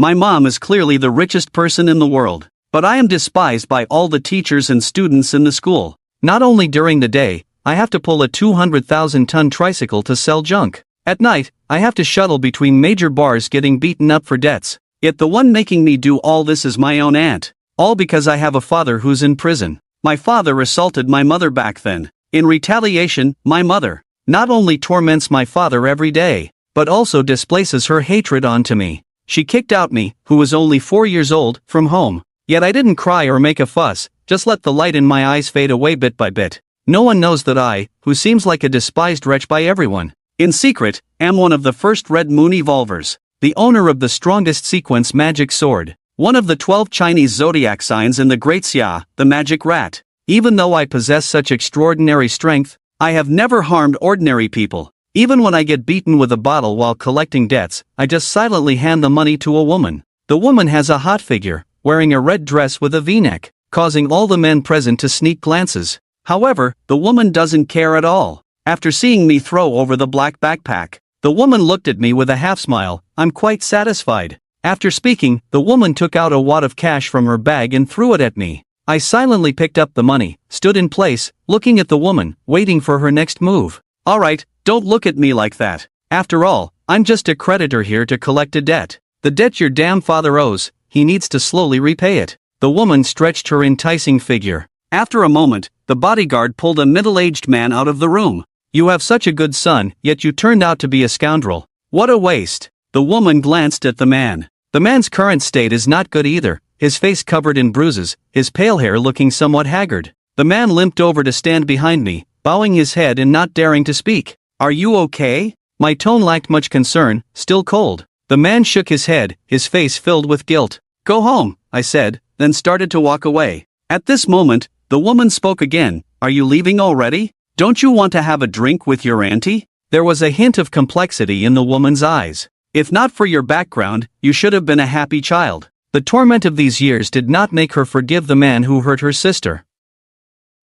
My mom is clearly the richest person in the world, but I am despised by all the teachers and students in the school. Not only during the day, I have to pull a 200,000-ton tricycle to sell junk. At night, I have to shuttle between major bars getting beaten up for debts. Yet the one making me do all this is my own aunt. All because I have a father who's in prison. My father assaulted my mother back then. In retaliation, my mother not only torments my father every day, but also displaces her hatred onto me. She kicked out me, who was only 4 years old, from home. Yet I didn't cry or make a fuss, just let the light in my eyes fade away bit by bit. No one knows that I, who seems like a despised wretch by everyone, in secret, am one of the first Red Moon evolvers, the owner of the strongest sequence magic sword, one of the 12 Chinese zodiac signs in the Great Xia, the magic rat. Even though I possess such extraordinary strength, I have never harmed ordinary people. Even when I get beaten with a bottle while collecting debts, I just silently hand the money to a woman. The woman has a hot figure, wearing a red dress with a v-neck, causing all the men present to sneak glances. However, the woman doesn't care at all. After seeing me throw over the black backpack, the woman looked at me with a half-smile. I'm quite satisfied. After speaking, the woman took out a wad of cash from her bag and threw it at me. I silently picked up the money, stood in place, looking at the woman, waiting for her next move. Alright, don't look at me like that. After all, I'm just a creditor here to collect a debt. The debt your damn father owes, he needs to slowly repay it. The woman stretched her enticing figure. After a moment, the bodyguard pulled a middle-aged man out of the room. You have such a good son, yet you turned out to be a scoundrel. What a waste. The woman glanced at the man. The man's current state is not good either, his face covered in bruises, his pale hair looking somewhat haggard. The man limped over to stand behind me, bowing his head and not daring to speak. Are you okay? My tone lacked much concern, still cold. The man shook his head, his face filled with guilt. Go home, I said, then started to walk away. At this moment, the woman spoke again. Are you leaving already? Don't you want to have a drink with your auntie? There was a hint of complexity in the woman's eyes. If not for your background, you should have been a happy child. The torment of these years did not make her forgive the man who hurt her sister.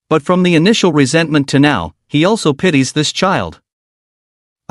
But from the initial resentment to now, he also pities this child.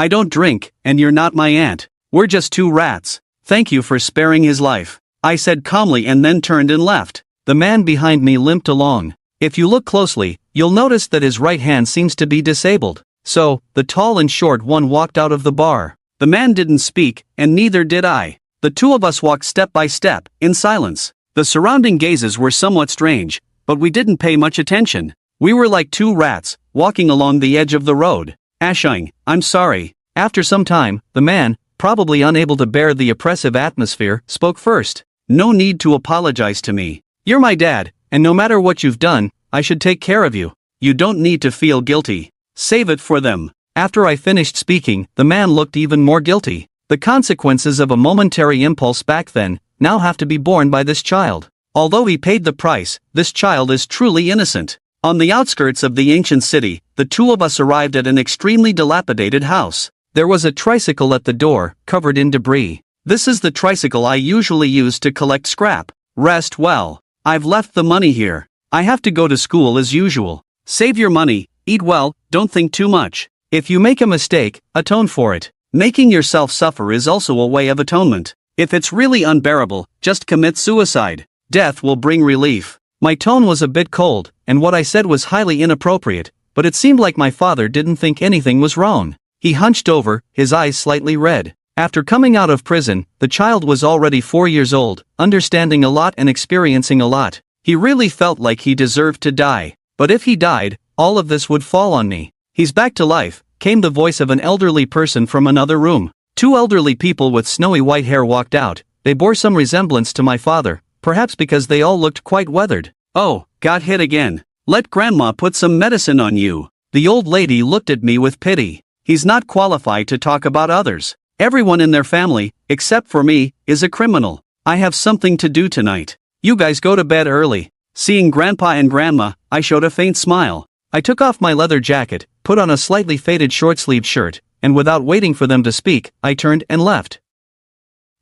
I don't drink, and you're not my aunt. We're just two rats. Thank you for sparing his life, I said calmly and then turned and left. The man behind me limped along. If you look closely, you'll notice that his right hand seems to be disabled. So, the tall and short one walked out of the bar. The man didn't speak, and neither did I. The two of us walked step by step, in silence. The surrounding gazes were somewhat strange, but we didn't pay much attention. We were like two rats, walking along the edge of the road. Ashing, I'm sorry. After some time, the man, probably unable to bear the oppressive atmosphere, spoke first. No need to apologize to me. You're my dad, and no matter what you've done, I should take care of you. You don't need to feel guilty. Save it for them. After I finished speaking, the man looked even more guilty. The consequences of a momentary impulse back then, now have to be borne by this child. Although he paid the price, this child is truly innocent. On the outskirts of the ancient city, the two of us arrived at an extremely dilapidated house. There was a tricycle at the door, covered in debris. This is the tricycle I usually use to collect scrap. Rest well. I've left the money here. I have to go to school as usual. Save your money, eat well, don't think too much. If you make a mistake, atone for it. Making yourself suffer is also a way of atonement. If it's really unbearable, just commit suicide. Death will bring relief. My tone was a bit cold, and what I said was highly inappropriate, but it seemed like my father didn't think anything was wrong. He hunched over, his eyes slightly red. After coming out of prison, the child was already 4 years old, understanding a lot and experiencing a lot. He really felt like he deserved to die. But if he died, all of this would fall on me. He's back to life, came the voice of an elderly person from another room. Two elderly people with snowy white hair walked out. They bore some resemblance to my father, perhaps because they all looked quite weathered. Oh, got hit again. Let grandma put some medicine on you. The old lady looked at me with pity. He's not qualified to talk about others. Everyone in their family, except for me, is a criminal. I have something to do tonight. You guys go to bed early. Seeing grandpa and grandma, I showed a faint smile. I took off my leather jacket, put on a slightly faded short-sleeved shirt, and without waiting for them to speak, I turned and left.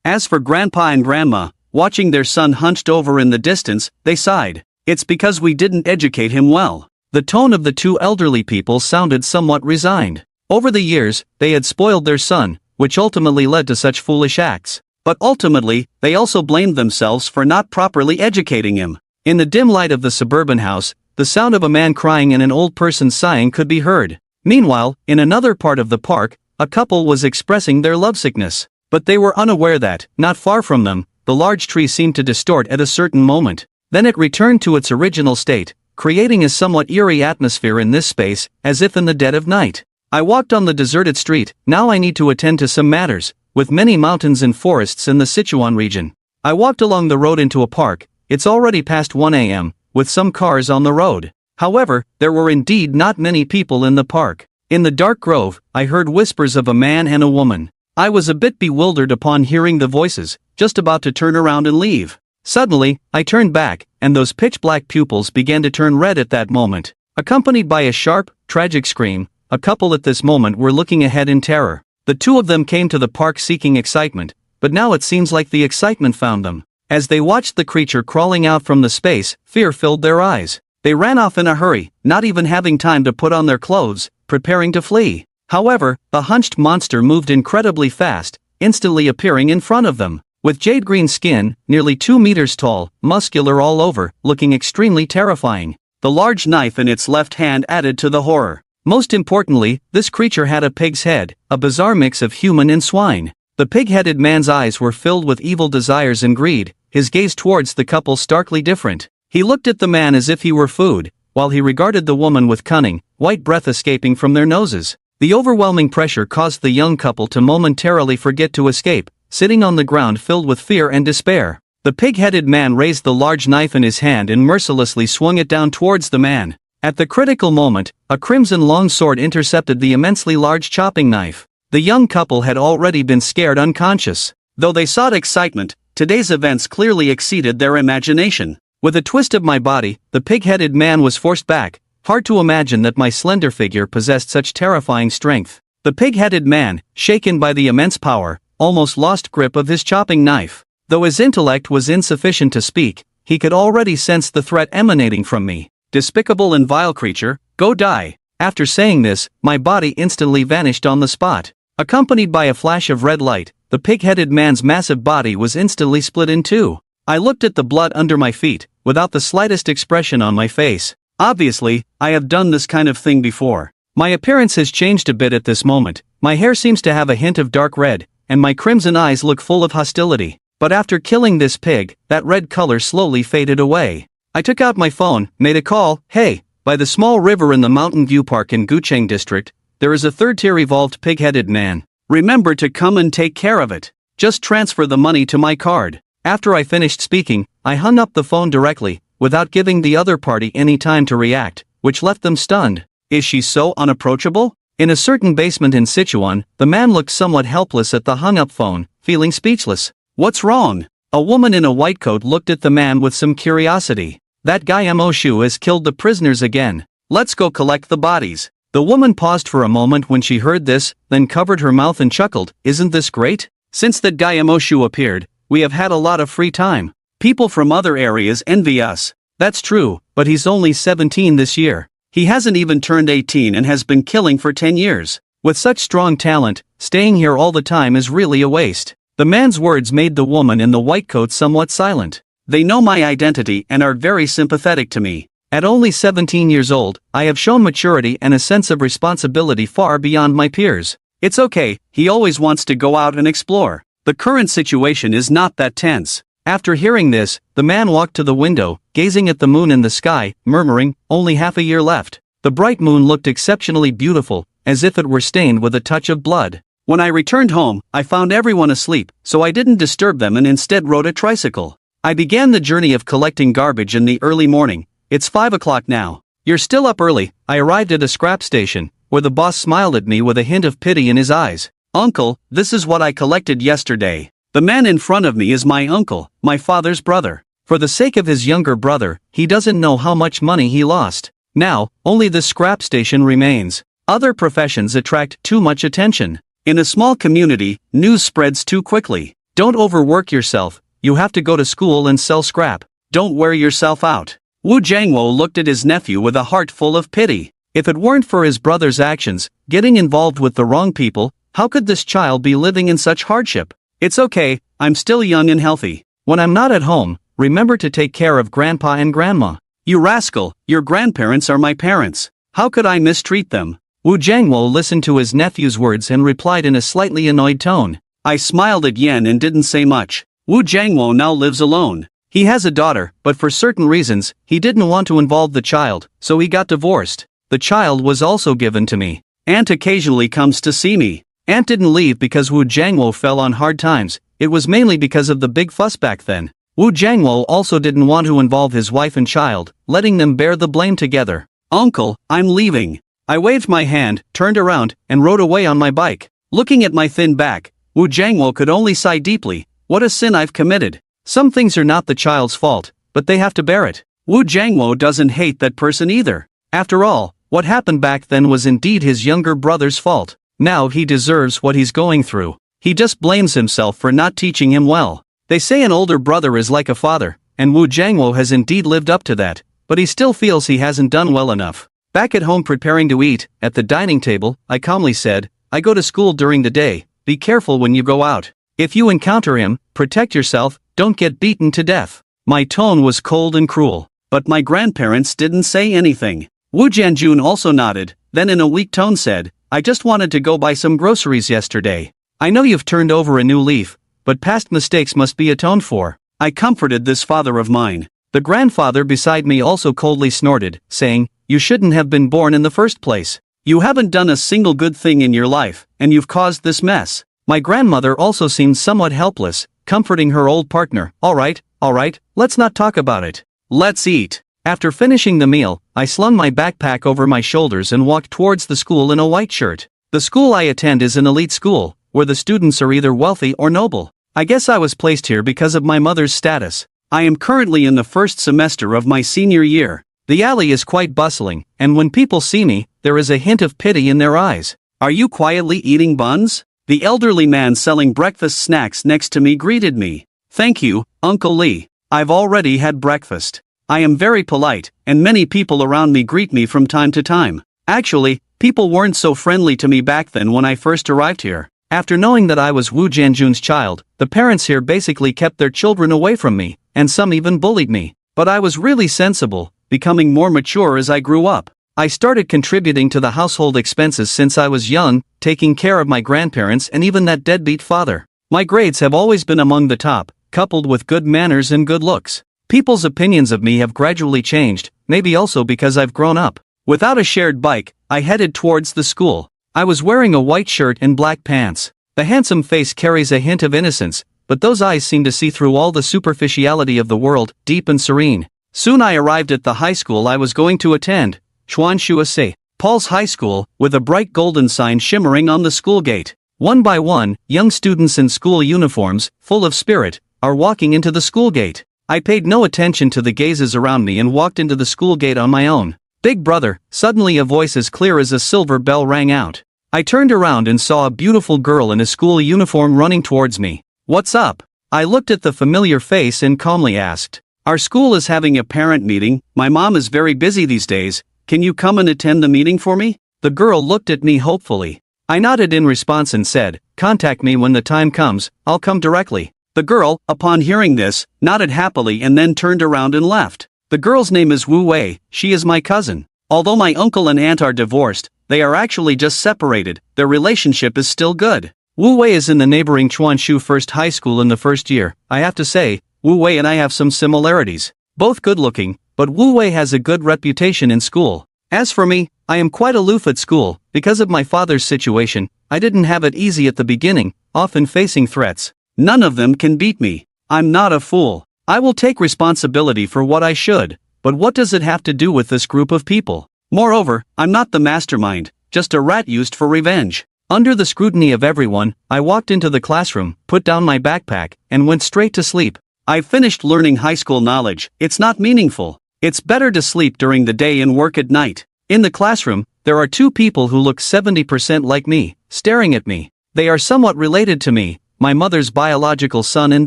As for grandpa and grandma, watching their son hunched over in the distance, they sighed. It's because we didn't educate him well. The tone of the two elderly people sounded somewhat resigned. Over the years, they had spoiled their son, which ultimately led to such foolish acts. But ultimately, they also blamed themselves for not properly educating him. In the dim light of the suburban house, the sound of a man crying and an old person sighing could be heard. Meanwhile, in another part of the park, a couple was expressing their lovesickness. But they were unaware that, not far from them, the large tree seemed to distort at a certain moment. Then it returned to its original state, creating a somewhat eerie atmosphere in this space, as if in the dead of night. I walked on the deserted street. Now I need to attend to some matters, with many mountains and forests in the Sichuan region. I walked along the road into a park. It's already past 1 a.m., with some cars on the road. However, there were indeed not many people in the park. In the dark grove, I heard whispers of a man and a woman. I was a bit bewildered upon hearing the voices, just about to turn around and leave. Suddenly, I turned back, and those pitch-black pupils began to turn red at that moment. Accompanied by a sharp, tragic scream, a couple at this moment were looking ahead in terror. The two of them came to the park seeking excitement, but now it seems like the excitement found them. As they watched the creature crawling out from the space, fear filled their eyes. They ran off in a hurry, not even having time to put on their clothes, preparing to flee. However, the hunched monster moved incredibly fast, instantly appearing in front of them. With jade-green skin, nearly 2 meters tall, muscular all over, looking extremely terrifying. The large knife in its left hand added to the horror. Most importantly, this creature had a pig's head, a bizarre mix of human and swine. The pig-headed man's eyes were filled with evil desires and greed, his gaze towards the couple starkly different. He looked at the man as if he were food, while he regarded the woman with cunning, white breath escaping from their noses. The overwhelming pressure caused the young couple to momentarily forget to escape, sitting on the ground filled with fear and despair. The pig-headed man raised the large knife in his hand and mercilessly swung it down towards the man. At the critical moment, a crimson long sword intercepted the immensely large chopping knife. The young couple had already been scared unconscious. Though they sought excitement, today's events clearly exceeded their imagination. With a twist of my body, the pig-headed man was forced back. Hard to imagine that my slender figure possessed such terrifying strength. The pig-headed man, shaken by the immense power, almost lost grip of his chopping knife. Though his intellect was insufficient to speak, he could already sense the threat emanating from me. Despicable and vile creature, go die. After saying this, my body instantly vanished on the spot. Accompanied by a flash of red light, the pig-headed man's massive body was instantly split in two. I looked at the blood under my feet, without the slightest expression on my face. Obviously, I have done this kind of thing before. My appearance has changed a bit at this moment. My hair seems to have a hint of dark red, and my crimson eyes look full of hostility. But after killing this pig, that red color slowly faded away. I took out my phone, made a call. Hey, by the small river in the Mountain View Park in Gucheng District, there is a third-tier evolved pig-headed man. Remember to come and take care of it. Just transfer the money to my card. After I finished speaking, I hung up the phone directly, without giving the other party any time to react, which left them stunned. Is she so unapproachable? In a certain basement in Sichuan, the man looked somewhat helpless at the hung-up phone, feeling speechless. What's wrong? A woman in a white coat looked at the man with some curiosity. That guy Mo Shu has killed the prisoners again. Let's go collect the bodies. The woman paused for a moment when she heard this, then covered her mouth and chuckled. Isn't this great? Since that guy Mo Shu appeared, we have had a lot of free time. People from other areas envy us. That's true, but he's only 17 this year. He hasn't even turned 18 and has been killing for 10 years. With such strong talent, staying here all the time is really a waste. The man's words made the woman in the white coat somewhat silent. They know my identity and are very sympathetic to me. At only 17 years old, I have shown maturity and a sense of responsibility far beyond my peers. It's okay, he always wants to go out and explore. The current situation is not that tense. After hearing this, the man walked to the window, gazing at the moon in the sky, murmuring, only half a year left. The bright moon looked exceptionally beautiful, as if it were stained with a touch of blood. When I returned home, I found everyone asleep, so I didn't disturb them and instead rode a tricycle. I began the journey of collecting garbage in the early morning. It's 5 o'clock now. You're still up early. I arrived at a scrap station, where the boss smiled at me with a hint of pity in his eyes. Uncle, this is what I collected yesterday. The man in front of me is my uncle, my father's brother. For the sake of his younger brother, he doesn't know how much money he lost. Now, only the scrap station remains. Other professions attract too much attention. In a small community, news spreads too quickly. Don't overwork yourself. You have to go to school and sell scrap. Don't wear yourself out. Wu Jiangwo looked at his nephew with a heart full of pity. If it weren't for his brother's actions, getting involved with the wrong people, how could this child be living in such hardship? It's okay, I'm still young and healthy. When I'm not at home, remember to take care of grandpa and grandma. You rascal, your grandparents are my parents. How could I mistreat them? Wu Jiangwo listened to his nephew's words and replied in a slightly annoyed tone. I smiled at Yen and didn't say much. Wu Jiangwo now lives alone. He has a daughter, but for certain reasons, he didn't want to involve the child, so he got divorced. The child was also given to me. Aunt occasionally comes to see me. Aunt didn't leave because Wu Jiangwo fell on hard times, it was mainly because of the big fuss back then. Wu Jiangwo also didn't want to involve his wife and child, letting them bear the blame together. Uncle, I'm leaving. I waved my hand, turned around, and rode away on my bike. Looking at my thin back, Wu Jiangwo could only sigh deeply. What a sin I've committed. Some things are not the child's fault, but they have to bear it. Wu Jiangwo doesn't hate that person either. After all, what happened back then was indeed his younger brother's fault. Now he deserves what he's going through. He just blames himself for not teaching him well. They say an older brother is like a father, and Wu Jiangwo has indeed lived up to that, but he still feels he hasn't done well enough. Back at home preparing to eat, at the dining table, I calmly said, I go to school during the day, be careful when you go out. If you encounter him, protect yourself, don't get beaten to death. My tone was cold and cruel, but my grandparents didn't say anything. Wu Jianjun also nodded, then in a weak tone said, I just wanted to go buy some groceries yesterday. I know you've turned over a new leaf, but past mistakes must be atoned for. I comforted this father of mine. The grandfather beside me also coldly snorted, saying, You shouldn't have been born in the first place. You haven't done a single good thing in your life, and you've caused this mess. My grandmother also seemed somewhat helpless, comforting her old partner. All right, let's not talk about it. Let's eat. After finishing the meal, I slung my backpack over my shoulders and walked towards the school in a white shirt. The school I attend is an elite school, where the students are either wealthy or noble. I guess I was placed here because of my mother's status. I am currently in the first semester of my senior year. The alley is quite bustling, and when people see me, there is a hint of pity in their eyes. Are you quietly eating buns? The elderly man selling breakfast snacks next to me greeted me. Thank you, Uncle Lee. I've already had breakfast. I am very polite, and many people around me greet me from time to time. Actually, people weren't so friendly to me back then when I first arrived here. After knowing that I was Wu Jianjun's child, the parents here basically kept their children away from me, and some even bullied me. But I was really sensible, becoming more mature as I grew up. I started contributing to the household expenses since I was young, taking care of my grandparents and even that deadbeat father. My grades have always been among the top, coupled with good manners and good looks. People's opinions of me have gradually changed, maybe also because I've grown up. Without a shared bike, I headed towards the school. I was wearing a white shirt and black pants. The handsome face carries a hint of innocence, but those eyes seem to see through all the superficiality of the world, deep and serene. Soon I arrived at the high school I was going to attend, Chuanshuase, Paul's High School, with a bright golden sign shimmering on the school gate. One by one, young students in school uniforms, full of spirit, are walking into the school gate. I paid no attention to the gazes around me and walked into the school gate on my own. Big brother, suddenly a voice as clear as a silver bell rang out. I turned around and saw a beautiful girl in a school uniform running towards me. What's up? I looked at the familiar face and calmly asked. Our school is having a parent meeting, my mom is very busy these days, can you come and attend the meeting for me? The girl looked at me hopefully. I nodded in response and said, contact me when the time comes, I'll come directly. The girl, upon hearing this, nodded happily and then turned around and left. The girl's name is Wu Wei, she is my cousin. Although my uncle and aunt are divorced, they are actually just separated, their relationship is still good. Wu Wei is in the neighboring Chuanshu First High School in the first year. I have to say, Wu Wei and I have some similarities. Both good looking, but Wu Wei has a good reputation in school. As for me, I am quite aloof at school, because of my father's situation, I didn't have it easy at the beginning, often facing threats. None of them can beat me. I'm not a fool. I will take responsibility for what I should, but what does it have to do with this group of people? Moreover, I'm not the mastermind, just a rat used for revenge. Under the scrutiny of everyone, I walked into the classroom, put down my backpack, and went straight to sleep. I've finished learning high school knowledge, it's not meaningful. It's better to sleep during the day and work at night. In the classroom, there are two people who look 70% like me, staring at me. They are somewhat related to me, my mother's biological son and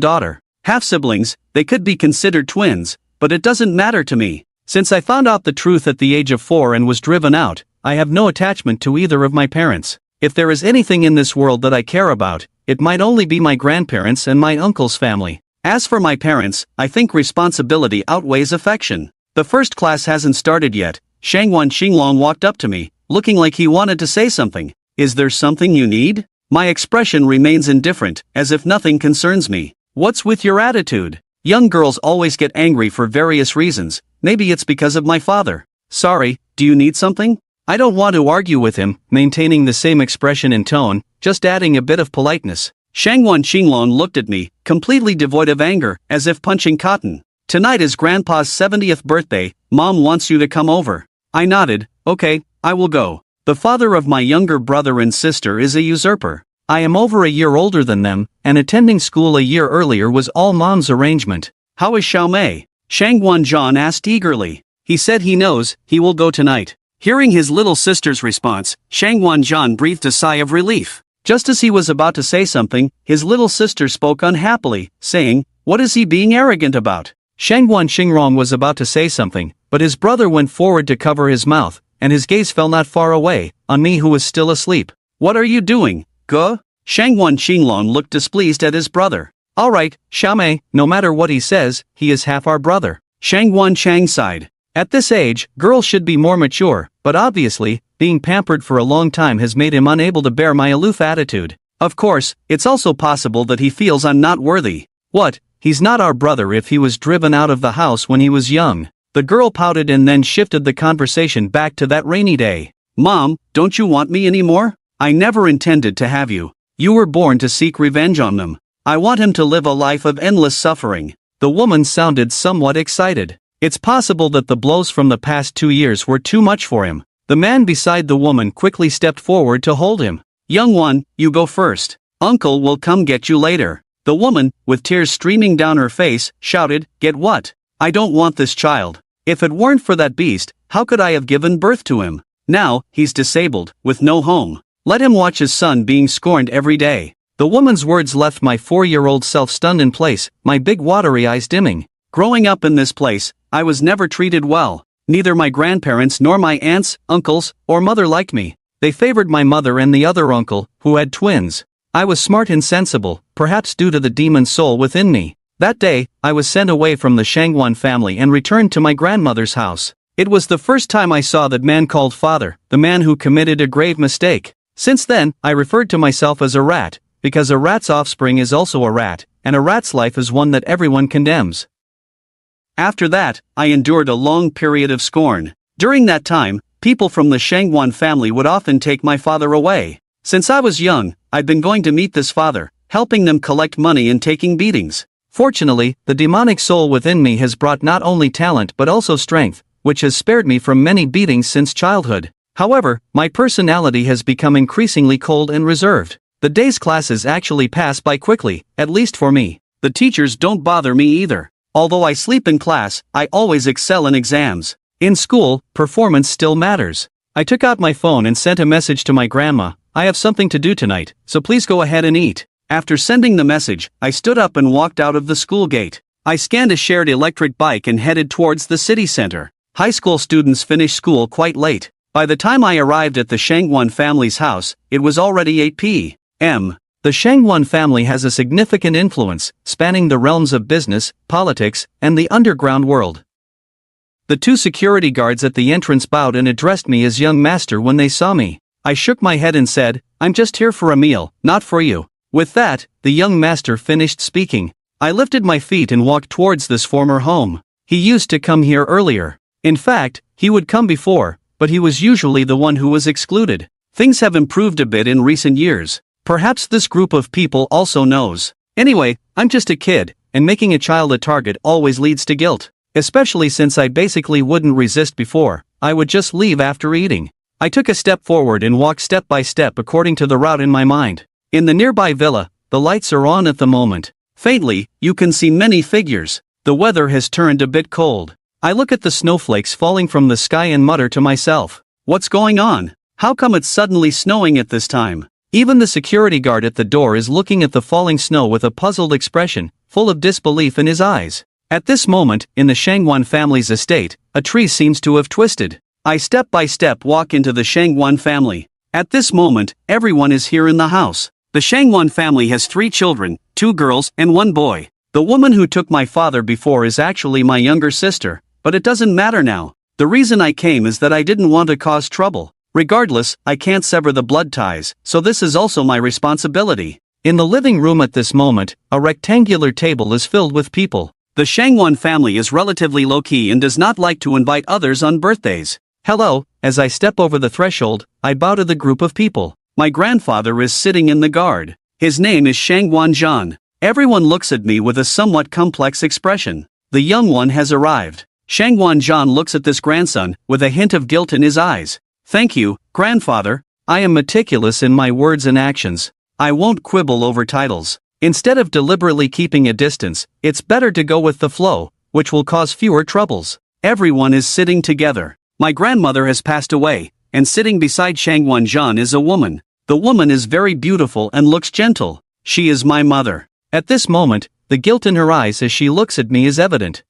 daughter. Half-siblings, they could be considered twins, but it doesn't matter to me. Since I found out the truth at the age of 4 and was driven out, I have no attachment to either of my parents. If there is anything in this world that I care about, it might only be my grandparents and my uncle's family. As for my parents, I think responsibility outweighs affection. The first class hasn't started yet. Shangwan Xinglong walked up to me, looking like he wanted to say something. Is there something you need? My expression remains indifferent, as if nothing concerns me. What's with your attitude? Young girls always get angry for various reasons. Maybe it's because of my father. Sorry, do you need something? I don't want to argue with him, maintaining the same expression and tone, just adding a bit of politeness. Shangwan Xinglong looked at me, completely devoid of anger, as if punching cotton. Tonight is Grandpa's 70th birthday, Mom wants you to come over. I nodded, okay, I will go. The father of my younger brother and sister is a usurper. I am over a year older than them, and attending school a year earlier was all Mom's arrangement. How is Xiaomei? Shangwan Zhan asked eagerly. He said he knows, he will go tonight. Hearing his little sister's response, Shangwan Zhan breathed a sigh of relief. Just as he was about to say something, his little sister spoke unhappily, saying, "What is he being arrogant about?" Shangwan Xingrong was about to say something, but his brother went forward to cover his mouth, and his gaze fell not far away, on me who was still asleep. "What are you doing, Ge?" Shangwan Xinglong looked displeased at his brother. "Alright, Xiaomei, no matter what he says, he is half our brother." Shangwan Chang sighed. At this age, girls should be more mature, but obviously, being pampered for a long time has made him unable to bear my aloof attitude. Of course, it's also possible that he feels I'm not worthy. What? He's not our brother if he was driven out of the house when he was young. The girl pouted and then shifted the conversation back to that rainy day. "Mom, don't you want me anymore? I never intended to have you. You were born to seek revenge on them. I want him to live a life of endless suffering." The woman sounded somewhat excited. It's possible that the blows from the past 2 years were too much for him. The man beside the woman quickly stepped forward to hold him. "Young one, you go first. Uncle will come get you later." The woman, with tears streaming down her face, shouted, "Get what? I don't want this child. If it weren't for that beast, how could I have given birth to him? Now, he's disabled, with no home. Let him watch his son being scorned every day." The woman's words left my 4-year-old self stunned in place, my big watery eyes dimming. Growing up in this place, I was never treated well. Neither my grandparents nor my aunts, uncles, or mother liked me. They favored my mother and the other uncle, who had twins. I was smart and sensible, perhaps due to the demon soul within me. That day, I was sent away from the Shangwan family and returned to my grandmother's house. It was the first time I saw that man called father, the man who committed a grave mistake. Since then, I referred to myself as a rat, because a rat's offspring is also a rat, and a rat's life is one that everyone condemns. After that, I endured a long period of scorn. During that time, people from the Shangwan family would often take my father away. Since I was young, I'd been going to meet this father, helping them collect money and taking beatings. Fortunately, the demonic soul within me has brought not only talent but also strength, which has spared me from many beatings since childhood. However, my personality has become increasingly cold and reserved. The day's classes actually pass by quickly, at least for me. The teachers don't bother me either. Although I sleep in class, I always excel in exams. In school, performance still matters. I took out my phone and sent a message to my grandma. "I have something to do tonight, so please go ahead and eat." After sending the message, I stood up and walked out of the school gate. I scanned a shared electric bike and headed towards the city center. High school students finish school quite late. By the time I arrived at the Shangwan family's house, it was already 8 p.m. The Shangwan family has a significant influence, spanning the realms of business, politics, and the underground world. The 2 security guards at the entrance bowed and addressed me as young master when they saw me. I shook my head and said, "I'm just here for a meal, not for you." With that, the young master finished speaking. I lifted my feet and walked towards this former home. He used to come here earlier. In fact, he would come before, but he was usually the one who was excluded. Things have improved a bit in recent years. Perhaps this group of people also knows. Anyway, I'm just a kid, and making a child a target always leads to guilt. Especially since I basically wouldn't resist before, I would just leave after eating. I took a step forward and walked step by step according to the route in my mind. In the nearby villa, the lights are on at the moment. Faintly, you can see many figures. The weather has turned a bit cold. I look at the snowflakes falling from the sky and mutter to myself, "What's going on? How come it's suddenly snowing at this time?" Even the security guard at the door is looking at the falling snow with a puzzled expression, full of disbelief in his eyes. At this moment, in the Shangwan family's estate, a tree seems to have twisted. I step by step walk into the Shangwan family. At this moment, everyone is here in the house. The Shangwon family has 3 children, 2 girls and 1 boy. The woman who took my father before is actually my younger sister, but it doesn't matter now. The reason I came is that I didn't want to cause trouble. Regardless, I can't sever the blood ties, so this is also my responsibility. In the living room at this moment, a rectangular table is filled with people. The Shangwon family is relatively low-key and does not like to invite others on birthdays. Hello, as I step over the threshold, I bow to the group of people. My grandfather is sitting in the guard. His name is Shangwon Zhan. Everyone looks at me with a somewhat complex expression. The young one has arrived. Shangwon Zhan looks at this grandson, with a hint of guilt in his eyes. Thank you, grandfather. I am meticulous in my words and actions. I won't quibble over titles. Instead of deliberately keeping a distance, it's better to go with the flow, which will cause fewer troubles. Everyone is sitting together. My grandmother has passed away, and sitting beside Shangwon Zhan is a woman. The woman is very beautiful and looks gentle. She is my mother. At this moment, the guilt in her eyes as she looks at me is evident.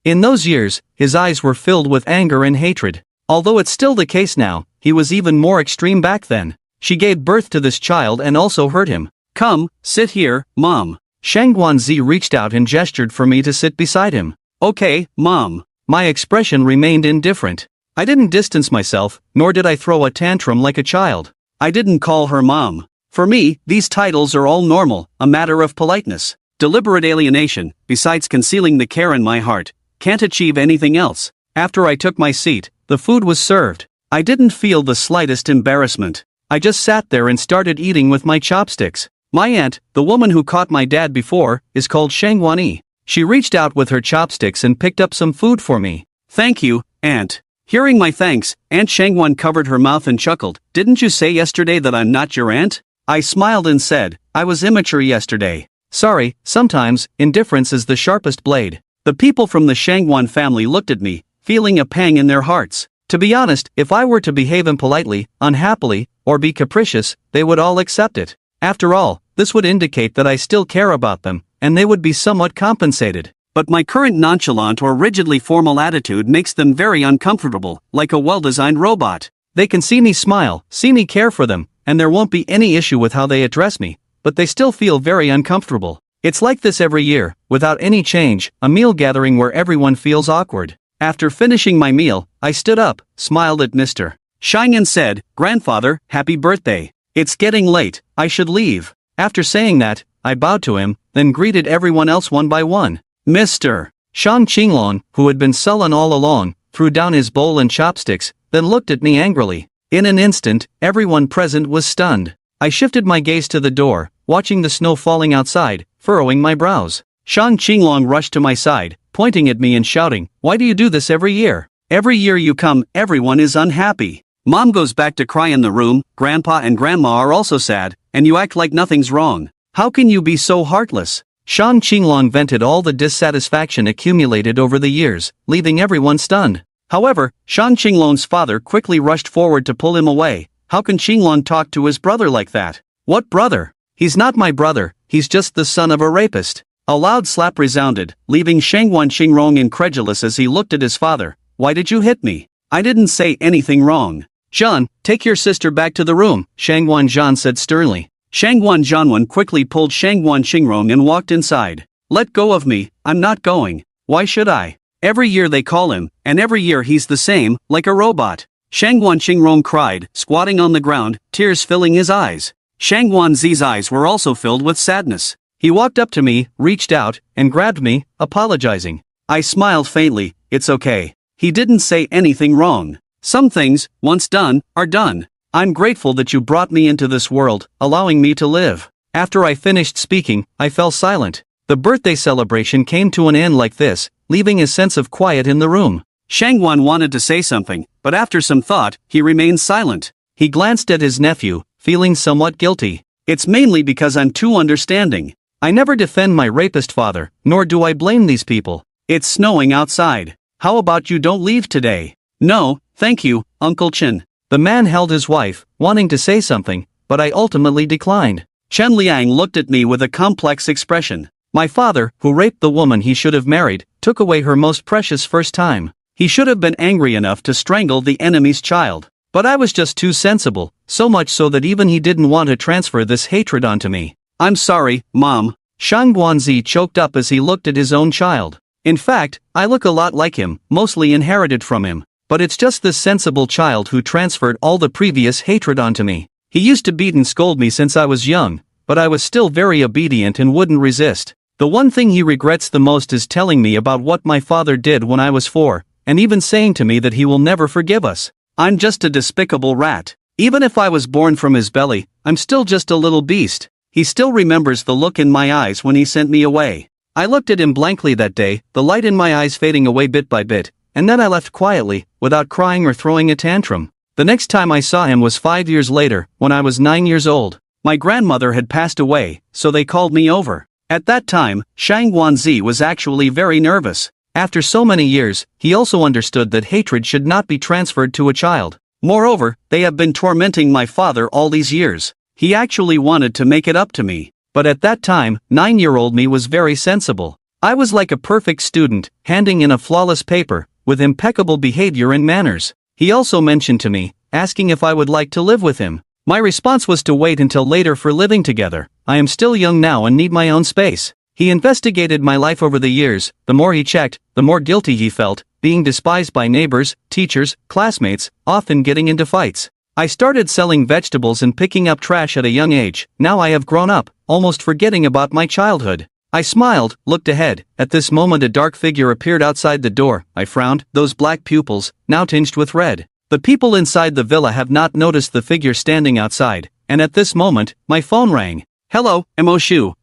In those years, his eyes were filled with anger and hatred. Although it's still the case now, he was even more extreme back then. She gave birth to this child and also hurt him. Come, sit here, Mom. Shangwon Zi reached out and gestured for me to sit beside him. Okay, Mom. My expression remained indifferent. I didn't distance myself, nor did I throw a tantrum like a child. I didn't call her Mom. For me, these titles are all normal, a matter of politeness. Deliberate alienation, besides concealing the care in my heart, can't achieve anything else. After I took my seat, the food was served. I didn't feel the slightest embarrassment. I just sat there and started eating with my chopsticks. My aunt, the woman who caught my dad before, is called Shangwon Yi. She reached out with her chopsticks and picked up some food for me. Thank you, Aunt. Hearing my thanks, Aunt Shangwon covered her mouth and chuckled. Didn't you say yesterday that I'm not your aunt? I smiled and said, I was immature yesterday. Sorry, sometimes, indifference is the sharpest blade. The people from the Shangwon family looked at me, feeling a pang in their hearts. To be honest, if I were to behave impolitely, unhappily, or be capricious, they would all accept it. After all, this would indicate that I still care about them, and they would be somewhat compensated. But my current nonchalant or rigidly formal attitude makes them very uncomfortable, like a well-designed robot. They can see me smile, see me care for them, and there won't be any issue with how they address me, but they still feel very uncomfortable. It's like this every year, without any change, a meal gathering where everyone feels awkward. After finishing my meal, I stood up, smiled at Mr. Shang and said, Grandfather, happy birthday. It's getting late, I should leave. After saying that, I bowed to him, then greeted everyone else one by one. Mr. Shang Qinglong, who had been sullen all along, threw down his bowl and chopsticks, then looked at me angrily. In an instant, everyone present was stunned. I shifted my gaze to the door, watching the snow falling outside, furrowing my brows. Shang Qinglong rushed to my side, pointing at me and shouting, Why do you do this every year? Every year you come, everyone is unhappy. Mom goes back to cry in the room, Grandpa and Grandma are also sad, and you act like nothing's wrong. How can you be so heartless? Shang Qinglong vented all the dissatisfaction accumulated over the years, leaving everyone stunned. However, Shang Qinglong's father quickly rushed forward to pull him away. How can Qinglong talk to his brother like that? What brother? He's not my brother, he's just the son of a rapist. A loud slap resounded, leaving Shangwon Qingrong incredulous as he looked at his father. Why did you hit me? I didn't say anything wrong. Zhan, take your sister back to the room, Shangwon Zhan said sternly. Shangwon Zhanwon quickly pulled Shangwon Qingrong and walked inside. Let go of me, I'm not going. Why should I? Every year they call him, and every year he's the same, like a robot. Shangwon Qingrong cried, squatting on the ground, tears filling his eyes. Shangwon Zi's eyes were also filled with sadness. He walked up to me, reached out, and grabbed me, apologizing. I smiled faintly. It's okay. He didn't say anything wrong. Some things, once done, are done. I'm grateful that you brought me into this world, allowing me to live. After I finished speaking, I fell silent. The birthday celebration came to an end like this, leaving a sense of quiet in the room. Shangwon wanted to say something, but after some thought, he remained silent. He glanced at his nephew, feeling somewhat guilty. It's mainly because I'm too understanding. I never defend my rapist father, nor do I blame these people. It's snowing outside. How about you don't leave today? No, thank you, Uncle Chen. The man held his wife, wanting to say something, but I ultimately declined. Chen Liang looked at me with a complex expression. My father, who raped the woman he should have married, took away her most precious first time. He should have been angry enough to strangle the enemy's child. But I was just too sensible, so much so that even he didn't want to transfer this hatred onto me. "I'm sorry, Mom." Shang Guanzi choked up as he looked at his own child. "In fact, I look a lot like him, mostly inherited from him. But it's just this sensible child who transferred all the previous hatred onto me. He used to beat and scold me since I was young, but I was still very obedient and wouldn't resist. The one thing he regrets the most is telling me about what my father did when I was 4, and even saying to me that he will never forgive us. I'm just a despicable rat. Even if I was born from his belly, I'm still just a little beast." He still remembers the look in my eyes when he sent me away. I looked at him blankly that day, the light in my eyes fading away bit by bit, and then I left quietly, without crying or throwing a tantrum. The next time I saw him was 5 years later, when I was 9 years old. My grandmother had passed away, so they called me over. At that time, Shang Guanzi was actually very nervous. After so many years, he also understood that hatred should not be transferred to a child. Moreover, they have been tormenting my father all these years. He actually wanted to make it up to me. But at that time, 9-year-old me was very sensible. I was like a perfect student, handing in a flawless paper, with impeccable behavior and manners. He also mentioned to me, asking if I would like to live with him. My response was to wait until later for living together. I am still young now and need my own space. He investigated my life over the years. The more he checked, the more guilty he felt, being despised by neighbors, teachers, classmates, often getting into fights. I started selling vegetables and picking up trash at a young age. Now I have grown up, almost forgetting about my childhood. I smiled, looked ahead. At this moment a dark figure appeared outside the door. I frowned, those black pupils, now tinged with red. The people inside the villa have not noticed the figure standing outside, and at this moment, my phone rang. "Hello, Mo,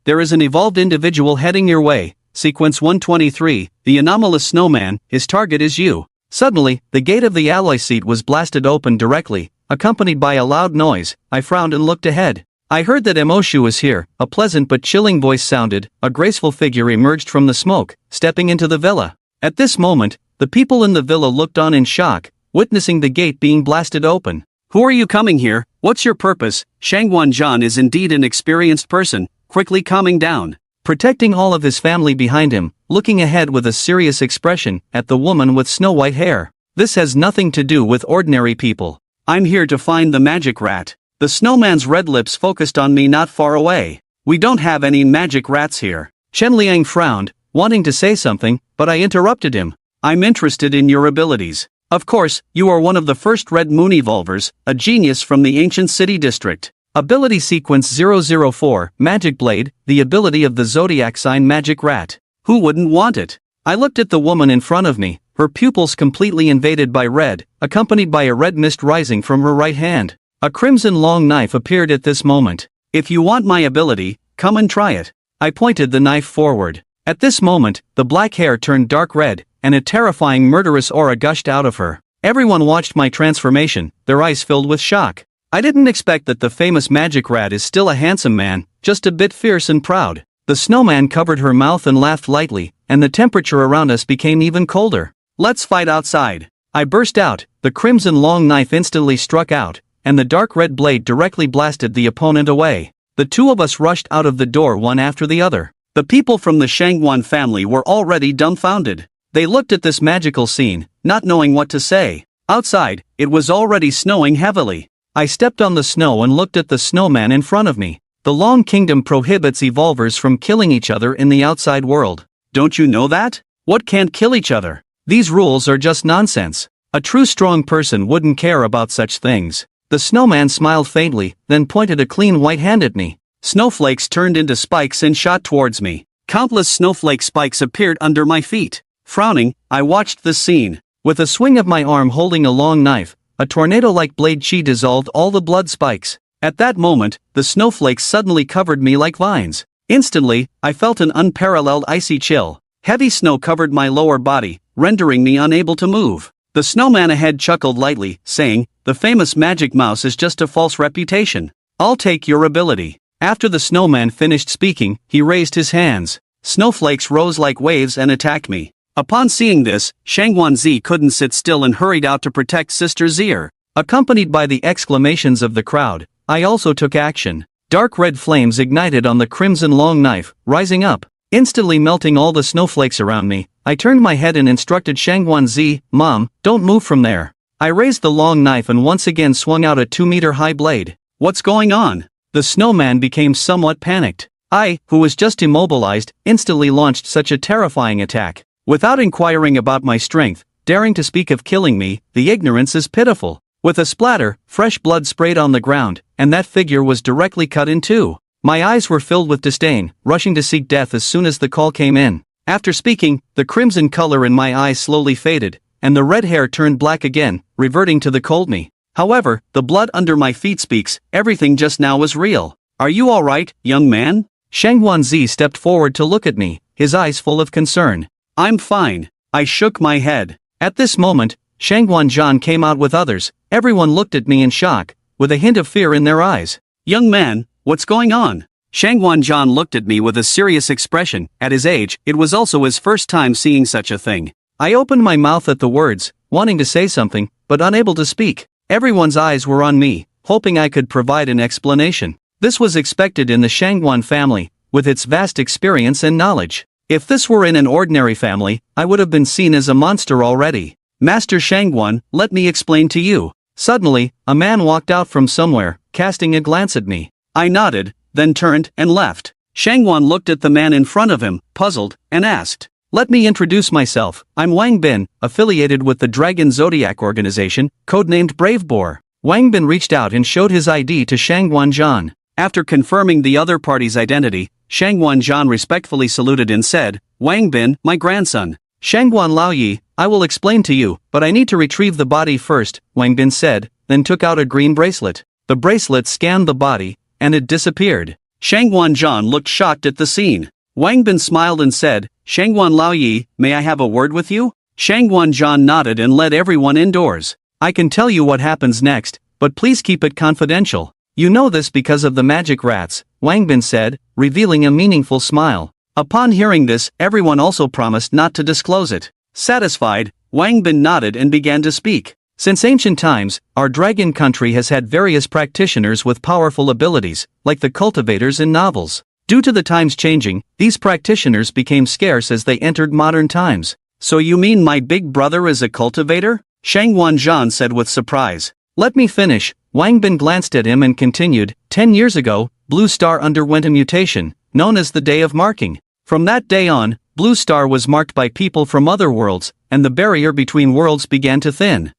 there is an evolved individual heading your way. Sequence 123, the anomalous snowman, his target is you." Suddenly, the gate of the alloy seat was blasted open directly, accompanied by a loud noise. I frowned and looked ahead. I heard that Emoshu was here. A pleasant but chilling voice sounded. A graceful figure emerged from the smoke, stepping into the villa. At this moment, the people in the villa looked on in shock, witnessing the gate being blasted open. "Who are you coming here? What's your purpose?" Shang Guanzhan is indeed an experienced person, quickly calming down. Protecting all of his family behind him, looking ahead with a serious expression at the woman with snow-white hair. "This has nothing to do with ordinary people. I'm here to find the magic rat." The snowman's red lips focused on me not far away. "We don't have any magic rats here." Chen Liang frowned, wanting to say something, but I interrupted him. "I'm interested in your abilities. Of course, you are one of the first Red Moon evolvers, a genius from the ancient city district. Ability sequence 004, Magic Blade, the ability of the zodiac sign Magic Rat. Who wouldn't want it?" I looked at the woman in front of me, her pupils completely invaded by red, accompanied by a red mist rising from her right hand. A crimson long knife appeared at this moment. "If you want my ability, come and try it." I pointed the knife forward. At this moment, the black hair turned dark red, and a terrifying murderous aura gushed out of her. Everyone watched my transformation, their eyes filled with shock. I didn't expect that the famous magic rat is still a handsome man, just a bit fierce and proud. The snowman covered her mouth and laughed lightly, and the temperature around us became even colder. "Let's fight outside." I burst out. The crimson long knife instantly struck out, and the dark red blade directly blasted the opponent away. The two of us rushed out of the door one after the other. The people from the Shangguan family were already dumbfounded. They looked at this magical scene, not knowing what to say. Outside, it was already snowing heavily. I stepped on the snow and looked at the snowman in front of me. The Long Kingdom prohibits evolvers from killing each other in the outside world. Don't you know that? What can't kill each other? These rules are just nonsense. A true strong person wouldn't care about such things. The snowman smiled faintly, then pointed a clean white hand at me. Snowflakes turned into spikes and shot towards me. Countless snowflake spikes appeared under my feet. Frowning, I watched the scene. With a swing of my arm holding a long knife, a tornado-like blade chi dissolved all the blood spikes. At that moment, the snowflakes suddenly covered me like vines. Instantly, I felt an unparalleled icy chill. Heavy snow covered my lower body, rendering me unable to move. The snowman ahead chuckled lightly, saying, "The famous magic mouse is just a false reputation. I'll take your ability." After the snowman finished speaking, he raised his hands. Snowflakes rose like waves and attacked me. Upon seeing this, Shangguanzi couldn't sit still and hurried out to protect Sister Zir. Accompanied by the exclamations of the crowd, I also took action. Dark red flames ignited on the crimson long knife, rising up, instantly melting all the snowflakes around me. I turned my head and instructed Shangguanzi, "Mom, don't move from there." I raised the long knife and once again swung out a 2-meter-high blade. What's going on? The snowman became somewhat panicked. I, who was just immobilized, instantly launched such a terrifying attack. Without inquiring about my strength, daring to speak of killing me, the ignorance is pitiful. With a splatter, fresh blood sprayed on the ground, and that figure was directly cut in two. My eyes were filled with disdain, rushing to seek death as soon as the call came in. After speaking, the crimson color in my eyes slowly faded, and the red hair turned black again, reverting to the cold me. However, the blood under my feet speaks, everything just now was real. Are you alright, young man? Shangguan stepped forward to look at me, his eyes full of concern. I'm fine. I shook my head. At this moment, Shangguan came out with others. Everyone looked at me in shock, with a hint of fear in their eyes. Young man, what's going on? Shangguan looked at me with a serious expression. At his age, it was also his first time seeing such a thing. I opened my mouth at the words, wanting to say something, but unable to speak. Everyone's eyes were on me, hoping I could provide an explanation. This was expected in the Shangguan family, with its vast experience and knowledge. If this were in an ordinary family, I would have been seen as a monster already. Master Shangguan, let me explain to you. Suddenly, a man walked out from somewhere, casting a glance at me. I nodded, then turned and left. Shangguan looked at the man in front of him, puzzled, and asked, "Let me introduce myself. I'm Wang Bin, affiliated with the Dragon Zodiac organization, codenamed Brave Boar." Wang Bin reached out and showed his ID to Shangguan. After confirming the other party's identity, Shangguan respectfully saluted and said, "Wang Bin, my grandson." Shangguan Laoyi, I will explain to you, but I need to retrieve the body first, Wang Bin said, then took out a green bracelet. The bracelet scanned the body, and it disappeared. Shangguan looked shocked at the scene. Wang Bin smiled and said, "Shangguan Laoyi, may I have a word with you?" Shangguan nodded and led everyone indoors. "I can tell you what happens next, but please keep it confidential. You know this because of the magic rats," Wang Bin said, revealing a meaningful smile. Upon hearing this, everyone also promised not to disclose it. Satisfied, Wang Bin nodded and began to speak. Since ancient times, our dragon country has had various practitioners with powerful abilities, like the cultivators in novels. Due to the times changing, these practitioners became scarce as they entered modern times. "So you mean my big brother is a cultivator?" Shangguan said with surprise. "Let me finish." Wang Bin glanced at him and continued, 10 years ago, Blue Star underwent a mutation, known as the Day of Marking. From that day on, Blue Star was marked by people from other worlds, and the barrier between worlds began to thin.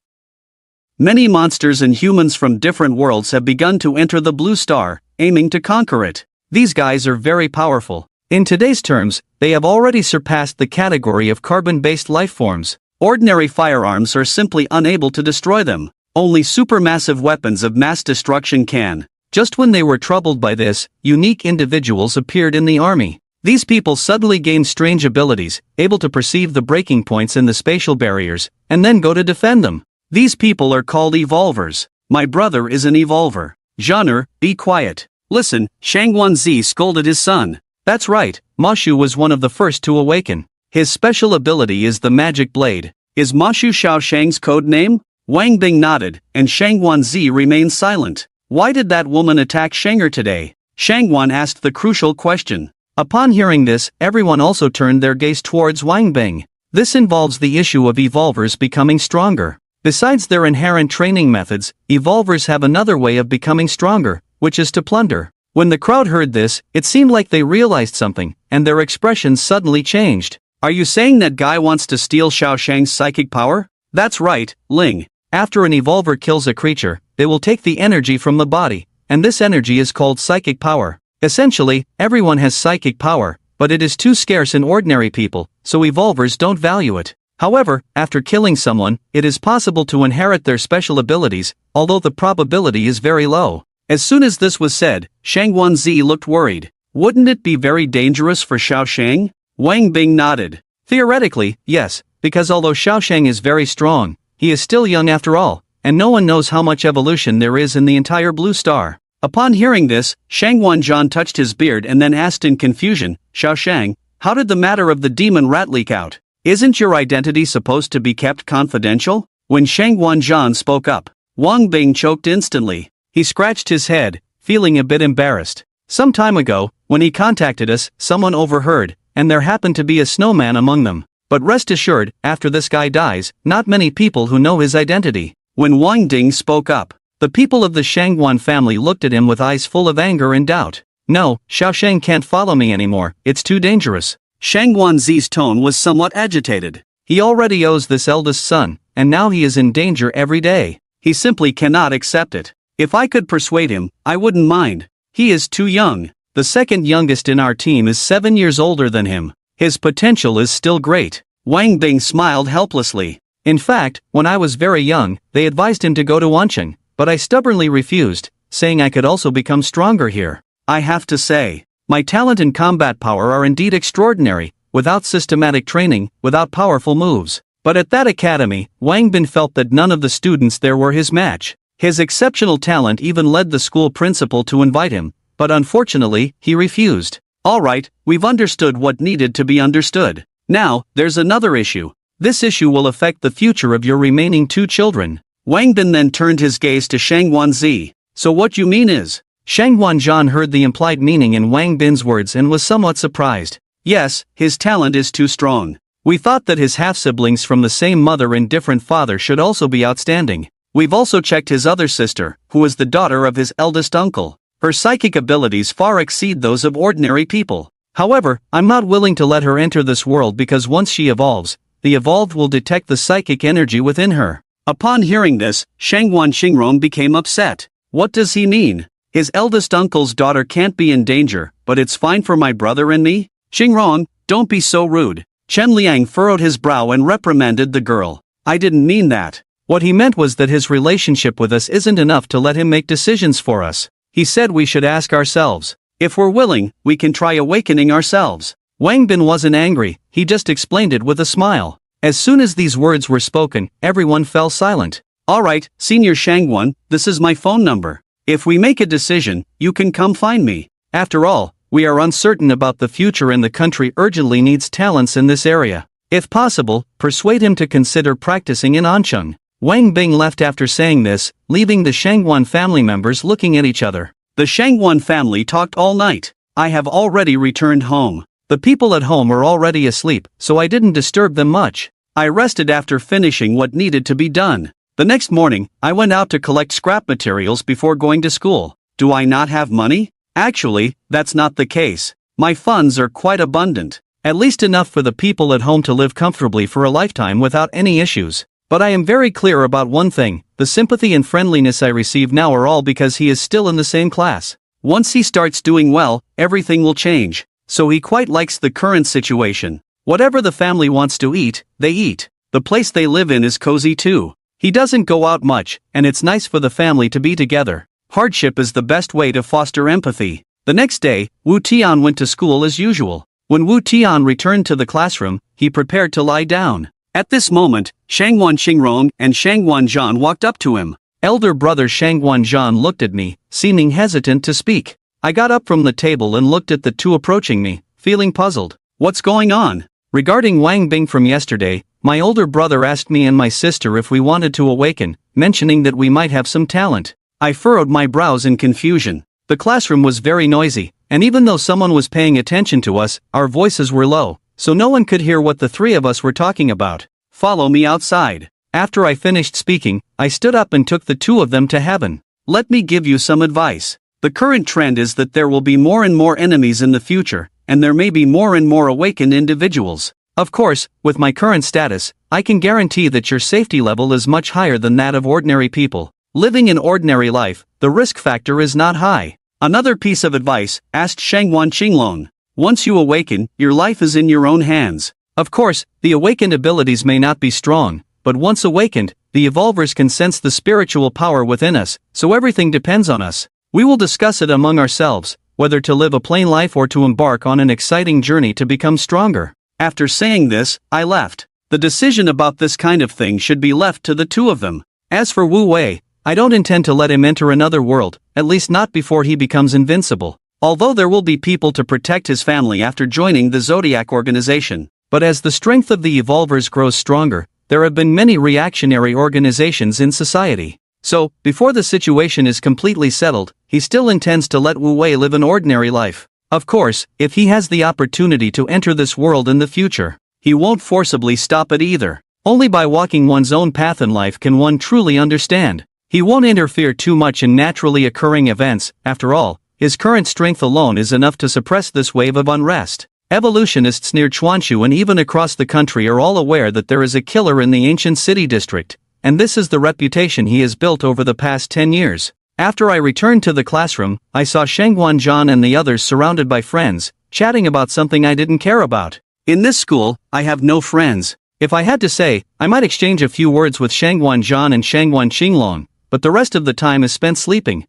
Many monsters and humans from different worlds have begun to enter the Blue Star, aiming to conquer it. These guys are very powerful. In today's terms, they have already surpassed the category of carbon-based life forms. Ordinary firearms are simply unable to destroy them. Only supermassive weapons of mass destruction can. Just when they were troubled by this, unique individuals appeared in the army. These people suddenly gained strange abilities, able to perceive the breaking points in the spatial barriers, and then go to defend them. These people are called evolvers. My brother is an evolver. Genre, be quiet. Listen, Shangguan scolded his son. That's right, Mashu was one of the first to awaken. His special ability is the magic blade. Is Mashu Xiaoshang's code name? Wang Bing nodded, and Shangguan remained silent. Why did that woman attack Shanger today? Shangguan asked the crucial question. Upon hearing this, everyone also turned their gaze towards Wang Bing. This involves the issue of evolvers becoming stronger. Besides their inherent training methods, evolvers have another way of becoming stronger, which is to plunder. When the crowd heard this, it seemed like they realized something, and their expressions suddenly changed. Are you saying that guy wants to steal Xiaoshang's psychic power? That's right, Ling. After an evolver kills a creature, they will take the energy from the body, and this energy is called psychic power. Essentially, everyone has psychic power, but it is too scarce in ordinary people, so evolvers don't value it. However, after killing someone, it is possible to inherit their special abilities, although the probability is very low. As soon as this was said, Shangguan looked worried. Wouldn't it be very dangerous for Xiaoshang? Wang Bing nodded. Theoretically, yes, because although Xiaoshang is very strong, he is still young after all, and no one knows how much evolution there is in the entire Blue Star. Upon hearing this, Shangguan touched his beard and then asked in confusion, Xiaoshang, how did the matter of the demon rat leak out? Isn't your identity supposed to be kept confidential? When Shangguan spoke up, Wang Bing choked instantly. He scratched his head, feeling a bit embarrassed. Some time ago, when he contacted us, someone overheard, and there happened to be a snowman among them. But rest assured, after this guy dies, not many people who know his identity. When Wang Ding spoke up, the people of the Shangguan family looked at him with eyes full of anger and doubt. No, Xiaosheng can't follow me anymore, it's too dangerous. Shangguan Zi's tone was somewhat agitated. He already owes this eldest son, and now he is in danger every day. He simply cannot accept it. If I could persuade him, I wouldn't mind. He is too young. The second youngest in our team is 7 years older than him. His potential is still great. Wang Bing smiled helplessly. In fact, when I was very young, they advised him to go to Wancheng, but I stubbornly refused, saying I could also become stronger here. I have to say, my talent and combat power are indeed extraordinary, without systematic training, without powerful moves. But at that academy, Wang Bin felt that none of the students there were his match. His exceptional talent even led the school principal to invite him, but unfortunately, he refused. Alright, we've understood what needed to be understood. Now, there's another issue. This issue will affect the future of your remaining 2 children. Wang Bin then turned his gaze to Shangguan Zi. So what you mean is? Shangguan Zhan heard the implied meaning in Wang Bin's words and was somewhat surprised. Yes, his talent is too strong. We thought that his half-siblings from the same mother and different father should also be outstanding. We've also checked his other sister, who is the daughter of his eldest uncle. Her psychic abilities far exceed those of ordinary people. However, I'm not willing to let her enter this world because once she evolves, the evolved will detect the psychic energy within her. Upon hearing this, Shangguan Xingrong became upset. What does he mean? His eldest uncle's daughter can't be in danger, but it's fine for my brother and me? Xingrong, don't be so rude. Chen Liang furrowed his brow and reprimanded the girl. I didn't mean that. What he meant was that his relationship with us isn't enough to let him make decisions for us. He said we should ask ourselves. If we're willing, we can try awakening ourselves. Wang Bin wasn't angry, he just explained it with a smile. As soon as these words were spoken, everyone fell silent. Alright, Senior Shangguan, this is my phone number. If we make a decision, you can come find me. After all, we are uncertain about the future and the country urgently needs talents in this area. If possible, persuade him to consider practicing in Ancheng. Wang Bing left after saying this, leaving the Shangguan family members looking at each other. The Shangguan family talked all night. I have already returned home. The people at home were already asleep, so I didn't disturb them much. I rested after finishing what needed to be done. The next morning, I went out to collect scrap materials before going to school. Do I not have money? Actually, that's not the case. My funds are quite abundant. At least enough for the people at home to live comfortably for a lifetime without any issues. But I am very clear about one thing, the sympathy and friendliness I receive now are all because he is still in the same class. Once he starts doing well, everything will change. So he quite likes the current situation. Whatever the family wants to eat, they eat. The place they live in is cozy too. He doesn't go out much, and it's nice for the family to be together. Hardship is the best way to foster empathy. The next day, Wu Tian went to school as usual. When Wu Tian returned to the classroom, he prepared to lie down. At this moment, Shangguan Xingrong and Shangguan Zhan walked up to him. Elder brother Shangguan Zhan looked at me, seeming hesitant to speak. I got up from the table and looked at the two approaching me, feeling puzzled. What's going on? Regarding Wang Bing from yesterday, my older brother asked me and my sister if we wanted to awaken, mentioning that we might have some talent. I furrowed my brows in confusion. The classroom was very noisy, and even though someone was paying attention to us, our voices were low, so no one could hear what the three of us were talking about. Follow me outside. After I finished speaking, I stood up and took the two of them to heaven. Let me give you some advice. The current trend is that there will be more and more enemies in the future, and there may be more and more awakened individuals. Of course, with my current status, I can guarantee that your safety level is much higher than that of ordinary people. Living an ordinary life, the risk factor is not high. Another piece of advice, asked Shangguan Qinglong. Once you awaken, your life is in your own hands. Of course, the awakened abilities may not be strong, but once awakened, the evolvers can sense the spiritual power within us, so everything depends on us. We will discuss it among ourselves, whether to live a plain life or to embark on an exciting journey to become stronger. After saying this, I left. The decision about this kind of thing should be left to the two of them. As for Wu Wei, I don't intend to let him enter another world, at least not before he becomes invincible. Although there will be people to protect his family after joining the Zodiac organization. But as the strength of the evolvers grows stronger, there have been many reactionary organizations in society. So, before the situation is completely settled, he still intends to let Wu Wei live an ordinary life. Of course, if he has the opportunity to enter this world in the future, he won't forcibly stop it either. Only by walking one's own path in life can one truly understand. He won't interfere too much in naturally occurring events. After all, his current strength alone is enough to suppress this wave of unrest. Evolutionists near Chuanshu and even across the country are all aware that there is a killer in the ancient city district, and this is the reputation he has built over the past 10 years. After I returned to the classroom, I saw Shangguan Zhan and the others surrounded by friends, chatting about something I didn't care about. In this school, I have no friends. If I had to say, I might exchange a few words with Shangguan Zhan and Shangguan Qinglong, but the rest of the time is spent sleeping.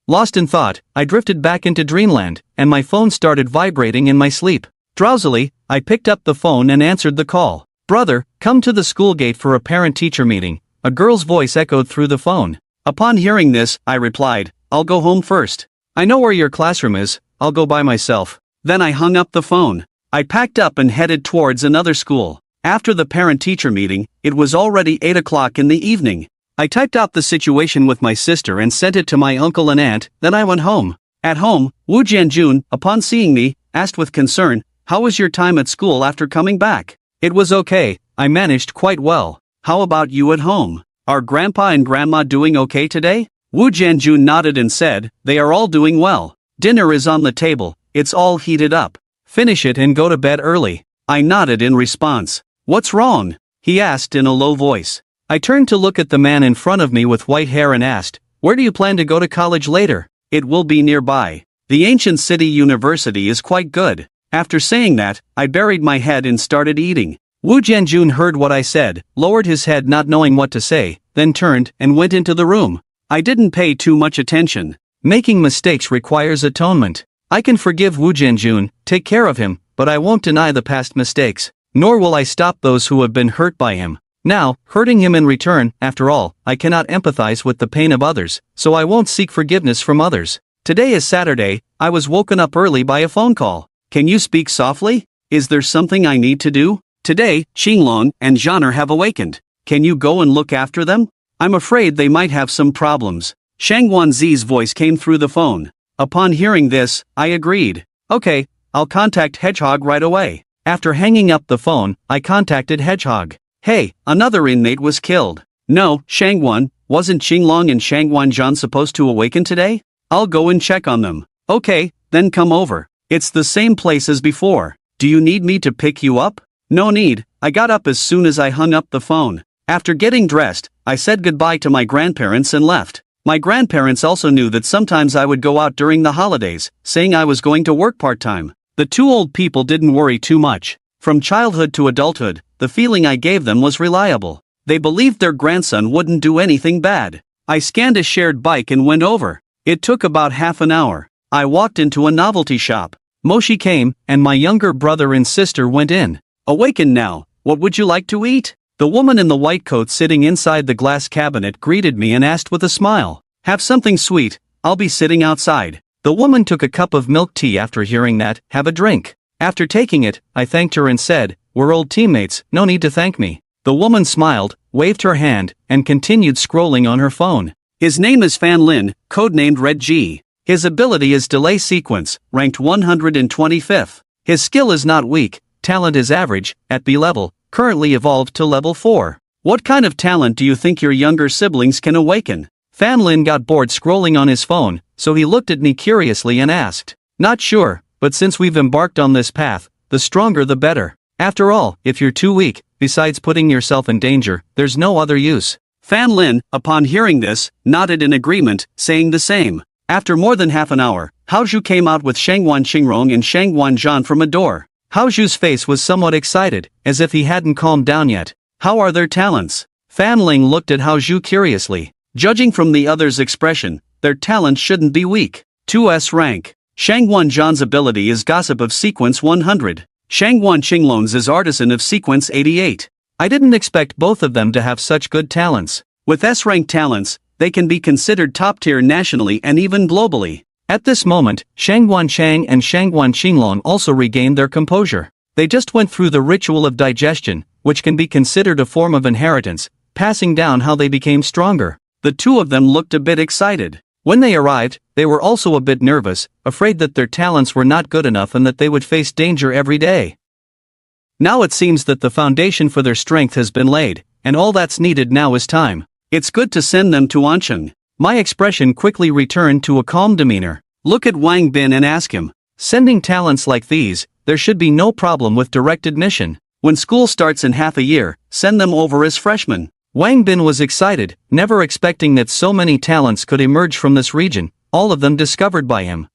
Lost in thought, I drifted back into dreamland, and my phone started vibrating in my sleep. Drowsily, I picked up the phone and answered the call. "Brother, come to the school gate for a parent-teacher meeting," a girl's voice echoed through the phone. Upon hearing this, I replied, "I'll go home first. I know where your classroom is, I'll go by myself." Then I hung up the phone. I packed up and headed towards another school. After the parent-teacher meeting, it was already 8 o'clock in the evening. I typed out the situation with my sister and sent it to my uncle and aunt, then I went home. At home, Wu Jianjun, upon seeing me, asked with concern, "How was your time at school after coming back?" "It was okay, I managed quite well. How about you at home? Are grandpa and grandma doing okay today?" Wu Jianjun nodded and said, "They are all doing well. Dinner is on the table, it's all heated up. Finish it and go to bed early." I nodded in response. "What's wrong?" he asked in a low voice. I turned to look at the man in front of me with white hair and asked, "Where do you plan to go to college later?" "It will be nearby. The ancient city university is quite good." After saying that, I buried my head and started eating. Wu Jianjun heard what I said, lowered his head not knowing what to say, then turned and went into the room. I didn't pay too much attention. Making mistakes requires atonement. I can forgive Wu Jianjun, take care of him, but I won't deny the past mistakes. Nor will I stop those who have been hurt by him. Now, hurting him in return, after all, I cannot empathize with the pain of others, so I won't seek forgiveness from others. Today is Saturday, I was woken up early by a phone call. "Can you speak softly? Is there something I need to do? Today, Qinglong and Zhaner have awakened. Can you go and look after them? I'm afraid they might have some problems." Shangguan Zi's voice came through the phone. Upon hearing this, I agreed. "Okay, I'll contact Hedgehog right away." After hanging up the phone, I contacted Hedgehog. "Hey, another inmate was killed." "No, Shangguan, wasn't Qinglong and Shangguan Zhan supposed to awaken today? I'll go and check on them." "Okay, then come over. It's the same place as before. Do you need me to pick you up?" "No need." I got up as soon as I hung up the phone. After getting dressed, I said goodbye to my grandparents and left. My grandparents also knew that sometimes I would go out during the holidays, saying I was going to work part-time. The two old people didn't worry too much. From childhood to adulthood, the feeling I gave them was reliable. They believed their grandson wouldn't do anything bad. I scanned a shared bike and went over. It took about half an hour. I walked into a novelty shop. Moshi came, and my younger brother and sister went in. "Awaken now, what would you like to eat?" The woman in the white coat sitting inside the glass cabinet greeted me and asked with a smile, "Have something sweet, I'll be sitting outside." The woman took a cup of milk tea. After hearing that, "Have a drink." After taking it, I thanked her and said, "We're old teammates, no need to thank me." The woman smiled, waved her hand, and continued scrolling on her phone. "His name is Fan Lin, codenamed Red G. His ability is Delay Sequence, ranked 125th. His skill is not weak, talent is average, at B level, currently evolved to level 4. What kind of talent do you think your younger siblings can awaken?" Fan Lin got bored scrolling on his phone, so he looked at me curiously and asked, "Not sure, but since we've embarked on this path, the stronger the better. After all, if you're too weak, besides putting yourself in danger, there's no other use." Fan Lin, upon hearing this, nodded in agreement, saying the same. After more than half an hour, Hao Zhu came out with Shangguan Qingrong and Shangguan Zhan from a door. Hao Zhu's face was somewhat excited, as if he hadn't calmed down yet. "How are their talents?" Fan Ling looked at Hao Zhu curiously. Judging from the other's expression, their talent shouldn't be weak. 2S rank. Shangguan Zhan's ability is Gossip of Sequence 100. Shangguan Qinglong's is Artisan of Sequence 88. I didn't expect both of them to have such good talents. With S-rank talents, they can be considered top-tier nationally and even globally. At this moment, Shangguan Chang and Shangguan Qinglong also regained their composure. They just went through the ritual of digestion, which can be considered a form of inheritance, passing down how they became stronger. The two of them looked a bit excited. When they arrived, they were also a bit nervous, afraid that their talents were not good enough and that they would face danger every day. Now it seems that the foundation for their strength has been laid, and all that's needed now is time. It's good to send them to Ancheng. My expression quickly returned to a calm demeanor. Look at Wang Bin and ask him. Sending talents like these, there should be no problem with direct admission. When school starts in half a year, send them over as freshmen. Wang Bin was excited, never expecting that so many talents could emerge from this region, all of them discovered by him.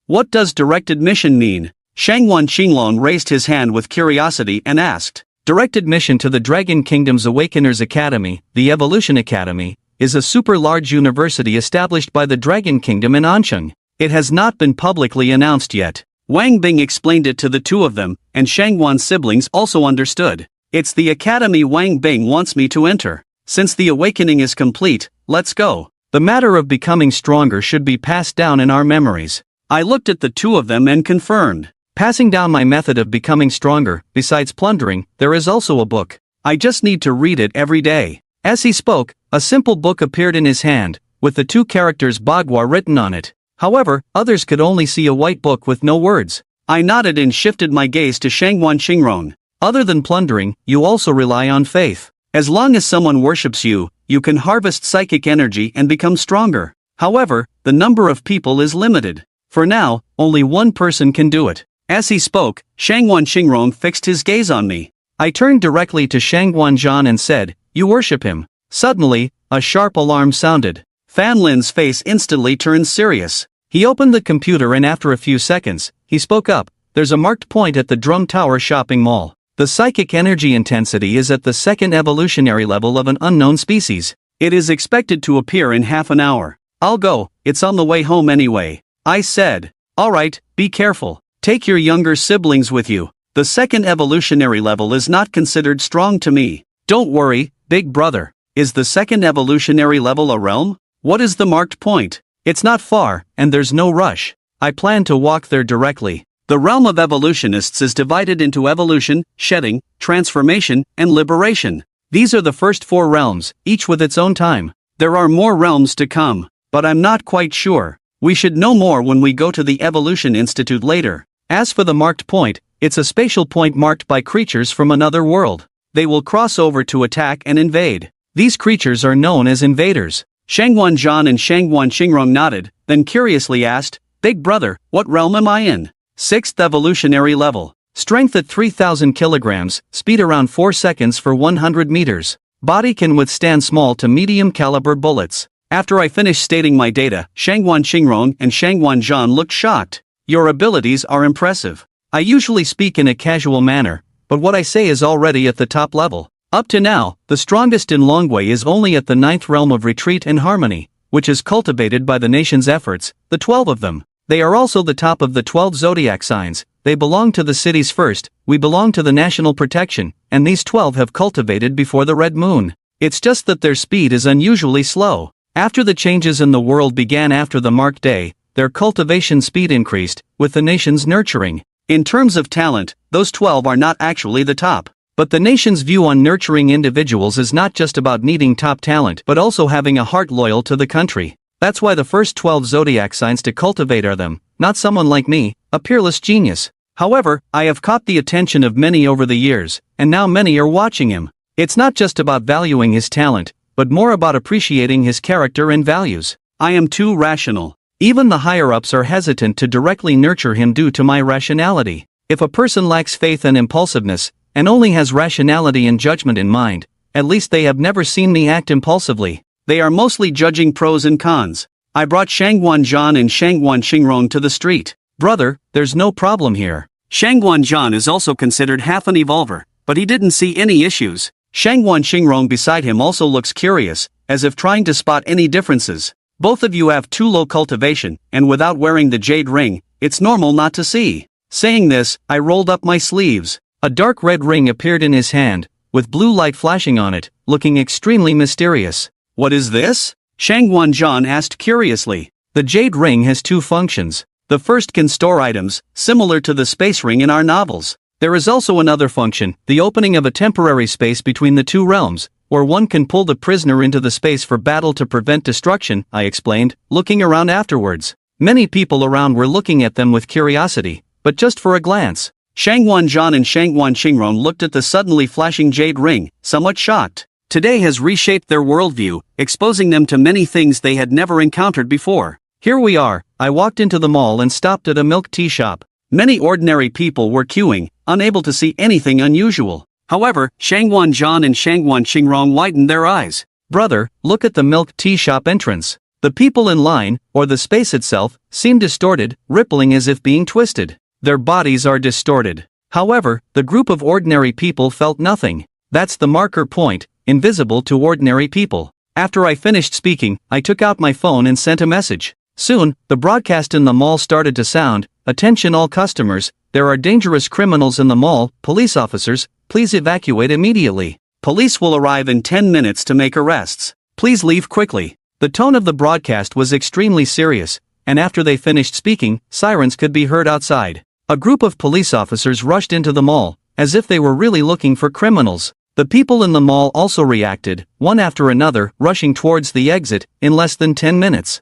What does direct admission mean? Shangwan Qinglong raised his hand with curiosity and asked. Direct admission to the Dragon Kingdom's Awakeners Academy, the Evolution Academy, is a super-large university established by the Dragon Kingdom in Ancheng. It has not been publicly announced yet. Wang Bing explained it to the two of them, and Shangwan's siblings also understood. It's the academy Wang Bing wants me to enter. Since the awakening is complete, let's go. The matter of becoming stronger should be passed down in our memories. I looked at the two of them and confirmed. Passing down my method of becoming stronger, besides plundering, there is also a book. I just need to read it every day. As he spoke, a simple book appeared in his hand, with the two characters Bagua written on it. However, others could only see a white book with no words. I nodded and shifted my gaze to Shangwan Qingrong. Other than plundering, you also rely on faith. As long as someone worships you, you can harvest psychic energy and become stronger. However, the number of people is limited. For now, only one person can do it. As he spoke, Shangwan Qingrong fixed his gaze on me. I turned directly to Shangwan Zhan and said, "You worship him." Suddenly, a sharp alarm sounded. Fan Lin's face instantly turned serious. He opened the computer and after a few seconds, he spoke up. There's a marked point at the Drum Tower shopping mall. The psychic energy intensity is at the second evolutionary level of an unknown species. It is expected to appear in half an hour. I'll go, it's on the way home anyway. I said. Alright, be careful. Take your younger siblings with you. The second evolutionary level is not considered strong to me. Don't worry, big brother. Is the second evolutionary level a realm? What is the marked point? It's not far, and there's no rush. I plan to walk there directly. The realm of evolutionists is divided into evolution, shedding, transformation, and liberation. These are the first four realms, each with its own time. There are more realms to come, but I'm not quite sure. We should know more when we go to the Evolution Institute later. As for the marked point, it's a spatial point marked by creatures from another world. They will cross over to attack and invade. These creatures are known as invaders. Shangwan Zhan and Shangwan Qingrong nodded, then curiously asked, "Big brother, what realm am I in?" 6th evolutionary level. Strength at 3,000 kilograms, speed around 4 seconds for 100 meters. Body can withstand small to medium caliber bullets. After I finished stating my data, Shangwan Qingrong and Shangwan Zhan looked shocked. Your abilities are impressive. I usually speak in a casual manner, but what I say is already at the top level. Up to now, the strongest in Longwei is only at the 9th realm of retreat and harmony, which is cultivated by the nation's efforts, the 12 of them. They are also the top of the 12 zodiac signs. They belong to the cities first, we belong to the national protection, and these 12 have cultivated before the red moon. It's just that their speed is unusually slow. After the changes in the world began after the marked day, their cultivation speed increased, with the nation's nurturing. In terms of talent, those 12 are not actually the top. But the nation's view on nurturing individuals is not just about needing top talent but also having a heart loyal to the country. That's why the first 12 zodiac signs to cultivate are them, not someone like me, a peerless genius. However, I have caught the attention of many over the years, and now many are watching him. It's not just about valuing his talent, but more about appreciating his character and values. I am too rational. Even the higher-ups are hesitant to directly nurture him due to my rationality. If a person lacks faith and impulsiveness, and only has rationality and judgment in mind, at least they have never seen me act impulsively. They are mostly judging pros and cons. I brought Shangwan Zhan and Shangwan Qingrong to the street. Brother, there's no problem here. Shangwan Zhan is also considered half an evolver, but he didn't see any issues. Shangwan Qingrong beside him also looks curious, as if trying to spot any differences. Both of you have too low cultivation, and without wearing the jade ring, it's normal not to see. Saying this, I rolled up my sleeves. A dark red ring appeared in his hand, with blue light flashing on it, looking extremely mysterious. What is this? Shangwan Zhan asked curiously. The jade ring has two functions. The first can store items, similar to the space ring in our novels. There is also another function, the opening of a temporary space between the two realms, where one can pull the prisoner into the space for battle to prevent destruction, I explained, looking around afterwards. Many people around were looking at them with curiosity, but just for a glance. Shangwan and Shangwan Qingron looked at the suddenly flashing jade ring, somewhat shocked. Today has reshaped their worldview, exposing them to many things they had never encountered before. Here we are. I walked into the mall and stopped at a milk tea shop. Many ordinary people were queuing, unable to see anything unusual. However, Shangwan and Shangwan Qingron widened their eyes. Brother, look at the milk tea shop entrance. The people in line, or the space itself, seem distorted, rippling as if being twisted. Their bodies are distorted. However, the group of ordinary people felt nothing. That's the marker point, invisible to ordinary people. After I finished speaking, I took out my phone and sent a message. Soon, the broadcast in the mall started to sound, "Attention all customers, there are dangerous criminals in the mall, police officers, please evacuate immediately. Police will arrive in 10 minutes to make arrests. Please leave quickly." The tone of the broadcast was extremely serious, and after they finished speaking, sirens could be heard outside. A group of police officers rushed into the mall, as if they were really looking for criminals. The people in the mall also reacted, one after another, rushing towards the exit, in less than 10 minutes.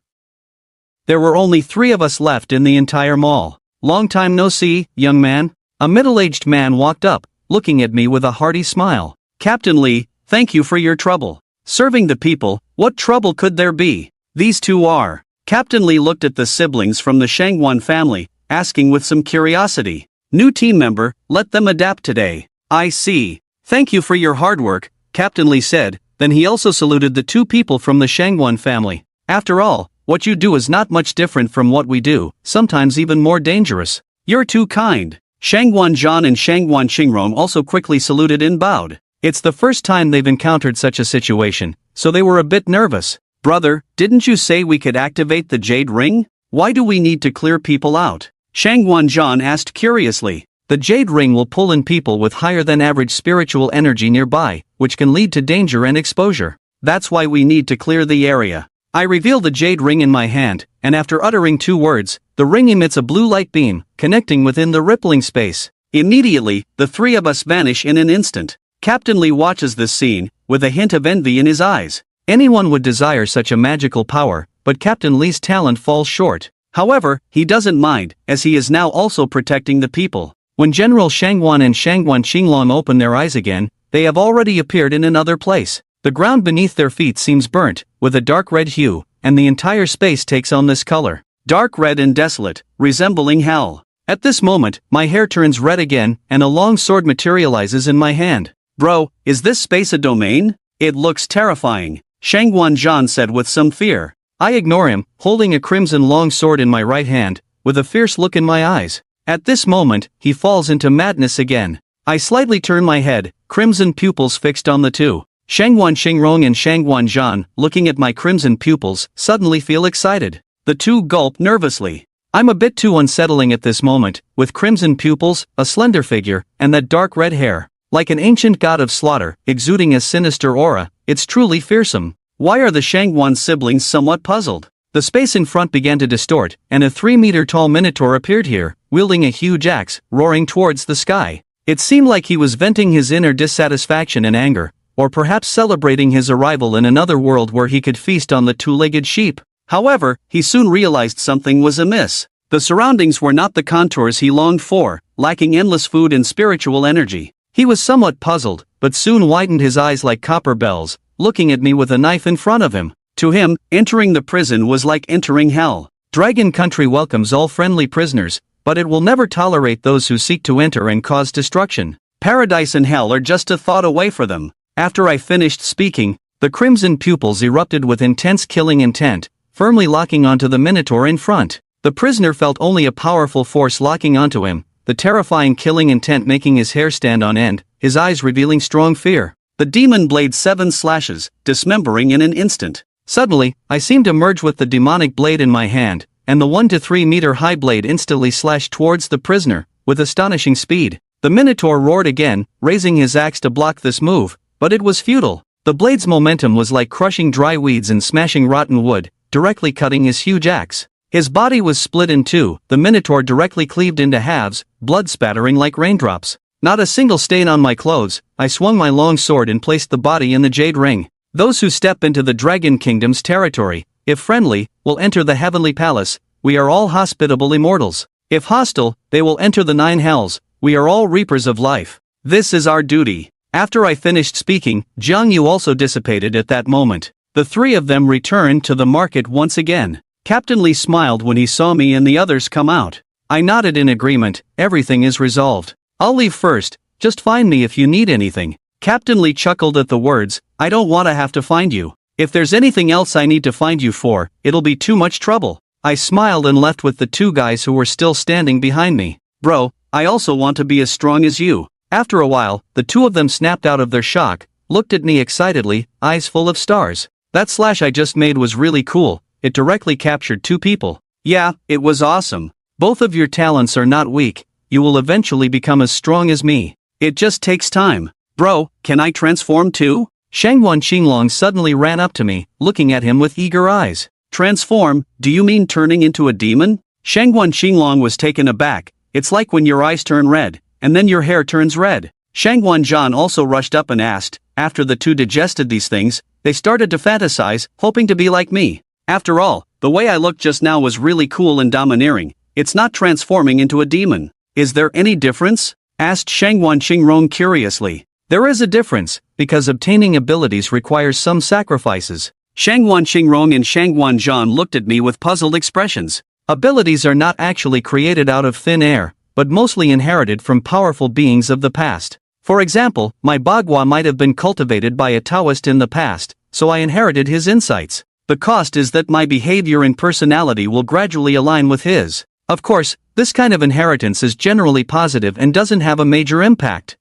There were only 3 of us left in the entire mall. "Long time no see, young man." A middle-aged man walked up, looking at me with a hearty smile. "Captain Lee, thank you for your trouble. Serving the people, what trouble could there be? These two are." Captain Lee looked at the siblings from the Shangwan family, asking with some curiosity. "New team member, let them adapt today." "I see. Thank you for your hard work," Captain Lee said, then he also saluted the 2 people from the Shangwan family. "After all, what you do is not much different from what we do, sometimes even more dangerous." "You're too kind." Shangwan and Shangwan Qingron also quickly saluted and bowed. It's the first time they've encountered such a situation, so they were a bit nervous. "Brother, didn't you say we could activate the jade ring? Why do we need to clear people out?" Shangwan asked curiously. "The jade ring will pull in people with higher than average spiritual energy nearby, which can lead to danger and exposure. That's why we need to clear the area." I reveal the jade ring in my hand, and after uttering 2 words, the ring emits a blue light beam, connecting within the rippling space. Immediately, the 3 of us vanish in an instant. Captain Lee watches this scene, with a hint of envy in his eyes. Anyone would desire such a magical power, but Captain Lee's talent falls short. However, he doesn't mind, as he is now also protecting the people. When General Shangwan and Shangwan Qinglan open their eyes again, they have already appeared in another place. The ground beneath their feet seems burnt, with a dark red hue, and the entire space takes on this color. Dark red and desolate, resembling hell. At this moment, my hair turns red again, and a long sword materializes in my hand. "Bro, is this space a domain? It looks terrifying," Shangwan said with some fear. I ignore him, holding a crimson long sword in my right hand, with a fierce look in my eyes. At this moment, he falls into madness again. I slightly turn my head, crimson pupils fixed on the 2. Shangwan Qingron and Shangwan looking at my crimson pupils, suddenly feel excited. The 2 gulp nervously. I'm a bit too unsettling at this moment, with crimson pupils, a slender figure, and that dark red hair. Like an ancient god of slaughter, exuding a sinister aura, it's truly fearsome. Why are the Shangwan siblings somewhat puzzled? The space in front began to distort, and a 3-meter-tall minotaur appeared here, wielding a huge axe, roaring towards the sky. It seemed like he was venting his inner dissatisfaction and anger, or perhaps celebrating his arrival in another world where he could feast on the 2-legged sheep. However, he soon realized something was amiss. The surroundings were not the contours he longed for, lacking endless food and spiritual energy. He was somewhat puzzled, but soon widened his eyes like copper bells, looking at me with a knife in front of him. To him, entering the prison was like entering hell. Dragon Country welcomes all friendly prisoners, but it will never tolerate those who seek to enter and cause destruction. Paradise and hell are just a thought away for them. After I finished speaking, the crimson pupils erupted with intense killing intent, firmly locking onto the minotaur in front. The prisoner felt only a powerful force locking onto him, the terrifying killing intent making his hair stand on end, his eyes revealing strong fear. The demon blade 7 slashes, dismembering in an instant. Suddenly, I seemed to merge with the demonic blade in my hand, and the 1 to 3 meter high blade instantly slashed towards the prisoner, with astonishing speed. The minotaur roared again, raising his axe to block this move, but it was futile. The blade's momentum was like crushing dry weeds and smashing rotten wood, directly cutting his huge axe. His body was split in 2, the minotaur directly cleaved into halves, blood spattering like raindrops. Not a single stain on my clothes. I swung my long sword and placed the body in the jade ring. Those who step into the Dragon Kingdom's territory, if friendly, will enter the heavenly palace. We are all hospitable immortals. If hostile, they will enter the 9 hells. We are all reapers of life. This is our duty. After I finished speaking, Jiang Yu also dissipated at that moment. The three of them returned to the market once again. Captain Lee smiled when he saw me and the others come out. I nodded in agreement. Everything is resolved. I'll leave first, just find me if you need anything. Captain Lee chuckled at the words, I don't want to have to find you. If there's anything else I need to find you for, it'll be too much trouble. I smiled and left with the two guys who were still standing behind me. Bro, I also want to be as strong as you. After a while, the two of them snapped out of their shock, looked at me excitedly, eyes full of stars. That slash I just made was really cool. It directly captured two people. Yeah, it was awesome. Both of your talents are not weak. You will eventually become as strong as me. It just takes time. Bro, can I transform too? Shangguan Qinglong suddenly ran up to me, looking at him with eager eyes. Transform, do you mean turning into a demon? Shangguan Qinglong was taken aback. It's like when your eyes turn red, and then your hair turns red. Shangguan Zhan also rushed up and asked. After the two digested these things, they started to fantasize, hoping to be like me. After all, the way I looked just now was really cool and domineering. It's not transforming into a demon. Is there any difference? Asked Shangguan Qingrong curiously. There is a difference, because obtaining abilities requires some sacrifices. Shangguan Qingrong and Shangguan Zhan looked at me with puzzled expressions. Abilities are not actually created out of thin air, but mostly inherited from powerful beings of the past. For example, my Bagua might have been cultivated by a Taoist in the past, so I inherited his insights. The cost is that my behavior and personality will gradually align with his. Of course, this kind of inheritance is generally positive and doesn't have a major impact.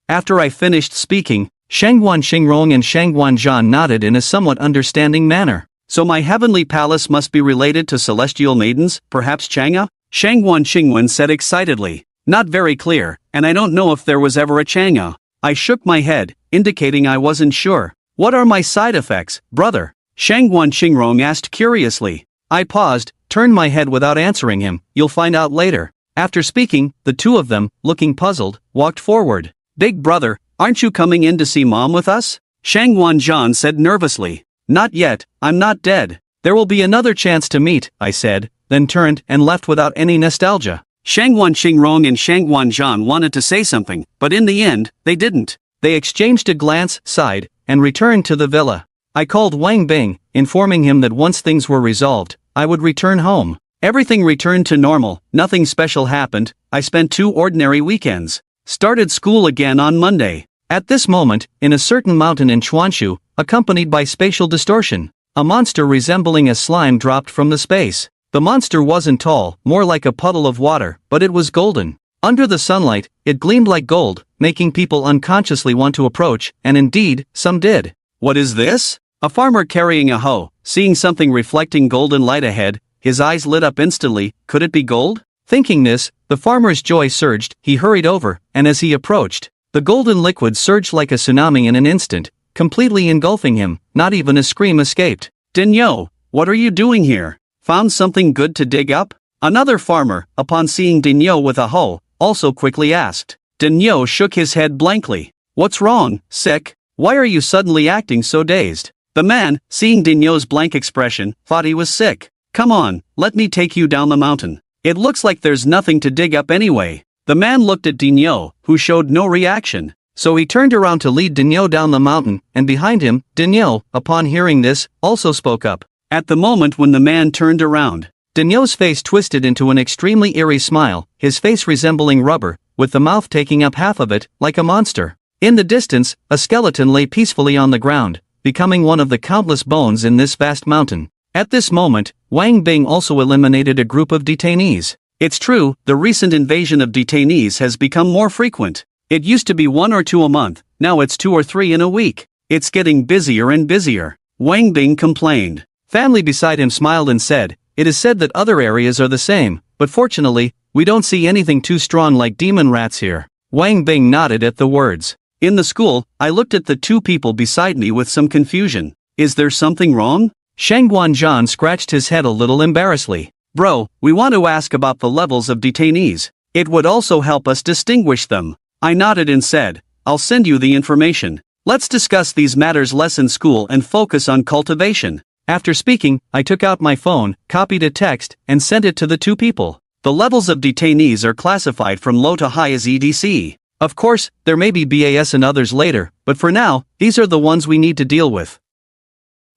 After I finished speaking, Shangguan Qingrong and Shangguan Zhan nodded in a somewhat understanding manner. So my heavenly palace must be related to celestial maidens, perhaps Chang'e? Shangguan Qingwen said excitedly. Not very clear, and I don't know if there was ever a Chang'e. I shook my head, indicating I wasn't sure. What are my side effects, brother? Shangguan Qingrong asked curiously. I paused, turned my head without answering him. You'll find out later. After speaking, the two of them, looking puzzled, walked forward. Big brother, aren't you coming in to see mom with us? Shangguan Zhan said nervously. Not yet, I'm not dead. There will be another chance to meet, I said, then turned and left without any nostalgia. Shangguan Qingrong and Shangguan Zhan wanted to say something, but in the end, they didn't. They exchanged a glance, sighed, and returned to the villa. I called Wang Bing, informing him that once things were resolved, I would return home. Everything returned to normal, nothing special happened. I spent 2 ordinary weekends. Started school again on Monday. At this moment, in a certain mountain in Chuanshu, accompanied by spatial distortion, a monster resembling a slime dropped from the space. The monster wasn't tall, more like a puddle of water, but it was golden. Under the sunlight, it gleamed like gold, making people unconsciously want to approach, and indeed, some did. What is this? A farmer carrying a hoe, seeing something reflecting golden light ahead, his eyes lit up instantly. Could it be gold? Thinking this, the farmer's joy surged. He hurried over, and as he approached, the golden liquid surged like a tsunami in an instant, completely engulfing him. Not even a scream escaped. Dinyo, what are you doing here? Found something good to dig up? Another farmer, upon seeing Dinyo with a hoe, also quickly asked. Dinyo shook his head blankly. What's wrong, sick? Why are you suddenly acting so dazed? The man, seeing Dinyo's blank expression, thought he was sick. Come on, let me take you down the mountain. It looks like there's nothing to dig up anyway. The man looked at Dinyo, who showed no reaction. So he turned around to lead Dinyo down the mountain, and behind him, Dinyo, upon hearing this, also spoke up. At the moment when the man turned around, Dinyo's face twisted into an extremely eerie smile, his face resembling rubber, with the mouth taking up half of it, like a monster. In the distance, a skeleton lay peacefully on the ground, becoming one of the countless bones in this vast mountain. At this moment, Wang Bing also eliminated a group of detainees. It's true, the recent invasion of detainees has become more frequent. It used to be 1 or 2 a month, now it's 2 or 3 in a week. It's getting busier and busier. Wang Bing complained. Family beside him smiled and said, it is said that other areas are the same, but fortunately, we don't see anything too strong like demon rats here. Wang Bing nodded at the words. In the school, I looked at the 2 people beside me with some confusion. Is there something wrong? Shangguan Zhan scratched his head a little embarrassedly. Bro, we want to ask about the levels of detainees. It would also help us distinguish them. I nodded and said, I'll send you the information. Let's discuss these matters less in school and focus on cultivation. After speaking, I took out my phone, copied a text, and sent it to the 2 people. The levels of detainees are classified from low to high as EDC. Of course, there may be BAS and others later, but for now, these are the ones we need to deal with.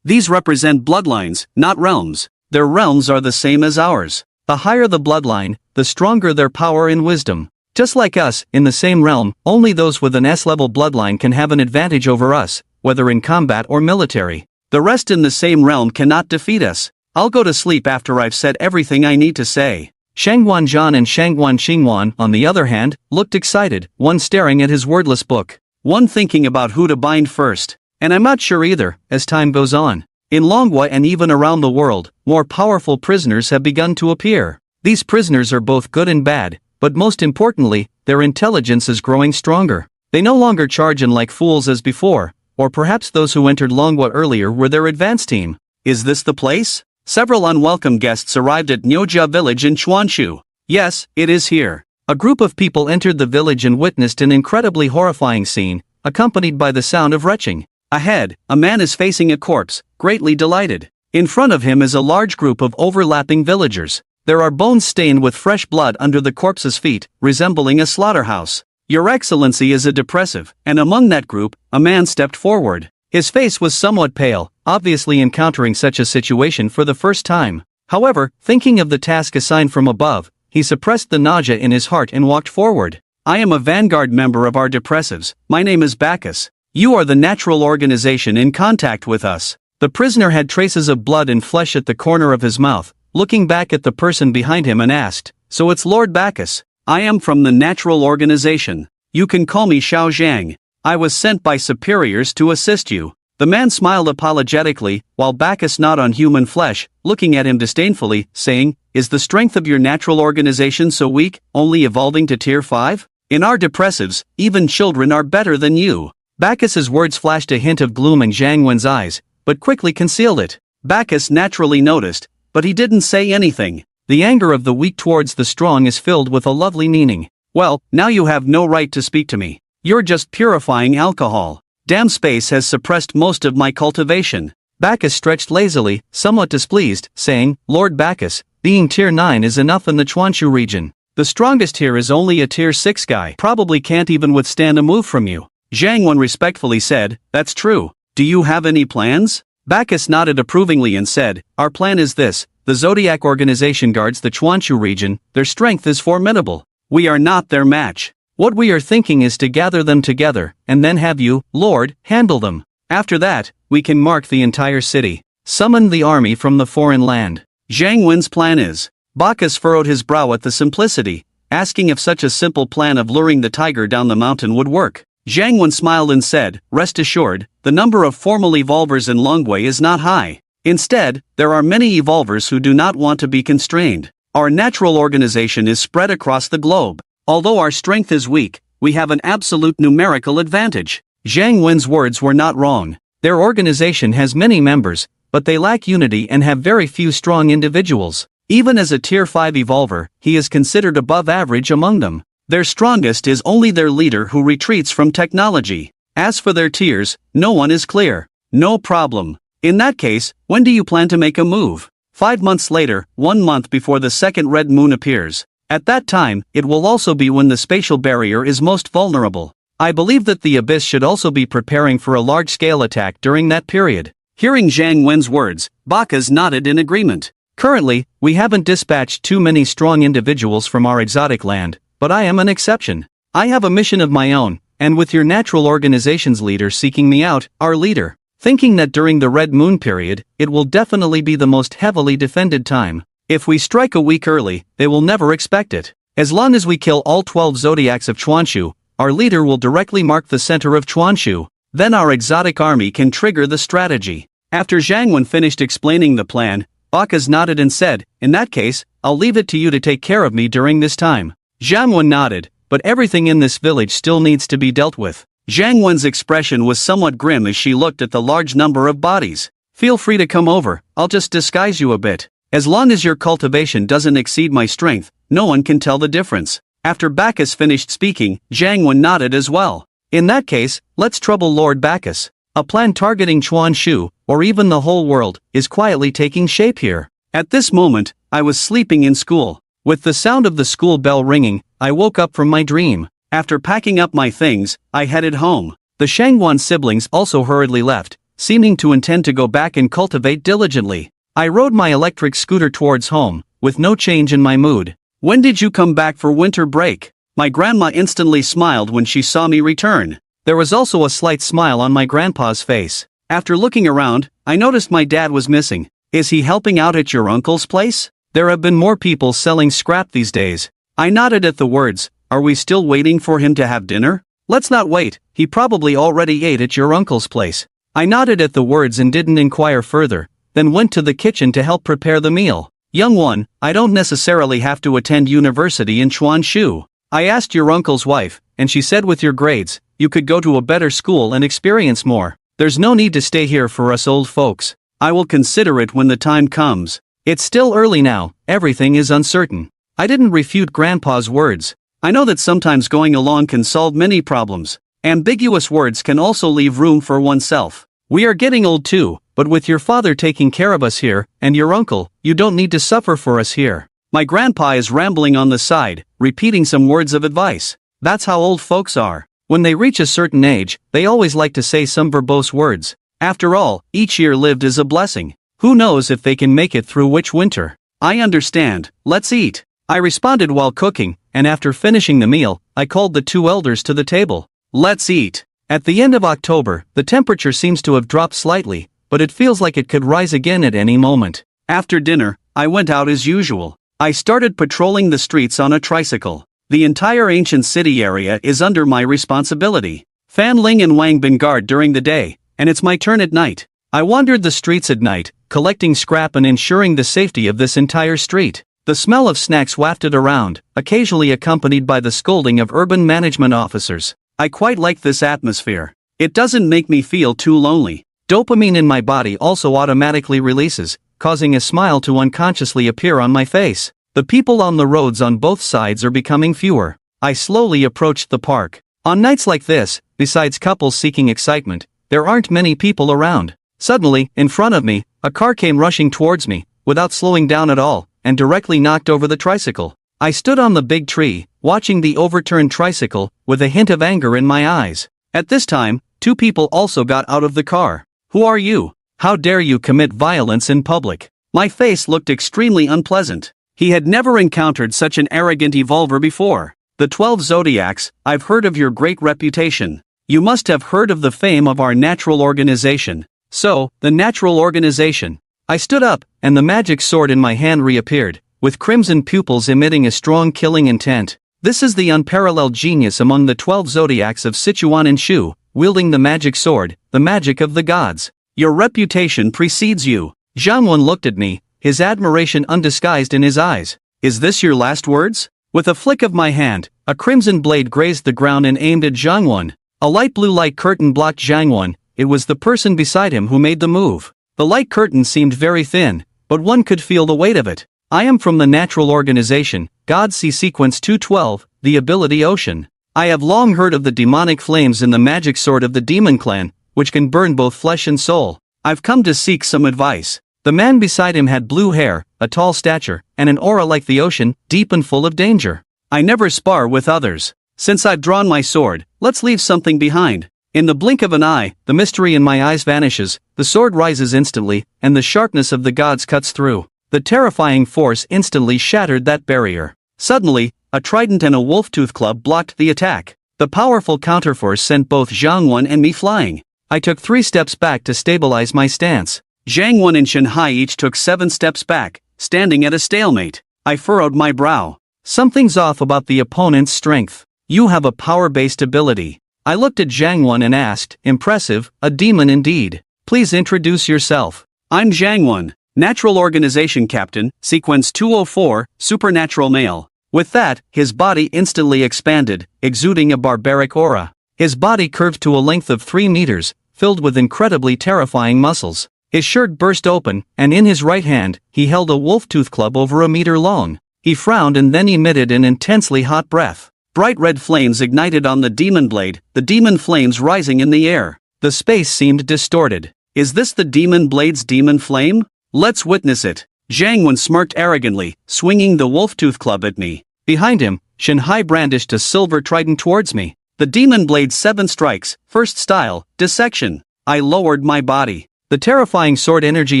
These represent bloodlines, not realms. Their realms are the same as ours. The higher the bloodline, the stronger their power and wisdom. Just like us, in the same realm, only those with an S-level bloodline can have an advantage over us, whether in combat or military. The rest in the same realm cannot defeat us. I'll go to sleep after I've said everything I need to say. Shangguan Zhan and Shangguan Xingguan, on the other hand, looked excited, one staring at his wordless book, one thinking about who to bind first. And I'm not sure either, as time goes on. In Manhwa and even around the world, more powerful prisoners have begun to appear. These prisoners are both good and bad, but most importantly, their intelligence is growing stronger. They no longer charge in like fools as before, or perhaps those who entered Manhwa earlier were their advance team. Is this the place? Several unwelcome guests arrived at Nyoja village in Chuanshu. Yes, it is here. A group of people entered the village and witnessed an incredibly horrifying scene, accompanied by the sound of retching. Ahead, a man is facing a corpse, greatly delighted. In front of him is a large group of overlapping villagers. There are bones stained with fresh blood under the corpse's feet, resembling a slaughterhouse. Your Excellency is a depressive, and among that group, a man stepped forward. His face was somewhat pale, obviously encountering such a situation for the first time. However, thinking of the task assigned from above, he suppressed the nausea in his heart and walked forward. I am a vanguard member of our depressives. My name is Bacchus. You are the natural organization in contact with us. The prisoner had traces of blood and flesh at the corner of his mouth, looking back at the person behind him and asked, "So it's Lord Bacchus? I am from the natural organization. You can call me Xiao Zhang. I was sent by superiors to assist you." The man smiled apologetically, while Bacchus gnawed on human flesh, looking at him disdainfully, saying, "Is the strength of your natural organization so weak, only evolving to tier 5? In our depressives, even children are better than you." Bacchus's words flashed a hint of gloom in Zhang Wen's eyes, but quickly concealed it. Bacchus naturally noticed, but he didn't say anything. The anger of the weak towards the strong is filled with a lovely meaning. Well, now you have no right to speak to me. You're just purifying alcohol. Damn, space has suppressed most of my cultivation. Bacchus stretched lazily, somewhat displeased, saying, "Lord Bacchus, being tier 9 is enough in the Chuanshu region. The strongest here is only a tier 6 guy. Probably can't even withstand a move from you." Zhang Wen respectfully said, "That's true. Do you have any plans?" Bacchus nodded approvingly and said, "Our plan is this. The Zodiac organization guards the Chuanshu region. Their strength is formidable. We are not their match. What we are thinking is to gather them together, and then have you, Lord, handle them. After that, we can mark the entire city. Summon the army from the foreign land." Zhang Wen's plan is. Bacchus furrowed his brow at the simplicity, asking if such a simple plan of luring the tiger down the mountain would work. Zhang Wen smiled and said, "Rest assured, the number of formal evolvers in Longwei is not high. Instead, there are many evolvers who do not want to be constrained. Our natural organization is spread across the globe. Although our strength is weak, we have an absolute numerical advantage." Zhang Wen's words were not wrong. Their organization has many members, but they lack unity and have very few strong individuals. Even as a tier 5 evolver, he is considered above average among them. Their strongest is only their leader who retreats from technology. As for their tiers, no one is clear. No problem. In that case, when do you plan to make a move? 5 months later, 1 month before the second red moon appears. At that time, it will also be when the spatial barrier is most vulnerable. I believe that the Abyss should also be preparing for a large-scale attack during that period. Hearing Zhang Wen's words, Bacchus nodded in agreement. Currently, we haven't dispatched too many strong individuals from our exotic land, but I am an exception. I have a mission of my own, and with your natural organization's leader seeking me out, our leader, thinking that during the Red Moon period, it will definitely be the most heavily defended time. If we strike a week early, they will never expect it. As long as we kill all 12 zodiacs of Chuanshu, our leader will directly mark the center of Chuanshu. Then our exotic army can trigger the strategy. After Zhang Wen finished explaining the plan, Bacchus nodded and said, "In that case, I'll leave it to you to take care of me during this time." Zhang Wen nodded, but everything in this village still needs to be dealt with. Zhang Wen's expression was somewhat grim as she looked at the large number of bodies. "Feel free to come over, I'll just disguise you a bit. As long as your cultivation doesn't exceed my strength, no one can tell the difference." After Bacchus finished speaking, Zhang Wen nodded as well. "In that case, let's trouble Lord Bacchus. A plan targeting Chuanshu, or even the whole world, is quietly taking shape here." At this moment, I was sleeping in school. With the sound of the school bell ringing, I woke up from my dream. After packing up my things, I headed home. The Shangwon siblings also hurriedly left, seeming to intend to go back and cultivate diligently. I rode my electric scooter towards home, with no change in my mood. When did you come back for winter break? My grandma instantly smiled when she saw me return. There was also a slight smile on my grandpa's face. After looking around, I noticed my dad was missing. Is he helping out at your uncle's place? There have been more people selling scrap these days. I nodded at the words. Are we still waiting for him to have dinner? Let's not wait, he probably already ate at your uncle's place. I nodded at the words and didn't inquire further, then went to the kitchen to help prepare the meal. Young one, I don't necessarily have to attend university in Chuanshu. I asked your uncle's wife, and she said with your grades, you could go to a better school and experience more. There's no need to stay here for us old folks. I will consider it when the time comes. It's still early now, everything is uncertain. I didn't refute Grandpa's words. I know that sometimes going along can solve many problems. Ambiguous words can also leave room for oneself. We are getting old too, but with your father taking care of us here, and your uncle, you don't need to suffer for us here. My grandpa is rambling on the side, repeating some words of advice. That's how old folks are. When they reach a certain age, they always like to say some verbose words. After all, each year lived is a blessing. Who knows if they can make it through which winter? I understand, let's eat. I responded while cooking, and after finishing the meal, I called the two elders to the table. Let's eat. At the end of October, the temperature seems to have dropped slightly, but it feels like it could rise again at any moment. After dinner, I went out as usual. I started patrolling the streets on a tricycle. The entire ancient city area is under my responsibility. Fan Ling and Wang Bin guard during the day, and it's my turn at night. I wandered the streets at night, collecting scrap and ensuring the safety of this entire street. The smell of snacks wafted around, occasionally accompanied by the scolding of urban management officers. I quite like this atmosphere. It doesn't make me feel too lonely. Dopamine in my body also automatically releases, causing a smile to unconsciously appear on my face. The people on the roads on both sides are becoming fewer. I slowly approached the park. On nights like this, besides couples seeking excitement, there aren't many people around. Suddenly, in front of me, a car came rushing towards me, without slowing down at all, and directly knocked over the tricycle. I stood on the big tree, watching the overturned tricycle, with a hint of anger in my eyes. At this time, two people also got out of the car. Who are you? How dare you commit violence in public? My face looked extremely unpleasant. He had never encountered such an arrogant evolver before. The 12 Zodiacs, I've heard of your great reputation. You must have heard of the fame of our natural organization. So, the natural organization. I stood up, and the magic sword in my hand reappeared, with crimson pupils emitting a strong killing intent. This is the unparalleled genius among the 12 Zodiacs of Sichuan and Shu, wielding the magic sword, the magic of the gods. Your reputation precedes you. Zhang Wen looked at me, his admiration undisguised in his eyes. Is this your last words? With a flick of my hand, a crimson blade grazed the ground and aimed at Zhang Wen. A light blue light curtain blocked Zhang Wen. It was the person beside him who made the move. The light curtain seemed very thin, but one could feel the weight of it. I am from the natural organization, God See Sequence 212, the ability ocean. I have long heard of the demonic flames in the magic sword of the demon clan, which can burn both flesh and soul. I've come to seek some advice. The man beside him had blue hair, a tall stature, and an aura like the ocean, deep and full of danger. I never spar with others. Since I've drawn my sword, let's leave something behind. In the blink of an eye, the mystery in my eyes vanishes, the sword rises instantly, and the sharpness of the gods cuts through. The terrifying force instantly shattered that barrier. Suddenly, a trident and a wolf-tooth club blocked the attack. The powerful counterforce sent both Zhang Wen and me flying. I took 3 steps back to stabilize my stance. Zhang Wen and Shanhai each took 7 steps back, standing at a stalemate. I furrowed my brow. Something's off about the opponent's strength. You have a power-based ability. I looked at Zhang Wen and asked, impressive, a demon indeed. Please introduce yourself. I'm Zhang Wen, Natural Organization Captain, Sequence 204, Supernatural Male. With that, his body instantly expanded, exuding a barbaric aura. His body curved to a length of 3 meters, filled with incredibly terrifying muscles. His shirt burst open, and in his right hand, he held a wolf-tooth club over a meter long. He frowned and then emitted an intensely hot breath. Bright red flames ignited on the demon blade, the demon flames rising in the air. The space seemed distorted. Is this the demon blade's demon flame? Let's witness it. Zhang smirked arrogantly, swinging the wolf-tooth club at me. Behind him, Shanhai brandished a silver trident towards me. The demon blade 7 strikes, first style, dissection. I lowered my body. The terrifying sword energy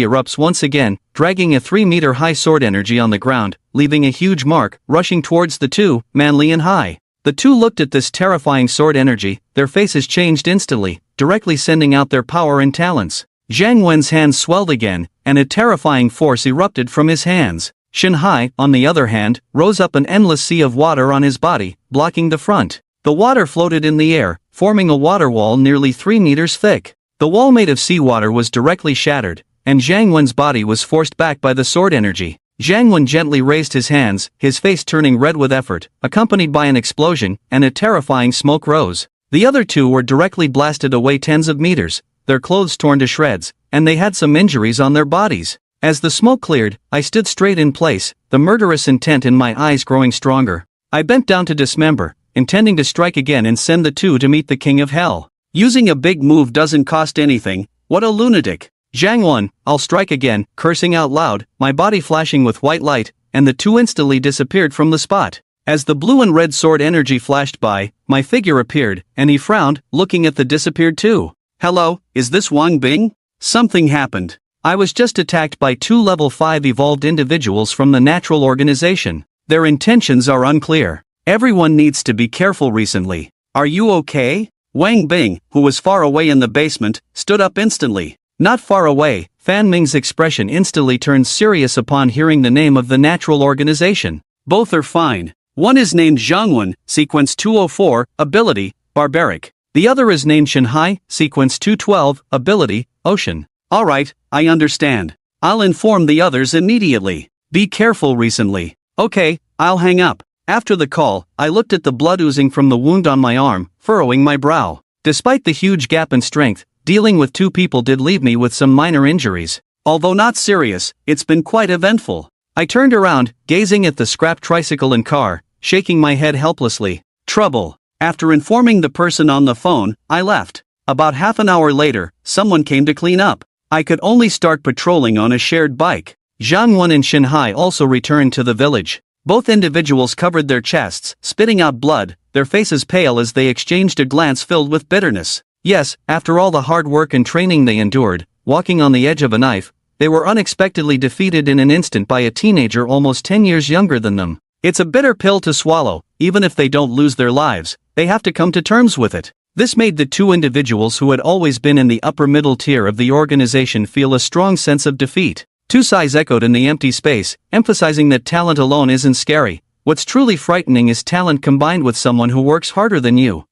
erupts once again, dragging a 3-meter-high sword energy on the ground, leaving a huge mark, rushing towards the two, Manly and Hai. The two looked at this terrifying sword energy, their faces changed instantly, directly sending out their power and talents. Zhang Wen's hands swelled again, and a terrifying force erupted from his hands. Shanhai, on the other hand, rose up an endless sea of water on his body, blocking the front. The water floated in the air, forming a water wall nearly 3 meters thick. The wall made of seawater was directly shattered, and Zhang Wen's body was forced back by the sword energy. Zhang Wen gently raised his hands, his face turning red with effort, accompanied by an explosion, and a terrifying smoke rose. The other two were directly blasted away tens of meters, their clothes torn to shreds, and they had some injuries on their bodies. As the smoke cleared, I stood straight in place, the murderous intent in my eyes growing stronger. I bent down to dismember, intending to strike again and send the two to meet the King of Hell. Using a big move doesn't cost anything, what a lunatic. Zhang Wen, I'll strike again, cursing out loud, my body flashing with white light, and the two instantly disappeared from the spot. As the blue and red sword energy flashed by, my figure appeared, and he frowned, looking at the disappeared two. Hello, is this Wang Bing? Something happened. I was just attacked by 2 level 5 evolved individuals from the natural organization. Their intentions are unclear. Everyone needs to be careful recently. Are you okay? Wang Bing, who was far away in the basement, stood up instantly. Not far away, Fan Ming's expression instantly turned serious upon hearing the name of the natural organization. Both are fine. One is named Zhang Wen, sequence 204, ability, barbaric. The other is named Shanhai, sequence 212, ability, ocean. Alright, I understand. I'll inform the others immediately. Be careful recently. Okay, I'll hang up. After the call, I looked at the blood oozing from the wound on my arm, furrowing my brow. Despite the huge gap in strength, dealing with 2 people did leave me with some minor injuries. Although not serious, it's been quite eventful. I turned around, gazing at the scrapped tricycle and car, shaking my head helplessly. Trouble. After informing the person on the phone, I left. About half an hour later, someone came to clean up. I could only start patrolling on a shared bike. Zhang Wen and Shanhai also returned to the village. Both individuals covered their chests, spitting out blood, their faces pale as they exchanged a glance filled with bitterness. Yes, after all the hard work and training they endured, walking on the edge of a knife, they were unexpectedly defeated in an instant by a teenager almost 10 years younger than them. It's a bitter pill to swallow. Even if they don't lose their lives, they have to come to terms with it. This made the two individuals who had always been in the upper middle tier of the organization feel a strong sense of defeat. Two sighs echoed in the empty space, emphasizing that talent alone isn't scary. What's truly frightening is talent combined with someone who works harder than you.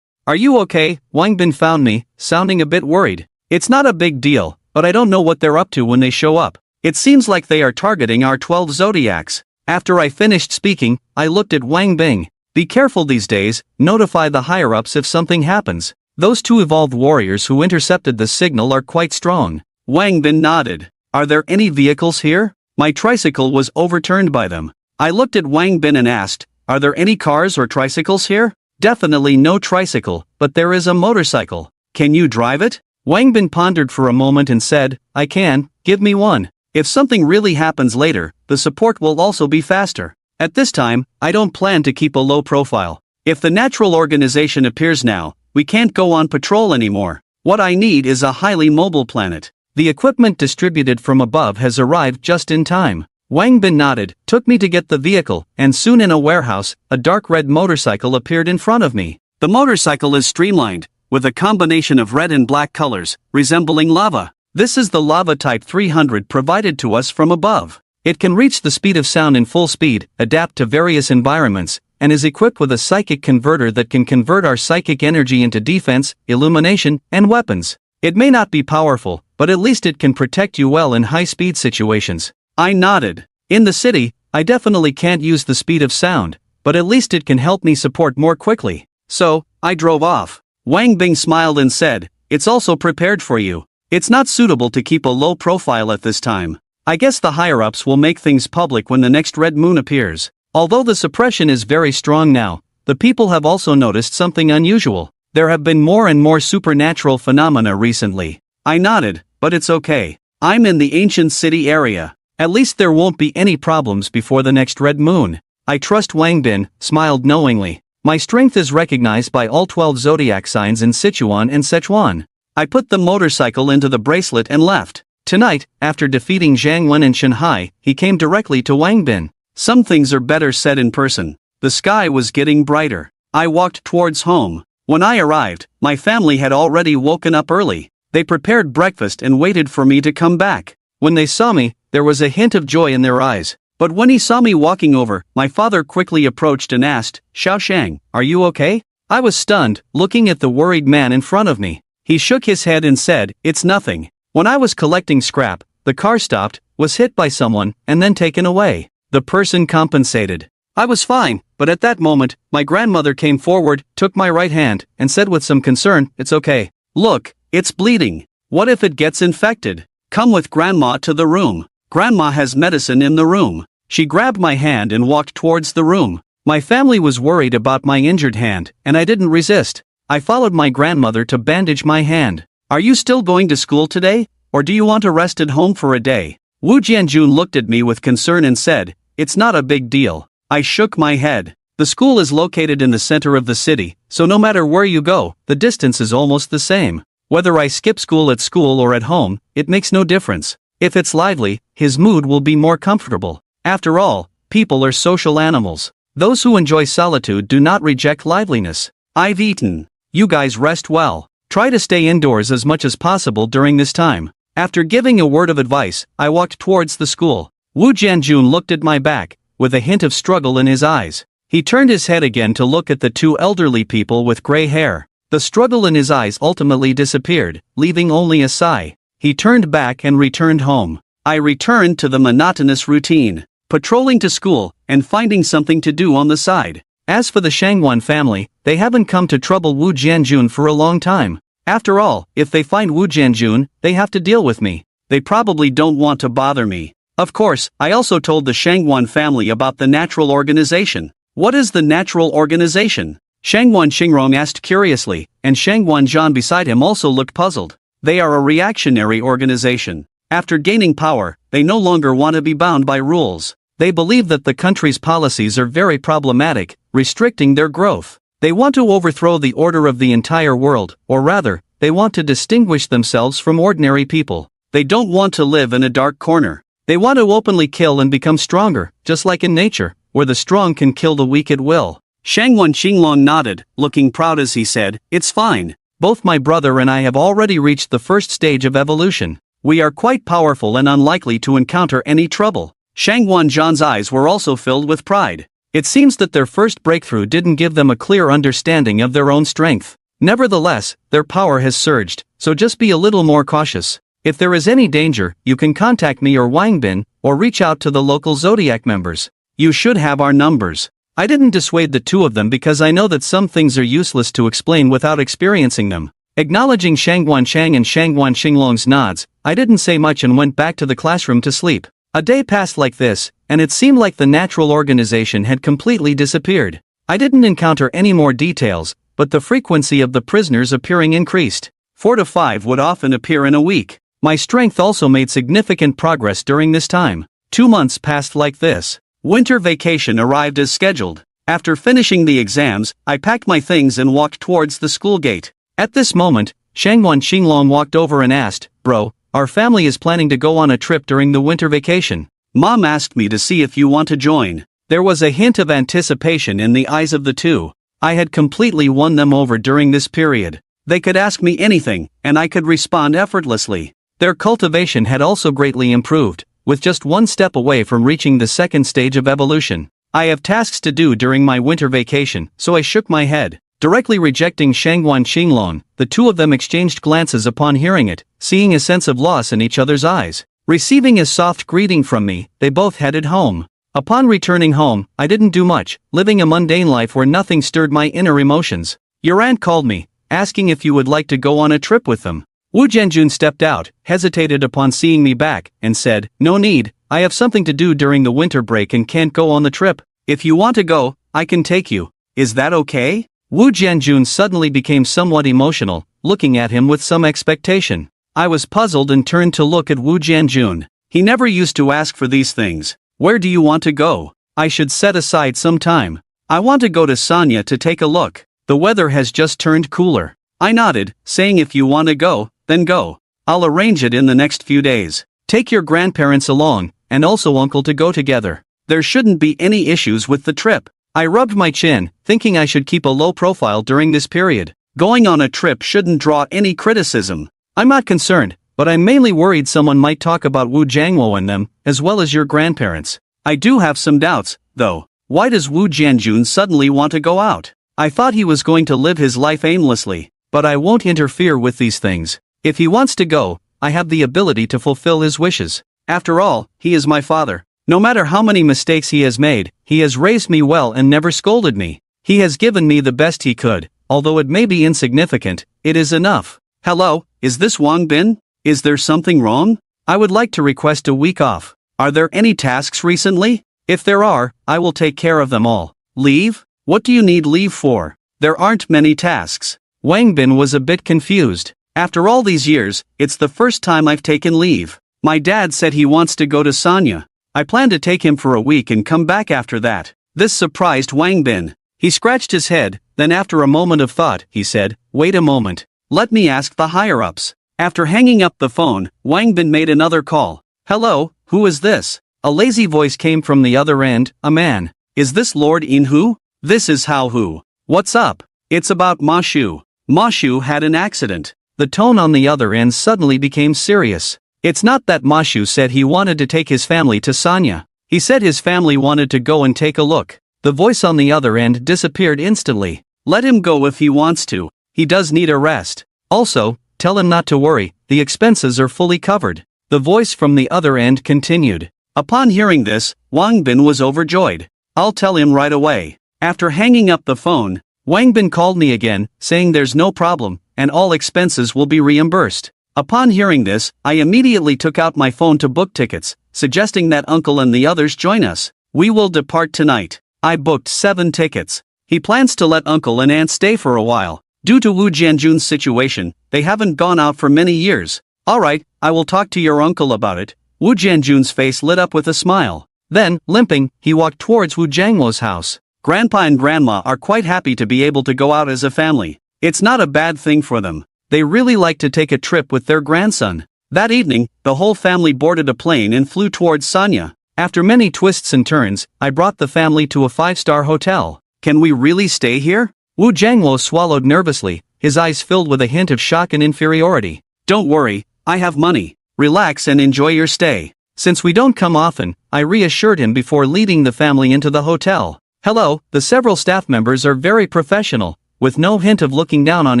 Are you okay? Wang Bin found me, sounding a bit worried. It's not a big deal, but I don't know what they're up to when they show up. It seems like they are targeting our 12 zodiacs. After I finished speaking, I looked at Wang Bing. Be careful these days, notify the higher-ups if something happens. Those 2 evolved warriors who intercepted the signal are quite strong. Wang Bin nodded. Are there any vehicles here? My tricycle was overturned by them. I looked at Wang Bin and asked, are there any cars or tricycles here? Definitely no tricycle, but there is a motorcycle. Can you drive it? Wang Bin pondered for a moment and said, I can, give me one. If something really happens later, the support will also be faster. At this time, I don't plan to keep a low profile. If the natural organization appears now, we can't go on patrol anymore. What I need is a highly mobile planet. The equipment distributed from above has arrived just in time. Wang Bin nodded, took me to get the vehicle, and soon in a warehouse, a dark red motorcycle appeared in front of me. The motorcycle is streamlined, with a combination of red and black colors, resembling lava. This is the Lava Type 300 provided to us from above. It can reach the speed of sound in full speed, adapt to various environments, and is equipped with a psychic converter that can convert our psychic energy into defense, illumination, and weapons. It may not be powerful, but at least it can protect you well in high-speed situations. I nodded. In the city, I definitely can't use the speed of sound, but at least it can help me support more quickly. So, I drove off. Wang Bing smiled and said, it's also prepared for you. It's not suitable to keep a low profile at this time. I guess the higher-ups will make things public when the next red moon appears. Although the suppression is very strong now, the people have also noticed something unusual. There have been more and more supernatural phenomena recently. I nodded, but it's okay. I'm in the ancient city area. At least there won't be any problems before the next red moon. I trust Wang Bin, smiled knowingly. My strength is recognized by all 12 zodiac signs in Sichuan and Sichuan. I put the motorcycle into the bracelet and left. Tonight, after defeating Zhang Wen in Shanghai, he came directly to Wang Bin. Some things are better said in person. The sky was getting brighter. I walked towards home. When I arrived, my family had already woken up early. They prepared breakfast and waited for me to come back. When they saw me, there was a hint of joy in their eyes. But when he saw me walking over, my father quickly approached and asked, "Xiao Shang, are you okay?" I was stunned, looking at the worried man in front of me. He shook his head and said, "It's nothing. When I was collecting scrap, the car stopped, was hit by someone, and then taken away. The person compensated. I was fine, but at that moment, my grandmother came forward, took my right hand, and said with some concern, 'It's okay. Look, it's bleeding. What if it gets infected? Come with Grandma to the room. Grandma has medicine in the room.' She grabbed my hand and walked towards the room. My family was worried about my injured hand, and I didn't resist. I followed my grandmother to bandage my hand. 'Are you still going to school today, or do you want to rest at home for a day?' Wu Jianjun looked at me with concern and said, 'It's not a big deal.' I shook my head. The school is located in the center of the city, so no matter where you go, the distance is almost the same. Whether I skip school or at home, it makes no difference. If it's lively, his mood will be more comfortable. After all, people are social animals. Those who enjoy solitude do not reject liveliness. I've eaten. You guys rest well. Try to stay indoors as much as possible during this time." After giving a word of advice, I walked towards the school. Wu Jianjun looked at my back, with a hint of struggle in his eyes. He turned his head again to look at the two elderly people with gray hair. The struggle in his eyes ultimately disappeared, leaving only a sigh. He turned back and returned home. I returned to the monotonous routine, patrolling to school, and finding something to do on the side. As for the Shangwan family, they haven't come to trouble Wu Jianjun for a long time. After all, if they find Wu Jianjun, they have to deal with me. They probably don't want to bother me. Of course, I also told the Shangwan family about the natural organization. What is the natural organization? Shangwan Xingrong asked curiously, and Shangwan Zhan beside him also looked puzzled. They are a reactionary organization. After gaining power, they no longer want to be bound by rules. They believe that the country's policies are very problematic, restricting their growth. They want to overthrow the order of the entire world, or rather, they want to distinguish themselves from ordinary people. They don't want to live in a dark corner. They want to openly kill and become stronger, just like in nature, where the strong can kill the weak at will. Shangwan Xinglong nodded, looking proud as he said, "It's fine. Both my brother and I have already reached the first stage of evolution. We are quite powerful and unlikely to encounter any trouble." Shangwan Zhan's eyes were also filled with pride. It seems that their first breakthrough didn't give them a clear understanding of their own strength. Nevertheless, their power has surged, so just be a little more cautious. If there is any danger, you can contact me or Wang Bin, or reach out to the local Zodiac members. You should have our numbers. I didn't dissuade the two of them because I know that some things are useless to explain without experiencing them. Acknowledging Shangwan Chang and Shangwan Xinglong's nods, I didn't say much and went back to the classroom to sleep. A day passed like this, and it seemed like the natural organization had completely disappeared. I didn't encounter any more details, but the frequency of the prisoners appearing increased. 4 to 5 would often appear in a week. My strength also made significant progress during this time. 2 months passed like this. Winter vacation arrived as scheduled. After finishing the exams, I packed my things and walked towards the school gate. At this moment, Shangwan Xinglong walked over and asked, "Bro, our family is planning to go on a trip during the winter vacation. Mom asked me to see if you want to join." There was a hint of anticipation in the eyes of the two. I had completely won them over during this period. They could ask me anything, and I could respond effortlessly. Their cultivation had also greatly improved, with just one step away from reaching the second stage of evolution. I have tasks to do during my winter vacation, so I shook my head. Directly rejecting Shangwan Xinglong, the two of them exchanged glances upon hearing it, seeing a sense of loss in each other's eyes. Receiving a soft greeting from me, they both headed home. Upon returning home, I didn't do much, living a mundane life where nothing stirred my inner emotions. Your aunt called me, asking if you would like to go on a trip with them. Wu Jianjun stepped out, hesitated upon seeing me back, and said, "No need, I have something to do during the winter break and can't go on the trip. If you want to go, I can take you. Is that okay?" Wu Jianjun suddenly became somewhat emotional, looking at him with some expectation. I was puzzled and turned to look at Wu Jianjun. He never used to ask for these things. Where do you want to go? I should set aside some time. I want to go to Sanya to take a look. The weather has just turned cooler. I nodded, saying if you want to go, then go. I'll arrange it in the next few days. Take your grandparents along, and also uncle to go together. There shouldn't be any issues with the trip. I rubbed my chin, thinking I should keep a low profile during this period. Going on a trip shouldn't draw any criticism. I'm not concerned, but I'm mainly worried someone might talk about Wu Jiangwo and them, as well as your grandparents. I do have some doubts, though. Why does Wu Jianjun suddenly want to go out? I thought he was going to live his life aimlessly, but I won't interfere with these things. If he wants to go, I have the ability to fulfill his wishes. After all, he is my father. No matter how many mistakes he has made, he has raised me well and never scolded me. He has given me the best he could, although it may be insignificant, it is enough. Hello, is this Wang Bin? Is there something wrong? I would like to request a week off. Are there any tasks recently? If there are, I will take care of them all. Leave? What do you need leave for? There aren't many tasks. Wang Bin was a bit confused. After all these years, it's the first time I've taken leave. My dad said he wants to go to Sanya. I plan to take him for a week and come back after that. This surprised Wang Bin. He scratched his head, then after a moment of thought, he said, wait a moment. Let me ask the higher-ups. After hanging up the phone, Wang Bin made another call. Hello, who is this? A lazy voice came from the other end, a man. Is this Lord In Hu? This is Hao Hu. What's up? It's about Ma Shu. Ma Shu had an accident. The tone on the other end suddenly became serious. It's not that Ma Shu said he wanted to take his family to Sanya. He said his family wanted to go and take a look. The voice on the other end disappeared instantly. Let him go if he wants to. He does need a rest. Also, tell him not to worry, the expenses are fully covered. The voice from the other end continued. Upon hearing this, Wang Bin was overjoyed. I'll tell him right away. After hanging up the phone, Wang Bin called me again, saying there's no problem, and all expenses will be reimbursed. Upon hearing this, I immediately took out my phone to book tickets, suggesting that uncle and the others join us. We will depart tonight. I booked 7 tickets. He plans to let uncle and aunt stay for a while. Due to Wu Jianjun's situation, they haven't gone out for many years. Alright, I will talk to your uncle about it. Wu Jianjun's face lit up with a smile. Then, limping, he walked towards Wu Jiangwo's house. Grandpa and Grandma are quite happy to be able to go out as a family. It's not a bad thing for them. They really like to take a trip with their grandson. That evening, the whole family boarded a plane and flew towards Sanya. After many twists and turns, I brought the family to a 5-star hotel. Can we really stay here? Wu Jiangwo swallowed nervously, his eyes filled with a hint of shock and inferiority. Don't worry, I have money. Relax and enjoy your stay. Since we don't come often, I reassured him before leading the family into the hotel. Hello, the several staff members are very professional, with no hint of looking down on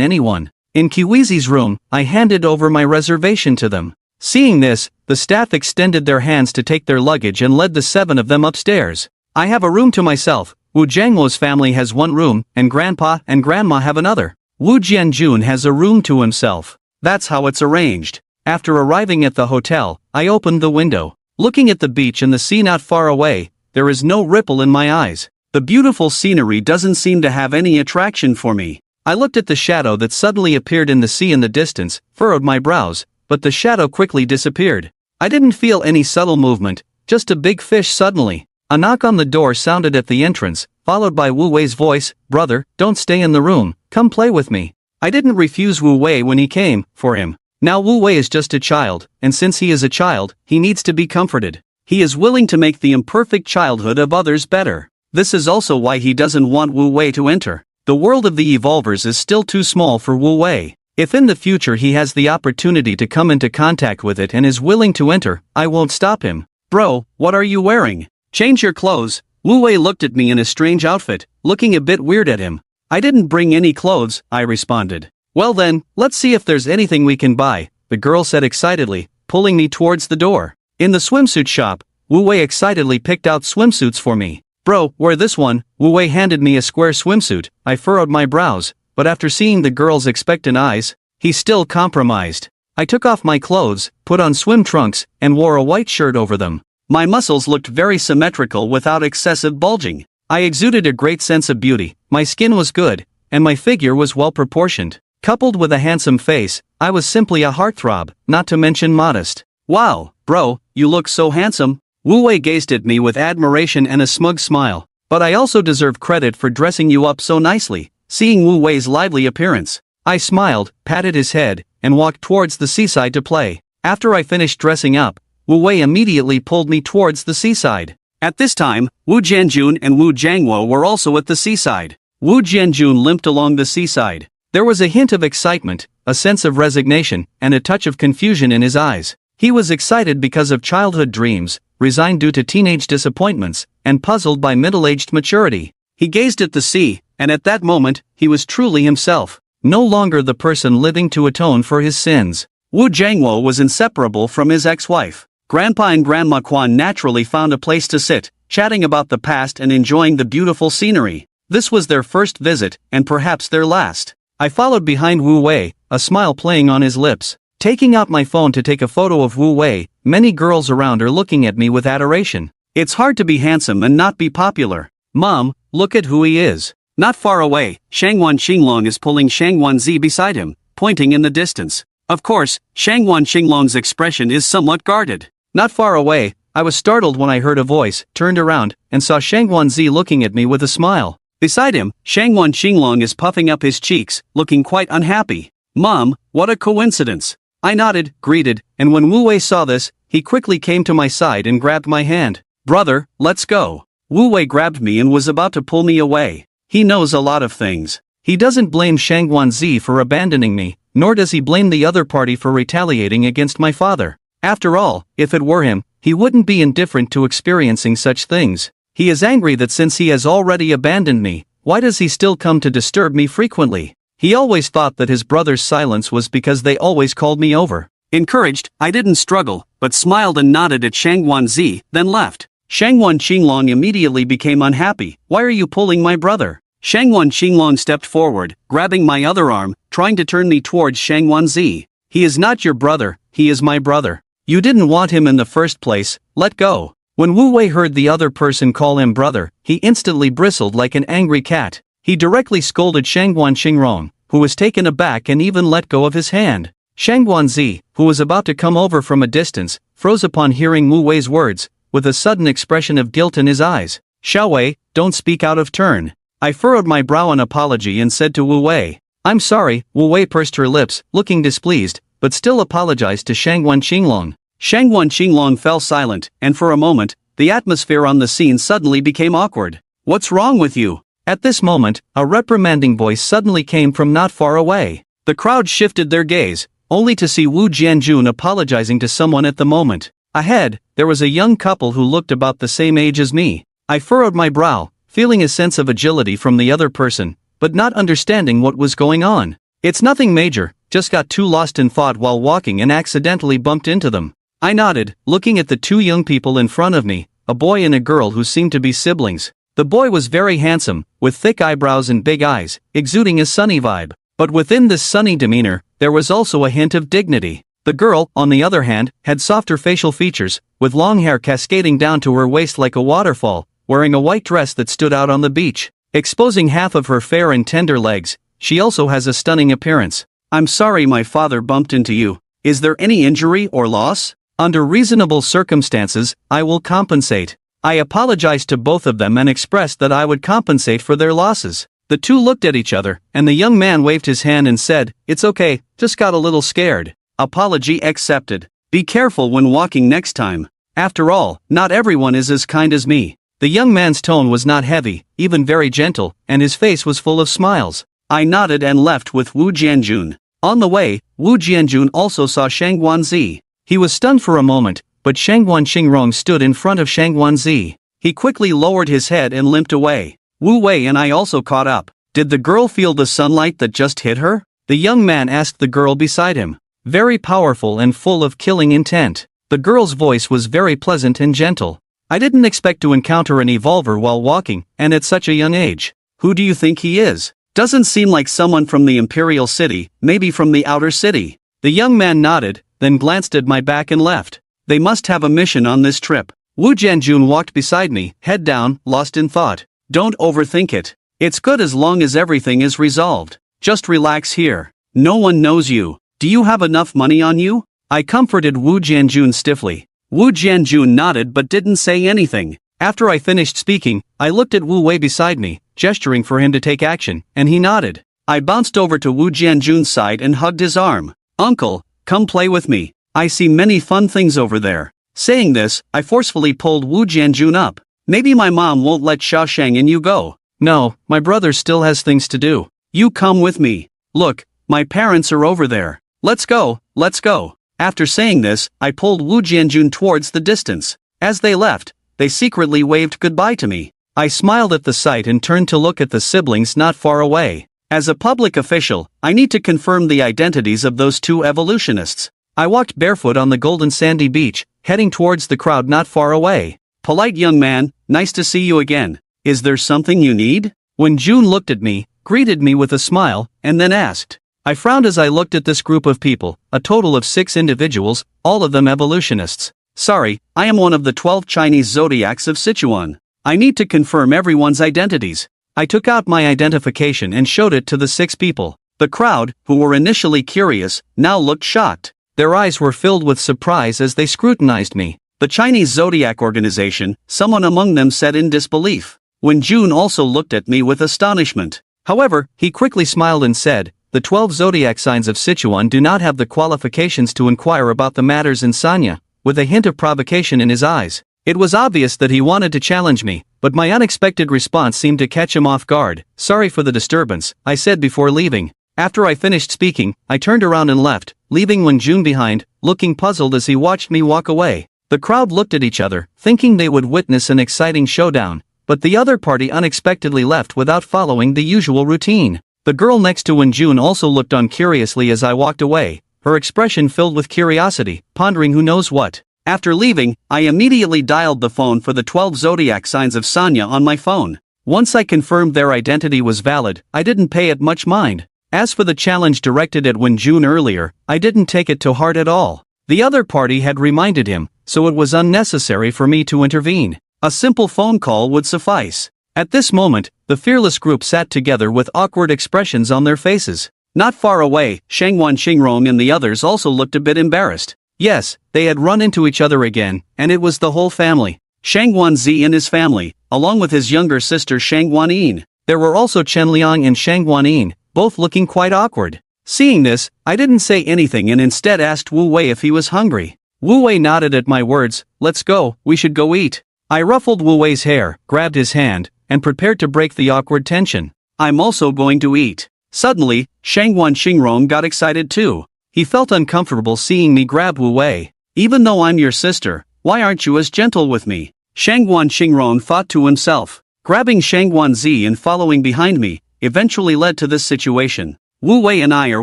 anyone. In Kiwizi's room, I handed over my reservation to them. Seeing this, the staff extended their hands to take their luggage and led the 7 of them upstairs. I have a room to myself. Wu Jiangwo's family has 1 room, and Grandpa and Grandma have another. Wu Jianjun has a room to himself. That's how it's arranged. After arriving at the hotel, I opened the window. Looking at the beach and the sea not far away, there is no ripple in my eyes. The beautiful scenery doesn't seem to have any attraction for me. I looked at the shadow that suddenly appeared in the sea in the distance, furrowed my brows, but the shadow quickly disappeared. I didn't feel any subtle movement, just a big fish suddenly. A knock on the door sounded at the entrance, followed by Wu Wei's voice, "Brother, don't stay in the room, come play with me." I didn't refuse Wu Wei when he came for him. Now Wu Wei is just a child, and since he is a child, he needs to be comforted. He is willing to make the imperfect childhood of others better. This is also why he doesn't want Wu Wei to enter. The world of the evolvers is still too small for Wu Wei. If in the future he has the opportunity to come into contact with it and is willing to enter, I won't stop him. Bro, what are you wearing? Change your clothes. Wu Wei looked at me in a strange outfit, looking a bit weird at him. I didn't bring any clothes, I responded. Well then, let's see if there's anything we can buy, the girl said excitedly, pulling me towards the door. In the swimsuit shop, Wu Wei excitedly picked out swimsuits for me. Bro, wear this one. Wu Wei handed me a square swimsuit. I furrowed my brows, but after seeing the girl's expectant eyes, he still compromised. I took off my clothes, put on swim trunks, and wore a white shirt over them. My muscles looked very symmetrical without excessive bulging. I exuded a great sense of beauty, my skin was good, and my figure was well proportioned. Coupled with a handsome face, I was simply a heartthrob, not to mention modest. Wow, Bro, you look so handsome. Wu Wei gazed at me with admiration and a smug smile. But I also deserve credit for dressing you up so nicely. Seeing Wu Wei's lively appearance, I smiled, patted his head, and walked towards the seaside to play. After I finished dressing up, Wu Wei immediately pulled me towards the seaside. At this time, Wu Jianjun and Wu Jiangwo were also at the seaside. Wu Jianjun limped along the seaside. There was a hint of excitement, a sense of resignation, and a touch of confusion in his eyes. He was excited because of childhood dreams, resigned due to teenage disappointments, and puzzled by middle-aged maturity. He gazed at the sea, and at that moment, he was truly himself, no longer the person living to atone for his sins. Wu Jiangwo was inseparable from his ex-wife. Grandpa and Grandma Quan naturally found a place to sit, chatting about the past and enjoying the beautiful scenery. This was their first visit, and perhaps their last. I followed behind Wu Wei, a smile playing on his lips. Taking out my phone to take a photo of Wu Wei, many girls around are looking at me with adoration. It's hard to be handsome and not be popular. Mom, look at who he is. Not far away, Shangwan Xinglong is pulling Shangwan Zi beside him, pointing in the distance. Of course, Shangwan Xinglong's expression is somewhat guarded. Not far away, I was startled when I heard a voice, turned around, and saw Shangwan Zi looking at me with a smile. Beside him, Shangwan Xinglong is puffing up his cheeks, looking quite unhappy. Mom, what a coincidence. I nodded, greeted, and when Wu Wei saw this, he quickly came to my side and grabbed my hand. Brother, let's go. Wu Wei grabbed me and was about to pull me away. He knows a lot of things. He doesn't blame Shangwan Zi for abandoning me, nor does he blame the other party for retaliating against my father. After all, if it were him, he wouldn't be indifferent to experiencing such things. He is angry that since he has already abandoned me, why does he still come to disturb me frequently? He always thought that his brother's silence was because they always called me over. Encouraged, I didn't struggle, but smiled and nodded at Shangwan Zi, then left. Shangwan Xinglong immediately became unhappy. Why are you pulling my brother? Shangwan Xinglong stepped forward, grabbing my other arm, trying to turn me towards Shangwan Zi. He is not your brother, he is my brother. You didn't want him in the first place, let go. When Wu Wei heard the other person call him brother, he instantly bristled like an angry cat. He directly scolded Shangwan Xingrong, who was taken aback and even let go of his hand. Shangwan Zi, who was about to come over from a distance, froze upon hearing Wu Wei's words, with a sudden expression of guilt in his eyes. Xiao Wei, don't speak out of turn. I furrowed my brow in apology and said to Wu Wei, I'm sorry. Wu Wei pursed her lips, looking displeased, but still apologized to Shangwan Xinglong. Shangwan Xinglong fell silent, and for a moment, the atmosphere on the scene suddenly became awkward. What's wrong with you? At this moment, a reprimanding voice suddenly came from not far away. The crowd shifted their gaze, only to see Wu Jianjun apologizing to someone at the moment. Ahead, there was a young couple who looked about the same age as me. I furrowed my brow, feeling a sense of agility from the other person, but not understanding what was going on. It's nothing major, just got too lost in thought while walking and accidentally bumped into them. I nodded, looking at the two young people in front of me, a boy and a girl who seemed to be siblings. The boy was very handsome, with thick eyebrows and big eyes, exuding a sunny vibe. But within this sunny demeanor, there was also a hint of dignity. The girl, on the other hand, had softer facial features, with long hair cascading down to her waist like a waterfall, wearing a white dress that stood out on the beach, exposing half of her fair and tender legs. She also has a stunning appearance. I'm sorry my father bumped into you. Is there any injury or loss? Under reasonable circumstances, I will compensate. I apologized to both of them and expressed that I would compensate for their losses. The two looked at each other, and the young man waved his hand and said, It's okay, just got a little scared. Apology accepted. Be careful when walking next time. After all, not everyone is as kind as me. The young man's tone was not heavy, even very gentle, and his face was full of smiles. I nodded and left with Wu Jianjun. On the way, Wu Jianjun also saw Shangwan Zi. He was stunned for a moment, but Shangwan Xingrong stood in front of Shangwan Zi. He quickly lowered his head and limped away. Wu Wei and I also caught up. Did the girl feel the sunlight that just hit her? The young man asked the girl beside him. Very powerful and full of killing intent. The girl's voice was very pleasant and gentle. I didn't expect to encounter an evolver while walking, and at such a young age. Who do you think he is? Doesn't seem like someone from the Imperial City, maybe from the outer city. The young man nodded, then glanced at my back and left. They must have a mission on this trip. Wu Jianjun walked beside me, head down, lost in thought. Don't overthink it. It's good as long as everything is resolved. Just relax here. No one knows you. Do you have enough money on you? I comforted Wu Jianjun stiffly. Wu Jianjun nodded but didn't say anything. After I finished speaking, I looked at Wu Wei beside me, gesturing for him to take action, and he nodded. I bounced over to Wu Jianjun's side and hugged his arm. "Uncle, come play with me. I see many fun things over there." Saying this, I forcefully pulled Wu Jianjun up. "Maybe my mom won't let Xiaosheng and you go." "No, my brother still has things to do." "You come with me. Look, my parents are over there. Let's go, let's go." After saying this, I pulled Wu Jianjun towards the distance. As they left, they secretly waved goodbye to me. I smiled at the sight and turned to look at the siblings not far away. As a public official, I need to confirm the identities of those two evolutionists. I walked barefoot on the golden sandy beach, heading towards the crowd not far away. "Polite young man, nice to see you again. Is there something you need?" When June looked at me, greeted me with a smile, and then asked. I frowned as I looked at this group of people, a total of 6 individuals, all of them evolutionists. "Sorry, I am one of the 12 Chinese zodiacs of Sichuan. I need to confirm everyone's identities." I took out my identification and showed it to the 6 people. The crowd, who were initially curious, now looked shocked. Their eyes were filled with surprise as they scrutinized me. "The Chinese Zodiac Organization," someone among them said in disbelief. When June also looked at me with astonishment. However, he quickly smiled and said, "The 12 zodiac signs of Sichuan do not have the qualifications to inquire about the matters in Sanya," with a hint of provocation in his eyes. It was obvious that he wanted to challenge me, but my unexpected response seemed to catch him off guard. "Sorry for the disturbance," I said before leaving. After I finished speaking, I turned around and left, leaving Wen Jun behind, looking puzzled as he watched me walk away. The crowd looked at each other, thinking they would witness an exciting showdown, but the other party unexpectedly left without following the usual routine. The girl next to Wen Jun also looked on curiously as I walked away, her expression filled with curiosity, pondering who knows what. After leaving, I immediately dialed the phone for the 12 zodiac signs of Sanya on my phone. Once I confirmed their identity was valid, I didn't pay it much mind. As for the challenge directed at Wen Jun earlier, I didn't take it to heart at all. The other party had reminded him, so it was unnecessary for me to intervene. A simple phone call would suffice. At this moment, the fearless group sat together with awkward expressions on their faces. Not far away, Shangwan Xingrong and the others also looked a bit embarrassed. Yes, they had run into each other again, and it was the whole family. Shangwan Zi and his family, along with his younger sister Shangwan Yin. There were also Chen Liang and Shangwan Yin, both looking quite awkward. Seeing this, I didn't say anything and instead asked Wu Wei if he was hungry. Wu Wei nodded at my words. "Let's go, we should go eat." I ruffled Wu Wei's hair, grabbed his hand, and prepared to break the awkward tension. "I'm also going to eat." Suddenly, Shangwan Xingrong got excited too. He felt uncomfortable seeing me grab Wu Wei. "Even though I'm your sister, why aren't you as gentle with me?" Shangwan Xingrong thought to himself. Grabbing Shangwan Zi and following behind me, eventually led to this situation. Wu Wei and I are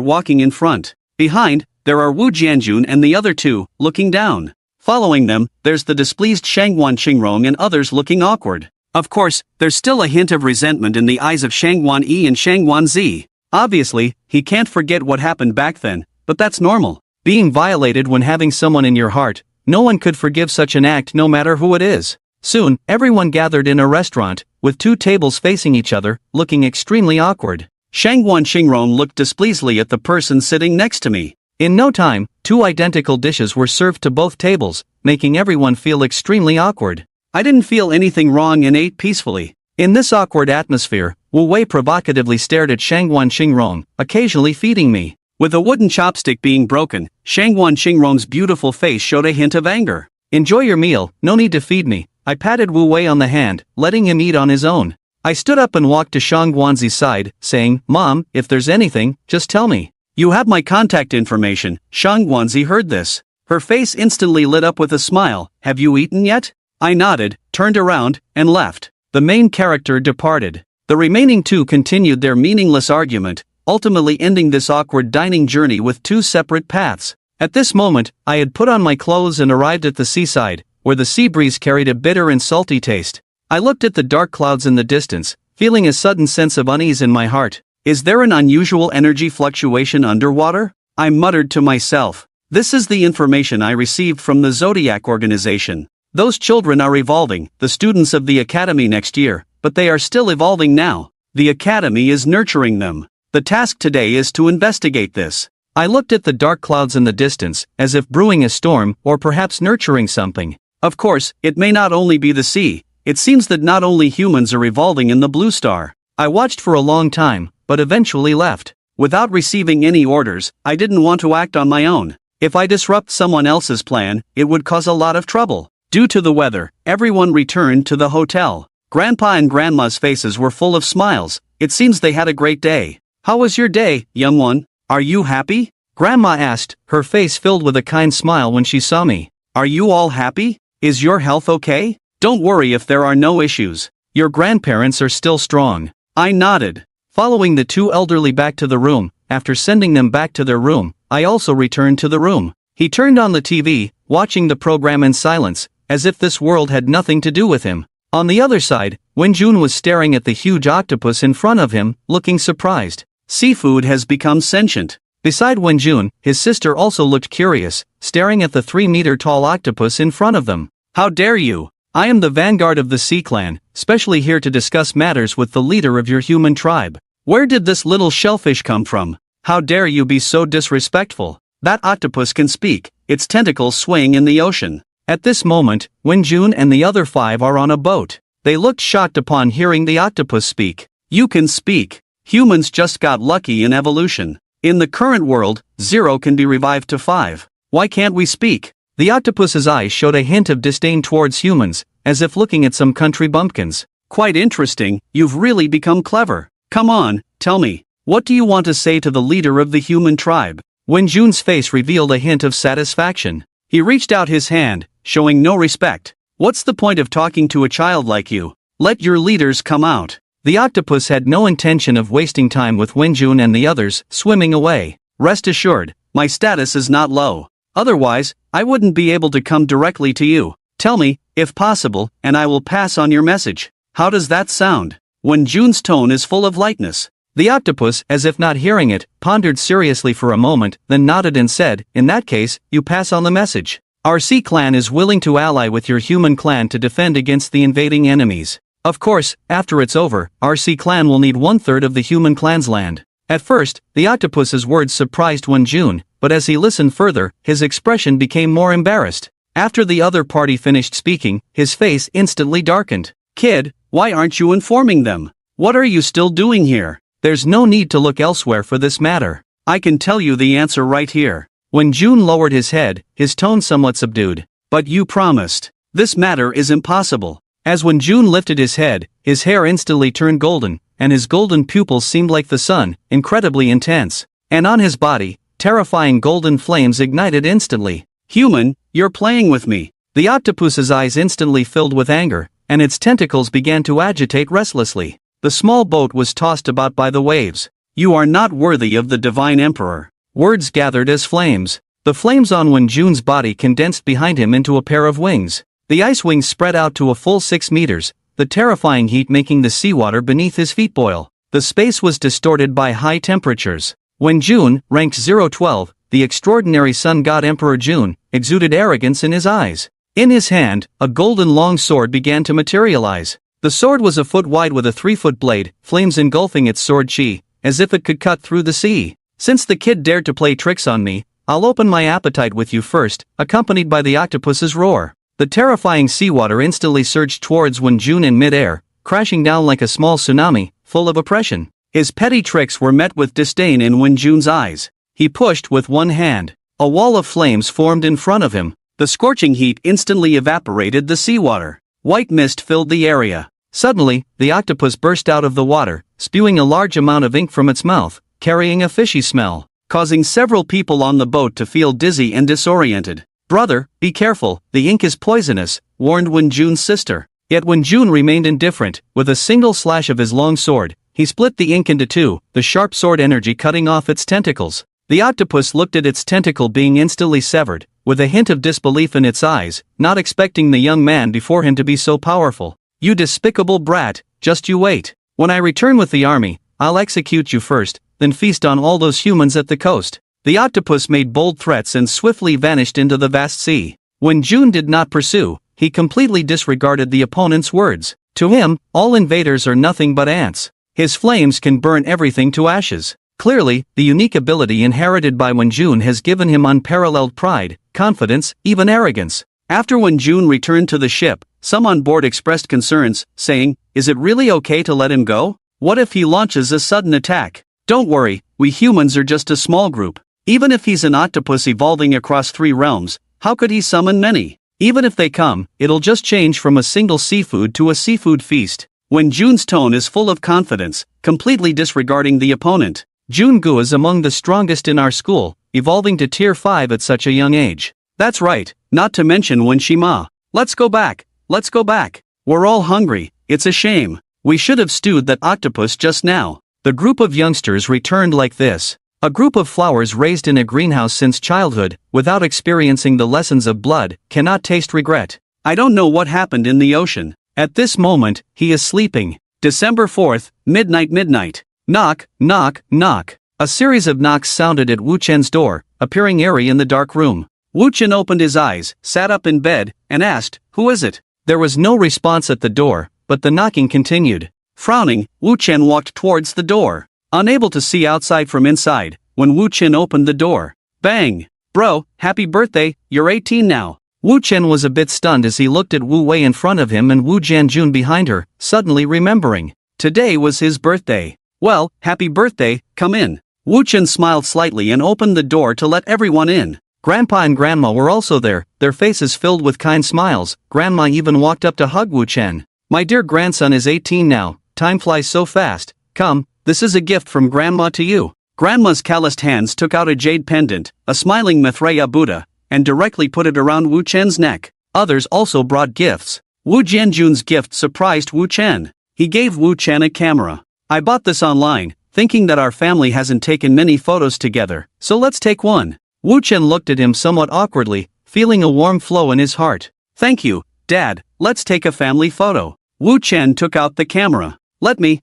walking in front. Behind, there are Wu Jianjun and the other two, looking down. Following them, there's the displeased Shangwan Xingrong and others looking awkward. Of course, there's still a hint of resentment in the eyes of Shangwan Yi and Shangwan Zi. Obviously, he can't forget what happened back then, but that's normal. Being violated when having someone in your heart, no one could forgive such an act no matter who it is. Soon, everyone gathered in a restaurant, with 2 tables facing each other, looking extremely awkward. Shangwan Xingrong looked displeasedly at the person sitting next to me. In no time, 2 identical dishes were served to both tables, making everyone feel extremely awkward. I didn't feel anything wrong and ate peacefully. In this awkward atmosphere, Wu Wei provocatively stared at Shangwan Xingrong, occasionally feeding me. With a wooden chopstick being broken, Shangwan Xingrong's beautiful face showed a hint of anger. "Enjoy your meal, no need to feed me." I patted Wu Wei on the hand, letting him eat on his own. I stood up and walked to Shangwanzi's side, saying, "Mom, if there's anything, just tell me." "You have my contact information." Shangwanzi heard this. Her face instantly lit up with a smile. "Have you eaten yet?" I nodded, turned around, and left. The main character departed. The remaining 2 continued their meaningless argument, ultimately ending this awkward dining journey with 2 separate paths. At this moment, I had put on my clothes and arrived at the seaside, where the sea breeze carried a bitter and salty taste. I looked at the dark clouds in the distance, feeling a sudden sense of unease in my heart. Is there an unusual energy fluctuation underwater? I muttered to myself. This is the information I received from the Zodiac Organization. Those children are evolving, the students of the academy next year, but they are still evolving now. The academy is nurturing them. The task today is to investigate this. I looked at the dark clouds in the distance, as if brewing a storm, or perhaps nurturing something. Of course, it may not only be the sea. It seems that not only humans are revolving in the blue star. I watched for a long time, but eventually left. Without receiving any orders, I didn't want to act on my own. If I disrupt someone else's plan, it would cause a lot of trouble. Due to the weather, everyone returned to the hotel. Grandpa and Grandma's faces were full of smiles. It seems they had a great day. How was your day, young one? Are you happy? Grandma asked, her face filled with a kind smile when she saw me. Are you all happy? Is your health okay? Don't worry if there are no issues. Your grandparents are still strong. I nodded. Following the two elderly back to the room, after sending them back to their room, I also returned to the room. He turned on the TV, watching the program in silence, as if this world had nothing to do with him. On the other side, Wenjun was staring at the huge octopus in front of him, looking surprised. Seafood has become sentient. Beside Wenjun, his sister also looked curious, staring at the 3-meter-tall octopus in front of them. How dare you! I am the vanguard of the Sea Clan, specially here to discuss matters with the leader of your human tribe. Where did this little shellfish come from? How dare you be so disrespectful? That octopus can speak, its tentacles swaying in the ocean. At this moment, Wenjun and the other 5 are on a boat. They looked shocked upon hearing the octopus speak. You can speak. Humans just got lucky in evolution. In the current world, 0 can be revived to 5. Why can't we speak? The octopus's eyes showed a hint of disdain towards humans, as if looking at some country bumpkins. Quite interesting, you've really become clever. Come on, tell me, what do you want to say to the leader of the human tribe? Wenjun's face revealed a hint of satisfaction. He reached out his hand, showing no respect. What's the point of talking to a child like you? Let your leaders come out. The octopus had no intention of wasting time with Wenjun and the others, swimming away. Rest assured, my status is not low. Otherwise, I wouldn't be able to come directly to you. Tell me, if possible, and I will pass on your message. How does that sound? Wenjun's tone is full of lightness. The octopus, as if not hearing it, pondered seriously for a moment, then nodded and said, in that case, you pass on the message. Our Sea Clan is willing to ally with your human clan to defend against the invading enemies. Of course, after it's over, our Sea Clan will need 1/3 of the human clan's land. At first, the octopus's words surprised Wenjun, but as he listened further, his expression became more embarrassed. After the other party finished speaking, his face instantly darkened. Kid, why aren't you informing them? What are you still doing here? There's no need to look elsewhere for this matter. I can tell you the answer right here. Wenjun lowered his head, his tone somewhat subdued. But you promised. This matter is impossible. As Wenjun lifted his head, his hair instantly turned golden, and his golden pupils seemed like the sun, incredibly intense. And on his body, terrifying golden flames ignited instantly. Human, you're playing with me. The octopus's eyes instantly filled with anger, and its tentacles began to agitate restlessly. The small boat was tossed about by the waves. You are not worthy of the divine emperor. Words gathered as flames. The flames on Wenjun's body condensed behind him into a pair of wings. The ice wings spread out to a full 6 meters, the terrifying heat making the seawater beneath his feet boil. The space was distorted by high temperatures. Wenjun, ranked 012, the extraordinary sun god Emperor Jun, exuded arrogance in his eyes. In his hand, a golden long sword began to materialize. The sword was a foot wide with a 3-foot blade, flames engulfing its sword chi, as if it could cut through the sea. Since the kid dared to play tricks on me, I'll open my appetite with you first, accompanied by the octopus's roar. The terrifying seawater instantly surged towards Wenjun in midair, crashing down like a small tsunami, full of oppression. His petty tricks were met with disdain in Wenjun's eyes. He pushed with one hand. A wall of flames formed in front of him. The scorching heat instantly evaporated the seawater. White mist filled the area. Suddenly, the octopus burst out of the water, spewing a large amount of ink from its mouth, carrying a fishy smell, causing several people on the boat to feel dizzy and disoriented. Brother, be careful, the ink is poisonous, warned Wenjun's sister. Yet Wenjun remained indifferent. With a single slash of his long sword, he split the ink into 2, the sharp sword energy cutting off its tentacles. The octopus looked at its tentacle being instantly severed, with a hint of disbelief in its eyes, not expecting the young man before him to be so powerful. You despicable brat, just you wait. When I return with the army, I'll execute you first, then feast on all those humans at the coast. The octopus made bold threats and swiftly vanished into the vast sea. Wenjun did not pursue, he completely disregarded the opponent's words. To him, all invaders are nothing but ants. His flames can burn everything to ashes. Clearly, the unique ability inherited by Wenjun has given him unparalleled pride, confidence, even arrogance. After Wenjun returned to the ship, some on board expressed concerns, saying, "Is it really okay to let him go? What if he launches a sudden attack?" "Don't worry, we humans are just a small group. Even if he's an octopus evolving across 3 realms, how could he summon many? Even if they come, it'll just change from a single seafood to a seafood feast." Wenjun's tone is full of confidence, completely disregarding the opponent. "Jungu is among the strongest in our school, evolving to tier 5 at such a young age." "That's right, not to mention Wenshima. Let's go back, let's go back. We're all hungry, it's a shame. We should have stewed that octopus just now." The group of youngsters returned like this. A group of flowers raised in a greenhouse since childhood, without experiencing the lessons of blood, cannot taste regret. "I don't know what happened in the ocean. At this moment, he is sleeping." December 4th, midnight. Knock, knock, knock. A series of knocks sounded at Wu Chen's door, appearing airy in the dark room. Wu Chen opened his eyes, sat up in bed, and asked, "Who is it?" There was no response at the door, but the knocking continued. Frowning, Wu Chen walked towards the door. Unable to see outside from inside, when Wu Chen opened the door. Bang! "Bro, happy birthday, you're 18 now." Wu Chen was a bit stunned as he looked at Wu Wei in front of him and Wu Jianjun behind her, suddenly remembering. Today was his birthday. "Well, happy birthday, come in." Wu Chen smiled slightly and opened the door to let everyone in. Grandpa and Grandma were also there, their faces filled with kind smiles. Grandma even walked up to hug Wu Chen. "My dear grandson is 18 now, time flies so fast. Come, this is a gift from Grandma to you." Grandma's calloused hands took out a jade pendant, a smiling Maitreya Buddha, and directly put it around Wu Chen's neck. Others also brought gifts. Wu Jianjun's gift surprised Wu Chen. He gave Wu Chen a camera. "I bought this online, thinking that our family hasn't taken many photos together, so let's take one." Wu Chen looked at him somewhat awkwardly, feeling a warm flow in his heart. "Thank you, Dad, let's take a family photo." Wu Chen took out the camera. Let me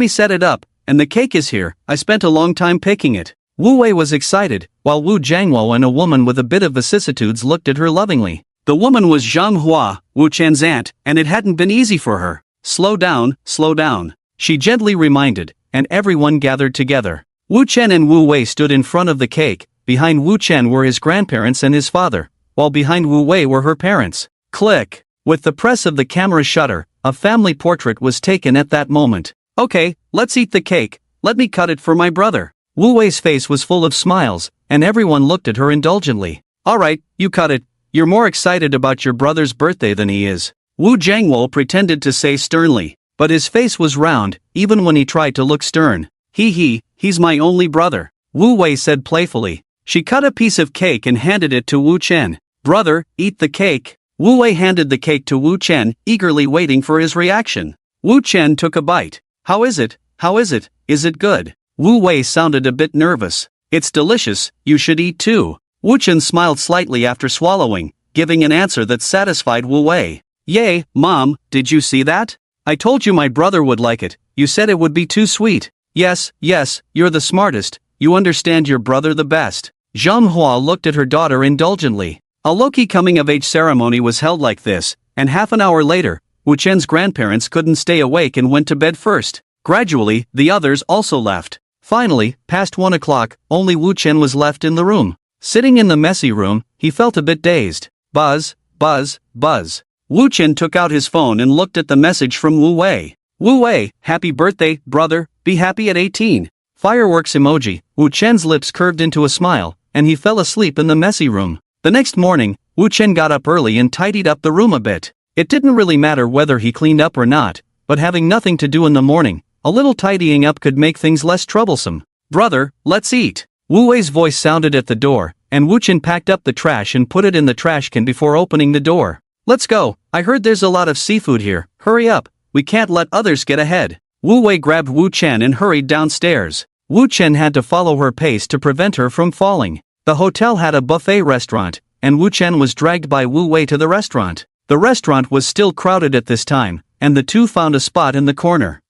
set it up, and the cake is here, I spent a long time picking it." Wu Wei was excited, while Wu Jiangwo and a woman with a bit of vicissitudes looked at her lovingly. The woman was Zhang Hua, Wu Chen's aunt, and it hadn't been easy for her. Slow down, she gently reminded, and everyone gathered together. Wu Chen and Wu Wei stood in front of the cake. Behind Wu Chen were his grandparents and his father, while behind Wu Wei were her parents. Click! With the press of the camera shutter, a family portrait was taken at that moment. "Okay, let's eat the cake, let me cut it for my brother." Wu Wei's face was full of smiles, and everyone looked at her indulgently. "Alright, you cut it, you're more excited about your brother's birthday than he is." Wu Jiangwo pretended to say sternly, but his face was round, even when he tried to look stern. He's my only brother," Wu Wei said playfully. She cut a piece of cake and handed it to Wu Chen. "Brother, eat the cake." Wu Wei handed the cake to Wu Chen, eagerly waiting for his reaction. Wu Chen took a bite. How is it? Is it good?" Wu Wei sounded a bit nervous. "It's delicious, you should eat too." Wu Chen smiled slightly after swallowing, giving an answer that satisfied Wu Wei. "Yay, Mom, did you see that? I told you my brother would like it, you said it would be too sweet." Yes, you're the smartest, you understand your brother the best." Zhang Hua looked at her daughter indulgently. A low-key coming-of-age ceremony was held like this, and half an hour later, Wu Chen's grandparents couldn't stay awake and went to bed first. Gradually, the others also left. Finally, past 1 o'clock, only Wu Chen was left in the room. Sitting in the messy room, he felt a bit dazed. Buzz. Wu Chen took out his phone and looked at the message from Wu Wei. "Wu Wei, happy birthday, brother, be happy at 18. Fireworks emoji. Wu Chen's lips curved into a smile, and he fell asleep in the messy room. The next morning, Wu Chen got up early and tidied up the room a bit. It didn't really matter whether he cleaned up or not, but having nothing to do in the morning, a little tidying up could make things less troublesome. "Brother, let's eat." Wu Wei's voice sounded at the door, and Wu Chen packed up the trash and put it in the trash can before opening the door. "Let's go, I heard there's a lot of seafood here, hurry up, we can't let others get ahead." Wu Wei grabbed Wu Chen and hurried downstairs. Wu Chen had to follow her pace to prevent her from falling. The hotel had a buffet restaurant, and Wu Chen was dragged by Wu Wei to the restaurant. The restaurant was still crowded at this time, and the two found a spot in the corner.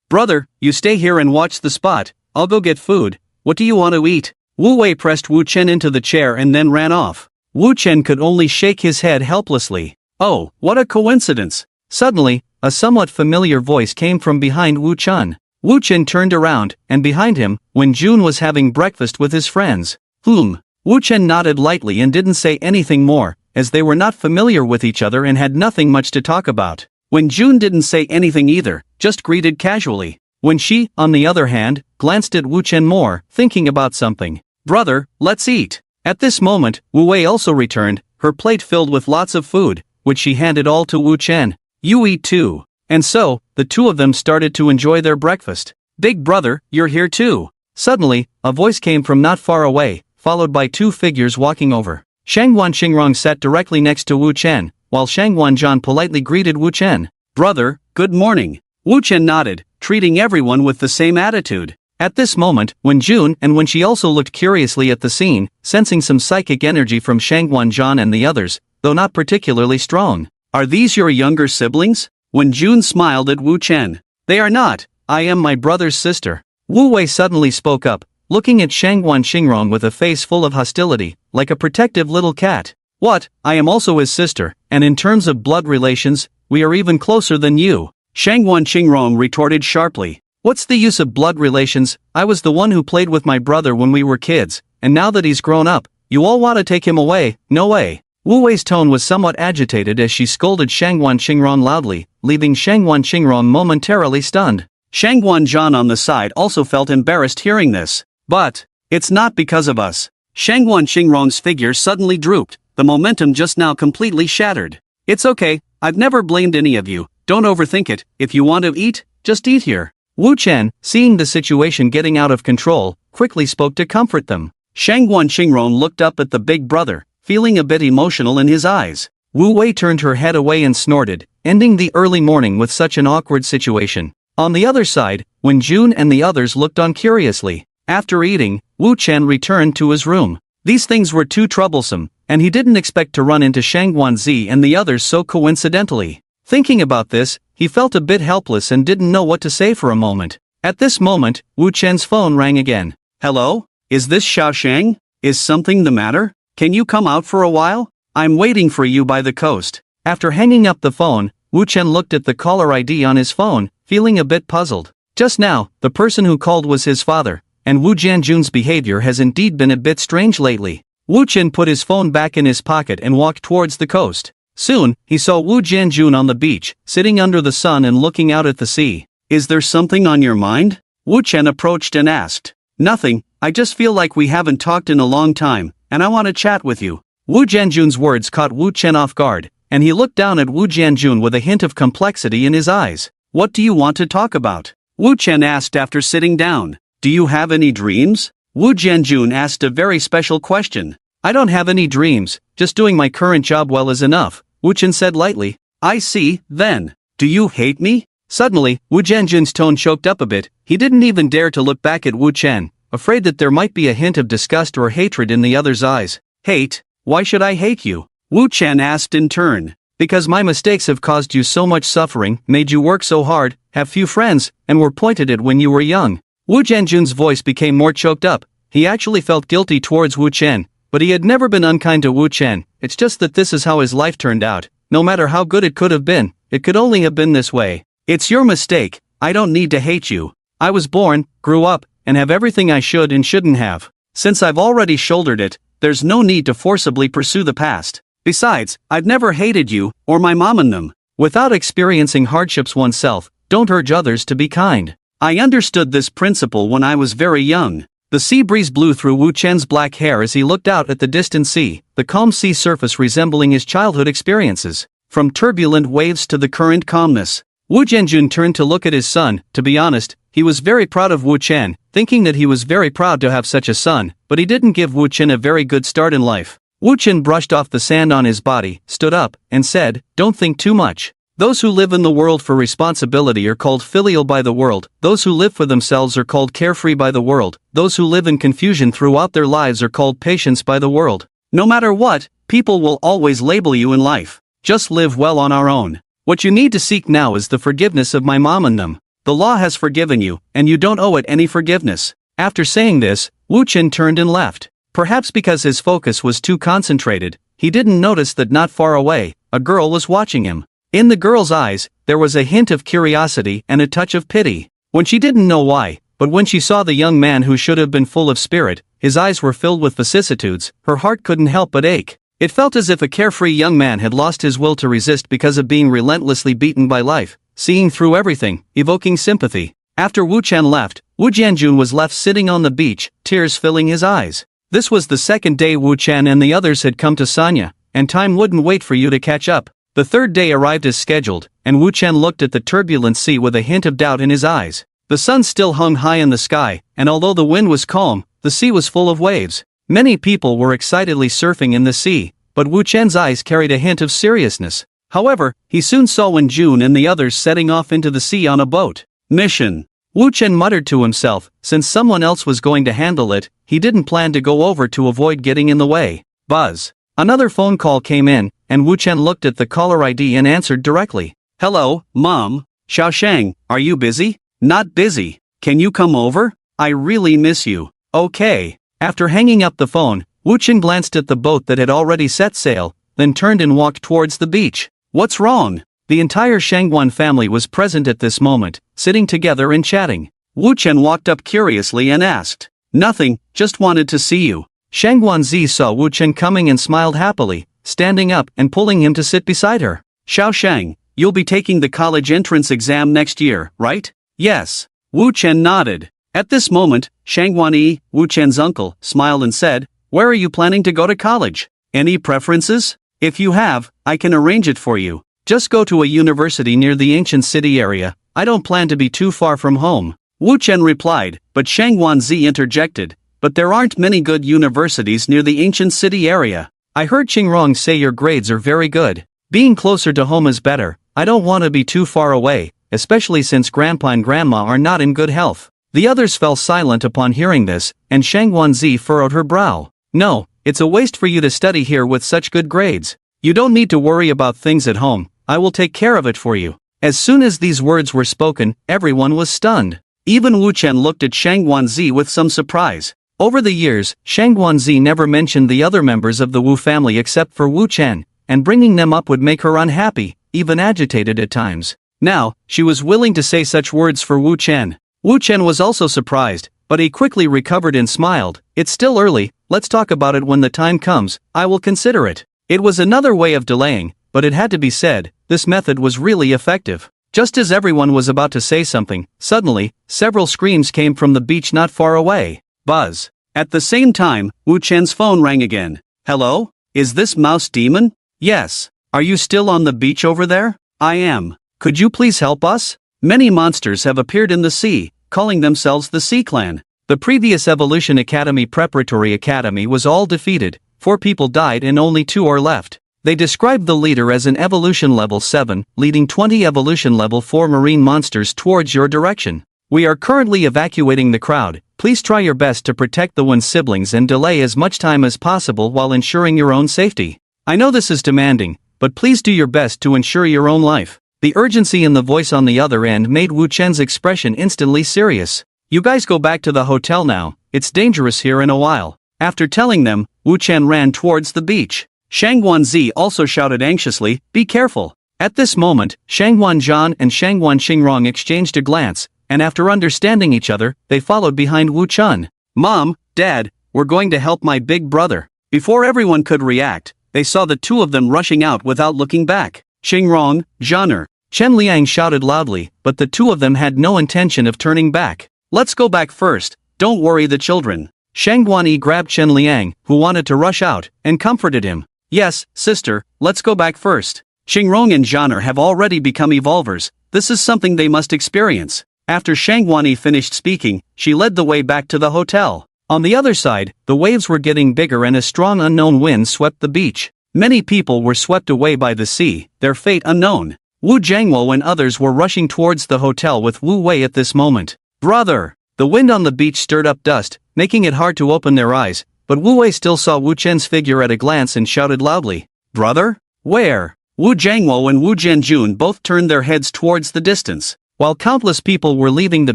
"Brother, you stay here and watch the spot, I'll go get food, what do you want to eat?" Wu Wei pressed Wu Chen into the chair and then ran off. Wu Chen could only shake his head helplessly. Oh, what a coincidence! Suddenly, a somewhat familiar voice came from behind Wu Chen. Wu Chen turned around, and behind him, Jun was having breakfast with his friends. Wu Chen nodded lightly and didn't say anything more, as they were not familiar with each other and had nothing much to talk about. Jun didn't say anything either, just greeted casually. She, on the other hand, glanced at Wu Chen more, thinking about something. "Brother, let's eat." At this moment, Wu Wei also returned, her plate filled with lots of food, which she handed all to Wu Chen. "You eat too." And so, the two of them started to enjoy their breakfast. "Big brother, you're here too." Suddenly, a voice came from not far away, followed by two figures walking over. Shangguan Xingrong sat directly next to Wu Chen, while Shangguan Zhan politely greeted Wu Chen. "Brother, good morning." Wu Chen nodded, treating everyone with the same attitude. At this moment, Jun and she also looked curiously at the scene, sensing some psychic energy from Shangguan Zhan and the others, though not particularly strong. "Are these your younger siblings?" Jun smiled at Wu Chen. "They are not. I am my brother's sister." Wu Wei suddenly spoke up, looking at Shangguan Xingrong with a face full of hostility, like a protective little cat. "What? I am also his sister, and in terms of blood relations, we are even closer than you." Shangguan Xingrong retorted sharply. "What's the use of blood relations? I was the one who played with my brother when we were kids, and now that he's grown up, you all want to take him away? No way." Wu Wei's tone was somewhat agitated as she scolded Shangguan Xingrong loudly, leaving Shangguan Xingrong momentarily stunned. Shangguan Zhan on the side also felt embarrassed hearing this. "But, it's not because of us." Shangguan Xingrong's figure suddenly drooped, the momentum just now completely shattered. "It's okay, I've never blamed any of you, don't overthink it, if you want to eat, just eat here." Wu Chen, seeing the situation getting out of control, quickly spoke to comfort them. Shangguan Xingrong looked up at the big brother, feeling a bit emotional in his eyes. Wu Wei turned her head away and snorted, ending the early morning with such an awkward situation. On the other side, Jun and the others looked on curiously. After eating, Wu Chen returned to his room. These things were too troublesome, and he didn't expect to run into Shangguan Zi and the others so coincidentally. Thinking about this, he felt a bit helpless and didn't know what to say for a moment. At this moment, Wu Chen's phone rang again. "Hello? Is this Xiaoshang? Is something the matter? Can you come out for a while? I'm waiting for you by the coast." After hanging up the phone, Wu Chen looked at the caller ID on his phone, feeling a bit puzzled. Just now, the person who called was his father, and Wu Jianjun's behavior has indeed been a bit strange lately. Wu Chen put his phone back in his pocket and walked towards the coast. Soon, he saw Wu Jianjun on the beach, sitting under the sun and looking out at the sea. "Is there something on your mind?" Wu Chen approached and asked. "Nothing, I just feel like we haven't talked in a long time, and I want to chat with you." Wu Jianjun's words caught Wu Chen off guard, and he looked down at Wu Jianjun with a hint of complexity in his eyes. "What do you want to talk about?" Wu Chen asked after sitting down. "Do you have any dreams?" Wu Jianjun asked a very special question. "I don't have any dreams, just doing my current job well is enough," Wu Chen said lightly. "I see, then. Do you hate me?" Suddenly, Wu Jianjun's tone choked up a bit. He didn't even dare to look back at Wu Chen, afraid that there might be a hint of disgust or hatred in the other's eyes. "Hate? Why should I hate you?" Wu Chen asked in turn. "Because my mistakes have caused you so much suffering, made you work so hard, have few friends, and were pointed at when you were young." Wu Jianjun's voice became more choked up. He actually felt guilty towards Wu Chen, but he had never been unkind to Wu Chen. It's just that this is how his life turned out. No matter how good it could have been, it could only have been this way. "It's your mistake, I don't need to hate you. I was born, grew up, and have everything I should and shouldn't have. Since I've already shouldered it, there's no need to forcibly pursue the past. Besides, I've never hated you, or my mom and them. Without experiencing hardships oneself, don't urge others to be kind. I understood this principle when I was very young." The sea breeze blew through Wu Chen's black hair as he looked out at the distant sea, the calm sea surface resembling his childhood experiences. From turbulent waves to the current calmness. Wu Jianjun turned to look at his son. To be honest, he was very proud of Wu Chen, thinking that he was very proud to have such a son, but he didn't give Wu Chen a very good start in life. Wu Chen brushed off the sand on his body, stood up, and said, "Don't think too much. Those who live in the world for responsibility are called filial by the world, those who live for themselves are called carefree by the world, those who live in confusion throughout their lives are called patience by the world. No matter what, people will always label you in life. Just live well on our own. What you need to seek now is the forgiveness of my mom and them. The law has forgiven you, and you don't owe it any forgiveness." After saying this, Wu Chen turned and left. Perhaps because his focus was too concentrated, he didn't notice that not far away, a girl was watching him. In the girl's eyes, there was a hint of curiosity and a touch of pity. When she didn't know why, but when she saw the young man who should have been full of spirit, his eyes were filled with vicissitudes, her heart couldn't help but ache. It felt as if a carefree young man had lost his will to resist because of being relentlessly beaten by life, seeing through everything, evoking sympathy. After Wu Chen left, Wu Jianjun was left sitting on the beach, tears filling his eyes. This was the second day Wu Chen and the others had come to Sanya, and time wouldn't wait for you to catch up. The third day arrived as scheduled, and Wu Chen looked at the turbulent sea with a hint of doubt in his eyes. The sun still hung high in the sky, and although the wind was calm, the sea was full of waves. Many people were excitedly surfing in the sea, but Wu Chen's eyes carried a hint of seriousness. However, he soon saw Wen Jun and the others setting off into the sea on a boat. Mission. Wu Chen muttered to himself, since someone else was going to handle it, he didn't plan to go over to avoid getting in the way. Buzz. Another phone call came in, and Wu Chen looked at the caller ID and answered directly. Hello, Mom. Xiaoshang, are you busy? Not busy. Can you come over? I really miss you. Okay. After hanging up the phone, Wu Chen glanced at the boat that had already set sail, then turned and walked towards the beach. What's wrong? The entire Shangguan family was present at this moment, sitting together and chatting. Wu Chen walked up curiously and asked. Nothing, just wanted to see you. Shangguan Zi saw Wu Chen coming and smiled happily, standing up and pulling him to sit beside her. Xiaoshang, you'll be taking the college entrance exam next year, right? Yes. Wu Chen nodded. At this moment, Shangguan Yi, Wu Chen's uncle, smiled and said, Where are you planning to go to college? Any preferences? If you have, I can arrange it for you. Just go to a university near the ancient city area. I don't plan to be too far from home. Wu Chen replied, but Shangguan Zi interjected. But there aren't many good universities near the ancient city area. I heard Qingrong say your grades are very good. Being closer to home is better. I don't want to be too far away, especially since Grandpa and Grandma are not in good health. The others fell silent upon hearing this, and Shangguan Zi furrowed her brow. No, it's a waste for you to study here with such good grades. You don't need to worry about things at home. I will take care of it for you. As soon as these words were spoken, everyone was stunned. Even Wu Chen looked at Shangguan Zi with some surprise. Over the years, Shangguan Zi never mentioned the other members of the Wu family except for Wu Chen, and bringing them up would make her unhappy, even agitated at times. Now, she was willing to say such words for Wu Chen. Wu Chen was also surprised, but he quickly recovered and smiled. It's still early, let's talk about it when the time comes, I will consider it. It was another way of delaying, but it had to be said, this method was really effective. Just as everyone was about to say something, suddenly, several screams came from the beach not far away. Buzz. At the same time, Wu Chen's phone rang again. Hello? Is this Mouse Demon? Yes. Are you still on the beach over there? I am. Could you please help us? Many monsters have appeared in the sea, calling themselves the Sea Clan. The previous Evolution Academy Preparatory Academy was all defeated, 4 people died and only 2 are left. They described the leader as an Evolution Level 7, leading 20 Evolution Level 4 marine monsters towards your direction. We are currently evacuating the crowd. Please try your best to protect the Wen's siblings and delay as much time as possible while ensuring your own safety. I know this is demanding, but please do your best to ensure your own life. The urgency in the voice on the other end made Wu Chen's expression instantly serious. You guys go back to the hotel now, it's dangerous here in a while. After telling them, Wu Chen ran towards the beach. Shangguan Zi also shouted anxiously, be careful. At this moment, Shangguan Zhan and Shangguan Xingrong exchanged a glance, and after understanding each other, they followed behind Wu Chen. Mom, Dad, we're going to help my big brother. Before everyone could react, they saw the 2 of them rushing out without looking back. Xingrong, Zhaner. Chen Liang shouted loudly, but the 2 of them had no intention of turning back. Let's go back first, don't worry the children. Shangguan Yi grabbed Chen Liang, who wanted to rush out, and comforted him. Yes, sister, let's go back first. Xingrong and Zhaner have already become evolvers, this is something they must experience. After Shangguan Yi finished speaking, she led the way back to the hotel. On the other side, the waves were getting bigger and a strong unknown wind swept the beach. Many people were swept away by the sea, their fate unknown. Wu Jiangwo and others were rushing towards the hotel with Wu Wei at this moment. Brother! The wind on the beach stirred up dust, making it hard to open their eyes, but Wu Wei still saw Wu Chen's figure at a glance and shouted loudly. Brother? Where? Wu Jiangwo and Wu Jianjun both turned their heads towards the distance. While countless people were leaving the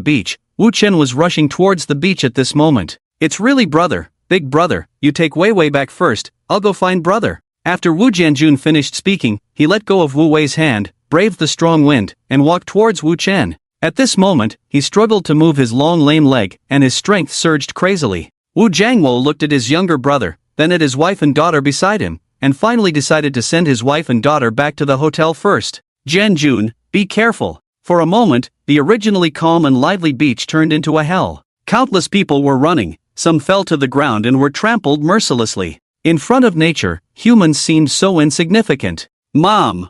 beach, Wu Chen was rushing towards the beach at this moment. It's really brother, big brother, you take way back first, I'll go find brother. After Wu Jianjun finished speaking, he let go of Wu Wei's hand, braved the strong wind, and walked towards Wu Chen. At this moment, he struggled to move his long lame leg, and his strength surged crazily. Wu Jiangwo looked at his younger brother, then at his wife and daughter beside him, and finally decided to send his wife and daughter back to the hotel first. Jianjun, be careful. For a moment, the originally calm and lively beach turned into a hell. Countless people were running, some fell to the ground and were trampled mercilessly. In front of nature, humans seemed so insignificant. Mom,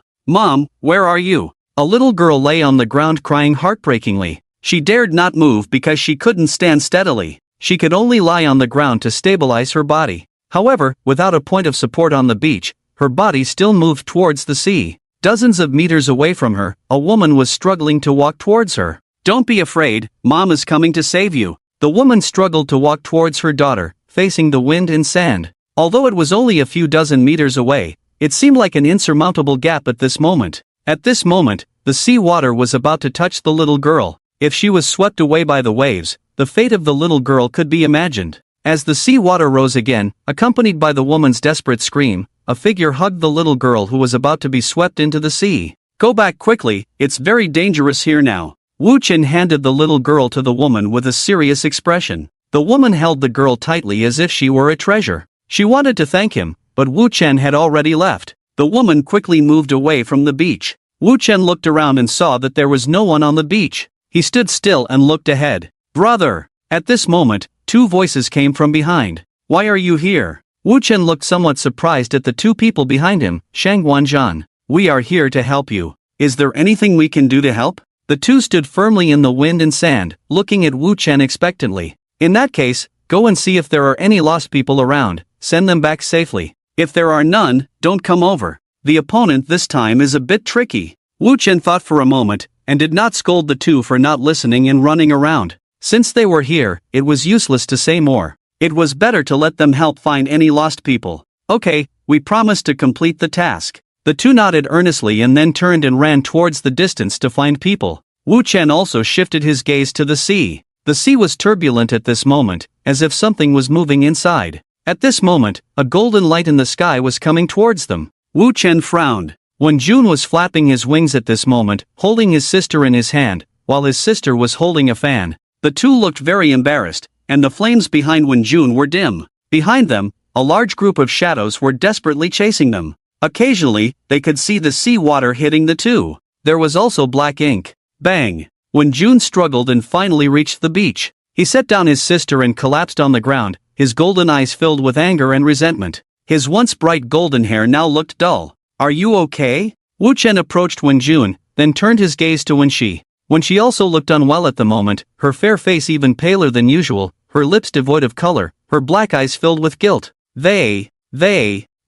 where are you? A little girl lay on the ground crying heartbreakingly. She dared not move because she couldn't stand steadily. She could only lie on the ground to stabilize her body. However, without a point of support on the beach, her body still moved towards the sea. Dozens of meters away from her, a woman was struggling to walk towards her. Don't be afraid, Mom is coming to save you. The woman struggled to walk towards her daughter, facing the wind and sand. Although it was only a few dozen meters away, it seemed like an insurmountable gap at this moment. At this moment, the sea water was about to touch the little girl. If she was swept away by the waves, the fate of the little girl could be imagined. As the sea water rose again, accompanied by the woman's desperate scream, a figure hugged the little girl who was about to be swept into the sea. Go back quickly, it's very dangerous here now. Wu Qin handed the little girl to the woman with a serious expression. The woman held the girl tightly as if she were a treasure. She wanted to thank him, but Wu Chen had already left. The woman quickly moved away from the beach. Wu Chen looked around and saw that there was no one on the beach. He stood still and looked ahead. Brother! At this moment, two voices came from behind. Why are you here? Wu Chen looked somewhat surprised at the two people behind him. Shang Guanzhan. We are here to help you. Is there anything we can do to help? The two stood firmly in the wind and sand, looking at Wu Chen expectantly. In that case, go and see if there are any lost people around. Send them back safely. If there are none, don't come over. The opponent this time is a bit tricky. Wu Chen thought for a moment, and did not scold the two for not listening and running around. Since they were here, it was useless to say more. It was better to let them help find any lost people. Okay, we promise to complete the task. The two nodded earnestly and then turned and ran towards the distance to find people. Wu Chen also shifted his gaze to the sea. The sea was turbulent at this moment, as if something was moving inside. At this moment, a golden light in the sky was coming towards them. Wu Chen frowned. Wen Jun was flapping his wings at this moment, holding his sister in his hand, while his sister was holding a fan. The two looked very embarrassed, and the flames behind Wen Jun were dim. Behind them, a large group of shadows were desperately chasing them. Occasionally, they could see the sea water hitting the two. There was also black ink. Bang! Wen Jun struggled and finally reached the beach. He set down his sister and collapsed on the ground, his golden eyes filled with anger and resentment. His once bright golden hair now looked dull. Are you okay? Wu Chen approached Wen Jun, then turned his gaze to Wen Shi. When she also looked unwell at the moment, her fair face even paler than usual, her lips devoid of color, her black eyes filled with guilt. They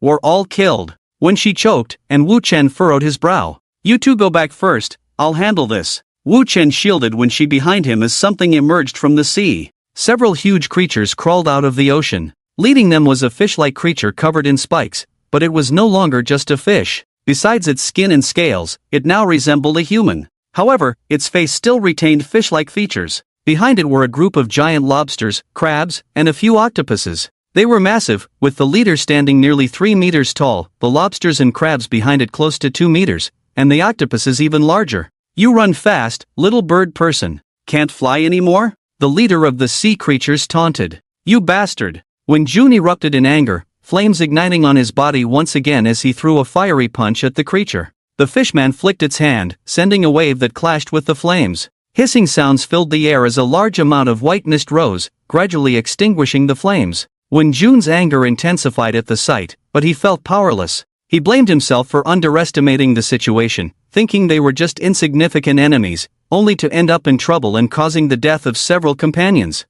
were all killed. When she choked, and Wu Chen furrowed his brow. You two go back first, I'll handle this. Wu Chen shielded Wen Shi behind him as something emerged from the sea. Several huge creatures crawled out of the ocean. Leading them was a fish-like creature covered in spikes, but it was no longer just a fish. Besides its skin and scales, it now resembled a human. However, its face still retained fish-like features. Behind it were a group of giant lobsters, crabs, and a few octopuses. They were massive, with the leader standing nearly 3 meters tall, the lobsters and crabs behind it close to 2 meters, and the octopuses even larger. You run fast, little bird person. Can't fly anymore? The leader of the sea creatures taunted. You bastard! When Jun erupted in anger, flames igniting on his body once again as he threw a fiery punch at the creature. The fishman flicked its hand, sending a wave that clashed with the flames. Hissing sounds filled the air as a large amount of white mist rose, gradually extinguishing the flames. Wen Jun's anger intensified at the sight, but he felt powerless. He blamed himself for underestimating the situation, thinking they were just insignificant enemies, only to end up in trouble and causing the death of several companions.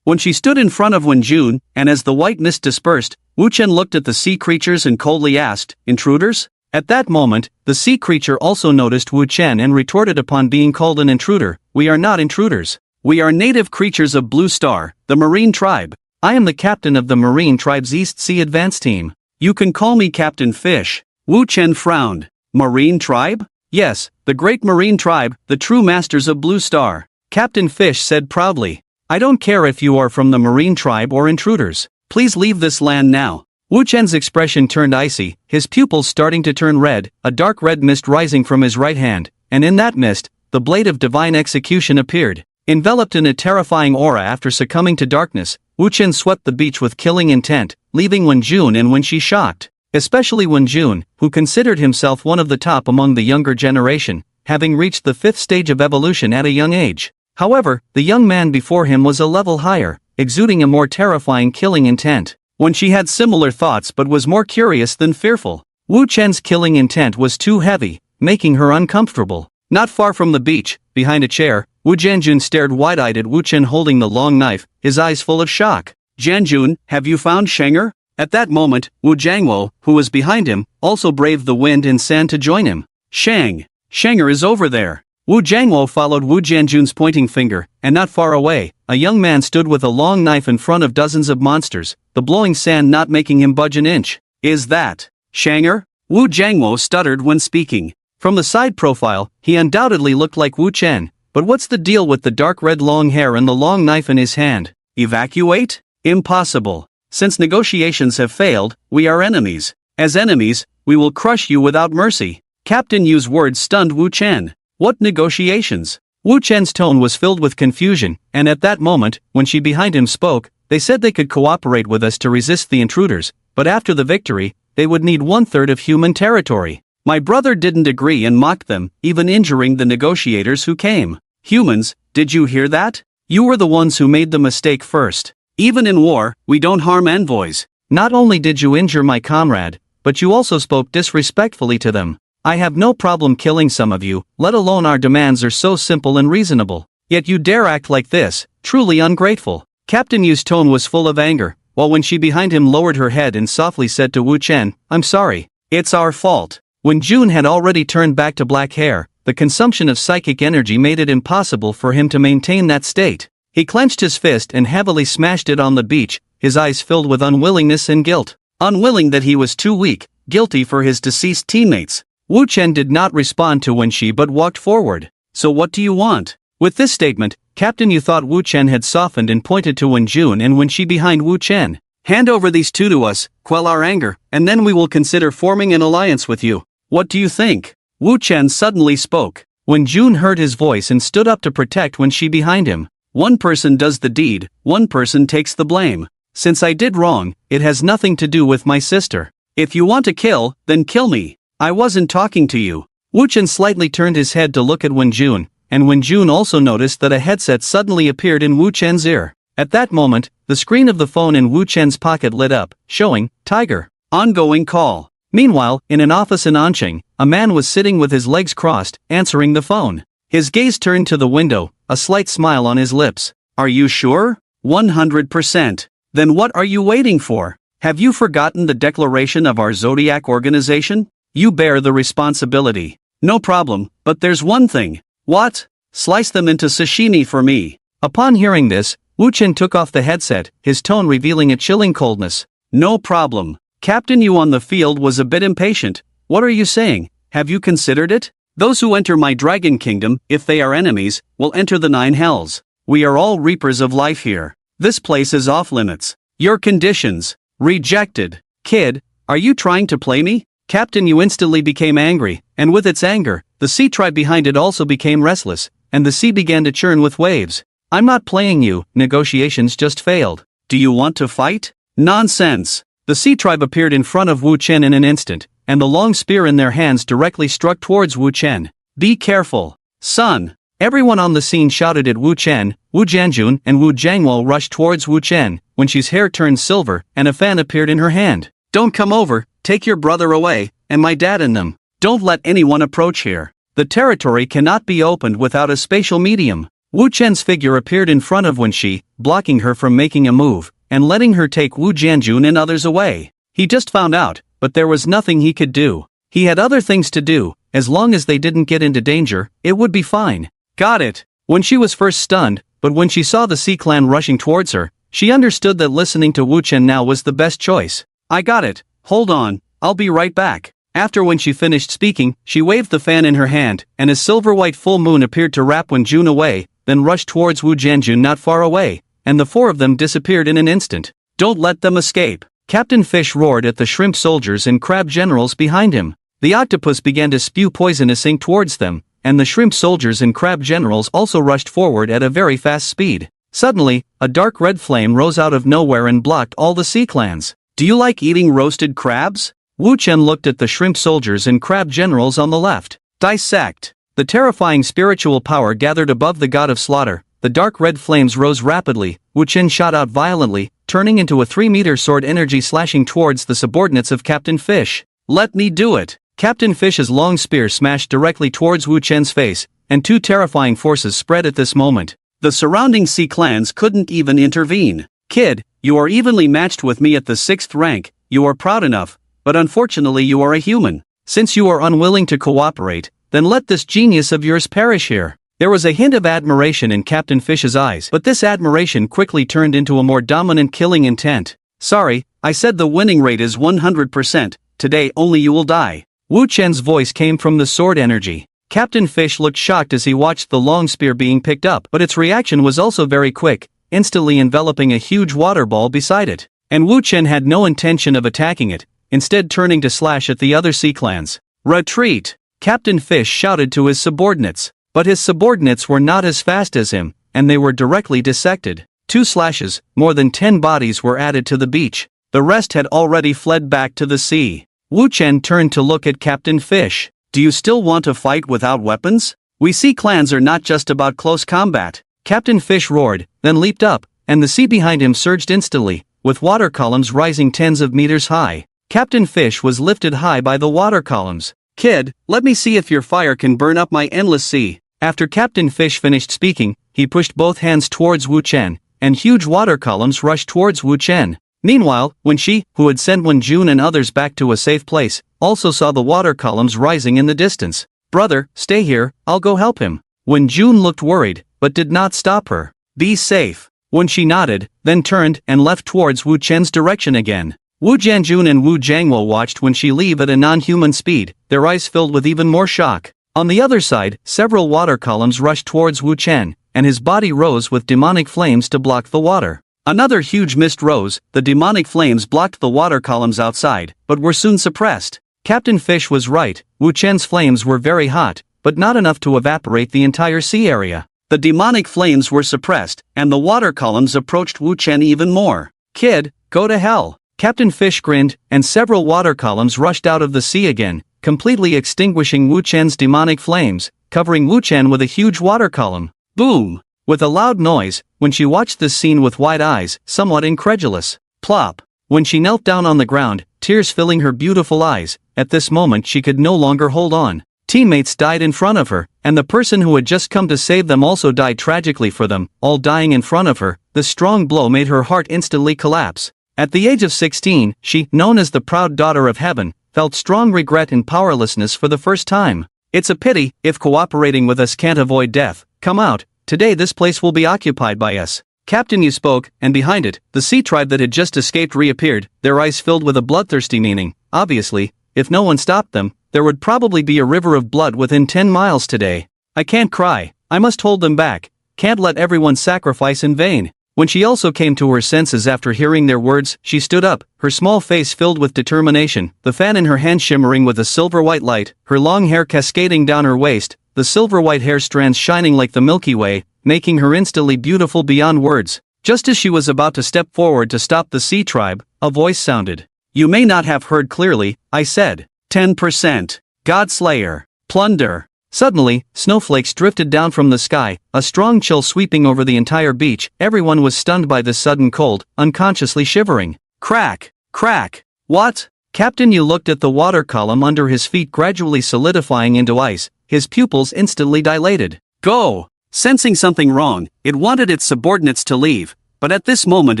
When she stood in front of Wen Jun, and as the white mist dispersed, Wu Chen looked at the sea creatures and coldly asked, "Intruders?" At that moment, the sea creature also noticed Wu Chen and retorted upon being called an intruder, "We are not intruders. We are native creatures of Blue Star, the marine tribe. I am the captain of the marine tribe's East Sea Advance Team. You can call me Captain Fish." Wu Chen frowned. Marine tribe? Yes, the great marine tribe, the true masters of Blue Star. Captain Fish said proudly. I don't care if you are from the marine tribe or intruders. Please leave this land now. Wu Chen's expression turned icy, his pupils starting to turn red, a dark red mist rising from his right hand, and in that mist, the blade of divine execution appeared. Enveloped in a terrifying aura after succumbing to darkness, Wu Chen swept the beach with killing intent, leaving Wen Jun and Wen Shi shocked. Especially Wen Jun, who considered himself one of the top among the younger generation, having reached the 5th stage of evolution at a young age. However, the young man before him was a level higher, exuding a more terrifying killing intent. Wen Shi had similar thoughts but was more curious than fearful. Wu Chen's killing intent was too heavy, making her uncomfortable. Not far from the beach, behind a chair, Wu Jianjun stared wide-eyed at Wu Chen holding the long knife, his eyes full of shock. "Jianjun, have you found Shenger?" At that moment, Wu Jiangwo, who was behind him, also braved the wind and sand to join him. Shenger is over there." Wu Jiangwo followed Wu Jianjun's pointing finger, and not far away, a young man stood with a long knife in front of dozens of monsters, the blowing sand not making him budge an inch. "Is that Shenger?" Wu Jiangwo stuttered when speaking. From the side profile, he undoubtedly looked like Wu Chen, but what's the deal with the dark red long hair and the long knife in his hand? Evacuate? Impossible. Since negotiations have failed, we are enemies. As enemies, we will crush you without mercy. Captain Yu's words stunned Wu Chen. What negotiations? Wu Chen's tone was filled with confusion, and at that moment, when she behind him spoke, they said they could cooperate with us to resist the intruders, but after the victory, they would need 1/3 of human territory. My brother didn't agree and mocked them, even injuring the negotiators who came. Humans, did you hear that? You were the ones who made the mistake first. Even in war, we don't harm envoys. Not only did you injure my comrade, but you also spoke disrespectfully to them. I have no problem killing some of you, let alone our demands are so simple and reasonable. Yet you dare act like this, truly ungrateful. Captain Yu's tone was full of anger, while Wen Shi behind him lowered her head and softly said to Wu Chen, "I'm sorry. It's our fault." When June had already turned back to black hair, the consumption of psychic energy made it impossible for him to maintain that state. He clenched his fist and heavily smashed it on the beach, his eyes filled with unwillingness and guilt. Unwilling that he was too weak, guilty for his deceased teammates. Wu Chen did not respond to Wen Shi but walked forward. "So what do you want?" With this statement, Captain Yu thought Wu Chen had softened and pointed to Wen Jun and Wen Shi behind Wu Chen. "Hand over these two to us, quell our anger, and then we will consider forming an alliance with you. What do you think?" Wu Chen suddenly spoke. Wen Jun heard his voice and stood up to protect Wen Shi behind him. "One person does the deed, one person takes the blame. Since I did wrong, it has nothing to do with my sister. If you want to kill, then kill me. I wasn't talking to you." Wu Chen slightly turned his head to look at Wen Jun, and Wen Jun also noticed that a headset suddenly appeared in Wu Chen's ear. At that moment, the screen of the phone in Wu Chen's pocket lit up, showing, "Tiger. Ongoing call." Meanwhile, in an office in Anqing, a man was sitting with his legs crossed, answering the phone. His gaze turned to the window, a slight smile on his lips. "Are you sure?" 100%. "Then what are you waiting for? Have you forgotten the declaration of our Zodiac organization? You bear the responsibility." "No problem, but there's one thing." "What?" "Slice them into sashimi for me." Upon hearing this, Wu Chen took off the headset, his tone revealing a chilling coldness. "No problem." Captain Yu on the field was a bit impatient. "What are you saying? Have you considered it? Those who enter my dragon kingdom, if they are enemies, will enter the 9 hells. We are all reapers of life here. This place is off limits. Your conditions. Rejected." "Kid, are you trying to play me?" Captain Yu instantly became angry, and with its anger, the sea tribe behind it also became restless, and the sea began to churn with waves. "I'm not playing you, negotiations just failed. Do you want to fight?" "Nonsense." The sea tribe appeared in front of Wu Chen in an instant, and the long spear in their hands directly struck towards Wu Chen. "Be careful, son." Everyone on the scene shouted at Wu Chen. Wu Jianjun and Wu Jiangwo rushed towards Wu Chen, when she's hair turned silver, and a fan appeared in her hand. "Don't come over, take your brother away, and my dad in them. Don't let anyone approach here. The territory cannot be opened without a spatial medium." Wu Chen's figure appeared in front of Wen Shi, blocking her from making a move, and letting her take Wu Jianjun and others away. He just found out, but there was nothing he could do. He had other things to do, as long as they didn't get into danger, it would be fine. "Got it." When she was first stunned, but when she saw the Sea Clan rushing towards her, she understood that listening to Wu Chen now was the best choice. "I got it, hold on, I'll be right back." After when she finished speaking, she waved the fan in her hand, and a silver-white full moon appeared to wrap Wen Jun away, then rushed towards Wu Jianjun not far away, and the 4 of them disappeared in an instant. "Don't let them escape." Captain Fish roared at the shrimp soldiers and crab generals behind him. The octopus began to spew poisonous ink towards them, and the shrimp soldiers and crab generals also rushed forward at a very fast speed. Suddenly, a dark red flame rose out of nowhere and blocked all the sea clans. "Do you like eating roasted crabs?" Wu Chen looked at the shrimp soldiers and crab generals on the left. Dissect. The terrifying spiritual power gathered above the god of slaughter. The dark red flames rose rapidly. Wu Chen shot out violently, turning into a 3-meter sword energy slashing towards the subordinates of Captain Fish. "Let me do it." Captain Fish's long spear smashed directly towards Wu Chen's face, and two terrifying forces spread at this moment. The surrounding sea clans couldn't even intervene. "Kid, you are evenly matched with me at the 6th rank, you are proud enough, but unfortunately you are a human. Since you are unwilling to cooperate, then let this genius of yours perish here." There was a hint of admiration in Captain Fish's eyes, but this admiration quickly turned into a more dominant killing intent. "Sorry, I said the winning rate is 100%, today only you will die." Wu Chen's voice came from the sword energy. Captain Fish looked shocked as he watched the long spear being picked up, but its reaction was also very quick, instantly enveloping a huge water ball beside it. And Wu Chen had no intention of attacking it, instead turning to slash at the other sea clans. "Retreat!" Captain Fish shouted to his subordinates. But his subordinates were not as fast as him, and they were directly dissected. 2 slashes, more than 10 bodies were added to the beach. The rest had already fled back to the sea. Wu Chen turned to look at Captain Fish. "Do you still want to fight without weapons? We sea clans are not just about close combat." Captain Fish roared, then leaped up, and the sea behind him surged instantly, with water columns rising tens of meters high. Captain Fish was lifted high by the water columns. "Kid, let me see if your fire can burn up my endless sea." After Captain Fish finished speaking, he pushed both hands towards Wu Chen, and huge water columns rushed towards Wu Chen. Meanwhile, Wen Shi, who had sent Wen Jun and others back to a safe place, also saw the water columns rising in the distance. "Brother, stay here, I'll go help him." Wen Jun looked worried, but did not stop her. "Be safe." Wen Shi nodded, then turned and left towards Wu Chen's direction again. Wu Jianjun and Wu Jiangwo watched Wen Shi leave at a non-human speed, their eyes filled with even more shock. On the other side, several water columns rushed towards Wu Chen, and his body rose with demonic flames to block the water. Another huge mist rose, the demonic flames blocked the water columns outside, but were soon suppressed. Captain Fish was right, Wu Chen's flames were very hot, but not enough to evaporate the entire sea area. The demonic flames were suppressed, and the water columns approached Wu Chen even more. "Kid, go to hell." Captain Fish grinned, and several water columns rushed out of the sea again, completely extinguishing Wu Chen's demonic flames, covering Wu Chen with a huge water column. Boom! With a loud noise, when she watched this scene with wide eyes, somewhat incredulous. Plop! When she knelt down on the ground, tears filling her beautiful eyes, at this moment she could no longer hold on. Teammates died in front of her, and the person who had just come to save them also died tragically for them, all dying in front of her. The strong blow made her heart instantly collapse. At the age of 16, she, known as the proud daughter of heaven, felt strong regret and powerlessness for the first time. "It's a pity, if cooperating with us can't avoid death. Come out, today this place will be occupied by us." Captain Yu spoke, and behind it, the sea tribe that had just escaped reappeared, their eyes filled with a bloodthirsty meaning. Obviously, if no one stopped them, there would probably be a river of blood within 10 miles today. "I can't cry, I must hold them back. Can't let everyone sacrifice in vain." When she also came to her senses after hearing their words, she stood up, her small face filled with determination, the fan in her hand shimmering with a silver-white light, her long hair cascading down her waist, the silver-white hair strands shining like the Milky Way, making her instantly beautiful beyond words. Just as she was about to step forward to stop the sea tribe, a voice sounded. "You may not have heard clearly, I said 10%. Godslayer. Plunder." Suddenly, snowflakes drifted down from the sky, a strong chill sweeping over the entire beach. Everyone was stunned by this sudden cold, unconsciously shivering. Crack! Crack! What? Captain Yu looked at the water column under his feet gradually solidifying into ice, his pupils instantly dilated. "Go!" Sensing something wrong, it wanted its subordinates to leave, but at this moment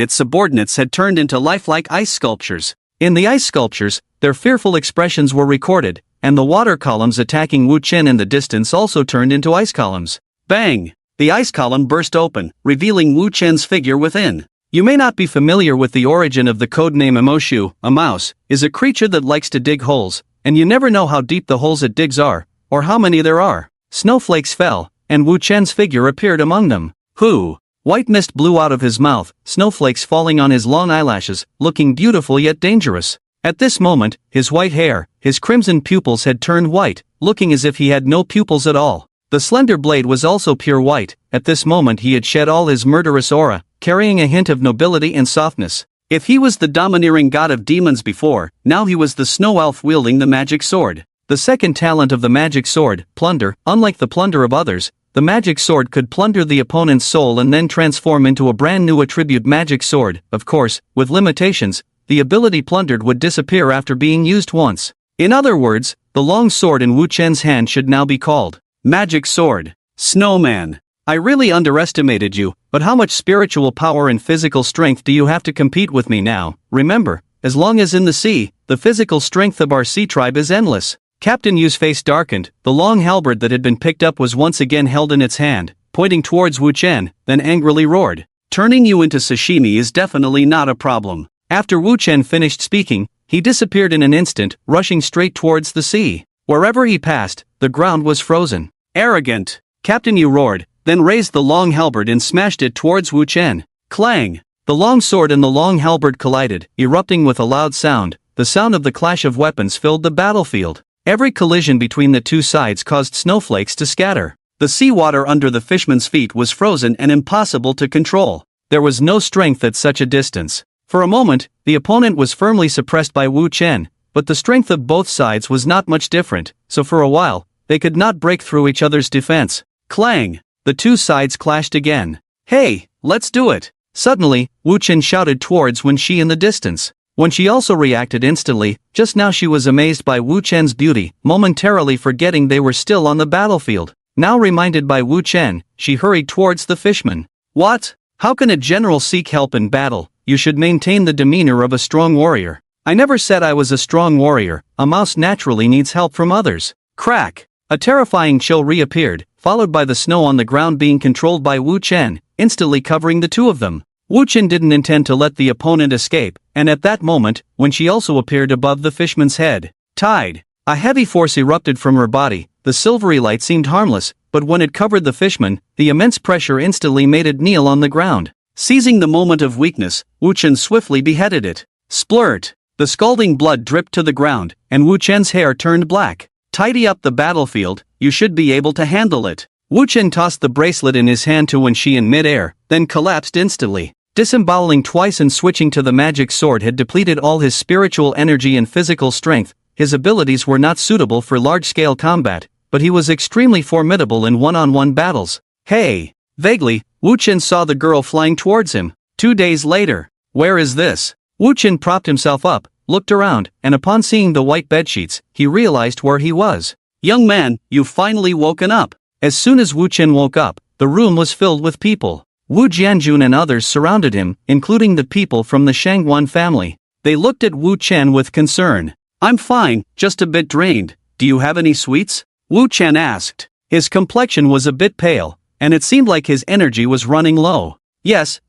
its subordinates had turned into lifelike ice sculptures. In the ice sculptures, their fearful expressions were recorded, and the water columns attacking Wu Chen in the distance also turned into ice columns. Bang! The ice column burst open, revealing Wu Chen's figure within. You may not be familiar with the origin of the codename Amoshu. A mouse is a creature that likes to dig holes, and you never know how deep the holes it digs are, or how many there are. Snowflakes fell, and Wu Chen's figure appeared among them. Who? White mist blew out of his mouth, snowflakes falling on his long eyelashes, looking beautiful yet dangerous. At this moment, his white hair, his crimson pupils had turned white, looking as if he had no pupils at all. The slender blade was also pure white. At this moment he had shed all his murderous aura, carrying a hint of nobility and softness. If he was the domineering god of demons before, now he was the snow elf wielding the magic sword. The second talent of the magic sword, plunder. Unlike the plunder of others, the magic sword could plunder the opponent's soul and then transform into a brand new attribute magic sword. Of course, with limitations, the ability plundered would disappear after being used once. In other words, the long sword in Wu Chen's hand should now be called Magic Sword. Snowman. I really underestimated you, but how much spiritual power and physical strength do you have to compete with me now? Remember, as long as in the sea, the physical strength of our sea tribe is endless. Captain Yu's face darkened. The long halberd that had been picked up was once again held in its hand, pointing towards Wu Chen, then angrily roared. Turning you into sashimi is definitely not a problem. After Wu Chen finished speaking, he disappeared in an instant, rushing straight towards the sea. Wherever he passed, the ground was frozen. Arrogant! Captain Yu roared, then raised the long halberd and smashed it towards Wu Chen. Clang! The long sword and the long halberd collided, erupting with a loud sound. The sound of the clash of weapons filled the battlefield. Every collision between the two sides caused snowflakes to scatter. The seawater under the fishman's feet was frozen and impossible to control. There was no strength at such a distance. For a moment, the opponent was firmly suppressed by Wu Chen, but the strength of both sides was not much different, so for a while, they could not break through each other's defense. Clang! The two sides clashed again. Hey, let's do it! Suddenly, Wu Chen shouted towards Wen Shi in the distance. Wen Shi also reacted instantly. Just now she was amazed by Wu Chen's beauty, momentarily forgetting they were still on the battlefield. Now reminded by Wu Chen, she hurried towards the fishman. What? How can a general seek help in battle? You should maintain the demeanor of a strong warrior. I never said I was a strong warrior. A mouse naturally needs help from others. Crack! A terrifying chill reappeared, followed by the snow on the ground being controlled by Wu Chen, instantly covering the two of them. Wu Chen didn't intend to let the opponent escape, and at that moment, when she also appeared above the fishman's head. Tide! A heavy force erupted from her body. The silvery light seemed harmless, but when it covered the fishman, the immense pressure instantly made it kneel on the ground. Seizing the moment of weakness, Wu Chen swiftly beheaded it. Splurt! The scalding blood dripped to the ground, and Wu Chen's hair turned black. Tidy up the battlefield, you should be able to handle it. Wu Chen tossed the bracelet in his hand to Wen Shi in mid-air, then collapsed instantly. Disemboweling twice and switching to the magic sword had depleted all his spiritual energy and physical strength. His abilities were not suitable for large-scale combat, but he was extremely formidable in one-on-one battles. Hey! Vaguely, Wu Chen saw the girl flying towards him. 2 days later. Where is this? Wu Chen propped himself up, looked around, and upon seeing the white bedsheets, he realized where he was. Young man, you've finally woken up. As soon as Wu Chen woke up, the room was filled with people. Wu Jianjun and others surrounded him, including the people from the Shangguan family. They looked at Wu Chen with concern. I'm fine, just a bit drained. Do you have any sweets? Wu Chen asked. His complexion was a bit pale, and it seemed like his energy was running low. Yes,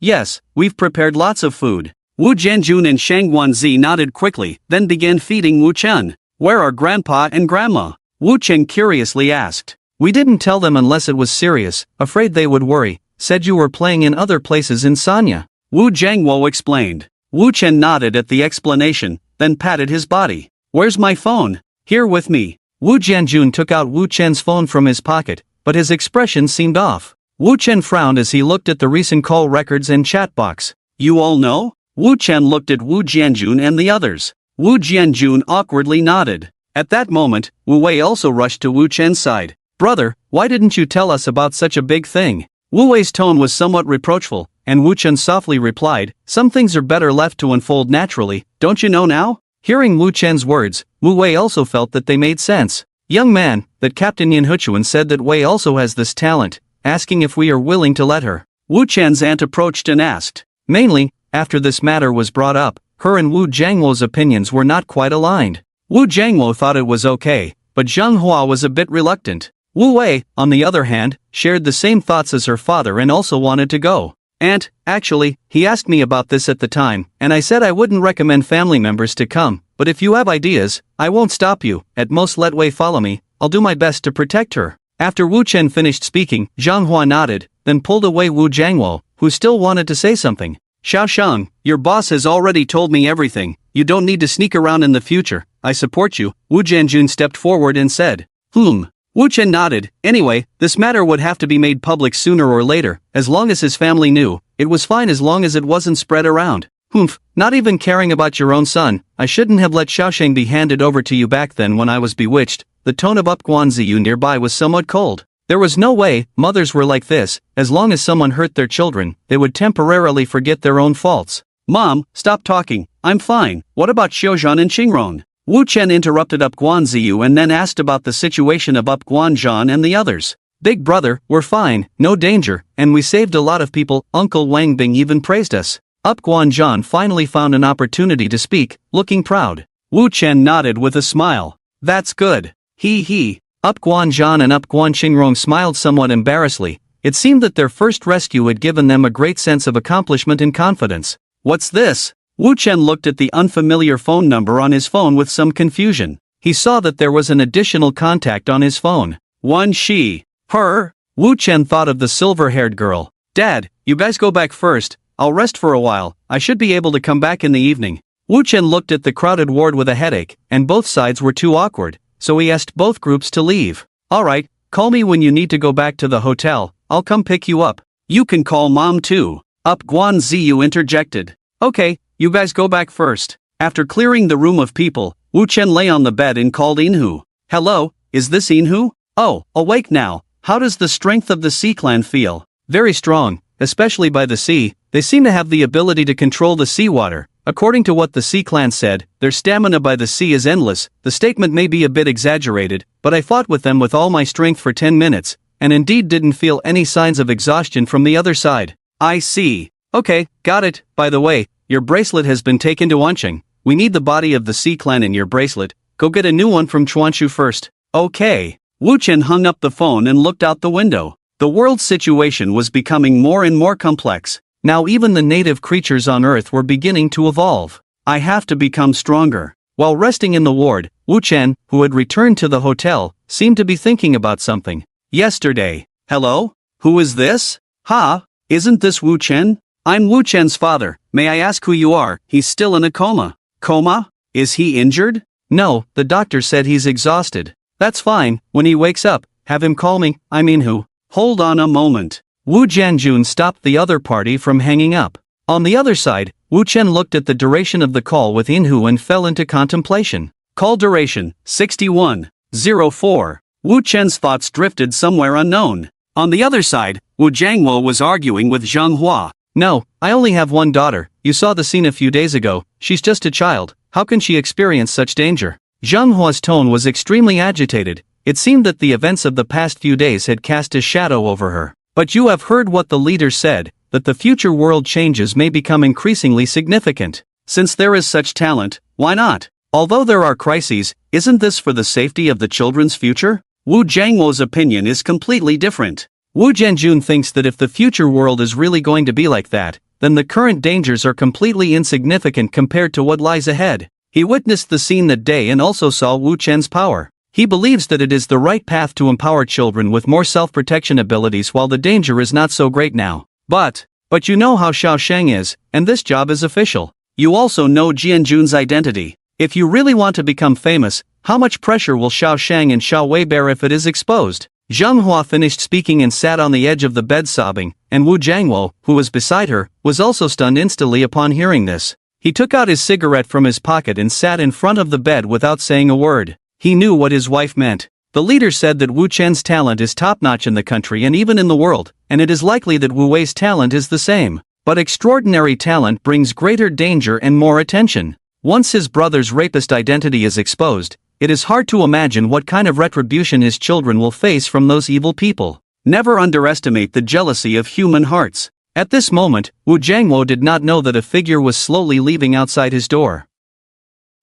we've prepared lots of food. Wu Jianjun and Shangguan Zi nodded quickly, then began feeding Wu Chen. Where are Grandpa and Grandma? Wu Chen curiously asked. We didn't tell them unless it was serious, afraid they would worry. Said you were playing in other places in Sanya. Wu Jiangwo explained. Wu Chen nodded at the explanation, then patted his body. Where's my phone? Here with me. Wu Jianjun took out Wu Chen's phone from his pocket, but his expression seemed off. Wu Chen frowned as he looked at the recent call records and chat box. You all know? Wu Chen looked at Wu Jianjun and the others. Wu Jianjun awkwardly nodded. At that moment, Wu Wei also rushed to Wu Chen's side. Brother, why didn't you tell us about such a big thing? Wu Wei's tone was somewhat reproachful, and Wu Chen softly replied, some things are better left to unfold naturally, don't you know now? Hearing Wu Chen's words, Wu Wei also felt that they made sense. Young man, that Captain Yin Huchuan said that Wei also has this talent, asking if we are willing to let her. Wu Chen's aunt approached and asked. Mainly, after this matter was brought up, her and Wu Jiangwo's opinions were not quite aligned. Wu Jiangwo thought it was okay, but Zhang Hua was a bit reluctant. Wu Wei, on the other hand, shared the same thoughts as her father and also wanted to go. Aunt, actually, he asked me about this at the time, and I said I wouldn't recommend family members to come, but if you have ideas, I won't stop you, at most let Wei follow me, I'll do my best to protect her. After Wu Chen finished speaking, Zhang Hua nodded, then pulled away Wu Jiangwo, who still wanted to say something. Xiaosheng, your boss has already told me everything, you don't need to sneak around in the future, I support you. Wu Jianjun stepped forward and said. Wu Wu Chen nodded. Anyway, this matter would have to be made public sooner or later. As long as his family knew, it was fine as long as it wasn't spread around. Humph, not even caring about your own son. I shouldn't have let Xiaosheng be handed over to you back then when I was bewitched. The tone of Guanziyu nearby was somewhat cold. There was no way mothers were like this. As long as someone hurt their children, they would temporarily forget their own faults. Mom, stop talking. I'm fine. What about Xiaozhan and Qingrong? Wu Chen interrupted Guanziyu and then asked about the situation of Guanzhan and the others. Big brother, we're fine, no danger, and we saved a lot of people. Uncle Wang Bing even praised us. Guanzhan finally found an opportunity to speak, looking proud. Wu Chen nodded with a smile. That's good. He. Guanzhan and Guanqingrong smiled somewhat embarrassedly. It seemed that their first rescue had given them a great sense of accomplishment and confidence. What's this? Wu Chen looked at the unfamiliar phone number on his phone with some confusion. He saw that there was an additional contact on his phone. One she. Her? Wu Chen thought of the silver-haired girl. Dad, you guys go back first. I'll rest for a while. I should be able to come back in the evening. Wu Chen looked at the crowded ward with a headache, and both sides were too awkward, so he asked both groups to leave. Alright, call me when you need to go back to the hotel. I'll come pick you up. You can call Mom too. Guanziyu interjected. Okay, you guys go back first. After clearing the room of people, Wu Chen lay on the bed and called Inhu. Hello, is this Inhu? Oh, awake now. How does the strength of the Sea Clan feel? Very strong, especially by the sea. They seem to have the ability to control the seawater. According to what the Sea Clan said, their stamina by the sea is endless. The statement may be a bit exaggerated, but I fought with them with all my strength for 10 minutes, and indeed didn't feel any signs of exhaustion from the other side. I see. Okay, got it. By the way, your bracelet has been taken to Wancheng. We need the body of the Sea Clan in your bracelet. Go get a new one from Chuanshu first. Okay. Wu Chen hung up the phone and looked out the window. The world's situation was becoming more and more complex. Now even the native creatures on Earth were beginning to evolve. I have to become stronger. While resting in the ward, Wu Chen, who had returned to the hotel, seemed to be thinking about something. Yesterday. Hello? Who is this? Ha? Isn't this Wu Chen? I'm Wu Chen's father. May I ask who you are? He's still in a coma. Coma? Is he injured? No, the doctor said he's exhausted. That's fine. When he wakes up, have him call me. I mean who? Hold on a moment. Wu Jianjun stopped the other party from hanging up. On the other side, Wu Chen looked at the duration of the call with Inhu and fell into contemplation. Call duration, 61:04. Wu Chen's thoughts drifted somewhere unknown. On the other side, Wu Jiangwo was arguing with Zheng Hua. No, I only have one daughter. You saw the scene a few days ago. She's just a child. How can she experience such danger? Zheng Hua's tone was extremely agitated. It seemed that the events of the past few days had cast a shadow over her. But you have heard what the leader said, that the future world changes may become increasingly significant. Since there is such talent, why not? Although there are crises, isn't this for the safety of the children's future? Wu Jiangwo's opinion is completely different. Wu Jianjun thinks that if the future world is really going to be like that, then the current dangers are completely insignificant compared to what lies ahead. He witnessed the scene that day and also saw Wu Chen's power. He believes that it is the right path to empower children with more self-protection abilities while the danger is not so great now. But you know how Xiaosheng is, and this job is official. You also know Jianjun's identity. If you really want to become famous, how much pressure will Xiaosheng and Xiao Wei bear if it is exposed? Zheng Hua finished speaking and sat on the edge of the bed sobbing, and Wu Jiangwo, who was beside her, was also stunned instantly upon hearing this. He took out his cigarette from his pocket and sat in front of the bed without saying a word. He knew what his wife meant. The leader said that Wu Chen's talent is top-notch in the country and even in the world, and it is likely that Wu Wei's talent is the same. But extraordinary talent brings greater danger and more attention. Once his brother's rapist identity is exposed, it is hard to imagine what kind of retribution his children will face from those evil people. Never underestimate the jealousy of human hearts. At this moment, Wu Jiangwo did not know that a figure was slowly leaving outside his door.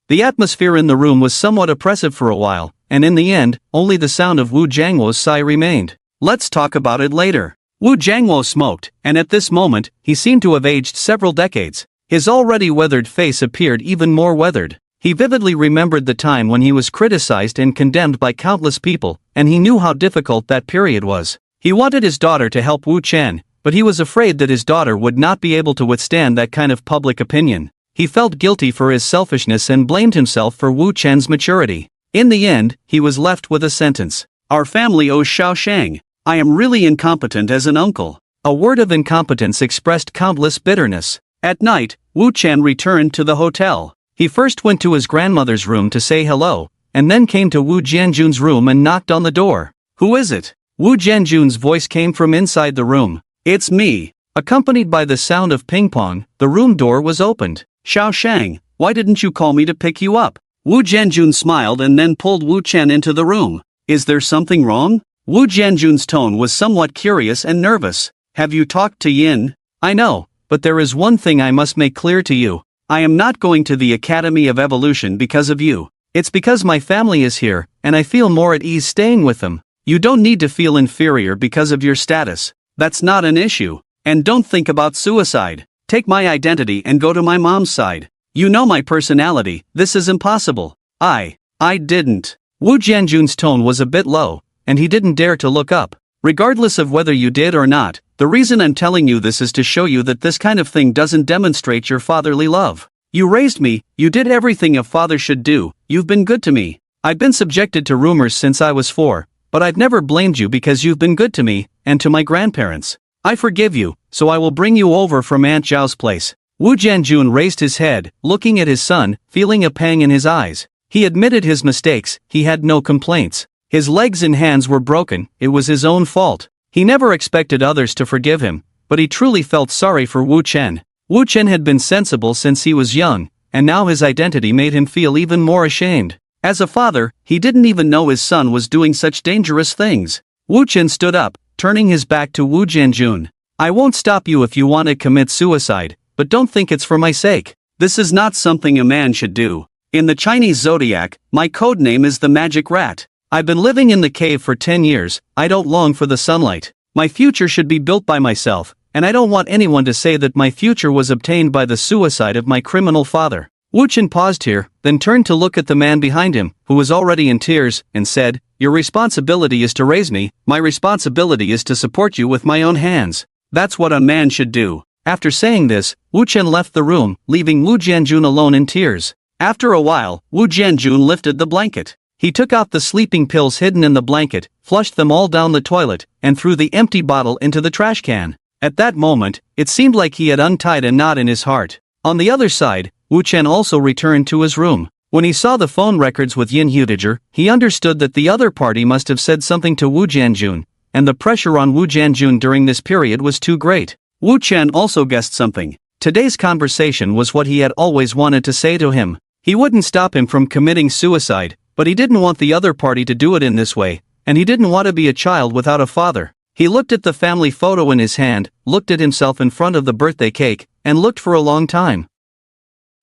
The atmosphere in the room was somewhat oppressive for a while, and in the end, only the sound of Wu Jiangwo's sigh remained. Let's talk about it later. Wu Jiangwo smoked, and at this moment, he seemed to have aged several decades. His already weathered face appeared even more weathered. He vividly remembered the time when he was criticized and condemned by countless people, and he knew how difficult that period was. He wanted his daughter to help Wu Chen, but he was afraid that his daughter would not be able to withstand that kind of public opinion. He felt guilty for his selfishness and blamed himself for Wu Chen's maturity. In the end, he was left with a sentence. Our family owes Xiao Shang. I am really incompetent as an uncle. A word of incompetence expressed countless bitterness. At night, Wu Chen returned to the hotel. He first went to his grandmother's room to say hello, and then came to Wu Jianjun's room and knocked on the door. Who is it? Wu Jianjun's voice came from inside the room. It's me. Accompanied by the sound of ping-pong, the room door was opened. Xiao Shang, why didn't you call me to pick you up? Wu Jianjun smiled and then pulled Wu Chen into the room. Is there something wrong? Wu Jianjun's tone was somewhat curious and nervous. Have you talked to Yin? I know, but there is one thing I must make clear to you. I am not going to the Academy of Evolution because of you. It's because my family is here, and I feel more at ease staying with them. You don't need to feel inferior because of your status. That's not an issue. And don't think about suicide. Take my identity and go to my mom's side. You know my personality, this is impossible. I didn't. Wu Jianjun's tone was a bit low, and he didn't dare to look up. Regardless of whether you did or not, the reason I'm telling you this is to show you that this kind of thing doesn't demonstrate your fatherly love. You raised me, you did everything a father should do, you've been good to me. I've been subjected to rumors since I was 4, but I've never blamed you because you've been good to me, and to my grandparents. I forgive you, so I will bring you over from Aunt Zhao's place. Wu Jianjun raised his head, looking at his son, feeling a pang in his eyes. He admitted his mistakes, he had no complaints. His legs and hands were broken, it was his own fault. He never expected others to forgive him, but he truly felt sorry for Wu Chen. Wu Chen had been sensible since he was young, and now his identity made him feel even more ashamed. As a father, he didn't even know his son was doing such dangerous things. Wu Chen stood up, turning his back to Wu Jianjun. I won't stop you if you want to commit suicide, but don't think it's for my sake. This is not something a man should do. In the Chinese zodiac, my code name is the Magic Rat. I've been living in the cave for 10 years, I don't long for the sunlight. My future should be built by myself, and I don't want anyone to say that my future was obtained by the suicide of my criminal father. Wu Chen paused here, then turned to look at the man behind him, who was already in tears, and said, Your responsibility is to raise me, my responsibility is to support you with my own hands. That's what a man should do. After saying this, Wu Chen left the room, leaving Wu Jianjun alone in tears. After a while, Wu Jianjun lifted the blanket. He took out the sleeping pills hidden in the blanket, flushed them all down the toilet, and threw the empty bottle into the trash can. At that moment, it seemed like he had untied a knot in his heart. On the other side, Wu Chen also returned to his room. When he saw the phone records with Yin Hudiger, he understood that the other party must have said something to Wu Jianjun, and the pressure on Wu Jianjun during this period was too great. Wu Chen also guessed something. Today's conversation was what he had always wanted to say to him. He wouldn't stop him from committing suicide, but he didn't want the other party to do it in this way, and he didn't want to be a child without a father. He looked at the family photo in his hand, looked at himself in front of the birthday cake, and looked for a long time.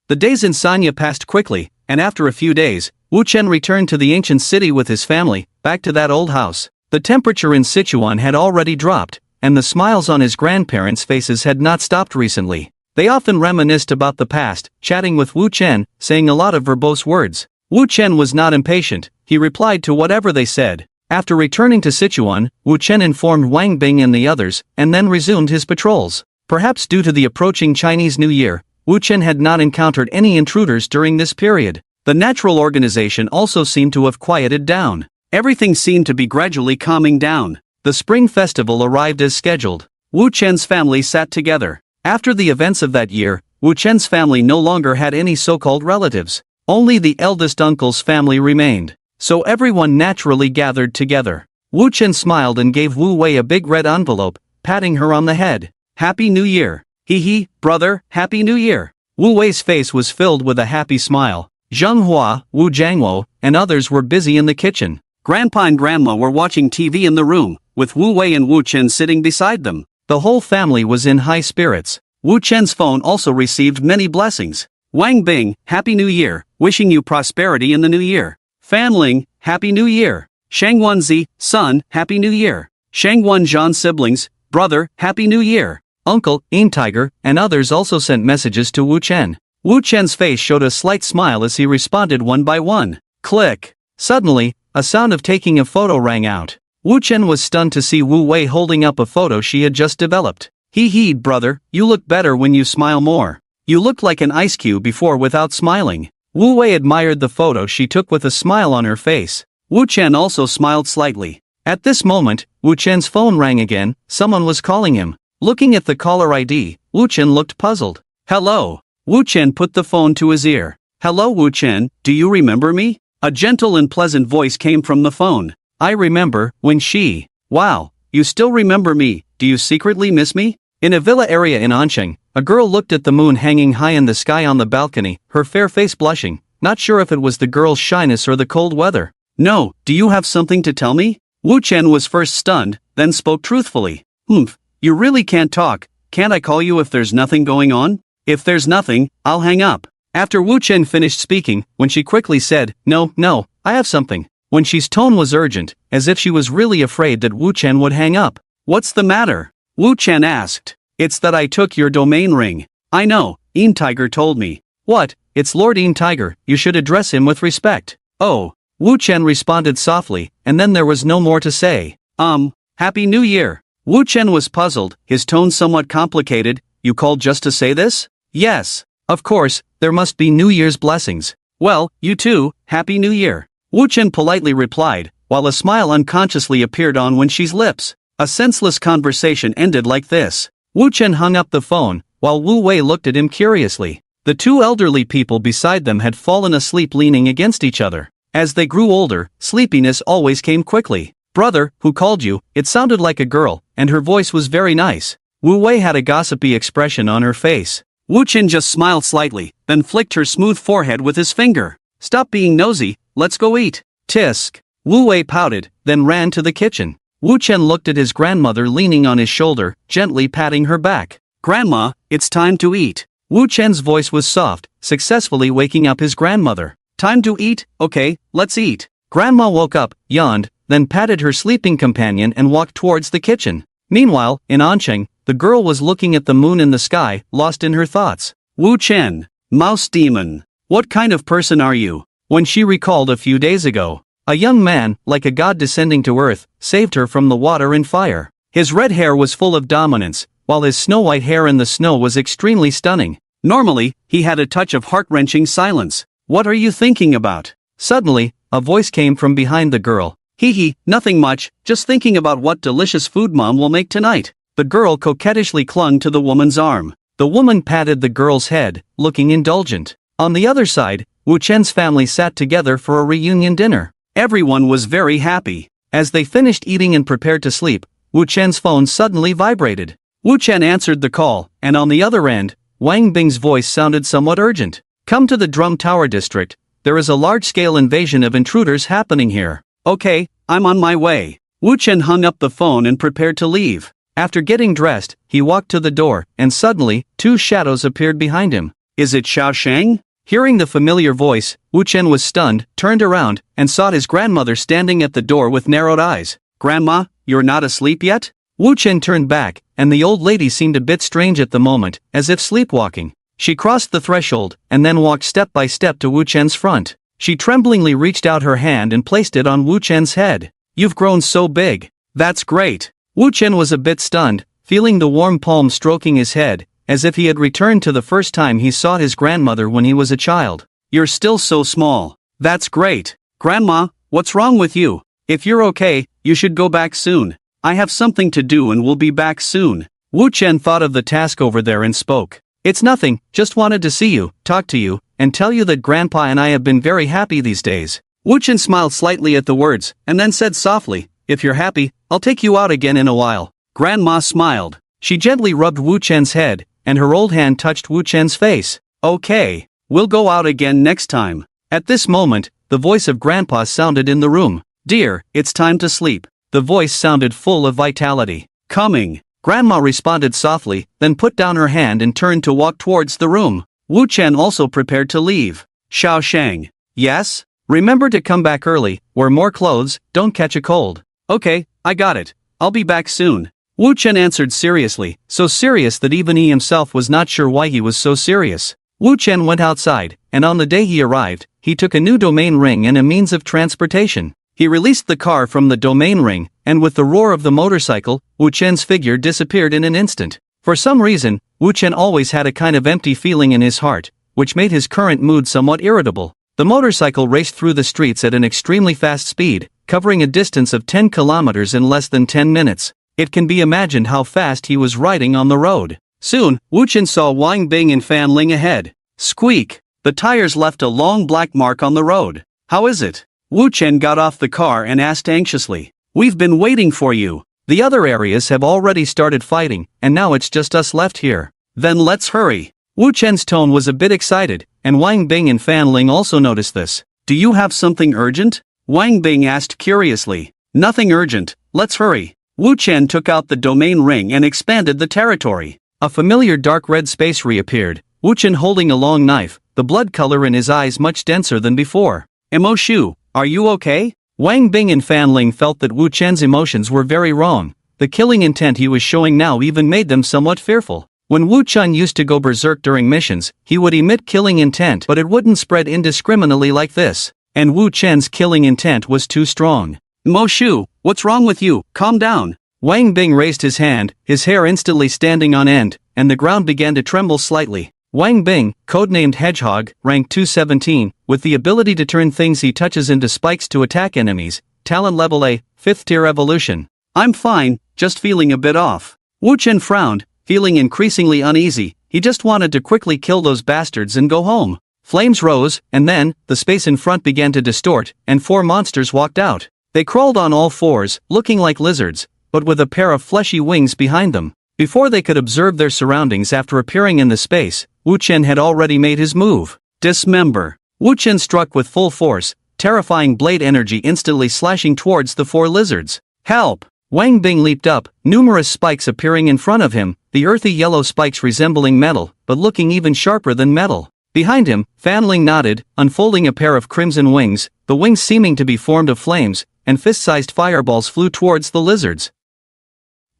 The days in Sanya passed quickly, and after a few days, Wu Chen returned to the ancient city with his family, back to that old house. The temperature in Sichuan had already dropped, and the smiles on his grandparents' faces had not stopped recently. They often reminisced about the past, chatting with Wu Chen, saying a lot of verbose words. Wu Chen was not impatient, he replied to whatever they said. After returning to Sichuan, Wu Chen informed Wang Bing and the others, and then resumed his patrols. Perhaps due to the approaching Chinese New Year, Wu Chen had not encountered any intruders during this period. The natural organization also seemed to have quieted down. Everything seemed to be gradually calming down. The spring festival arrived as scheduled. Wu Chen's family sat together. After the events of that year, Wu Chen's family no longer had any so-called relatives. Only the eldest uncle's family remained. So everyone naturally gathered together. Wu Chen smiled and gave Wu Wei a big red envelope, patting her on the head. Happy New Year. Hee, brother, Happy New Year. Wu Wei's face was filled with a happy smile. Zheng Hua, Wu Jiangwo, and others were busy in the kitchen. Grandpa and Grandma were watching TV in the room, with Wu Wei and Wu Chen sitting beside them. The whole family was in high spirits. Wu Chen's phone also received many blessings. Wang Bing, Happy New Year, wishing you prosperity in the new year. Fan Ling, Happy New Year. Shang Wenzi, son, Happy New Year. Shang Wenzhan siblings, brother, Happy New Year. Uncle, Yin Tiger, and others also sent messages to Wu Chen. Wu Chen's face showed a slight smile as he responded one by one. Click. Suddenly, a sound of taking a photo rang out. Wu Chen was stunned to see Wu Wei holding up a photo she had just developed. Hee, brother, you look better when you smile more. You looked like an ice cube before without smiling. Wu Wei admired the photo she took with a smile on her face. Wu Chen also smiled slightly. At this moment, Wu Chen's phone rang again. Someone was calling him. Looking at the caller ID, Wu Chen looked puzzled. Hello. Wu Chen put the phone to his ear. Hello Wu Chen, do you remember me? A gentle and pleasant voice came from the phone. I remember, when she. Wow, you still remember me, do you secretly miss me? In a villa area in Ansheng, a girl looked at the moon hanging high in the sky on the balcony, her fair face blushing, not sure if it was the girl's shyness or the cold weather. No, do you have something to tell me? Wu Chen was first stunned, then spoke truthfully. You really can't talk, can't I call you if there's nothing going on? If there's nothing, I'll hang up. After Wu Chen finished speaking, when she quickly said, No, I have something. When she's tone was urgent, as if she was really afraid that Wu Chen would hang up. What's the matter? Wu Chen asked. It's that I took your domain ring. I know, Een Tiger told me. What? It's Lord Een Tiger, you should address him with respect. Oh. Wu Chen responded softly, and then there was no more to say. Happy New Year. Wu Chen was puzzled, his tone somewhat complicated. You called just to say this? Yes. Of course, there must be New Year's blessings. Well, you too, Happy New Year. Wu Chen politely replied, while a smile unconsciously appeared on Wen Shi's lips. A senseless conversation ended like this. Wu Chen hung up the phone, while Wu Wei looked at him curiously. The two elderly people beside them had fallen asleep leaning against each other. As they grew older, sleepiness always came quickly. Brother, who called you? It sounded like a girl, and her voice was very nice. Wu Wei had a gossipy expression on her face. Wu Chen just smiled slightly, then flicked her smooth forehead with his finger. Stop being nosy, let's go eat. Tisk. Wu Wei pouted, then ran to the kitchen. Wu Chen looked at his grandmother leaning on his shoulder, gently patting her back. Grandma, it's time to eat. Wu Chen's voice was soft, successfully waking up his grandmother. Time to eat? Okay, let's eat. Grandma woke up, yawned, then patted her sleeping companion and walked towards the kitchen. Meanwhile, in Ansheng, the girl was looking at the moon in the sky, lost in her thoughts. Wu Chen, mouse demon. What kind of person are you? When she recalled a few days ago, a young man, like a god descending to earth, saved her from the water and fire. His red hair was full of dominance, while his snow-white hair in the snow was extremely stunning. Normally, he had a touch of heart-wrenching silence. What are you thinking about? Suddenly, a voice came from behind the girl. Hee, nothing much, just thinking about what delicious food Mom will make tonight. The girl coquettishly clung to the woman's arm. The woman patted the girl's head, looking indulgent. On the other side, Wu Chen's family sat together for a reunion dinner. Everyone was very happy. As they finished eating and prepared to sleep, Wu Chen's phone suddenly vibrated. Wu Chen answered the call, and on the other end, Wang Bing's voice sounded somewhat urgent. Come to the Drum Tower district, there is a large-scale invasion of intruders happening here. Okay, I'm on my way. Wu Chen hung up the phone and prepared to leave. After getting dressed, he walked to the door, and suddenly, two shadows appeared behind him. Is it Xiao Shang? Hearing the familiar voice, Wu Chen was stunned, turned around, and saw his grandmother standing at the door with narrowed eyes. Grandma, you're not asleep yet? Wu Chen turned back, and the old lady seemed a bit strange at the moment, as if sleepwalking. She crossed the threshold, and then walked step by step to Wu Chen's front. She tremblingly reached out her hand and placed it on Wu Chen's head. You've grown so big. That's great. Wu Chen was a bit stunned, feeling the warm palm stroking his head, as if he had returned to the first time he saw his grandmother when he was a child. You're still so small. That's great. Grandma, what's wrong with you? If you're okay, you should go back soon. I have something to do and will be back soon. Wu Chen thought of the task over there and spoke. It's nothing, just wanted to see you, talk to you, and tell you that Grandpa and I have been very happy these days. Wu Chen smiled slightly at the words, and then said softly, if you're happy, I'll take you out again in a while. Grandma smiled. She gently rubbed Wu Chen's head, and her old hand touched Wu Chen's face. Okay, we'll go out again next time. At this moment, the voice of Grandpa sounded in the room. Dear, it's time to sleep. The voice sounded full of vitality. Coming. Grandma responded softly, then put down her hand and turned to walk towards the room. Wu Chen also prepared to leave. Xiao Shang. Yes? Remember to come back early, wear more clothes, don't catch a cold. Okay, I got it. I'll be back soon. Wu Chen answered seriously, so serious that even he himself was not sure why he was so serious. Wu Chen went outside, and on the day he arrived, he took a new domain ring and a means of transportation. He released the car from the domain ring, and with the roar of the motorcycle, Wu Chen's figure disappeared in an instant. For some reason, Wu Chen always had a kind of empty feeling in his heart, which made his current mood somewhat irritable. The motorcycle raced through the streets at an extremely fast speed, covering a distance of 10 kilometers in less than 10 minutes. It can be imagined how fast he was riding on the road. Soon, Wu Chen saw Wang Bing and Fan Ling ahead. Squeak! The tires left a long black mark on the road. How is it? Wu Chen got off the car and asked anxiously. We've been waiting for you. The other areas have already started fighting, and now it's just us left here. Then let's hurry. Wu Chen's tone was a bit excited, and Wang Bing and Fan Ling also noticed this. Do you have something urgent? Wang Bing asked curiously. Nothing urgent, let's hurry. Wu Chen took out the domain ring and expanded the territory. A familiar dark red space reappeared, Wu Chen holding a long knife, the blood color in his eyes much denser than before. Mo Shu, are you okay? Wang Bing and Fan Ling felt that Wu Chen's emotions were very wrong. The killing intent he was showing now even made them somewhat fearful. When Wu Chen used to go berserk during missions, he would emit killing intent, but it wouldn't spread indiscriminately like this. And Wu Chen's killing intent was too strong. Mo Shu, what's wrong with you? Calm down. Wang Bing raised his hand, his hair instantly standing on end, and the ground began to tremble slightly. Wang Bing, codenamed Hedgehog, rank 217, with the ability to turn things he touches into spikes to attack enemies, talent level A, 5th tier evolution. I'm fine, just feeling a bit off. Wu Chen frowned, feeling increasingly uneasy. He just wanted to quickly kill those bastards and go home. Flames rose, and then, the space in front began to distort, and 4 monsters walked out. They crawled on all fours, looking like lizards, but with a pair of fleshy wings behind them. Before they could observe their surroundings after appearing in the space, Wu Chen had already made his move. Dismember. Wu Chen struck with full force, terrifying blade energy instantly slashing towards the 4 lizards. Help! Wang Bing leaped up, numerous spikes appearing in front of him, the earthy yellow spikes resembling metal, but looking even sharper than metal. Behind him, Fan Ling nodded, unfolding a pair of crimson wings, the wings seeming to be formed of flames, and fist-sized fireballs flew towards the lizards.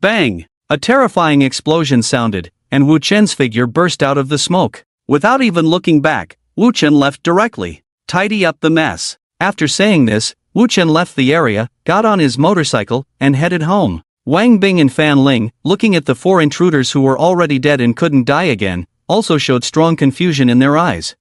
Bang! A terrifying explosion sounded, and Wu Chen's figure burst out of the smoke. Without even looking back, Wu Chen left directly. Tidy up the mess. After saying this, Wu Chen left the area, got on his motorcycle, and headed home. Wang Bing and Fan Ling, looking at the 4 intruders who were already dead and couldn't die again, also showed strong confusion in their eyes.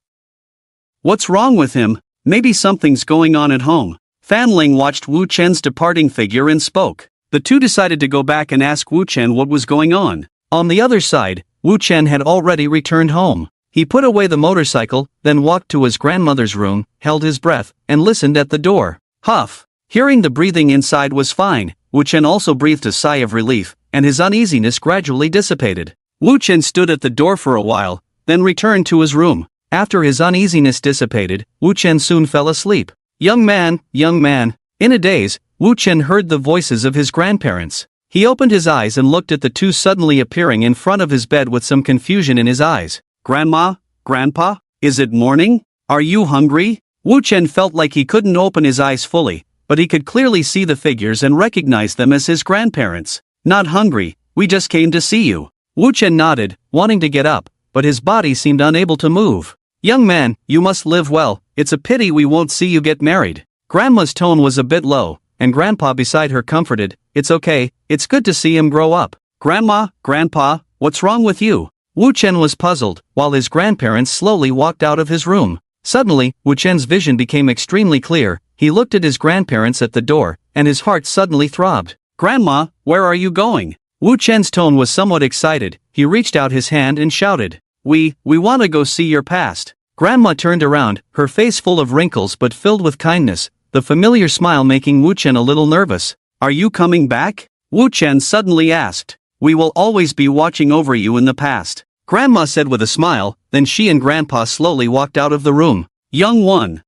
What's wrong with him? Maybe something's going on at home. Fan Ling watched Wu Chen's departing figure and spoke. The 2 decided to go back and ask Wu Chen what was going on. On the other side, Wu Chen had already returned home. He put away the motorcycle, then walked to his grandmother's room, held his breath, and listened at the door. Huff! Hearing the breathing inside was fine, Wu Chen also breathed a sigh of relief, and his uneasiness gradually dissipated. Wu Chen stood at the door for a while, then returned to his room. After his uneasiness dissipated, Wu Chen soon fell asleep. Young man, young man. In a daze, Wu Chen heard the voices of his grandparents. He opened his eyes and looked at the 2 suddenly appearing in front of his bed with some confusion in his eyes. Grandma? Grandpa? Is it morning? Are you hungry? Wu Chen felt like he couldn't open his eyes fully, but he could clearly see the figures and recognize them as his grandparents. Not hungry, we just came to see you. Wu Chen nodded, wanting to get up, but his body seemed unable to move. Young man, you must live well, it's a pity we won't see you get married. Grandma's tone was a bit low, and Grandpa beside her comforted, it's okay, it's good to see him grow up. Grandma, Grandpa, what's wrong with you? Wu Chen was puzzled, while his grandparents slowly walked out of his room. Suddenly, Wu Chen's vision became extremely clear. He looked at his grandparents at the door, and his heart suddenly throbbed. Grandma, where are you going? Wu Chen's tone was somewhat excited. He reached out his hand and shouted. We want to go see your past. Grandma turned around, her face full of wrinkles but filled with kindness, the familiar smile making Wu Chen a little nervous. Are you coming back? Wu Chen suddenly asked. We will always be watching over you in the past. Grandma said with a smile, then she and Grandpa slowly walked out of the room. Young one.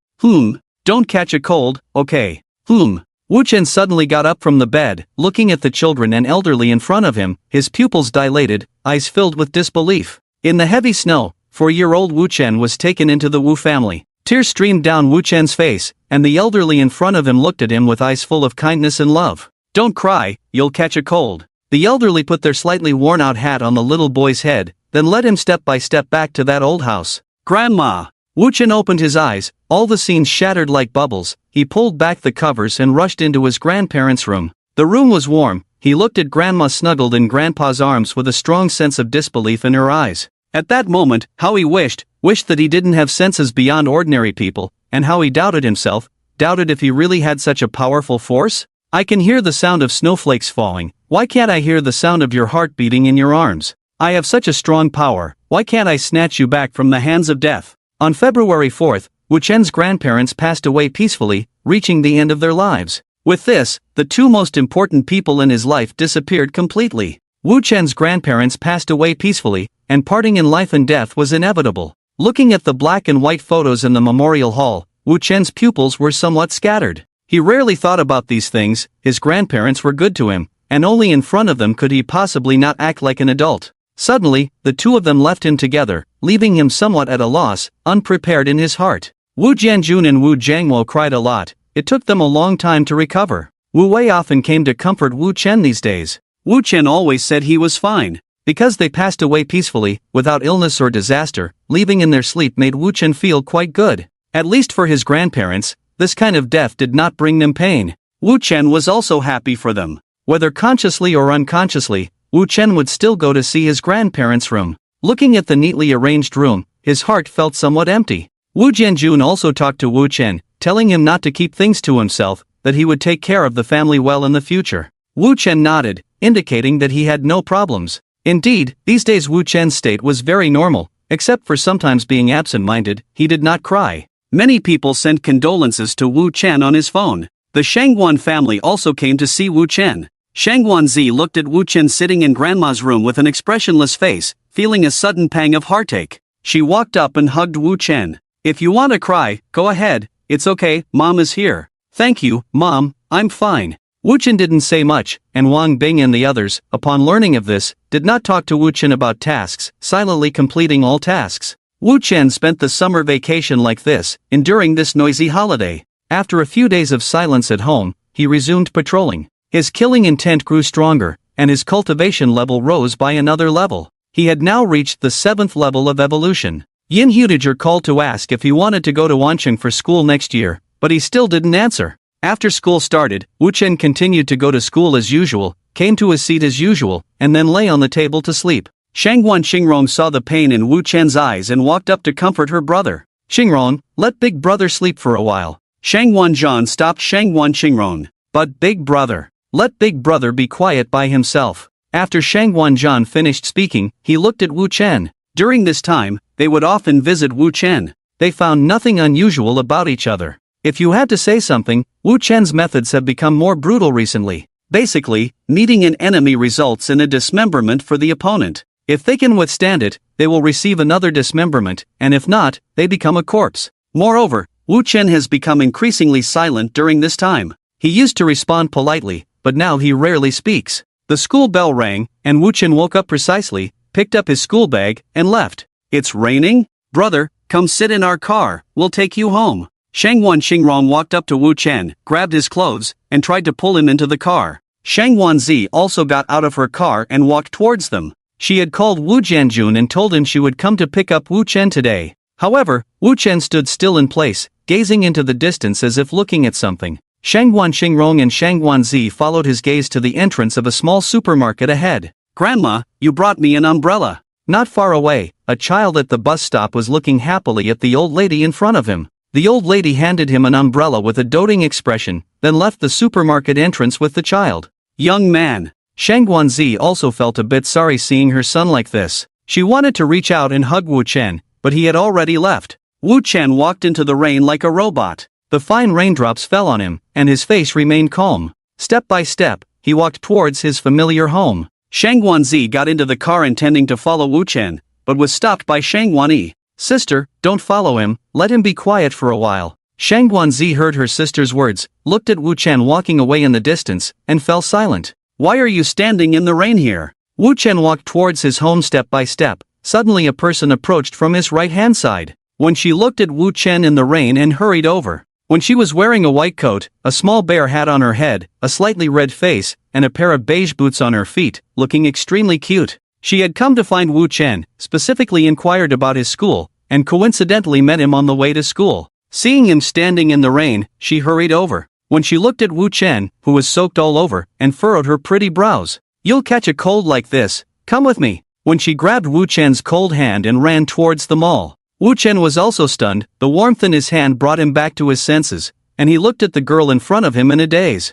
Don't catch a cold, okay? Wu Chen suddenly got up from the bed, looking at the children and elderly in front of him, his pupils dilated, eyes filled with disbelief. In the heavy snow, 4-year-old Wu Chen was taken into the Wu family. Tears streamed down Wu Chen's face, and the elderly in front of him looked at him with eyes full of kindness and love. Don't cry, you'll catch a cold. The elderly put their slightly worn-out hat on the little boy's head, then led him step by step back to that old house. Grandma! Wu Chen opened his eyes, all the scenes shattered like bubbles. He pulled back the covers and rushed into his grandparents' room. The room was warm. He looked at Grandma snuggled in Grandpa's arms with a strong sense of disbelief in her eyes. At that moment, how he wished that he didn't have senses beyond ordinary people, and how he doubted himself, doubted if he really had such a powerful force? I can hear the sound of snowflakes falling, why can't I hear the sound of your heart beating in your arms? I have such a strong power, why can't I snatch you back from the hands of death? On February 4th, Wu Chen's grandparents passed away peacefully, reaching the end of their lives. With this, the two most important people in his life disappeared completely. Wu Chen's grandparents passed away peacefully, and parting in life and death was inevitable. Looking at the black and white photos in the memorial hall, Wu Chen's pupils were somewhat scattered. He rarely thought about these things, his grandparents were good to him, and only in front of them could he possibly not act like an adult. Suddenly, the two of them left him together, leaving him somewhat at a loss, unprepared in his heart. Wu Jianjun and Wu Jiangmo cried a lot. It took them a long time to recover. Wu Wei often came to comfort Wu Chen these days. Wu Chen always said he was fine. Because they passed away peacefully, without illness or disaster, leaving in their sleep made Wu Chen feel quite good. At least for his grandparents, this kind of death did not bring them pain. Wu Chen was also happy for them. Whether consciously or unconsciously, Wu Chen would still go to see his grandparents' room. Looking at the neatly arranged room, his heart felt somewhat empty. Wu Jianjun also talked to Wu Chen, telling him not to keep things to himself, that he would take care of the family well in the future. Wu Chen nodded, indicating that he had no problems. Indeed, these days Wu Chen's state was very normal, except for sometimes being absent-minded. He did not cry. Many people sent condolences to Wu Chen on his phone. The Shangguan family also came to see Wu Chen. Shangguan Zi looked at Wu Chen sitting in grandma's room with an expressionless face, feeling a sudden pang of heartache. She walked up and hugged Wu Chen. If you want to cry, go ahead, it's okay, Mom is here. Thank you, Mom, I'm fine. Wu Chen didn't say much, and Wang Bing and the others, upon learning of this, did not talk to Wu Chen about tasks, silently completing all tasks. Wu Chen spent the summer vacation like this, enduring this noisy holiday. After a few days of silence at home, he resumed patrolling. His killing intent grew stronger, and his cultivation level rose by another level. He had now reached the 7th level of evolution. Yin Hudiger called to ask if he wanted to go to Wancheng for school next year, but he still didn't answer. After school started, Wu Chen continued to go to school as usual, came to his seat as usual, and then lay on the table to sleep. Shangguan Xingrong saw the pain in Wu Chen's eyes and walked up to comfort her brother. Xingrong, let big brother sleep for a while. Shangguan Zhan stopped Shangguan Xingrong. But big brother, let big brother be quiet by himself. After Shangguan Zhan finished speaking, he looked at Wu Chen. During this time, they would often visit Wu Chen. They found nothing unusual about each other. If you had to say something, Wu Chen's methods have become more brutal recently. Basically, meeting an enemy results in a dismemberment for the opponent. If they can withstand it, they will receive another dismemberment, and if not, they become a corpse. Moreover, Wu Chen has become increasingly silent during this time. He used to respond politely, but now he rarely speaks. The school bell rang, and Wu Chen woke up precisely, picked up his school bag, and left. It's raining? Brother, come sit in our car, we'll take you home. Shangguan Xingrong walked up to Wu Chen, grabbed his clothes, and tried to pull him into the car. Shangguan Zi also got out of her car and walked towards them. She had called Wu Jianjun and told him she would come to pick up Wu Chen today. However, Wu Chen stood still in place, gazing into the distance as if looking at something. Shangguan Xingrong and Shangguan Zi followed his gaze to the entrance of a small supermarket ahead. Grandma, you brought me an umbrella. Not far away, a child at the bus stop was looking happily at the old lady in front of him. The old lady handed him an umbrella with a doting expression, then left the supermarket entrance with the child. Young man. Shangguan Zi also felt a bit sorry seeing her son like this. She wanted to reach out and hug Wu Chen, but he had already left. Wu Chen walked into the rain like a robot. The fine raindrops fell on him, and his face remained calm. Step by step, he walked towards his familiar home. Shangguan Zi got into the car intending to follow Wu Chen, but was stopped by Shangguan Yi. Sister, don't follow him, let him be quiet for a while. Shangguan Zi heard her sister's words, looked at Wu Chen walking away in the distance, and fell silent. Why are you standing in the rain here? Wu Chen walked towards his home step by step. Suddenly a person approached from his right-hand side. When she looked at Wu Chen in the rain and hurried over. When she was wearing a white coat, a small bear hat on her head, a slightly red face, and a pair of beige boots on her feet, looking extremely cute. She had come to find Wu Chen, specifically inquired about his school, and coincidentally met him on the way to school. Seeing him standing in the rain, she hurried over. When she looked at Wu Chen, who was soaked all over, and furrowed her pretty brows. You'll catch a cold like this, come with me. When she grabbed Wu Chen's cold hand and ran towards the mall. Wu Chen was also stunned. The warmth in his hand brought him back to his senses, and he looked at the girl in front of him in a daze.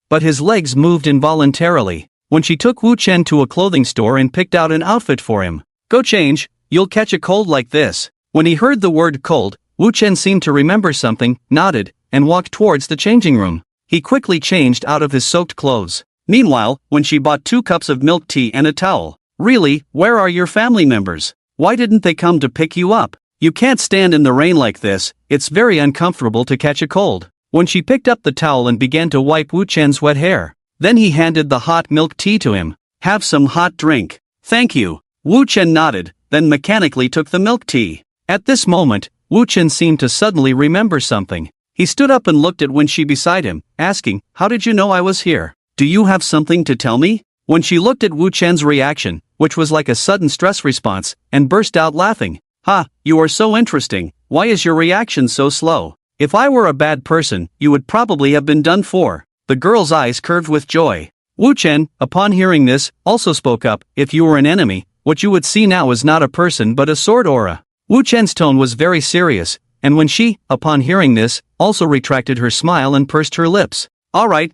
But his legs moved involuntarily when she took Wu Chen to a clothing store and picked out an outfit for him. "Go change, you'll catch a cold like this." When he heard the word cold, Wu Chen seemed to remember something, nodded, and walked towards the changing room. He quickly changed out of his soaked clothes. Meanwhile, when she bought 2 cups of milk tea and a towel. "Really, where are your family members? Why didn't they come to pick you up? You can't stand in the rain like this, it's very uncomfortable to catch a cold." When she picked up the towel and began to wipe Wu Chen's wet hair, then he handed the hot milk tea to him. "Have some hot drink." "Thank you." Wu Chen nodded, then mechanically took the milk tea. At this moment, Wu Chen seemed to suddenly remember something. He stood up and looked at Wen-shi beside him, asking, "How did you know I was here? Do you have something to tell me?" When she looked at Wu Chen's reaction, which was like a sudden stress response, and burst out laughing. "Ha, you are so interesting, why is your reaction so slow? If I were a bad person, you would probably have been done for." The girl's eyes curved with joy. Wu Chen, upon hearing this, also spoke up, "If you were an enemy, what you would see now is not a person but a sword aura." Wu Chen's tone was very serious, and when she, upon hearing this, also retracted her smile and pursed her lips. Alright,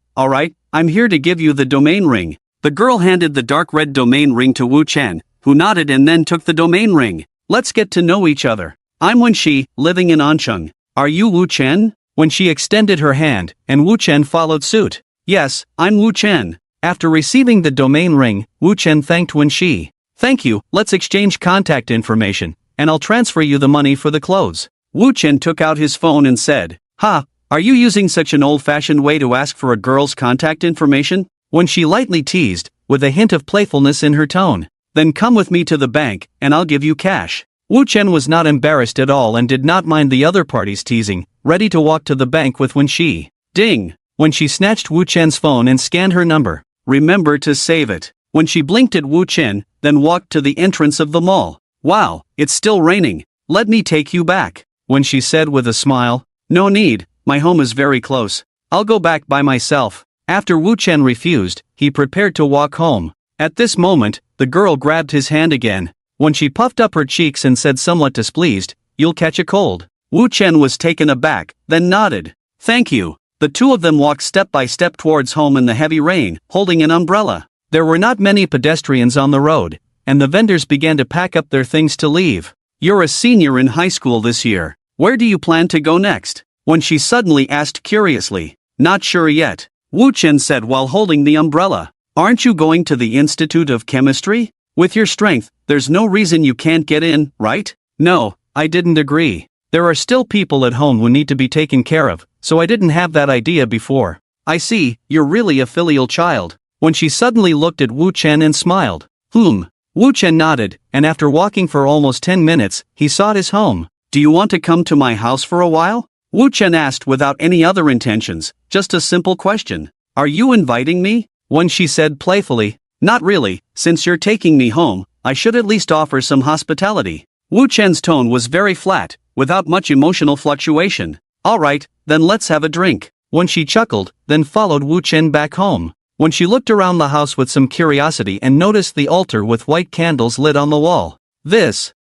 I'm here to give you the domain ring." The girl handed the dark red domain ring to Wu Chen, who nodded and then took the domain ring. "Let's get to know each other. I'm Wen-shi, living in Ancheng. Are you Wu Chen?" When she extended her hand, and Wu Chen followed suit. "Yes, I'm Wu Chen." After receiving the domain ring, Wu Chen thanked Wen-shi. "Thank you, let's exchange contact information, and I'll transfer you the money for the clothes." Wu Chen took out his phone and said, "Ha, are you using such an old-fashioned way to ask for a girl's contact information?" When she lightly teased, with a hint of playfulness in her tone. "Then come with me to the bank, and I'll give you cash." Wu Chen was not embarrassed at all and did not mind the other party's teasing, ready to walk to the bank with Wen-shi. Ding! When she snatched Wu Chen's phone and scanned her number. "Remember to save it." When she blinked at Wu Chen, then walked to the entrance of the mall. "Wow, it's still raining. Let me take you back." When she said with a smile, "No need, my home is very close. I'll go back by myself." After Wu Chen refused, he prepared to walk home. At this moment, the girl grabbed his hand again. When she puffed up her cheeks and said somewhat displeased, "You'll catch a cold." Wu Chen was taken aback, then nodded. "Thank you." The two of them walked step by step towards home in the heavy rain, holding an umbrella. There were not many pedestrians on the road, and the vendors began to pack up their things to leave. "You're a senior in high school this year. Where do you plan to go next?" When she suddenly asked curiously. "Not sure yet," Wu Chen said while holding the umbrella. "Aren't you going to the Institute of Chemistry? With your strength, there's no reason you can't get in, right?" "No, I didn't agree. There are still people at home who need to be taken care of, so I didn't have that idea before." "I see, you're really a filial child." When she suddenly looked at Wu Chen and smiled. Wu Chen nodded, and after walking for almost 10 minutes, he sought his home. "Do you want to come to my house for a while?" Wu Chen asked without any other intentions, just a simple question. "Are you inviting me?" When she said playfully, "Not really, since you're taking me home, I should at least offer some hospitality." Wu Chen's tone was very flat, without much emotional fluctuation. "Alright, then let's have a drink." When she chuckled, then followed Wu Chen back home. When she looked around the house with some curiosity and noticed the altar with white candles lit on the wall.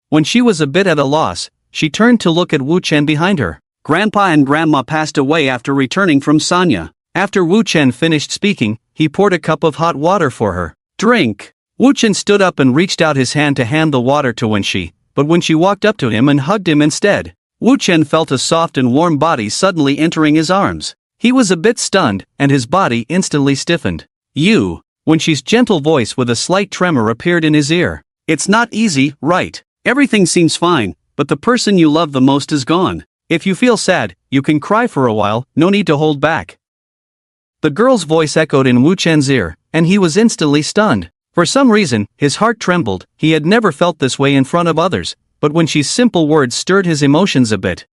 When she was a bit at a loss, she turned to look at Wu Chen behind her. Grandpa and Grandma passed away after returning from Sanya. After Wu Chen finished speaking, he poured a cup of hot water for her. "Drink." Wu Chen stood up and reached out his hand to hand the water to Wen-shi, but when she walked up to him and hugged him instead, Wu Chen felt a soft and warm body suddenly entering his arms. He was a bit stunned, and his body instantly stiffened. "You." Wen-shi's gentle voice with a slight tremor appeared in his ear. "It's not easy, right? Everything seems fine, but the person you love the most is gone. If you feel sad, you can cry for a while, no need to hold back." The girl's voice echoed in Wu Chen's ear, and he was instantly stunned. For some reason, his heart trembled. He had never felt this way in front of others, but when she's simple words stirred his emotions a bit.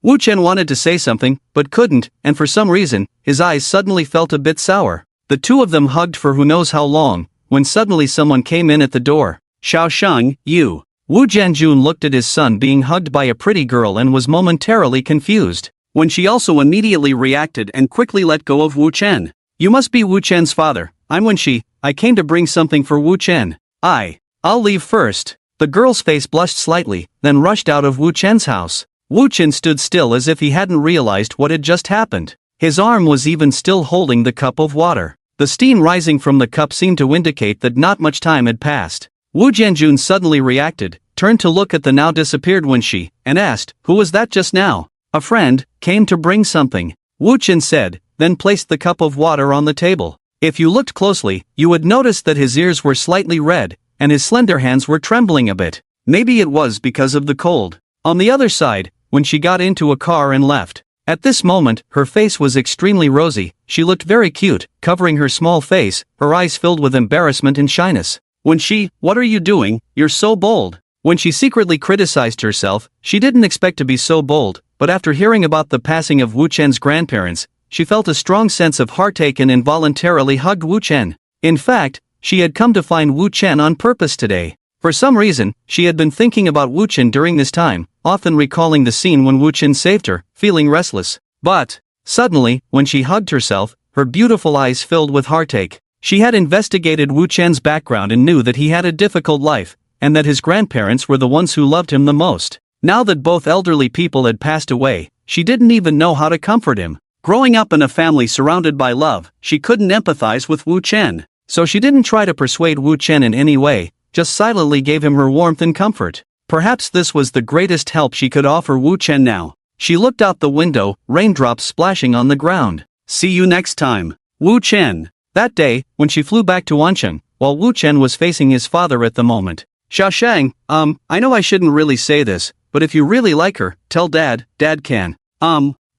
Wu Chen wanted to say something, but couldn't, and for some reason, his eyes suddenly felt a bit sour. The two of them hugged for who knows how long, when suddenly someone came in at the door. "Xiaosheng, you." Wu Jianjun looked at his son being hugged by a pretty girl and was momentarily confused. When she also immediately reacted and quickly let go of Wu Chen. "You must be Wu Chen's father. I'm Wen-shi. I came to bring something for Wu Chen." I'll leave first." The girl's face blushed slightly, then rushed out of Wu Chen's house. Wu Chen stood still as if he hadn't realized what had just happened. His arm was even still holding the cup of water. The steam rising from the cup seemed to indicate that not much time had passed. Wu Jianjun suddenly reacted, turned to look at the now disappeared Wenxi, and asked, "Who was that just now?" "A friend, came to bring something," Wu Chen said, then placed the cup of water on the table. If you looked closely, you would notice that his ears were slightly red, and his slender hands were trembling a bit. Maybe it was because of the cold. On the other side, when she got into a car and left. At this moment, her face was extremely rosy, she looked very cute, covering her small face, her eyes filled with embarrassment and shyness. "Wenxi, what are you doing? You're so bold." When she secretly criticized herself, she didn't expect to be so bold, but after hearing about the passing of Wu Chen's grandparents, she felt a strong sense of heartache and involuntarily hugged Wu Chen. In fact, she had come to find Wu Chen on purpose today. For some reason, she had been thinking about Wu Chen during this time, often recalling the scene when Wu Chen saved her, feeling restless. But, suddenly, when she hugged herself, her beautiful eyes filled with heartache. She had investigated Wu Chen's background and knew that he had a difficult life, and that his grandparents were the ones who loved him the most. Now that both elderly people had passed away, she didn't even know how to comfort him. Growing up in a family surrounded by love, she couldn't empathize with Wu Chen. So she didn't try to persuade Wu Chen in any way, just silently gave him her warmth and comfort. Perhaps this was the greatest help she could offer Wu Chen now. She looked out the window, raindrops splashing on the ground. "See you next time, Wu Chen." That day, when she flew back to Wancheng, while Wu Chen was facing his father at the moment. "Xiaoshang, I know I shouldn't really say this, but if you really like her, tell Dad can.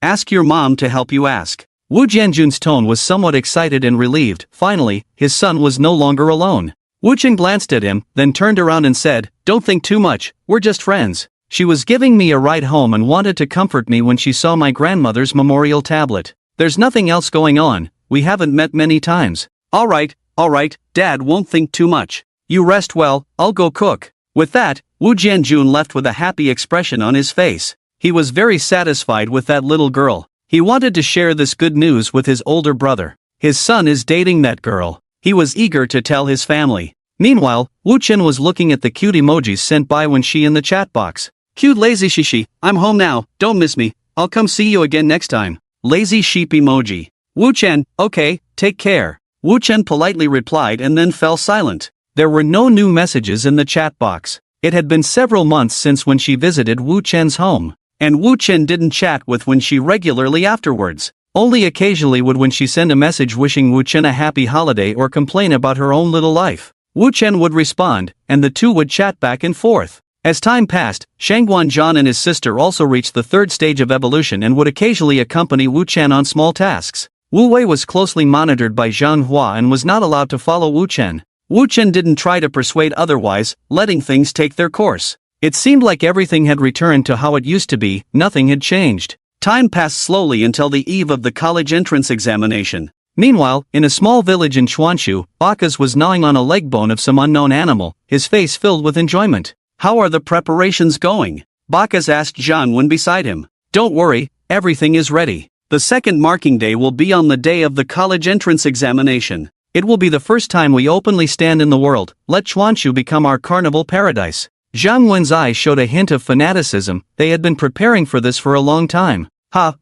Ask your mom to help you ask." Wu Jianjun's tone was somewhat excited and relieved. Finally, his son was no longer alone. Wu Chen glanced at him, then turned around and said, "Don't think too much, we're just friends. She was giving me a ride home and wanted to comfort me when she saw my grandmother's memorial tablet. There's nothing else going on, we haven't met many times." All right, Dad won't think too much. You rest well, I'll go cook." With that, Wu Jianjun left with a happy expression on his face. He was very satisfied with that little girl. He wanted to share this good news with his older brother. His son is dating that girl. He was eager to tell his family. Meanwhile, Wu Chen was looking at the cute emojis sent by Wenxi in the chat box. "Cute lazy shishi, I'm home now, don't miss me, I'll come see you again next time." Lazy sheep emoji. Wu Chen, "Okay, take care." Wu Chen politely replied and then fell silent. There were no new messages in the chat box. It had been several months since when she visited Wu Chen's home. And Wu Chen didn't chat with Wenxi regularly afterwards. Only occasionally would Wenxi send a message wishing Wu Chen a happy holiday or complain about her own little life. Wu Chen would respond, and the two would chat back and forth. As time passed, Shangguan Zhan and his sister also reached the third stage of evolution and would occasionally accompany Wu Chen on small tasks. Wu Wei was closely monitored by Zhang Hua and was not allowed to follow Wu Chen. Wu Chen didn't try to persuade otherwise, letting things take their course. It seemed like everything had returned to how it used to be, nothing had changed. Time passed slowly until the eve of the college entrance examination. Meanwhile, in a small village in Chuanshu, Bacchus was gnawing on a leg bone of some unknown animal, his face filled with enjoyment. "How are the preparations going?" Bacchus asked Zhang Wen beside him. "Don't worry, everything is ready. The second marking day will be on the day of the college entrance examination. It will be the first time we openly stand in the world. Let Chuanshu become our carnival paradise." Zhang Wen's eyes showed a hint of fanaticism. They had been preparing for this for a long time.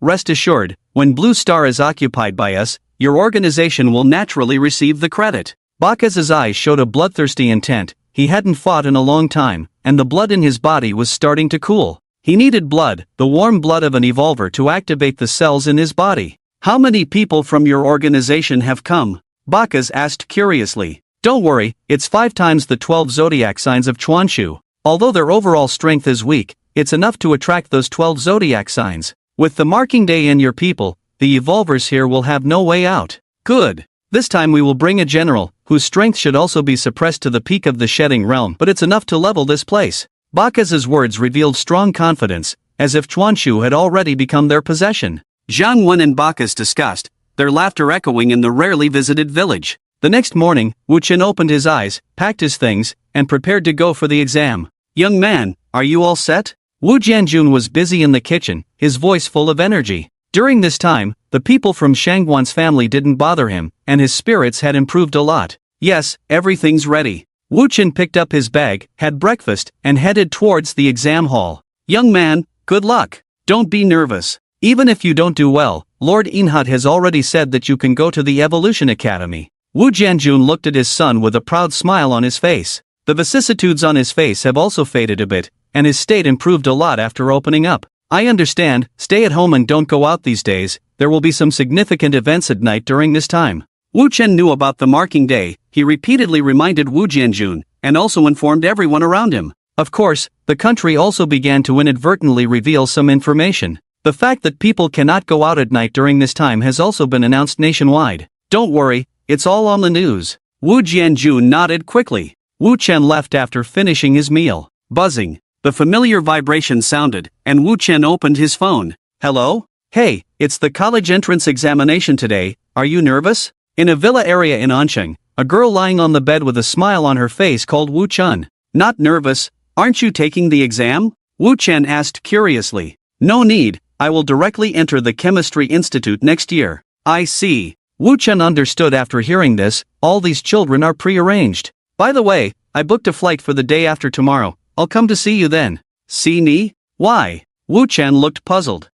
Rest assured, when Blue Star is occupied by us, your organization will naturally receive the credit." Bacchus's eyes showed a bloodthirsty intent. He hadn't fought in a long time, and the blood in his body was starting to cool. He needed blood, the warm blood of an evolver to activate the cells in his body. "How many people from your organization have come?" Bacchus asked curiously. "Don't worry, it's 5 times the 12 zodiac signs of Chuanshu. Although their overall strength is weak, it's enough to attract those 12 zodiac signs. With the marking day and your people, the evolvers here will have no way out." "Good. This time we will bring a general, whose strength should also be suppressed to the peak of the shedding realm, but it's enough to level this place." Bacchus's words revealed strong confidence, as if Chuanshu had already become their possession. Zhang Wen and Bacchus discussed, their laughter echoing in the rarely visited village. The next morning, Wu Chen opened his eyes, packed his things, and prepared to go for the exam. "Young man, are you all set?" Wu Jianjun was busy in the kitchen, his voice full of energy. During this time, the people from Shangguan's family didn't bother him, and his spirits had improved a lot. "Yes, everything's ready." Wu Chen picked up his bag, had breakfast, and headed towards the exam hall. Young man, good luck. Don't be nervous. Even if you don't do well, Lord Inhut has already said that you can go to the Evolution Academy. Wu Jianjun looked at his son with a proud smile on his face. The vicissitudes on his face have also faded a bit, and his state improved a lot after opening up. I understand, stay at home and don't go out these days, there will be some significant events at night during this time. Wu Chen knew about the marking day, he repeatedly reminded Wu Jianjun, and also informed everyone around him. Of course, the country also began to inadvertently reveal some information. The fact that people cannot go out at night during this time has also been announced nationwide. Don't worry, it's all on the news. Wu Jianjun nodded quickly. Wu Chen left after finishing his meal. Buzzing. The familiar vibration sounded, and Wu Chen opened his phone. Hello? Hey, it's the college entrance examination today, are you nervous? In a villa area in Ansheng, a girl lying on the bed with a smile on her face called Wu Chen. Not nervous, aren't you taking the exam? Wu Chen asked curiously. No need, I will directly enter the Chemistry Institute next year. I see. Wu Chen understood after hearing this, all these children are pre-arranged. By the way, I booked a flight for the day after tomorrow, I'll come to see you then. See me? Why? Wu Chen looked puzzled.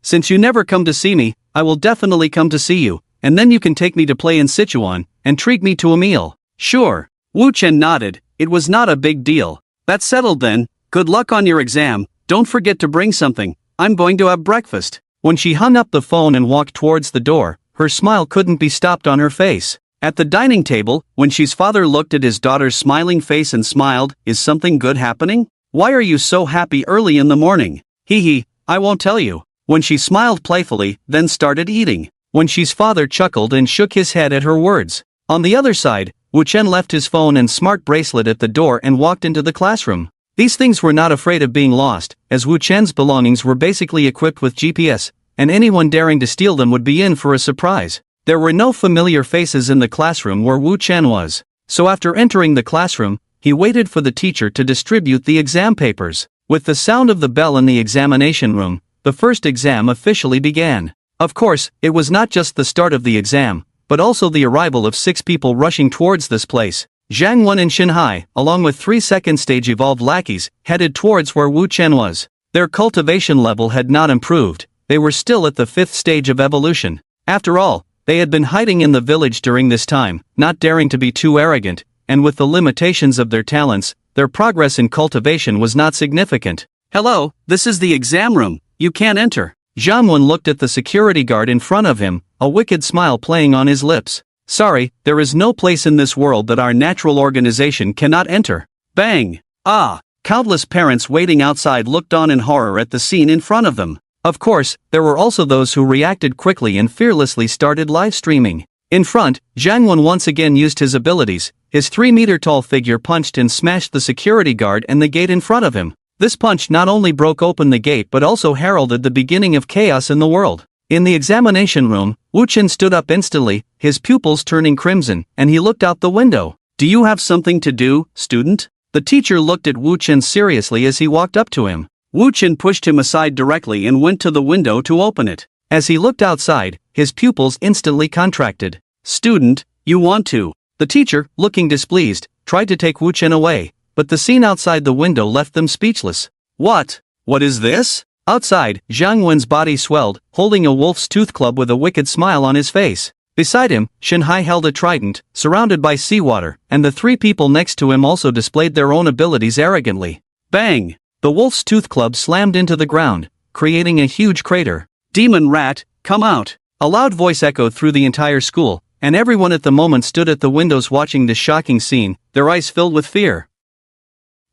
Since you never come to see me, I will definitely come to see you. And then you can take me to play in Sichuan, and treat me to a meal. Sure. Wu Chen nodded, it was not a big deal. That's settled then, good luck on your exam, don't forget to bring something, I'm going to have breakfast. When she hung up the phone and walked towards the door, her smile couldn't be stopped on her face. At the dining table, when she's father looked at his daughter's smiling face and smiled, is something good happening? Why are you so happy early in the morning? Hee, I won't tell you. When she smiled playfully, then started eating. When she's father chuckled and shook his head at her words. On the other side, Wu Chen left his phone and smart bracelet at the door and walked into the classroom. These things were not afraid of being lost, as Wu Chen's belongings were basically equipped with GPS, and anyone daring to steal them would be in for a surprise. There were no familiar faces in the classroom where Wu Chen was, so after entering the classroom, he waited for the teacher to distribute the exam papers. With the sound of the bell in the examination room, the first exam officially began. Of course, it was not just the start of the exam, but also the arrival of 6 people rushing towards this place. Zhang Wen and Xinhai, along with 3 second-stage evolved lackeys, headed towards where Wu Chen was. Their cultivation level had not improved, they were still at the 5th stage of evolution. After all, they had been hiding in the village during this time, not daring to be too arrogant, and with the limitations of their talents, their progress in cultivation was not significant. Hello, this is the exam room, you can't enter. Zhang Wen looked at the security guard in front of him, a wicked smile playing on his lips. Sorry, there is no place in this world that our natural organization cannot enter. Bang! Ah! Countless parents waiting outside looked on in horror at the scene in front of them. Of course, there were also those who reacted quickly and fearlessly started live streaming. In front, Zhang Wen once again used his abilities, his 3-meter-tall figure punched and smashed the security guard and the gate in front of him. This punch not only broke open the gate but also heralded the beginning of chaos in the world. In the examination room, Wu Chen stood up instantly, his pupils turning crimson, and he looked out the window. Do you have something to do, student? The teacher looked at Wu Chen seriously as he walked up to him. Wu Chen pushed him aside directly and went to the window to open it. As he looked outside, his pupils instantly contracted. Student, you want to? The teacher, looking displeased, tried to take Wu Chen away, but the scene outside the window left them speechless. What? What is this? Outside, Zhang Wen's body swelled, holding a wolf's tooth club with a wicked smile on his face. Beside him, Xinhai held a trident, surrounded by seawater, and the 3 people next to him also displayed their own abilities arrogantly. Bang! The wolf's tooth club slammed into the ground, creating a huge crater. Demon rat, come out! A loud voice echoed through the entire school, and everyone at the moment stood at the windows watching this shocking scene, their eyes filled with fear.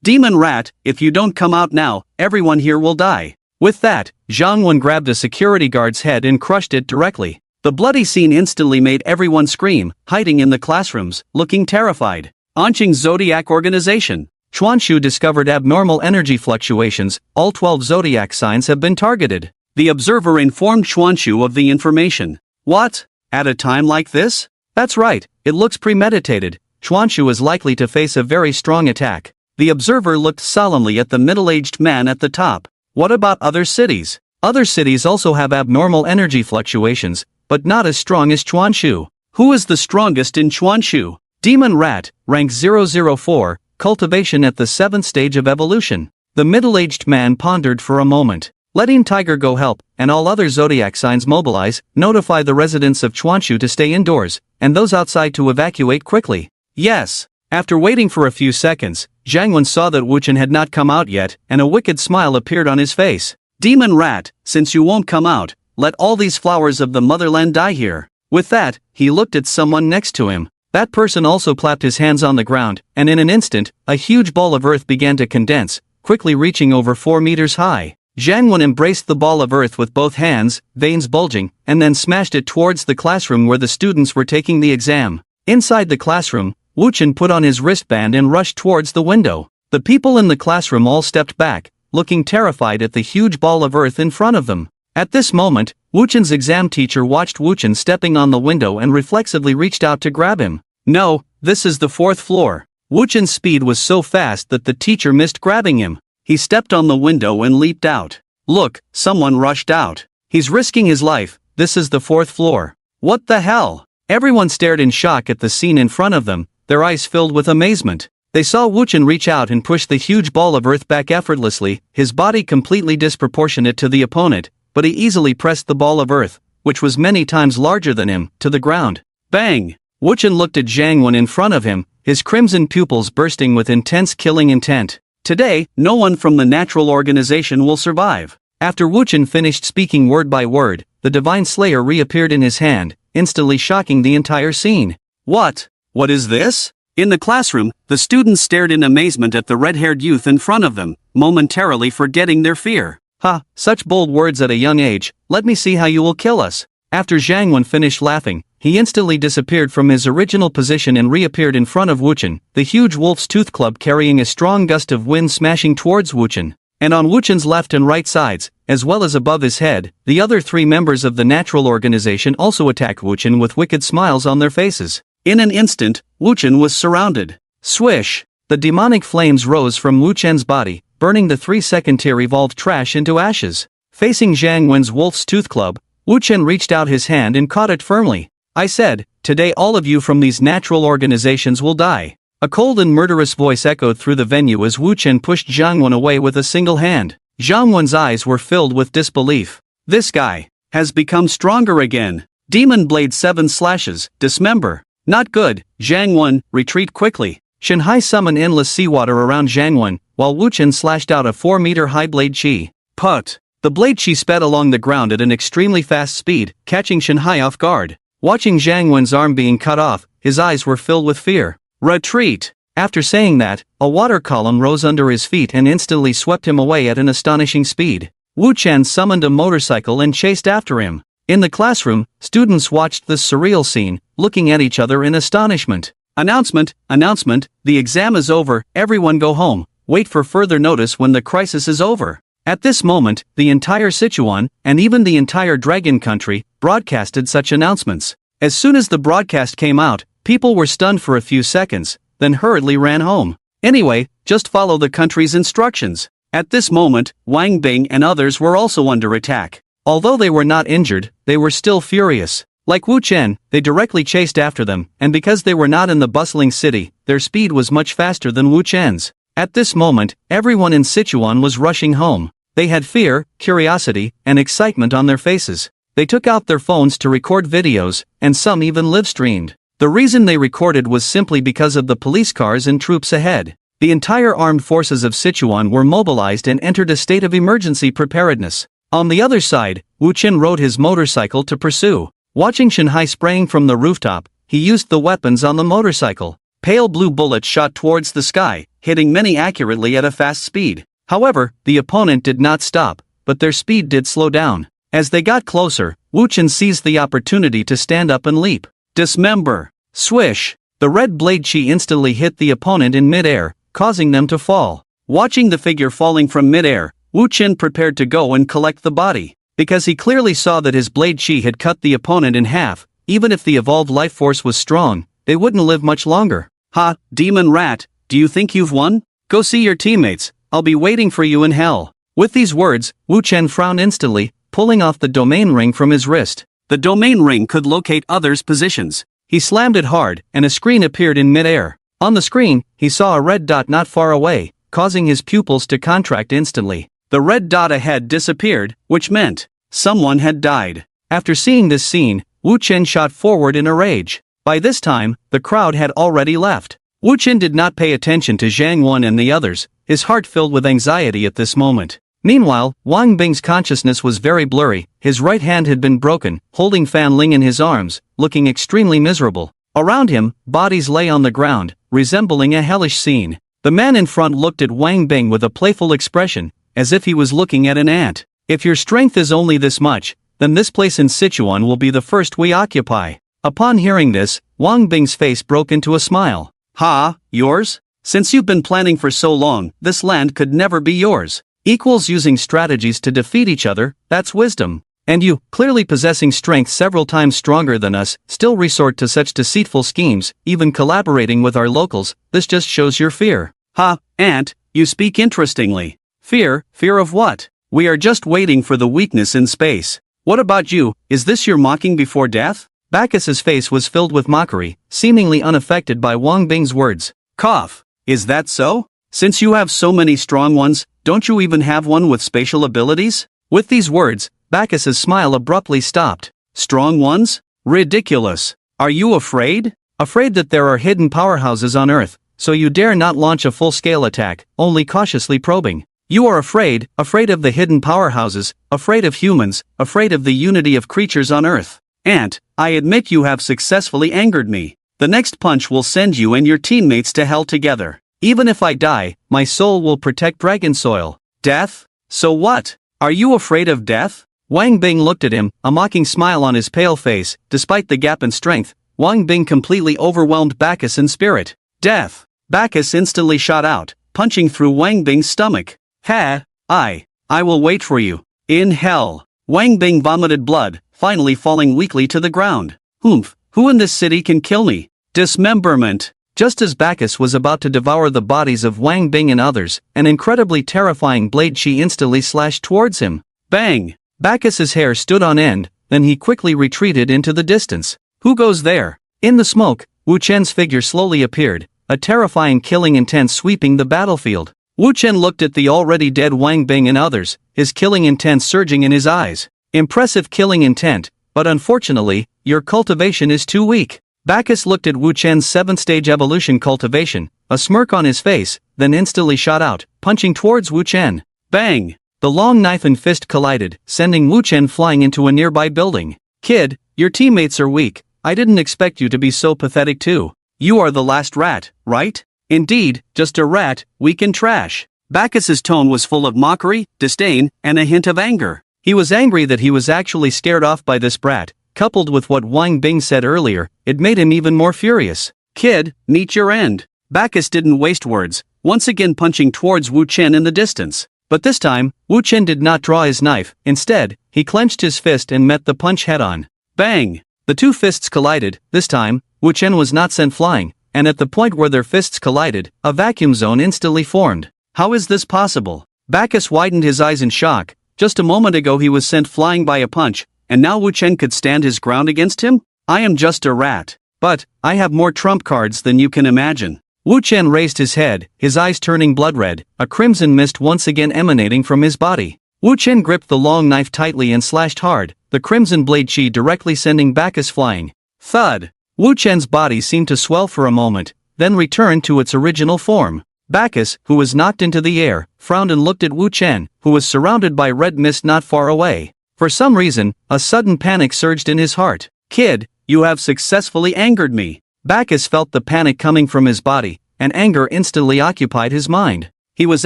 Demon rat, if you don't come out now, everyone here will die. With that, Zhang Wen grabbed a security guard's head and crushed it directly. The bloody scene instantly made everyone scream, hiding in the classrooms, looking terrified. Anqing's Zodiac Organization. Chuanshu discovered abnormal energy fluctuations, all 12 zodiac signs have been targeted. The observer informed Chuanshu of the information. What? At a time like this? That's right, it looks premeditated. Chuanshu is likely to face a very strong attack. The observer looked solemnly at the middle-aged man at the top. What about other cities? Other cities also have abnormal energy fluctuations, but not as strong as Chuanshu. Who is the strongest in Chuanshu? Demon Rat, rank 004, cultivation at the 7th stage of evolution. The middle-aged man pondered for a moment. Letting Tiger go help, and all other zodiac signs mobilize, notify the residents of Chuanshu to stay indoors, and those outside to evacuate quickly. Yes. After waiting for a few seconds, Zhang Wen saw that Wu Chen had not come out yet, and a wicked smile appeared on his face. Demon Rat, since you won't come out, let all these flowers of the motherland die here. With that, he looked at someone next to him. That person also clapped his hands on the ground, and in an instant, a huge ball of earth began to condense, quickly reaching over 4 meters high. Zhang Wen embraced the ball of earth with both hands, veins bulging, and then smashed it towards the classroom where the students were taking the exam. Inside the classroom, Wu Chen put on his wristband and rushed towards the window. The people in the classroom all stepped back, looking terrified at the huge ball of earth in front of them. At this moment, Wu Chen's exam teacher watched Wu Chen stepping on the window and reflexively reached out to grab him. No, this is the 4th floor. Wu Chen's speed was so fast that the teacher missed grabbing him. He stepped on the window and leaped out. Look, someone rushed out. He's risking his life. This is the 4th floor. What the hell? Everyone stared in shock at the scene in front of them, their eyes filled with amazement. They saw Wu Chen reach out and push the huge ball of earth back effortlessly, his body completely disproportionate to the opponent, but he easily pressed the ball of earth, which was many times larger than him, to the ground. Bang! Wu Chen looked at Zhang Wen in front of him, his crimson pupils bursting with intense killing intent. Today, no one from the natural organization will survive. After Wu Chen finished speaking word by word, the Divine Slayer reappeared in his hand, instantly shocking the entire scene. What? What is this? In the classroom, the students stared in amazement at the red-haired youth in front of them, momentarily forgetting their fear. Ha, such bold words at a young age, let me see how you will kill us. After Zhang Wen finished laughing, he instantly disappeared from his original position and reappeared in front of Wu Chen, the huge wolf's tooth club carrying a strong gust of wind smashing towards Wu Chen. And on Wu Chen's left and right sides, as well as above his head, the other 3 members of the natural organization also attacked Wu Chen with wicked smiles on their faces. In an instant, Wu Chen was surrounded. Swish! The demonic flames rose from Wu Chen's body, burning the 3-second-tier evolved trash into ashes. Facing Zhang Wen's wolf's tooth club, Wu Chen reached out his hand and caught it firmly. I said, today all of you from these natural organizations will die. A cold and murderous voice echoed through the venue as Wu Chen pushed Zhang Wen away with a single hand. Zhang Wen's eyes were filled with disbelief. This guy has become stronger again. Demon Blade 7 slashes, dismember. Not good, Zhang Wen, retreat quickly. Shanhai summoned endless seawater around Zhang Wen, while Wu Chen slashed out a 4-meter-high blade chi. Put! The blade chi sped along the ground at an extremely fast speed, catching Shanhai off guard. Watching Zhang Wen's arm being cut off, his eyes were filled with fear. Retreat! After saying that, a water column rose under his feet and instantly swept him away at an astonishing speed. Wu Chen summoned a motorcycle and chased after him. In the classroom, students watched this surreal scene, looking at each other in astonishment. Announcement, announcement, the exam is over, everyone go home, wait for further notice when the crisis is over. At this moment, the entire Sichuan, and even the entire Dragon Country, broadcasted such announcements. As soon as the broadcast came out, people were stunned for a few seconds, then hurriedly ran home. Anyway, just follow the country's instructions. At this moment, Wang Bing and others were also under attack. Although they were not injured, they were still furious. Like Wu Chen, they directly chased after them, and because they were not in the bustling city, their speed was much faster than Wu Chen's. At this moment, everyone in Sichuan was rushing home. They had fear, curiosity, and excitement on their faces. They took out their phones to record videos, and some even live-streamed. The reason they recorded was simply because of the police cars and troops ahead. The entire armed forces of Sichuan were mobilized and entered a state of emergency preparedness. On the other side, Wu Chen rode his motorcycle to pursue. Watching Shanhai spraying from the rooftop, he used the weapons on the motorcycle. Pale blue bullets shot towards the sky, hitting many accurately at a fast speed. However, the opponent did not stop, but their speed did slow down. As they got closer, Wu Chen seized the opportunity to stand up and leap. Dismember! Swish! The red blade chi instantly hit the opponent in mid-air, causing them to fall. Watching the figure falling from mid-air, Wu Chen prepared to go and collect the body. Because he clearly saw that his blade chi had cut the opponent in half, even if the evolved life force was strong, they wouldn't live much longer. Ha, Demon Rat, do you think you've won? Go see your teammates, I'll be waiting for you in hell. With these words, Wu Chen frowned instantly, pulling off the domain ring from his wrist. The domain ring could locate others' positions. He slammed it hard, and a screen appeared in midair. On the screen, he saw a red dot not far away, causing his pupils to contract instantly. The red dot ahead disappeared, which meant someone had died. After seeing this scene, Wu Chen shot forward in a rage. By this time, the crowd had already left. Wu Chen did not pay attention to Zhang Wen and the others, his heart filled with anxiety at this moment. Meanwhile, Wang Bing's consciousness was very blurry, his right hand had been broken, holding Fan Ling in his arms, looking extremely miserable. Around him, bodies lay on the ground, resembling a hellish scene. The man in front looked at Wang Bing with a playful expression, as if he was looking at an ant. If your strength is only this much, then this place in Sichuan will be the first we occupy. Upon hearing this, Wang Bing's face broke into a smile. Ha, yours? Since you've been planning for so long, this land could never be yours. Equals using strategies to defeat each other, that's wisdom. And you, clearly possessing strength several times stronger than us, still resort to such deceitful schemes, even collaborating with our locals, this just shows your fear. Ha, Ant, you speak interestingly. Fear of what? We are just waiting for the weakness in space. What about you, is this your mocking before death? Bacchus's face was filled with mockery, seemingly unaffected by Wang Bing's words. Cough. Is that so? Since you have so many strong ones, don't you even have one with spatial abilities? With these words, Bacchus's smile abruptly stopped. Strong ones? Ridiculous. Are you afraid? Afraid that there are hidden powerhouses on Earth, so you dare not launch a full-scale attack, only cautiously probing. You are afraid of the hidden powerhouses, afraid of humans, afraid of the unity of creatures on Earth. Ant, I admit you have successfully angered me. The next punch will send you and your teammates to hell together. Even if I die, my soul will protect dragon soil. Death? So what? Are you afraid of death? Wang Bing looked at him, a mocking smile on his pale face. Despite the gap in strength, Wang Bing completely overwhelmed Bacchus in spirit. Death! Bacchus instantly shot out, punching through Wang Bing's stomach. Ha! I will wait for you. In hell! Wang Bing vomited blood, finally falling weakly to the ground. Humph! Who in this city can kill me? Dismemberment! Just as Bacchus was about to devour the bodies of Wang Bing and others, an incredibly terrifying blade chi instantly slashed towards him. Bang! Bacchus's hair stood on end, then he quickly retreated into the distance. Who goes there? In the smoke, Wu Chen's figure slowly appeared, a terrifying killing intent sweeping the battlefield. Wu Chen looked at the already dead Wang Bing and others, his killing intent surging in his eyes. Impressive killing intent, but unfortunately, your cultivation is too weak. Bacchus looked at Wu Chen's 7th-stage evolution cultivation, a smirk on his face, then instantly shot out, punching towards Wu Chen. Bang! The long knife and fist collided, sending Wu Chen flying into a nearby building. Kid, your teammates are weak. I didn't expect you to be so pathetic too. You are the last rat, right? Indeed, just a rat, weak and trash. Bacchus's tone was full of mockery, disdain, and a hint of anger. He was angry that he was actually scared off by this brat. Coupled with what Wang Bing said earlier, it made him even more furious. Kid, meet your end. Bacchus didn't waste words, once again punching towards Wu Chen in the distance. But this time, Wu Chen did not draw his knife. Instead, he clenched his fist and met the punch head-on. Bang! The two fists collided. This time, Wu Chen was not sent flying, and at the point where their fists collided, a vacuum zone instantly formed. How is this possible? Bacchus widened his eyes in shock. Just a moment ago he was sent flying by a punch, and now Wu Chen could stand his ground against him? I am just a rat. But, I have more trump cards than you can imagine. Wu Chen raised his head, his eyes turning blood red, a crimson mist once again emanating from his body. Wu Chen gripped the long knife tightly and slashed hard, the crimson blade chi directly sending Bacchus flying. Thud! Wu Chen's body seemed to swell for a moment, then returned to its original form. Bacchus, who was knocked into the air, frowned and looked at Wu Chen, who was surrounded by red mist not far away. For some reason, a sudden panic surged in his heart. Kid, you have successfully angered me. Bacchus felt the panic coming from his body, and anger instantly occupied his mind. He was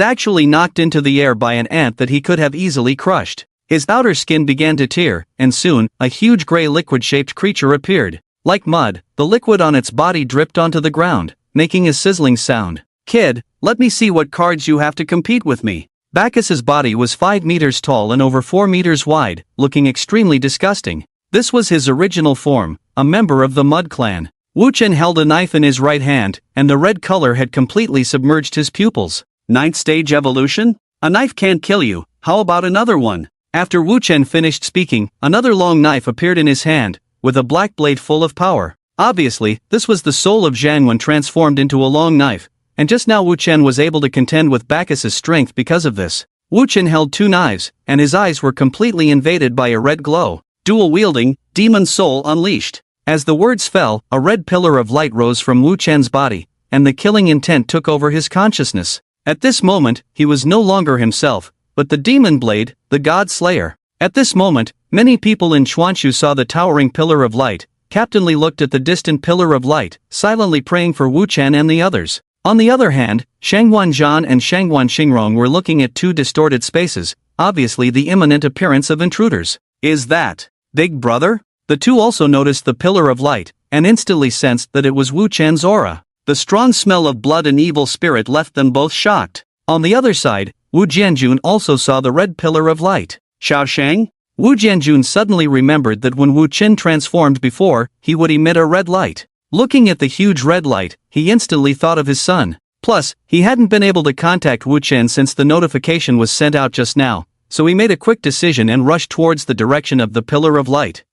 actually knocked into the air by an ant that he could have easily crushed. His outer skin began to tear, and soon, a huge gray liquid-shaped creature appeared. Like mud, the liquid on its body dripped onto the ground, making a sizzling sound. Kid, let me see what cards you have to compete with me. Bacchus's body was 5 meters tall and over 4 meters wide, looking extremely disgusting. This was his original form, a member of the Mud Clan. Wu Chen held a knife in his right hand, and the red color had completely submerged his pupils. 9th stage evolution? A knife can't kill you, how about another one? After Wu Chen finished speaking, another long knife appeared in his hand, with a black blade full of power. Obviously, this was the soul of Zhang when transformed into a long knife, and just now Wu Chen was able to contend with Bacchus's strength because of this. Wu Chen held two knives, and his eyes were completely invaded by a red glow. Dual-wielding, demon soul unleashed. As the words fell, a red pillar of light rose from Wu Chen's body, and the killing intent took over his consciousness. At this moment, he was no longer himself, but the demon blade, the god slayer. At this moment, many people in Chuanshu saw the towering pillar of light. Captain Li looked at the distant pillar of light, silently praying for Wu Chen and the others. On the other hand, Shangguan Zhan and Shangguan Xingrong were looking at two distorted spaces, obviously the imminent appearance of intruders. Is that Big Brother? The two also noticed the pillar of light, and instantly sensed that it was Wu Chen's aura. The strong smell of blood and evil spirit left them both shocked. On the other side, Wu Jianjun also saw the red pillar of light. Xiaoshang? Wu Jianjun suddenly remembered that when Wu Chen transformed before, he would emit a red light. Looking at the huge red light, he instantly thought of his son. Plus, he hadn't been able to contact Wu Chen since the notification was sent out just now, so he made a quick decision and rushed towards the direction of the pillar of light.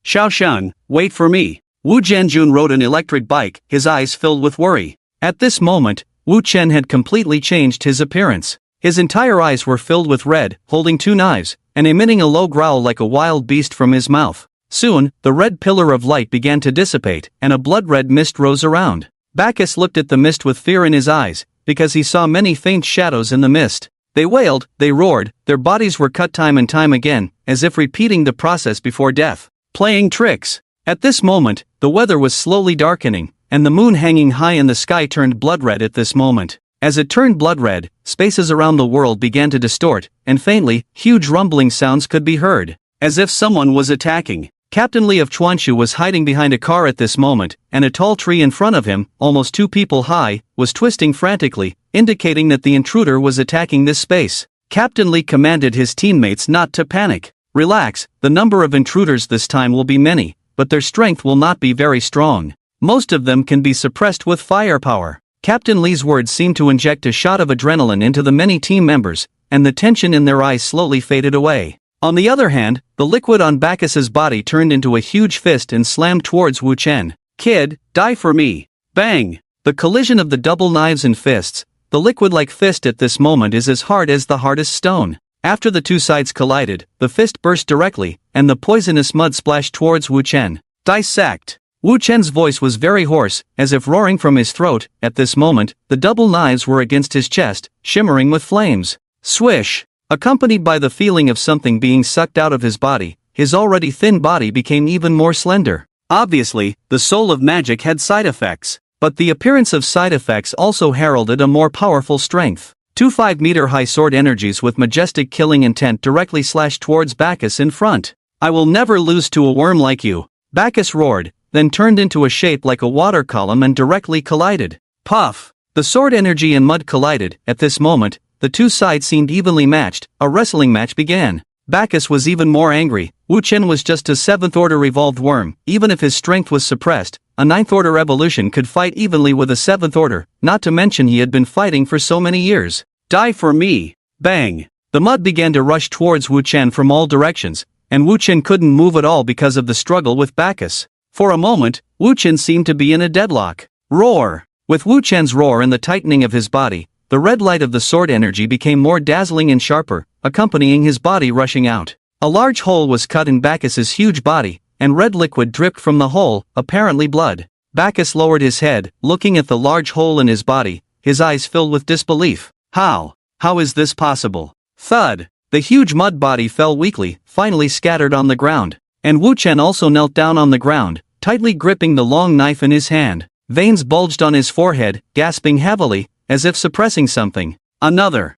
Xiaoshang, wait for me. Wu Jianjun rode an electric bike, his eyes filled with worry. At this moment, Wu Chen had completely changed his appearance. His entire eyes were filled with red, holding two knives, and emitting a low growl like a wild beast from his mouth. Soon, the red pillar of light began to dissipate, and a blood-red mist rose around. Bacchus looked at the mist with fear in his eyes, because he saw many faint shadows in the mist. They wailed, they roared, their bodies were cut time and time again, as if repeating the process before death. Playing tricks. At this moment, the weather was slowly darkening, and the moon hanging high in the sky turned blood-red at this moment. As it turned blood-red, spaces around the world began to distort, and faintly, huge rumbling sounds could be heard, as if someone was attacking. Captain Li of Chuanshu was hiding behind a car at this moment, and a tall tree in front of him, almost 2 people high, was twisting frantically, indicating that the intruder was attacking this space. Captain Li commanded his teammates not to panic. Relax, the number of intruders this time will be many, but their strength will not be very strong. Most of them can be suppressed with firepower. Captain Li's words seemed to inject a shot of adrenaline into the many team members, and the tension in their eyes slowly faded away. On the other hand, the liquid on Bacchus's body turned into a huge fist and slammed towards Wu Chen. Kid, die for me. Bang! The collision of the double knives and fists, the liquid-like fist at this moment is as hard as the hardest stone. After the two sides collided, the fist burst directly, and the poisonous mud splashed towards Wu Chen. Dissect! Wu Chen's voice was very hoarse, as if roaring from his throat. At this moment, the double knives were against his chest, shimmering with flames. Swish! Accompanied by the feeling of something being sucked out of his body, his already thin body became even more slender. Obviously, the soul of magic had side effects, but the appearance of side effects also heralded a more powerful strength. 2 5-meter-high sword energies with majestic killing intent directly slashed towards Bacchus in front. I will never lose to a worm like you. Bacchus roared, then turned into a shape like a water column and directly collided. Puff! The sword energy and mud collided. At this moment, the two sides seemed evenly matched. A wrestling match began. Bacchus was even more angry. Wu Chen was just a 7th-order revolved worm. Even if his strength was suppressed, a 9th-order evolution could fight evenly with a 7th order, not to mention he had been fighting for so many years. Die for me! Bang! The mud began to rush towards Wu Chen from all directions, and Wu Chen couldn't move at all because of the struggle with Bacchus. For a moment, Wu Chen seemed to be in a deadlock. Roar! With Wu Chen's roar and the tightening of his body, the red light of the sword energy became more dazzling and sharper, accompanying his body rushing out. A large hole was cut in Bacchus's huge body, and red liquid dripped from the hole, apparently blood. Bacchus lowered his head, looking at the large hole in his body, his eyes filled with disbelief. How? How is this possible? Thud! The huge mud body fell weakly, finally scattered on the ground. And Wu Chen also knelt down on the ground, tightly gripping the long knife in his hand. Veins bulged on his forehead, gasping heavily, as if suppressing something. Another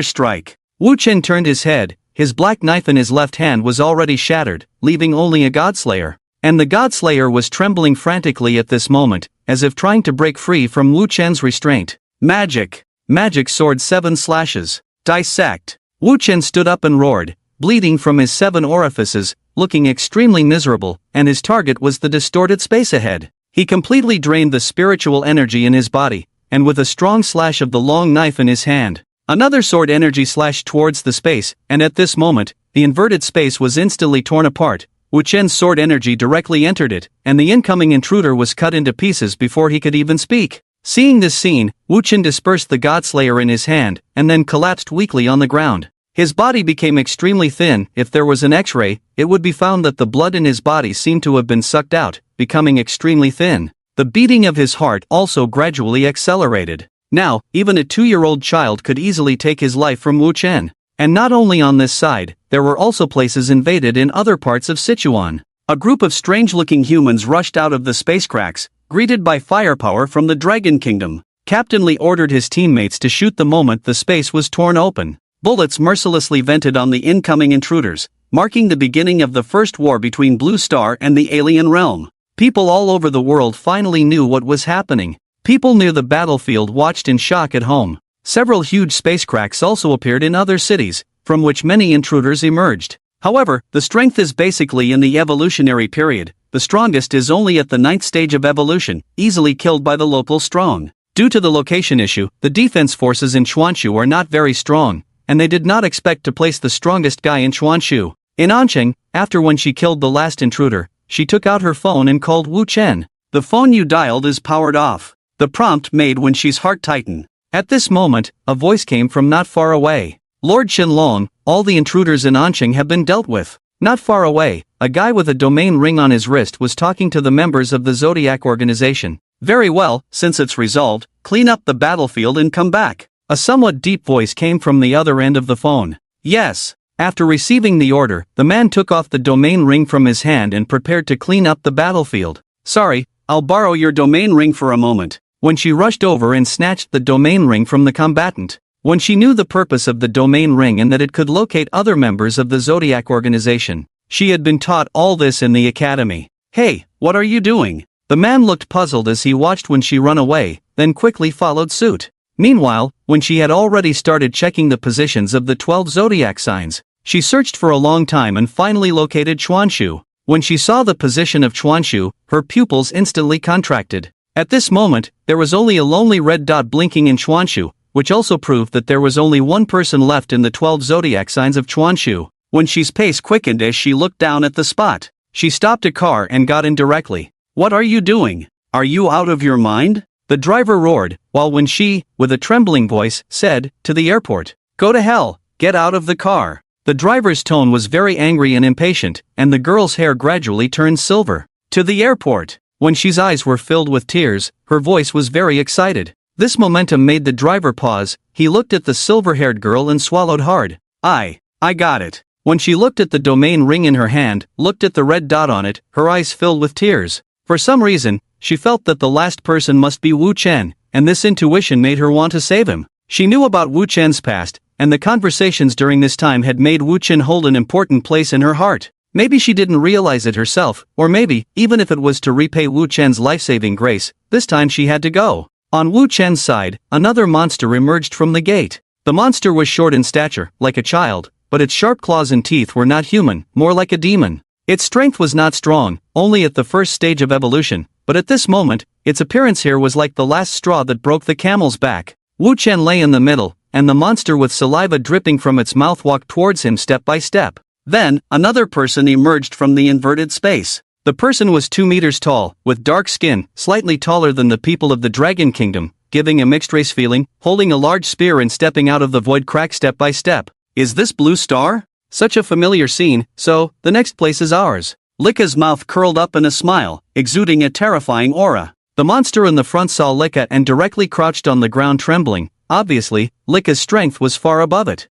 strike. Wu Chen turned his head, his black knife in his left hand was already shattered, leaving only a godslayer. And the godslayer was trembling frantically at this moment, as if trying to break free from Wu Chen's restraint. Magic! Magic sword 7 slashes. Dissect! Wu Chen stood up and roared, bleeding from his 7 orifices, looking extremely miserable, and his target was the distorted space ahead. He completely drained the spiritual energy in his body, and with a strong slash of the long knife in his hand, another sword energy slashed towards the space, and at this moment, the inverted space was instantly torn apart, Wu Chen's sword energy directly entered it, and the incoming intruder was cut into pieces before he could even speak. Seeing this scene, Wu Chen dispersed the Godslayer in his hand, and then collapsed weakly on the ground. His body became extremely thin. If there was an X-ray, it would be found that the blood in his body seemed to have been sucked out, becoming extremely thin. The beating of his heart also gradually accelerated. Now, even a 2-year-old child could easily take his life from Wu Chen. And not only on this side, there were also places invaded in other parts of Sichuan. A group of strange-looking humans rushed out of the space cracks, greeted by firepower from the Dragon Kingdom. Captain Li ordered his teammates to shoot the moment the space was torn open. Bullets mercilessly vented on the incoming intruders, marking the beginning of the first war between Blue Star and the alien realm. People all over the world finally knew what was happening. People near the battlefield watched in shock at home. Several huge space cracks also appeared in other cities, from which many intruders emerged. However, the strength is basically in the evolutionary period. The strongest is only at the 9th stage of evolution, easily killed by the local strong. Due to the location issue, the defense forces in Chuanshu are not very strong, and they did not expect to place the strongest guy in Chuanshu. In Anqing, after when she killed the last intruder, she took out her phone and called Wu Chen. The phone you dialed is powered off. The prompt made when she's heart tightened. At this moment, a voice came from not far away. Lord Shenlong, all the intruders in Anqing have been dealt with. Not far away, a guy with a domain ring on his wrist was talking to the members of the Zodiac organization. Very well, since it's resolved, clean up the battlefield and come back. A somewhat deep voice came from the other end of the phone. Yes. After receiving the order, the man took off the domain ring from his hand and prepared to clean up the battlefield. Sorry, I'll borrow your domain ring for a moment. When she rushed over and snatched the domain ring from the combatant. When she knew the purpose of the domain ring and that it could locate other members of the Zodiac organization. She had been taught all this in the academy. Hey, what are you doing? The man looked puzzled as he watched when she ran away, then quickly followed suit. Meanwhile, when she had already started checking the positions of the 12 zodiac signs, she searched for a long time and finally located Chuanshu. When she saw the position of Chuanshu, her pupils instantly contracted. At this moment, there was only a lonely red dot blinking in Chuanshu, which also proved that there was only one person left in the 12 zodiac signs of Chuanshu. When she's pace quickened as she looked down at the spot, she stopped a car and got in directly. What are you doing? Are you out of your mind? The driver roared, while when she, with a trembling voice, said, to the airport, go to hell, get out of the car. The driver's tone was very angry and impatient, and the girl's hair gradually turned silver. To the airport. When she's eyes were filled with tears, her voice was very excited. This momentum made the driver pause. He looked at the silver-haired girl and swallowed hard. I got it. When she looked at the domain ring in her hand, looked at the red dot on it, her eyes filled with tears. For some reason, she felt that the last person must be Wu Chen, and this intuition made her want to save him. She knew about Wu Chen's past, and the conversations during this time had made Wu Chen hold an important place in her heart. Maybe she didn't realize it herself, or maybe, even if it was to repay Wu Chen's life-saving grace, this time she had to go. On Wu Chen's side, another monster emerged from the gate. The monster was short in stature, like a child, but its sharp claws and teeth were not human, more like a demon. Its strength was not strong, only at the first stage of evolution, but at this moment, its appearance here was like the last straw that broke the camel's back. Wu Chen lay in the middle, and the monster with saliva dripping from its mouth walked towards him step by step. Then, another person emerged from the inverted space. The person was 2 meters tall, with dark skin, slightly taller than the people of the Dragon Kingdom, giving a mixed race feeling, holding a large spear and stepping out of the void crack step by step. Is this Blue Star? Such a familiar scene, so, the next place is ours. Lika's mouth curled up in a smile, exuding a terrifying aura. The monster in the front saw Lika and directly crouched on the ground trembling. Obviously, Lika's strength was far above it.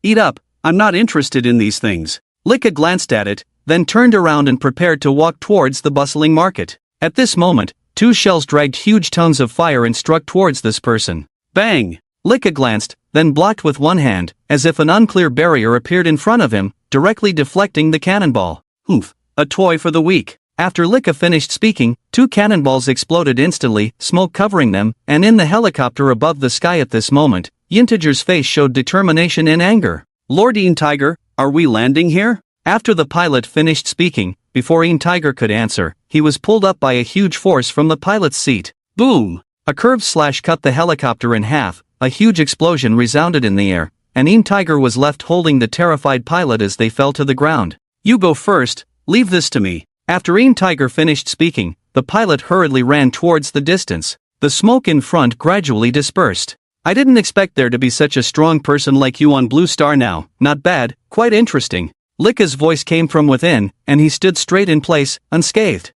Eat up, I'm not interested in these things. Lika glanced at it, then turned around and prepared to walk towards the bustling market. At this moment, 2 shells dragged huge tongues of fire and struck towards this person. Bang! Lika glanced, then blocked with one hand, as if an unclear barrier appeared in front of him, directly deflecting the cannonball. A toy for the weak. After Lika finished speaking, 2 cannonballs exploded instantly, smoke covering them, and in the helicopter above the sky at this moment, Yintiger's face showed determination and anger. Lord Tiger, are we landing here? After the pilot finished speaking, before Tiger could answer, he was pulled up by a huge force from the pilot's seat. Boom! A curved slash cut the helicopter in half, a huge explosion resounded in the air, and Tiger was left holding the terrified pilot as they fell to the ground. You go first, leave this to me. After Yin Tiger finished speaking, the pilot hurriedly ran towards the distance. The smoke in front gradually dispersed. I didn't expect there to be such a strong person like you on Blue Star now. Not bad, quite interesting. Lika's voice came from within, and he stood straight in place, unscathed.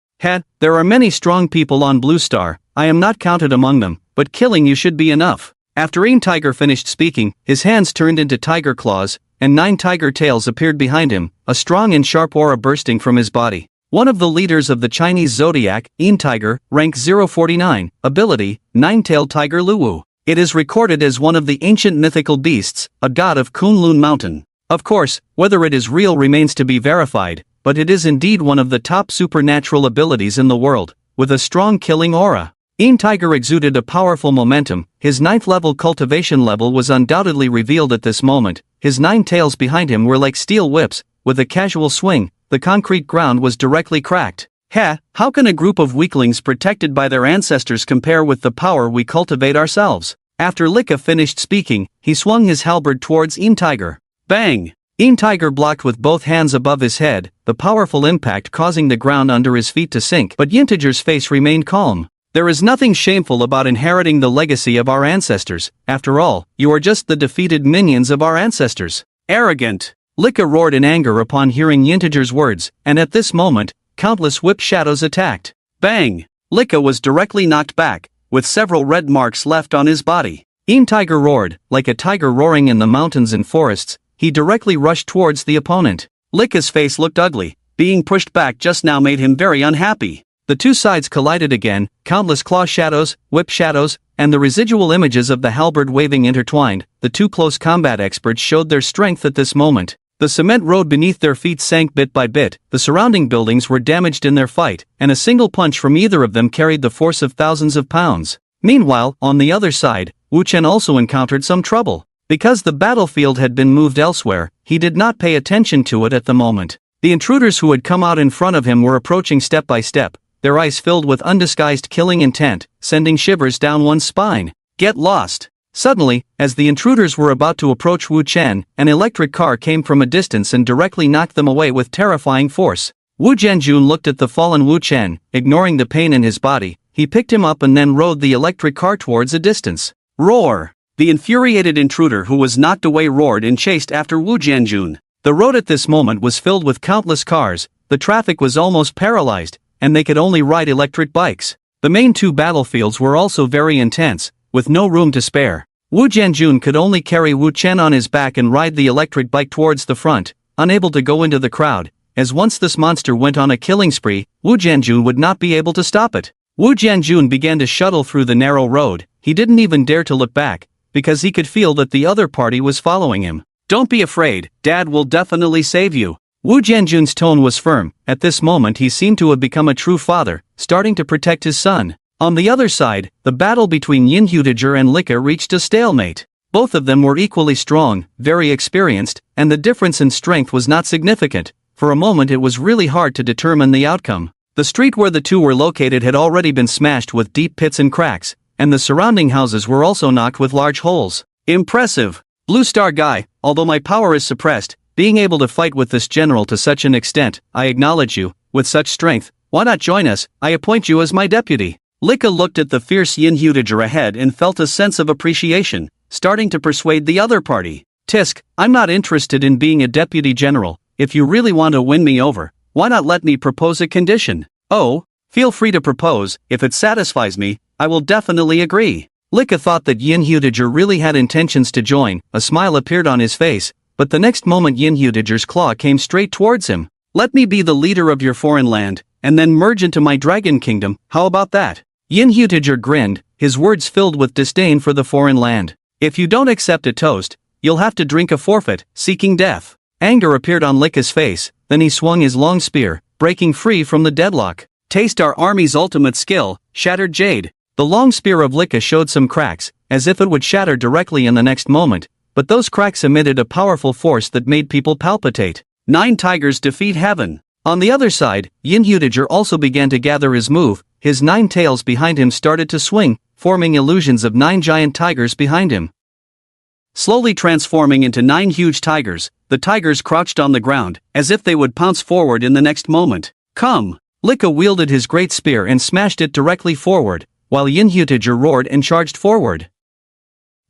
There are many strong people on Blue Star, I am not counted among them, but killing you should be enough. After Yin Tiger finished speaking, his hands turned into tiger claws, and 9 tiger tails appeared behind him, a strong and sharp aura bursting from his body. One of the leaders of the Chinese zodiac, Yin Tiger, rank 049, ability, 9-tailed tiger Luwu. It is recorded as one of the ancient mythical beasts, a god of Kunlun Mountain. Of course, whether it is real remains to be verified, but it is indeed one of the top supernatural abilities in the world, with a strong killing aura. Yin Tiger exuded a powerful momentum, his 9th level cultivation level was undoubtedly revealed at this moment, his 9 tails behind him were like steel whips, with a casual swing, the concrete ground was directly cracked. How can a group of weaklings protected by their ancestors compare with the power we cultivate ourselves? After Lika finished speaking, he swung his halberd towards Yin Tiger. Bang! Yin Tiger blocked with both hands above his head, the powerful impact causing the ground under his feet to sink, but Yin Tiger's face remained calm. There is nothing shameful about inheriting the legacy of our ancestors. After all, you are just the defeated minions of our ancestors. Arrogant! Lika roared in anger upon hearing Yin Tiger's words, and at this moment, countless whip shadows attacked. Bang! Lika was directly knocked back, with several red marks left on his body. Yin Tiger roared, like a tiger roaring in the mountains and forests. He directly rushed towards the opponent. Lika's face looked ugly. Being pushed back just now made him very unhappy. The two sides collided again, countless claw shadows, whip shadows, and the residual images of the halberd waving intertwined. The two close combat experts showed their strength at this moment. The cement road beneath their feet sank bit by bit, the surrounding buildings were damaged in their fight, and a single punch from either of them carried the force of thousands of pounds. Meanwhile, on the other side, Wu Chen also encountered some trouble. Because the battlefield had been moved elsewhere, he did not pay attention to it at the moment. The intruders who had come out in front of him were approaching step by step, their eyes filled with undisguised killing intent, sending shivers down one's spine. Get lost! Suddenly, as the intruders were about to approach Wu Chen, an electric car came from a distance and directly knocked them away with terrifying force. Wu Jianjun looked at the fallen Wu Chen, ignoring the pain in his body. He picked him up and then rode the electric car towards a distance. Roar! The infuriated intruder who was knocked away roared and chased after Wu Jianjun. The road at this moment was filled with countless cars, the traffic was almost paralyzed, and they could only ride electric bikes. The main two battlefields were also very intense, with no room to spare. Wu Jianjun could only carry Wu Chen on his back and ride the electric bike towards the front, unable to go into the crowd, as once this monster went on a killing spree, Wu Jianjun would not be able to stop it. Wu Jianjun began to shuttle through the narrow road. He didn't even dare to look back, because he could feel that the other party was following him. Don't be afraid, Dad will definitely save you. Wu Jianjun's tone was firm. At this moment he seemed to have become a true father, starting to protect his son. On the other side, the battle between Yin Hutiger and Lika reached a stalemate. Both of them were equally strong, very experienced, and the difference in strength was not significant. For a moment it was really hard to determine the outcome. The street where the two were located had already been smashed with deep pits and cracks, and the surrounding houses were also knocked with large holes. Impressive! Blue Star guy, although my power is suppressed, being able to fight with this general to such an extent, I acknowledge you. With such strength, why not join us? I appoint you as my deputy. Lika looked at the fierce Yin Hutiger ahead and felt a sense of appreciation, starting to persuade the other party. Tisk, I'm not interested in being a deputy general. If you really want to win me over, why not let me propose a condition? Oh, feel free to propose. If it satisfies me, I will definitely agree. Lika thought that Yin Hutiger really had intentions to join. A smile appeared on his face, but the next moment Yin Hutiger's claw came straight towards him. Let me be the leader of your foreign land, and then merge into my dragon kingdom. How about that? Yin Hutiger grinned, his words filled with disdain for the foreign land. If you don't accept a toast, you'll have to drink a forfeit, seeking death. Anger appeared on Lika's face, then he swung his long spear, breaking free from the deadlock. Taste our army's ultimate skill, Shattered Jade. The long spear of Lika showed some cracks, as if it would shatter directly in the next moment, but those cracks emitted a powerful force that made people palpitate. 9 tigers defeat heaven. On the other side, Yin Hutiger also began to gather his move. His 9 tails behind him started to swing, forming illusions of 9 giant tigers behind him. slowly transforming into 9 huge tigers. The tigers crouched on the ground, as if they would pounce forward in the next moment. Come! Lika wielded his great spear and smashed it directly forward, while Yinhutager roared and charged forward.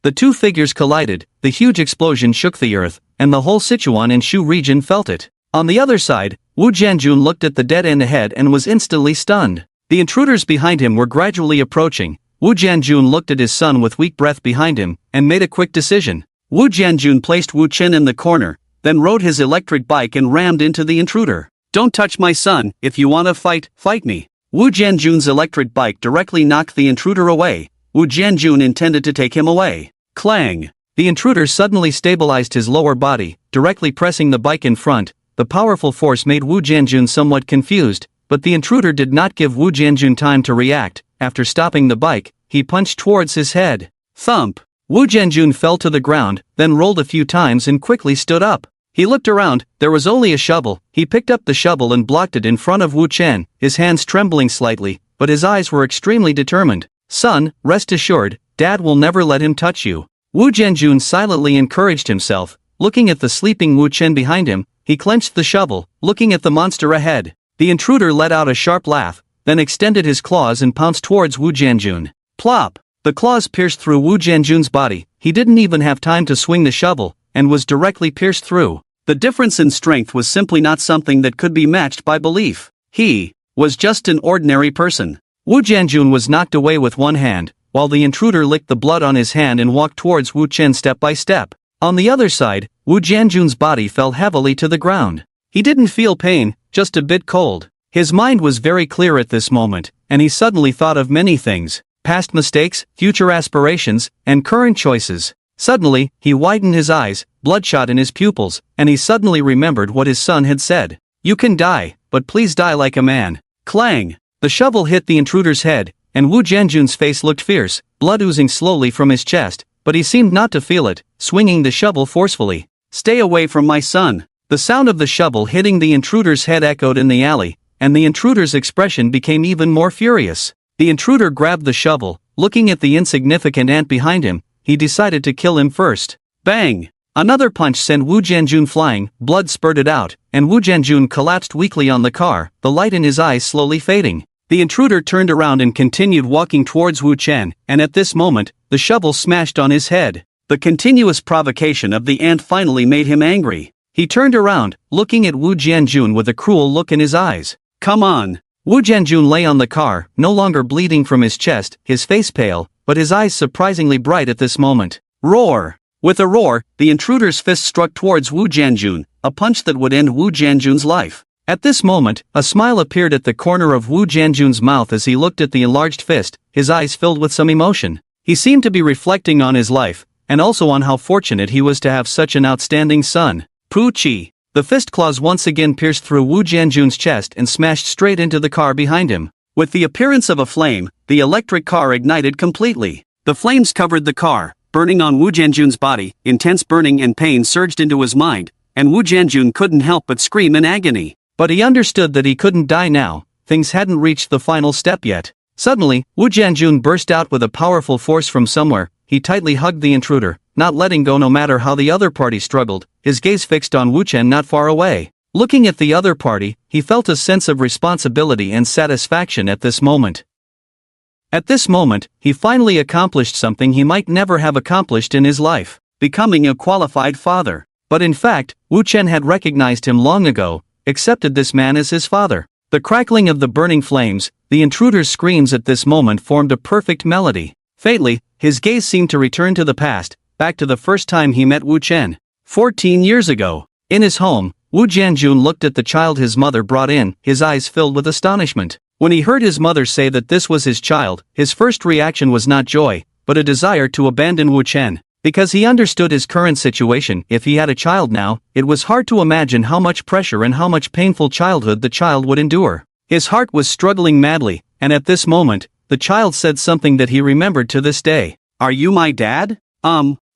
The two figures collided, the huge explosion shook the earth, and the whole Sichuan and Shu region felt it. On the other side, Wu Jianjun looked at the dead end ahead and was instantly stunned. The intruders behind him were gradually approaching. Wu Jianjun looked at his son with weak breath behind him, and made a quick decision. Wu Jianjun placed Wu Chen in the corner, then rode his electric bike and rammed into the intruder. Don't touch my son, if you wanna fight, fight me. Wu Jianjun's electric bike directly knocked the intruder away. Wu Jianjun intended to take him away. Clang! The intruder suddenly stabilized his lower body, directly pressing the bike in front. The powerful force made Wu Jianjun somewhat confused, but the intruder did not give Wu Jianjun time to react. After stopping the bike, he punched towards his head. Thump! Wu Jianjun fell to the ground, then rolled a few times and quickly stood up. He looked around, there was only a shovel. He picked up the shovel and blocked it in front of Wu Chen, his hands trembling slightly, but his eyes were extremely determined. Son, rest assured, Dad will never let him touch you. Wu Jianjun silently encouraged himself. Looking at the sleeping Wu Chen behind him, he clenched the shovel, looking at the monster ahead. The intruder let out a sharp laugh, then extended his claws and pounced towards Wu Jianjun. Plop! The claws pierced through Wu Jianjun's body. He didn't even have time to swing the shovel, and was directly pierced through. The difference in strength was simply not something that could be matched by belief. He was just an ordinary person. Wu Jianjun was knocked away with one hand, while the intruder licked the blood on his hand and walked towards Wu Chen step by step. On the other side, Wu Jianjun's body fell heavily to the ground. He didn't feel pain, just a bit cold. His mind was very clear at this moment, and he suddenly thought of many things: past mistakes, future aspirations, and current choices. Suddenly, he widened his eyes, bloodshot in his pupils, and he suddenly remembered what his son had said. You can die, but please die like a man. Clang! The shovel hit the intruder's head, and Wu Jianjun's face looked fierce, blood oozing slowly from his chest, but he seemed not to feel it, swinging the shovel forcefully. Stay away from my son! The sound of the shovel hitting the intruder's head echoed in the alley, and the intruder's expression became even more furious. The intruder grabbed the shovel, looking at the insignificant ant behind him. He decided to kill him first. Bang! Another punch sent Wu Jianjun flying, blood spurted out, and Wu Jianjun collapsed weakly on the car, the light in his eyes slowly fading. The intruder turned around and continued walking towards Wu Chen, and at this moment, the shovel smashed on his head. The continuous provocation of the ant finally made him angry. He turned around, looking at Wu Jianjun with a cruel look in his eyes. Come on! Wu Jianjun lay on the car, no longer bleeding from his chest, his face pale, but his eyes surprisingly bright at this moment. Roar! With a roar, the intruder's fist struck towards Wu Jianjun, a punch that would end Wu Jianjun's life. At this moment, a smile appeared at the corner of Wu Jianjun's mouth as he looked at the enlarged fist, his eyes filled with some emotion. He seemed to be reflecting on his life, and also on how fortunate he was to have such an outstanding son. Poochie! The fist claws once again pierced through Wu Jianjun's chest and smashed straight into the car behind him. With the appearance of a flame, the electric car ignited completely. The flames covered the car, burning on Wu Jianjun's body. Intense burning and pain surged into his mind, and Wu Jianjun couldn't help but scream in agony. But he understood that he couldn't die now. Things hadn't reached the final step yet. Suddenly, Wu Jianjun burst out with a powerful force from somewhere. He tightly hugged the intruder, not letting go no matter how the other party struggled, his gaze fixed on Wu Chen not far away. Looking at the other party, he felt a sense of responsibility and satisfaction at this moment. At this moment, he finally accomplished something he might never have accomplished in his life: becoming a qualified father. But in fact, Wu Chen had recognized him long ago, accepted this man as his father. The crackling of the burning flames, the intruder's screams at this moment formed a perfect melody. Faintly, his gaze seemed to return to the past, back to the first time he met Wu Chen. 14 years ago. In his home, Wu Jianjun looked at the child his mother brought in, his eyes filled with astonishment. When he heard his mother say that this was his child, his first reaction was not joy, but a desire to abandon Wu Chen. Because he understood his current situation. If he had a child now, it was hard to imagine how much pressure and how much painful childhood the child would endure. His heart was struggling madly, and at this moment, the child said something that he remembered to this day. Are you my dad?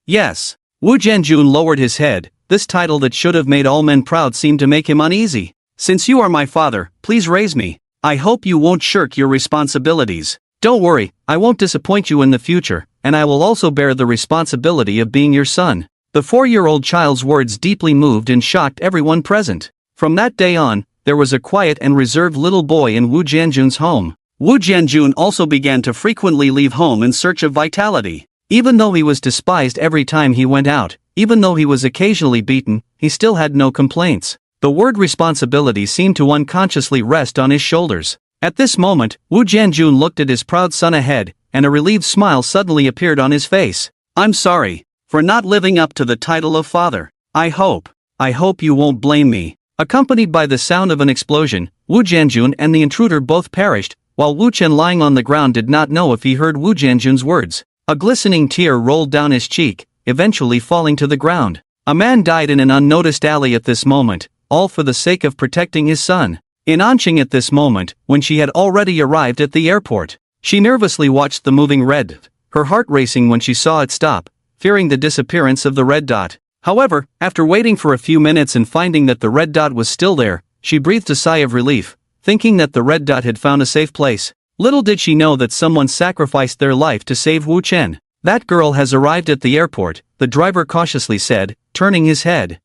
Yes. Wu Jianjun lowered his head. This title that should have made all men proud seemed to make him uneasy. Since you are my father, please raise me. I hope you won't shirk your responsibilities. Don't worry, I won't disappoint you in the future. and I will also bear the responsibility of being your son." The 4-year-old child's words deeply moved and shocked everyone present. From that day on, there was a quiet and reserved little boy in Wu Jianjun's home. Wu Jianjun also began to frequently leave home in search of vitality. Even though he was despised every time he went out, even though he was occasionally beaten, he still had no complaints. The word responsibility seemed to unconsciously rest on his shoulders. At this moment, Wu Jianjun looked at his proud son ahead, and a relieved smile suddenly appeared on his face. "I'm sorry for not living up to the title of father. I hope you won't blame me." Accompanied by the sound of an explosion, Wu Jianjun and the intruder both perished, while Wu Chen lying on the ground did not know if he heard Wu Jianjun's words. A glistening tear rolled down his cheek, eventually falling to the ground. A man died in an unnoticed alley at this moment, all for the sake of protecting his son. In Anqing at this moment, when she had already arrived at the airport, she nervously watched the moving red, her heart racing when she saw it stop, fearing the disappearance of the red dot. However, after waiting for a few minutes and finding that the red dot was still there, she breathed a sigh of relief, thinking that the red dot had found a safe place. Little did she know that someone sacrificed their life to save Wu Chen. "That girl has arrived at the airport," the driver cautiously said, turning his head.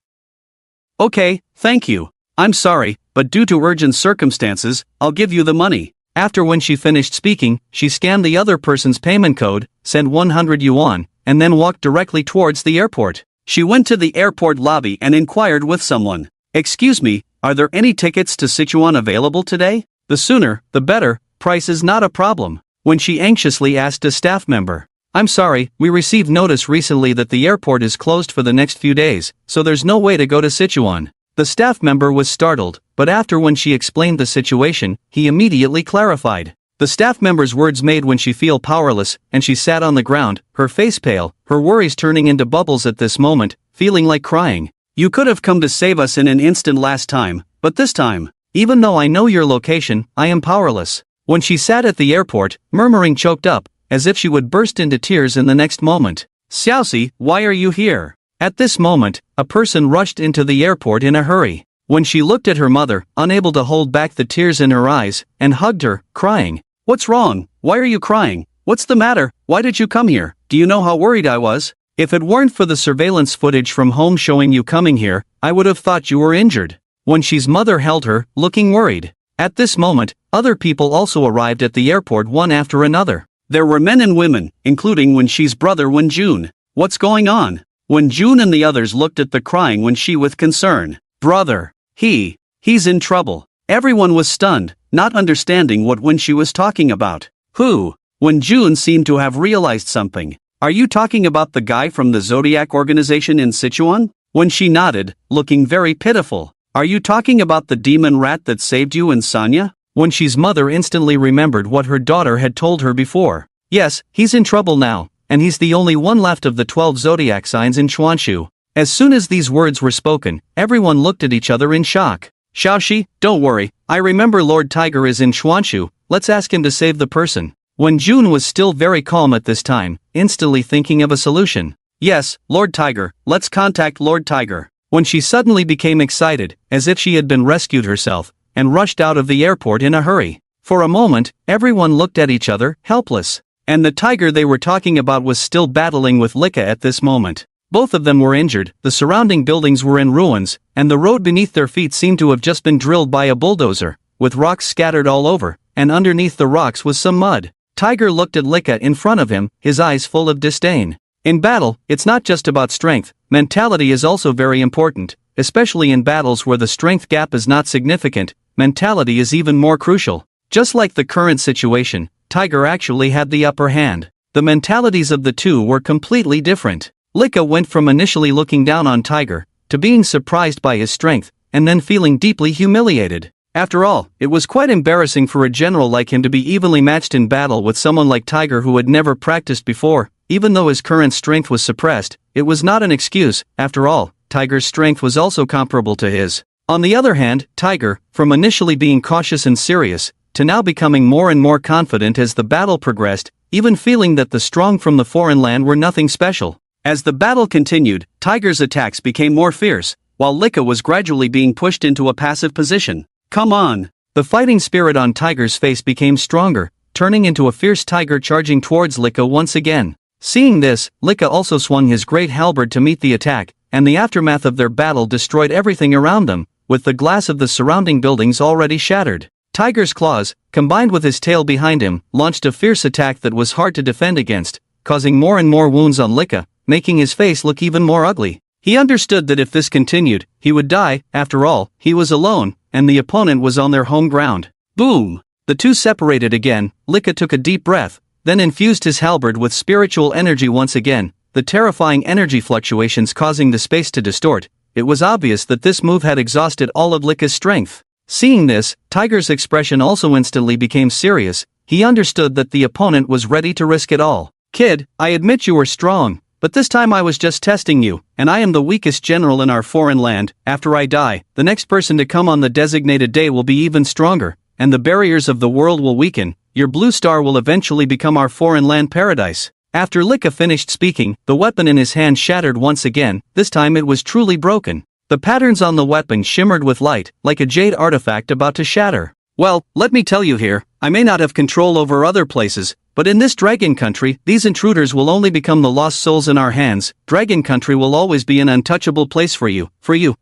"Okay, thank you. I'm sorry, but due to urgent circumstances, I'll give you the money." After when she finished speaking, she scanned the other person's payment code, sent 100 yuan, and then walked directly towards the airport. She went to the airport lobby and inquired with someone. "Excuse me, are there any tickets to Sichuan available today? The sooner, the better, price is not a problem." When she anxiously asked a staff member. "I'm sorry, we received notice recently that the airport is closed for the next few days, so there's no way to go to Sichuan." The staff member was startled, but after when she explained the situation, he immediately clarified. The staff member's words made when she feel powerless, and she sat on the ground, her face pale, her worries turning into bubbles at this moment, feeling like crying. "You could have come to save us in an instant last time, but this time, even though I know your location, I am powerless." When she sat at the airport, murmuring choked up, as if she would burst into tears in the next moment. "Xiaoxi, why are you here?" At this moment, a person rushed into the airport in a hurry. When she looked at her mother, unable to hold back the tears in her eyes, and hugged her, crying, "What's wrong? Why are you crying? What's the matter? Why did you come here? Do you know how worried I was? If it weren't for the surveillance footage from home showing you coming here, I would have thought you were injured." When she's mother held her, looking worried. At this moment, other people also arrived at the airport one after another. There were men and women, including Wen Shi's brother Wen Jun. "What's going on?" Wen Jun and the others looked at the crying Wen Shi with concern. "Brother, he's in trouble." Everyone was stunned, not understanding what Wen Shi was talking about. "Who?" Wen Jun seemed to have realized something. "Are you talking about the guy from the Zodiac organization in Sichuan?" Wen Shi nodded, looking very pitiful. "Are you talking about the demon rat that saved you and Sanya?" Wen Shi's mother instantly remembered what her daughter had told her before. "Yes, he's in trouble now, and he's the only one left of the 12 zodiac signs in Chuanshu." As soon as these words were spoken, everyone looked at each other in shock. "Xiaoxi, don't worry, I remember Lord Tiger is in Chuanshu, let's ask him to save the person." Wen Jun was still very calm at this time, instantly thinking of a solution. "Yes, Lord Tiger, let's contact Lord Tiger." When she suddenly became excited, as if she had been rescued herself, and rushed out of the airport in a hurry. For a moment, everyone looked at each other, helpless. And the tiger they were talking about was still battling with Lika at this moment. Both of them were injured, the surrounding buildings were in ruins, and the road beneath their feet seemed to have just been drilled by a bulldozer, with rocks scattered all over, and underneath the rocks was some mud. Tiger looked at Lika in front of him, his eyes full of disdain. In battle, it's not just about strength, mentality is also very important, especially in battles where the strength gap is not significant, mentality is even more crucial. Just like the current situation, Tiger actually had the upper hand. The mentalities of the two were completely different. Lika went from initially looking down on Tiger, to being surprised by his strength, and then feeling deeply humiliated. After all, it was quite embarrassing for a general like him to be evenly matched in battle with someone like Tiger who had never practiced before. Even though his current strength was suppressed, it was not an excuse. After all, Tiger's strength was also comparable to his. On the other hand, Tiger, from initially being cautious and serious, to now becoming more and more confident as the battle progressed, even feeling that the strong from the foreign land were nothing special. As the battle continued, Tiger's attacks became more fierce, while Lika was gradually being pushed into a passive position. "Come on!" The fighting spirit on Tiger's face became stronger, turning into a fierce tiger charging towards Lika once again. Seeing this, Lika also swung his great halberd to meet the attack, and the aftermath of their battle destroyed everything around them, with the glass of the surrounding buildings already shattered. Tiger's claws, combined with his tail behind him, launched a fierce attack that was hard to defend against, causing more and more wounds on Lika, making his face look even more ugly. He understood that if this continued, he would die. After all, he was alone, and the opponent was on their home ground. Boom! The two separated again. Lika took a deep breath, then infused his halberd with spiritual energy once again, the terrifying energy fluctuations causing the space to distort. It was obvious that this move had exhausted all of Lika's strength. Seeing this, Tiger's expression also instantly became serious. He understood that the opponent was ready to risk it all. "Kid, I admit you were strong, but this time I was just testing you, and I am the weakest general in our foreign land. After I die, the next person to come on the designated day will be even stronger, and the barriers of the world will weaken. Your blue star will eventually become our foreign land paradise." After Lika finished speaking, the weapon in his hand shattered once again. This time it was truly broken. The patterns on the weapon shimmered with light, like a jade artifact about to shatter. "Well, let me tell you here, I may not have control over other places, but in this dragon country, these intruders will only become the lost souls in our hands. Dragon country will always be an untouchable place for you.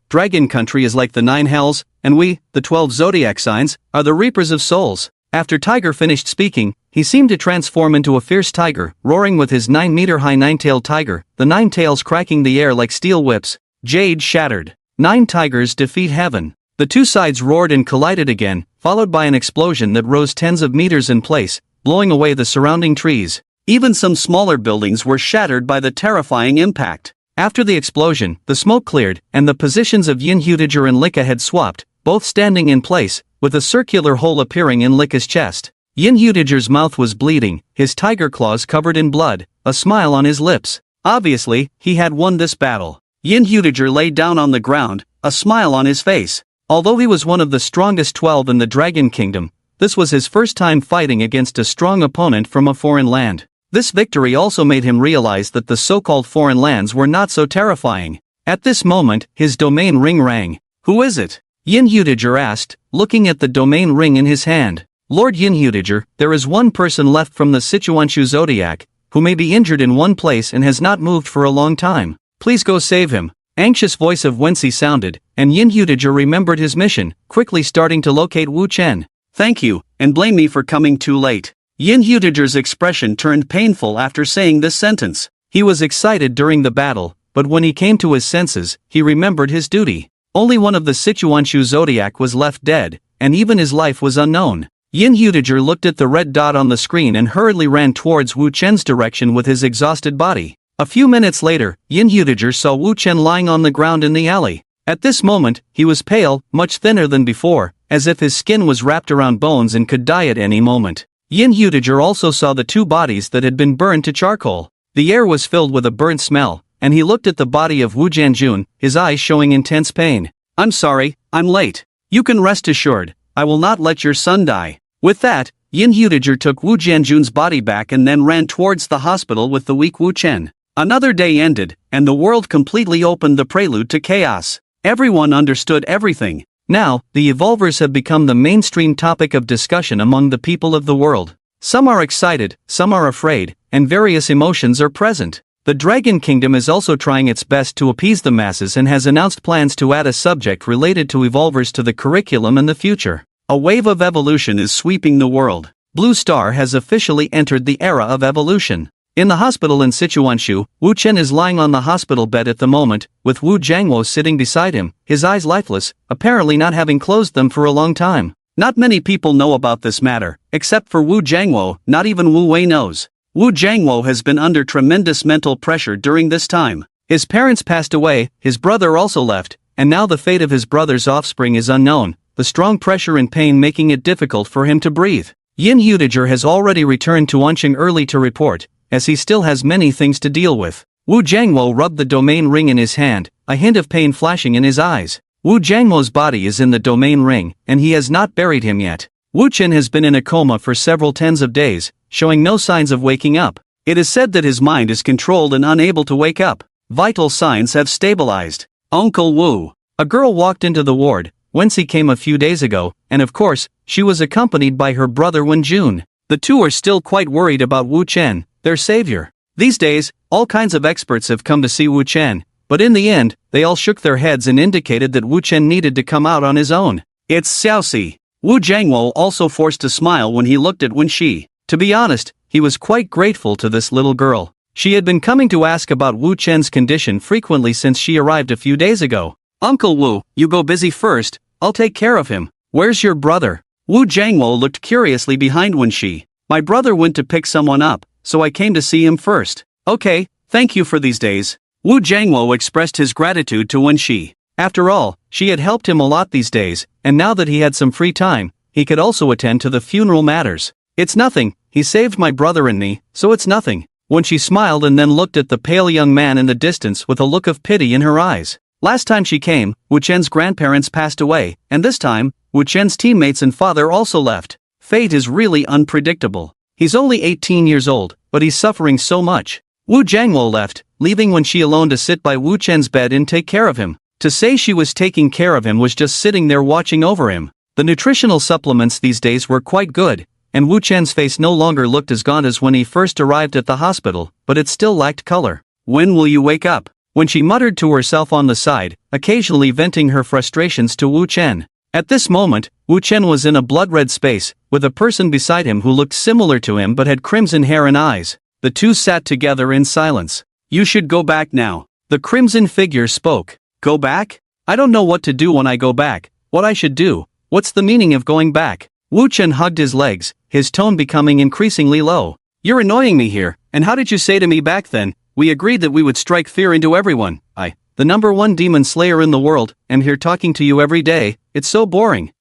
Dragon country is like the 9 hells, and we, the 12 zodiac signs, are the reapers of souls." After Tiger finished speaking, he seemed to transform into a fierce tiger, roaring with his 9-meter-high 9-tailed tiger, the 9 tails cracking the air like steel whips. Jade shattered. 9 tigers defeat heaven. The two sides roared and collided again, followed by an explosion that rose tens of meters in place, blowing away the surrounding trees. Even some smaller buildings were shattered by the terrifying impact. After the explosion, the smoke cleared, and the positions of Yin Hudiger and Lika had swapped, both standing in place, with a circular hole appearing in Lika's chest. Yin Hudiger's mouth was bleeding, his tiger claws covered in blood, a smile on his lips. Obviously, he had won this battle. Yin Hudiger lay down on the ground, a smile on his face. Although he was one of the strongest 12 in the Dragon Kingdom, this was his first time fighting against a strong opponent from a foreign land. This victory also made him realize that the so-called foreign lands were not so terrifying. At this moment, his domain ring rang. "Who is it?" Yin Hudiger asked, looking at the domain ring in his hand. "Lord Yin Hudiger, there is one person left from the Sichuanshu Zodiac, who may be injured in one place and has not moved for a long time. Please go save him." Anxious voice of Wensi sounded, and Yin Hudiger remembered his mission, quickly starting to locate Wu Chen. "Thank you, and blame me for coming too late." Yin Hudiger's expression turned painful after saying this sentence. He was excited during the battle, but when he came to his senses, he remembered his duty. Only one of the Sichuanshu Zodiac was left dead, and even his life was unknown. Yin Hudiger looked at the red dot on the screen and hurriedly ran towards Wu Chen's direction with his exhausted body. A few minutes later, Yin Hudiger saw Wu Chen lying on the ground in the alley. At this moment, he was pale, much thinner than before, as if his skin was wrapped around bones and could die at any moment. Yin Hudiger also saw the 2 bodies that had been burned to charcoal. The air was filled with a burnt smell, and he looked at the body of Wu Jianjun, his eyes showing intense pain. "I'm sorry, I'm late. You can rest assured, I will not let your son die." With that, Yin Hudiger took Wu Jianjun's body back and then ran towards the hospital with the weak Wu Chen. Another day ended, and the world completely opened the prelude to chaos. Everyone understood everything. Now, the evolvers have become the mainstream topic of discussion among the people of the world. Some are excited, some are afraid, and various emotions are present. The Dragon Kingdom is also trying its best to appease the masses and has announced plans to add a subject related to evolvers to the curriculum in the future. A wave of evolution is sweeping the world. Blue Star has officially entered the era of evolution. In the hospital in Sichuanshu, Wu Chen is lying on the hospital bed at the moment, with Wu Jiangwo sitting beside him, his eyes lifeless, apparently not having closed them for a long time. Not many people know about this matter, except for Wu Jiangwo. Not even Wu Wei knows. Wu Jiangwo has been under tremendous mental pressure during this time. His parents passed away, his brother also left, and now the fate of his brother's offspring is unknown, the strong pressure and pain making it difficult for him to breathe. Yin Hudiger has already returned to Anqing early to report, as he still has many things to deal with. Wu Jiangwo rubbed the domain ring in his hand, a hint of pain flashing in his eyes. Wu Jiangwo's body is in the domain ring, and he has not buried him yet. Wu Chen has been in a coma for several tens of days, showing no signs of waking up. It is said that his mind is controlled and unable to wake up. Vital signs have stabilized. Uncle Wu. A girl walked into the ward, whence he came a few days ago, and of course, she was accompanied by her brother Wenjun. The two are still quite worried about Wu Chen, their savior. These days, all kinds of experts have come to see Wu Chen, but in the end, they all shook their heads and indicated that Wu Chen needed to come out on his own. It's Xiaoxi. Wu Jiangwo also forced a smile when he looked at Wen Shi. To be honest, he was quite grateful to this little girl. She had been coming to ask about Wu Chen's condition frequently since she arrived a few days ago. Uncle Wu, you go busy first, I'll take care of him. Where's your brother? Wu Jiangwo looked curiously behind Wen Shi. My brother went to pick someone up, so I came to see him first. Okay, thank you for these days. Wu Jiangwo expressed his gratitude to Wen Shi. After all, she had helped him a lot these days, and now that he had some free time, he could also attend to the funeral matters. It's nothing, he saved my brother and me, so it's nothing. When she smiled and then looked at the pale young man in the distance with a look of pity in her eyes. Last time she came, Wu Chen's grandparents passed away, and this time, Wu Chen's teammates and father also left. Fate is really unpredictable. He's only 18 years old, but he's suffering so much. Wu Jiangwo left, leaving Wen Shi alone to sit by Wu Chen's bed and take care of him. To say she was taking care of him was just sitting there watching over him. The nutritional supplements these days were quite good, and Wu Chen's face no longer looked as gaunt as when he first arrived at the hospital, but it still lacked color. When will you wake up? When she muttered to herself on the side, occasionally venting her frustrations to Wu Chen. At this moment, Wu Chen was in a blood-red space, with a person beside him who looked similar to him but had crimson hair and eyes. The two sat together in silence. You should go back now. The crimson figure spoke. Go back? I don't know what to do when I go back. What I should do? What's the meaning of going back? Wu Chen hugged his legs, his tone becoming increasingly low. You're annoying me here, and how did you say to me back then? We agreed that we would strike fear into everyone. I, the #1 demon slayer in the world, am here talking to you every day. It's so boring.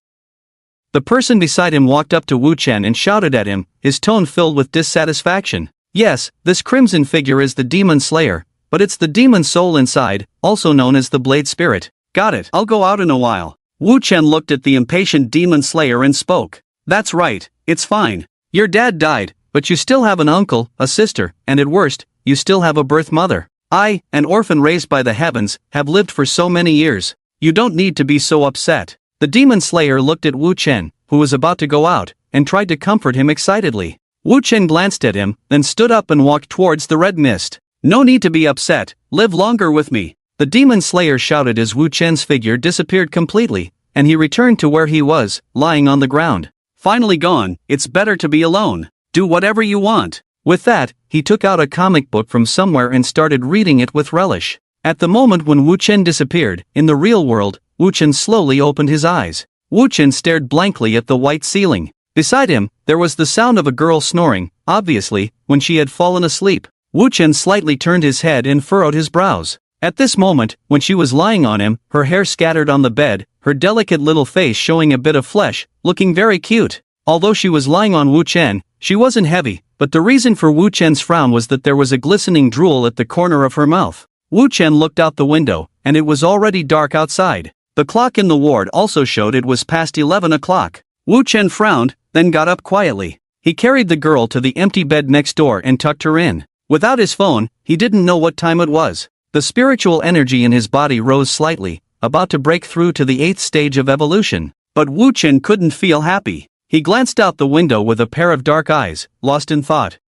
The person beside him walked up to Wu Chen and shouted at him, his tone filled with dissatisfaction. Yes, this crimson figure is the demon slayer, but it's the demon soul inside, also known as the blade spirit. Got it, I'll go out in a while. Wu Chen looked at the impatient demon slayer and spoke. That's right, it's fine. Your dad died, but you still have an uncle, a sister, and at worst, you still have a birth mother. I, an orphan raised by the heavens, have lived for so many years. You don't need to be so upset. The demon slayer looked at Wu Chen, who was about to go out, and tried to comfort him excitedly. Wu Chen glanced at him, then stood up and walked towards the red mist. No need to be upset, live longer with me. The demon slayer shouted as Wu Chen's figure disappeared completely, and he returned to where he was, lying on the ground. Finally gone, it's better to be alone. Do whatever you want. With that, he took out a comic book from somewhere and started reading it with relish. At the moment when Wu Chen disappeared, in the real world, Wu Chen slowly opened his eyes. Wu Chen stared blankly at the white ceiling. Beside him, there was the sound of a girl snoring, obviously, when she had fallen asleep. Wu Chen slightly turned his head and furrowed his brows. At this moment, when she was lying on him, her hair scattered on the bed, her delicate little face showing a bit of flesh, looking very cute. Although she was lying on Wu Chen, she wasn't heavy, but the reason for Wu Chen's frown was that there was a glistening drool at the corner of her mouth. Wu Chen looked out the window, and it was already dark outside. The clock in the ward also showed it was past 11 o'clock. Wu Chen frowned, then got up quietly. He carried the girl to the empty bed next door and tucked her in. Without his phone, he didn't know what time it was. The spiritual energy in his body rose slightly, about to break through to the 8th stage of evolution. But Wu Chen couldn't feel happy. He glanced out the window with a pair of dark eyes, lost in thought.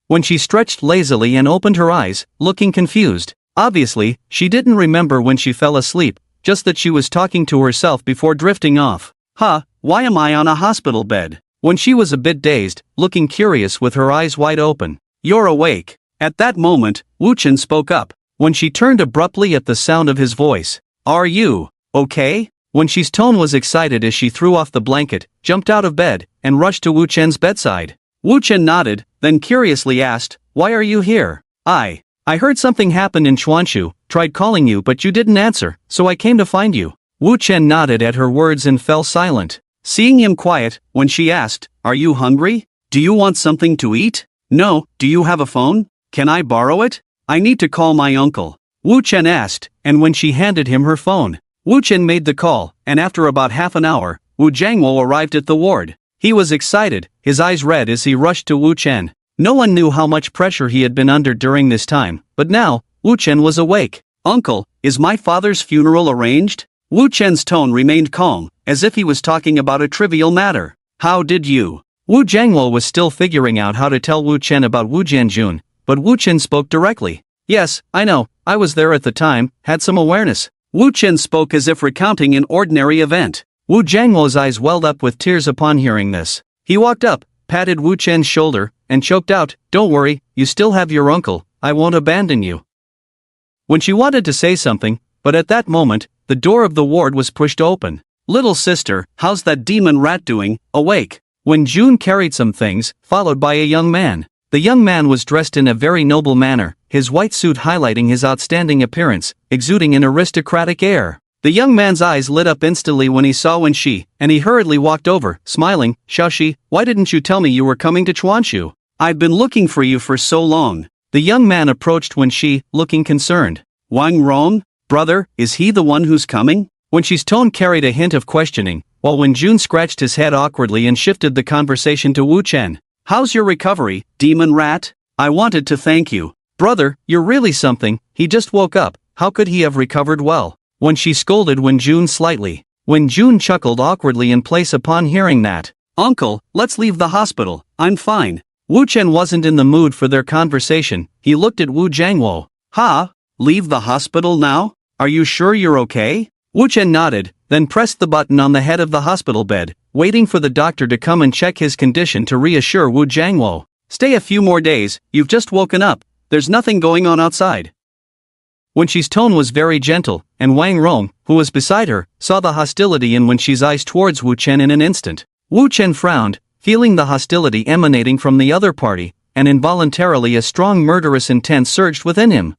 When she stretched lazily and opened her eyes, looking confused. Obviously, she didn't remember when she fell asleep, just that she was talking to herself before drifting off. Why am I on a hospital bed? When she was a bit dazed, looking curious with her eyes wide open. You're awake. At that moment, Wu Chen spoke up. When she turned abruptly at the sound of his voice. Are you okay? When she's tone was excited as she threw off the blanket, jumped out of bed, and rushed to Wu Chen's bedside. Wu Chen nodded, then curiously asked, Why are you here? I heard something happened in Chuanshu, tried calling you but you didn't answer, so I came to find you. Wu Chen nodded at her words and fell silent. Seeing him quiet, when she asked, Are you hungry? Do you want something to eat? No. Do you have a phone? Can I borrow it? I need to call my uncle. Wu Chen asked, and when she handed him her phone, Wu Chen made the call, and after about half an hour, Wu Jiangwo arrived at the ward. He was excited, his eyes red as he rushed to Wu Chen. No one knew how much pressure he had been under during this time, but now, Wu Chen was awake. Uncle, is my father's funeral arranged? Wu Chen's tone remained calm, as if he was talking about a trivial matter. How did you? Wu Jiangwo was still figuring out how to tell Wu Chen about Wu Jianjun, but Wu Chen spoke directly. Yes, I know, I was there at the time, had some awareness. Wu Chen spoke as if recounting an ordinary event. Wu Jiangwo's eyes welled up with tears upon hearing this. He walked up, patted Wu Chen's shoulder, and choked out, "Don't worry, you still have your uncle, I won't abandon you." When she wanted to say something, but at that moment, the door of the ward was pushed open. "Little sister, how's that demon rat doing, awake?" When June carried some things, followed by a young man. The young man was dressed in a very noble manner, his white suit highlighting his outstanding appearance, exuding an aristocratic air. The young man's eyes lit up instantly when he saw Wen Shi, and he hurriedly walked over, smiling. "Xiaoxi, why didn't you tell me you were coming to Chuanshu? I've been looking for you for so long." The young man approached Wen Shi, looking concerned. "Wang Rong? Brother, is he the one who's coming?" Wen Shi's tone carried a hint of questioning, while Wen Jun scratched his head awkwardly and shifted the conversation to Wu Chen. "How's your recovery, demon rat? I wanted to thank you." "Brother, you're really something, he just woke up, how could he have recovered well?" When she scolded Wen Jun slightly. Wen Jun chuckled awkwardly in place upon hearing that. "Uncle, let's leave the hospital, I'm fine." Wu Chen wasn't in the mood for their conversation, he looked at Wu Jiangwo. "Ha? Leave the hospital now? Are you sure you're okay?" Wu Chen nodded, then pressed the button on the head of the hospital bed, waiting for the doctor to come and check his condition to reassure Wu Jiangwo. "Stay a few more days, you've just woken up, there's nothing going on outside." Wen Shi's tone was very gentle, and Wang Rong, who was beside her, saw the hostility in Wen Shi's eyes towards Wu Chen in an instant. Wu Chen frowned, feeling the hostility emanating from the other party, and involuntarily a strong murderous intent surged within him.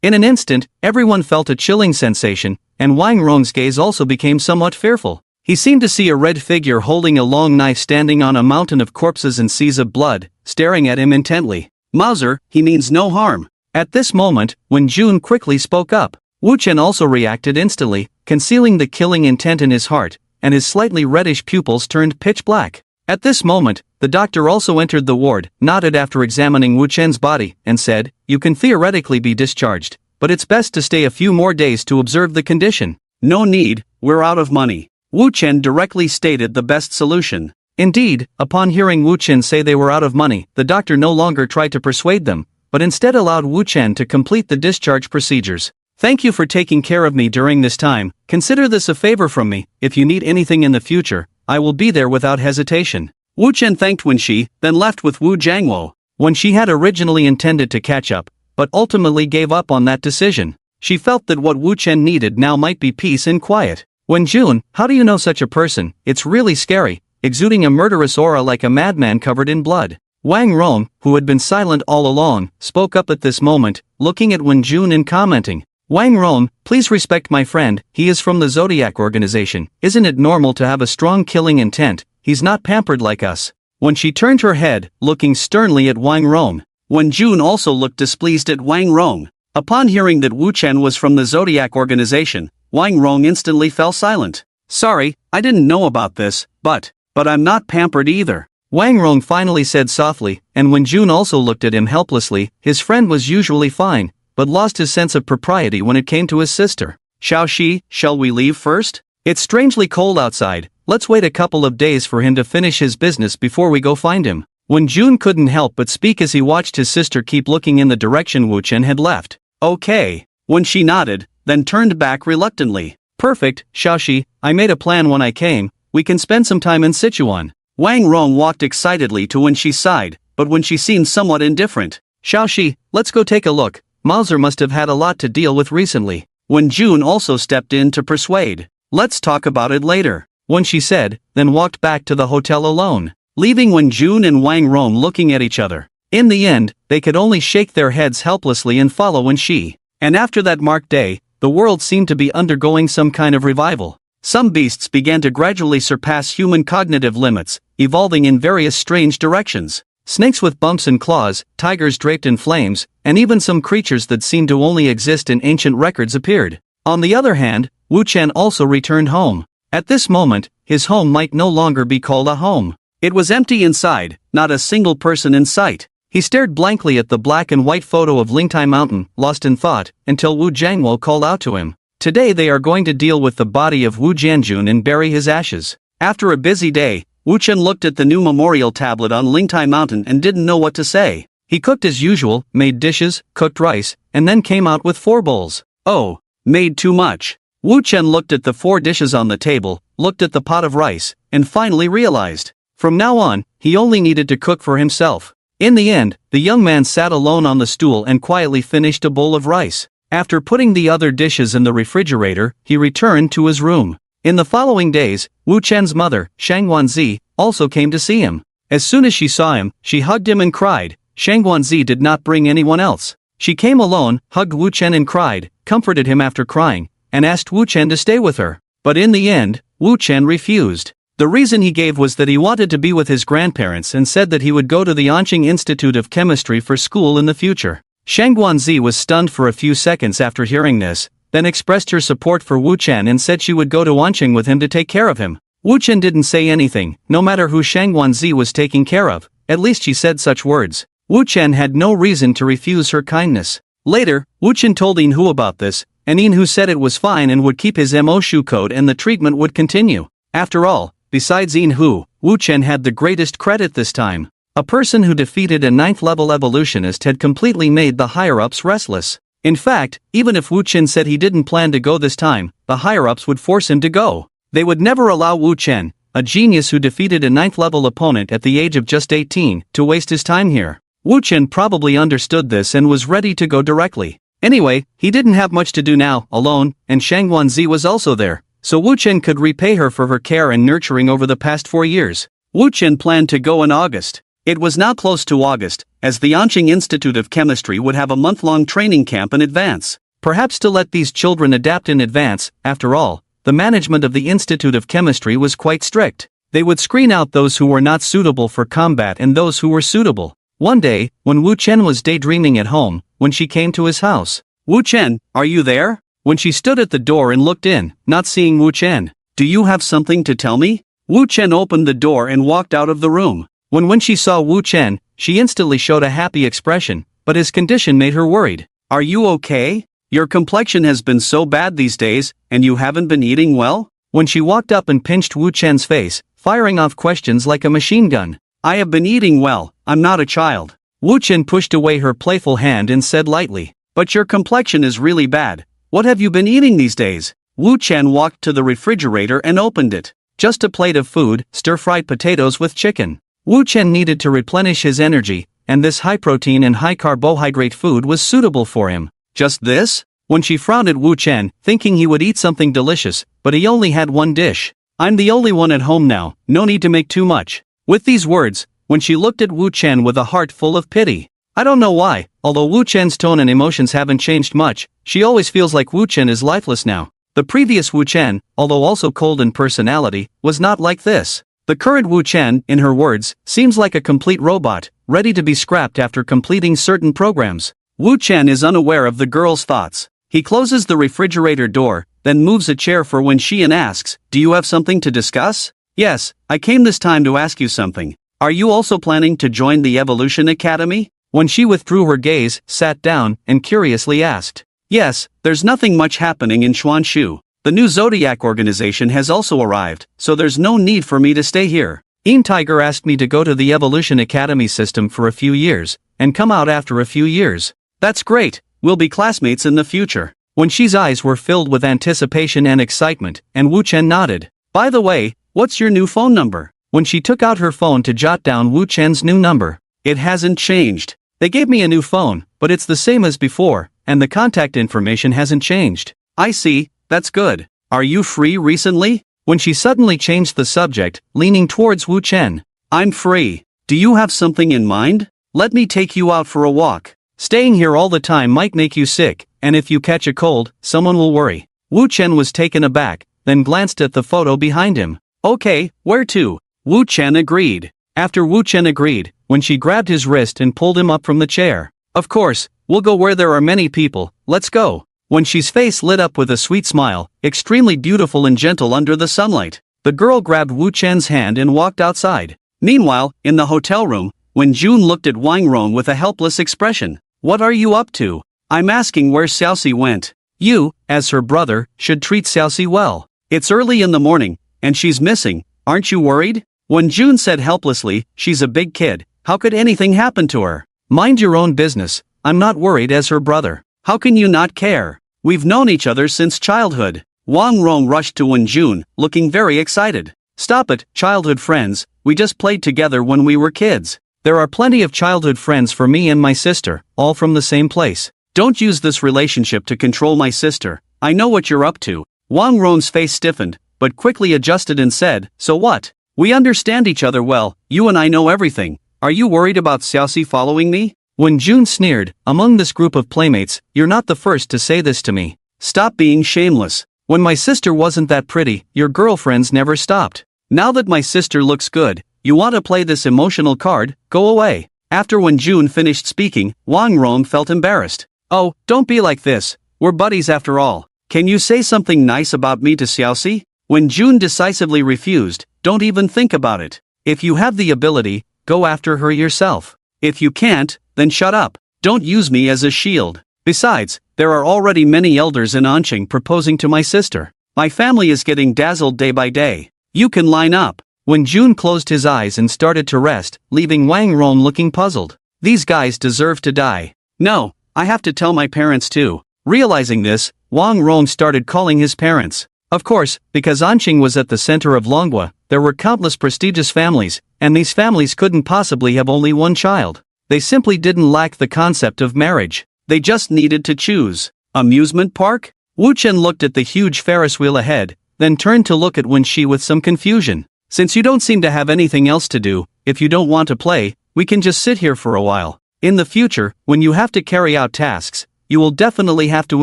In an instant, everyone felt a chilling sensation, and Wang Rong's gaze also became somewhat fearful. He seemed to see a red figure holding a long knife standing on a mountain of corpses and seas of blood, staring at him intently. "Mauser, he means no harm." At this moment, Wen Jun quickly spoke up. Wu Chen also reacted instantly, concealing the killing intent in his heart, and his slightly reddish pupils turned pitch black. At this moment, the doctor also entered the ward, nodded after examining Wu Chen's body, and said, "You can theoretically be discharged, but it's best to stay a few more days to observe the condition." "No need, we're out of money." Wu Chen directly stated the best solution. Indeed, upon hearing Wu Chen say they were out of money, the doctor no longer tried to persuade them, but instead allowed Wu Chen to complete the discharge procedures. "Thank you for taking care of me during this time, consider this a favor from me, if you need anything in the future, I will be there without hesitation." Wu Chen thanked Wen Shi, then left with Wu Jiangwo. Wen Shi had originally intended to catch up, but ultimately gave up on that decision. She felt that what Wu Chen needed now might be peace and quiet. "Wen Jun, how do you know such a person? It's really scary, exuding a murderous aura like a madman covered in blood." Wang Rong, who had been silent all along, spoke up at this moment, looking at Wen Jun and commenting. "Wang Rong, please respect my friend, he is from the Zodiac organization, isn't it normal to have a strong killing intent, he's not pampered like us." When she turned her head, looking sternly at Wang Rong. Wen Jun also looked displeased at Wang Rong. Upon hearing that Wu Chen was from the Zodiac organization, Wang Rong instantly fell silent. "Sorry, I didn't know about this, but I'm not pampered either." Wang Rong finally said softly, and Wen Jun also looked at him helplessly. His friend was usually fine, but lost his sense of propriety when it came to his sister. "Xiaoxi, shall we leave first? It's strangely cold outside, let's wait a couple of days for him to finish his business before we go find him." Wen Jun couldn't help but speak as he watched his sister keep looking in the direction Wu Chen had left. "Okay." When she nodded, then turned back reluctantly. "Perfect, Xiaoxi, I made a plan when I came, we can spend some time in Sichuan." Wang Rong walked excitedly to Wen Shi's side, but Wen Shi seemed somewhat indifferent. "Xiaoxi, let's go take a look, Mauser must have had a lot to deal with recently." Wen Jun also stepped in to persuade. "Let's talk about it later," Wen Shi said, then walked back to the hotel alone, leaving Wen Jun and Wang Rong looking at each other. In the end, they could only shake their heads helplessly and follow Wen Shi. And after that marked day, the world seemed to be undergoing some kind of revival. Some beasts began to gradually surpass human cognitive limits, evolving in various strange directions. Snakes with bumps and claws, tigers draped in flames, and even some creatures that seemed to only exist in ancient records appeared. On the other hand, Wu Chen also returned home. At this moment, his home might no longer be called a home. It was empty inside, not a single person in sight. He stared blankly at the black and white photo of Lingtai Mountain, lost in thought, until Wu Jiangwo called out to him. Today they are going to deal with the body of Wu Jianjun and bury his ashes. After a busy day, Wu Chen looked at the new memorial tablet on Lingtai Mountain and didn't know what to say. He cooked as usual, made dishes, cooked rice, and then came out with 4 bowls. Oh, made too much. Wu Chen looked at the 4 dishes on the table, looked at the pot of rice, and finally realized. From now on, he only needed to cook for himself. In the end, the young man sat alone on the stool and quietly finished a bowl of rice. After putting the other dishes in the refrigerator, he returned to his room. In the following days, Wu Chen's mother, Shang Guanzi, also came to see him. As soon as she saw him, she hugged him and cried. Shang Guanzi did not bring anyone else. She came alone, hugged Wu Chen and cried, comforted him after crying, and asked Wu Chen to stay with her. But in the end, Wu Chen refused. The reason he gave was that he wanted to be with his grandparents and said that he would go to the Anqing Institute of Chemistry for school in the future. Shang Guanzi was stunned for a few seconds after hearing this, then expressed her support for Wu Chen and said she would go to Anqing with him to take care of him. Wu Chen didn't say anything, no matter who Shang Guanzi was taking care of, at least she said such words. Wu Chen had no reason to refuse her kindness. Later, Wu Chen told Yin Hu about this, and Yin Hu said it was fine and would keep his MO code and the treatment would continue. After all, besides Yin Hu, Wu Chen had the greatest credit this time. A person who defeated a 9th-level evolutionist had completely made the higher-ups restless. In fact, even if Wu Chen said he didn't plan to go this time, the higher-ups would force him to go. They would never allow Wu Chen, a genius who defeated a 9th-level opponent at the age of just 18, to waste his time here. Wu Chen probably understood this and was ready to go directly. Anyway, he didn't have much to do now, alone, and Shang Guanzi was also there, so Wu Chen could repay her for her care and nurturing over the past 4 years. Wu Chen planned to go in August. It was now close to August, as the Anqing Institute of Chemistry would have a month-long training camp in advance. Perhaps to let these children adapt in advance, after all, the management of the Institute of Chemistry was quite strict. They would screen out those who were not suitable for combat and those who were suitable. One day, when Wu Chen was daydreaming at home, when she came to his house. Wu Chen, are you there? When she stood at the door and looked in, not seeing Wu Chen. Do you have something to tell me? Wu Chen opened the door and walked out of the room. When she saw Wu Chen, she instantly showed a happy expression, but his condition made her worried. Are you okay? Your complexion has been so bad these days, and you haven't been eating well? When she walked up and pinched Wu Chen's face, firing off questions like a machine gun. I have been eating well, I'm not a child. Wu Chen pushed away her playful hand and said lightly. But your complexion is really bad. What have you been eating these days? Wu Chen walked to the refrigerator and opened it. Just a plate of food, stir-fried potatoes with chicken. Wu Chen needed to replenish his energy, and this high-protein and high-carbohydrate food was suitable for him. Just this? When she frowned at Wu Chen, thinking he would eat something delicious, but he only had one dish. I'm the only one at home now, no need to make too much. With these words, when she looked at Wu Chen with a heart full of pity. I don't know why, although Wu Chen's tone and emotions haven't changed much, she always feels like Wu Chen is lifeless now. The previous Wu Chen, although also cold in personality, was not like this. The current Wu Chen, in her words, seems like a complete robot, ready to be scrapped after completing certain programs. Wu Chen is unaware of the girl's thoughts. He closes the refrigerator door, then moves a chair for Wen Xi and asks, do you have something to discuss? Yes, I came this time to ask you something. Are you also planning to join the Evolution Academy? When she withdrew her gaze, sat down, and curiously asked. Yes, there's nothing much happening in Xuanshu. The new Zodiac organization has also arrived, so there's no need for me to stay here. Yin Tiger asked me to go to the Evolution Academy system for a few years, and come out after a few years. That's great, we'll be classmates in the future. Wen Xi's eyes were filled with anticipation and excitement, and Wu Chen nodded. By the way, what's your new phone number? When she took out her phone to jot down Wu Chen's new number. It hasn't changed. They gave me a new phone, but it's the same as before, and the contact information hasn't changed. I see, that's good. Are you free recently? When she suddenly changed the subject, leaning towards Wu Chen. I'm free. Do you have something in mind? Let me take you out for a walk. Staying here all the time might make you sick, and if you catch a cold, someone will worry. Wu Chen was taken aback, then glanced at the photo behind him. Okay, where to? Wu Chen agreed. After Wu Chen agreed, when she grabbed his wrist and pulled him up from the chair. Of course, we'll go where there are many people, let's go. When she's face lit up with a sweet smile, extremely beautiful and gentle under the sunlight, the girl grabbed Wu Chen's hand and walked outside. Meanwhile, in the hotel room, when June looked at Wang Rong with a helpless expression. What are you up to? I'm asking where Xiaoxi went. You, as her brother, should treat Xiaoxi well. It's early in the morning, and she's missing, aren't you worried? When June said helplessly, she's a big kid, how could anything happen to her? Mind your own business, I'm not worried as her brother. How can you not care? We've known each other since childhood. Wang Rong rushed to Wenjun, looking very excited. Stop it, childhood friends, we just played together when we were kids. There are plenty of childhood friends for me and my sister, all from the same place. Don't use this relationship to control my sister, I know what you're up to. Wang Rong's face stiffened, but quickly adjusted and said, so what? We understand each other well, you and I know everything. Are you worried about Xiaoxi following me? Wenjun sneered, among this group of playmates, you're not the first to say this to me. Stop being shameless. When my sister wasn't that pretty, your girlfriends never stopped. Now that my sister looks good, you want to play this emotional card, go away. After Wenjun finished speaking, Wang Rong felt embarrassed. Oh, don't be like this, we're buddies after all. Can you say something nice about me to Xiaoxi? Wenjun decisively refused, don't even think about it. If you have the ability, go after her yourself. If you can't, then shut up. Don't use me as a shield. Besides, there are already many elders in Anqing proposing to my sister. My family is getting dazzled day by day. You can line up. Wenjun closed his eyes and started to rest, leaving Wang Rong looking puzzled. These guys deserve to die. No, I have to tell my parents too. Realizing this, Wang Rong started calling his parents. Of course, because Anqing was at the center of Longhua, there were countless prestigious families, and these families couldn't possibly have only one child. They simply didn't lack the concept of marriage. They just needed to choose. Amusement park? Wu Chen looked at the huge Ferris wheel ahead, then turned to look at Wenxi with some confusion. Since you don't seem to have anything else to do, if you don't want to play, we can just sit here for a while. In the future, when you have to carry out tasks, you will definitely have to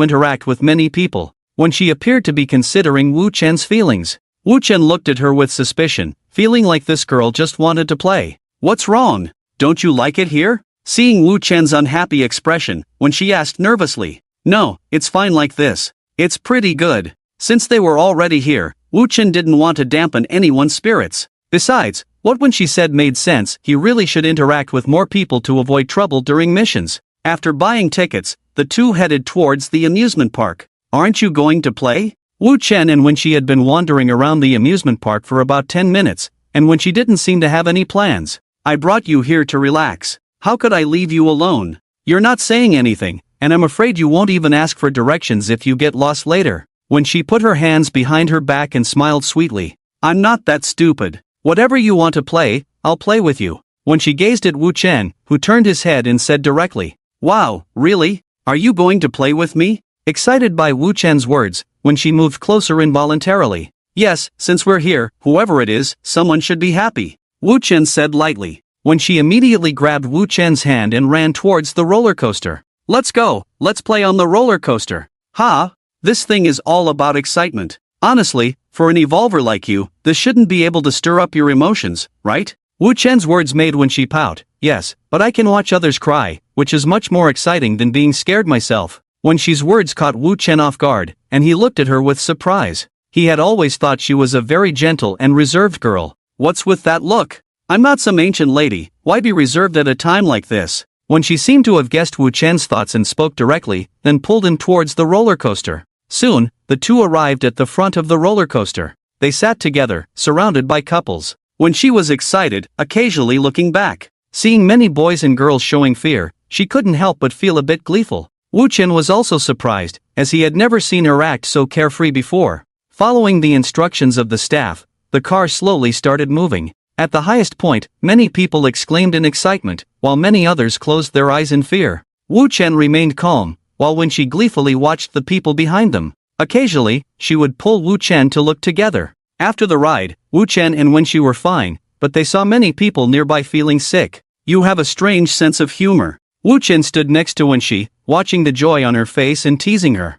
interact with many people. Wenxi appeared to be considering Wu Chen's feelings. Wu Chen looked at her with suspicion, feeling like this girl just wanted to play. What's wrong? Don't you like it here? Seeing Wu Chen's unhappy expression, Wenxi asked nervously. No, it's fine like this. It's pretty good. Since they were already here, Wu Chen didn't want to dampen anyone's spirits. Besides, what Wenxi said made sense, he really should interact with more people to avoid trouble during missions. After buying tickets, the two headed towards the amusement park. Aren't you going to play? Wu Chen and Wenxi had been wandering around the amusement park for about 10 minutes, and Wenxi didn't seem to have any plans. I brought you here to relax. How could I leave you alone? You're not saying anything, and I'm afraid you won't even ask for directions if you get lost later. Wenxi put her hands behind her back and smiled sweetly. I'm not that stupid. Whatever you want to play, I'll play with you. Wenxi gazed at Wu Chen, who turned his head and said directly, Wow, really? Are you going to play with me? Excited by Wu Chen's words, Wenxi moved closer involuntarily. Yes, since we're here, whoever it is, someone should be happy. Wu Chen said lightly. Wenxi immediately grabbed Wu Chen's hand and ran towards the roller coaster. Let's go, let's play on the roller coaster. Ha! This thing is all about excitement. Honestly, for an evolver like you, this shouldn't be able to stir up your emotions, right? Wu Chen's words made Wenxi pout. Yes, but I can watch others cry, which is much more exciting than being scared myself. Wenxi's words caught Wu Chen off guard, and he looked at her with surprise. He had always thought she was a very gentle and reserved girl. What's with that look? I'm not some ancient lady, why be reserved at a time like this? Wenxi seemed to have guessed Wu Chen's thoughts and spoke directly, then pulled him towards the roller coaster. Soon, the two arrived at the front of the roller coaster. They sat together, surrounded by couples. Wenxi was excited, occasionally looking back. Seeing many boys and girls showing fear, she couldn't help but feel a bit gleeful. Wu Chen was also surprised, as he had never seen her act so carefree before. Following the instructions of the staff, the car slowly started moving. At the highest point, many people exclaimed in excitement, while many others closed their eyes in fear. Wu Chen remained calm, while Wenxi gleefully watched the people behind them. Occasionally, she would pull Wu Chen to look together. After the ride, Wu Chen and Wenxi were fine, but they saw many people nearby feeling sick. You have a strange sense of humor. Wu Chen stood next to Wenxi, watching the joy on her face and teasing her.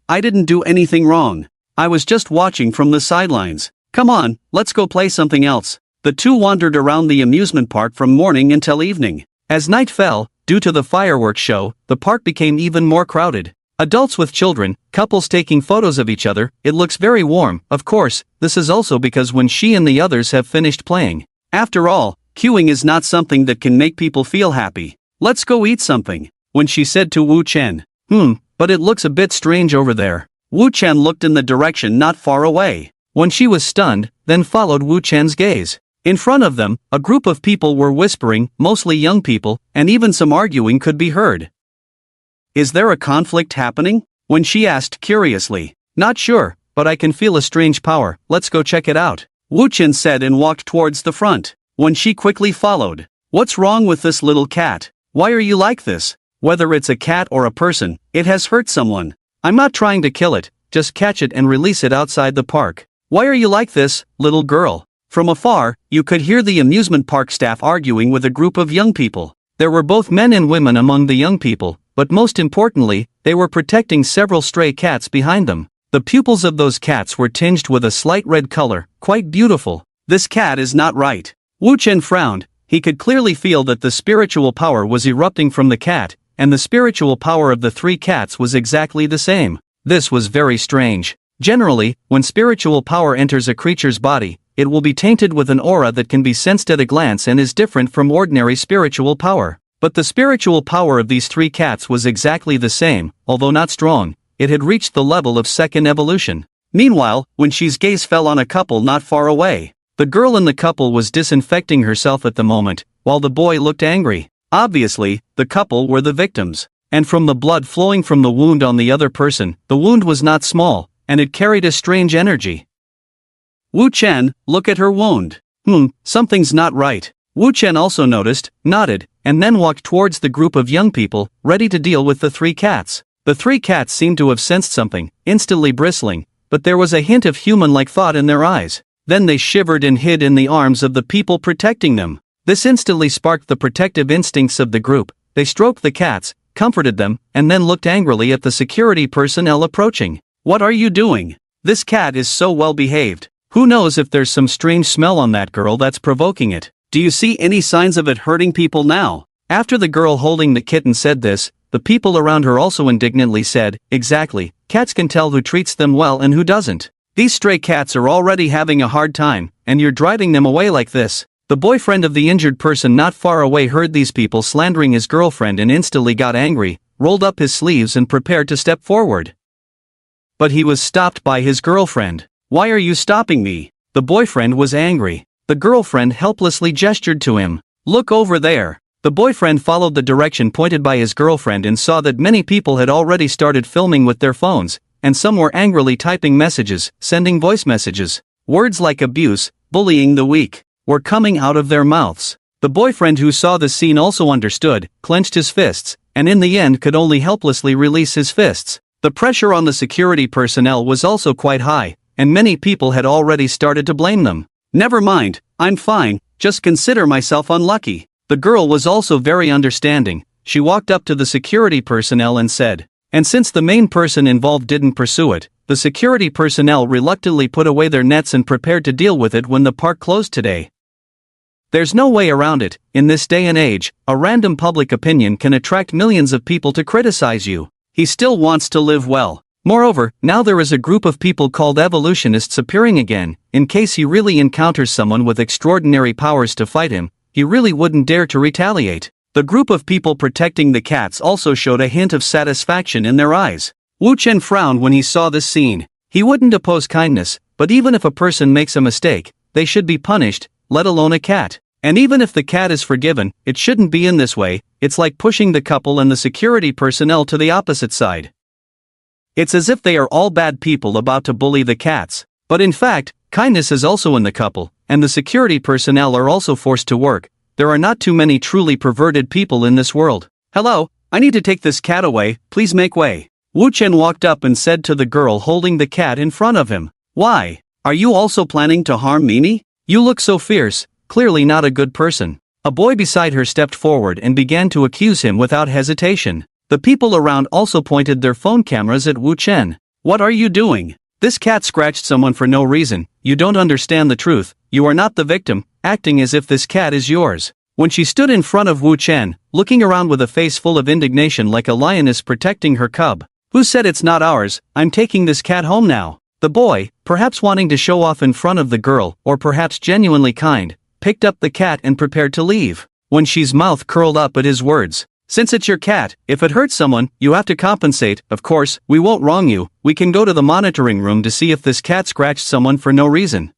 I didn't do anything wrong. I was just watching from the sidelines. Come on, let's go play something else. The two wandered around the amusement park from morning until evening. As night fell, due to the fireworks show, the park became even more crowded. Adults with children, couples taking photos of each other, it looks very warm. Of course, this is also because Wenxi and the others have finished playing. After all, queuing is not something that can make people feel happy. Let's go eat something, Wenxi said to Wu Chen. But it looks a bit strange over there. Wu Chen looked in the direction not far away. Wenxi was stunned, then followed Wu Chen's gaze. In front of them, a group of people were whispering, mostly young people, and even some arguing could be heard. "Is there a conflict happening?" When she asked curiously. "Not sure, but I can feel a strange power, let's go check it out," Wu Chen said and walked towards the front. When she quickly followed. "What's wrong with this little cat? Why are you like this? Whether it's a cat or a person, it has hurt someone. I'm not trying to kill it, just catch it and release it outside the park. Why are you like this, little girl?" From afar, you could hear the amusement park staff arguing with a group of young people. There were both men and women among the young people, but most importantly, they were protecting several stray cats behind them. The pupils of those cats were tinged with a slight red color, quite beautiful. "This cat is not right." Wu Chen frowned. He could clearly feel that the spiritual power was erupting from the cat, and the spiritual power of the three cats was exactly the same. This was very strange. Generally, when spiritual power enters a creature's body, it will be tainted with an aura that can be sensed at a glance and is different from ordinary spiritual power. But the spiritual power of these three cats was exactly the same, although not strong. It had reached the level of second evolution. Meanwhile, when Shi's gaze fell on a couple not far away. The girl in the couple was disinfecting herself at the moment, while the boy looked angry. Obviously, the couple were the victims. And from the blood flowing from the wound on the other person, the wound was not small, and it carried a strange energy. "Wu Chen, look at her wound. Something's not right." Wu Chen also noticed, nodded, and then walked towards the group of young people, ready to deal with the three cats. The three cats seemed to have sensed something, instantly bristling, but there was a hint of human-like thought in their eyes. Then they shivered and hid in the arms of the people protecting them. This instantly sparked the protective instincts of the group. They stroked the cats, comforted them, and then looked angrily at the security personnel approaching. "What are you doing? This cat is so well behaved. Who knows if there's some strange smell on that girl that's provoking it? Do you see any signs of it hurting people now?" After the girl holding the kitten said this, the people around her also indignantly said, "Exactly, cats can tell who treats them well and who doesn't. These stray cats are already having a hard time, and you're driving them away like this." The boyfriend of the injured person not far away heard these people slandering his girlfriend and instantly got angry, rolled up his sleeves and prepared to step forward. But he was stopped by his girlfriend. "Why are you stopping me?" The boyfriend was angry. The girlfriend helplessly gestured to him. "Look over there." The boyfriend followed the direction pointed by his girlfriend and saw that many people had already started filming with their phones, and some were angrily typing messages, sending voice messages. Words like abuse, bullying the weak, were coming out of their mouths. The boyfriend who saw the scene also understood, clenched his fists, and in the end could only helplessly release his fists. The pressure on the security personnel was also quite high, and many people had already started to blame them. "Never mind, I'm fine, just consider myself unlucky." The girl was also very understanding. She walked up to the security personnel and said, and since the main person involved didn't pursue it, the security personnel reluctantly put away their nets and prepared to deal with it when the park closed today. There's no way around it. In this day and age, a random public opinion can attract millions of people to criticize you. He still wants to live well. Moreover, now there is a group of people called evolutionists appearing again. In case he really encounters someone with extraordinary powers to fight him, he really wouldn't dare to retaliate. The group of people protecting the cats also showed a hint of satisfaction in their eyes. Wu Chen frowned when he saw this scene. He wouldn't oppose kindness, but even if a person makes a mistake, they should be punished, let alone a cat. And even if the cat is forgiven, it shouldn't be in this way. It's like pushing the couple and the security personnel to the opposite side. It's as if they are all bad people about to bully the cats. But in fact, kindness is also in the couple, and the security personnel are also forced to work. There are not too many truly perverted people in this world. "Hello, I need to take this cat away, please make way." Wu Chen walked up and said to the girl holding the cat in front of him, "Why? Are you also planning to harm Mimi? You look so fierce, clearly not a good person." A boy beside her stepped forward and began to accuse him without hesitation. The people around also pointed their phone cameras at Wu Chen. "What are you doing? This cat scratched someone for no reason. You don't understand the truth. You are not the victim, acting as if this cat is yours." When she stood in front of Wu Chen, looking around with a face full of indignation like a lioness protecting her cub. "Who said it's not ours? I'm taking this cat home now." The boy, perhaps wanting to show off in front of the girl, or perhaps genuinely kind, picked up the cat and prepared to leave. When Shi's mouth curled up at his words. "Since it's your cat, if it hurts someone, you have to compensate. Of course, we won't wrong you. We can go to the monitoring room to see if this cat scratched someone for no reason."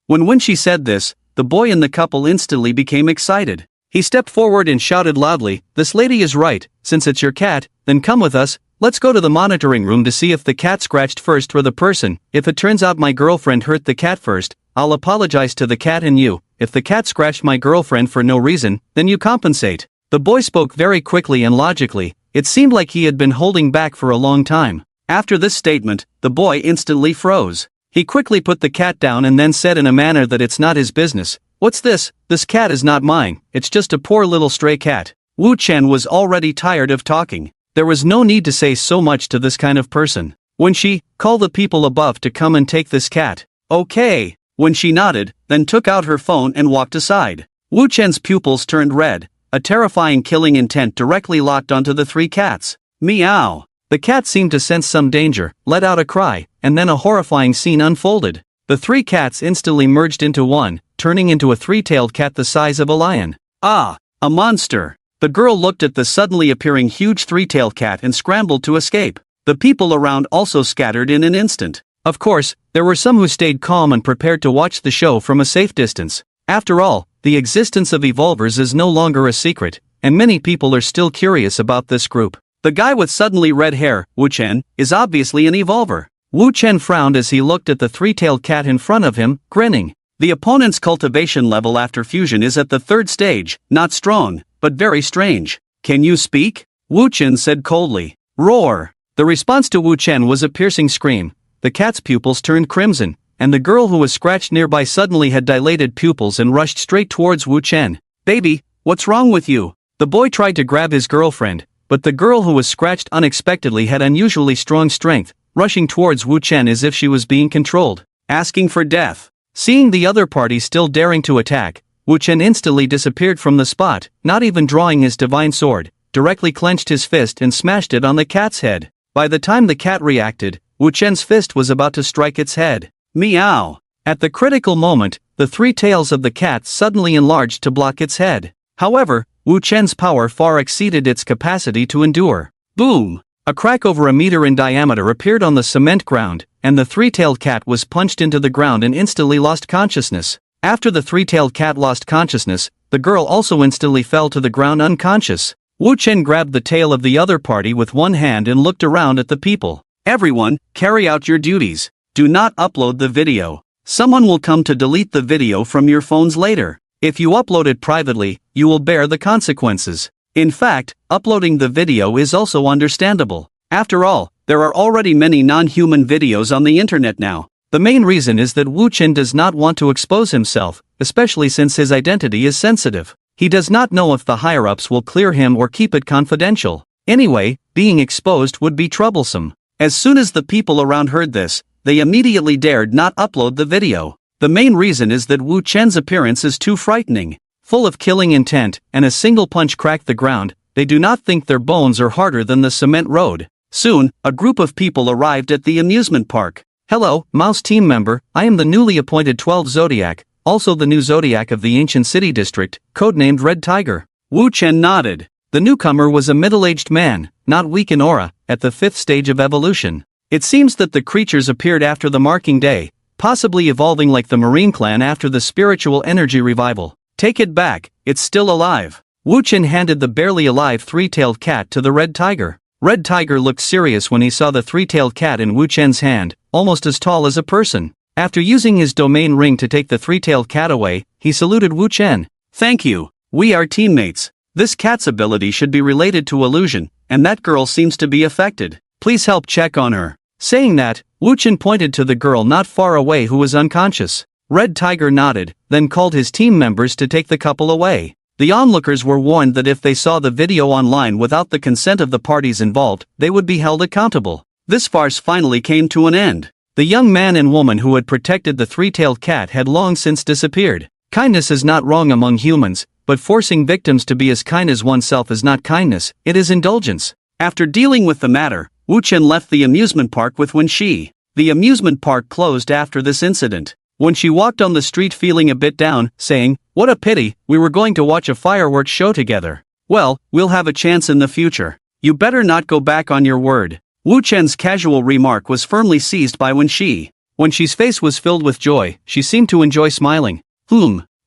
When she said this, the boy in the couple instantly became excited. He stepped forward and shouted loudly, "This lady is right, since it's your cat, then come with us, let's go to the monitoring room to see if the cat scratched first or the person. If it turns out my girlfriend hurt the cat first, I'll apologize to the cat and you. If the cat scratched my girlfriend for no reason, then you compensate." The boy spoke very quickly and logically. It seemed like he had been holding back for a long time. After this statement, the boy instantly froze. He quickly put the cat down and then said in a manner that it's not his business, "What's this? This cat is not mine, it's just a poor little stray cat." Wu Chen was already tired of talking. There was no need to say so much to this kind of person. When she, "Call the people above to come and take this cat." "Okay." When she nodded, then took out her phone and walked aside. Wu Chen's pupils turned red. A terrifying killing intent directly locked onto the three cats. Meow. The cat seemed to sense some danger, let out a cry, and then a horrifying scene unfolded. The three cats instantly merged into one, turning into a three-tailed cat the size of a lion. Ah, a monster. The girl looked at the suddenly appearing huge three-tailed cat and scrambled to escape. The people around also scattered in an instant. Of course, there were some who stayed calm and prepared to watch the show from a safe distance. After all, the existence of evolvers is no longer a secret, and many people are still curious about this group. The guy with suddenly red hair, Wu Chen, is obviously an evolver. Wu Chen frowned as he looked at the three-tailed cat in front of him, grinning. The opponent's cultivation level after fusion is at the third stage, not strong, but very strange. "Can you speak?" Wu Chen said coldly. "Roar!" The response to Wu Chen was a piercing scream. The cat's pupils turned crimson, and the girl who was scratched nearby suddenly had dilated pupils and rushed straight towards Wu Chen. "Baby, what's wrong with you?" The boy tried to grab his girlfriend, but the girl who was scratched unexpectedly had unusually strong strength, rushing towards Wu Chen as if she was being controlled, asking for death. Seeing the other party still daring to attack, Wu Chen instantly disappeared from the spot, not even drawing his divine sword, directly clenched his fist and smashed it on the cat's head. By the time the cat reacted, Wu Chen's fist was about to strike its head. Meow! At the critical moment, the three tails of the cat suddenly enlarged to block its head. However, Wu Chen's power far exceeded its capacity to endure. Boom! A crack over a meter in diameter appeared on the cement ground, and the three-tailed cat was punched into the ground and instantly lost consciousness. After the three-tailed cat lost consciousness, the girl also instantly fell to the ground unconscious. Wu Chen grabbed the tail of the other party with one hand and looked around at the people. "Everyone, carry out your duties. Do not upload the video. Someone will come to delete the video from your phones later. If you upload it privately, you will bear the consequences. In fact, uploading the video is also understandable. After all, there are already many non-human videos on the internet now." The main reason is that Wu Chen does not want to expose himself, especially since his identity is sensitive. He does not know if the higher-ups will clear him or keep it confidential. Anyway, being exposed would be troublesome. As soon as the people around heard this, they immediately dared not upload the video. The main reason is that Wu Chen's appearance is too frightening. Full of killing intent, and a single punch cracked the ground, they do not think their bones are harder than the cement road. Soon, a group of people arrived at the amusement park. "Hello, Mouse team member, I am the newly appointed 12th Zodiac, also the new Zodiac of the ancient city district, codenamed Red Tiger." Wu Chen nodded. The newcomer was a middle-aged man, not weak in aura, at the 5th stage of evolution. It seems that the creatures appeared after the marking day, possibly evolving like the Marine clan after the spiritual energy revival. "Take it back, it's still alive." Wu Chen handed the barely alive three-tailed cat to the Red Tiger. Red Tiger looked serious when he saw the three-tailed cat in Wu Chen's hand, almost as tall as a person. After using his domain ring to take the three-tailed cat away, he saluted Wu Chen. "Thank you, we are teammates. This cat's ability should be related to illusion, and that girl seems to be affected. Please help check on her." Saying that, Wu Chen pointed to the girl not far away who was unconscious. Red Tiger nodded, then called his team members to take the couple away. The onlookers were warned that if they saw the video online without the consent of the parties involved, they would be held accountable. This farce finally came to an end. The young man and woman who had protected the three-tailed cat had long since disappeared. Kindness is not wrong among humans, but forcing victims to be as kind as oneself is not kindness, it is indulgence. After dealing with the matter, Wu Chen left the amusement park with Wenxi. The amusement park closed after this incident. When she walked on the street feeling a bit down, saying, "What a pity, we were going to watch a fireworks show together. Well, we'll have a chance in the future. You better not go back on your word." Wu Chen's casual remark was firmly seized by Wenxi. Wenxi's face was filled with joy, she seemed to enjoy smiling.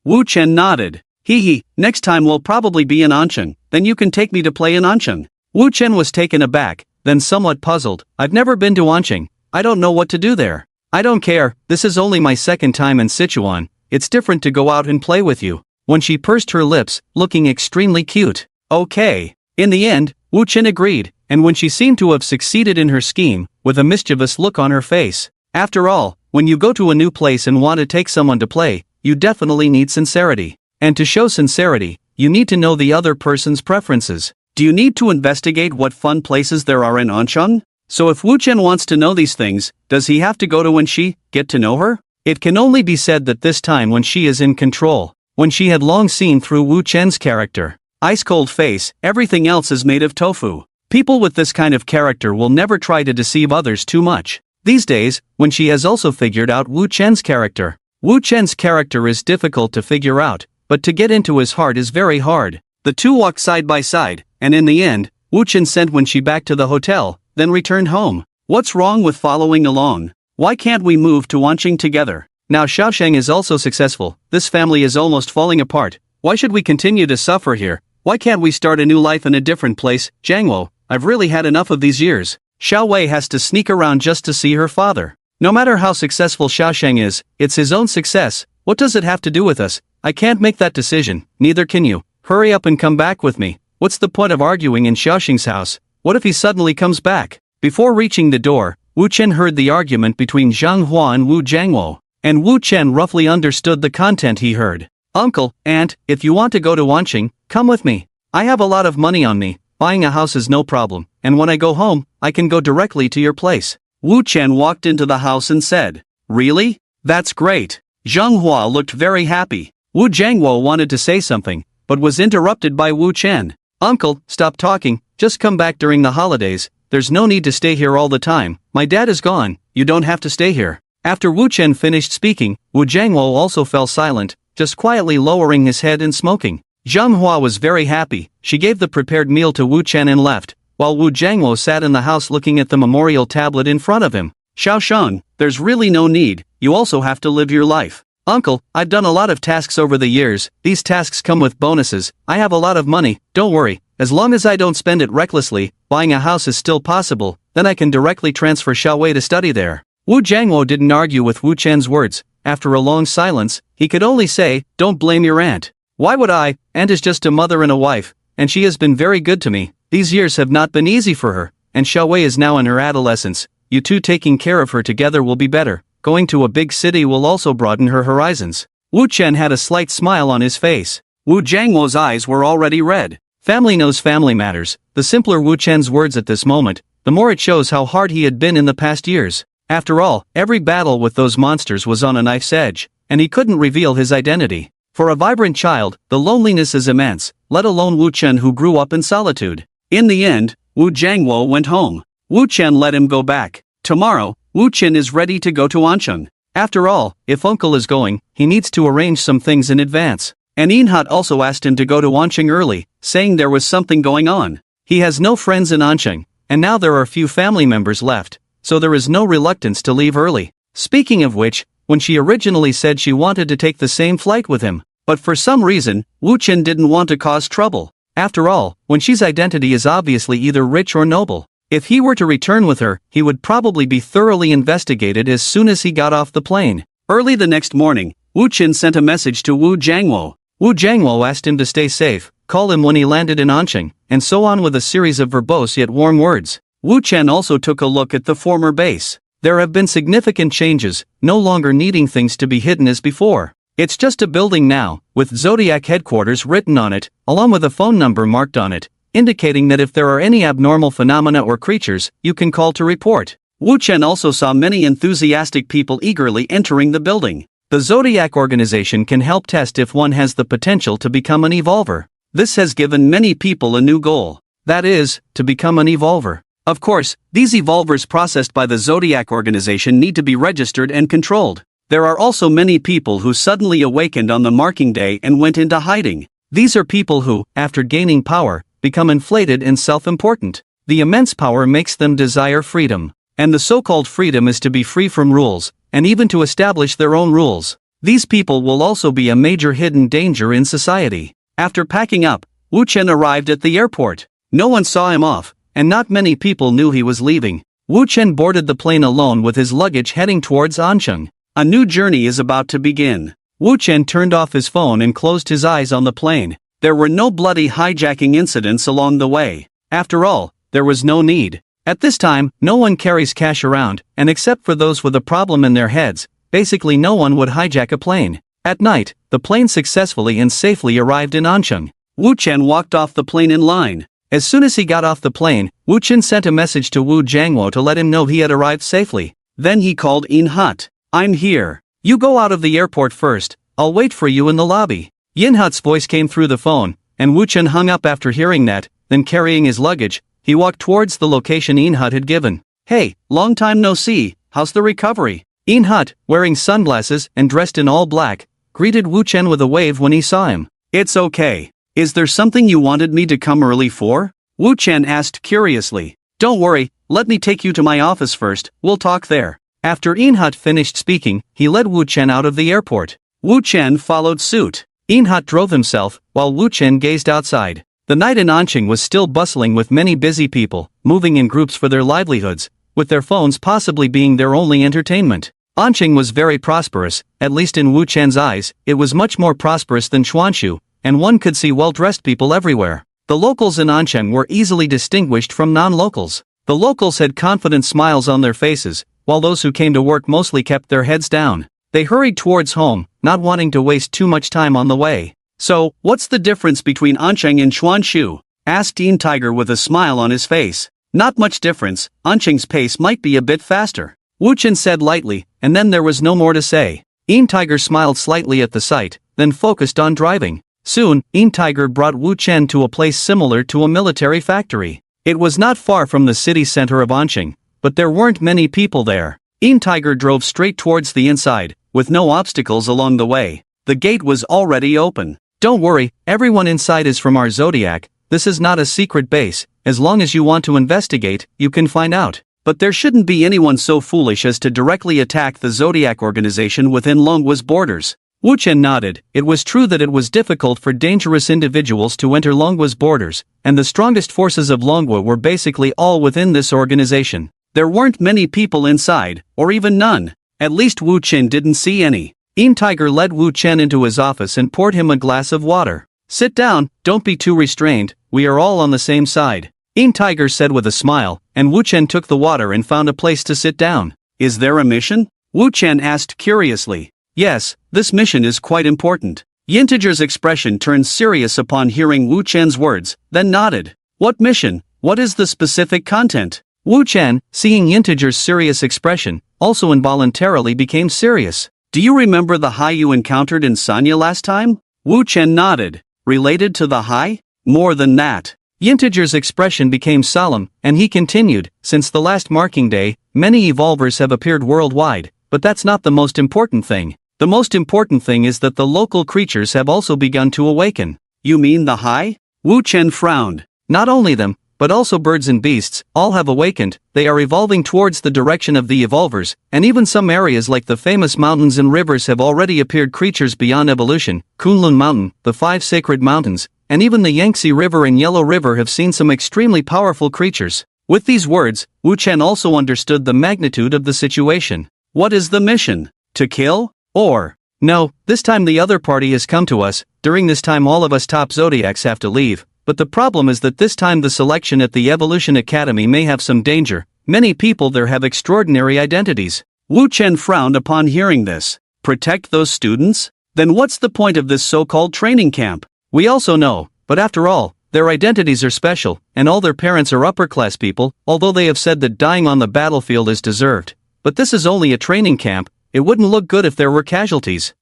Wu Chen nodded. Hee hee, next time we'll probably be in Ancheng, then you can take me to play in Ancheng. Wu Chen was taken aback, then somewhat puzzled. I've never been to Ancheng. I don't know what to do there. I don't care, this is only my second time in Sichuan, it's different to go out and play with you. When she pursed her lips, looking extremely cute. Okay. In the end, Wu Chen agreed, and when she seemed to have succeeded in her scheme, with a mischievous look on her face. After all, when you go to a new place and want to take someone to play, you definitely need sincerity. And to show sincerity, you need to know the other person's preferences. Do you need to investigate what fun places there are in Ancheng? So if Wu Chen wants to know these things, does he have to go to when she get to know her? It can only be said that this time when she is in control, when she had long seen through Wu Chen's character. Ice-cold face, everything else is made of tofu. People with this kind of character will never try to deceive others too much. These days, when she has also figured out Wu Chen's character. Wu Chen's character is difficult to figure out, but to get into his heart is very hard. The two walked side by side, and in the end, Wu Chen sent when she back to the hotel, then returned home. What's wrong with following along? Why can't we move to Wanqing together? Now Shaosheng is also successful, this family is almost falling apart. Why should we continue to suffer here? Why can't we start a new life in a different place? Jiangwo, I've really had enough of these years. Xiao Wei has to sneak around just to see her father. No matter how successful Shaosheng is, it's his own success. What does it have to do with us? I can't make that decision, neither can you. Hurry up and come back with me. What's the point of arguing in Shaosheng's house? What if he suddenly comes back? Before reaching the door, Wu Chen heard the argument between Zhang Hua and Wu Jiangwo, and Wu Chen roughly understood the content he heard. Uncle, aunt, if you want to go to Wanqing, come with me. I have a lot of money on me, buying a house is no problem, and when I go home, I can go directly to your place. Wu Chen walked into the house and said, really? That's great. Zhang Hua looked very happy. Wu Jiangwo wanted to say something, but was interrupted by Wu Chen. Uncle, stop talking, just come back during the holidays, there's no need to stay here all the time, my dad is gone, you don't have to stay here. After Wu Chen finished speaking, Wu Jiangwo also fell silent, just quietly lowering his head and smoking. Zhang Hua was very happy, she gave the prepared meal to Wu Chen and left, while Wu Jiangwo sat in the house looking at the memorial tablet in front of him. Shaosheng, there's really no need, you also have to live your life. Uncle, I've done a lot of tasks over the years, these tasks come with bonuses, I have a lot of money, don't worry, as long as I don't spend it recklessly, buying a house is still possible, then I can directly transfer Xiao Wei to study there. Wu Jiangwo didn't argue with Wu Chen's words, after a long silence, he could only say, don't blame your aunt. Why would I? Aunt is just a mother and a wife, and she has been very good to me, these years have not been easy for her, and Xiao Wei is now in her adolescence, you two taking care of her together will be better. Going to a big city will also broaden her horizons. Wu Chen had a slight smile on his face. Wu Jiangwo's eyes were already red. Family knows family matters. The simpler Wu Chen's words at this moment, the more it shows how hard he had been in the past years. After all, every battle with those monsters was on a knife's edge, and he couldn't reveal his identity. For a vibrant child, the loneliness is immense, let alone Wu Chen who grew up in solitude. In the end, Wu Jiangwo went home. Wu Chen let him go back. Tomorrow, Wu Chen is ready to go to Ancheng. After all, if uncle is going, he needs to arrange some things in advance. And Inhat also asked him to go to Ancheng early, saying there was something going on. He has no friends in Ancheng, and now there are few family members left, so there is no reluctance to leave early. Speaking of which, when she originally said she wanted to take the same flight with him, but for some reason, Wu Chen didn't want to cause trouble. After all, when she's identity is obviously either rich or noble. If he were to return with her, he would probably be thoroughly investigated as soon as he got off the plane. Early the next morning, Wu Chen sent a message to Wu Jiangwo. Wu Jiangwo asked him to stay safe, call him when he landed in Ancheng, and so on with a series of verbose yet warm words. Wu Chen also took a look at the former base. There have been significant changes, no longer needing things to be hidden as before. It's just a building now, with Zodiac headquarters written on it, along with a phone number marked on it, indicating that if there are any abnormal phenomena or creatures, you can call to report. Wu Chen also saw many enthusiastic people eagerly entering the building. The Zodiac organization can help test if one has the potential to become an evolver. This has given many people a new goal. That is, to become an evolver. Of course, these evolvers processed by the Zodiac organization need to be registered and controlled. There are also many people who suddenly awakened on the marking day and went into hiding. These are people who, after gaining power, become inflated and self-important. The immense power makes them desire freedom. And the so-called freedom is to be free from rules, and even to establish their own rules. These people will also be a major hidden danger in society. After packing up, Wu Chen arrived at the airport. No one saw him off, and not many people knew he was leaving. Wu Chen boarded the plane alone with his luggage heading towards Ancheng. A new journey is about to begin. Wu Chen turned off his phone and closed his eyes on the plane. There were no bloody hijacking incidents along the way. After all, there was no need. At this time, no one carries cash around, and except for those with a problem in their heads, basically no one would hijack a plane. At night, the plane successfully and safely arrived in Ancheng. Wu Chen walked off the plane in line. As soon as he got off the plane, Wu Chen sent a message to Wu Jiangwo to let him know he had arrived safely. Then he called Yin Hut. "I'm here. You go out of the airport first, I'll wait for you in the lobby." Yin Hut's voice came through the phone, and Wu Chen hung up after hearing that. Then carrying his luggage, he walked towards the location Yin Hut had given. "Hey, long time no see, how's the recovery?" Yin Hut, wearing sunglasses and dressed in all black, greeted Wu Chen with a wave when he saw him. "It's okay. Is there something you wanted me to come early for?" Wu Chen asked curiously. "Don't worry, let me take you to my office first, we'll talk there." After Yin Hut finished speaking, he led Wu Chen out of the airport. Wu Chen followed suit. Yin Hut drove himself, while Wu Chen gazed outside. The night in Anqing was still bustling with many busy people, moving in groups for their livelihoods, with their phones possibly being their only entertainment. Anqing was very prosperous, at least in Wu Chen's eyes. It was much more prosperous than Chuanshu, and one could see well-dressed people everywhere. The locals in Anqing were easily distinguished from non-locals. The locals had confident smiles on their faces, while those who came to work mostly kept their heads down. They hurried towards home, not wanting to waste too much time on the way. "So, what's the difference between Anqing and Chuanshu?" asked Yin Tiger with a smile on his face. "Not much difference, Anqing's pace might be a bit faster," Wu Chen said lightly, and then there was no more to say. Yin Tiger smiled slightly at the sight, then focused on driving. Soon, Yin Tiger brought Wu Chen to a place similar to a military factory. It was not far from the city center of Anqing, but there weren't many people there. Yin Tiger drove straight towards the inside, with no obstacles along the way. The gate was already open. "Don't worry, everyone inside is from our zodiac. This is not a secret base. As long as you want to investigate, you can find out. But there shouldn't be anyone so foolish as to directly attack the zodiac organization within Longwa's borders." Wu Chen nodded. It was true that it was difficult for dangerous individuals to enter Longwa's borders, and the strongest forces of Longwa were basically all within this organization. There weren't many people inside, or even none. At least Wu Chen didn't see any. Yin Tiger led Wu Chen into his office and poured him a glass of water. "Sit down, don't be too restrained, we are all on the same side," Yin Tiger said with a smile, and Wu Chen took the water and found a place to sit down. "Is there a mission?" Wu Chen asked curiously. "Yes, this mission is quite important." Yin Tiger's expression turned serious upon hearing Wu Chen's words, then nodded. "What mission? What is the specific content?" Wu Chen, seeing Yin Tiger's serious expression, also involuntarily became serious. "Do you remember the Hai you encountered in Sanya last time?" Wu Chen nodded. "Related to the Hai?" "More than that." Yin Tiger's expression became solemn, and he continued, "Since the last marking day, many evolvers have appeared worldwide, but that's not the most important thing. The most important thing is that the local creatures have also begun to awaken." "You mean the Hai?" Wu Chen frowned. "Not only them, but also birds and beasts, all have awakened. They are evolving towards the direction of the evolvers, and even some areas like the famous mountains and rivers have already appeared creatures beyond evolution. Kunlun Mountain, the 5 sacred mountains, and even the Yangtze River and Yellow River have seen some extremely powerful creatures." With these words, Wu Chen also understood the magnitude of the situation. "What is the mission? To kill? Or?" "No, this time the other party has come to us. During this time all of us top zodiacs have to leave. But the problem is that this time the selection at the Evolution Academy may have some danger. Many people there have extraordinary identities." Wu Chen frowned upon hearing this. "Protect those students? Then what's the point of this so-called training camp?" "We also know, but after all, their identities are special, and all their parents are upper-class people, although they have said that dying on the battlefield is deserved. But this is only a training camp, it wouldn't look good if there were casualties."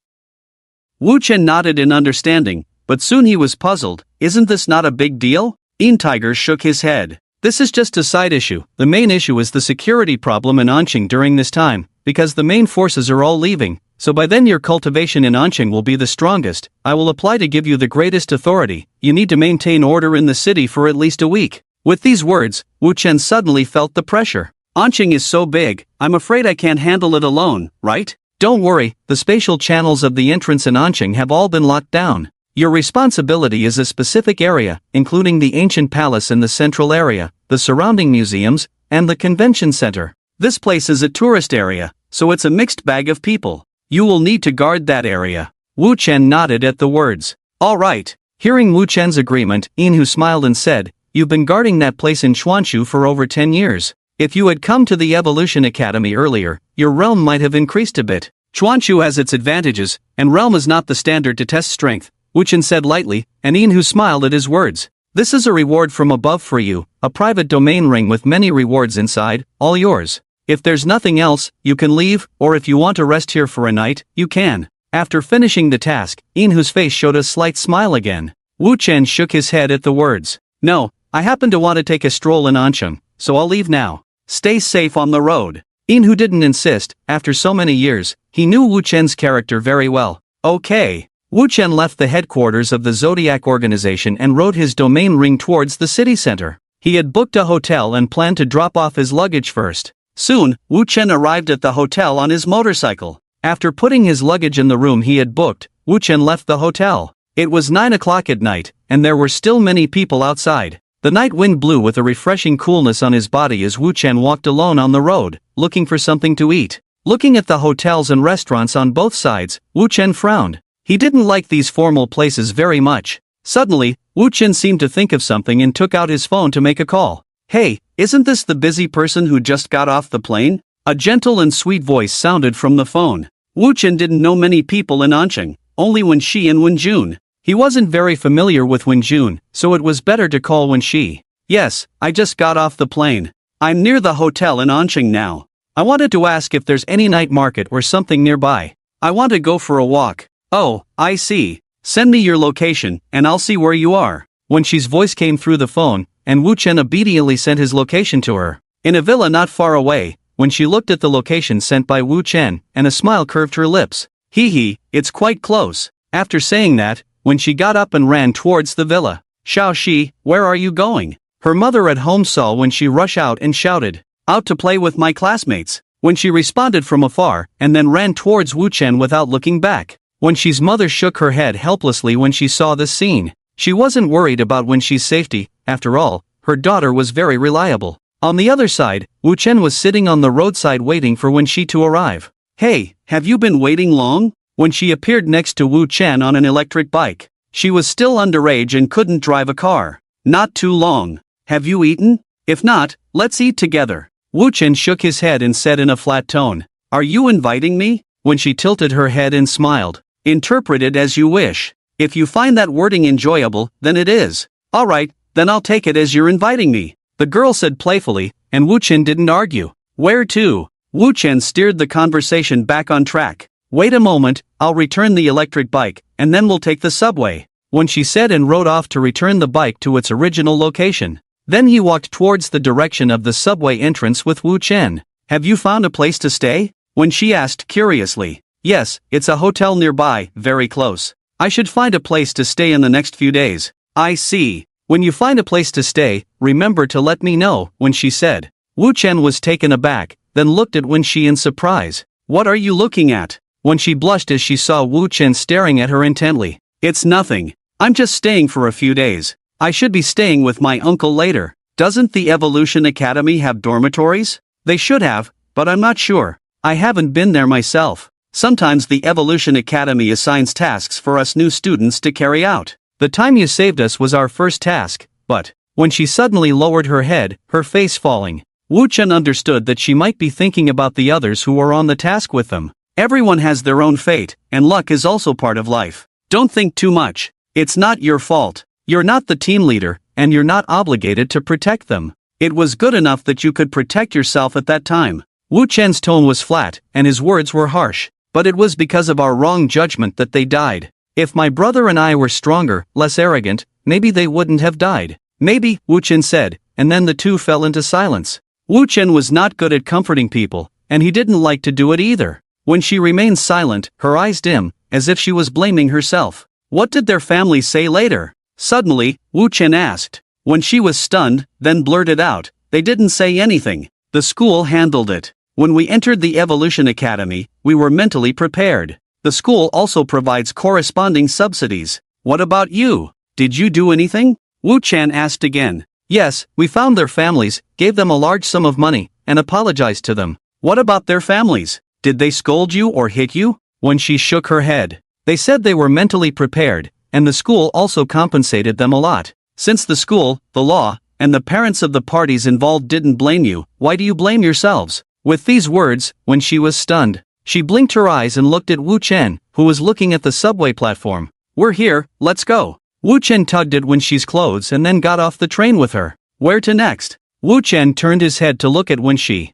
Wu Chen nodded in understanding, but soon he was puzzled. "Isn't this not a big deal?" Yin Tiger shook his head. "This is just a side issue. The main issue is the security problem in Anqing during this time, because the main forces are all leaving, so by then your cultivation in Anqing will be the strongest. I will apply to give you the greatest authority. You need to maintain order in the city for at least a week." With these words, Wu Chen suddenly felt the pressure. "Anqing is so big, I'm afraid I can't handle it alone, right?" Don't worry, the spatial channels of the entrance in Anqing have all been locked down. Your responsibility is a specific area, including the ancient palace in the central area, the surrounding museums, and the convention center. This place is a tourist area, so it's a mixed bag of people. You will need to guard that area. Wu Chen nodded at the words. All right. Hearing Wu Chen's agreement, Inhu smiled and said, you've been guarding that place in Chuanshu for over 10 years. If you had come to the Evolution Academy earlier, your realm might have increased a bit. Chuanshu has its advantages, and realm is not the standard to test strength, Wu Chen said lightly, and Inhu smiled at his words. This is a reward from above for you, a private domain ring with many rewards inside, all yours. If there's nothing else, you can leave, or if you want to rest here for a night, you can. After finishing the task, Inhu's face showed a slight smile again. Wu Chen shook his head at the words. No, I happen to want to take a stroll in Anqing, so I'll leave now. Stay safe on the road. Inhu didn't insist. After so many years, he knew Wu Chen's character very well. Okay. Wu Chen left the headquarters of the Zodiac organization and rode his domain ring towards the city center. He had booked a hotel and planned to drop off his luggage first. Soon, Wu Chen arrived at the hotel on his motorcycle. After putting his luggage in the room he had booked, Wu Chen left the hotel. It was 9 o'clock at night, and there were still many people outside. The night wind blew with a refreshing coolness on his body as Wu Chen walked alone on the road, looking for something to eat. Looking at the hotels and restaurants on both sides, Wu Chen frowned. He didn't like these formal places very much. Suddenly, Wu Chen seemed to think of something and took out his phone to make a call. Hey, isn't this the busy person who just got off the plane? A gentle and sweet voice sounded from the phone. Wu Chen didn't know many people in Anqing, only Wenxi and Wenjun. He wasn't very familiar with Wenjun, so it was better to call Wenxi. Yes, I just got off the plane. I'm near the hotel in Anqing now. I wanted to ask if there's any night market or something nearby. I want to go for a walk. Oh, I see. Send me your location, and I'll see where you are. Wenxi's voice came through the phone, and Wu Chen obediently sent his location to her. In a villa not far away, when she looked at the location sent by Wu Chen, and a smile curved her lips. Hee hee, it's quite close. After saying that, when she got up and ran towards the villa. Xiao Shi, where are you going? Her mother at home saw when she rushed out and shouted, out to play with my classmates. When she responded from afar, and then ran towards Wu Chen without looking back. Wenxi's mother shook her head helplessly when she saw this scene. She wasn't worried about Wenxi's safety, after all, her daughter was very reliable. On the other side, Wu Chen was sitting on the roadside waiting for Wenxi to arrive. Hey, have you been waiting long? Wenxi appeared next to Wu Chen on an electric bike. She was still underage and couldn't drive a car. Not too long. Have you eaten? If not, let's eat together. Wu Chen shook his head and said in a flat tone, are you inviting me? Wenxi tilted her head and smiled. Interpret it as you wish. If you find that wording enjoyable, then it is. Alright, then I'll take it as you're inviting me. The girl said playfully, and Wu Chen didn't argue. Where to? Wu Chen steered the conversation back on track. Wait a moment, I'll return the electric bike, and then we'll take the subway. Wenxi said and rode off to return the bike to its original location. Then he walked towards the direction of the subway entrance with Wu Chen. Have you found a place to stay? Wenxi asked curiously. Yes, it's a hotel nearby, very close. I should find a place to stay in the next few days. I see. When you find a place to stay, remember to let me know, Wenxi said. Wu Chen was taken aback, then looked at Wenxi in surprise. What are you looking at? Wenxi blushed as she saw Wu Chen staring at her intently. It's nothing. I'm just staying for a few days. I should be staying with my uncle later. Doesn't the Evolution Academy have dormitories? They should have, but I'm not sure. I haven't been there myself. Sometimes the Evolution Academy assigns tasks for us new students to carry out. The time you saved us was our first task, but, when she suddenly lowered her head, her face falling, Wu Chen understood that she might be thinking about the others who were on the task with them. Everyone has their own fate, and luck is also part of life. Don't think too much. It's not your fault. You're not the team leader, and you're not obligated to protect them. It was good enough that you could protect yourself at that time. Wu Chen's tone was flat, and his words were harsh. But it was because of our wrong judgment that they died. If my brother and I were stronger, less arrogant, maybe they wouldn't have died. Maybe, Wu Chen said, and then the two fell into silence. Wu Chen was not good at comforting people, and he didn't like to do it either. When she remained silent, her eyes dim, as if she was blaming herself. What did their family say later? Suddenly, Wu Chen asked. When she was stunned, then blurted out, they didn't say anything. The school handled it. When we entered the Evolution Academy, we were mentally prepared. The school also provides corresponding subsidies. What about you? Did you do anything? Wu Chan asked again. Yes, we found their families, gave them a large sum of money, and apologized to them. What about their families? Did they scold you or hit you? When she shook her head. They said they were mentally prepared, and the school also compensated them a lot. Since the school, the law, and the parents of the parties involved didn't blame you, why do you blame yourselves? With these words, when she was stunned, she blinked her eyes and looked at Wu Chen, who was looking at the subway platform. We're here, let's go. Wu Chen tugged at Wenxi's clothes and then got off the train with her. Where to next? Wu Chen turned his head to look at Wenxi.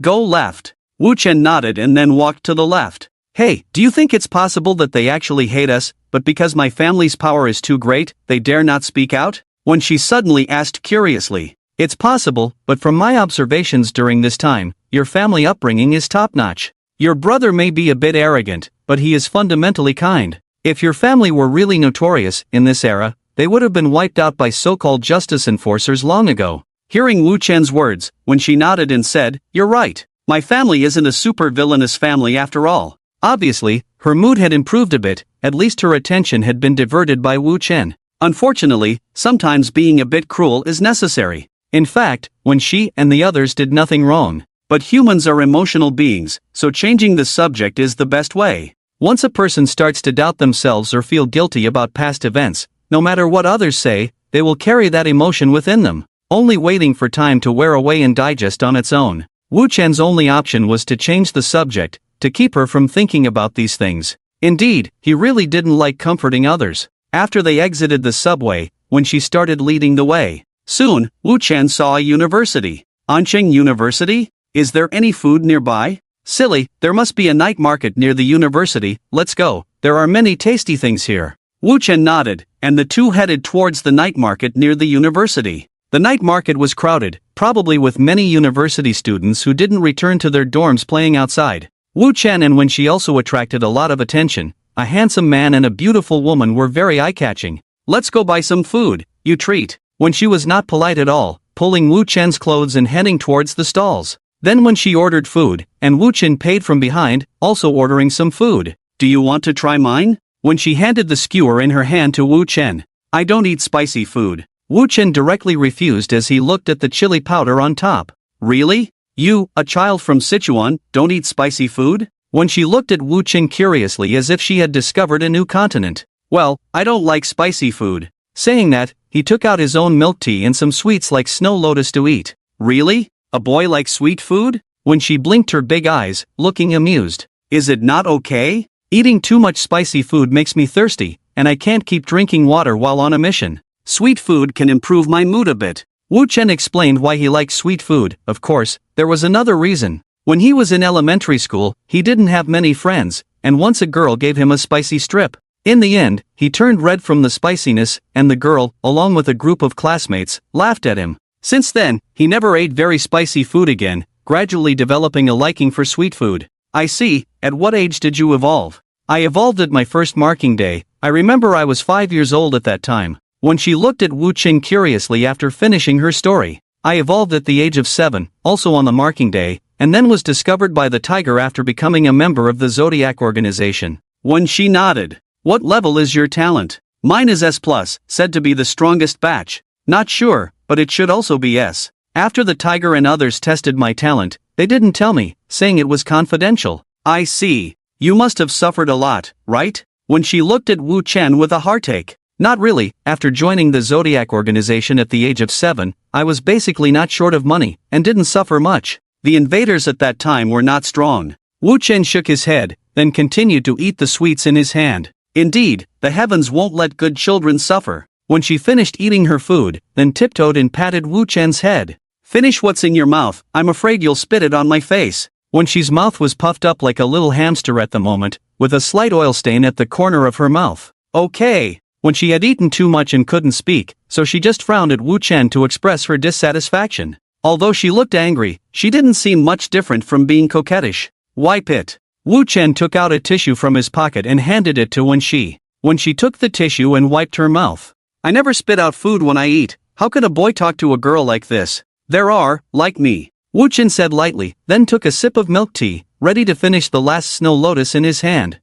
Go left. Wu Chen nodded and then walked to the left. Hey, do you think it's possible that they actually hate us, but because my family's power is too great, they dare not speak out? Wenxi suddenly asked curiously. It's possible, but from my observations during this time, your family upbringing is top-notch. Your brother may be a bit arrogant, but he is fundamentally kind. If your family were really notorious in this era, they would have been wiped out by so-called justice enforcers long ago. Hearing Wu Chen's words, Wenxi nodded and said, You're right. My family isn't a super villainous family after all. Obviously, her mood had improved a bit, at least her attention had been diverted by Wu Chen. Unfortunately, sometimes being a bit cruel is necessary. In fact, when she and the others did nothing wrong. But humans are emotional beings, so changing the subject is the best way. Once a person starts to doubt themselves or feel guilty about past events, no matter what others say, they will carry that emotion within them, only waiting for time to wear away and digest on its own. Wu Chen's only option was to change the subject, to keep her from thinking about these things. Indeed, he really didn't like comforting others. After they exited the subway, when she started leading the way, soon, Wu Chen saw a university. Anqing University? Is there any food nearby? Silly, there must be a night market near the university, let's go, there are many tasty things here. Wu Chen nodded, and the two headed towards the night market near the university. The night market was crowded, probably with many university students who didn't return to their dorms playing outside. Wu Chen and Wenxi also attracted a lot of attention. A handsome man and a beautiful woman were very eye-catching. Let's go buy some food, you treat. Wenxi was not polite at all, pulling Wu Chen's clothes and heading towards the stalls. Then when she ordered food, and Wu Chen paid from behind, also ordering some food. Do you want to try mine? When she handed the skewer in her hand to Wu Chen. I don't eat spicy food. Wu Chen directly refused as he looked at the chili powder on top. Really? You, a child from Sichuan, don't eat spicy food? When she looked at Wu Chen curiously as if she had discovered a new continent. Well, I don't like spicy food. Saying that, he took out his own milk tea and some sweets like snow lotus to eat. Really? A boy likes sweet food? When she blinked her big eyes, looking amused. Is it not okay? Eating too much spicy food makes me thirsty, and I can't keep drinking water while on a mission. Sweet food can improve my mood a bit. Wu Chen explained why he liked sweet food. Of course, there was another reason. When he was in elementary school, he didn't have many friends, and once a girl gave him a spicy strip. In the end, he turned red from the spiciness, and the girl, along with a group of classmates, laughed at him. Since then, he never ate very spicy food again, gradually developing a liking for sweet food. I see, at what age did you evolve? I evolved at my first marking day. I remember I was 5 years old at that time. When she looked at Wu Chen curiously after finishing her story. I evolved at the age of 7, also on the marking day, and then was discovered by the tiger after becoming a member of the Zodiac organization. When she nodded. What level is your talent? Mine is S+, said to be the strongest batch. Not sure, but it should also be S. After the tiger and others tested my talent, they didn't tell me, saying it was confidential. I see. You must have suffered a lot, right? When she looked at Wu Chen with a heartache. Not really. After joining the Zodiac organization at the age of 7, I was basically not short of money, and didn't suffer much. The invaders at that time were not strong. Wu Chen shook his head, then continued to eat the sweets in his hand. Indeed, the heavens won't let good children suffer. When she finished eating her food, then tiptoed and patted Wu Chen's head. Finish what's in your mouth, I'm afraid you'll spit it on my face. When she's mouth was puffed up like a little hamster at the moment, with a slight oil stain at the corner of her mouth. Okay. When she had eaten too much and couldn't speak, so she just frowned at Wu Chen to express her dissatisfaction. Although she looked angry, she didn't seem much different from being coquettish. Wipe it. Wu Chen took out a tissue from his pocket and handed it to Wenxi. When she took the tissue and wiped her mouth. I never spit out food when I eat. How could a boy talk to a girl like this? There are, like me, Wu Chen said lightly, then took a sip of milk tea, ready to finish the last snow lotus in his hand.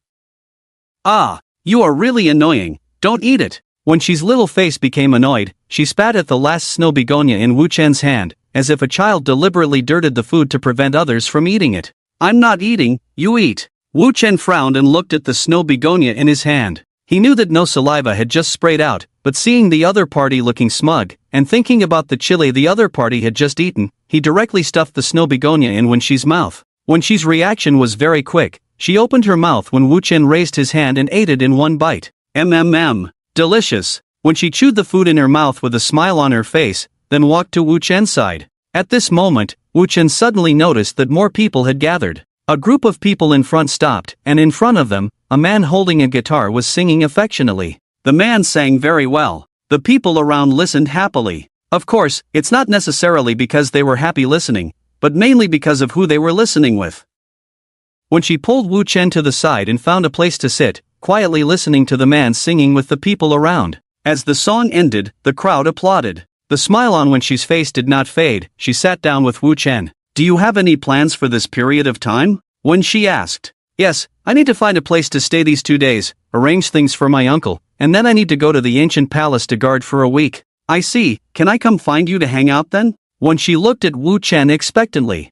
Ah, you are really annoying, don't eat it. When Xi's little face became annoyed, she spat at the last snow begonia in Wu Chen's hand, as if a child deliberately dirted the food to prevent others from eating it. I'm not eating, you eat. Wu Chen frowned and looked at the snow begonia in his hand. He knew that no saliva had just sprayed out, but seeing the other party looking smug, and thinking about the chili the other party had just eaten, he directly stuffed the snow begonia in Wen Xi's mouth. Wen Xi's reaction was very quick. She opened her mouth when Wu Chen raised his hand and ate it in one bite. Delicious. When she chewed the food in her mouth with a smile on her face, then walked to Wu Chen's side. At this moment, Wu Chen suddenly noticed that more people had gathered. A group of people in front stopped, and in front of them, a man holding a guitar was singing affectionately. The man sang very well. The people around listened happily. Of course, it's not necessarily because they were happy listening, but mainly because of who they were listening with. When she pulled Wu Chen to the side and found a place to sit, quietly listening to the man singing with the people around. As the song ended, the crowd applauded. The smile on Wen Xi's face did not fade. She sat down with Wu Chen. Do you have any plans for this period of time? Wen Xi asked. Yes, I need to find a place to stay these 2 days, arrange things for my uncle, and then I need to go to the ancient palace to guard for a week. I see, can I come find you to hang out then? Wen Xi looked at Wu Chen expectantly.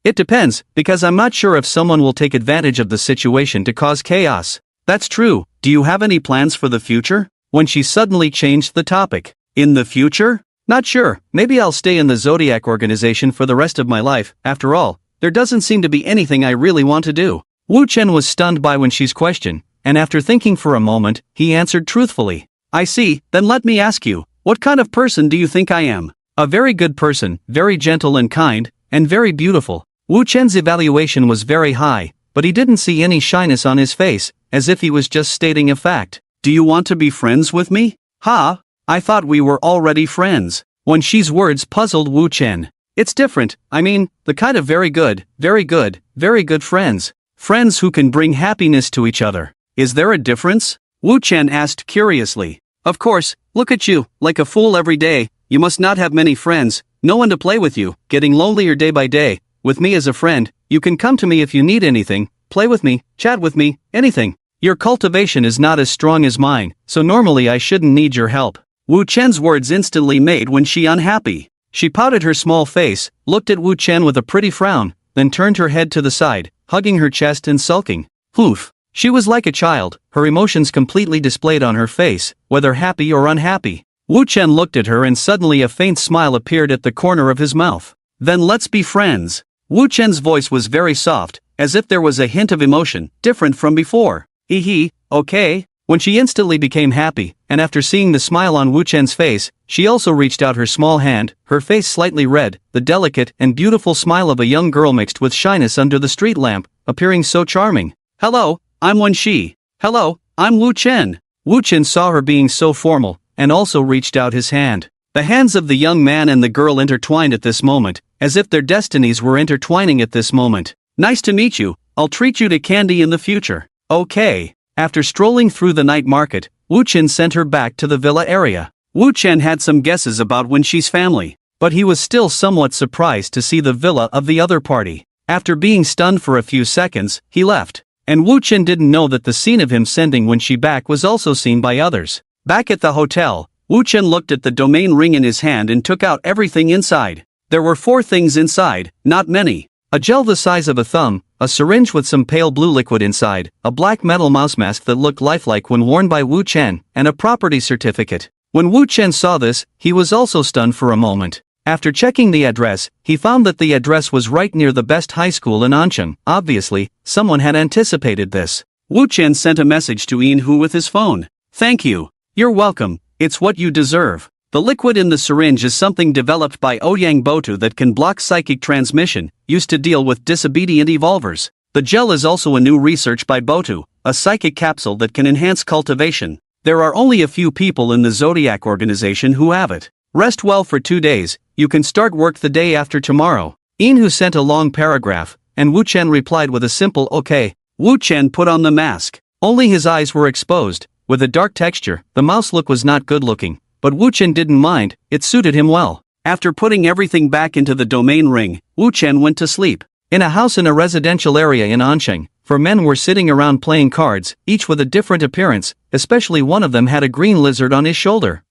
It depends, because I'm not sure if someone will take advantage of the situation to cause chaos. That's true. Do you have any plans for the future? Wen Xi suddenly changed the topic. In the future? Not sure, maybe I'll stay in the Zodiac organization for the rest of my life. After all, there doesn't seem to be anything I really want to do. Wu Chen was stunned by Wen Xi's question, and after thinking for a moment, he answered truthfully. I see, then let me ask you, what kind of person do you think I am? A very good person, very gentle and kind, and very beautiful. Wu Chen's evaluation was very high, but he didn't see any shyness on his face, as if he was just stating a fact. Do you want to be friends with me? Ha! I thought we were already friends. Wen Xi's words puzzled Wu Chen. It's different, I mean, the kind of very good friends. Friends who can bring happiness to each other. Is there a difference? Wu Chen asked curiously. Of course, look at you, like a fool every day. You must not have many friends, no one to play with you, getting lonelier day by day. With me as a friend, you can come to me if you need anything, play with me, chat with me, anything. Your cultivation is not as strong as mine, so normally I shouldn't need your help. Wu Chen's words instantly made Wen Xi unhappy. She pouted her small face, looked at Wu Chen with a pretty frown, then turned her head to the side, hugging her chest and sulking. Oof. She was like a child, her emotions completely displayed on her face, whether happy or unhappy. Wu Chen looked at her and suddenly a faint smile appeared at the corner of his mouth. Then let's be friends. Wu Chen's voice was very soft, as if there was a hint of emotion, different from before. Okay. When she instantly became happy, and after seeing the smile on Wu Chen's face, she also reached out her small hand, her face slightly red, the delicate and beautiful smile of a young girl mixed with shyness under the street lamp, appearing so charming. Hello, I'm Wen Xi. Hello, I'm Wu Chen. Wu Chen saw her being so formal, and also reached out his hand. The hands of the young man and the girl intertwined at this moment, as if their destinies were intertwining at this moment. Nice to meet you, I'll treat you to candy in the future. Okay. After strolling through the night market, Wu Chen sent her back to the villa area. Wu Chen had some guesses about Wen Xi's family, but he was still somewhat surprised to see the villa of the other party. After being stunned for a few seconds, he left. And Wu Chen didn't know that the scene of him sending Wen Xi back was also seen by others. Back at the hotel, Wu Chen looked at the domain ring in his hand and took out everything inside. There were 4 things inside, not many. A gel the size of a thumb, a syringe with some pale blue liquid inside, a black metal mouse mask that looked lifelike when worn by Wu Chen, and a property certificate. When Wu Chen saw this, he was also stunned for a moment. After checking the address, he found that the address was right near the best high school in Ancheng. Obviously, someone had anticipated this. Wu Chen sent a message to Yin Hu with his phone. Thank you. You're welcome, it's what you deserve. The liquid in the syringe is something developed by Ouyang Botu that can block psychic transmission, used to deal with disobedient evolvers. The gel is also a new research by Botu, a psychic capsule that can enhance cultivation. There are only a few people in the Zodiac organization who have it. Rest well for 2 days, you can start work the day after tomorrow. Inhu sent a long paragraph, and Wu Chen replied with a simple okay. Wu Chen put on the mask. Only his eyes were exposed. With a dark texture, the mouse look was not good looking. But Wu Chen didn't mind, it suited him well. After putting everything back into the domain ring, Wu Chen went to sleep. In a house in a residential area in Ansheng, 4 men were sitting around playing cards, each with a different appearance, especially one of them had a green lizard on his shoulder.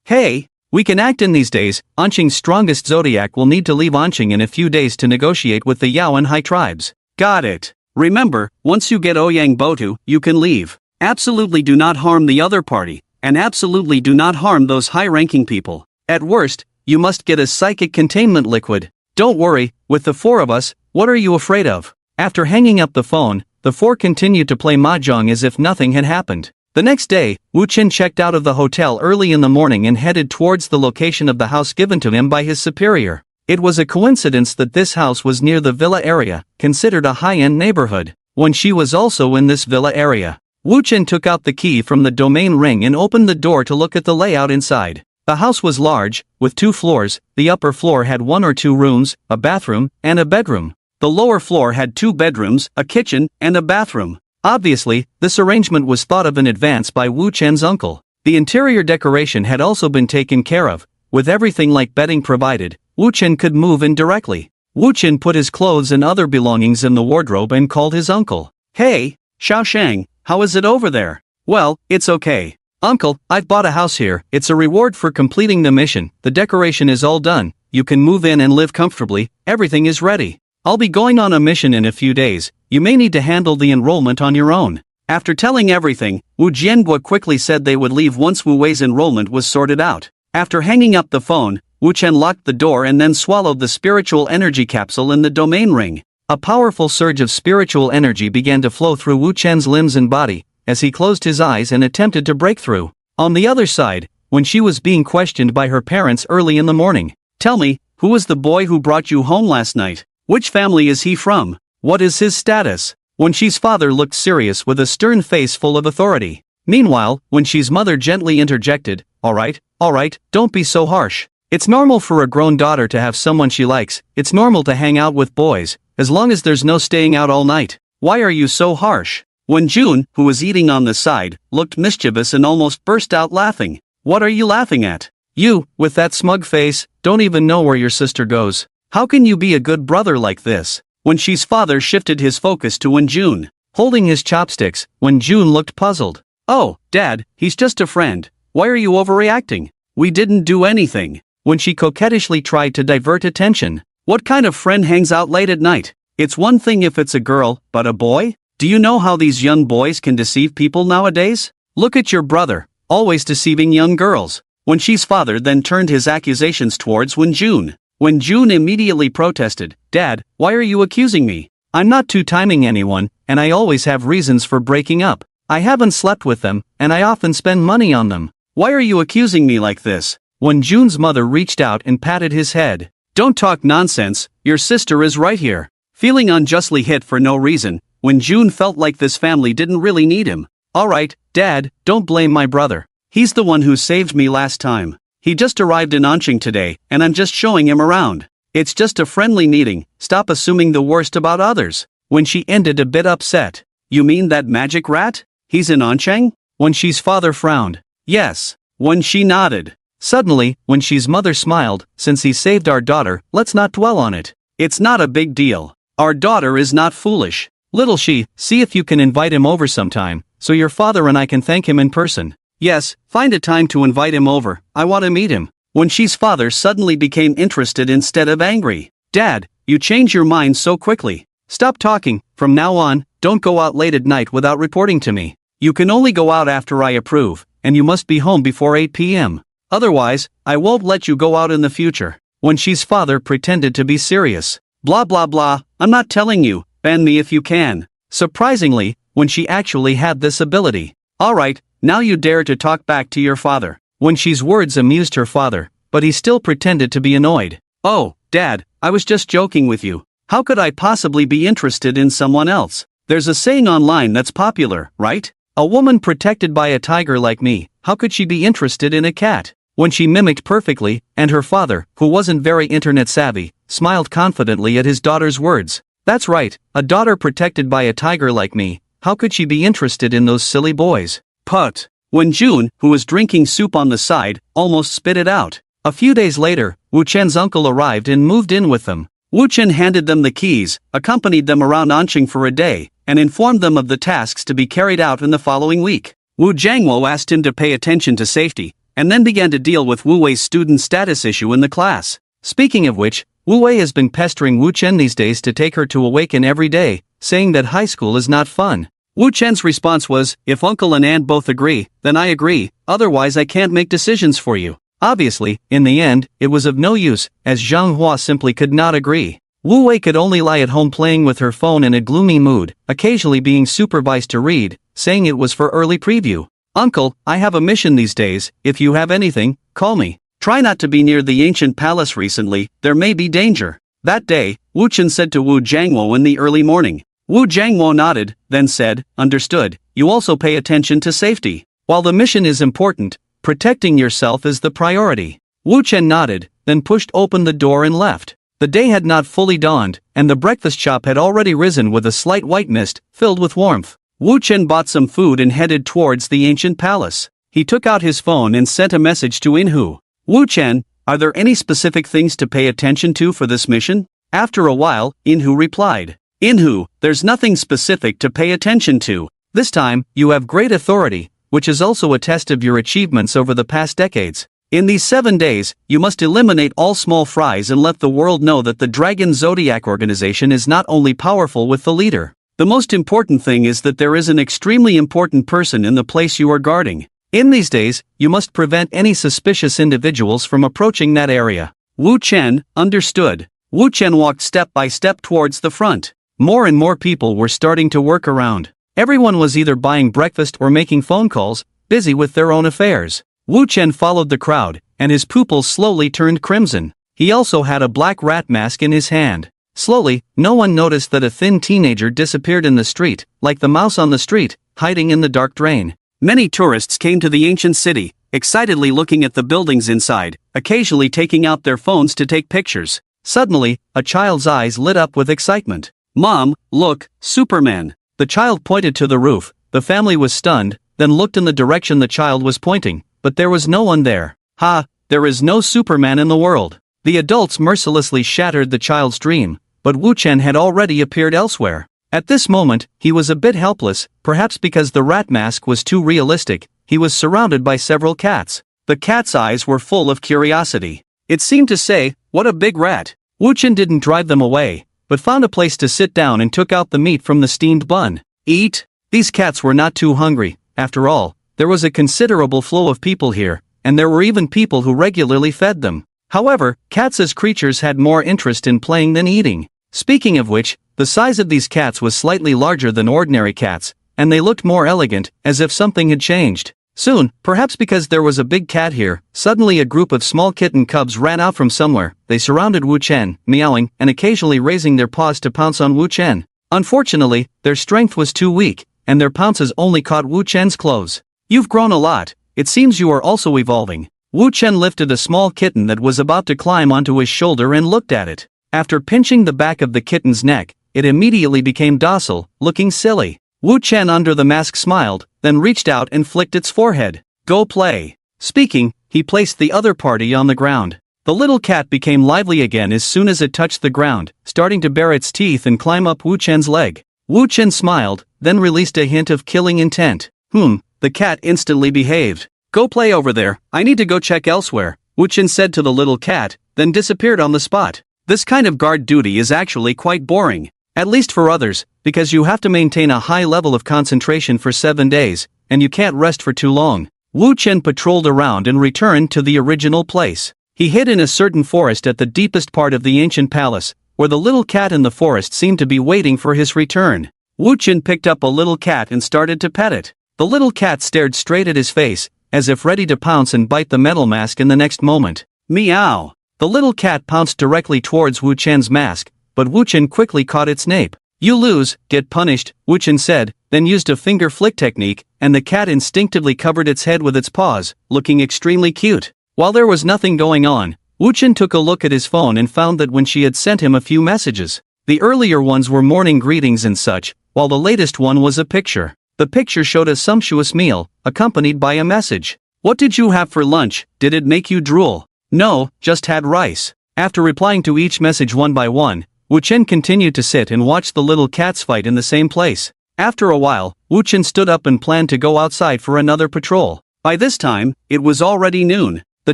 Hey, we can act in these days. Ansheng's strongest zodiac will need to leave Ansheng in a few days to negotiate with the Yao and Hai tribes. Got it. Remember, once you get Ouyang Botu, you can leave. Absolutely do not harm the other party, and absolutely do not harm those high-ranking people. At worst, you must get a psychic containment liquid. Don't worry, with the 4 of us, what are you afraid of? After hanging up the phone, the 4 continued to play mahjong as if nothing had happened. The next day, Wu Chen checked out of the hotel early in the morning and headed towards the location of the house given to him by his superior. It was a coincidence that this house was near the villa area, considered a high-end neighborhood. When she was also in this villa area, Wu Chen took out the key from the domain ring and opened the door to look at the layout inside. The house was large, with 2 floors. The upper floor had 1 or 2 rooms, a bathroom, and a bedroom. The lower floor had 2 bedrooms, a kitchen, and a bathroom. Obviously, this arrangement was thought of in advance by Wu Chen's uncle. The interior decoration had also been taken care of. With everything like bedding provided, Wu Chen could move in directly. Wu Chen put his clothes and other belongings in the wardrobe and called his uncle. Hey, Xiaoshang, how is it over there? Well, it's okay. Uncle, I've bought a house here. It's a reward for completing the mission. The decoration is all done. You can move in and live comfortably. Everything is ready. I'll be going on a mission in a few days. You may need to handle the enrollment on your own. After telling everything, Wu Jianguo quickly said they would leave once Wu Wei's enrollment was sorted out. After hanging up the phone, Wu Chen locked the door and then swallowed the spiritual energy capsule in the domain ring. A powerful surge of spiritual energy began to flow through Wu Chen's limbs and body, as he closed his eyes and attempted to break through. On the other side, when she was being questioned by her parents early in the morning, "Tell me, who was the boy who brought you home last night? Which family is he from? What is his status?" When she's father looked serious with a stern face full of authority. Meanwhile, when she's mother gently interjected, all right, don't be so harsh. It's normal for a grown daughter to have someone she likes. It's normal to hang out with boys, as long as there's no staying out all night. Why are you so harsh? When June, who was eating on the side, looked mischievous and almost burst out laughing. What are you laughing at? You, with that smug face, don't even know where your sister goes. How can you be a good brother like this? When she's father shifted his focus to Wen June, holding his chopsticks. When June looked puzzled. Oh, Dad, he's just a friend. Why are you overreacting? We didn't do anything. When she coquettishly tried to divert attention. What kind of friend hangs out late at night? It's one thing if it's a girl, but a boy? Do you know how these young boys can deceive people nowadays? Look at your brother, always deceiving young girls. When she's father then turned his accusations towards Wen June. When June immediately protested, Dad, why are you accusing me? I'm not two-timing anyone, and I always have reasons for breaking up. I haven't slept with them, and I often spend money on them. Why are you accusing me like this? When June's mother reached out and patted his head. Don't talk nonsense, your sister is right here. Feeling unjustly hit for no reason, when June felt like this family didn't really need him. Alright, Dad, don't blame my brother. He's the one who saved me last time. He just arrived in Anqing today, and I'm just showing him around. It's just a friendly meeting, stop assuming the worst about others. When she ended a bit upset. You mean that magic rat? He's in Anqing? When she's father frowned. Yes. When she nodded. Suddenly, when she's mother smiled, since he saved our daughter, let's not dwell on it. It's not a big deal. Our daughter is not foolish. Little she, see if you can invite him over sometime, so your father and I can thank him in person. Yes, find a time to invite him over, I want to meet him. When she's father suddenly became interested instead of angry. Dad, you change your mind so quickly. Stop talking, from now on, don't go out late at night without reporting to me. You can only go out after I approve, and you must be home before 8 p.m. Otherwise, I won't let you go out in the future. When she's father pretended to be serious. Blah blah blah, I'm not telling you, ban me if you can. Surprisingly, when she actually had this ability. Alright, now you dare to talk back to your father. When she's words amused her father, but he still pretended to be annoyed. Oh, Dad, I was just joking with you. How could I possibly be interested in someone else? There's a saying online that's popular, right? A woman protected by a tiger like me, how could she be interested in a cat? When she mimicked perfectly, and her father, who wasn't very internet savvy, smiled confidently at his daughter's words. That's right, a daughter protected by a tiger like me, how could she be interested in those silly boys? Put. When June, who was drinking soup on the side, almost spit it out. A few days later, Wu Chen's uncle arrived and moved in with them. Wu Chen handed them the keys, accompanied them around Anqing for a day, and informed them of the tasks to be carried out in the following week. Wu Jiangwo asked him to pay attention to safety, and then began to deal with Wu Wei's student status issue in the class. Speaking of which, Wu Wei has been pestering Wu Chen these days to take her to Awaken every day, saying that high school is not fun. Wu Chen's response was, "If uncle and aunt both agree, then I agree, otherwise I can't make decisions for you." Obviously, in the end, it was of no use, as Zhang Hua simply could not agree. Wu Wei could only lie at home playing with her phone in a gloomy mood, occasionally being supervised to read, saying it was for early preview. "Uncle, I have a mission these days, if you have anything, call me. Try not to be near the ancient palace recently, there may be danger." That day, Wu Chen said to Wu Jiangwo in the early morning. Wu Jiangwo nodded, then said, "Understood, you also pay attention to safety. While the mission is important, protecting yourself is the priority." Wu Chen nodded, then pushed open the door and left. The day had not fully dawned, and the breakfast shop had already risen with a slight white mist, filled with warmth. Wu Chen bought some food and headed towards the ancient palace. He took out his phone and sent a message to Inhu. "Wu Chen, are there any specific things to pay attention to for this mission?" After a while, Inhu replied. "Inhu, there's nothing specific to pay attention to. This time, you have great authority, which is also a test of your achievements over the past decades. In these 7 days, you must eliminate all small fries and let the world know that the Dragon Zodiac organization is not only powerful with the leader. The most important thing is that there is an extremely important person in the place you are guarding. In these days, you must prevent any suspicious individuals from approaching that area." Wu Chen understood. Wu Chen walked step by step towards the front. More and more people were starting to work around. Everyone was either buying breakfast or making phone calls, busy with their own affairs. Wu Chen followed the crowd, and his pupils slowly turned crimson. He also had a black rat mask in his hand. Slowly, no one noticed that a thin teenager disappeared in the street, like the mouse on the street, hiding in the dark drain. Many tourists came to the ancient city, excitedly looking at the buildings inside, occasionally taking out their phones to take pictures. Suddenly, a child's eyes lit up with excitement. "Mom, look, Superman!" The child pointed to the roof. The family was stunned, then looked in the direction the child was pointing, but there was no one there. "Ha, there is no Superman in the world." The adults mercilessly shattered the child's dream, but Wu Chen had already appeared elsewhere. At this moment, he was a bit helpless, perhaps because the rat mask was too realistic. He was surrounded by several cats. The cat's eyes were full of curiosity. It seemed to say, "What a big rat." Wu Chen didn't drive them away, but found a place to sit down and took out the meat from the steamed bun. "Eat." These cats were not too hungry. After all, there was a considerable flow of people here, and there were even people who regularly fed them. However, cats as creatures had more interest in playing than eating. Speaking of which, the size of these cats was slightly larger than ordinary cats, and they looked more elegant, as if something had changed. Soon, perhaps because there was a big cat here, suddenly a group of small kitten cubs ran out from somewhere. They surrounded Wu Chen, meowing, and occasionally raising their paws to pounce on Wu Chen. Unfortunately, their strength was too weak, and their pounces only caught Wu Chen's clothes. "You've grown a lot. It seems you are also evolving." Wu Chen lifted a small kitten that was about to climb onto his shoulder and looked at it. After pinching the back of the kitten's neck, it immediately became docile, looking silly. Wu Chen under the mask smiled, then reached out and flicked its forehead. "Go play." Speaking, he placed the other party on the ground. The little cat became lively again as soon as it touched the ground, starting to bare its teeth and climb up Wu Chen's leg. Wu Chen smiled, then released a hint of killing intent. The cat instantly behaved. "Go play over there, I need to go check elsewhere," Wu Chen said to the little cat, then disappeared on the spot. This kind of guard duty is actually quite boring. At least for others, because you have to maintain a high level of concentration for 7 days, and you can't rest for too long. Wu Chen patrolled around and returned to the original place. He hid in a certain forest at the deepest part of the ancient palace, where the little cat in the forest seemed to be waiting for his return. Wu Chen picked up a little cat and started to pet it. The little cat stared straight at his face, as if ready to pounce and bite the metal mask in the next moment. "Meow." The little cat pounced directly towards Wu Chen's mask, but Wu Chen quickly caught its nape. "You lose, get punished," Wu Chen said, then used a finger flick technique, and the cat instinctively covered its head with its paws, looking extremely cute. While there was nothing going on, Wu Chen took a look at his phone and found that when she had sent him a few messages. The earlier ones were morning greetings and such, while the latest one was a picture. The picture showed a sumptuous meal, accompanied by a message. "What did you have for lunch? Did it make you drool?" No, just had rice. After replying to each message one by one, Wu Chen continued to sit and watch the little cats fight in the same place. After a while, Wu Chen stood up and planned to go outside for another patrol. By this time, it was already noon. The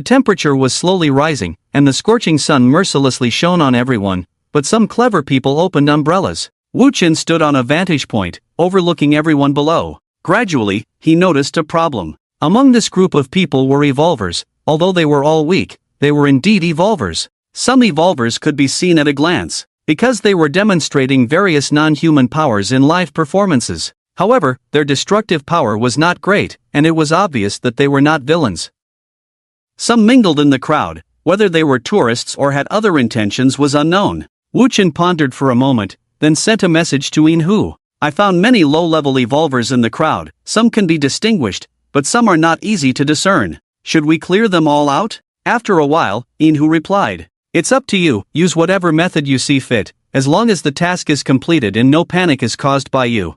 temperature was slowly rising, and the scorching sun mercilessly shone on everyone, but some clever people opened umbrellas. Wu Chen stood on a vantage point, overlooking everyone below. Gradually, he noticed a problem. Among this group of people were evolvers. Although they were all weak, they were indeed evolvers. Some evolvers could be seen at a glance, because they were demonstrating various non-human powers in live performances. However, their destructive power was not great, and it was obvious that they were not villains. Some mingled in the crowd. Whether they were tourists or had other intentions was unknown. Wu Chen pondered for a moment, then sent a message to Inhu. I found many low-level evolvers in the crowd. Some can be distinguished, but some are not easy to discern. Should we clear them all out? After a while, Inhu replied. It's up to you, use whatever method you see fit, as long as the task is completed and no panic is caused by you.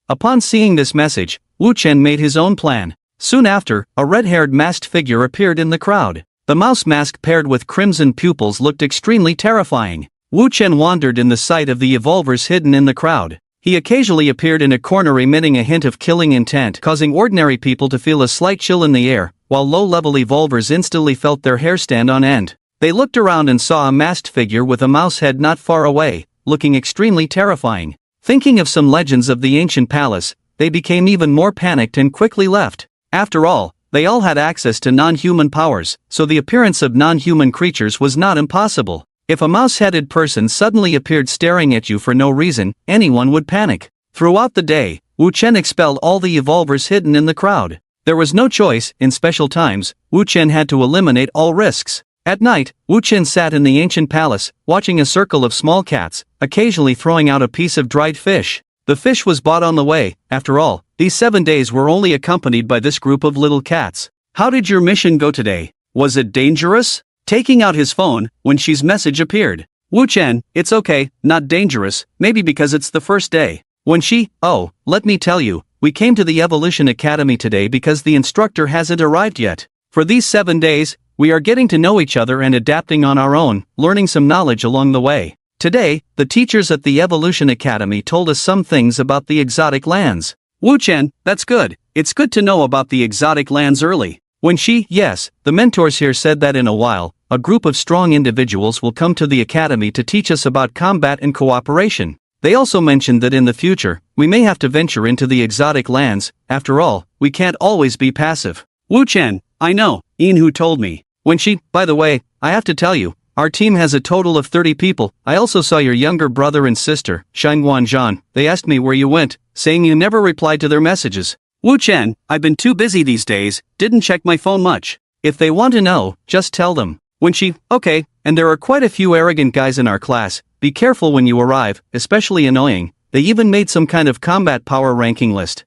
Upon seeing this message, Wu Chen made his own plan. Soon after, a red-haired masked figure appeared in the crowd. The mouse mask paired with crimson pupils looked extremely terrifying. Wu Chen wandered in the sight of the evolvers hidden in the crowd. He occasionally appeared in a corner emitting a hint of killing intent, causing ordinary people to feel a slight chill in the air, while low-level evolvers instantly felt their hair stand on end. They looked around and saw a masked figure with a mouse head not far away, looking extremely terrifying. Thinking of some legends of the ancient palace, they became even more panicked and quickly left. After all, they all had access to non-human powers, so the appearance of non-human creatures was not impossible. If a mouse-headed person suddenly appeared staring at you for no reason, anyone would panic. Throughout the day, Wu Chen expelled all the evolvers hidden in the crowd. There was no choice. In special times, Wu Chen had to eliminate all risks. At night, Wu Chen sat in the ancient palace, watching a circle of small cats, occasionally throwing out a piece of dried fish. The fish was bought on the way. After all, these 7 days were only accompanied by this group of little cats. How did your mission go today? Was it dangerous? Taking out his phone, when Shi's message appeared. Wu Chen, it's okay, not dangerous, maybe because it's the first day. When Shi, oh, let me tell you, we came to the Evolution Academy today because the instructor hasn't arrived yet. For these 7 days, we are getting to know each other and adapting on our own, learning some knowledge along the way. Today, the teachers at the Evolution Academy told us some things about the exotic lands. Wu Chen, that's good. It's good to know about the exotic lands early. When Shi, yes, the mentors here said that in a while, a group of strong individuals will come to the academy to teach us about combat and cooperation. They also mentioned that in the future, we may have to venture into the exotic lands. After all, we can't always be passive. Wu Chen, I know, Inhu told me. When Shi, by the way, I have to tell you, our team has a total of 30 people. I also saw your younger brother and sister, Shangguan Zhan. They asked me where you went, saying you never replied to their messages. Wu Chen, I've been too busy these days, didn't check my phone much. If they want to know, just tell them. When Shi, okay, and there are quite a few arrogant guys in our class, be careful when you arrive, especially annoying. They even made some kind of combat power ranking list.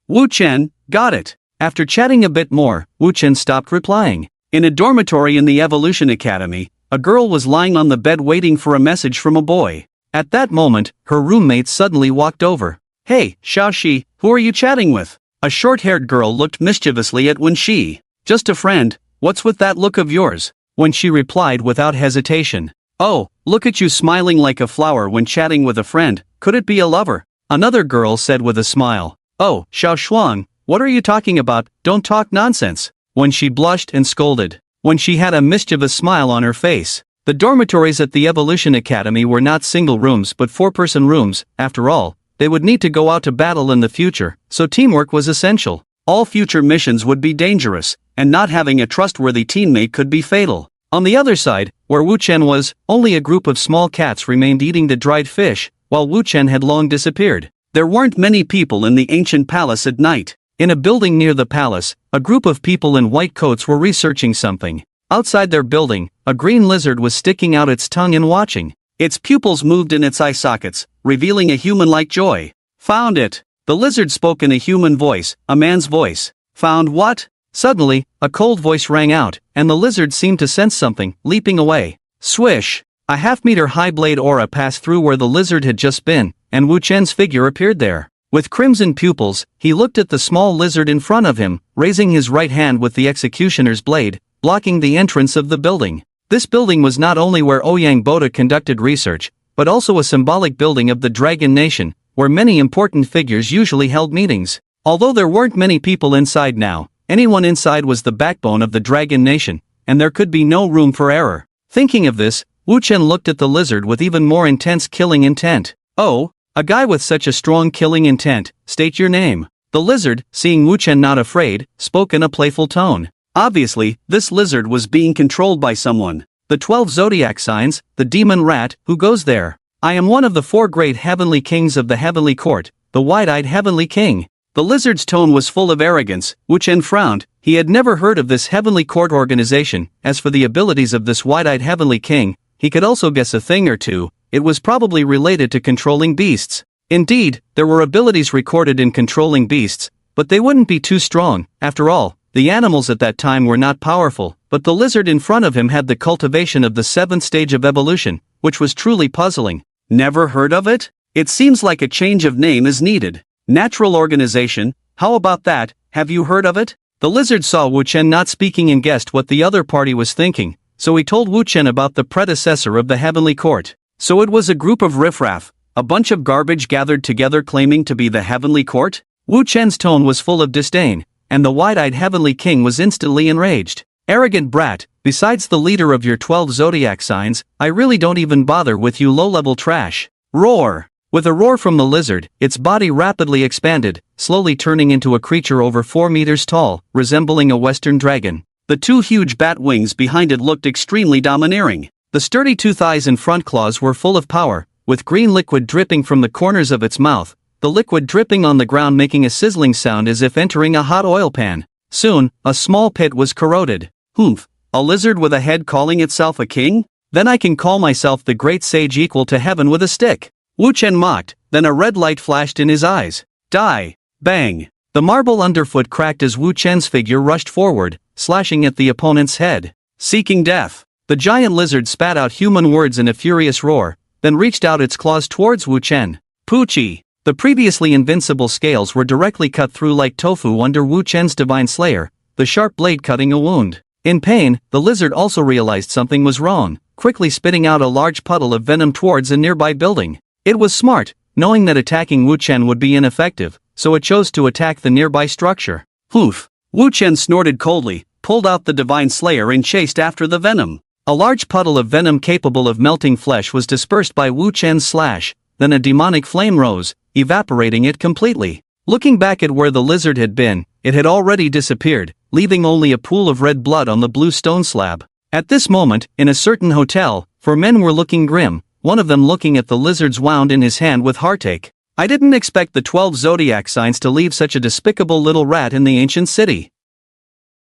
Wu Chen, got it. After chatting a bit more, Wu Chen stopped replying. In a dormitory in the Evolution Academy, a girl was lying on the bed waiting for a message from a boy. At that moment, her roommate suddenly walked over. Hey, Xiaoxi, who are you chatting with? A short-haired girl looked mischievously at Wen Shi. Just a friend, what's with that look of yours? Wen Shi replied without hesitation. Oh, look at you smiling like a flower when chatting with a friend, could it be a lover? Another girl said with a smile. Oh, Xiao Shuang, what are you talking about? Don't talk nonsense. When she blushed and scolded. When she had a mischievous smile on her face. The dormitories at the Evolution Academy were not single rooms but four-person rooms. After all, they would need to go out to battle in the future, so teamwork was essential. All future missions would be dangerous, and not having a trustworthy teammate could be fatal. On the other side, where Wu Chen was, only a group of small cats remained eating the dried fish, while Wu Chen had long disappeared. There weren't many people in the ancient palace at night. In a building near the palace, a group of people in white coats were researching something. Outside their building, a green lizard was sticking out its tongue and watching. Its pupils moved in its eye sockets, revealing a human-like joy. Found it. The lizard spoke in a human voice, a man's voice. Found what? Suddenly, a cold voice rang out, and the lizard seemed to sense something, leaping away. Swish! A half-meter-high blade aura passed through where the lizard had just been, and Wu Chen's figure appeared there. With crimson pupils, he looked at the small lizard in front of him, raising his right hand with the executioner's blade. blocking the entrance of the building. This building was not only where Ouyang Boda conducted research, but also a symbolic building of the Dragon Nation, where many important figures usually held meetings. Although there weren't many people inside now, anyone inside was the backbone of the Dragon Nation, and there could be no room for error. Thinking of this, Wu Chen looked at the lizard with even more intense killing intent. "Oh, a guy with such a strong killing intent, state your name." The lizard, seeing Wu Chen not afraid, spoke in a playful tone. Obviously, this lizard was being controlled by someone. "The 12 zodiac signs, the demon rat, who goes there? I am one of the 4 great heavenly kings of the heavenly court, the wide-eyed heavenly king." The lizard's tone was full of arrogance. Wu Chen frowned. He had never heard of this heavenly court organization. As for the abilities of this wide-eyed heavenly king, he could also guess a thing or two. It was probably related to controlling beasts. Indeed, there were abilities recorded in controlling beasts, but they wouldn't be too strong. After all, the animals at that time were not powerful, but the lizard in front of him had the cultivation of the 7th stage of evolution, which was truly puzzling. "Never heard of it? It seems like a change of name is needed. Natural organization, how about that, have you heard of it?" The lizard saw Wu Chen not speaking and guessed what the other party was thinking, so he told Wu Chen about the predecessor of the heavenly court. So it was a group of riffraff, a bunch of garbage gathered together claiming to be the heavenly court? Wu Chen's tone was full of disdain, and the wide-eyed heavenly king was instantly enraged. "Arrogant brat, besides the leader of your 12 zodiac signs, I really don't even bother with you low-level trash." Roar! With a roar from the lizard, its body rapidly expanded, slowly turning into a creature over 4 meters tall, resembling a western dragon. The 2 huge bat wings behind it looked extremely domineering. The sturdy 2 thighs and front claws were full of power, with green liquid dripping from the corners of its mouth, the liquid dripping on the ground making a sizzling sound as if entering a hot oil pan. Soon, a small pit was corroded. "Humph, a lizard with a head calling itself a king? Then I can call myself the great sage equal to heaven with a stick." Wu Chen mocked, then a red light flashed in his eyes. Die! Bang! The marble underfoot cracked as Wu Chen's figure rushed forward, slashing at the opponent's head. Seeking death. The giant lizard spat out human words in a furious roar, then reached out its claws towards Wu Chen. Poochie! The previously invincible scales were directly cut through like tofu under Wu Chen's divine slayer, the sharp blade cutting a wound. In pain, the lizard also realized something was wrong, quickly spitting out a large puddle of venom towards a nearby building. It was smart, knowing that attacking Wu Chen would be ineffective, so it chose to attack the nearby structure. Poof! Wu Chen snorted coldly, pulled out the divine slayer and chased after the venom. A large puddle of venom capable of melting flesh was dispersed by Wu Chen's slash, then a demonic flame rose, evaporating it completely. Looking back at where the lizard had been, it had already disappeared, leaving only a pool of red blood on the blue stone slab. At this moment, in a certain hotel, 4 men were looking grim, one of them looking at the lizard's wound in his hand with heartache. "I didn't expect the 12 zodiac signs to leave such a despicable little rat in the ancient city."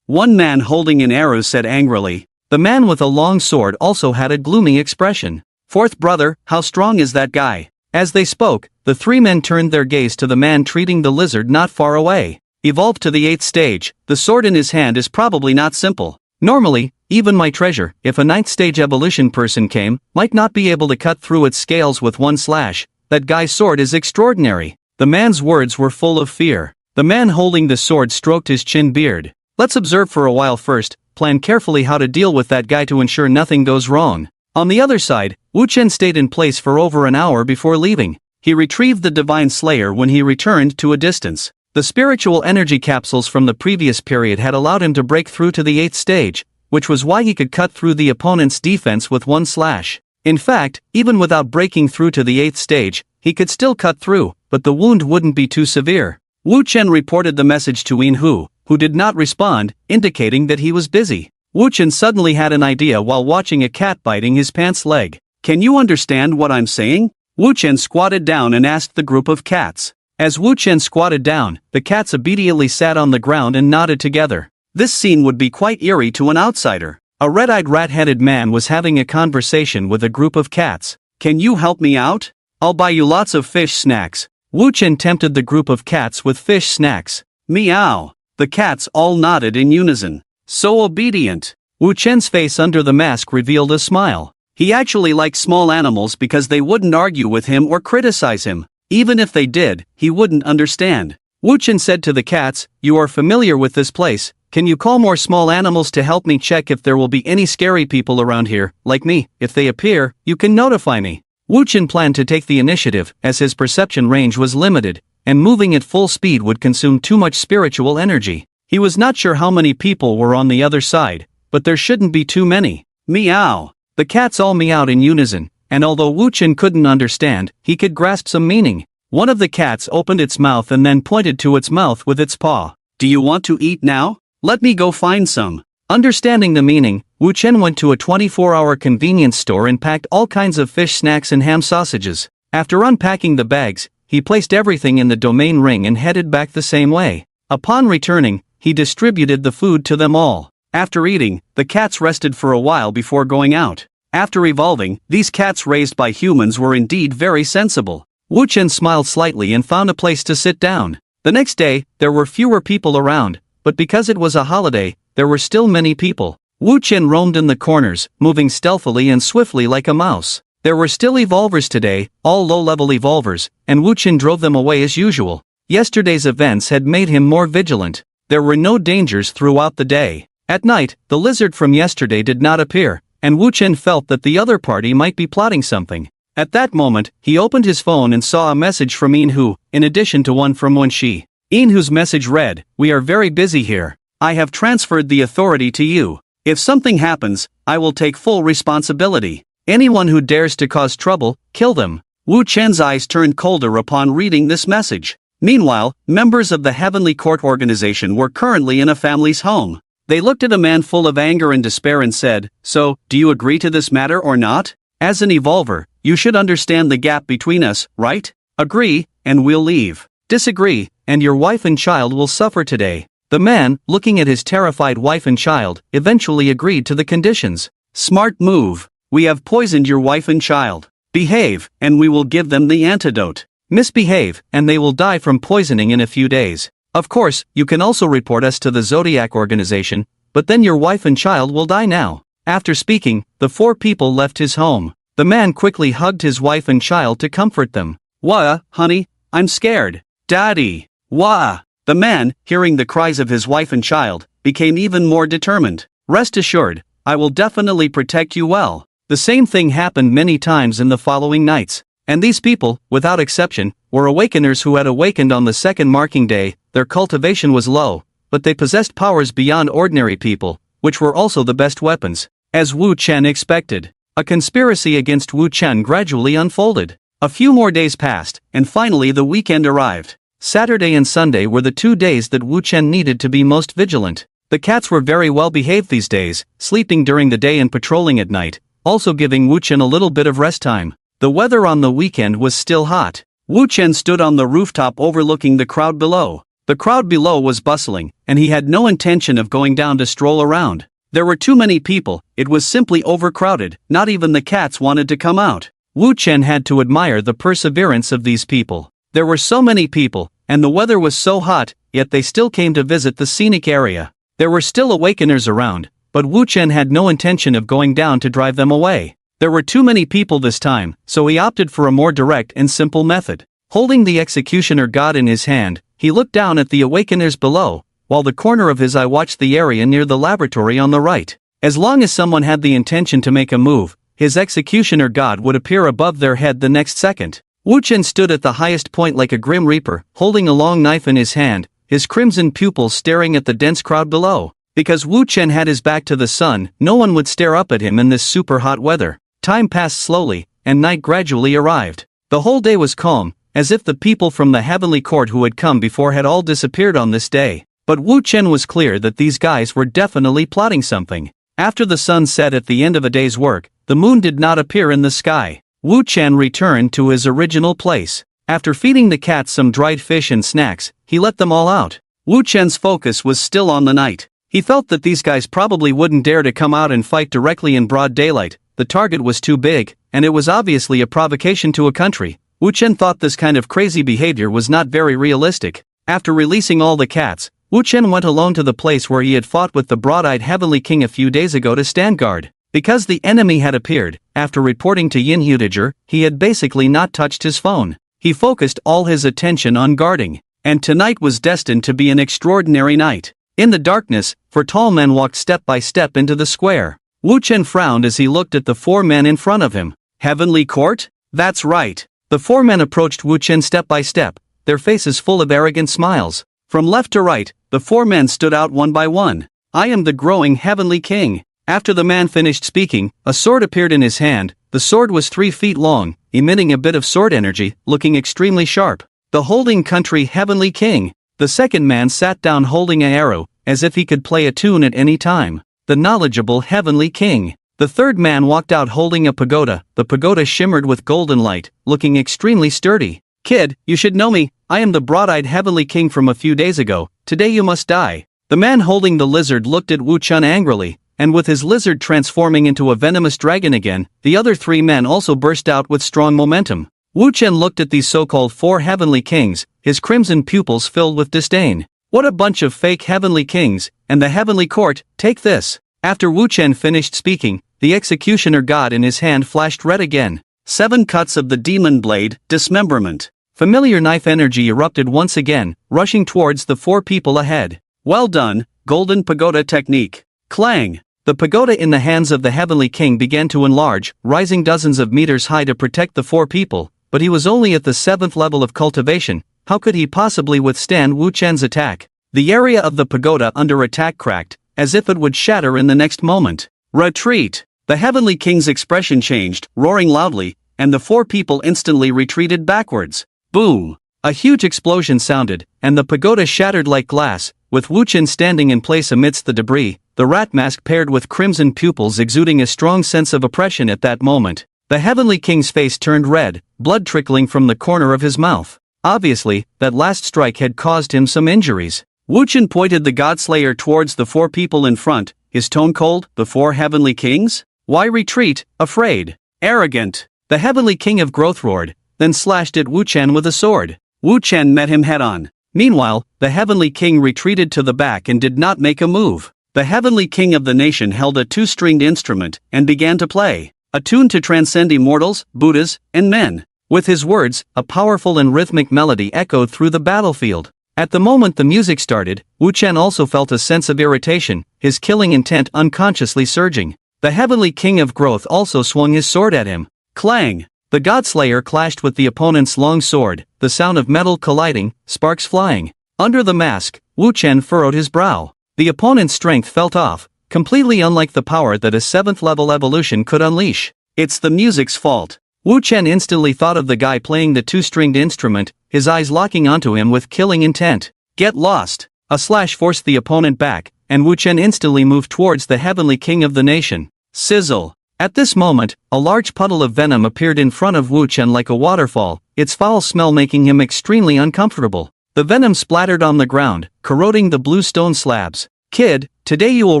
One man holding an arrow said angrily. The man with a long sword also had a gloomy expression. "Fourth brother, how strong is that guy?" As they spoke, the 3 men turned their gaze to the man treating the lizard not far away. "Evolved to the 8th stage, the sword in his hand is probably not simple. Normally, even my treasure, if a 9th stage evolution person came, might not be able to cut through its scales with one slash. That guy's sword is extraordinary." The man's words were full of fear. The man holding the sword stroked his chin beard. "Let's observe for a while first, plan carefully how to deal with that guy to ensure nothing goes wrong." On the other side, Wu Chen stayed in place for over an hour before leaving. He retrieved the divine slayer when he returned to a distance. The spiritual energy capsules from the previous period had allowed him to break through to the 8th stage, which was why he could cut through the opponent's defense with one slash. In fact, even without breaking through to the 8th stage, he could still cut through, but the wound wouldn't be too severe. Wu Chen reported the message to Yin Hu, who did not respond, indicating that he was busy. Wu Chen suddenly had an idea while watching a cat biting his pants leg. "Can you understand what I'm saying?" Wu Chen squatted down and asked the group of cats. As Wu Chen squatted down, the cats obediently sat on the ground and nodded together. This scene would be quite eerie to an outsider. A red-eyed rat-headed man was having a conversation with a group of cats. "Can you help me out? I'll buy you lots of fish snacks." Wu Chen tempted the group of cats with fish snacks. Meow. The cats all nodded in unison. So obedient. Wu Chen's face under the mask revealed a smile. He actually liked small animals because they wouldn't argue with him or criticize him. Even if they did, he wouldn't understand. Wu Chen said to the cats, "You are familiar with this place, Can you call more small animals to help me check if there will be any scary people around here, like me? If they appear, you can notify me. Wu Chen planned to take the initiative, as his perception range was limited, and moving at full speed would consume too much spiritual energy. He was not sure how many people were on the other side, but there shouldn't be too many. Meow. The cats all meowed in unison, and although Wu Chen couldn't understand, he could grasp some meaning. One of the cats opened its mouth and then pointed to its mouth with its paw. Do you want to eat now? Let me go find some. Understanding the meaning, Wu Chen went to a 24-hour convenience store and packed all kinds of fish snacks and ham sausages. After unpacking the bags, he placed everything in the domain ring and headed back the same way. Upon returning, he distributed the food to them all. After eating, the cats rested for a while before going out. After evolving, these cats raised by humans were indeed very sensible. Wu Chen smiled slightly and found a place to sit down. The next day, there were fewer people around, but because it was a holiday, there were still many people. Wu Chen roamed in the corners, moving stealthily and swiftly like a mouse. There were still evolvers today, all low-level evolvers, and Wu Chen drove them away as usual. Yesterday's events had made him more vigilant. There were no dangers throughout the day. At night, the lizard from yesterday did not appear, and Wu Chen felt that the other party might be plotting something. At that moment, he opened his phone and saw a message from Inhu, in addition to one from Wenxi. Inhu's message read, "We are very busy here. I have transferred the authority to you. If something happens, I will take full responsibility. Anyone who dares to cause trouble, kill them." Wu Chen's eyes turned colder upon reading this message. Meanwhile, members of the Heavenly Court organization were currently in a family's home. They looked at a man full of anger and despair and said, "So, do you agree to this matter or not? As an evolver, you should understand the gap between us, right? Agree, and we'll leave. Disagree, and your wife and child will suffer today." The man, looking at his terrified wife and child, eventually agreed to the conditions. "Smart move. We have poisoned your wife and child. Behave, and we will give them the antidote. Misbehave, and they will die from poisoning in a few days. Of course, you can also report us to the Zodiac organization, but then your wife and child will die now." After speaking, the four people left his home. The man quickly hugged his wife and child to comfort them. "Wah, honey, I'm scared. Daddy, wah." The man, hearing the cries of his wife and child, became even more determined. "Rest assured, I will definitely protect you well." The same thing happened many times in the following nights. And these people, without exception, were awakeners who had awakened on the second marking day. Their cultivation was low, but they possessed powers beyond ordinary people, which were also the best weapons. As Wu Chen expected, a conspiracy against Wu Chen gradually unfolded. A few more days passed, and finally the weekend arrived. Saturday and Sunday were the 2 days that Wu Chen needed to be most vigilant. The cats were very well behaved these days, sleeping during the day and patrolling at night, also giving Wu Chen a little bit of rest time. The weather on the weekend was still hot. Wu Chen stood on the rooftop overlooking the crowd below. The crowd below was bustling, and he had no intention of going down to stroll around. There were too many people, it was simply overcrowded, not even the cats wanted to come out. Wu Chen had to admire the perseverance of these people. There were so many people, and the weather was so hot, yet they still came to visit the scenic area. There were still awakeners around, but Wu Chen had no intention of going down to drive them away. There were too many people this time, so he opted for a more direct and simple method. Holding the executioner god in his hand, he looked down at the awakeners below, while the corner of his eye watched the area near the laboratory on the right. As long as someone had the intention to make a move, his executioner god would appear above their head the next second. Wu Chen stood at the highest point like a grim reaper, holding a long knife in his hand, his crimson pupils staring at the dense crowd below. Because Wu Chen had his back to the sun, no one would stare up at him in this super hot weather. Time passed slowly, and night gradually arrived. The whole day was calm, as if the people from the heavenly court who had come before had all disappeared on this day. But Wu Chen was clear that these guys were definitely plotting something. After the sun set at the end of a day's work, the moon did not appear in the sky. Wu Chen returned to his original place. After feeding the cats some dried fish and snacks, he let them all out. Wu Chen's focus was still on the night. He felt that these guys probably wouldn't dare to come out and fight directly in broad daylight. The target was too big, and it was obviously a provocation to a country. Wu Chen thought this kind of crazy behavior was not very realistic. After releasing all the cats, Wu Chen went alone to the place where he had fought with the broad-eyed Heavenly King a few days ago to stand guard. Because the enemy had appeared, after reporting to Yin Hudiger, he had basically not touched his phone. He focused all his attention on guarding. And tonight was destined to be an extraordinary night. In the darkness, 4 tall men walked step by step into the square. Wu Chen frowned as he looked at the 4 men in front of him. Heavenly Court? That's right. The 4 men approached Wu Chen step by step, their faces full of arrogant smiles. From left to right, the 4 men stood out one by one. I am the growing Heavenly King. After the man finished speaking, a sword appeared in his hand. The sword was 3 feet long, emitting a bit of sword energy, looking extremely sharp. The holding country Heavenly King. The second man sat down holding an arrow, as if he could play a tune at any time. The knowledgeable Heavenly King. The third man walked out holding a pagoda. The pagoda shimmered with golden light, looking extremely sturdy. Kid, you should know me. I am the broad-eyed Heavenly King from a few days ago. Today you must die. The man holding the lizard looked at Wu Chen angrily, and with his lizard transforming into a venomous dragon again, the other 3 men also burst out with strong momentum. Wu Chen looked at these so-called 4 Heavenly Kings, his crimson pupils filled with disdain. What a bunch of fake Heavenly Kings, and the Heavenly Court, take this. After Wu Chen finished speaking, the executioner god in his hand flashed red again. 7 cuts of the demon blade, dismemberment. Familiar knife energy erupted once again, rushing towards the 4 people ahead. Well done, golden pagoda technique. Clang! The pagoda in the hands of the Heavenly King began to enlarge, rising dozens of meters high to protect the 4 people, but he was only at the 7th level of cultivation. How could he possibly withstand Wu Chen's attack? The area of the pagoda under attack cracked, as if it would shatter in the next moment. Retreat! The Heavenly King's expression changed, roaring loudly, and the 4 people instantly retreated backwards. Boom! A huge explosion sounded, and the pagoda shattered like glass, with Wu Chen standing in place amidst the debris, the rat mask paired with crimson pupils exuding a strong sense of oppression at that moment. The Heavenly King's face turned red, blood trickling from the corner of his mouth. Obviously, that last strike had caused him some injuries. Wu Chen pointed the Godslayer towards the 4 people in front, his tone cold. The 4 Heavenly Kings? Why retreat, afraid? Arrogant! The Heavenly King of Growth roared, then slashed at Wu Chen with a sword. Wu Chen met him head-on. Meanwhile, the Heavenly King retreated to the back and did not make a move. The Heavenly King of the nation held a 2-stringed instrument and began to play, a tune to transcend immortals, Buddhas, and men. With his words, a powerful and rhythmic melody echoed through the battlefield. At the moment the music started, Wu Chen also felt a sense of irritation, his killing intent unconsciously surging. The Heavenly King of Growth also swung his sword at him. Clang! The Godslayer clashed with the opponent's long sword, the sound of metal colliding, sparks flying. Under the mask, Wu Chen furrowed his brow. The opponent's strength felt off, completely unlike the power that a 7th-level evolution could unleash. It's the music's fault. Wu Chen instantly thought of the guy playing the 2-stringed instrument, his eyes locking onto him with killing intent. Get lost! A slash forced the opponent back, and Wu Chen instantly moved towards the Heavenly King of the nation. Sizzle! At this moment, a large puddle of venom appeared in front of Wu Chen like a waterfall, its foul smell making him extremely uncomfortable. The venom splattered on the ground, corroding the blue stone slabs. Kid, today you will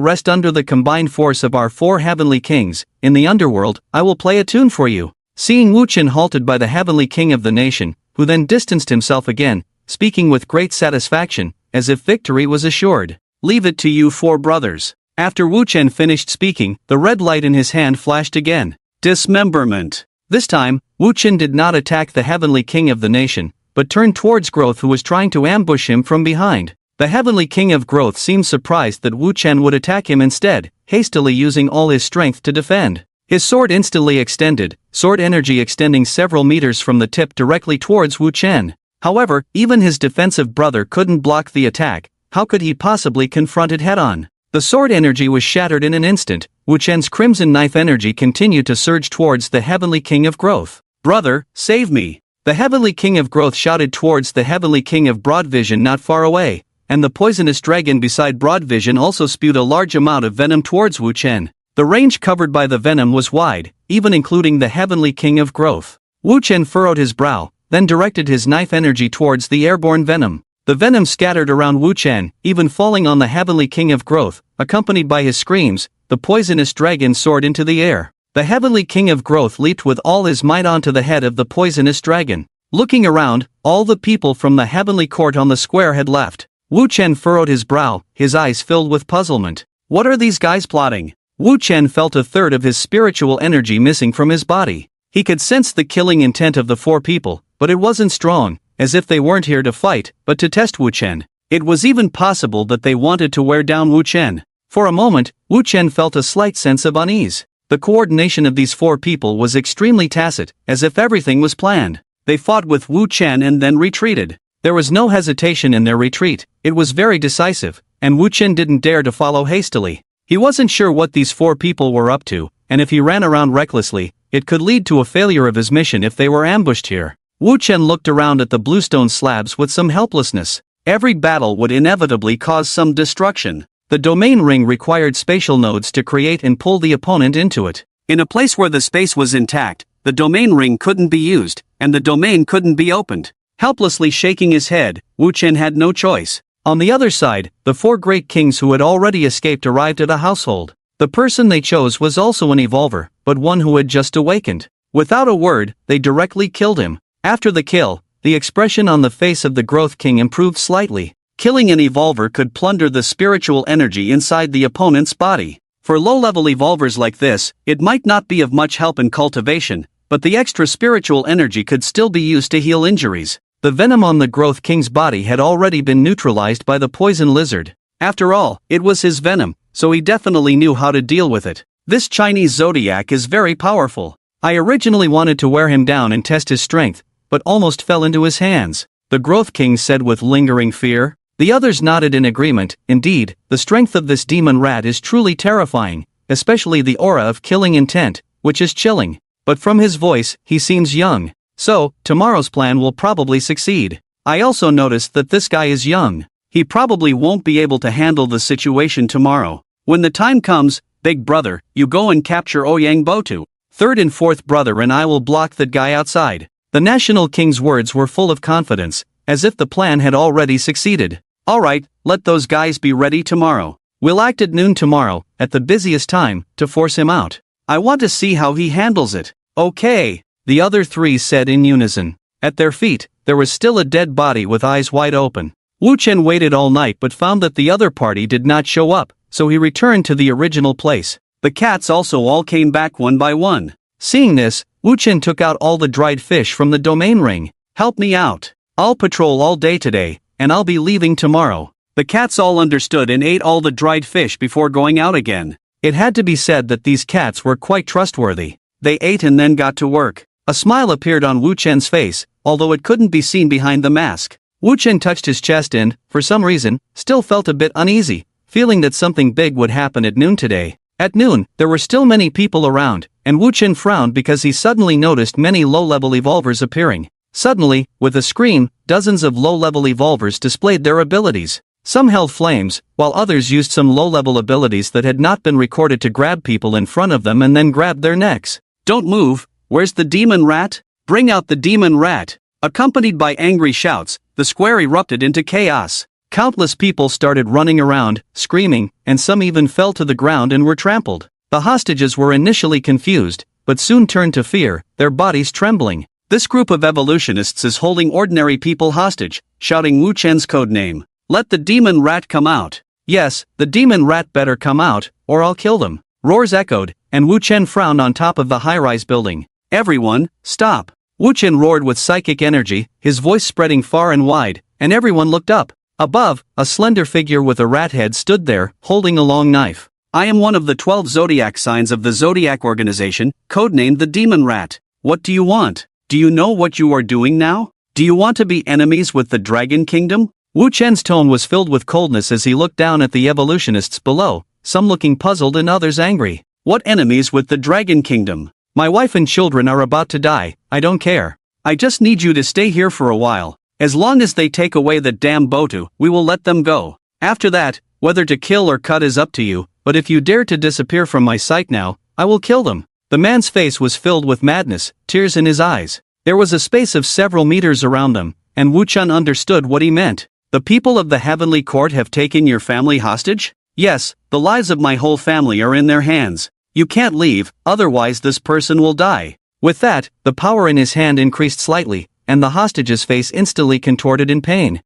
rest under the combined force of our 4 Heavenly Kings. In the underworld, I will play a tune for you. Seeing Wu Chen halted by the Heavenly King of the nation, who then distanced himself again, speaking with great satisfaction, as if victory was assured. Leave it to you 4 brothers. After Wu Chen finished speaking, the red light in his hand flashed again. Dismemberment. This time, Wu Chen did not attack the Heavenly King of the nation, but turned towards Growth, who was trying to ambush him from behind. The Heavenly King of Growth seemed surprised that Wu Chen would attack him instead, hastily using all his strength to defend. His sword instantly extended, sword energy extending several meters from the tip directly towards Wu Chen. However, even his defensive brother couldn't block the attack. How could he possibly confront it head-on? The sword energy was shattered in an instant. Wu Chen's crimson knife energy continued to surge towards the Heavenly King of Growth. Brother, save me! The Heavenly King of Growth shouted towards the Heavenly King of Broad Vision not far away, and the poisonous dragon beside Broad Vision also spewed a large amount of venom towards Wu Chen. The range covered by the venom was wide, even including the Heavenly King of Growth. Wu Chen furrowed his brow, then directed his knife energy towards the airborne venom. The venom scattered around Wu Chen, even falling on the Heavenly King of Growth. Accompanied by his screams, the poisonous dragon soared into the air. The Heavenly King of Growth leaped with all his might onto the head of the poisonous dragon. Looking around, all the people from the Heavenly Court on the square had left. Wu Chen furrowed his brow, his eyes filled with puzzlement. What are these guys plotting? Wu Chen felt a third of his spiritual energy missing from his body. He could sense the killing intent of the 4 people, but it wasn't strong, as if they weren't here to fight, but to test Wu Chen. It was even possible that they wanted to wear down Wu Chen. For a moment, Wu Chen felt a slight sense of unease. The coordination of these 4 people was extremely tacit, as if everything was planned. They fought with Wu Chen and then retreated. There was no hesitation in their retreat, it was very decisive, and Wu Chen didn't dare to follow hastily. He wasn't sure what these 4 people were up to, and if he ran around recklessly, it could lead to a failure of his mission if they were ambushed here. Wu Chen looked around at the bluestone slabs with some helplessness. Every battle would inevitably cause some destruction. The domain ring required spatial nodes to create and pull the opponent into it. In a place where the space was intact, the domain ring couldn't be used, and the domain couldn't be opened. Helplessly shaking his head, Wu Chen had no choice. On the other side, the 4 great kings who had already escaped arrived at a household. The person they chose was also an evolver, but one who had just awakened. Without a word, they directly killed him. After the kill, the expression on the face of the Growth King improved slightly. Killing an evolver could plunder the spiritual energy inside the opponent's body. For low-level evolvers like this, it might not be of much help in cultivation, but the extra spiritual energy could still be used to heal injuries. The venom on the Growth King's body had already been neutralized by the poison lizard. After all, it was his venom, so he definitely knew how to deal with it. This Chinese zodiac is very powerful. I originally wanted to wear him down and test his strength, but almost fell into his hands, the Growth King said with lingering fear. The others nodded in agreement. Indeed, the strength of this demon rat is truly terrifying, especially the aura of killing intent, which is chilling. But from his voice, he seems young. So, tomorrow's plan will probably succeed. I also noticed that this guy is young. He probably won't be able to handle the situation tomorrow. When the time comes, big brother, you go and capture Ouyang Botu. 3rd and 4th brother and I will block that guy outside. The National King's words were full of confidence, as if the plan had already succeeded. Alright, let those guys be ready tomorrow. We'll act at noon tomorrow, at the busiest time, to force him out. I want to see how he handles it. Okay, the other 3 said in unison. At their feet, there was still a dead body with eyes wide open. Wu Chen waited all night but found that the other party did not show up, so he returned to the original place. The cats also all came back one by one. Seeing this, Wu Chen took out all the dried fish from the domain ring. Help me out. I'll patrol all day today, and I'll be leaving tomorrow. The cats all understood and ate all the dried fish before going out again. It had to be said that these cats were quite trustworthy. They ate and then got to work. A smile appeared on Wu Chen's face, although it couldn't be seen behind the mask. Wu Chen touched his chest and, for some reason, still felt a bit uneasy, feeling that something big would happen at noon today. At noon, there were still many people around, and Wu Chen frowned because he suddenly noticed many low-level evolvers appearing. Suddenly, with a scream, dozens of low-level evolvers displayed their abilities. Some held flames, while others used some low-level abilities that had not been recorded to grab people in front of them and then grabbed their necks. Don't move, where's the demon rat? Bring out the demon rat! Accompanied by angry shouts, the square erupted into chaos. Countless people started running around, screaming, and some even fell to the ground and were trampled. The hostages were initially confused, but soon turned to fear, their bodies trembling. This group of evolutionists is holding ordinary people hostage, shouting Wu Chen's code name. Let the demon rat come out. Yes, the demon rat better come out, or I'll kill them. Roars echoed, and Wu Chen frowned on top of the high-rise building. Everyone, stop. Wu Chen roared with psychic energy, his voice spreading far and wide, and everyone looked up. Above, a slender figure with a rat head stood there, holding a long knife. I am one of the 12 zodiac signs of the Zodiac Organization, codenamed the Demon Rat. What do you want? Do you know what you are doing now? Do you want to be enemies with the Dragon Kingdom? Wu Chen's tone was filled with coldness as he looked down at the evolutionists below, some looking puzzled and others angry. What enemies with the Dragon Kingdom? My wife and children are about to die, I don't care. I just need you to stay here for a while. As long as they take away that damn Botu, we will let them go. After that, whether to kill or cut is up to you, but if you dare to disappear from my sight now, I will kill them. The man's face was filled with madness, tears in his eyes. There was a space of several meters around them, and Wu Chen understood what he meant. The people of the Heavenly Court have taken your family hostage? Yes, the lives of my whole family are in their hands. You can't leave, otherwise this person will die. With that, the power in his hand increased slightly, and the hostage's face instantly contorted in pain.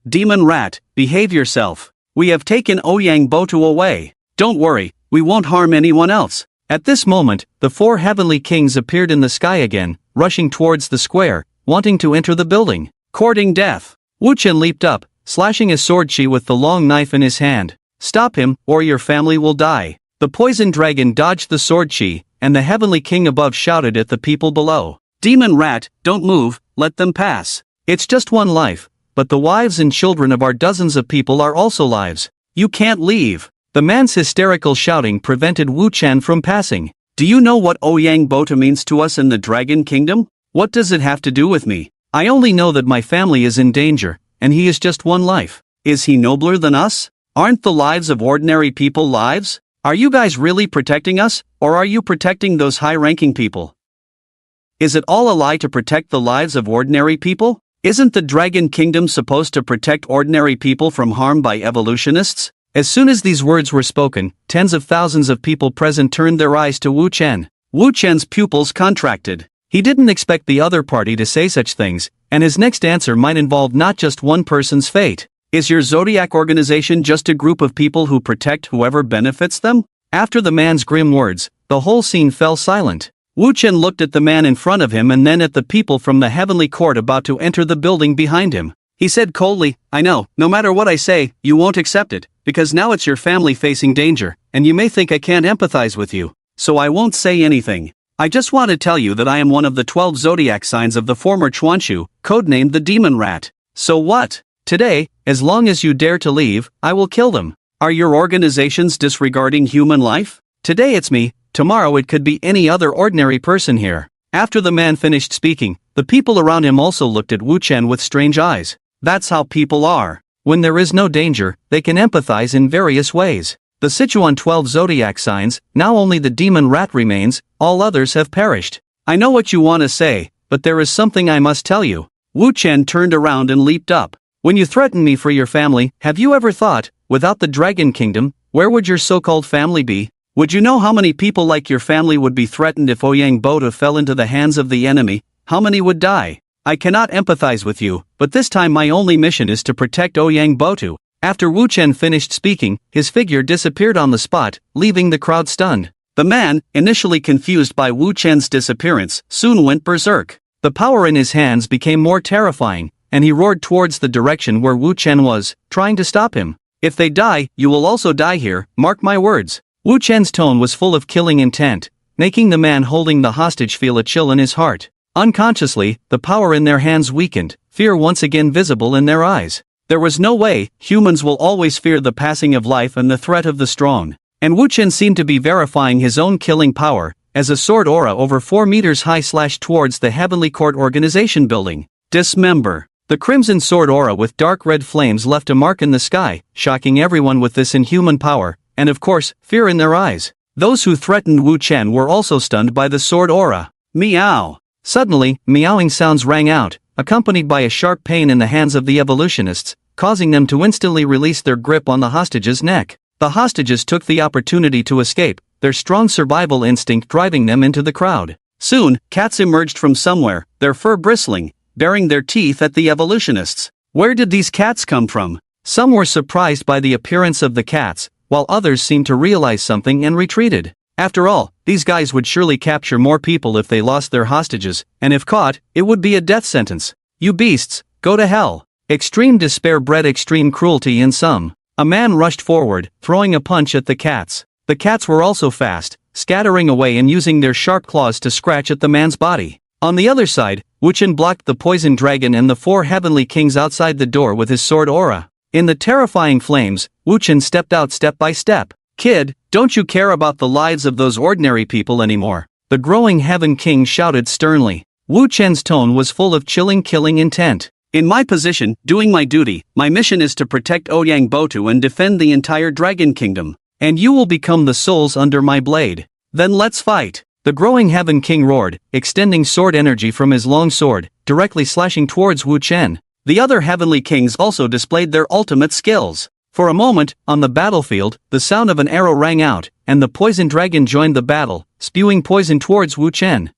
Demon rat, behave yourself. We have taken Ouyang Botu away. Don't worry, we won't harm anyone else. At this moment, the 4 heavenly kings appeared in the sky again, rushing towards the square, wanting to enter the building. Courting death. Wu Chen leaped up, slashing a sword chi with the long knife in his hand. "Stop him, or your family will die." The poison dragon dodged the sword chi, and the heavenly king above shouted at the people below. "Demon rat, don't move, let them pass. It's just one life, but the wives and children of our dozens of people are also lives. You can't leave." The man's hysterical shouting prevented Wu Chen from passing. "Do you know what Ouyang Bota means to us in the Dragon Kingdom? What does it have to do with me? I only know that my family is in danger, and he is just one life. Is he nobler than us? Aren't the lives of ordinary people lives? Are you guys really protecting us, or are you protecting those high-ranking people? Is it all a lie to protect the lives of ordinary people? Isn't the Dragon Kingdom supposed to protect ordinary people from harm by evolutionists?" As soon as these words were spoken, tens of thousands of people present turned their eyes to Wu Chen. Wu Chen's pupils contracted. He didn't expect the other party to say such things, and his next answer might involve not just one person's fate. "Is your zodiac organization just a group of people who protect whoever benefits them?" After the man's grim words, the whole scene fell silent. Wu Chen looked at the man in front of him and then at the people from the heavenly court about to enter the building behind him. He said coldly, "I know, no matter what I say, you won't accept it, because now it's your family facing danger, and you may think I can't empathize with you. So I won't say anything. I just want to tell you that I am one of the 12 zodiac signs of the former Chuanshu, codenamed the Demon Rat. So what? Today, as long as you dare to leave, I will kill them. Are your organizations disregarding human life? Today it's me, tomorrow it could be any other ordinary person here." After the man finished speaking, the people around him also looked at Wu Chen with strange eyes. That's how people are. When there is no danger, they can empathize in various ways. The Sichuan 12 zodiac signs, now only the Demon Rat remains, all others have perished. "I know what you want to say, but there is something I must tell you." Wu Chen turned around and leaped up. "When you threaten me for your family, have you ever thought, without the Dragon Kingdom, where would your so-called family be? Would you know how many people like your family would be threatened if Ouyang Bota fell into the hands of the enemy? How many would die? I cannot empathize with you, but this time my only mission is to protect Ouyang Bota." After Wu Chen finished speaking, his figure disappeared on the spot, leaving the crowd stunned. The man, initially confused by Wu Chen's disappearance, soon went berserk. The power in his hands became more terrifying, and he roared towards the direction where Wu Chen was, trying to stop him. "If they die, you will also die here, mark my words." Wu Chen's tone was full of killing intent, making the man holding the hostage feel a chill in his heart. Unconsciously, the power in their hands weakened, fear once again visible in their eyes. There was no way. Humans will always fear the passing of life and the threat of the strong. And Wu Chen seemed to be verifying his own killing power, as a sword aura over 4 meters high slashed towards the Heavenly Court Organization building. Dismember. The crimson sword aura with dark red flames left a mark in the sky, shocking everyone with this inhuman power, and of course, fear in their eyes. Those who threatened Wu Chen were also stunned by the sword aura. Meow. Suddenly, meowing sounds rang out, accompanied by a sharp pain in the hands of the evolutionists, causing them to instantly release their grip on the hostage's neck. The hostages took the opportunity to escape, their strong survival instinct driving them into the crowd. Soon, cats emerged from somewhere, their fur bristling, baring their teeth at the evolutionists. Where did these cats come from? Some were surprised by the appearance of the cats, while others seemed to realize something and retreated. After all, these guys would surely capture more people if they lost their hostages, and if caught, it would be a death sentence. You beasts, go to hell. Extreme despair bred extreme cruelty in some. A man rushed forward, throwing a punch at the cats. The cats were also fast, scattering away and using their sharp claws to scratch at the man's body. On the other side, Wu Chen blocked the poison dragon and the 4 heavenly kings outside the door with his sword aura. In the terrifying flames, Wu Chen stepped out step by step. "Kid, don't you care about the lives of those ordinary people anymore?" The growing Heaven King shouted sternly. Wu Chen's tone was full of chilling killing intent. "In my position, doing my duty, my mission is to protect Ouyang Bota and defend the entire Dragon Kingdom. And you will become the souls under my blade. Then let's fight." The growing Heaven King roared, extending sword energy from his long sword, directly slashing towards Wu Chen. The other heavenly kings also displayed their ultimate skills. For a moment, on the battlefield, the sound of an arrow rang out, and the poison dragon joined the battle, spewing poison towards Wu Chen.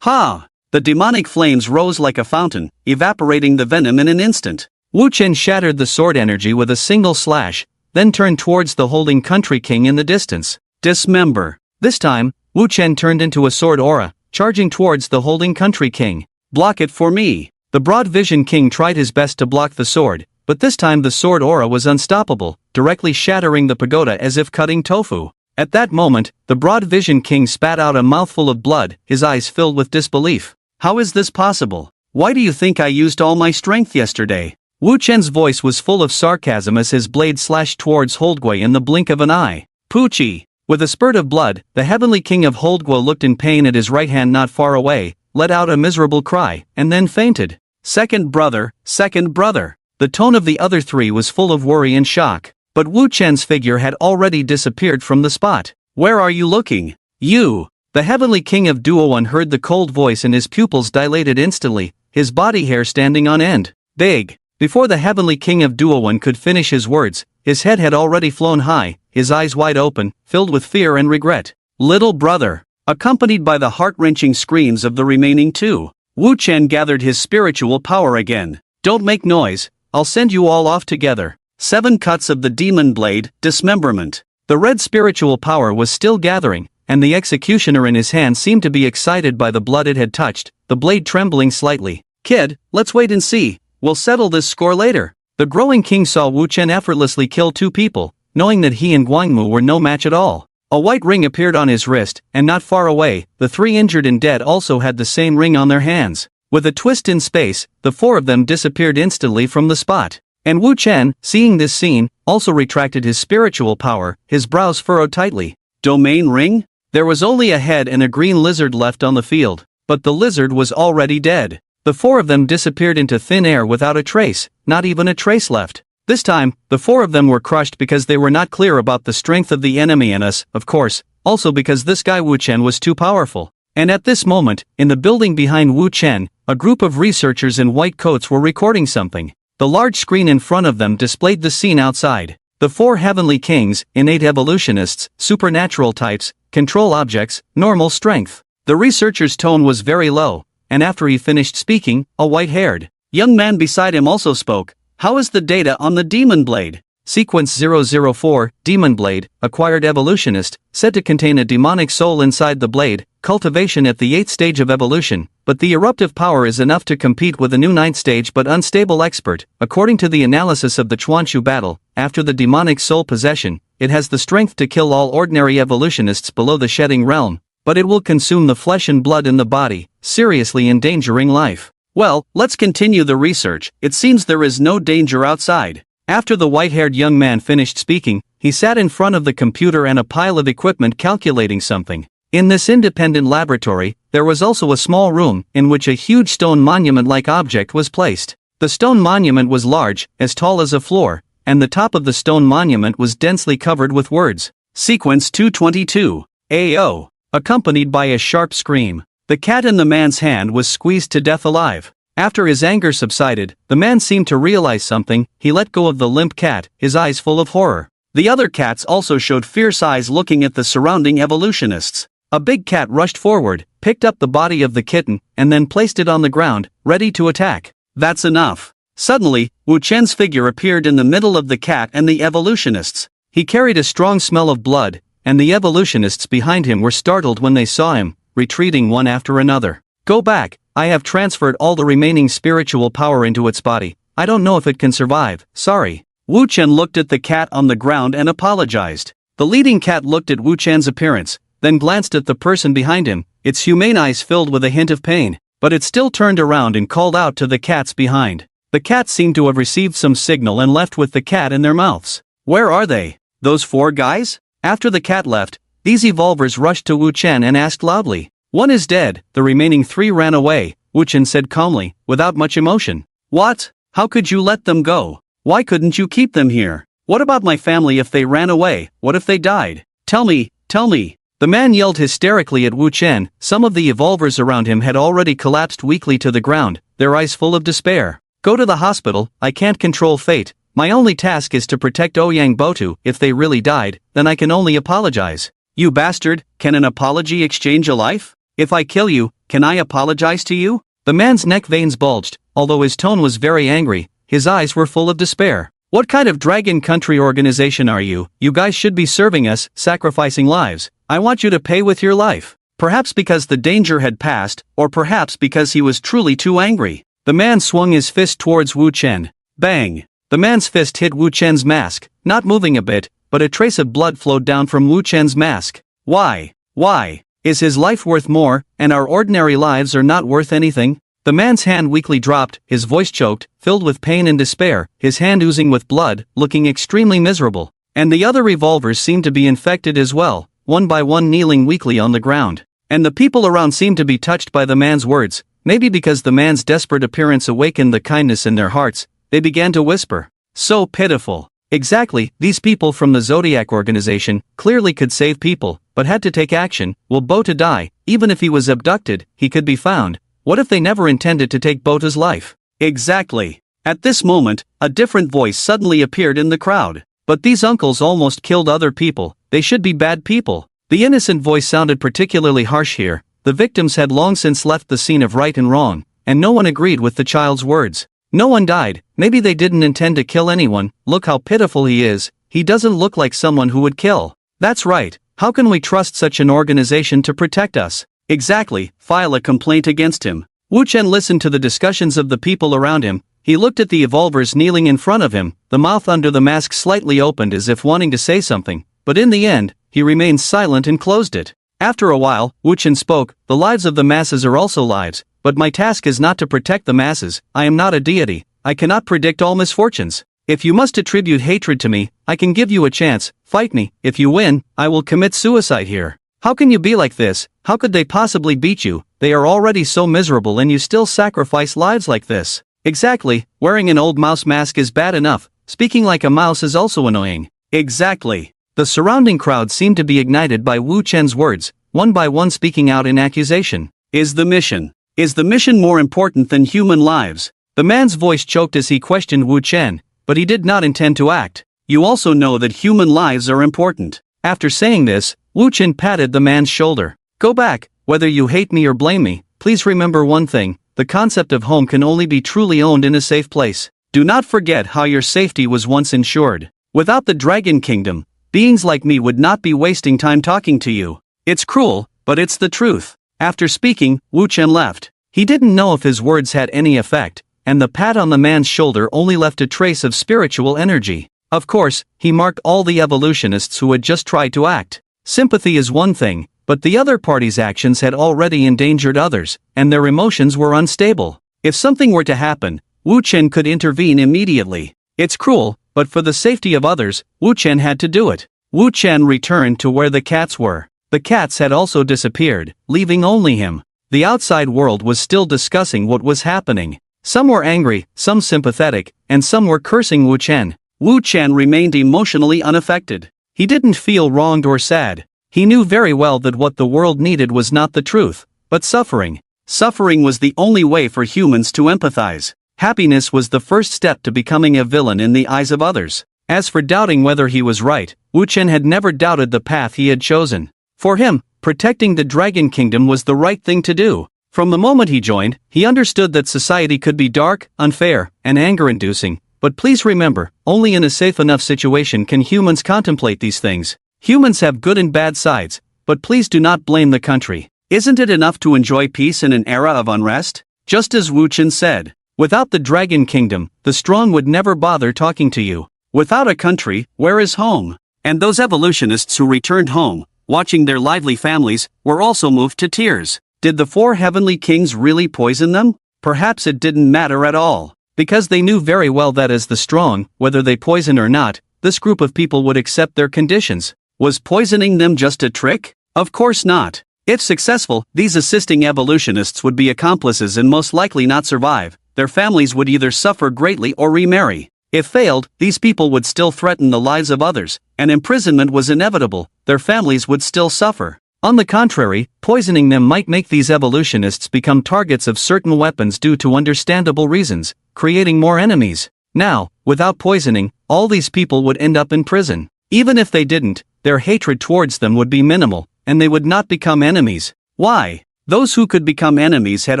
Ha! The demonic flames rose like a fountain, evaporating the venom in an instant. Wu Chen shattered the sword energy with a single slash, then turned towards the holding country king in the distance. Dismember. This time, Wu Chen turned into a sword aura, charging towards the holding country king. Block it for me. The broad vision king tried his best to block the sword, but this time the sword aura was unstoppable, directly shattering the pagoda as if cutting tofu. At that moment, the broad-vision king spat out a mouthful of blood, his eyes filled with disbelief. How is this possible? Why do you think I used all my strength yesterday? Wu Chen's voice was full of sarcasm as his blade slashed towards Holdguay in the blink of an eye. Poochie! With a spurt of blood, the heavenly king of Holdguay looked in pain at his right hand not far away, let out a miserable cry, and then fainted. Second brother, second brother. The tone of the other three was full of worry and shock, but Wu Chen's figure had already disappeared from the spot. Where are you looking? You! The heavenly king of Duoan heard the cold voice and his pupils dilated instantly, his body hair standing on end. Big! Before the heavenly king of Duoan could finish his words, his head had already flown high, his eyes wide open, filled with fear and regret. Little brother! Accompanied by the heart-wrenching screams of the remaining two, Wu Chen gathered his spiritual power again. Don't make noise, I'll send you all off together. 7 cuts of the demon blade, dismemberment. The red spiritual power was still gathering, and the executioner in his hand seemed to be excited by the blood it had touched, the blade trembling slightly. Kid, let's wait and see, we'll settle this score later. The growing king saw Wu Chen effortlessly kill 2 people, knowing that he and Guangmu were no match at all. A white ring appeared on his wrist, and not far away, the 3 injured and dead also had the same ring on their hands. With a twist in space, the 4 of them disappeared instantly from the spot. And Wu Chen, seeing this scene, also retracted his spiritual power, his brows furrowed tightly. Domain ring? There was only a head and a green lizard left on the field, but the lizard was already dead. The 4 of them disappeared into thin air without a trace, not even a trace left. This time, the 4 of them were crushed because they were not clear about the strength of the enemy and us, of course, also because this guy Wu Chen was too powerful. And at this moment, in the building behind Wu Chen, a group of researchers in white coats were recording something. The large screen in front of them displayed the scene outside. The 4 heavenly kings, innate evolutionists, supernatural types, control objects, normal strength. The researcher's tone was very low, and after he finished speaking, a white-haired young man beside him also spoke. How is the data on the Demon Blade? Sequence 004, Demon Blade, acquired evolutionist, said to contain a demonic soul inside the blade, cultivation at the 8th stage of evolution, but the eruptive power is enough to compete with a new 9th stage but unstable expert. According to the analysis of the Chuanshu battle, after the demonic soul possession, it has the strength to kill all ordinary evolutionists below the shedding realm, but it will consume the flesh and blood in the body, seriously endangering life. Well, let's continue the research. It seems there is no danger outside. After the white-haired young man finished speaking, he sat in front of the computer and a pile of equipment calculating something. In this independent laboratory, there was also a small room, in which a huge stone monument-like object was placed. The stone monument was large, as tall as a floor, and the top of the stone monument was densely covered with words. Sequence 222. AO. Accompanied by a sharp scream. The cat in the man's hand was squeezed to death alive. After his anger subsided, the man seemed to realize something. He let go of the limp cat, his eyes full of horror. The other cats also showed fierce eyes looking at the surrounding evolutionists. A big cat rushed forward, picked up the body of the kitten, and then placed it on the ground, ready to attack. That's enough. Suddenly, Wu Chen's figure appeared in the middle of the cat and the evolutionists. He carried a strong smell of blood, and the evolutionists behind him were startled when they saw him, retreating one after another. Go back, I have transferred all the remaining spiritual power into its body. I don't know if it can survive, sorry. Wu Chen looked at the cat on the ground and apologized. The leading cat looked at Wu Chen's appearance, then glanced at the person behind him, its humane eyes filled with a hint of pain, but it still turned around and called out to the cats behind. The cats seemed to have received some signal and left with the cat in their mouths. Where are they? Those 4 guys? After the cat left, these evolvers rushed to Wu Chen and asked loudly. 1 is dead, the remaining 3 ran away, Wu Chen said calmly, without much emotion. What? How could you let them go? Why couldn't you keep them here? What about my family if they ran away? What if they died? Tell me, tell me. The man yelled hysterically at Wu Chen. Some of the evolvers around him had already collapsed weakly to the ground, their eyes full of despair. Go to the hospital, I can't control fate. My only task is to protect Ouyang Botu. If they really died, then I can only apologize. You bastard, can an apology exchange a life? If I kill you, can I apologize to you? The man's neck veins bulged, although his tone was very angry, his eyes were full of despair. What kind of dragon country organization are you? You guys should be serving us, sacrificing lives. I want you to pay with your life. Perhaps because the danger had passed, or perhaps because he was truly too angry. The man swung his fist towards Wu Chen. Bang! The man's fist hit Wu Chen's mask, not moving a bit, but a trace of blood flowed down from Wu Chen's mask. Why? Why? Is his life worth more, and our ordinary lives are not worth anything? The man's hand weakly dropped, his voice choked, filled with pain and despair, his hand oozing with blood, looking extremely miserable. And the other revolvers seemed to be infected as well, one by one kneeling weakly on the ground. And the people around seemed to be touched by the man's words, maybe because the man's desperate appearance awakened the kindness in their hearts. They began to whisper, "So pitiful." Exactly, these people from the Zodiac organization clearly could save people, but had to take action. Will Bota die? Even if he was abducted, he could be found. What if they never intended to take Bota's life? Exactly. At this moment, a different voice suddenly appeared in the crowd. But these uncles almost killed other people, they should be bad people. The innocent voice sounded particularly harsh here. The victims had long since left the scene of right and wrong, and no one agreed with the child's words. No one died, maybe they didn't intend to kill anyone. Look how pitiful he is, he doesn't look like someone who would kill. That's right, how can we trust such an organization to protect us? Exactly, file a complaint against him. Wu Chen listened to the discussions of the people around him. He looked at the evolvers kneeling in front of him, the mouth under the mask slightly opened as if wanting to say something, but in the end, he remained silent and closed it. After a while, Wu Chen spoke, "The lives of the masses are also lives, but my task is not to protect the masses. I am not a deity, I cannot predict all misfortunes. If you must attribute hatred to me, I can give you a chance, fight me. If you win, I will commit suicide here." How can you be like this? How could they possibly beat you? They are already so miserable and you still sacrifice lives like this. Exactly, wearing an old mouse mask is bad enough, speaking like a mouse is also annoying. Exactly. The surrounding crowd seemed to be ignited by Wu Chen's words, one by one speaking out in accusation. Is the mission more important than human lives? The man's voice choked as he questioned Wu Chen, but he did not intend to act. You also know that human lives are important. After saying this, Wu Chen patted the man's shoulder. Go back, whether you hate me or blame me, please remember one thing, the concept of home can only be truly owned in a safe place. Do not forget how your safety was once ensured. Without the Dragon Kingdom, beings like me would not be wasting time talking to you. It's cruel, but it's the truth. After speaking, Wu Chen left. He didn't know if his words had any effect, and the pat on the man's shoulder only left a trace of spiritual energy. Of course, he marked all the evolutionists who had just tried to act. Sympathy is one thing, but the other party's actions had already endangered others, and their emotions were unstable. If something were to happen, Wu Chen could intervene immediately. It's cruel, but for the safety of others, Wu Chen had to do it. Wu Chen returned to where the cats were. The cats had also disappeared, leaving only him. The outside world was still discussing what was happening. Some were angry, some sympathetic, and some were cursing Wu Chen. Wu Chen remained emotionally unaffected. He didn't feel wronged or sad. He knew very well that what the world needed was not the truth, but suffering. Suffering was the only way for humans to empathize. Happiness was the first step to becoming a villain in the eyes of others. As for doubting whether he was right, Wu Chen had never doubted the path he had chosen. For him, protecting the Dragon Kingdom was the right thing to do. From the moment he joined, he understood that society could be dark, unfair, and anger-inducing. But please remember, only in a safe enough situation can humans contemplate these things. Humans have good and bad sides, but please do not blame the country. Isn't it enough to enjoy peace in an era of unrest? Just as Wu Chen said, without the Dragon Kingdom, the strong would never bother talking to you. Without a country, where is home? And those evolutionists who returned home, watching their lively families, were also moved to tears. Did the four heavenly kings really poison them? Perhaps it didn't matter at all. Because they knew very well that as the strong, whether they poison or not, this group of people would accept their conditions. Was poisoning them just a trick? Of course not. If successful, these assisting evolutionists would be accomplices and most likely not survive. Their families would either suffer greatly or remarry. If failed, these people would still threaten the lives of others, and imprisonment was inevitable. Their families would still suffer. On the contrary, poisoning them might make these evolutionists become targets of certain weapons due to understandable reasons, creating more enemies. Now, without poisoning, all these people would end up in prison. Even if they didn't, their hatred towards them would be minimal, and they would not become enemies. Why? Those who could become enemies had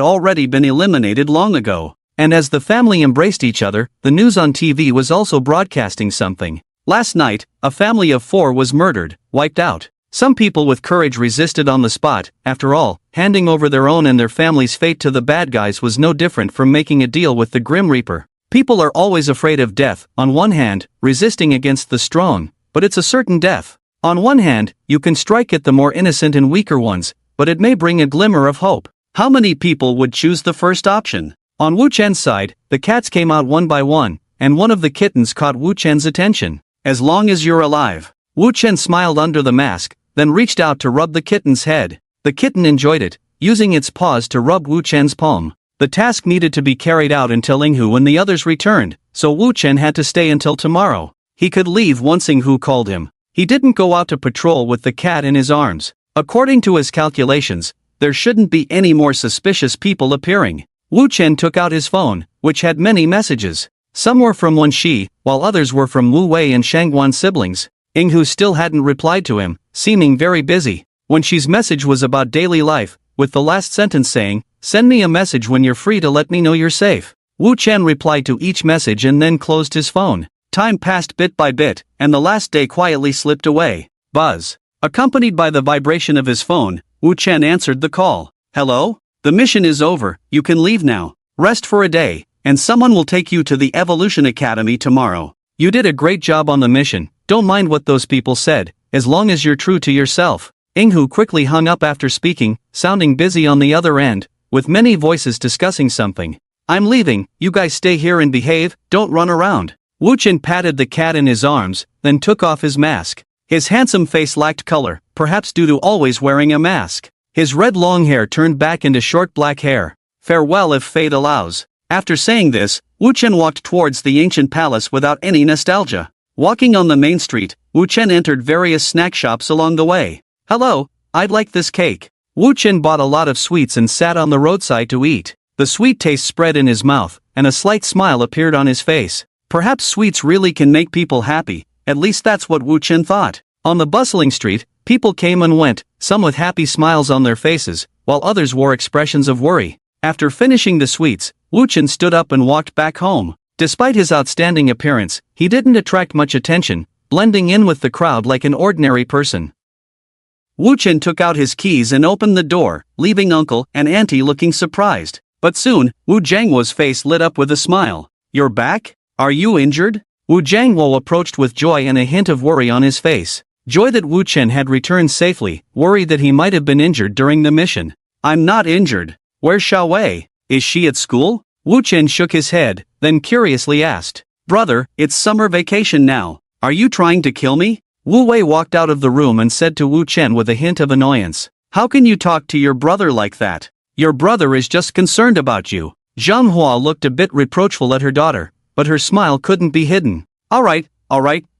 already been eliminated long ago. And as the family embraced each other, the news on TV was also broadcasting something. Last night, a family of 4 was murdered, wiped out. Some people with courage resisted on the spot. After all, handing over their own and their family's fate to the bad guys was no different from making a deal with the Grim Reaper. People are always afraid of death, on one hand, resisting against the strong, but it's a certain death. On one hand, you can strike at the more innocent and weaker ones, but it may bring a glimmer of hope. How many people would choose the first option? On Wu Chen's side, the cats came out one by one, and one of the kittens caught Wu Chen's attention. As long as you're alive. Wu Chen smiled under the mask, then reached out to rub the kitten's head. The kitten enjoyed it, using its paws to rub Wu Chen's palm. The task needed to be carried out until Yinghu and the others returned, so Wu Chen had to stay until tomorrow. He could leave once Yinghu called him. He didn't go out to patrol with the cat in his arms. According to his calculations, there shouldn't be any more suspicious people appearing. Wu Chen took out his phone, which had many messages. Some were from Wen Shi, while others were from Wu Wei and Shangguan's siblings. Yinghu still hadn't replied to him, seeming very busy. Wen Shi's message was about daily life, with the last sentence saying, "Send me a message when you're free to let me know you're safe." Wu Chen replied to each message and then closed his phone. Time passed bit by bit, and the last day quietly slipped away. Buzz. Accompanied by the vibration of his phone, Wu Chen answered the call. "Hello? The mission is over, you can leave now. Rest for a day, and someone will take you to the Evolution Academy tomorrow. You did a great job on the mission, don't mind what those people said, as long as you're true to yourself." Yinghu quickly hung up after speaking, sounding busy on the other end, with many voices discussing something. "I'm leaving, you guys stay here and behave, don't run around." Wu Chen patted the cat in his arms, then took off his mask. His handsome face lacked color, perhaps due to always wearing a mask. His red long hair turned back into short black hair. Farewell if fate allows. After saying this, Wu Chen walked towards the ancient palace without any nostalgia. Walking on the main street, Wu Chen entered various snack shops along the way. "Hello, I'd like this cake." Wu Chen bought a lot of sweets and sat on the roadside to eat. The sweet taste spread in his mouth, and a slight smile appeared on his face. Perhaps sweets really can make people happy, at least that's what Wu Chen thought. On the bustling street, people came and went, some with happy smiles on their faces, while others wore expressions of worry. After finishing the sweets, Wu Chen stood up and walked back home. Despite his outstanding appearance, he didn't attract much attention, blending in with the crowd like an ordinary person. Wu Chen took out his keys and opened the door, leaving uncle and auntie looking surprised. But soon, Wu Jiangwo's face lit up with a smile. "You're back? Are you injured?" Wu Jiangwo approached with joy and a hint of worry on his face. Joy that Wu Chen had returned safely, worry that he might have been injured during the mission. "I'm not injured. Where's Xiao Wei? Is she at school?" Wu Chen shook his head, then curiously asked. "Brother, it's summer vacation now. Are you trying to kill me?" Wu Wei walked out of the room and said to Wu Chen with a hint of annoyance. "How can you talk to your brother like that? Your brother is just concerned about you." Zhang Hua looked a bit reproachful at her daughter, but her smile couldn't be hidden. All right,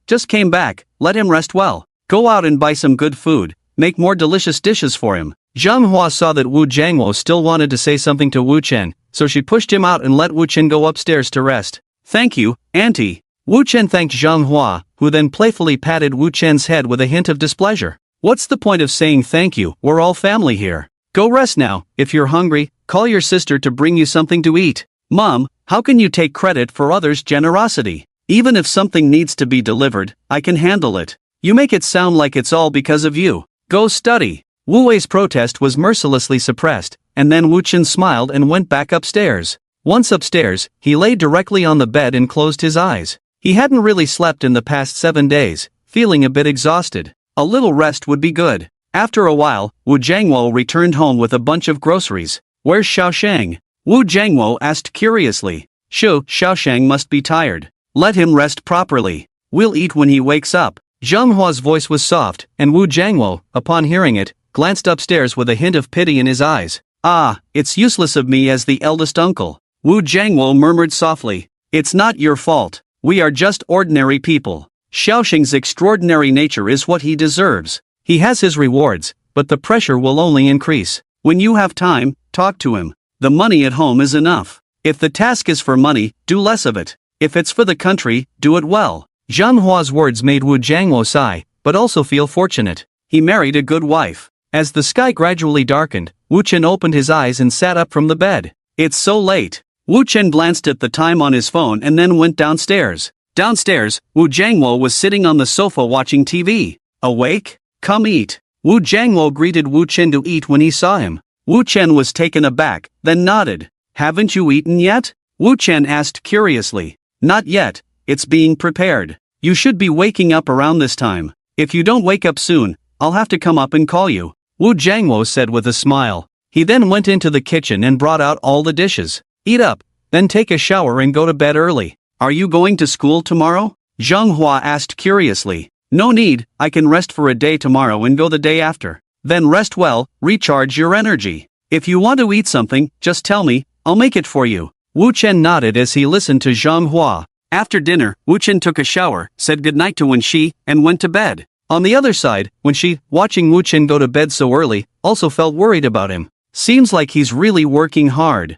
just came back, let him rest well. Go out and buy some good food, make more delicious dishes for him." Zhang Hua saw that Wu Jiangwo still wanted to say something to Wu Chen, so she pushed him out and let Wu Chen go upstairs to rest. "Thank you, auntie." Wu Chen thanked Zhang Hua, who then playfully patted Wu Chen's head with a hint of displeasure. "What's the point of saying thank you, we're all family here. Go rest now, if you're hungry, call your sister to bring you something to eat." "Mom, how can you take credit for others' generosity? Even if something needs to be delivered, I can handle it. You make it sound like it's all because of you. Go study." Wu Wei's protest was mercilessly suppressed, and then Wu Chen smiled and went back upstairs. Once upstairs, he lay directly on the bed and closed his eyes. He hadn't really slept in the past 7 days, feeling a bit exhausted. A little rest would be good. After a while, Wu Jiangwo returned home with a bunch of groceries. "Where's Xiaoshang?" Wu Jiangwo asked curiously. Xiaoshang must be tired. Let him rest properly. We'll eat when he wakes up." Zhang Hua's voice was soft, and Wu Jiangwo, upon hearing it, glanced upstairs with a hint of pity in his eyes. "Ah, it's useless of me as the eldest uncle." Wu Jiangwo murmured softly. "It's not your fault. We are just ordinary people. Xiaosheng's extraordinary nature is what he deserves. He has his rewards, but the pressure will only increase. When you have time, talk to him. The money at home is enough. If the task is for money, do less of it. If it's for the country, do it well." Zhang Hua's words made Wu Jiangwo sigh, but also feel fortunate. He married a good wife. As the sky gradually darkened, Wu Chen opened his eyes and sat up from the bed. "It's so late." Wu Chen glanced at the time on his phone and then went downstairs. Downstairs, Wu Jiangwo was sitting on the sofa watching TV. "Awake? Come eat." Wu Jiangwo greeted Wu Chen to eat when he saw him. Wu Chen was taken aback, then nodded. "Haven't you eaten yet?" Wu Chen asked curiously. Not yet, it's being prepared. You should be waking up around this time. If you don't wake up soon, I'll have to come up and call you, Wu Jiangwo said with a smile. He then went into the kitchen and brought out all the dishes. Eat up, then take a shower and go to bed early. Are you going to school tomorrow? Zhang Hua asked curiously. No need, I can rest for a day tomorrow and go the day after. Then rest well, recharge your energy. If you want to eat something, just tell me, I'll make it for you. Wu Chen nodded as he listened to Zhang Hua. After dinner, Wu Chen took a shower, said goodnight to Wenxi, and went to bed. On the other side, Wenxi, watching Wu Chen go to bed so early, also felt worried about him. Seems like he's really working hard.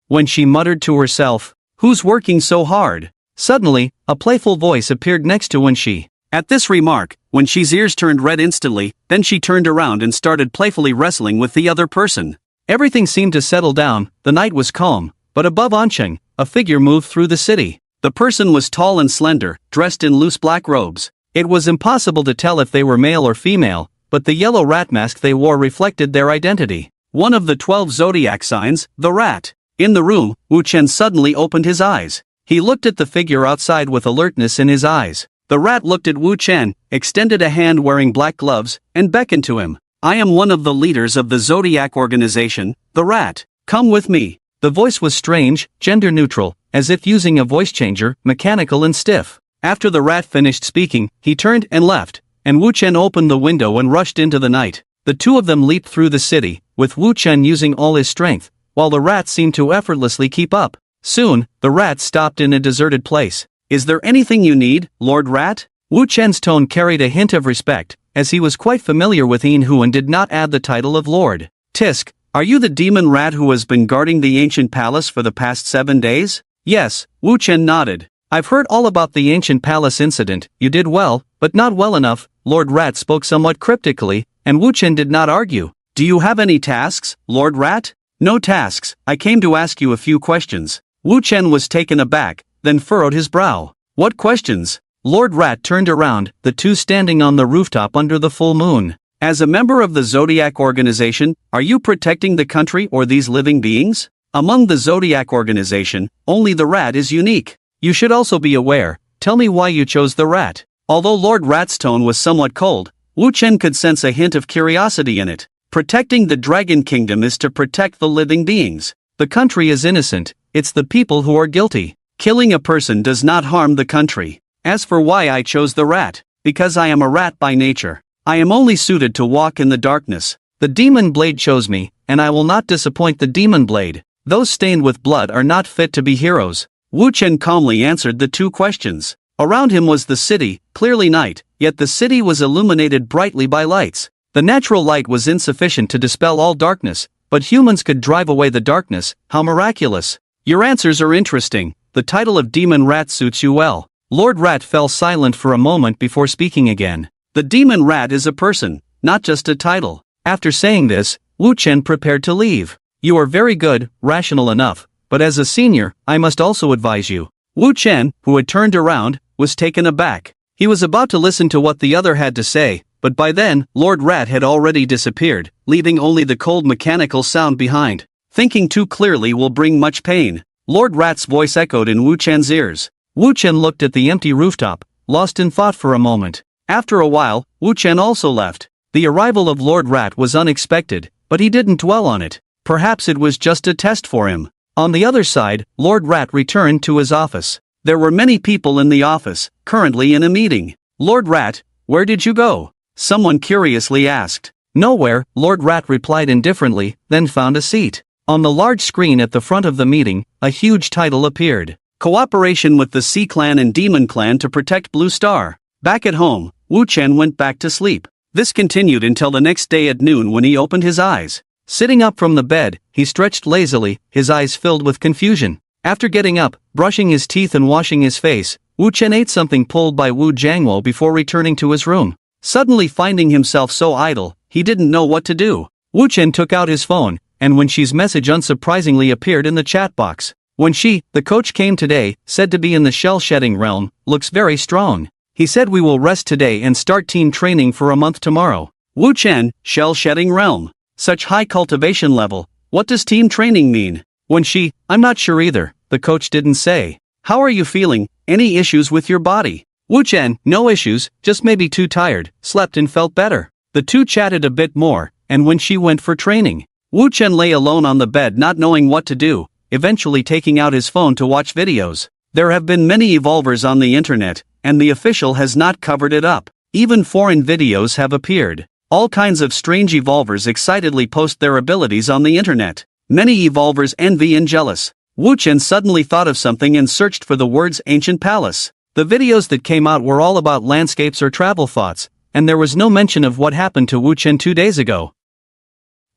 When she muttered to herself, who's working so hard? Suddenly, a playful voice appeared next to Wenxi. At this remark, Wenxi's ears turned red instantly, then she turned around and started playfully wrestling with the other person. Everything seemed to settle down, the night was calm, but above Ancheng, a figure moved through the city. The person was tall and slender, dressed in loose black robes. It was impossible to tell if they were male or female, but the yellow rat mask they wore reflected their identity. One of the 12 zodiac signs, the rat. In the room, Wu Chen suddenly opened his eyes. He looked at the figure outside with alertness in his eyes. The rat looked at Wu Chen, extended a hand wearing black gloves, and beckoned to him. I am one of the leaders of the zodiac organization, the rat. Come with me. The voice was strange, gender neutral, as if using a voice changer, mechanical and stiff. After the rat finished speaking, he turned and left, and Wu Chen opened the window and rushed into the night. The two of them leaped through the city, with Wu Chen using all his strength, while the rat seemed to effortlessly keep up. Soon, the rat stopped in a deserted place. Is there anything you need, Lord Rat? Wu Chen's tone carried a hint of respect, as he was quite familiar with Yin Hu and did not add the title of Lord. Tisk, are you the demon rat who has been guarding the ancient palace for the past 7 days? Yes, Wu Chen nodded. I've heard all about the ancient palace incident. You did well, but not well enough. Lord Rat spoke somewhat cryptically, and Wu Chen did not argue. Do you have any tasks, Lord Rat? No tasks, I came to ask you a few questions. Wu Chen was taken aback, then furrowed his brow. What questions? Lord Rat turned around, the two standing on the rooftop under the full moon. As a member of the Zodiac organization, are you protecting the country or these living beings? Among the Zodiac organization, only the rat is unique. You should also be aware. Tell me why you chose the rat. Although Lord Rat's tone was somewhat cold, Wu Chen could sense a hint of curiosity in it. Protecting the Dragon Kingdom is to protect the living beings. The country is innocent, it's the people who are guilty. Killing a person does not harm the country. As for why I chose the rat, because I am a rat by nature. I am only suited to walk in the darkness. The demon blade chose me, and I will not disappoint the demon blade. Those stained with blood are not fit to be heroes. Wu Chen calmly answered the two questions. Around him was the city, clearly night, yet the city was illuminated brightly by lights. The natural light was insufficient to dispel all darkness, but humans could drive away the darkness. How miraculous. Your answers are interesting. The title of demon rat suits you well. Lord Rat fell silent for a moment before speaking again. The demon rat is a person, not just a title. After saying this, Wu Chen prepared to leave. You are very good, rational enough, but as a senior, I must also advise you. Wu Chen, who had turned around, was taken aback. He was about to listen to what the other had to say, but by then, Lord Rat had already disappeared, leaving only the cold mechanical sound behind. Thinking too clearly will bring much pain. Lord Rat's voice echoed in Wu Chen's ears. Wu Chen looked at the empty rooftop, lost in thought for a moment. After a while, Wu Chen also left. The arrival of Lord Rat was unexpected, but he didn't dwell on it. Perhaps it was just a test for him. On the other side, Lord Rat returned to his office. There were many people in the office, currently in a meeting. Lord Rat, where did you go? Someone curiously asked. Nowhere, Lord Rat replied indifferently, then found a seat. On the large screen at the front of the meeting, a huge title appeared. Cooperation with the Sea Clan and Demon Clan to protect Blue Star. Back at home, Wu Chen went back to sleep. This continued until the next day at noon when he opened his eyes. Sitting up from the bed, he stretched lazily, his eyes filled with confusion. After getting up, brushing his teeth and washing his face, Wu Chen ate something pulled by Wu Jiangwo before returning to his room. Suddenly finding himself so idle, he didn't know what to do. Wu Chen took out his phone, and Wenxi's message unsurprisingly appeared in the chat box. Wenxi, the coach came today, said to be in the shell-shedding realm, looks very strong. He said we will rest today and start team training for a month tomorrow. Wu Chen, shell-shedding realm. Such high cultivation level, what does team training mean? Wenxi, I'm not sure either, the coach didn't say. How are you feeling? Any issues with your body? Wu Chen, no issues, just maybe too tired, slept and felt better. The two chatted a bit more, and when she went for training, Wu Chen lay alone on the bed not knowing what to do, eventually taking out his phone to watch videos. There have been many evolvers on the internet, and the official has not covered it up. Even foreign videos have appeared. All kinds of strange evolvers excitedly post their abilities on the internet. Many evolvers envy and jealous. Wu Chen suddenly thought of something and searched for the words ancient palace. The videos that came out were all about landscapes or travel thoughts, and there was no mention of what happened to Wu Chen 2 days ago.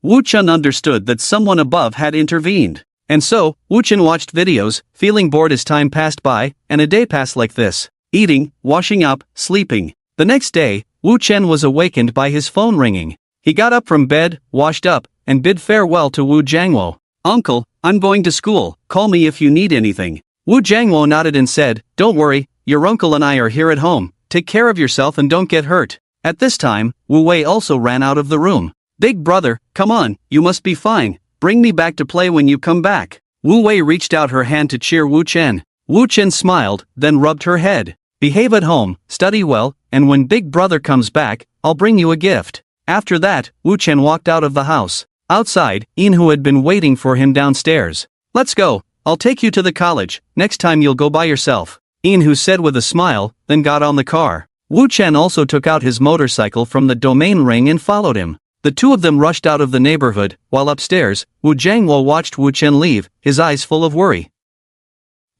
Wu Chen understood that someone above had intervened. And so, Wu Chen watched videos, feeling bored as time passed by, and a day passed like this. Eating, washing up, sleeping. The next day, Wu Chen was awakened by his phone ringing. He got up from bed, washed up, and bid farewell to Wu Jiangwo. Uncle, I'm going to school, call me if you need anything. Wu Jiangwo nodded and said, don't worry, your uncle and I are here at home, take care of yourself and don't get hurt. At this time, Wu Wei also ran out of the room. Big brother, come on, you must be fine, bring me back to play when you come back. Wu Wei reached out her hand to cheer Wu Chen. Wu Chen smiled, then rubbed her head. Behave at home, study well, and when big brother comes back, I'll bring you a gift. After that, Wu Chen walked out of the house. Outside, Inhu had been waiting for him downstairs. Let's go, I'll take you to the college, next time you'll go by yourself. Inhu said with a smile, then got on the car. Wu Chen also took out his motorcycle from the domain ring and followed him. The two of them rushed out of the neighborhood, while upstairs, Wu Jiangwo watched Wu Chen leave, his eyes full of worry.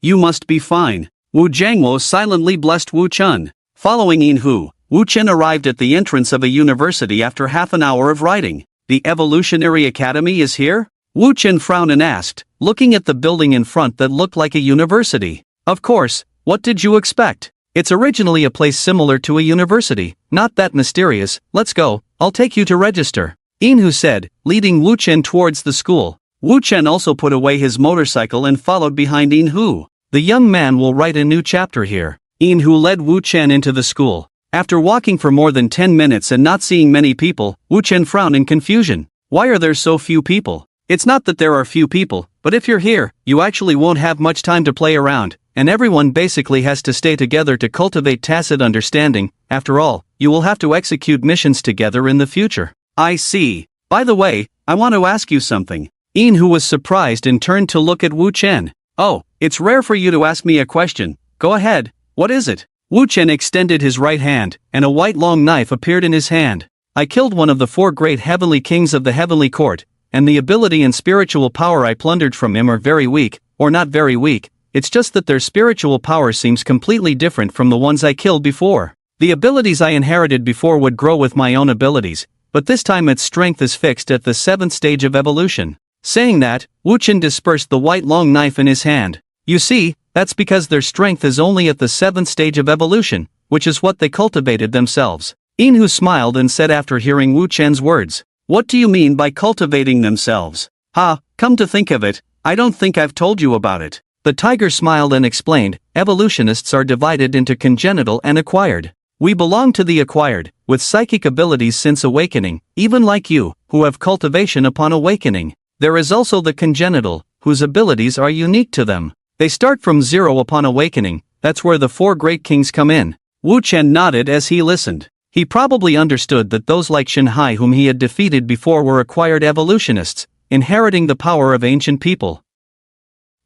You must be fine. Wu Jiangwo silently blessed Wu Chen. Following Inhu, Wu Chen arrived at the entrance of a university after half an hour of riding. The Evolutionary Academy is here? Wu Chen frowned and asked, looking at the building in front that looked like a university. Of course, what did you expect? It's originally a place similar to a university, not that mysterious. Let's go, I'll take you to register. Inhu said, leading Wu Chen towards the school. Wu Chen also put away his motorcycle and followed behind Inhu. The young man will write a new chapter here. Inhu led Wu Chen into the school. After walking for more than 10 minutes and not seeing many people, Wu Chen frowned in confusion. Why are there so few people? It's not that there are few people, but if you're here, you actually won't have much time to play around, and everyone basically has to stay together to cultivate tacit understanding. After all, you will have to execute missions together in the future. I see. By the way, I want to ask you something. Inhu was surprised and turned to look at Wu Chen. Oh, it's rare for you to ask me a question. Go ahead. What is it? Wu Chen extended his right hand, and a white long knife appeared in his hand. I killed one of the 4 great heavenly kings of the heavenly court, and the ability and spiritual power I plundered from him are very weak, or not very weak, it's just that their spiritual power seems completely different from the ones I killed before. The abilities I inherited before would grow with my own abilities, but this time its strength is fixed at the 7th stage of evolution. Saying that, Wu Chen dispersed the white long knife in his hand. You see, that's because their strength is only at the 7th stage of evolution, which is what they cultivated themselves. Inhu smiled and said after hearing Wu Chen's words, what do you mean by cultivating themselves? Come to think of it, I don't think I've told you about it. The tiger smiled and explained, evolutionists are divided into congenital and acquired. We belong to the acquired, with psychic abilities since awakening, even like you, who have cultivation upon awakening. There is also the congenital, whose abilities are unique to them. They start from 0 upon awakening, that's where the 4 great kings come in. Wu Chen nodded as he listened. He probably understood that those like Shanhai whom he had defeated before were acquired evolutionists, inheriting the power of ancient people.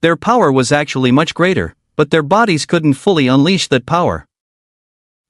Their power was actually much greater, but their bodies couldn't fully unleash that power.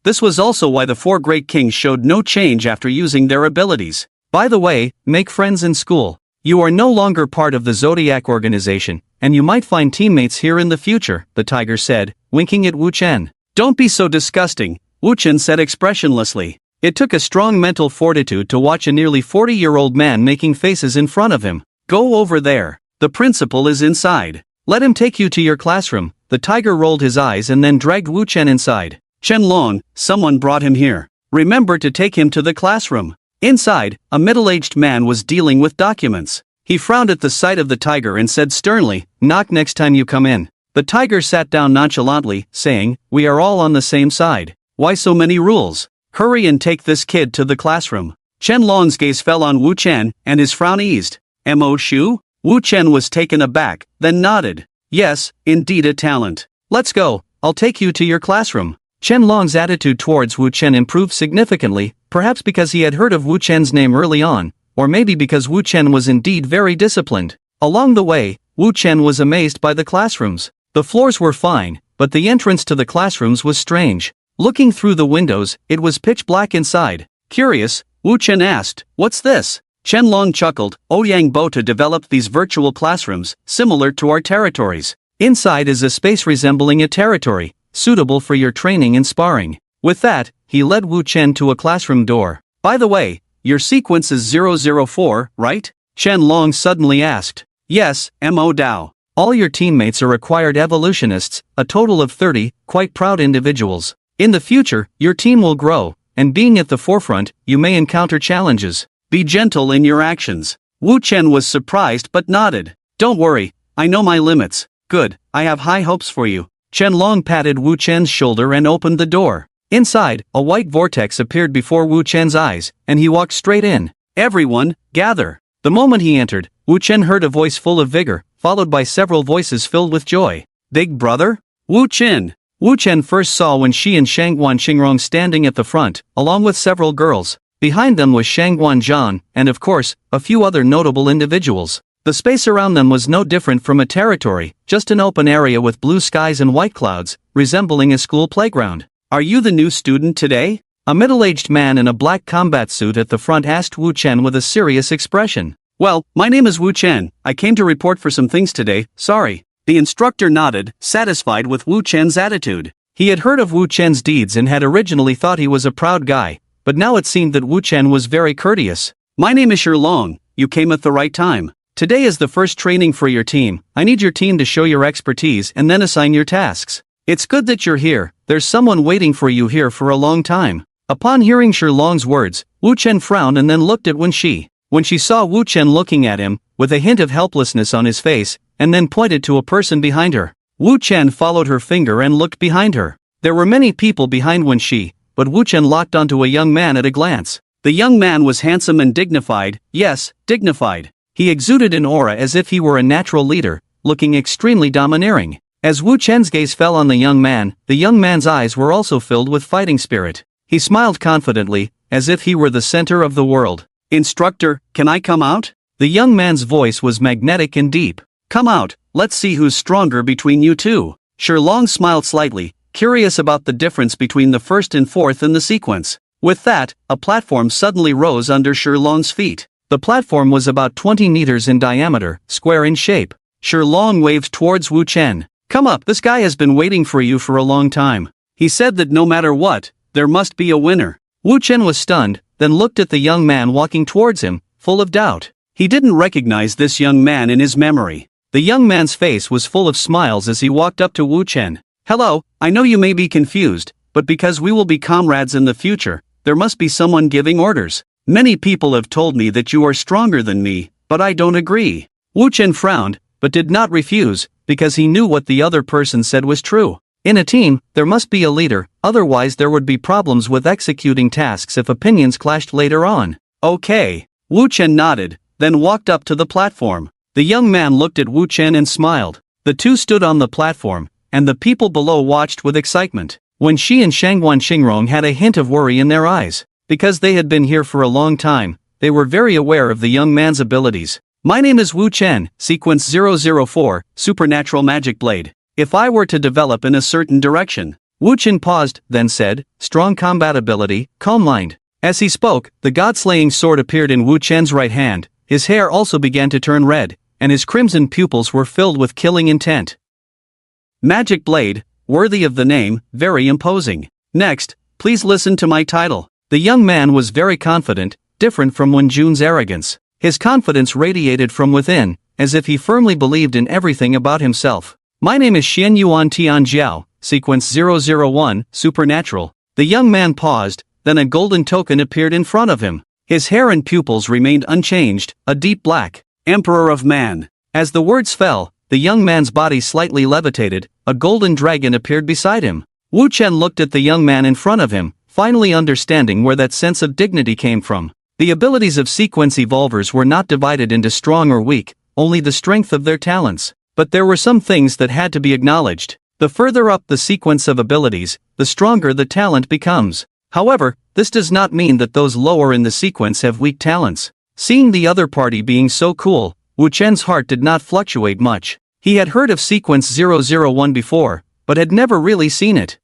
This was also why the 4 great kings showed no change after using their abilities. By the way, make friends in school. You are no longer part of the Zodiac organization, and you might find teammates here in the future, the tiger said, winking at Wu Chen. Don't be so disgusting, Wu Chen said expressionlessly. It took a strong mental fortitude to watch a nearly 40-year-old man making faces in front of him. Go over there. The principal is inside. Let him take you to your classroom. The tiger rolled his eyes and then dragged Wu Chen inside. Chen Long, someone brought him here. Remember to take him to the classroom. Inside, a middle-aged man was dealing with documents. He frowned at the sight of the tiger and said sternly, knock next time you come in. The tiger sat down nonchalantly, saying, we are all on the same side. Why so many rules? Hurry and take this kid to the classroom. Chen Long's gaze fell on Wu Chen, and his frown eased. Mo Shu? Wu Chen was taken aback, then nodded. Yes, indeed a talent. Let's go, I'll take you to your classroom. Chen Long's attitude towards Wu Chen improved significantly, perhaps because he had heard of Wu Chen's name early on, or maybe because Wu Chen was indeed very disciplined. Along the way, Wu Chen was amazed by the classrooms. The floors were fine, but the entrance to the classrooms was strange. Looking through the windows, it was pitch black inside. Curious, Wu Chen asked, "What's this?" Chen Long chuckled, "Ouyang Bota developed these virtual classrooms, similar to our territories. Inside is a space resembling a territory, suitable for your training and sparring." With that, he led Wu Chen to a classroom door. "By the way, your sequence is 004, right?" Chen Long suddenly asked. "Yes, Mo Dao. All your teammates are acquired evolutionists, a total of 30, quite proud individuals. In the future, your team will grow, and being at the forefront, you may encounter challenges. Be gentle in your actions." Wu Chen was surprised but nodded. "Don't worry, I know my limits." "Good, I have high hopes for you." Chen Long patted Wu Chen's shoulder and opened the door. Inside, a white vortex appeared before Wu Chen's eyes, and he walked straight in. "Everyone, gather." The moment he entered, Wu Chen heard a voice full of vigor, followed by several voices filled with joy. "Big brother? Wu Chen." Wu Chen first saw Wen Shi and Shangguan Xingrong standing at the front, along with several girls. Behind them was Shangguan Zhan, and of course, a few other notable individuals. The space around them was no different from a territory, just an open area with blue skies and white clouds, resembling a school playground. "Are you the new student today?" A middle-aged man in a black combat suit at the front asked Wu Chen with a serious expression. "Well, my name is Wu Chen, I came to report for some things today, sorry." The instructor nodded, satisfied with Wu Chen's attitude. He had heard of Wu Chen's deeds and had originally thought he was a proud guy, but now it seemed that Wu Chen was very courteous. "My name is Shi Long, you came at the right time. Today is the first training for your team. I need your team to show your expertise and then assign your tasks. It's good that you're here, there's someone waiting for you here for a long time." Upon hearing Shi Long's words, Wu Chen frowned and then looked at Wen Shi. When she saw Wu Chen looking at him, with a hint of helplessness on his face, and then pointed to a person behind her, Wu Chen followed her finger and looked behind her. There were many people behind Wen Shi, but Wu Chen locked onto a young man at a glance. The young man was handsome and dignified, yes, dignified. He exuded an aura as if he were a natural leader, looking extremely domineering. As Wu Chen's gaze fell on the young man's eyes were also filled with fighting spirit. He smiled confidently, as if he were the center of the world. "Instructor, can I come out?" The young man's voice was magnetic and deep. "Come out, let's see who's stronger between you two." Shi Long smiled slightly, curious about the difference between the first and fourth in the sequence. With that, a platform suddenly rose under Shi Long's feet. The platform was about 20 meters in diameter, square in shape. Shi Long waved towards Wu Chen. "Come up, this guy has been waiting for you for a long time. He said that no matter what, there must be a winner." Wu Chen was stunned, then looked at the young man walking towards him, full of doubt. He didn't recognize this young man in his memory. The young man's face was full of smiles as he walked up to Wu Chen. "Hello, I know you may be confused, but because we will be comrades in the future, there must be someone giving orders. Many people have told me that you are stronger than me, but I don't agree." Wu Chen frowned, but did not refuse, because he knew what the other person said was true. In a team, there must be a leader, otherwise there would be problems with executing tasks if opinions clashed later on. "Okay." Wu Chen nodded, then walked up to the platform. The young man looked at Wu Chen and smiled. The two stood on the platform, and the people below watched with excitement. Wen Shi and Shangguan Xingrong had a hint of worry in their eyes. Because they had been here for a long time, they were very aware of the young man's abilities. "My name is Wu Chen, sequence 004, supernatural magic blade. If I were to develop in a certain direction." Wu Chen paused, then said, "Strong combat ability, calm mind." As he spoke, the god-slaying sword appeared in Wu Chen's right hand, his hair also began to turn red, and his crimson pupils were filled with killing intent. Magic blade, worthy of the name, very imposing. Next, please listen to my title. The young man was very confident, different from Wen Jun's arrogance. His confidence radiated from within, as if he firmly believed in everything about himself. "My name is Xian Yuan Tian Jiao, sequence 001, supernatural." The young man paused, then a golden token appeared in front of him. His hair and pupils remained unchanged, a deep black. "Emperor of Man." As the words fell, the young man's body slightly levitated, a golden dragon appeared beside him. Wu Chen looked at the young man in front of him, finally understanding where that sense of dignity came from. The abilities of sequence evolvers were not divided into strong or weak, only the strength of their talents. But there were some things that had to be acknowledged. The further up the sequence of abilities, the stronger the talent becomes. However, this does not mean that those lower in the sequence have weak talents. Seeing the other party being so cool, Wu Chen's heart did not fluctuate much. He had heard of sequence 001 before, but had never really seen it.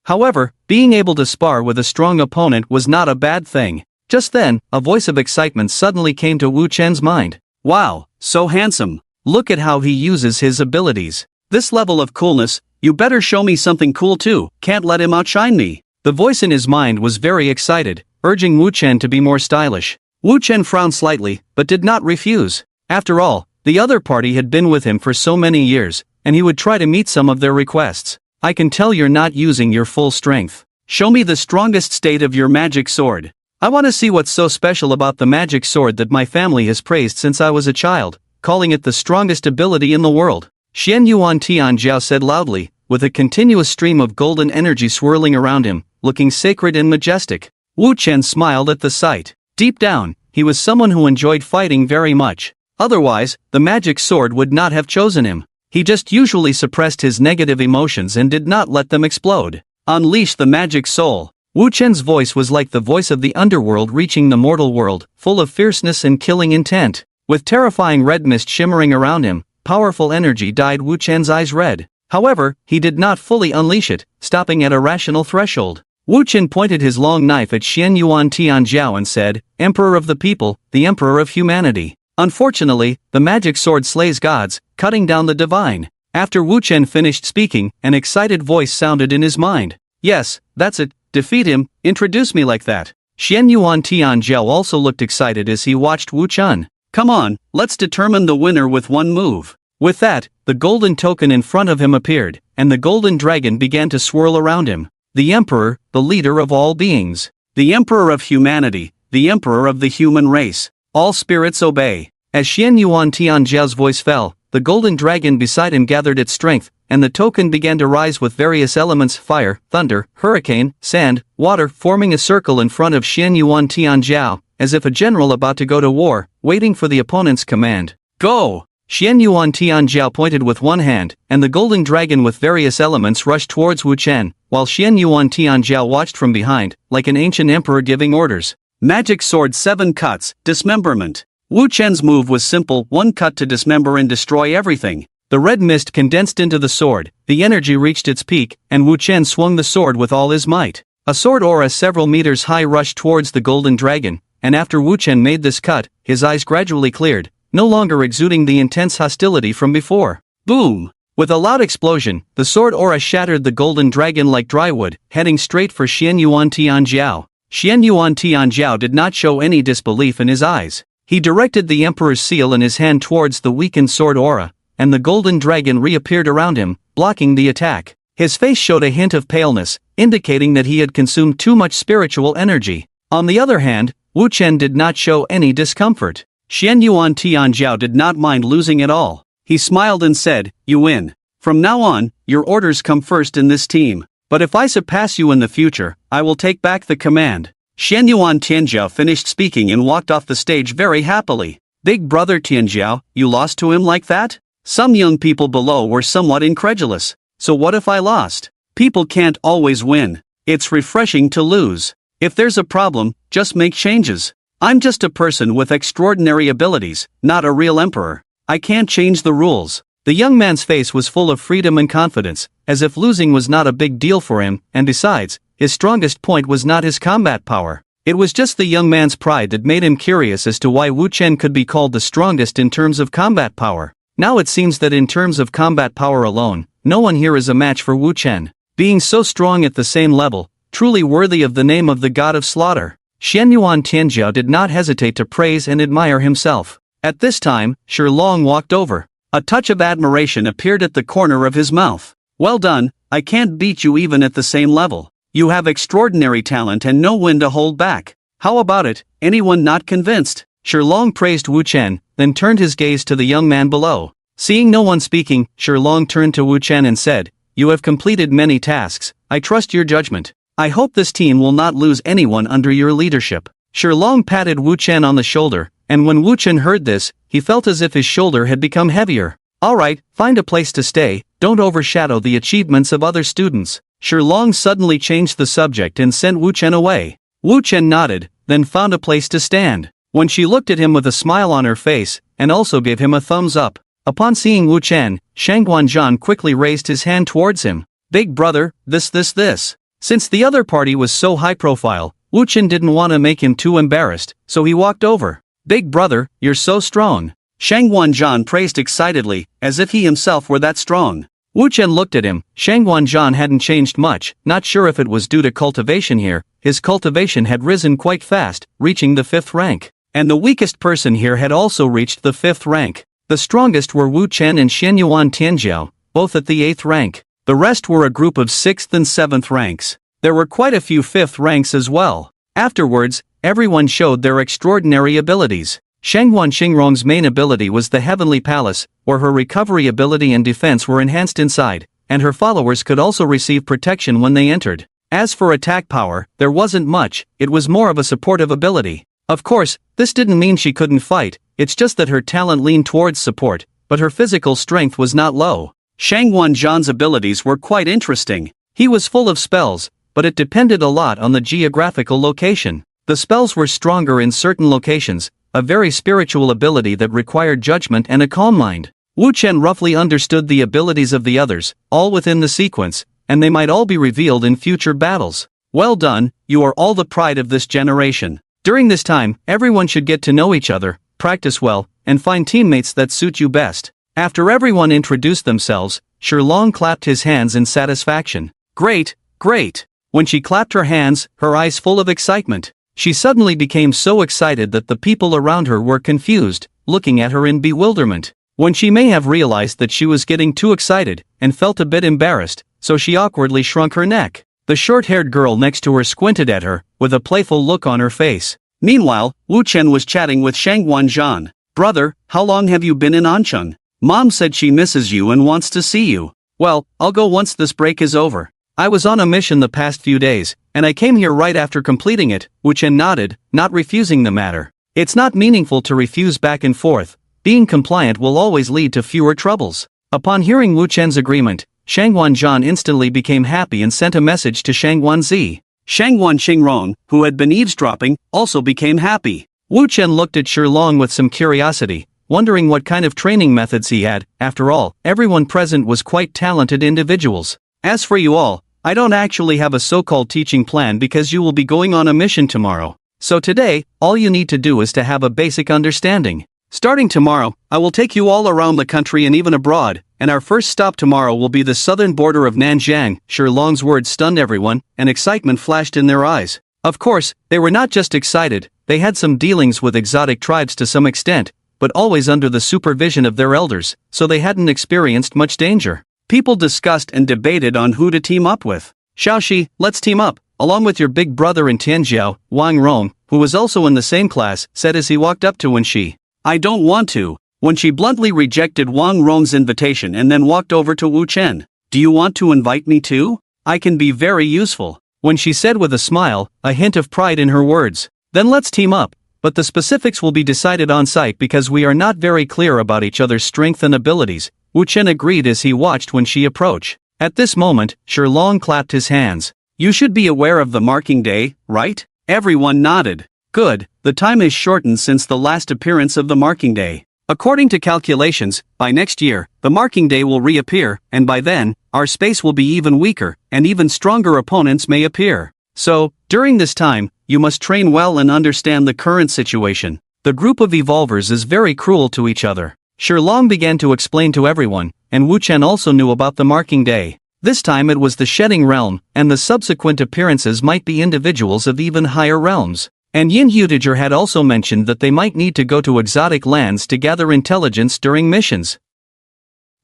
However, being able to spar with a strong opponent was not a bad thing. Just then, a voice of excitement suddenly came to Wu Chen's mind. Wow, so handsome. Look at how he uses his abilities. This level of coolness, you better show me something cool too, can't let him outshine me. The voice in his mind was very excited, urging Wu Chen to be more stylish. Wu Chen frowned slightly, but did not refuse. After all, the other party had been with him for so many years, and he would try to meet some of their requests. I can tell you're not using your full strength. Show me the strongest state of your magic sword. I want to see what's so special about the magic sword that my family has praised since I was a child, calling it the strongest ability in the world. Xian Yuan Tianjiao said loudly, with a continuous stream of golden energy swirling around him, looking sacred and majestic. Wu Chen smiled at the sight. Deep down, he was someone who enjoyed fighting very much. Otherwise, the magic sword would not have chosen him. He just usually suppressed his negative emotions and did not let them explode. Unleash the magic soul. Wu Chen's voice was like the voice of the underworld reaching the mortal world, full of fierceness and killing intent. With terrifying red mist shimmering around him, powerful energy dyed Wu Chen's eyes red. However, he did not fully unleash it, stopping at a rational threshold. Wu Chen pointed his long knife at Xian Yuan Tianjiao and said, Emperor of the people, the Emperor of humanity. Unfortunately, the magic sword slays gods, cutting down the divine. After Wu Chen finished speaking, an excited voice sounded in his mind. Yes, that's it, defeat him, introduce me like that. Xian Yuan Tianjiao also looked excited as he watched Wu Chen. Come on, let's determine the winner with one move. With that, the golden token in front of him appeared, and the golden dragon began to swirl around him. The Emperor, the leader of all beings. The Emperor of humanity, the Emperor of the human race. All spirits obey. As Xian Yuan Tianjiao's voice fell, the golden dragon beside him gathered its strength, and the token began to rise with various elements: fire, thunder, hurricane, sand, water, forming a circle in front of Xian Yuan Tianjiao, as if a general about to go to war, waiting for the opponent's command. Go! Xian Yuan Tianjiao pointed with one hand, and the golden dragon with various elements rushed towards Wu Chen, while Xian Yuan Tianjiao watched from behind, like an ancient emperor giving orders. Magic sword 7 cuts, dismemberment. Wu Chen's move was simple: one cut to dismember and destroy everything. The red mist condensed into the sword, the energy reached its peak, and Wu Chen swung the sword with all his might. A sword aura several meters high rushed towards the golden dragon, and after Wu Chen made this cut, his eyes gradually cleared, no longer exuding the intense hostility from before. Boom! With a loud explosion, the sword aura shattered the golden dragon like dry wood, heading straight for Xian Yuan Tianjiao. Xian Yuan Tianjiao did not show any disbelief in his eyes. He directed the Emperor's seal in his hand towards the weakened sword aura, and the golden dragon reappeared around him, blocking the attack. His face showed a hint of paleness, indicating that he had consumed too much spiritual energy. On the other hand, Wu Chen did not show any discomfort. Xian Yuan Tianjiao did not mind losing at all. He smiled and said, "You win. From now on, your orders come first in this team. But if I surpass you in the future, I will take back the command." Xian Yuan Tianjiao finished speaking and walked off the stage very happily. Big brother Tianjiao, you lost to him like that? Some young people below were somewhat incredulous. So what if I lost? People can't always win. It's refreshing to lose. If there's a problem, just make changes. I'm just a person with extraordinary abilities, not a real emperor. I can't change the rules. The young man's face was full of freedom and confidence, as if losing was not a big deal for him, and besides, his strongest point was not his combat power. It was just the young man's pride that made him curious as to why Wu Chen could be called the strongest in terms of combat power. Now it seems that in terms of combat power alone, no one here is a match for Wu Chen. Being so strong at the same level, truly worthy of the name of the god of slaughter. Xian Yuan Tianjiao did not hesitate to praise and admire himself. At this time, Shi Long walked over. A touch of admiration appeared at the corner of his mouth. Well done, I can't beat you even at the same level. You have extraordinary talent and no one to hold back. How about it, anyone not convinced? Shi Long praised Wu Chen, then turned his gaze to the young man below. Seeing no one speaking, Shi Long turned to Wu Chen and said, "You have completed many tasks, I trust your judgment. I hope this team will not lose anyone under your leadership." Shi Long patted Wu Chen on the shoulder, and when Wu Chen heard this, he felt as if his shoulder had become heavier. Alright, find a place to stay, don't overshadow the achievements of other students. Shilong suddenly changed the subject and sent Wu Chen away. Wu Chen nodded, then found a place to stand. When she looked at him with a smile on her face, and also gave him a thumbs up. Upon seeing Wu Chen, Shang Guanzhan quickly raised his hand towards him. Big brother, this. Since the other party was so high profile, Wu Chen didn't want to make him too embarrassed, so he walked over. Big brother, you're so strong. Shang Guanzhan praised excitedly, as if he himself were that strong. Wu Chen looked at him. Shang Guanzhan hadn't changed much, not sure if it was due to cultivation here. His cultivation had risen quite fast, reaching the 5th rank. And the weakest person here had also reached the 5th rank. The strongest were Wu Chen and Xianyuan Tianjiao, both at the 8th rank. The rest were a group of 6th and 7th ranks. There were quite a few 5th ranks as well. Afterwards, everyone showed their extraordinary abilities. Shangguan Xingrong's main ability was the Heavenly Palace, where her recovery ability and defense were enhanced inside, and her followers could also receive protection when they entered. As for attack power, there wasn't much, it was more of a supportive ability. Of course, this didn't mean she couldn't fight, it's just that her talent leaned towards support, but her physical strength was not low. Shang Guanzhan's abilities were quite interesting. He was full of spells, but it depended a lot on the geographical location. The spells were stronger in certain locations, a very spiritual ability that required judgment and a calm mind. Wu Chen roughly understood the abilities of the others, all within the sequence, and they might all be revealed in future battles. Well done, you are all the pride of this generation. During this time, everyone should get to know each other, practice well, and find teammates that suit you best. After everyone introduced themselves, Shilong clapped his hands in satisfaction. Great, great. When she clapped her hands, her eyes full of excitement. She suddenly became so excited that the people around her were confused, looking at her in bewilderment. When she may have realized that she was getting too excited, and felt a bit embarrassed, so she awkwardly shrunk her neck. The short-haired girl next to her squinted at her, with a playful look on her face. Meanwhile, Wu Chen was chatting with Shang Guanzhan. Brother, how long have you been in Ancheng? Mom said she misses you and wants to see you. Well, I'll go once this break is over. I was on a mission the past few days, and I came here right after completing it. Wu Chen nodded, not refusing the matter. It's not meaningful to refuse back and forth. Being compliant will always lead to fewer troubles. Upon hearing Wu Chen's agreement, Shang Guanzhan instantly became happy and sent a message to Shang Guanzi. Shangguan Xingrong, who had been eavesdropping, also became happy. Wu Chen looked at Shilong with some curiosity, wondering what kind of training methods he had. After all, everyone present was quite talented individuals. As for you all, I don't actually have a so-called teaching plan because you will be going on a mission tomorrow. So today, all you need to do is to have a basic understanding. Starting tomorrow, I will take you all around the country and even abroad, and our first stop tomorrow will be the southern border of Nanjiang. Shilong's words stunned everyone, and excitement flashed in their eyes. Of course, they were not just excited, they had some dealings with exotic tribes to some extent, but always under the supervision of their elders, so they hadn't experienced much danger. People discussed and debated on who to team up with. Xiaoxi, let's team up, along with your big brother in Tianjiao. Wang Rong, who was also in the same class, said as he walked up to Wenxi. I don't want to. Wenxi bluntly rejected Wang Rong's invitation and then walked over to Wu Chen. Do you want to invite me too? I can be very useful. Wenxi said with a smile, a hint of pride in her words. Then let's team up, but the specifics will be decided on site because we are not very clear about each other's strength and abilities. Wu Chen agreed as he watched Wenxi approach. At this moment, Shilong clapped his hands. You should be aware of the marking day, right? Everyone nodded. Good, the time is shortened since the last appearance of the marking day. According to calculations, by next year, the marking day will reappear, and by then, our space will be even weaker, and even stronger opponents may appear. So, during this time, you must train well and understand the current situation. The group of evolvers is very cruel to each other. Shilong began to explain to everyone, and Wu Chen also knew about the marking day. This time it was the shedding realm, and the subsequent appearances might be individuals of even higher realms. And Yin Hutager had also mentioned that they might need to go to exotic lands to gather intelligence during missions.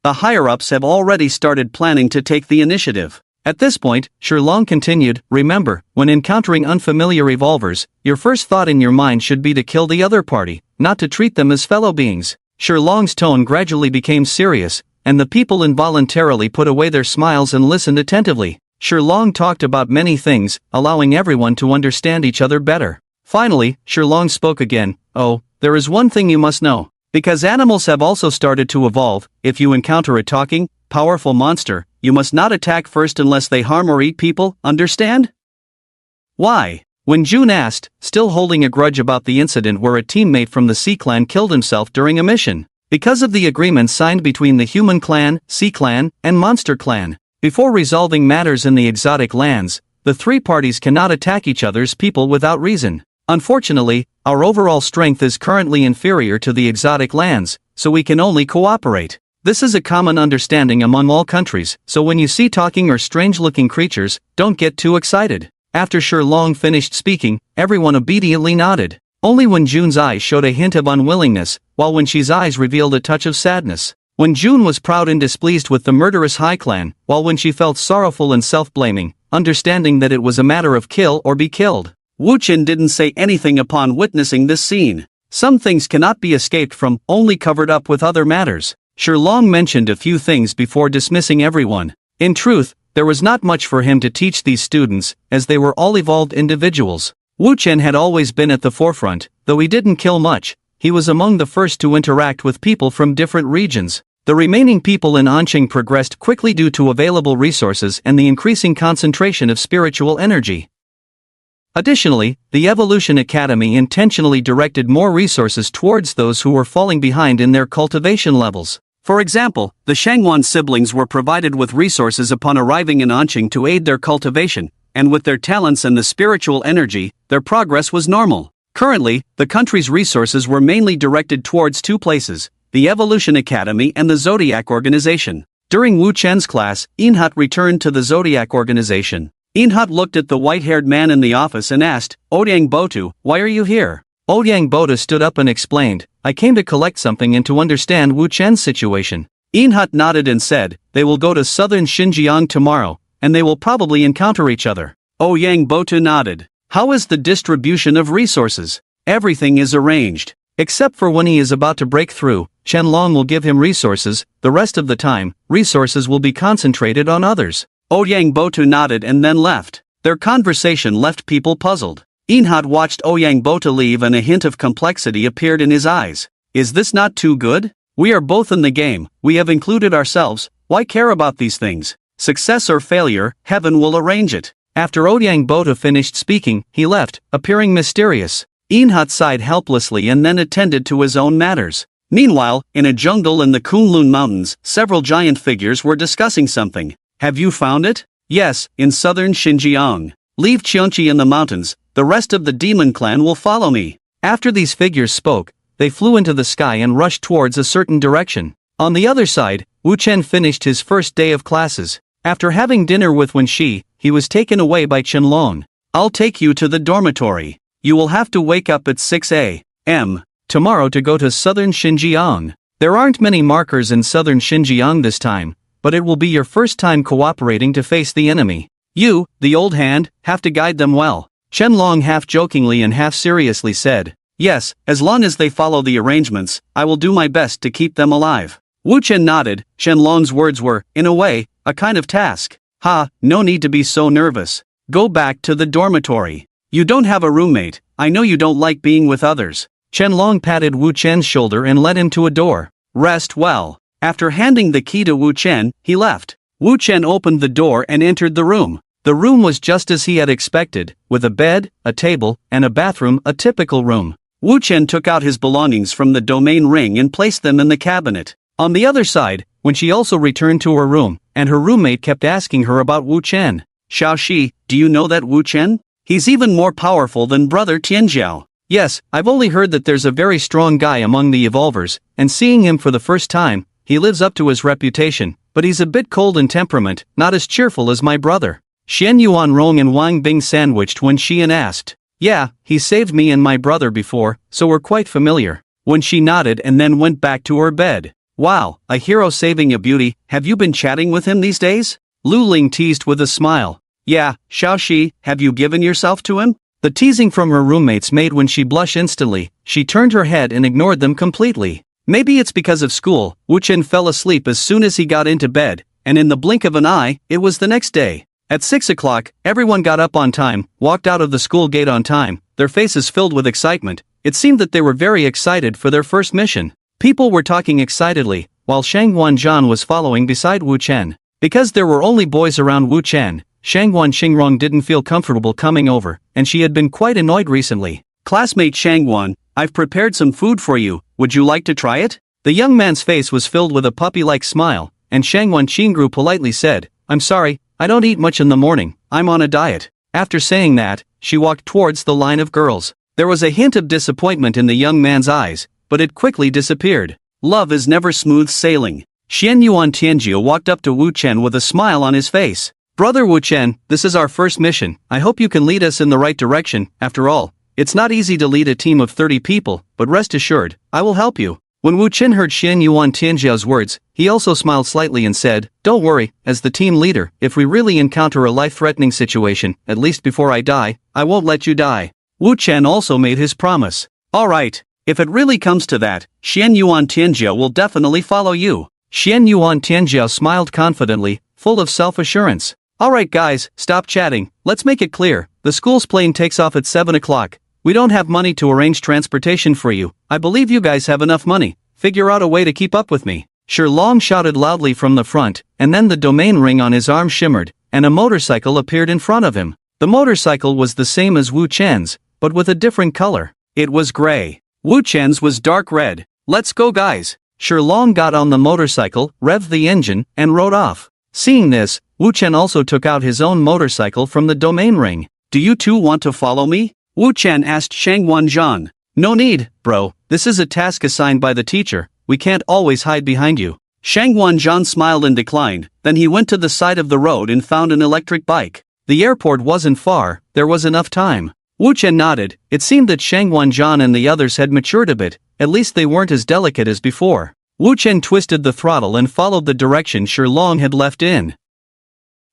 The higher-ups have already started planning to take the initiative. At this point, Shilong continued, remember, when encountering unfamiliar evolvers, your first thought in your mind should be to kill the other party, not to treat them as fellow beings. Shilong's tone gradually became serious, and the people involuntarily put away their smiles and listened attentively. Shilong talked about many things, allowing everyone to understand each other better. Finally, Shilong spoke again. Oh, there is one thing you must know. Because animals have also started to evolve, if you encounter a talking, powerful monster, you must not attack first unless they harm or eat people, understand? Why? When June asked, still holding a grudge about the incident where a teammate from the Sea Clan killed himself during a mission. Because of the agreement signed between the Human Clan, Sea Clan, and Monster Clan. Before resolving matters in the exotic lands, the three parties cannot attack each other's people without reason. Unfortunately, our overall strength is currently inferior to the exotic lands, so we can only cooperate. This is a common understanding among all countries, so when you see talking or strange-looking creatures, don't get too excited. After Long finished speaking, everyone obediently nodded. Only when June's eyes showed a hint of unwillingness, while when Shi's eyes revealed a touch of sadness. When June was proud and displeased with the murderous High Clan, while when she felt sorrowful and self-blaming, understanding that it was a matter of kill or be killed. Wu Chen didn't say anything upon witnessing this scene. Some things cannot be escaped from, only covered up with other matters. Long mentioned a few things before dismissing everyone. In truth, there was not much for him to teach these students, as they were all evolved individuals. Wu Chen had always been at the forefront, though he didn't kill much. He was among the first to interact with people from different regions. The remaining people in Anqing progressed quickly due to available resources and the increasing concentration of spiritual energy. Additionally, the Evolution Academy intentionally directed more resources towards those who were falling behind in their cultivation levels. For example, the Shangwan siblings were provided with resources upon arriving in Anqing to aid their cultivation, and with their talents and the spiritual energy, their progress was normal. Currently, the country's resources were mainly directed towards two places, the Evolution Academy and the Zodiac Organization. During Wu Chen's class, Inhut returned to the Zodiac Organization. Inhut looked at the white-haired man in the office and asked, Ouyang Botu, why are you here? Ouyang Botu stood up and explained, I came to collect something and to understand Wu Chen's situation. Inhut nodded and said, they will go to southern Xinjiang tomorrow, and they will probably encounter each other. Ouyang Botu nodded. How is the distribution of resources? Everything is arranged. Except for when he is about to break through, Qianlong will give him resources, the rest of the time, resources will be concentrated on others. Ouyang Botu nodded and then left. Their conversation left people puzzled. Inhut watched Ouyang Botu leave and a hint of complexity appeared in his eyes. Is this not too good? We are both in the game, we have included ourselves, why care about these things? Success or failure, heaven will arrange it. After Ouyang Botu finished speaking, he left, appearing mysterious. Inhut sighed helplessly and then attended to his own matters. Meanwhile, in a jungle in the Kunlun Mountains, several giant figures were discussing something. Have you found it? Yes, in southern Xinjiang. Leave Qianqi in the mountains, the rest of the demon clan will follow me. After these figures spoke, they flew into the sky and rushed towards a certain direction. On the other side, Wu Chen finished his first day of classes. After having dinner with Wen Shi, he was taken away by Qianlong. I'll take you to the dormitory. You will have to wake up at 6 a.m. tomorrow to go to southern Xinjiang. There aren't many markers in southern Xinjiang this time, but it will be your first time cooperating to face the enemy. You, the old hand, have to guide them well. Qianlong half-jokingly and half-seriously said, yes, as long as they follow the arrangements, I will do my best to keep them alive. Wu Chen nodded. Qianlong's words were, in a way, a kind of task. No need to be so nervous. Go back to the dormitory. You don't have a roommate, I know you don't like being with others. Qianlong patted Wu Chen's shoulder and led him to a door. Rest well. After handing the key to Wu Chen, he left. Wu Chen opened the door and entered the room. The room was just as he had expected, with a bed, a table, and a bathroom, a typical room. Wu Chen took out his belongings from the domain ring and placed them in the cabinet. On the other side, when she also returned to her room, and her roommate kept asking her about Wu Chen. Xiaoxi, do you know that Wu Chen? He's even more powerful than brother Tianjiao. Yes, I've only heard that there's a very strong guy among the evolvers, and seeing him for the first time, he lives up to his reputation, but he's a bit cold in temperament, not as cheerful as my brother. Xian Yuanrong and Wang Bing sandwiched when Xian asked. Yeah, he saved me and my brother before, so we're quite familiar. When she nodded and then went back to her bed. Wow, a hero saving a beauty, have you been chatting with him these days? Lu Ling teased with a smile. Yeah, Xiaoxi, have you given yourself to him? The teasing from her roommates made when she blush instantly, she turned her head and ignored them completely. Maybe it's because of school. Wu Chen fell asleep as soon as he got into bed, and in the blink of an eye, it was the next day. At 6 o'clock, everyone got up on time, walked out of the school gate on time, their faces filled with excitement. It seemed that they were very excited for their first mission. People were talking excitedly, while Shang Wanzhan was following beside Wu Chen. Because there were only boys around Wu Chen, Shang Wanxingrong didn't feel comfortable coming over, and she had been quite annoyed recently. "Classmate Shangwan, I've prepared some food for you, would you like to try it?" The young man's face was filled with a puppy-like smile, and Shang Wanqingru politely said, "I'm sorry, I don't eat much in the morning, I'm on a diet." After saying that, she walked towards the line of girls. There was a hint of disappointment in the young man's eyes, but it quickly disappeared. Love is never smooth sailing. Xian Yuan Tianjia walked up to Wu Chen with a smile on his face. "Brother Wu Chen, this is our first mission, I hope you can lead us in the right direction. After all, it's not easy to lead a team of 30 people, but rest assured, I will help you." When Wu Chen heard Xian Yuan Tianjia's words, he also smiled slightly and said, "Don't worry, as the team leader, if we really encounter a life-threatening situation, at least before I die, I won't let you die." Wu Chen also made his promise. "Alright, if it really comes to that, Xian Yuan Tianjia will definitely follow you." Xian Yuan Tianjia smiled confidently, full of self-assurance. "Alright guys, stop chatting, let's make it clear, the school's plane takes off at 7 o'clock. We don't have money to arrange transportation for you, I believe you guys have enough money, figure out a way to keep up with me." Shi Long shouted loudly from the front, and then the domain ring on his arm shimmered, and a motorcycle appeared in front of him. The motorcycle was the same as Wu Chen's, but with a different color. It was gray. Wu Chen's was dark red. "Let's go guys." Shi Long got on the motorcycle, revved the engine, and rode off. Seeing this, Wu Chen also took out his own motorcycle from the domain ring. "Do you two want to follow me?" Wu Chen asked Shang Wanzhan. "No need, bro, this is a task assigned by the teacher, we can't always hide behind you." Shang Wanzhan smiled and declined, then he went to the side of the road and found an electric bike. The airport wasn't far, there was enough time. Wu Chen nodded, it seemed that Shang Wanzhan and the others had matured a bit, at least they weren't as delicate as before. Wu Chen twisted the throttle and followed the direction Shi Long had left in.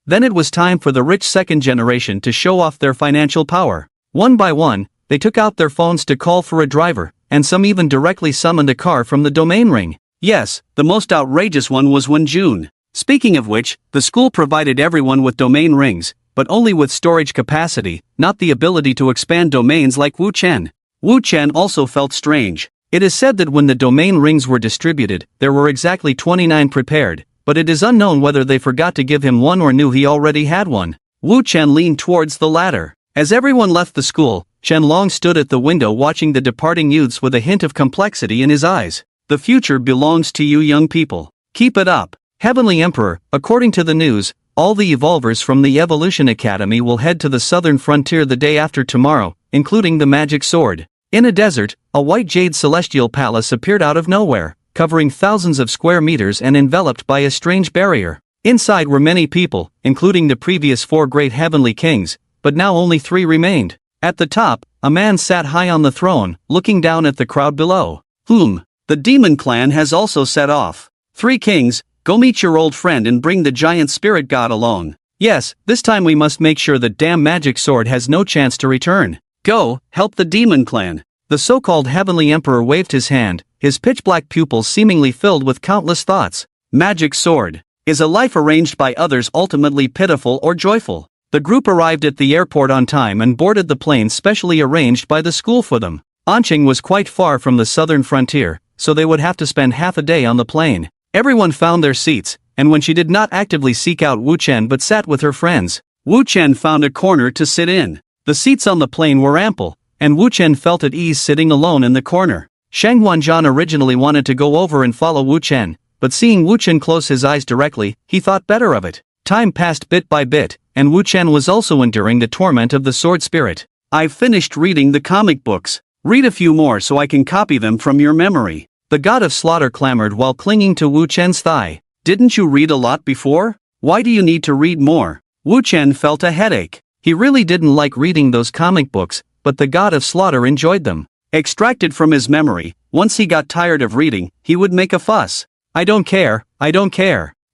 Then it was time for the rich second generation to show off their financial power. One by one, they took out their phones to call for a driver, and some even directly summoned a car from the domain ring. Yes, the most outrageous one was Wenjun. Speaking of which, the school provided everyone with domain rings, but only with storage capacity, not the ability to expand domains like Wu Chen. Wu Chen also felt strange. It is said that when the domain rings were distributed, there were exactly 29 prepared, but it is unknown whether they forgot to give him one or knew he already had one. Wu Chen leaned towards the latter. As everyone left the school, Chen Long stood at the window watching the departing youths with a hint of complexity in his eyes. "The future belongs to you young people. Keep it up." Heavenly Emperor, according to the news, all the evolvers from the Evolution Academy will head to the southern frontier the day after tomorrow, including the magic sword. In a desert, a white jade celestial palace appeared out of nowhere, covering thousands of square meters and enveloped by a strange barrier. Inside were many people, including the previous 4 great heavenly kings, but now only 3 remained. At the top, a man sat high on the throne, looking down at the crowd below. The demon clan has also set off. 3 kings, go meet your old friend and bring the giant spirit god along. Yes, this time we must make sure the damn magic sword has no chance to return. Go, help the demon clan." The so-called heavenly emperor waved his hand, his pitch-black pupils seemingly filled with countless thoughts. Magic sword. Is a life arranged by others ultimately pitiful or joyful? The group arrived at the airport on time and boarded the plane specially arranged by the school for them. Anqing was quite far from the southern frontier, so they would have to spend half a day on the plane. Everyone found their seats, and when she did not actively seek out Wu Chen but sat with her friends, Wu Chen found a corner to sit in. The seats on the plane were ample, and Wu Chen felt at ease sitting alone in the corner. Shang Wanzhan originally wanted to go over and follow Wu Chen, but seeing Wu Chen close his eyes directly, he thought better of it. Time passed bit by bit, and Wu Chen was also enduring the torment of the sword spirit. "I've finished reading the comic books. Read a few more so I can copy them from your memory." The god of slaughter clamored while clinging to Wu Chen's thigh. "Didn't you read a lot before? Why do you need to read more?" Wu Chen felt a headache. He really didn't like reading those comic books, but the god of slaughter enjoyed them. Extracted from his memory, once he got tired of reading, he would make a fuss. I don't care.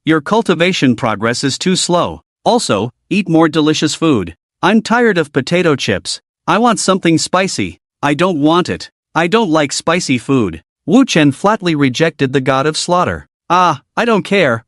Your cultivation progress is too slow. Also, eat more delicious food. I'm tired of potato chips. I want something spicy. I don't want it. I don't like spicy food." Wu Chen flatly rejected the god of slaughter. I don't care.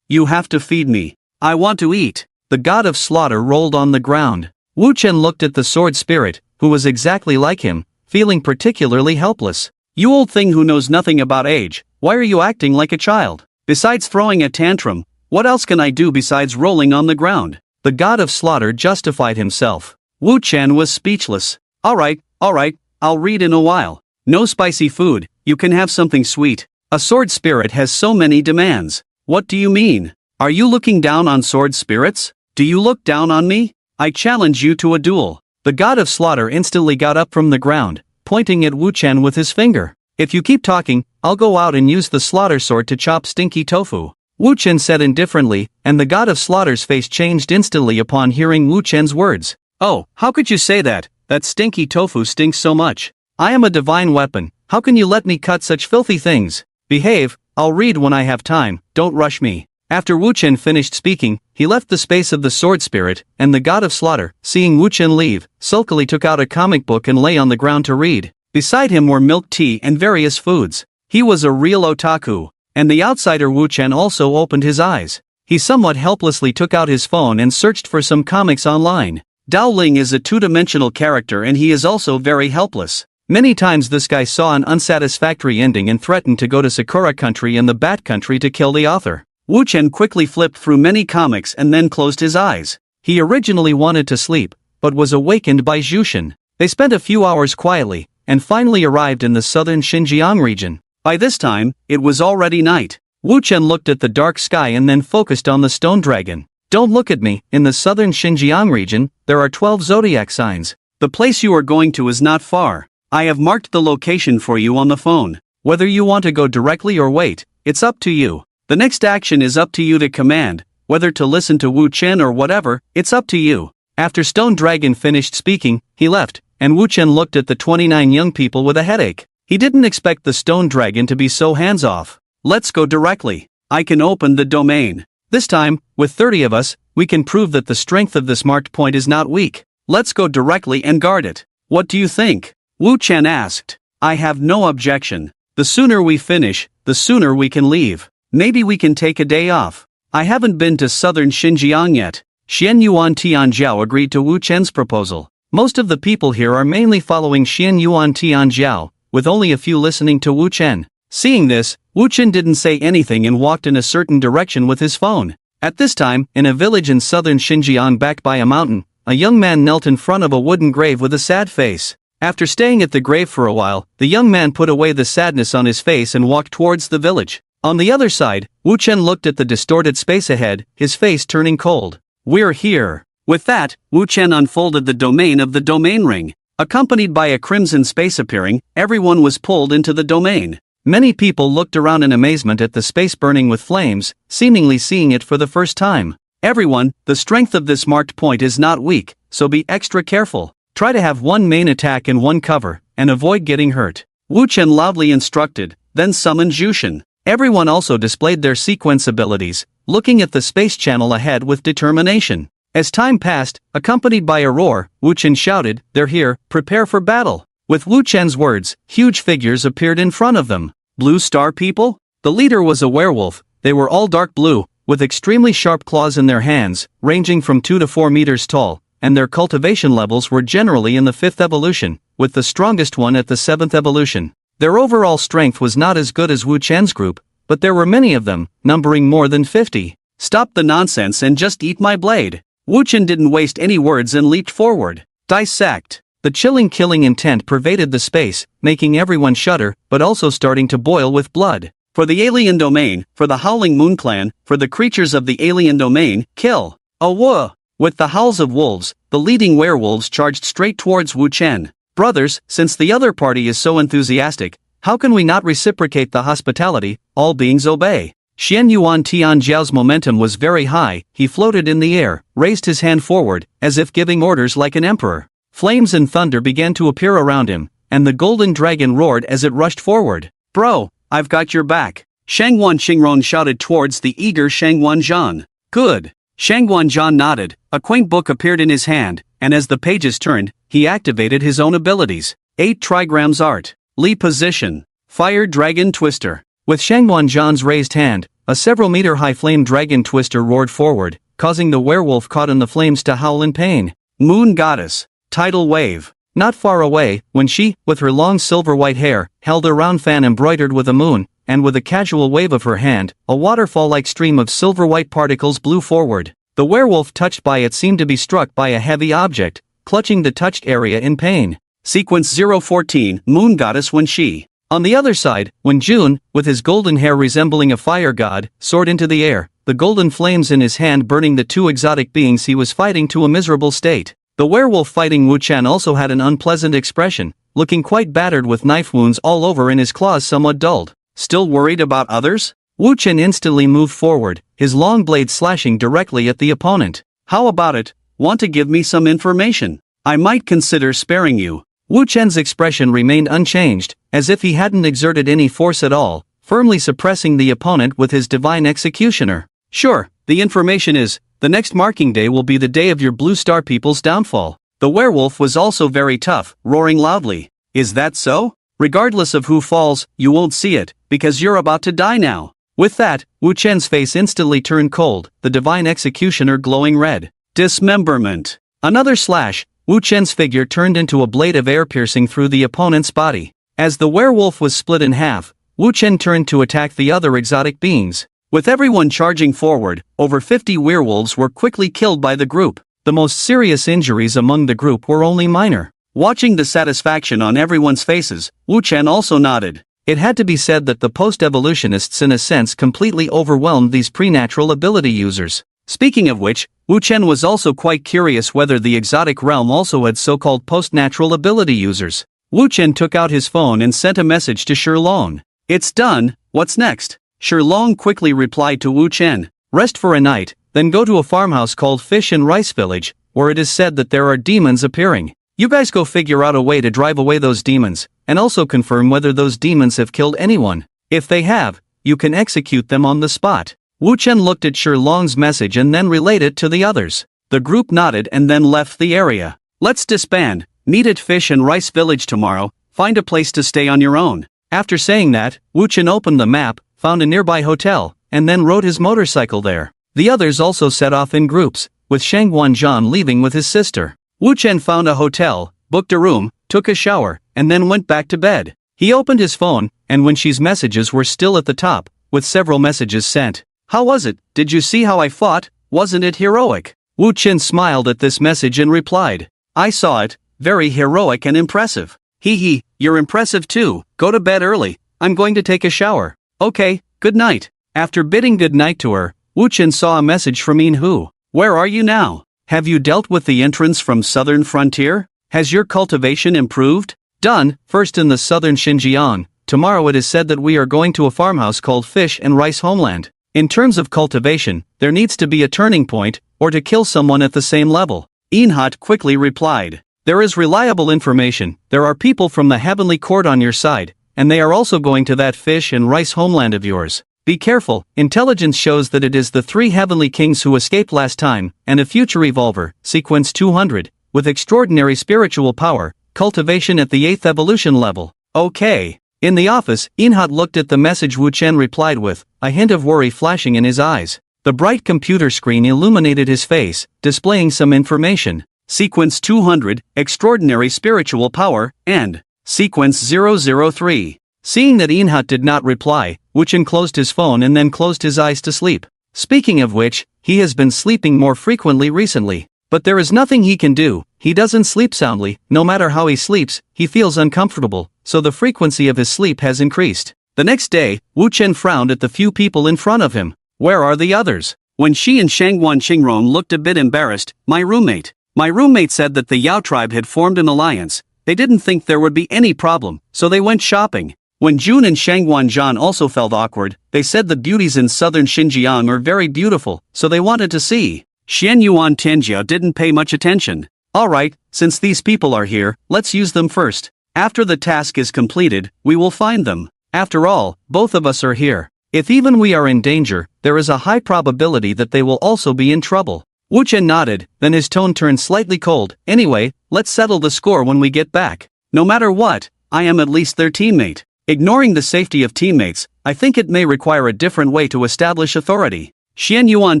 You have to feed me. I want to eat." The god of slaughter rolled on the ground. Wu Chen looked at the sword spirit, who was exactly like him, feeling particularly helpless. You old thing who knows nothing about age, why are you acting like a child? Besides throwing a tantrum, what else can I do besides rolling on the ground? The god of slaughter justified himself. Wu Chen was speechless. Alright, I'll read in a while. No spicy food, you can have something sweet. A sword spirit has so many demands. What do you mean? Are you looking down on sword spirits? Do you look down on me? I challenge you to a duel. The god of slaughter instantly got up from the ground, pointing at Wu Chen with his finger. If you keep talking, I'll go out and use the slaughter sword to chop stinky tofu. Wu Chen said indifferently, and the god of slaughter's face changed instantly upon hearing Wu Chen's words. Oh, how could you say that? That stinky tofu stinks so much. I am a divine weapon, how can you let me cut such filthy things? Behave, I'll read when I have time, don't rush me. After Wu Chen finished speaking, he left the space of the sword spirit, and the god of slaughter, seeing Wu Chen leave, sulkily took out a comic book and lay on the ground to read. Beside him were milk tea and various foods. He was a real otaku. And the outsider Wu Chen also opened his eyes. He somewhat helplessly took out his phone and searched for some comics online. Dao Ling is a two-dimensional character and he is also very helpless. Many times this guy saw an unsatisfactory ending and threatened to go to Sakura Country and the Bat Country to kill the author. Wu Chen quickly flipped through many comics and then closed his eyes. He originally wanted to sleep, but was awakened by Jushin. They spent a few hours quietly, and finally arrived in the southern Xinjiang region. By this time, it was already night. Wu Chen looked at the dark sky and then focused on the stone dragon. Don't look at me, in the southern Xinjiang region, there are 12 zodiac signs. The place you are going to is not far. I have marked the location for you on the phone. Whether you want to go directly or wait, it's up to you. The next action is up to you to command, whether to listen to Wu Chen or whatever, it's up to you. After Stone Dragon finished speaking, he left, and Wu Chen looked at the 29 young people with a headache. He didn't expect the stone dragon to be so hands-off. Let's go directly. I can open the domain. This time, with 30 of us, we can prove that the strength of this marked point is not weak. Let's go directly and guard it. What do you think? Wu Chen asked. I have no objection. The sooner we finish, the sooner we can leave. Maybe we can take a day off. I haven't been to southern Xinjiang yet. Xian Yuan Tianjiao agreed to Wu Chen's proposal. Most of the people here are mainly following Xian Yuan Tianjiao, with only a few listening to Wu Chen. Seeing this, Wu Chen didn't say anything and walked in a certain direction with his phone. At this time, in a village in southern Xinjiang backed by a mountain, a young man knelt in front of a wooden grave with a sad face. After staying at the grave for a while, the young man put away the sadness on his face and walked towards the village. On the other side, Wu Chen looked at the distorted space ahead, his face turning cold. We're here. With that, Wu Chen unfolded the domain of the domain ring. Accompanied by a crimson space appearing, everyone was pulled into the domain. Many people looked around in amazement at the space burning with flames, seemingly seeing it for the first time. Everyone, the strength of this marked point is not weak, so be extra careful. Try to have one main attack and one cover, and avoid getting hurt. Wu Chen loudly instructed, then summoned Jushin. Everyone also displayed their sequence abilities, looking at the space channel ahead with determination. As time passed, accompanied by a roar, Wu Chen shouted, "They're here, prepare for battle." With Wu Chen's words, huge figures appeared in front of them. Blue Star people? The leader was a werewolf. They were all dark blue, with extremely sharp claws in their hands, ranging from 2 to 4 meters tall, and their cultivation levels were generally in the 5th evolution, with the strongest one at the 7th evolution. Their overall strength was not as good as Wu Chen's group, but there were many of them, numbering more than 50. Stop the nonsense and just eat my blade. Wu Chen didn't waste any words and leaped forward. Dissect. The chilling killing intent pervaded the space, making everyone shudder, but also starting to boil with blood. For the alien domain, for the Howling Moon Clan, for the creatures of the alien domain, kill. Awooh! With the howls of wolves, the leading werewolves charged straight towards Wu Chen. Brothers, since the other party is so enthusiastic, how can we not reciprocate the hospitality? All beings obey. Xian Yuan Tianjiao's momentum was very high. He floated in the air, raised his hand forward, as if giving orders like an emperor. Flames and thunder began to appear around him, and the golden dragon roared as it rushed forward. Bro, I've got your back. Shangwan Qingron shouted towards the eager Shangwan Zhan. Good. Shangwan Zhan nodded, a quaint book appeared in his hand, and as the pages turned, he activated his own abilities. 8 trigrams art. Li position. Fire dragon twister. With Shangwan Zhan's raised hand, a several-meter-high flame dragon twister roared forward, causing the werewolf caught in the flames to howl in pain. Moon goddess. Tidal wave. Not far away, when she, with her long silver-white hair, held a round fan embroidered with a moon, and with a casual wave of her hand, a waterfall-like stream of silver-white particles blew forward. The werewolf touched by it seemed to be struck by a heavy object, clutching the touched area in pain. Sequence 014, Moon Goddess when she. On the other side, when June, with his golden hair resembling a fire god, soared into the air, the golden flames in his hand burning the two exotic beings he was fighting to a miserable state. The werewolf fighting Wu Chen also had an unpleasant expression, looking quite battered with knife wounds all over and his claws somewhat dulled. Still worried about others? Wu Chen instantly moved forward, his long blade slashing directly at the opponent. How about it? Want to give me some information? I might consider sparing you. Wu Chen's expression remained unchanged, as if he hadn't exerted any force at all, firmly suppressing the opponent with his divine executioner. Sure, the information is, the next marking day will be the day of your Blue Star people's downfall. The werewolf was also very tough, roaring loudly. Is that so? Regardless of who falls, you won't see it, because you're about to die now. With that, Wu Chen's face instantly turned cold, the divine executioner glowing red. Dismemberment. Another slash, Wu Chen's figure turned into a blade of air piercing through the opponent's body. As the werewolf was split in half, Wu Chen turned to attack the other exotic beings. With everyone charging forward, over 50 werewolves were quickly killed by the group. The most serious injuries among the group were only minor. Watching the satisfaction on everyone's faces, Wu Chen also nodded. It had to be said that the post-evolutionists in a sense completely overwhelmed these pre-natural ability users. Speaking of which, Wu Chen was also quite curious whether the exotic realm also had so-called post-natural ability users. Wu Chen took out his phone and sent a message to Shilong. It's done, what's next? Shilong quickly replied to Wu Chen. Rest for a night, then go to a farmhouse called Fish and Rice Village, where it is said that there are demons appearing. You guys go figure out a way to drive away those demons, and also confirm whether those demons have killed anyone. If they have, you can execute them on the spot. Wu Chen looked at Shilong's message and then relayed it to the others. The group nodded and then left the area. Let's disband. Meet at Fish and Rice Village tomorrow, find a place to stay on your own. After saying that, Wu Chen opened the map, found a nearby hotel, and then rode his motorcycle there. The others also set off in groups, with Shang Guanzhan leaving with his sister. Wu Chen found a hotel, booked a room, took a shower, and then went back to bed. He opened his phone, and when Xi's messages were still at the top, with several messages sent. How was it? Did you see how I fought? Wasn't it heroic? Wu Chen smiled at this message and replied. I saw it, very heroic and impressive. Hee, you're impressive too, go to bed early, I'm going to take a shower. Okay, good night. After bidding good night to her, Wu Chen saw a message from In Hu. Where are you now? Have you dealt with the entrance from southern frontier? Has your cultivation improved? Done, first in the southern Xinjiang. Tomorrow it is said that we are going to a farmhouse called Fish and Rice Homeland. In terms of cultivation, there needs to be a turning point, or to kill someone at the same level. Inhot quickly replied. There is reliable information, there are people from the heavenly court on your side, and they are also going to that Fish and Rice homeland of yours. Be careful, intelligence shows that it is the 3 heavenly kings who escaped last time, and a future evolver, sequence 200, with extraordinary spiritual power, cultivation at the 8th evolution level. Okay. In the office, Inhot looked at the message Wu Chen replied with, a hint of worry flashing in his eyes. The bright computer screen illuminated his face, displaying some information. Sequence 200, extraordinary spiritual power, and sequence 003. Seeing that Inhot did not reply, Wu Chen closed his phone and then closed his eyes to sleep. Speaking of which, he has been sleeping more frequently recently. But there is nothing he can do, he doesn't sleep soundly, no matter how he sleeps, he feels uncomfortable, so the frequency of his sleep has increased. The next day, Wu Chen frowned at the few people in front of him. Where are the others? When Xi and Shangguan Qingrong looked a bit embarrassed, My roommate said that the Yao tribe had formed an alliance. They didn't think there would be any problem, so they went shopping. When Jun and Shangguanzhan also felt awkward, they said the beauties in southern Xinjiang are very beautiful, so they wanted to see. Xian Yuan Tianjia didn't pay much attention. Alright, since these people are here, let's use them first. After the task is completed, we will find them. After all, both of us are here. If even we are in danger, there is a high probability that they will also be in trouble. Wu Chen nodded, then his tone turned slightly cold. Anyway, let's settle the score when we get back. No matter what, I am at least their teammate. Ignoring the safety of teammates, I think it may require a different way to establish authority. Xian Yuan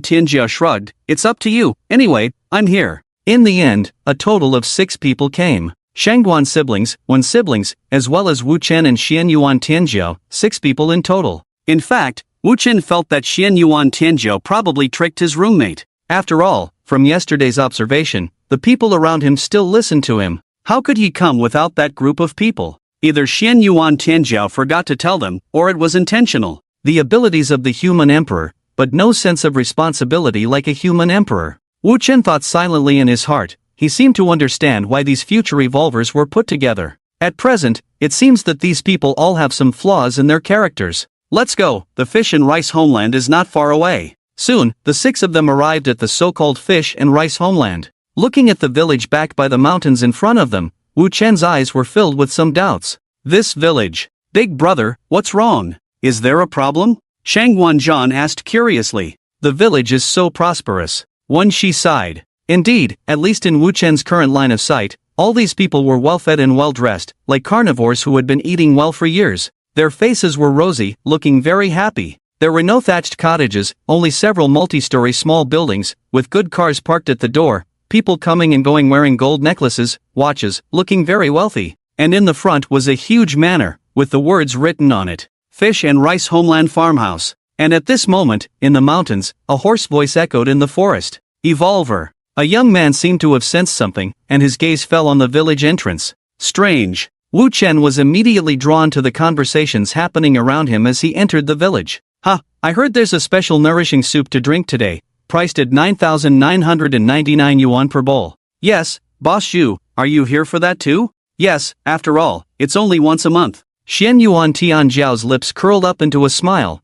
Tianjia shrugged, it's up to you, anyway, I'm here. In the end, a total of 6 people came. Shangguan siblings, 1 siblings, as well as Wu Chen and Xian Yuan Tianjiao, 6 people in total. In fact, Wu Chen felt that Xian Yuan Tianjiao probably tricked his roommate. After all, from yesterday's observation, the people around him still listened to him. How could he come without that group of people? Either Xian Yuan Tianjiao forgot to tell them, or it was intentional. The abilities of the human emperor, but no sense of responsibility like a human emperor. Wu Chen thought silently in his heart. He seemed to understand why these future evolvers were put together. At present, it seems that these people all have some flaws in their characters. Let's go, the fish and rice homeland is not far away. Soon, the 6 of them arrived at the so-called fish and rice homeland. Looking at the village back by the mountains in front of them, Wu Chen's eyes were filled with some doubts. This village. Big brother, what's wrong? Is there a problem? Shangguan Zhan asked curiously. The village is so prosperous. Wen Shi sighed. Indeed, at least in Wu Chen's current line of sight, all these people were well-fed and well-dressed, like carnivores who had been eating well for years. Their faces were rosy, looking very happy. There were no thatched cottages, only several multi-story small buildings, with good cars parked at the door, people coming and going wearing gold necklaces, watches, looking very wealthy. And in the front was a huge manor, with the words written on it, Fish and Rice Homeland Farmhouse. And at this moment, in the mountains, a hoarse voice echoed in the forest. Evolver. A young man seemed to have sensed something, and his gaze fell on the village entrance. Strange. Wu Chen was immediately drawn to the conversations happening around him as he entered the village. I heard there's a special nourishing soup to drink today, priced at 9,999 yuan per bowl. Yes, Boss Xu, are you here for that too? Yes, after all, it's only once a month. Xian Yuan Tianjiao's lips curled up into a smile.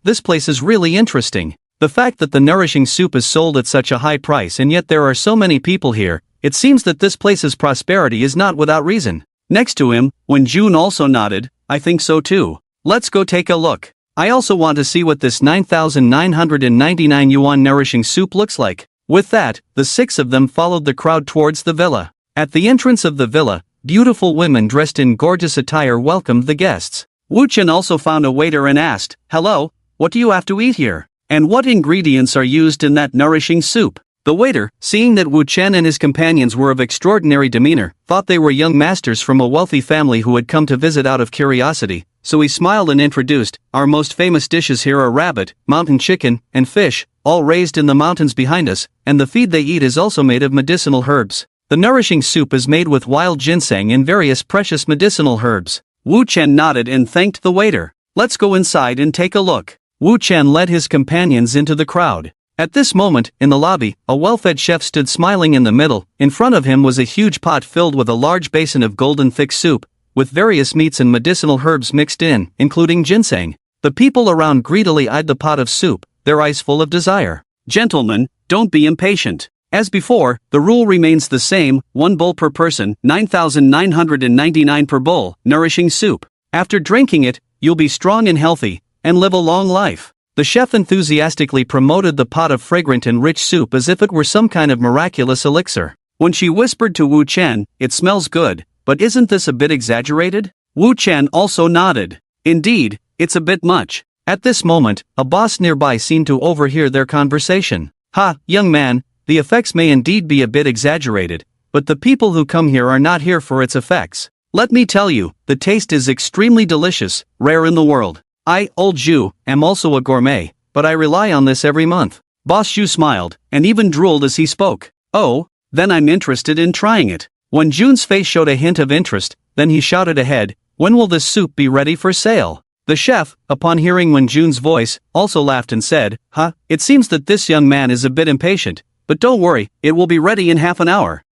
This place is really interesting. The fact that the nourishing soup is sold at such a high price and yet there are so many people here, it seems that this place's prosperity is not without reason. Next to him, Wen Jun also nodded, I think so too. Let's go take a look. I also want to see what this 9,999 yuan nourishing soup looks like. With that, the 6 of them followed the crowd towards the villa. At the entrance of the villa, beautiful women dressed in gorgeous attire welcomed the guests. Wu Chen also found a waiter and asked, Hello, what do you have to eat here? And what ingredients are used in that nourishing soup? The waiter, seeing that Wu Chen and his companions were of extraordinary demeanor, thought they were young masters from a wealthy family who had come to visit out of curiosity, so he smiled and introduced, Our most famous dishes here are rabbit, mountain chicken, and fish, all raised in the mountains behind us, and the feed they eat is also made of medicinal herbs. The nourishing soup is made with wild ginseng and various precious medicinal herbs. Wu Chen nodded and thanked the waiter. Let's go inside and take a look. Wu Chen led his companions into the crowd. At this moment, in the lobby, a well-fed chef stood smiling in the middle. In front of him was a huge pot filled with a large basin of golden thick soup, with various meats and medicinal herbs mixed in, including ginseng. The people around greedily eyed the pot of soup, their eyes full of desire. Gentlemen, don't be impatient. As before, the rule remains the same, 1 bowl per person, 9,999 per bowl, nourishing soup. After drinking it, you'll be strong and healthy, and live a long life. The chef enthusiastically promoted the pot of fragrant and rich soup as if it were some kind of miraculous elixir. When she whispered to Wu Chen, It smells good, but isn't this a bit exaggerated? Wu Chen also nodded. Indeed, it's a bit much. At this moment, a boss nearby seemed to overhear their conversation. Young man, the effects may indeed be a bit exaggerated, but the people who come here are not here for its effects. Let me tell you, the taste is extremely delicious, rare in the world. I, Old Zhu, am also a gourmet, but I rely on this every month. Boss Zhu smiled, and even drooled as he spoke. Oh, then I'm interested in trying it. When Jun's face showed a hint of interest, then he shouted ahead, When will this soup be ready for sale? The chef, upon hearing Wen Jun's voice, also laughed and said, It seems that this young man is a bit impatient, but don't worry, it will be ready in half an hour.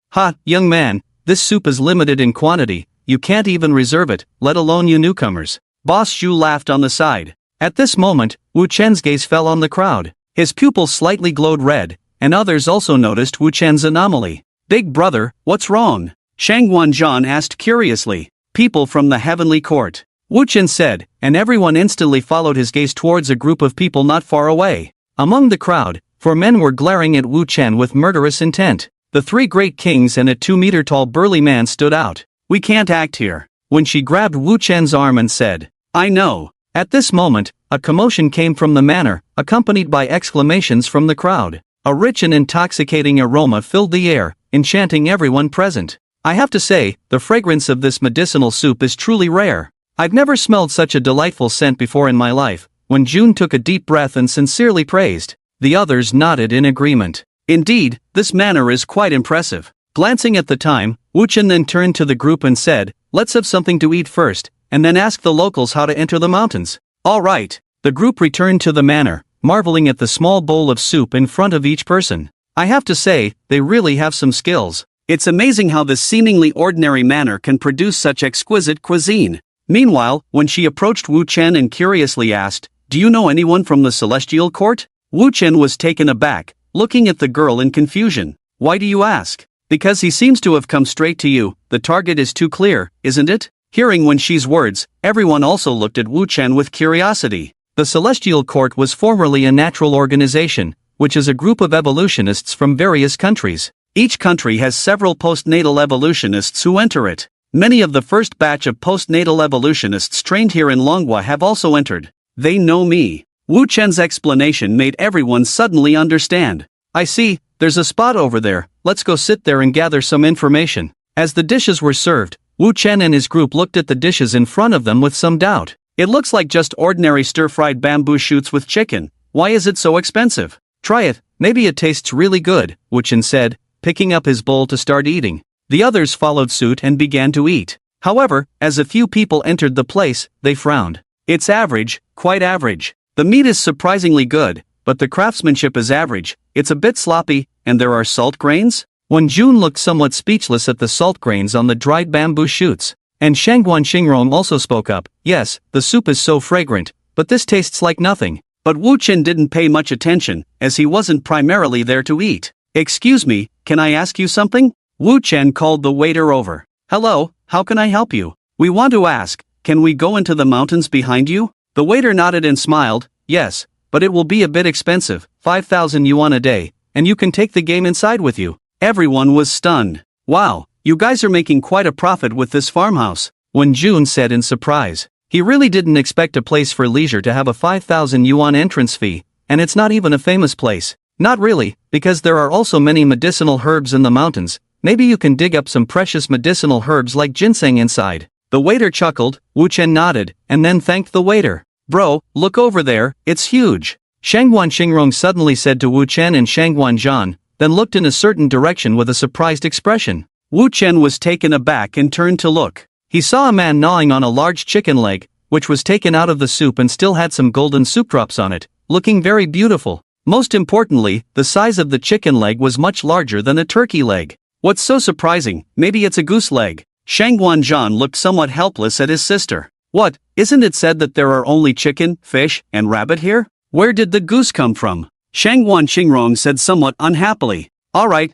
Young man, this soup is limited in quantity, you can't even reserve it, let alone you newcomers. Boss Zhu laughed on the side. At this moment, Wu Chen's gaze fell on the crowd. His pupils slightly glowed red, and others also noticed Wu Chen's anomaly. Big brother, what's wrong? Shangguan Zhan asked curiously. People from the heavenly court. Wu Chen said, and everyone instantly followed his gaze towards a group of people not far away. Among the crowd, 4 men were glaring at Wu Chen with murderous intent. The 3 great kings and a 2-meter-tall burly man stood out. We can't act here. When she grabbed Wu Chen's arm and said, I know. At this moment, a commotion came from the manor, accompanied by exclamations from the crowd. A rich and intoxicating aroma filled the air, enchanting everyone present. I have to say, the fragrance of this medicinal soup is truly rare. I've never smelled such a delightful scent before in my life. When June took a deep breath and sincerely praised, the others nodded in agreement. Indeed, this manner is quite impressive. Glancing at the time, Wuchen then turned to the group and said, "Let's have something to eat first, and then ask the locals how to enter the mountains." All right. The group returned to the manor, marveling at the small bowl of soup in front of each person. I have to say, they really have some skills. It's amazing how this seemingly ordinary manor can produce such exquisite cuisine. Meanwhile, when she approached Wu Chen and curiously asked, "Do you know anyone from the celestial court?" Wu Chen was taken aback, looking at the girl in confusion. "Why do you ask?" "Because he seems to have come straight to you. The target is too clear, isn't it?" Hearing Wen Shi's words, everyone also looked at Wu Chen with curiosity. The Celestial Court was formerly a natural organization, which is a group of evolutionists from various countries. Each country has several postnatal evolutionists who enter it. Many of the first batch of postnatal evolutionists trained here in Manhwa have also entered. They know me. Wu Chen's explanation made everyone suddenly understand. "I see, there's a spot over there, let's go sit there and gather some information." As the dishes were served, Wu Chen and his group looked at the dishes in front of them with some doubt. "It looks like just ordinary stir-fried bamboo shoots with chicken. Why is it so expensive?" "Try it, maybe it tastes really good," Wu Chen said, picking up his bowl to start eating. The others followed suit and began to eat. However, as a few people entered the place, they frowned. "It's average, quite average. The meat is surprisingly good, but the craftsmanship is average. It's a bit sloppy, and there are salt grains?" When June looked somewhat speechless at the salt grains on the dried bamboo shoots, and Shangguan Xingrong also spoke up, "Yes, the soup is so fragrant, but this tastes like nothing." But Wu Chen didn't pay much attention, as he wasn't primarily there to eat. "Excuse me, can I ask you something?" Wu Chen called the waiter over. "Hello, how can I help you? We want to ask, can we go into the mountains behind you?" The waiter nodded and smiled, "Yes, but it will be a bit expensive, 5,000 yuan a day, and you can take the game inside with you." Everyone was stunned. "Wow, you guys are making quite a profit with this farmhouse," Wen Jun said in surprise. He really didn't expect a place for leisure to have a 5,000 yuan entrance fee, and it's not even a famous place. Not really, because there are also many medicinal herbs in the mountains. Maybe you can dig up some precious medicinal herbs like ginseng inside. The waiter chuckled, Wu Chen nodded, and then thanked the waiter. "Bro, look over there, it's huge." Shangguan Xingrong suddenly said to Wu Chen and Shangguan Zhan, then looked in a certain direction with a surprised expression. Wu Chen was taken aback and turned to look. He saw a man gnawing on a large chicken leg, which was taken out of the soup and still had some golden soup drops on it, looking very beautiful. Most importantly, the size of the chicken leg was much larger than a turkey leg. "What's so surprising? Maybe it's a goose leg." Shangguan Zhan looked somewhat helpless at his sister. "What, isn't it said that there are only chicken, fish, and rabbit here? Where did the goose come from?" Shangguan Xingrong said somewhat unhappily. All right,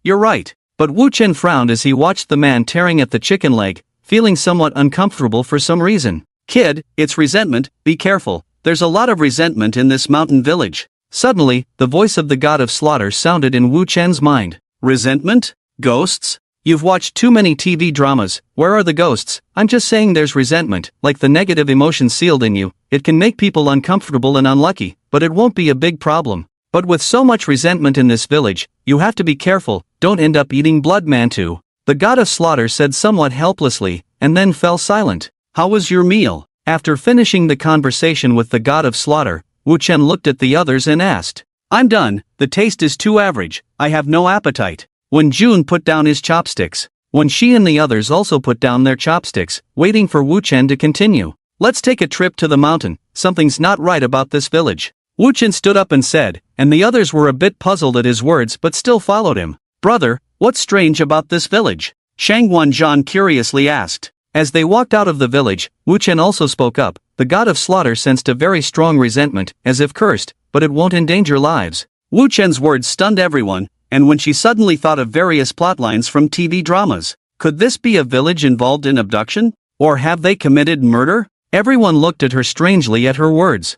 you're right." But Wu Chen frowned as he watched the man tearing at the chicken leg, feeling somewhat uncomfortable for some reason. "Kid, it's resentment, be careful, there's a lot of resentment in this mountain village." Suddenly, the voice of the god of slaughter sounded in Wu Chen's mind. "Resentment? Ghosts? You've watched too many TV dramas. Where are the ghosts? I'm just saying there's resentment, like the negative emotion sealed in you. It can make people uncomfortable and unlucky, but it won't be a big problem. But with so much resentment in this village, you have to be careful, don't end up eating blood man too." The god of slaughter said somewhat helplessly, and then fell silent. "How was your meal?" After finishing the conversation with the god of slaughter, Wu Chen looked at the others and asked. "I'm done, the taste is too average, I have no appetite." When Jun put down his chopsticks, when she and the others also put down their chopsticks, waiting for Wu Chen to continue. "Let's take a trip to the mountain, something's not right about this village." Wu Chen stood up and said, and the others were a bit puzzled at his words but still followed him. "Brother, what's strange about this village?" Shangguan Zhan curiously asked. As they walked out of the village, Wu Chen also spoke up. The god of slaughter sensed a very strong resentment, as if cursed, but it won't endanger lives. Wu Chen's words stunned everyone, and when she suddenly thought of various plotlines from TV dramas. Could this be a village involved in abduction? Or have they committed murder? Everyone looked at her strangely at her words.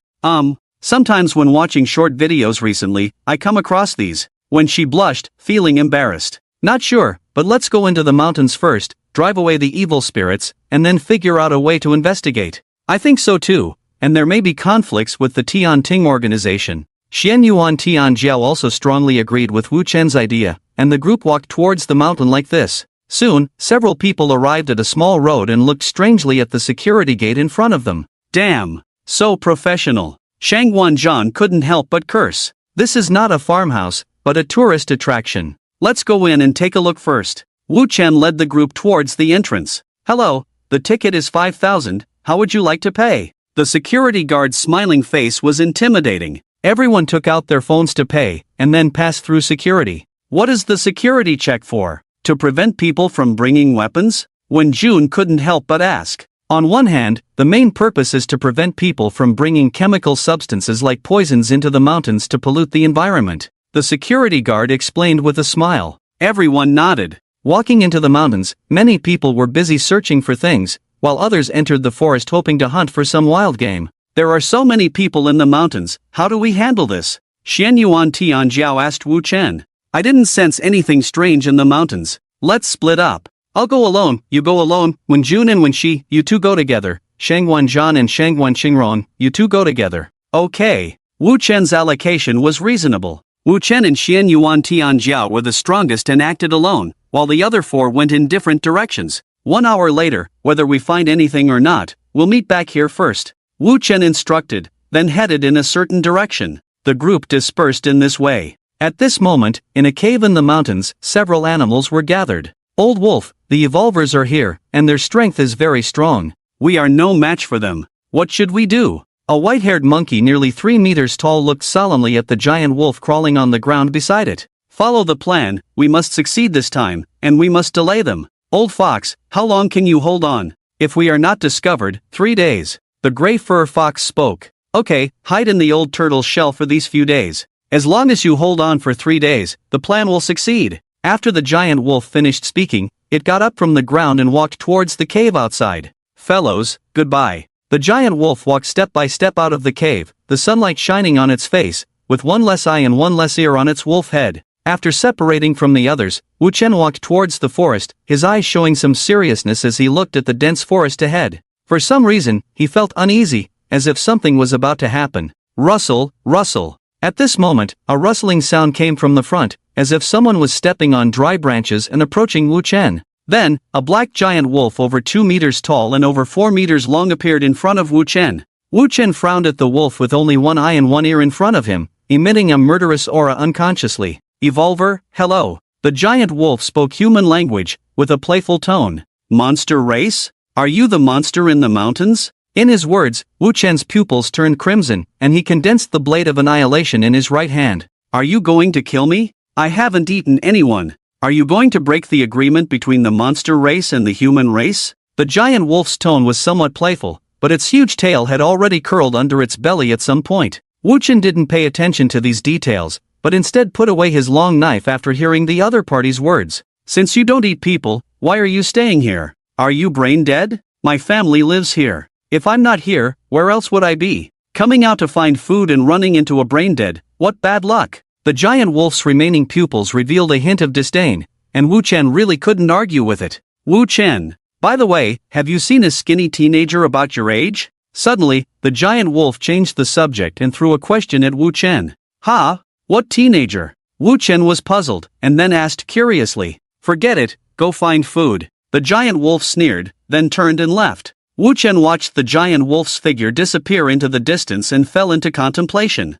Sometimes when watching short videos recently, I come across these. When she blushed, feeling embarrassed. "Not sure, but let's go into the mountains first, drive away the evil spirits, and then figure out a way to investigate." "I think so too, and there may be conflicts with the Tian Ting organization." Xian Yuan Tian Jiao also strongly agreed with Wu Chen's idea, and the group walked towards the mountain like this. Soon, several people arrived at a small road and looked strangely at the security gate in front of them. Damn! So professional. Shang Wanzhan couldn't help but curse. This is not a farmhouse, but a tourist attraction. Let's go in and take a look first. Wu Chen led the group towards the entrance. Hello, the ticket is 5,000, how would you like to pay? The security guard's smiling face was intimidating. Everyone took out their phones to pay, and then passed through security. What is the security check for? To prevent people from bringing weapons? Wen Jun couldn't help but ask. On one hand, the main purpose is to prevent people from bringing chemical substances like poisons into the mountains to pollute the environment. The security guard explained with a smile. Everyone nodded. Walking into the mountains, many people were busy searching for things, while others entered the forest hoping to hunt for some wild game. There are so many people in the mountains, how do we handle this? Xian Yuan Tianjiao asked Wu Chen. I didn't sense anything strange in the mountains. Let's split up. I'll go alone, you go alone. Wen Jun and Wen Shi, you two go together. Shang Wanzhan and Shang Wanqingron, you two go together. Okay. Wu Chen's allocation was reasonable. Wu Chen and Xian Yuan Tianjiao were the strongest and acted alone, while the other four went in different directions. 1 hour later, whether we find anything or not, we'll meet back here first. Wu Chen instructed, then headed in a certain direction. The group dispersed in this way. At this moment, in a cave in the mountains, several animals were gathered. Old Wolf, the evolvers are here, and their strength is very strong. We are no match for them. What should we do? A white-haired monkey nearly 3 meters tall looked solemnly at the giant wolf crawling on the ground beside it. Follow the plan, we must succeed this time, and we must delay them. Old Fox, how long can you hold on? If we are not discovered, 3 days. The gray fur fox spoke. Okay, hide in the old turtle's shell for these few days. As long as you hold on for 3 days, the plan will succeed. After the giant wolf finished speaking, it got up from the ground and walked towards the cave outside. Fellows, goodbye. The giant wolf walked step by step out of the cave, the sunlight shining on its face, with one less eye and one less ear on its wolf head. After separating from the others, Wu Chen walked towards the forest, his eyes showing some seriousness as he looked at the dense forest ahead. For some reason, he felt uneasy, as if something was about to happen. Rustle, rustle. At this moment, a rustling sound came from the front, as if someone was stepping on dry branches and approaching Wu Chen. Then, a black giant wolf over 2 meters tall and over 4 meters long appeared in front of Wu Chen. Wu Chen frowned at the wolf with only one eye and one ear in front of him, emitting a murderous aura unconsciously. Evolver, hello. The giant wolf spoke human language, with a playful tone. Monster race? Are you the monster in the mountains? In his words, Wu Chen's pupils turned crimson, and he condensed the blade of annihilation in his right hand. Are you going to kill me? I haven't eaten anyone. Are you going to break the agreement between the monster race and the human race? The giant wolf's tone was somewhat playful, but its huge tail had already curled under its belly at some point. Wu Chen didn't pay attention to these details, but instead put away his long knife after hearing the other party's words. Since you don't eat people, why are you staying here? Are you brain dead? My family lives here. If I'm not here, where else would I be? Coming out to find food and running into a brain dead, what bad luck. The giant wolf's remaining pupils revealed a hint of disdain, and Wu Chen really couldn't argue with it. Wu Chen, by the way, have you seen a skinny teenager about your age? Suddenly, the giant wolf changed the subject and threw a question at Wu Chen. Ha? What teenager? Wu Chen was puzzled, and then asked curiously. Forget it, go find food. The giant wolf sneered, then turned and left. Wu Chen watched the giant wolf's figure disappear into the distance and fell into contemplation.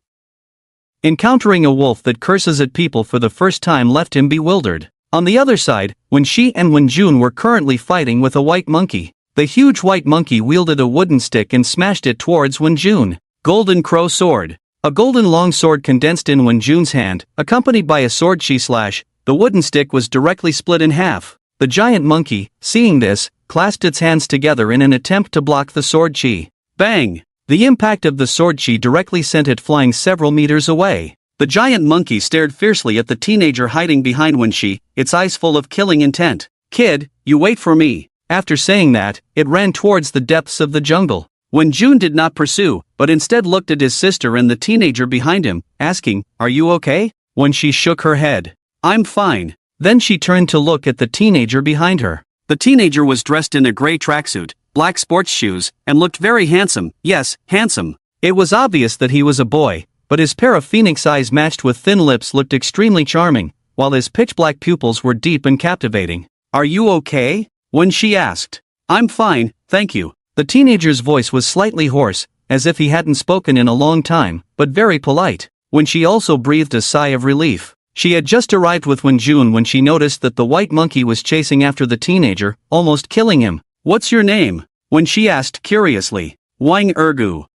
Encountering a wolf that curses at people for the first time left him bewildered. On the other side, Wen Shi and Wen Jun were currently fighting with a white monkey. The huge white monkey wielded a wooden stick and smashed it towards Wen Jun. Golden Crow Sword. A golden long sword condensed in Wen Jun's hand, accompanied by a sword chi slash. The wooden stick was directly split in half. The giant monkey, seeing this, clasped its hands together in an attempt to block the sword chi. Bang! The impact of the sword chi directly sent it flying several meters away. The giant monkey stared fiercely at the teenager hiding behind Wen Shi, its eyes full of killing intent. Kid, you wait for me. After saying that, it ran towards the depths of the jungle. Wen Jun did not pursue, but instead looked at his sister and the teenager behind him, asking, "Are you okay?" Wen Shi shook her head. "I'm fine." Then she turned to look at the teenager behind her. The teenager was dressed in a gray tracksuit, black sports shoes, and looked very handsome. Yes, handsome. It was obvious that he was a boy, but his pair of phoenix eyes matched with thin lips looked extremely charming, while his pitch-black pupils were deep and captivating. "Are you okay?" Wen Shi asked. "I'm fine, thank you." The teenager's voice was slightly hoarse, as if he hadn't spoken in a long time, but very polite. Wen Shi also breathed a sigh of relief. She had just arrived with Wen Jun when she noticed that the white monkey was chasing after the teenager, almost killing him. "What's your name?" Wen Shi asked curiously. "Wang Ergu."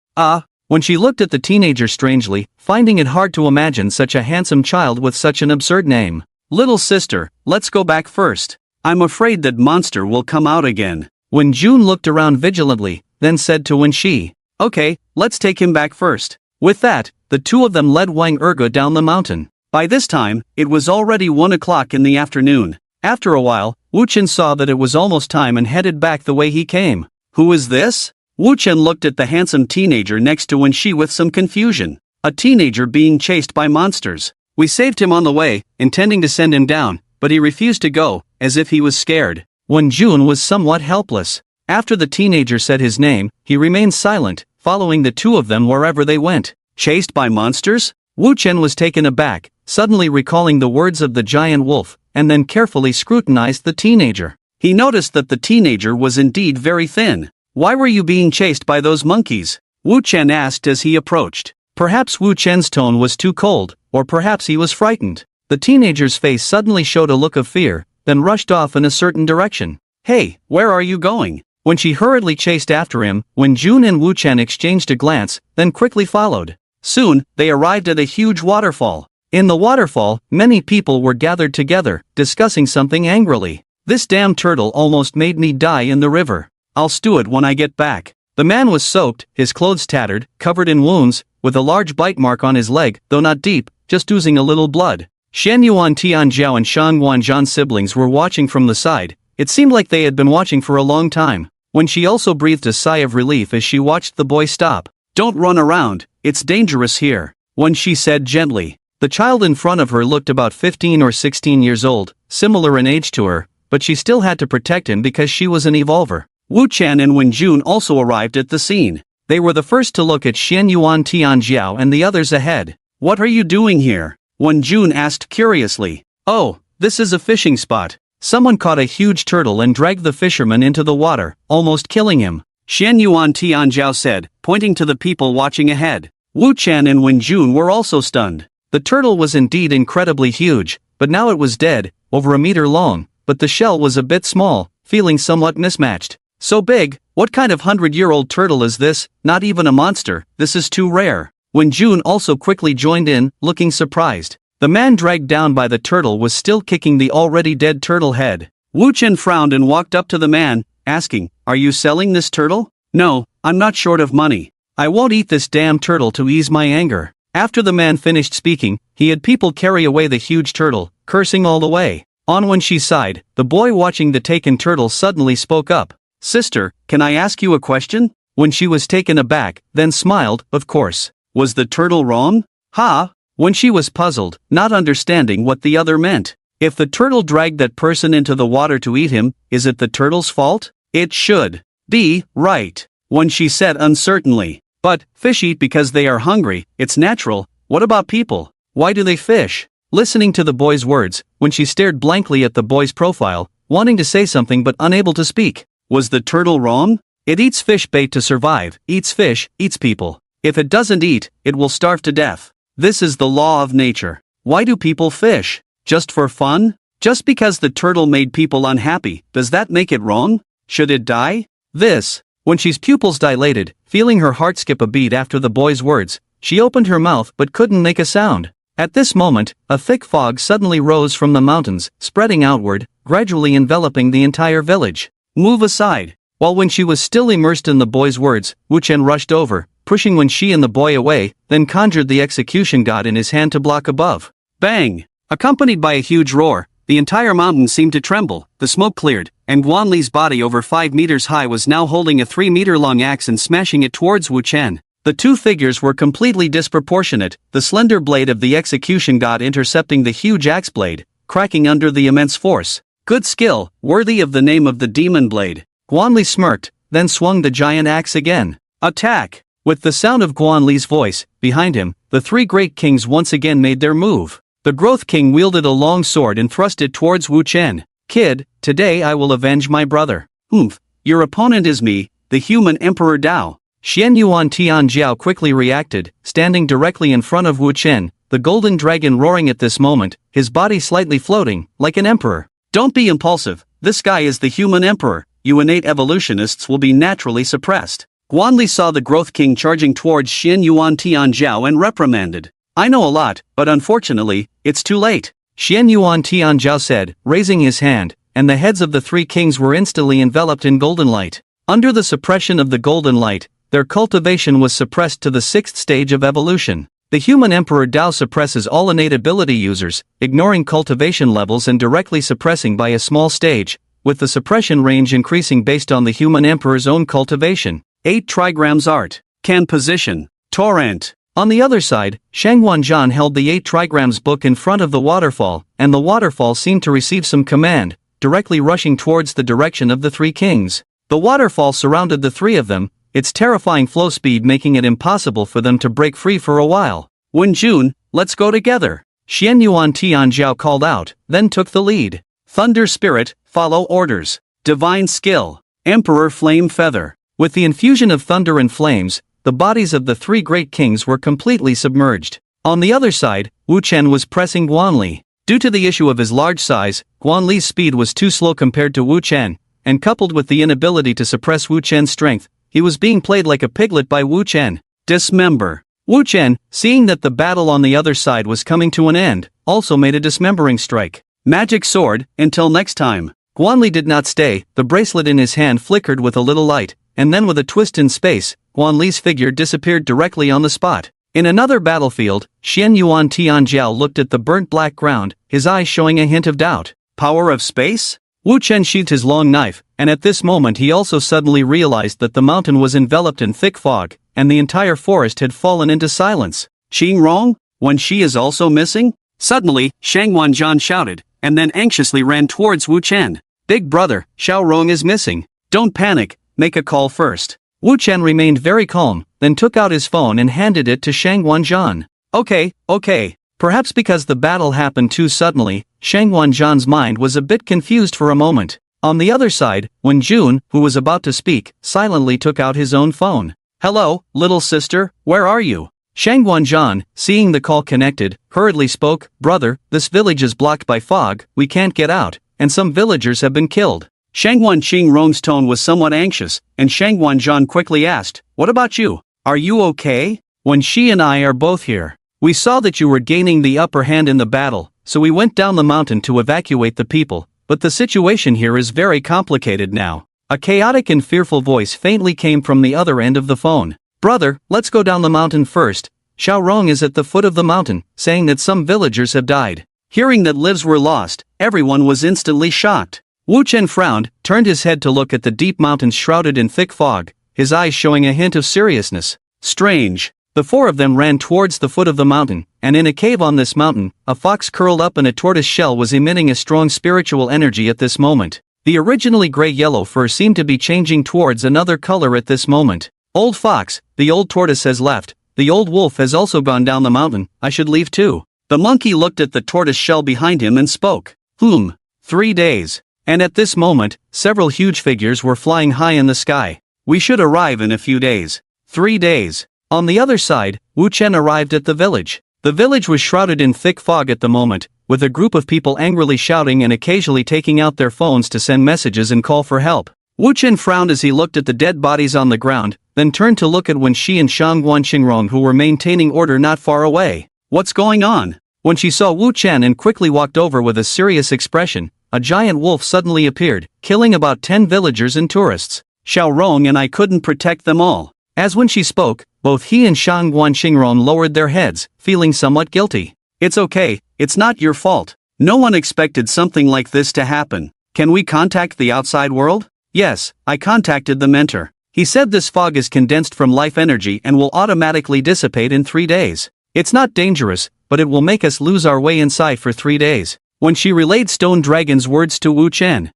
When she looked at the teenager strangely, finding it hard to imagine such a handsome child with such an absurd name. "Little sister, let's go back first. I'm afraid that monster will come out again." Wen Jun looked around vigilantly, then said to Wen Shi, "Okay, let's take him back first." With that, the two of them led Wang Ergu down the mountain. By this time, it was already 1 o'clock in the afternoon. After a while, Wu Chen saw that it was almost time and headed back the way he came. "Who is this?" Wu Chen looked at the handsome teenager next to Wen Shi with some confusion. A teenager being chased by monsters. "We saved him on the way, intending to send him down, but he refused to go, as if he was scared." Wen Jun was somewhat helpless. After the teenager said his name, he remained silent, following the two of them wherever they went. Chased by monsters? Wu Chen was taken aback, suddenly recalling the words of the giant wolf, and then carefully scrutinized the teenager. He noticed that the teenager was indeed very thin. "Why were you being chased by those monkeys?" Wu Chen asked as he approached. Perhaps Wu Chen's tone was too cold, or perhaps he was frightened. The teenager's face suddenly showed a look of fear, then rushed off in a certain direction. "Hey, where are you going?" When she hurriedly chased after him, Wen Jun and Wu Chen exchanged a glance, then quickly followed. Soon, they arrived at a huge waterfall. In the waterfall, many people were gathered together, discussing something angrily. "This damn turtle almost made me die in the river. I'll stew it when I get back." The man was soaked, his clothes tattered, covered in wounds, with a large bite mark on his leg, though not deep, just oozing a little blood. Shen Yuan Tianjiao and Shan Guanzhan's siblings were watching from the side. It seemed like they had been watching for a long time. When she also breathed a sigh of relief as she watched the boy stop. "Don't run around, it's dangerous here," Wen Shi said gently. The child in front of her looked about 15 or 16 years old, similar in age to her, but she still had to protect him because she was an evolver. Wu Chen and Wen Jun also arrived at the scene. They were the first to look at Shen Yuan Tianjiao and the others ahead. "What are you doing here?" Wen Jun asked curiously. "Oh, this is a fishing spot. Someone caught a huge turtle and dragged the fisherman into the water, almost killing him," Shen Yuan Tianjiao said, pointing to the people watching ahead. Wu Chen and Wen Jun were also stunned. The turtle was indeed incredibly huge, but now it was dead, over a meter long, but the shell was a bit small, feeling somewhat mismatched. "So big, what kind of 100-year-old turtle is this? Not even a monster, this is too rare." Wen Jun also quickly joined in, looking surprised. The man dragged down by the turtle was still kicking the already dead turtle head. Wu Chen frowned and walked up to the man, asking, "Are you selling this turtle?" "No, I'm not short of money. I won't eat this damn turtle to ease my anger." After the man finished speaking, he had people carry away the huge turtle, cursing all the way. On Wen Shi's side, the boy watching the taken turtle suddenly spoke up. "Sister, can I ask you a question?" Wen Shi was taken aback, then smiled, "Of course. Was the turtle wrong?" "Ha?" Wen Shi was puzzled, not understanding what the other meant. If the turtle dragged that person into the water to eat him, is it the turtle's fault? "It should be, right," Wen Shi said uncertainly. "But, fish eat because they are hungry, it's natural. What about people? Why do they fish?" Listening to the boy's words, Wen Shi stared blankly at the boy's profile, wanting to say something but unable to speak. Was the turtle wrong? It eats fish bait to survive, eats fish, eats people. If it doesn't eat, it will starve to death. This is the law of nature. Why do people fish? Just for fun? Just because the turtle made people unhappy, does that make it wrong? Should it die? When Shi's pupils dilated, feeling her heart skip a beat after the boy's words, she opened her mouth but couldn't make a sound. At this moment, a thick fog suddenly rose from the mountains, spreading outward, gradually enveloping the entire village. "Move aside." While Wen Shi was still immersed in the boy's words, Wu Chen rushed over, pushing Wen Shi and the boy away, then conjured the execution god in his hand to block above. Bang! Accompanied by a huge roar, the entire mountain seemed to tremble, the smoke cleared, and Guan Li's body over 5 meters high was now holding a 3-meter-long axe and smashing it towards Wu Chen. The two figures were completely disproportionate, the slender blade of the execution god intercepting the huge axe blade, cracking under the immense force. Good skill, worthy of the name of the demon blade. Guan Li smirked, then swung the giant axe again. Attack! With the sound of Guan Li's voice, behind him, the three great kings once again made their move. The Growth King wielded a long sword and thrust it towards Wu Chen. Kid, today I will avenge my brother. Oomph, your opponent is me, the human Emperor Dao. Xian Yuan Tianjiao quickly reacted, standing directly in front of Wu Chen, the golden dragon roaring at this moment, his body slightly floating, like an emperor. Don't be impulsive, this guy is the human emperor, you innate evolutionists will be naturally suppressed. Guanli saw the growth king charging towards Xian Yuan Tianjiao and reprimanded. I know a lot, but unfortunately, it's too late. Xian Yuan Tianjiao said, raising his hand, and the heads of the three kings were instantly enveloped in golden light. Under the suppression of the golden light, their cultivation was suppressed to the 6th stage of evolution. The human Emperor Dao suppresses all innate ability users, ignoring cultivation levels and directly suppressing by a small stage, with the suppression range increasing based on the human Emperor's own cultivation. 8 trigrams art. Can position. Torrent. On the other side, Shang Wanzhan held the 8 trigrams book in front of the waterfall, and the waterfall seemed to receive some command, directly rushing towards the direction of the three kings. The waterfall surrounded the three of them, its terrifying flow speed making it impossible for them to break free for a while. Wenjun, let's go together. Xian Yuan Tianjiao called out, then took the lead. Thunder Spirit, follow orders. Divine Skill. Emperor Flame Feather. With the infusion of thunder and flames, the bodies of the three great kings were completely submerged. On the other side, Wu Chen was pressing Guanli. Due to the issue of his large size, Guanli's speed was too slow compared to Wu Chen, and coupled with the inability to suppress Wu Chen's strength, he was being played like a piglet by Wu Chen. Dismember. Wu Chen, seeing that the battle on the other side was coming to an end, also made a dismembering strike. Magic Sword, until next time. Guanli did not stay, the bracelet in his hand flickered with a little light, and then with a twist in space, Guanli's figure disappeared directly on the spot. In another battlefield, Xian Yuan Tianjiao looked at the burnt black ground, his eyes showing a hint of doubt. Power of space? Wu Chen sheathed his long knife, and at this moment he also suddenly realized that the mountain was enveloped in thick fog, and the entire forest had fallen into silence. Qing Rong? When she is also missing? Suddenly, Shang Wanzhan shouted, and then anxiously ran towards Wu Chen. Big brother, Xiao Rong is missing. Don't panic, make a call first. Wu Chen remained very calm, then took out his phone and handed it to Shang Wanzhan. Okay. Perhaps because the battle happened too suddenly, Shang Wanzhan's mind was a bit confused for a moment. On the other side, when Jun, who was about to speak, silently took out his own phone. Hello, little sister, where are you? Shang Wanzhan, seeing the call connected, hurriedly spoke, Brother, this village is blocked by fog, we can't get out, and some villagers have been killed. Shang Wanqing Rong's tone was somewhat anxious, and Shang Wanzhan quickly asked, What about you? Are you okay? When she and I are both here. We saw that you were gaining the upper hand in the battle, so we went down the mountain to evacuate the people, but the situation here is very complicated now. A chaotic and fearful voice faintly came from the other end of the phone. Brother, let's go down the mountain first. Xiao Rong is at the foot of the mountain, saying that some villagers have died. Hearing that lives were lost, everyone was instantly shocked. Wu Chen frowned, turned his head to look at the deep mountains shrouded in thick fog, his eyes showing a hint of seriousness. Strange. The four of them ran towards the foot of the mountain, and in a cave on this mountain, a fox curled up in a tortoise shell was emitting a strong spiritual energy at this moment. The originally gray-yellow fur seemed to be changing towards another color at this moment. Old fox, the old tortoise has left, the old wolf has also gone down the mountain, I should leave too. The monkey looked at the tortoise shell behind him and spoke. 3 days. And at this moment, several huge figures were flying high in the sky. We should arrive in a few days. 3 days. On the other side, Wu Chen arrived at the village. The village was shrouded in thick fog at the moment, with a group of people angrily shouting and occasionally taking out their phones to send messages and call for help. Wu Chen frowned as he looked at the dead bodies on the ground, then turned to look at Wen Shi and Shang Guanqingrong who were maintaining order not far away. What's going on? When she saw Wu Chen and quickly walked over with a serious expression, a giant wolf suddenly appeared, killing about 10 villagers and tourists. Xiao Rong and I couldn't protect them all. As when she spoke, both he and Shang Guanqingrong lowered their heads, feeling somewhat guilty. It's okay, it's not your fault. No one expected something like this to happen. Can we contact the outside world? Yes, I contacted the mentor. He said this fog is condensed from life energy and will automatically dissipate in 3 days. It's not dangerous, but it will make us lose our way inside for 3 days. When she relayed Stone Dragon's words to Wu Chen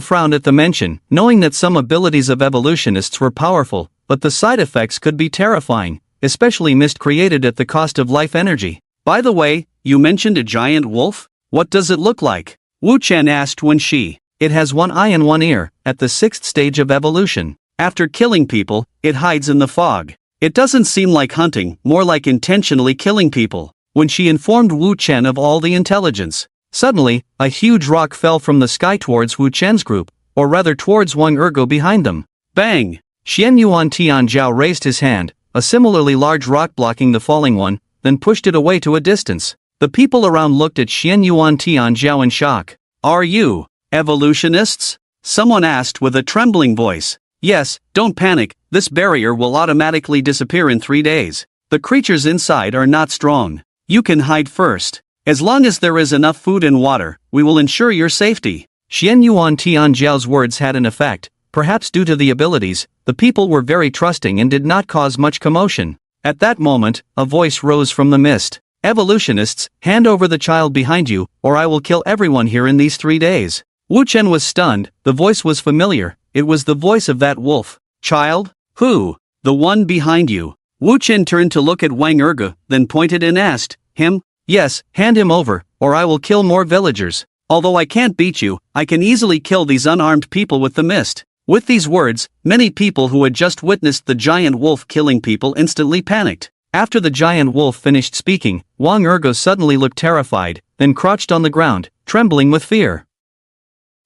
frowned at the mention, knowing that some abilities of evolutionists were powerful, but the side effects could be terrifying, especially mist created at the cost of life energy. By the way, you mentioned a giant wolf? What does it look like? Wu Chen asked when she. It has one eye and one ear, at the 6th stage of evolution. After killing people, it hides in the fog. It doesn't seem like hunting, more like intentionally killing people. When she informed Wu Chen of all the intelligence, suddenly, a huge rock fell from the sky towards Wu Chen's group, or rather towards Wang Ergo behind them. Bang! Xian Yuan Tianzhao raised his hand, a similarly large rock blocking the falling one, then pushed it away to a distance. The people around looked at Xian Yuan Tianzhao in shock. Are you evolutionists? Someone asked with a trembling voice. Yes, don't panic, this barrier will automatically disappear in 3 days. The creatures inside are not strong. You can hide first. As long as there is enough food and water, we will ensure your safety. Xian Yuan Tianzhao's words had an effect. Perhaps due to the abilities, the people were very trusting and did not cause much commotion. At that moment, a voice rose from the mist. Evolutionists, hand over the child behind you, or I will kill everyone here in these 3 days. Wu Chen was stunned. The voice was familiar. It was the voice of that wolf. Child? Who? The one behind you. Wu Chen turned to look at Wang Erge, then pointed and asked, him? Yes, hand him over, or I will kill more villagers. Although I can't beat you, I can easily kill these unarmed people with the mist. With these words, many people who had just witnessed the giant wolf killing people instantly panicked. After the giant wolf finished speaking, Wang Ergo suddenly looked terrified, then crouched on the ground, trembling with fear.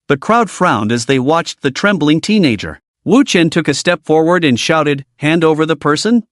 The crowd frowned as they watched the trembling teenager. Wu Chen took a step forward and shouted, hand over the person?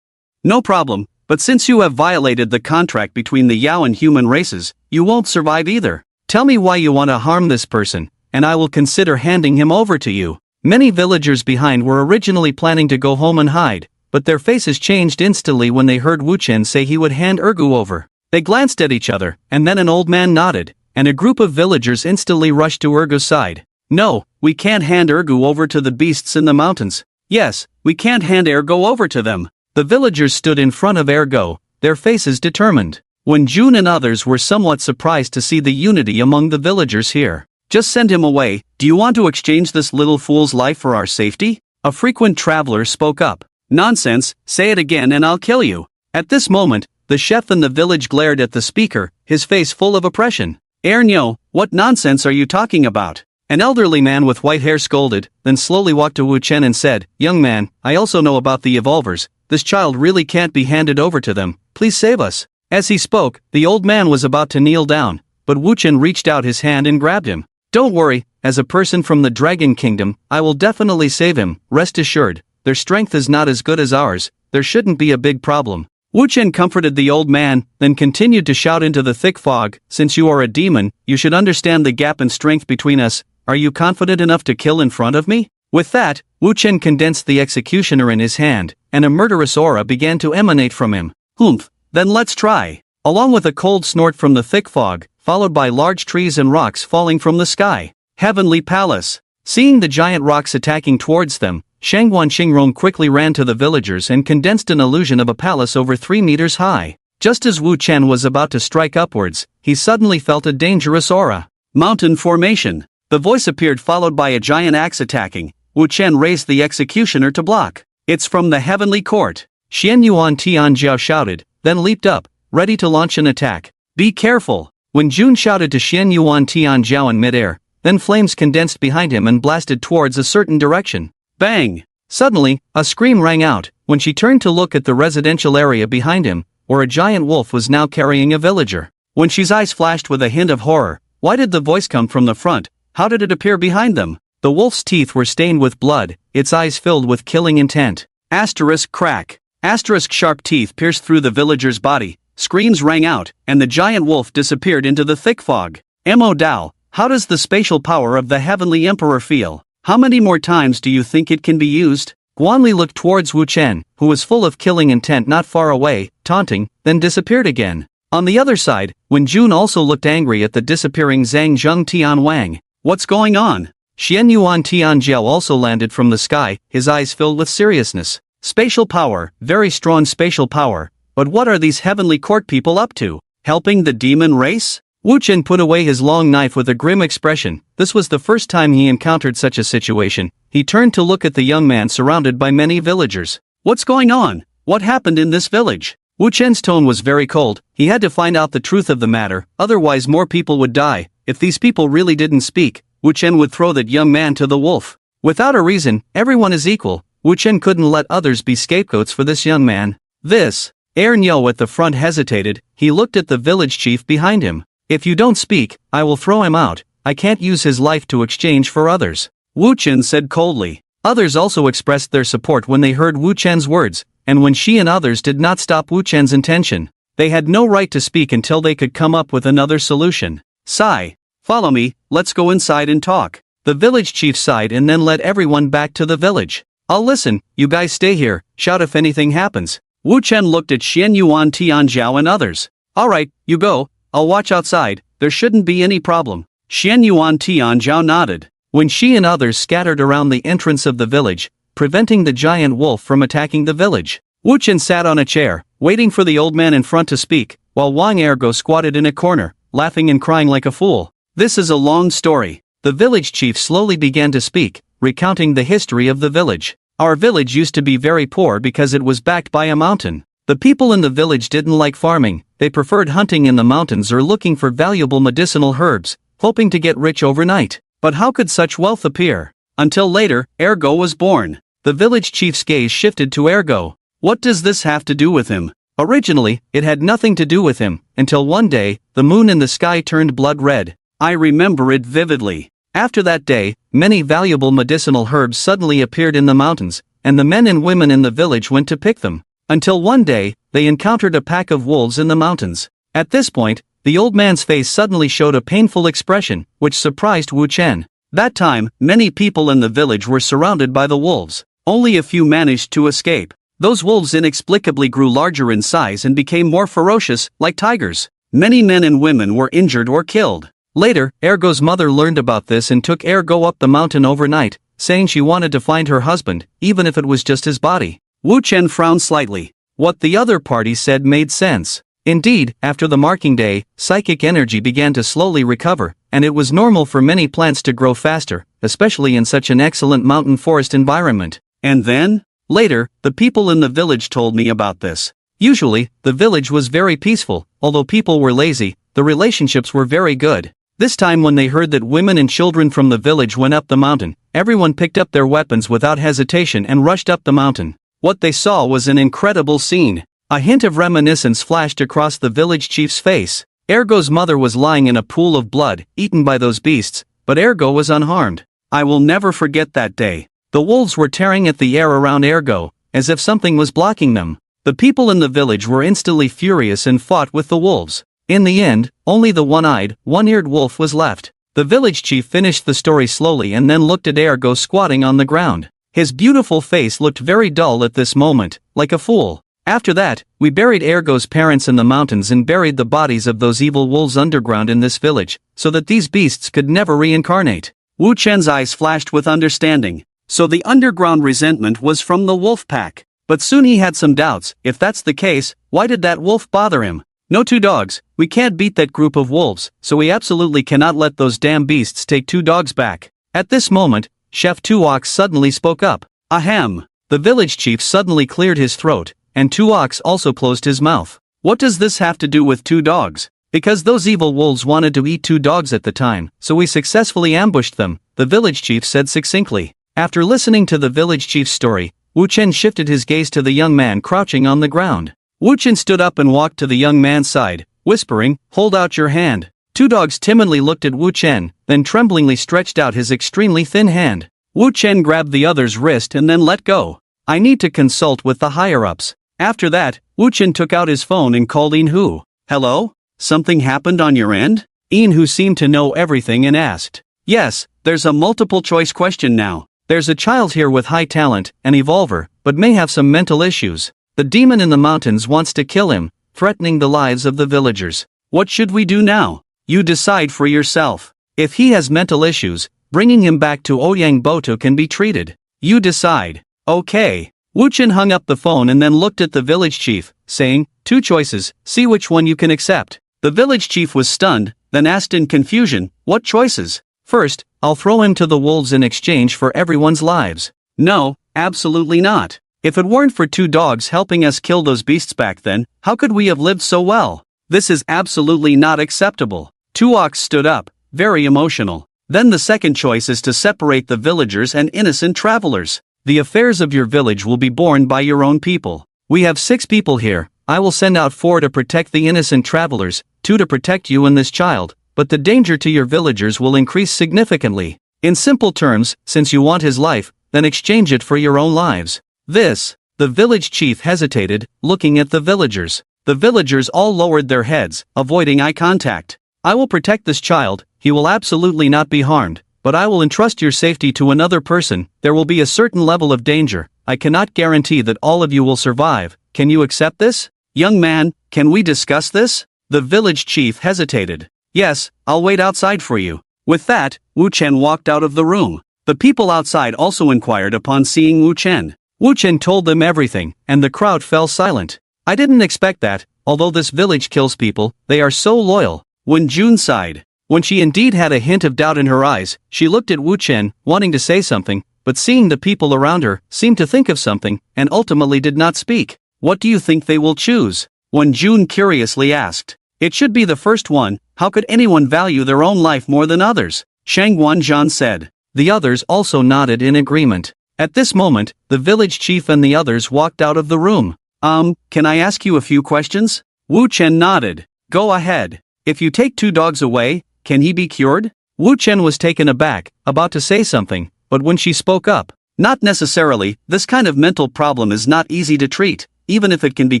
No problem, but since you have violated the contract between the Yao and human races, you won't survive either. Tell me why you want to harm this person, and I will consider handing him over to you. Many villagers behind were originally planning to go home and hide, but their faces changed instantly when they heard Wu Chen say he would hand Ergu over. They glanced at each other, and then an old man nodded, and a group of villagers instantly rushed to Ergu's side. No, we can't hand Ergu over to the beasts in the mountains. Yes, we can't hand Ergo over to them. The villagers stood in front of Ergo, their faces determined. When June and others were somewhat surprised to see the unity among the villagers here. Just send him away. Do you want to exchange this little fool's life for our safety? A frequent traveler spoke up. Nonsense, say it again and I'll kill you. At this moment, the chef in the village glared at the speaker, his face full of oppression. Ernyo, what nonsense are you talking about? An elderly man with white hair scolded, then slowly walked to Wu Chen and said, young man, I also know about the evolvers. This child really can't be handed over to them. Please save us. As he spoke, the old man was about to kneel down, but Wu Chen reached out his hand and grabbed him. Don't worry, as a person from the Dragon Kingdom, I will definitely save him, rest assured. Their strength is not as good as ours, there shouldn't be a big problem. Wu Chen comforted the old man, then continued to shout into the thick fog, since you are a demon, you should understand the gap in strength between us. Are you confident enough to kill in front of me? With that, Wu Chen condensed the executioner in his hand, and a murderous aura began to emanate from him. Humph, then let's try. Along with a cold snort from the thick fog, followed by large trees and rocks falling from the sky. Heavenly Palace. Seeing the giant rocks attacking towards them, Shangguan Xingrong quickly ran to the villagers and condensed an illusion of a palace over 3 meters high. Just as Wu Chen was about to strike upwards, he suddenly felt a dangerous aura. Mountain formation. The voice appeared followed by a giant axe attacking. Wu Chen raised the executioner to block. It's from the heavenly court. Xian Yuan Tianzhao shouted, then leaped up, ready to launch an attack. Be careful. When Jun shouted to Xian Yuan Tianzhao in midair, then flames condensed behind him and blasted towards a certain direction. Bang! Suddenly, a scream rang out, when she turned to look at the residential area behind him, where a giant wolf was now carrying a villager. When she's eyes flashed with a hint of horror, why did the voice come from the front? How did it appear behind them? The wolf's teeth were stained with blood, its eyes filled with killing intent. Asterisk crack. Asterisk sharp teeth pierced through the villager's body. Screams rang out, and the giant wolf disappeared into the thick fog. Mo Dao, how does the spatial power of the Heavenly Emperor feel? How many more times do you think it can be used? Guanli looked towards Wu Chen, who was full of killing intent not far away, taunting, then disappeared again. On the other side, when Jun also looked angry at the disappearing Zhang Zheng Tian Wang. What's going on? Xian Yuan Tianjiao also landed from the sky, his eyes filled with seriousness. Spatial power, very strong spatial power. But what are these heavenly court people up to? Helping the demon race? Wu Chen put away his long knife with a grim expression. This was the first time he encountered such a situation. He turned to look at the young man surrounded by many villagers. What's going on? What happened in this village? Wu Chen's tone was very cold. He had to find out the truth of the matter, otherwise more people would die. if these people really didn't speak, Wu Chen would throw that young man to the wolf. Without a reason, everyone is equal. Wu Chen couldn't let others be scapegoats for this young man. This. Nyo at the front hesitated. He looked at the village chief behind him. If you don't speak, I will throw him out. I can't use his life to exchange for others. Wu Chen said coldly. Others also expressed their support when they heard Wu Chen's words, and when she and others did not stop Wu Chen's intention. They had no right to speak until they could come up with another solution. Sigh. Follow me, let's go inside and talk. The village chief sighed and then led everyone back to the village. I'll listen, you guys stay here, shout if anything happens. Wu Chen looked at Xian Yuan, Tianzhao and others. Alright, you go, I'll watch outside, there shouldn't be any problem. Xian Yuan Tianzhao nodded. When she and others scattered around the entrance of the village, preventing the giant wolf from attacking the village, Wu Chen sat on a chair, waiting for the old man in front to speak, while Wang Ergo squatted in a corner, laughing and crying like a fool. This is a long story. The village chief slowly began to speak, recounting the history of the village. Our village used to be very poor because it was backed by a mountain. The people in the village didn't like farming, they preferred hunting in the mountains or looking for valuable medicinal herbs, hoping to get rich overnight. But how could such wealth appear? Until later, Ergo was born. The village chief's gaze shifted to Ergo. What does this have to do with him? Originally, it had nothing to do with him, until one day, the moon in the sky turned blood red. I remember it vividly. After that day, many valuable medicinal herbs suddenly appeared in the mountains, and the men and women in the village went to pick them. Until one day, they encountered a pack of wolves in the mountains. At this point, the old man's face suddenly showed a painful expression, which surprised Wu Chen. That time, many people in the village were surrounded by the wolves. Only a few managed to escape. Those wolves inexplicably grew larger in size and became more ferocious, like tigers. Many men and women were injured or killed. Later, Ergo's mother learned about this and took Ergo up the mountain overnight, saying she wanted to find her husband, even if it was just his body. Wu Chen frowned slightly. What the other party said made sense. Indeed, after the marking day, psychic energy began to slowly recover, and it was normal for many plants to grow faster, especially in such an excellent mountain forest environment. And then? Later, the people in the village told me about this. Usually, the village was very peaceful, although people were lazy, the relationships were very good. This time when they heard that women and children from the village went up the mountain, everyone picked up their weapons without hesitation and rushed up the mountain. What they saw was an incredible scene. A hint of reminiscence flashed across the village chief's face. Ergo's mother was lying in a pool of blood, eaten by those beasts, but Ergo was unharmed. I will never forget that day. The wolves were tearing at the air around Ergo, as if something was blocking them. The people in the village were instantly furious and fought with the wolves. In the end, only the one-eyed, one-eared wolf was left. The village chief finished the story slowly and then looked at Ergo squatting on the ground. His beautiful face looked very dull at this moment, like a fool. After that, we buried Ergo's parents in the mountains and buried the bodies of those evil wolves underground in this village, so that these beasts could never reincarnate. Wu Chen's eyes flashed with understanding. So the underground resentment was from the wolf pack. But soon he had some doubts. If that's the case, why did that wolf bother him? No two dogs, we can't beat that group of wolves, so we absolutely cannot let those damn beasts take two dogs back. At this moment, Chef Tuox suddenly spoke up. Ahem. The village chief suddenly cleared his throat, and Tuox also closed his mouth. What does this have to do with two dogs? Because those evil wolves wanted to eat two dogs at the time, so we successfully ambushed them, the village chief said succinctly. After listening to the village chief's story, Wu Chen shifted his gaze to the young man crouching on the ground. Wu Chen stood up and walked to the young man's side, whispering, "Hold out your hand." Two dogs timidly looked at Wu Chen, then tremblingly stretched out his extremely thin hand. Wu Chen grabbed the other's wrist and then let go. I need to consult with the higher-ups. After that, Wu Chen took out his phone and called Hu. Hello? Something happened on your end? Hu seemed to know everything and asked. Yes, there's a multiple-choice question now. There's a child here with high talent, an evolver, but may have some mental issues. The demon in the mountains wants to kill him, threatening the lives of the villagers. What should we do now? You decide for yourself. If he has mental issues, bringing him back to Ouyang Boto can be treated. You decide. Okay. Wu Chen hung up the phone and then looked at the village chief, saying, "Two choices, see which one you can accept." The village chief was stunned, then asked in confusion, "What choices?" "First, I'll throw him to the wolves in exchange for everyone's lives." "No, absolutely not. If it weren't for two dogs helping us kill those beasts back then, how could we have lived so well? This is absolutely not acceptable." Tuox stood up, very emotional. Then the second choice is to separate the villagers and innocent travelers. The affairs of your village will be borne by your own people. We have 6 people here. I will send out 4 to protect the innocent travelers, 2 to protect you and this child, but the danger to your villagers will increase significantly. In simple terms, since you want his life, then exchange it for your own lives. The village chief hesitated, looking at the villagers. The villagers all lowered their heads, avoiding eye contact. I will protect this child, he will absolutely not be harmed, but I will entrust your safety to another person. There will be a certain level of danger. I cannot guarantee that all of you will survive. Can you accept this? Young man, can we discuss this? The village chief hesitated. Yes, I'll wait outside for you. With that, Wu Chen walked out of the room. The people outside also inquired upon seeing Wu Chen. Wu Chen told them everything, and the crowd fell silent. I didn't expect that. Although this village kills people, they are so loyal. Wen Jun sighed. When she indeed had a hint of doubt in her eyes, she looked at Wu Chen, wanting to say something, but seeing the people around her, seemed to think of something, and ultimately did not speak. What do you think they will choose? Wen Jun curiously asked. It should be the first one. How could anyone value their own life more than others? Shang Guanzhan said. The others also nodded in agreement. At this moment, the village chief and the others walked out of the room. Can I ask you a few questions? Wu Chen nodded. Go ahead. If you take 2 dogs away, can he be cured? Wu Chen was taken aback, about to say something, but when she spoke up, not necessarily, this kind of mental problem is not easy to treat. Even if it can be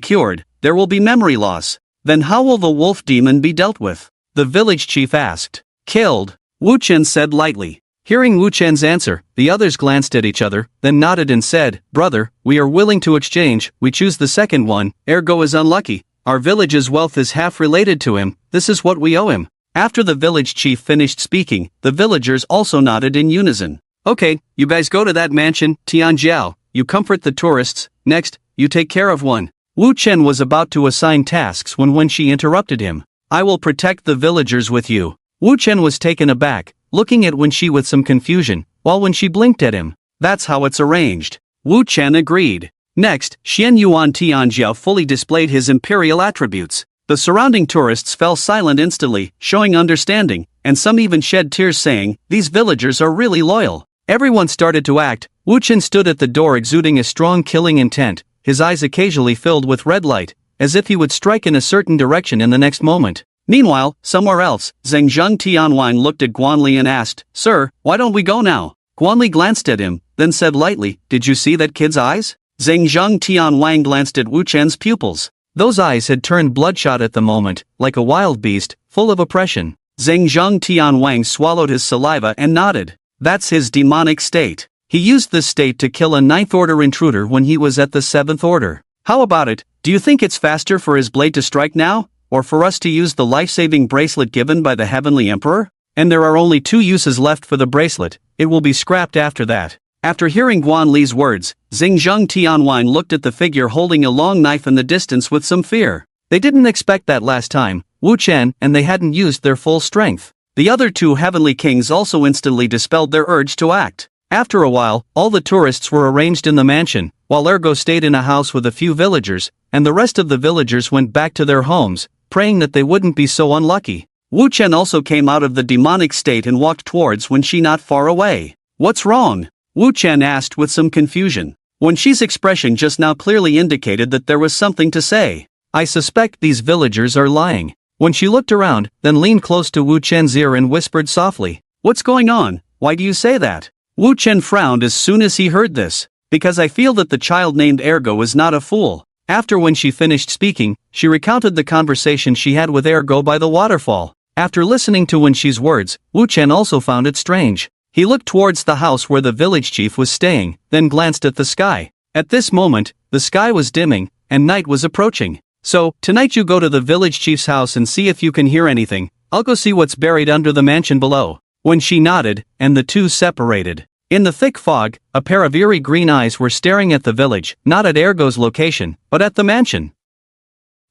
cured, there will be memory loss. Then how will the wolf demon be dealt with? The village chief asked. Killed, Wu Chen said lightly. Hearing Wu Chen's answer, the others glanced at each other, then nodded and said, Brother, we are willing to exchange. We choose the second one. Ergo is unlucky. Our village's wealth is half related to him. This is what we owe him. After the village chief finished speaking, the villagers also nodded in unison. Okay, you guys go to that mansion, Tianjiao. You comfort the tourists. Next, you take care of one. Wu Chen was about to assign tasks when she interrupted him. I will protect the villagers with you. Wu Chen was taken aback, looking at Wen Shi with some confusion, while Wen Shi blinked at him. That's how it's arranged. Wu Chen agreed. Next, Xian Yuan Tianjiao fully displayed his imperial attributes. The surrounding tourists fell silent instantly, showing understanding, and some even shed tears saying, these villagers are really loyal. Everyone started to act. Wu Chen stood at the door exuding a strong killing intent, his eyes occasionally filled with red light, as if he would strike in a certain direction in the next moment. Meanwhile, somewhere else, Zhengzheng Tianwang looked at Guanli and asked, Sir, why don't we go now? Guanli glanced at him, then said lightly, Did you see that kid's eyes? Zhengzheng Tianwang glanced at Wu Chen's pupils. Those eyes had turned bloodshot at the moment, like a wild beast, full of oppression. Zhengzheng Tianwang swallowed his saliva and nodded. That's his demonic state. He used this state to kill a 9th Order intruder when he was at the 7th Order. How about it? Do you think it's faster for his blade to strike now, or for us to use the life-saving bracelet given by the Heavenly Emperor? And there are only 2 uses left for the bracelet. It will be scrapped after that. After hearing Guan Li's words, Zhengzheng Tianwang looked at the figure holding a long knife in the distance with some fear. They didn't expect that last time, Wu Chen, and they hadn't used their full strength. The other 2 heavenly kings also instantly dispelled their urge to act. After a while, all the tourists were arranged in the mansion, while Ergo stayed in a house with a few villagers, and the rest of the villagers went back to their homes, praying that they wouldn't be so unlucky. Wu Chen also came out of the demonic state and walked towards Wen Shi not far away. What's wrong? Wu Chen asked with some confusion. Wen Shi's expression just now clearly indicated that there was something to say. I suspect these villagers are lying. When she looked around, then leaned close to Wu Chen's ear and whispered softly, What's going on? Why do you say that? Wu Chen frowned as soon as he heard this. Because I feel that the child named Ergo is not a fool. After when she finished speaking, she recounted the conversation she had with Ergo by the waterfall. After listening to Wen Shi's words, Wu Chen also found it strange. He looked towards the house where the village chief was staying, then glanced at the sky. At this moment, the sky was dimming, and night was approaching. So, tonight you go to the village chief's house and see if you can hear anything. I'll go see what's buried under the mansion below. When she nodded, and the 2 separated. In the thick fog, a pair of eerie green eyes were staring at the village, not at Ergo's location, but at the mansion.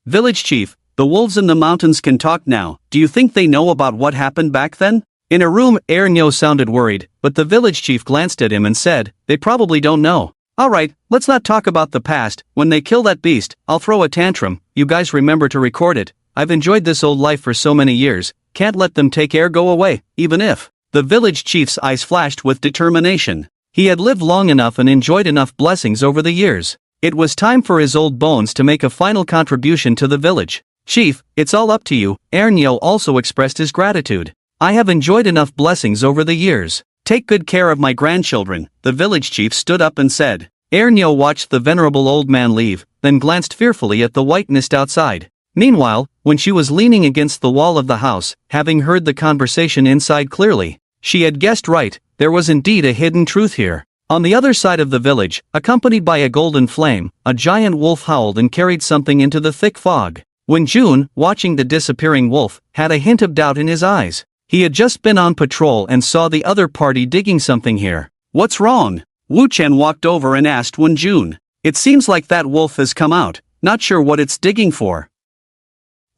Village chief, the wolves in the mountains can talk now. Do you think they know about what happened back then? In a room, Nyo sounded worried, but the village chief glanced at him and said, They probably don't know. Alright, let's not talk about the past. When they kill that beast, I'll throw a tantrum. You guys remember to record it. I've enjoyed this old life for so many years. can't let them take ergo away, even if. The village chief's eyes flashed with determination. He had lived long enough and enjoyed enough blessings over the years. It was time for his old bones to make a final contribution to the village. Chief, it's all up to you. Ernyo also expressed his gratitude. I have enjoyed enough blessings over the years. Take good care of my grandchildren. The village chief stood up and said. Ernyo watched the venerable old man leave, then glanced fearfully at the white mist outside. Meanwhile, when she was leaning against the wall of the house, having heard the conversation inside clearly, she had guessed right, there was indeed a hidden truth here. On the other side of the village, accompanied by a golden flame, a giant wolf howled and carried something into the thick fog. When Jun, watching the disappearing wolf, had a hint of doubt in his eyes. He had just been on patrol and saw the other party digging something here. What's wrong? Wu Chen walked over and asked Wen Jun. It seems like that wolf has come out, not sure what it's digging for.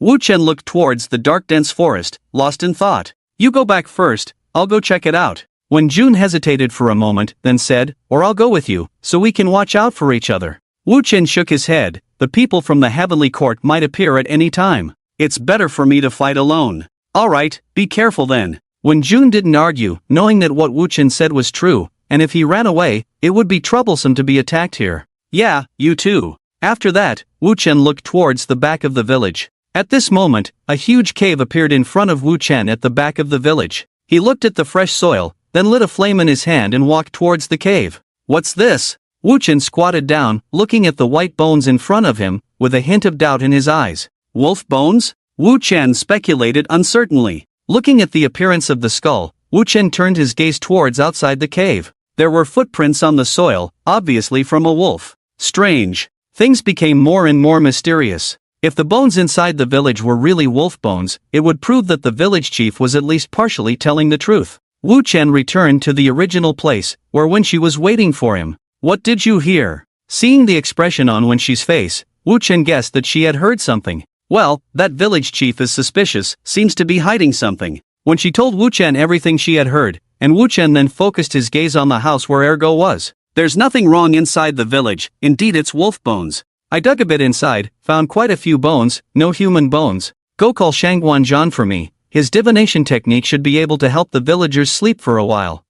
Wu Chen looked towards the dark dense forest, lost in thought. You go back first, I'll go check it out. Wen Jun hesitated for a moment, then said, or I'll go with you, so we can watch out for each other. Wu Chen shook his head. The people from the heavenly court might appear at any time. It's better for me to fight alone. Alright, be careful then. Wen Jun didn't argue, knowing that what Wu Chen said was true, and if he ran away, it would be troublesome to be attacked here. Yeah, you too. After that, Wu Chen looked towards the back of the village. At this moment, a huge cave appeared in front of Wu Chen at the back of the village. He looked at the fresh soil, then lit a flame in his hand and walked towards the cave. What's this? Wu Chen squatted down, looking at the white bones in front of him, with a hint of doubt in his eyes. Wolf bones? Wu Chen speculated uncertainly. Looking at the appearance of the skull, Wu Chen turned his gaze towards outside the cave. There were footprints on the soil, obviously from a wolf. Strange. Things became more and more mysterious. If the bones inside the village were really wolf bones, it would prove that the village chief was at least partially telling the truth. Wu Chen returned to the original place, where when she was waiting for him. What did you hear? Seeing the expression on Wen Shi's face, Wu Chen guessed that she had heard something. Well, that village chief is suspicious, seems to be hiding something. When she told Wu Chen everything she had heard, and Wu Chen then focused his gaze on the house where Ergo was. There's nothing wrong inside the village, indeed it's wolf bones. I dug a bit inside, found quite a few bones, no human bones. Go call Shangguan Zhan for me, his divination technique should be able to help the villagers sleep for a while.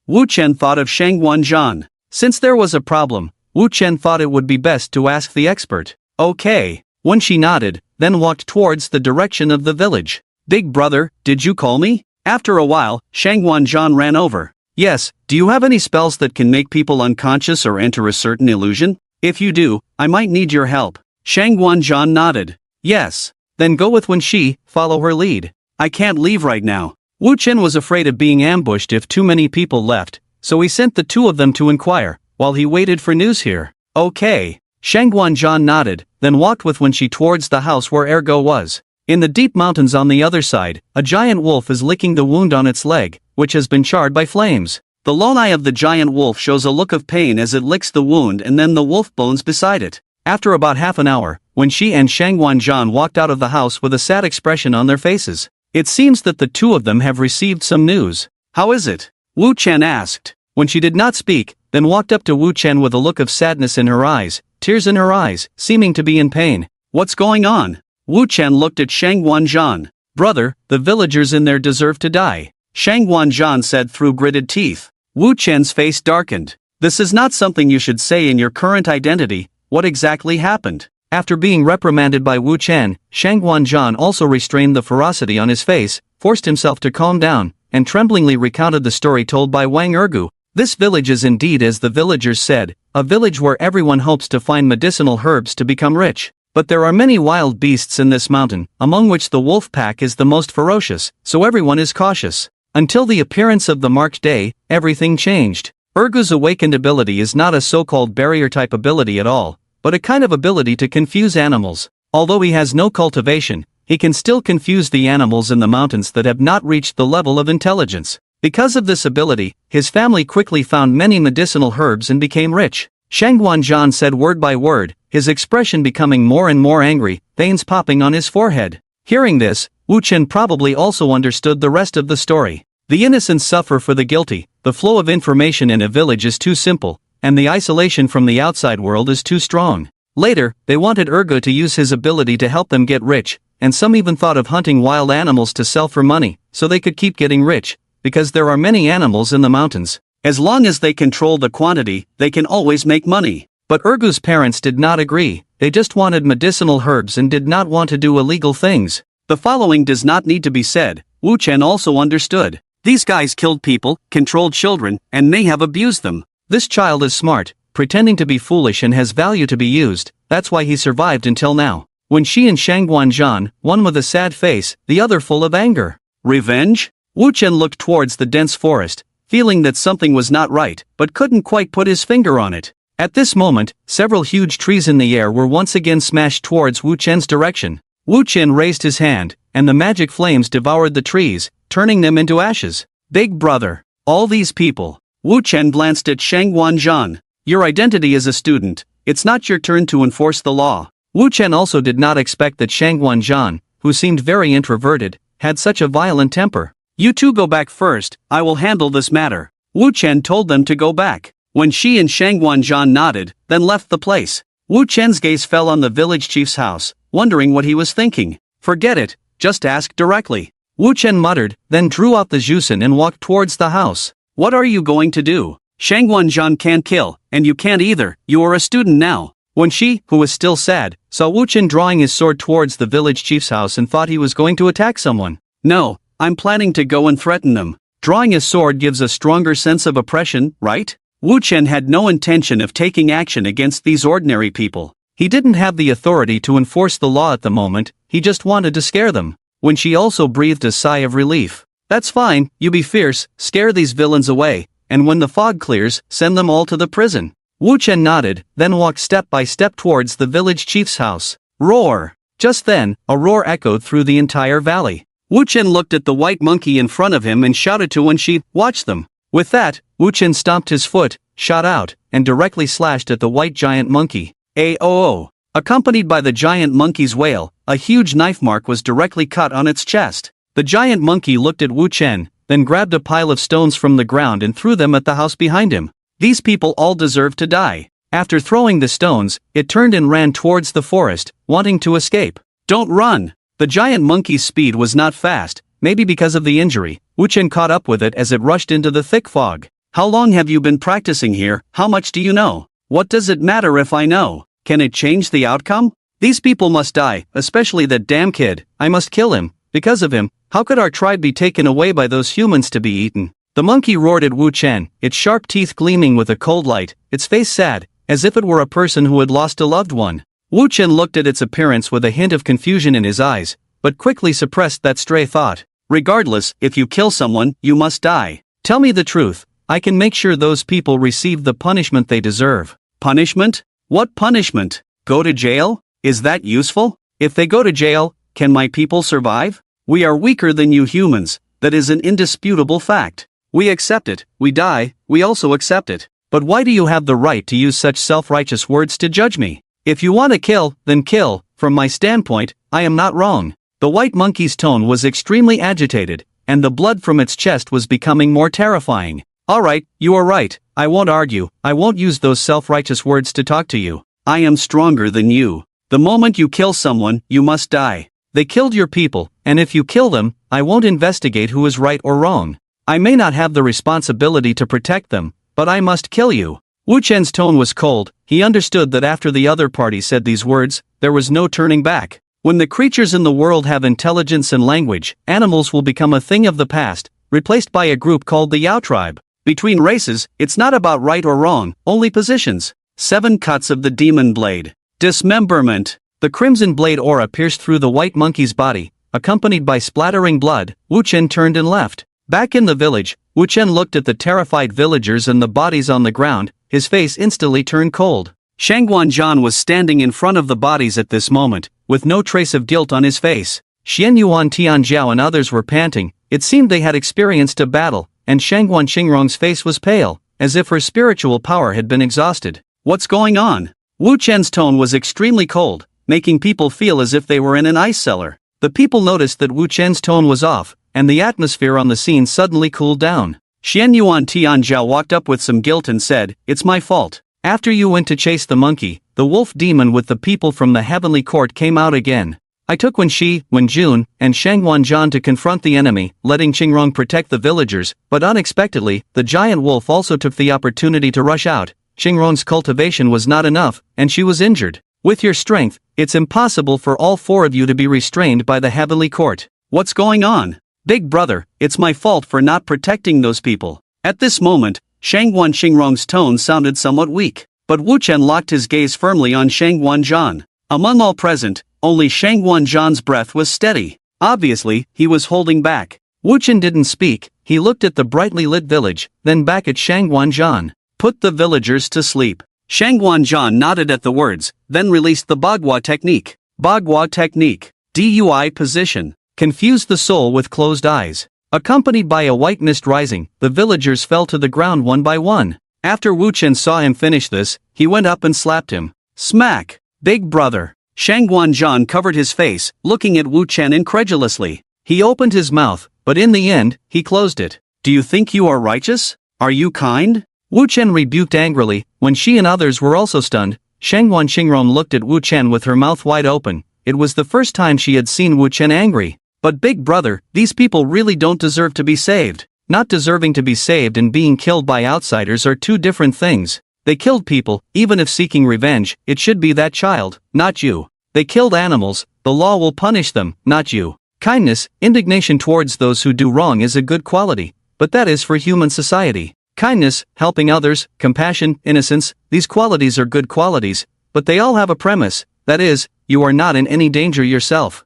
Wu Chen thought of Shangguan Zhan. Since there was a problem, Wu Chen thought it would be best to ask the expert. Okay. When she nodded, then walked towards the direction of the village. Big brother, did you call me? After a while, Shangguan Zhan ran over. Yes, do you have any spells that can make people unconscious or enter a certain illusion? If you do, I might need your help. Shangguan Zhan nodded. Yes. Then go with Wen Shi, follow her lead. I can't leave right now. Wu Chen was afraid of being ambushed if too many people left, so he sent the two of them to inquire, while he waited for news here. Okay. Shangguan Zhan nodded, then walked with Wen Shi towards the house where Ergo was. In the deep mountains on the other side, a giant wolf is licking the wound on its leg, which has been charred by flames. The lone eye of the giant wolf shows a look of pain as it licks the wound and then the wolf bones beside it. After about half an hour, Wen Shi and Shangguan Zhan walked out of the house with a sad expression on their faces. It seems that the two of them have received some news. How is it? Wu Chen asked. When she did not speak, then walked up to Wu Chen with a look of sadness in her eyes, tears in her eyes, seeming to be in pain. What's going on? Wu Chen looked at Shangguan Zhan. Brother, the villagers in there deserve to die. Shangguan Zhan said through gritted teeth. Wu Chen's face darkened. This is not something you should say in your current identity. What exactly happened? After being reprimanded by Wu Chen, Shangguan Zhan also restrained the ferocity on his face, forced himself to calm down, and tremblingly recounted the story told by Wang Ergu. This village is indeed, as the villagers said, a village where everyone hopes to find medicinal herbs to become rich. But there are many wild beasts in this mountain, among which the wolf pack is the most ferocious, so everyone is cautious. Until the appearance of the marked day, everything changed. Ergu's awakened ability is not a so-called barrier-type ability at all, but a kind of ability to confuse animals. Although he has no cultivation, he can still confuse the animals in the mountains that have not reached the level of intelligence. Because of this ability, his family quickly found many medicinal herbs and became rich. Shangguan Zhan said word by word, his expression becoming more and more angry, veins popping on his forehead. Hearing this, Wu Chen probably also understood the rest of the story. The innocents suffer for the guilty, the flow of information in a village is too simple, and the isolation from the outside world is too strong. Later, they wanted Ergo to use his ability to help them get rich, and some even thought of hunting wild animals to sell for money, so they could keep getting rich, because there are many animals in the mountains. As long as they control the quantity, they can always make money. But Ergu's parents did not agree, they just wanted medicinal herbs and did not want to do illegal things. The following does not need to be said, Wu Chen also understood. These guys killed people, controlled children, and may have abused them. This child is smart, pretending to be foolish and has value to be used, that's why he survived until now. When she and Shangguan Zhan, one with a sad face, the other full of anger. Revenge? Wu Chen looked towards the dense forest, feeling that something was not right, but couldn't quite put his finger on it. At this moment, several huge trees in the air were once again smashed towards Wu Chen's direction. Wu Chen raised his hand, and the magic flames devoured the trees, turning them into ashes. Big brother. All these people. Wu Chen glanced at Shangguan Zhan. Your identity as a student. It's not your turn to enforce the law. Wu Chen also did not expect that Shangguan Zhan, who seemed very introverted, had such a violent temper. You two go back first, I will handle this matter. Wu Chen told them to go back. When she and Shangguan Zhan nodded, then left the place. Wu Chen's gaze fell on the village chief's house, wondering what he was thinking. Forget it, just ask directly. Wu Chen muttered, then drew out the Jusen and walked towards the house. What are you going to do? Shangguan Zhan can't kill, and you can't either, you are a student now. When she, who was still sad, saw Wu Chen drawing his sword towards the village chief's house and thought he was going to attack someone. No, I'm planning to go and threaten them. Drawing a sword gives a stronger sense of oppression, right? Wu Chen had no intention of taking action against these ordinary people. He didn't have the authority to enforce the law at the moment, he just wanted to scare them. When she also breathed a sigh of relief. That's fine, you be fierce, scare these villains away, and when the fog clears, send them all to the prison. Wu Chen nodded, then walked step by step towards the village chief's house. Roar! Just then, a roar echoed through the entire valley. Wu Chen looked at the white monkey in front of him and shouted to when she watched them. With that, Wu Chen stomped his foot, shot out, and directly slashed at the white giant monkey. Aoo! Accompanied by the giant monkey's wail, a huge knife mark was directly cut on its chest. The giant monkey looked at Wu Chen, then grabbed a pile of stones from the ground and threw them at the house behind him. These people all deserve to die. After throwing the stones, it turned and ran towards the forest, wanting to escape. Don't run! The giant monkey's speed was not fast, maybe because of the injury. Wu Chen caught up with it as it rushed into the thick fog. How long have you been practicing here? How much do you know? What does it matter if I know? Can it change the outcome? These people must die, especially that damn kid. I must kill him. Because of him, how could our tribe be taken away by those humans to be eaten? The monkey roared at Wu Chen, its sharp teeth gleaming with a cold light, its face sad, as if it were a person who had lost a loved one. Wu Chen looked at its appearance with a hint of confusion in his eyes, but quickly suppressed that stray thought. Regardless, if you kill someone, you must die. Tell me the truth, I can make sure those people receive the punishment they deserve. Punishment? What punishment? Go to jail? Is that useful? If they go to jail, can my people survive? We are weaker than you humans, that is an indisputable fact. We accept it, we die, we also accept it. But why do you have the right to use such self-righteous words to judge me? If you want to kill, then kill. From my standpoint, I am not wrong. The white monkey's tone was extremely agitated, and the blood from its chest was becoming more terrifying. Alright, you are right, I won't argue, I won't use those self-righteous words to talk to you. I am stronger than you. The moment you kill someone, you must die. They killed your people, and if you kill them, I won't investigate who is right or wrong. I may not have the responsibility to protect them, but I must kill you. Wu Chen's tone was cold, he understood that after the other party said these words, there was no turning back. When the creatures in the world have intelligence and language, animals will become a thing of the past, replaced by a group called the Yao tribe. Between races, it's not about right or wrong, only positions. 7 cuts of the demon blade. Dismemberment. The crimson blade aura pierced through the white monkey's body, accompanied by splattering blood. Wu Chen turned and left. Back in the village, Wu Chen looked at the terrified villagers and the bodies on the ground, his face instantly turned cold. Shangguan Zhan was standing in front of the bodies at this moment, with no trace of guilt on his face. Xian Yuan Tianjiao and others were panting, it seemed they had experienced a battle, and Shangguan Qingrong's face was pale, as if her spiritual power had been exhausted. What's going on? Wu Chen's tone was extremely cold, making people feel as if they were in an ice cellar. The people noticed that Wu Chen's tone was off, and the atmosphere on the scene suddenly cooled down. Xian Yuan Tianjiao walked up with some guilt and said, "It's my fault. After you went to chase the monkey, the wolf demon with the people from the heavenly court came out again. I took Wen Jun, and Shang Wanjian to confront the enemy, letting Qingrong protect the villagers, but unexpectedly, the giant wolf also took the opportunity to rush out. Qingrong's cultivation was not enough, and she was injured. With your strength, it's impossible for all four of you to be restrained by the heavenly court. What's going on? Big brother, it's my fault for not protecting those people. At this moment, Shangguan Qingrong's tone sounded somewhat weak, but Wu Chen locked his gaze firmly on Shangguan Zhan. Among all present, only Shangguan Zhan's breath was steady. Obviously, he was holding back. Wu Chen didn't speak, he looked at the brightly lit village, then back at Shangguan Zhan. Put the villagers to sleep. Shangguan Zhan nodded at the words, then released the Bagua technique. Bagua technique. DUI position. Confused the soul with closed eyes. Accompanied by a white mist rising, the villagers fell to the ground one by one. After Wu Chen saw him finish this, he went up and slapped him. Smack! Big brother. Shangguan Zhan covered his face, looking at Wu Chen incredulously. He opened his mouth, but in the end, he closed it. Do you think you are righteous? Are you kind? Wu Chen rebuked angrily. When she and others were also stunned, Shangguan Qingrong looked at Wu Chen with her mouth wide open. It was the first time she had seen Wu Chen angry. But big brother, these people really don't deserve to be saved. Not deserving to be saved and being killed by outsiders are two different things. They killed people, even if seeking revenge, it should be that child, not you. They killed animals, the law will punish them, not you. Kindness, indignation towards those who do wrong is a good quality, but that is for human society. Kindness, helping others, compassion, innocence, these qualities are good qualities, but they all have a premise, that is, you are not in any danger yourself.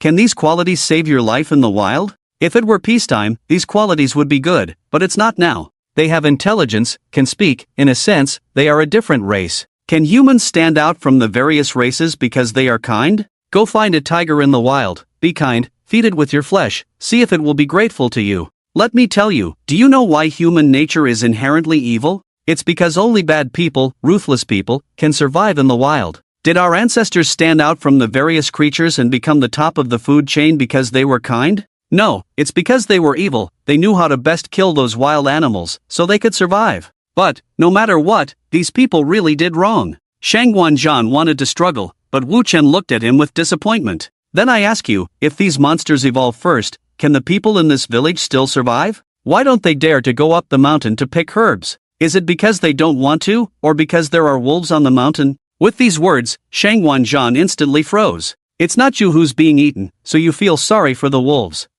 Can these qualities save your life in the wild? If it were peacetime, these qualities would be good, but it's not now. They have intelligence, can speak, in a sense, they are a different race. Can humans stand out from the various races because they are kind? Go find a tiger in the wild, be kind, feed it with your flesh, see if it will be grateful to you. Let me tell you, do you know why human nature is inherently evil? It's because only bad people, ruthless people, can survive in the wild. Did our ancestors stand out from the various creatures and become the top of the food chain because they were kind? No, it's because they were evil. They knew how to best kill those wild animals, so they could survive. But, no matter what, these people really did wrong. Shangguan Zhan wanted to struggle, but Wu Chen looked at him with disappointment. Then I ask you, if these monsters evolve first, can the people in this village still survive? Why don't they dare to go up the mountain to pick herbs? Is it because they don't want to, or because there are wolves on the mountain? With these words, Shangguan Zhan instantly froze. It's not you who's being eaten, so you feel sorry for the wolves.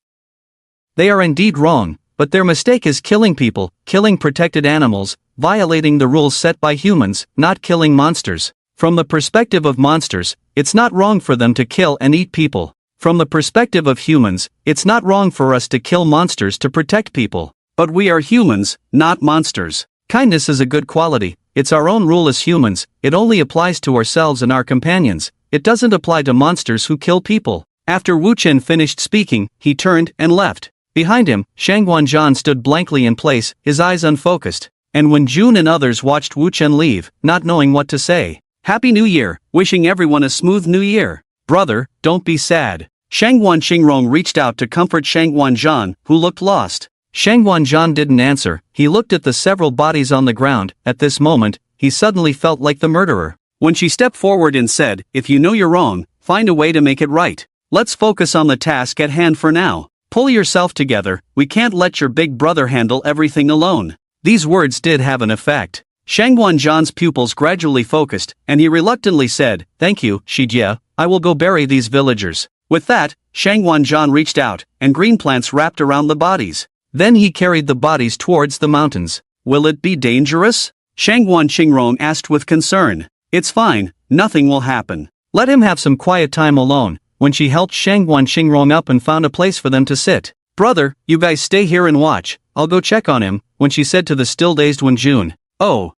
They are indeed wrong, but their mistake is killing people, killing protected animals, violating the rules set by humans, not killing monsters. From the perspective of monsters, it's not wrong for them to kill and eat people. From the perspective of humans, it's not wrong for us to kill monsters to protect people. But we are humans, not monsters. Kindness is a good quality, it's our own rule as humans, it only applies to ourselves and our companions, it doesn't apply to monsters who kill people. After Wu Chen finished speaking, he turned and left. Behind him, Shangguan Zhan stood blankly in place, his eyes unfocused. And when Jun and others watched Wu Chen leave, not knowing what to say. Happy New Year, wishing everyone a smooth New Year. Brother, don't be sad. Shangguan Qingrong reached out to comfort Shangguan Zhan, who looked lost. Shangguan Zhan didn't answer, he looked at the several bodies on the ground. At this moment, he suddenly felt like the murderer. When she stepped forward and said, if you know you're wrong, find a way to make it right. Let's focus on the task at hand for now. Pull yourself together, we can't let your big brother handle everything alone. These words did have an effect. Shangguan Zhan's pupils gradually focused, and he reluctantly said, thank you, Shijie, I will go bury these villagers. With that, Shangguan Zhan reached out, and green plants wrapped around the bodies. Then he carried the bodies towards the mountains. Will it be dangerous? Shangguan Qingrong asked with concern. It's fine, nothing will happen. Let him have some quiet time alone. When she helped Shangguan Qingrong up and found a place for them to sit. Brother, you guys stay here and watch, I'll go check on him, when she said to the still-dazed Wen Jun. Oh,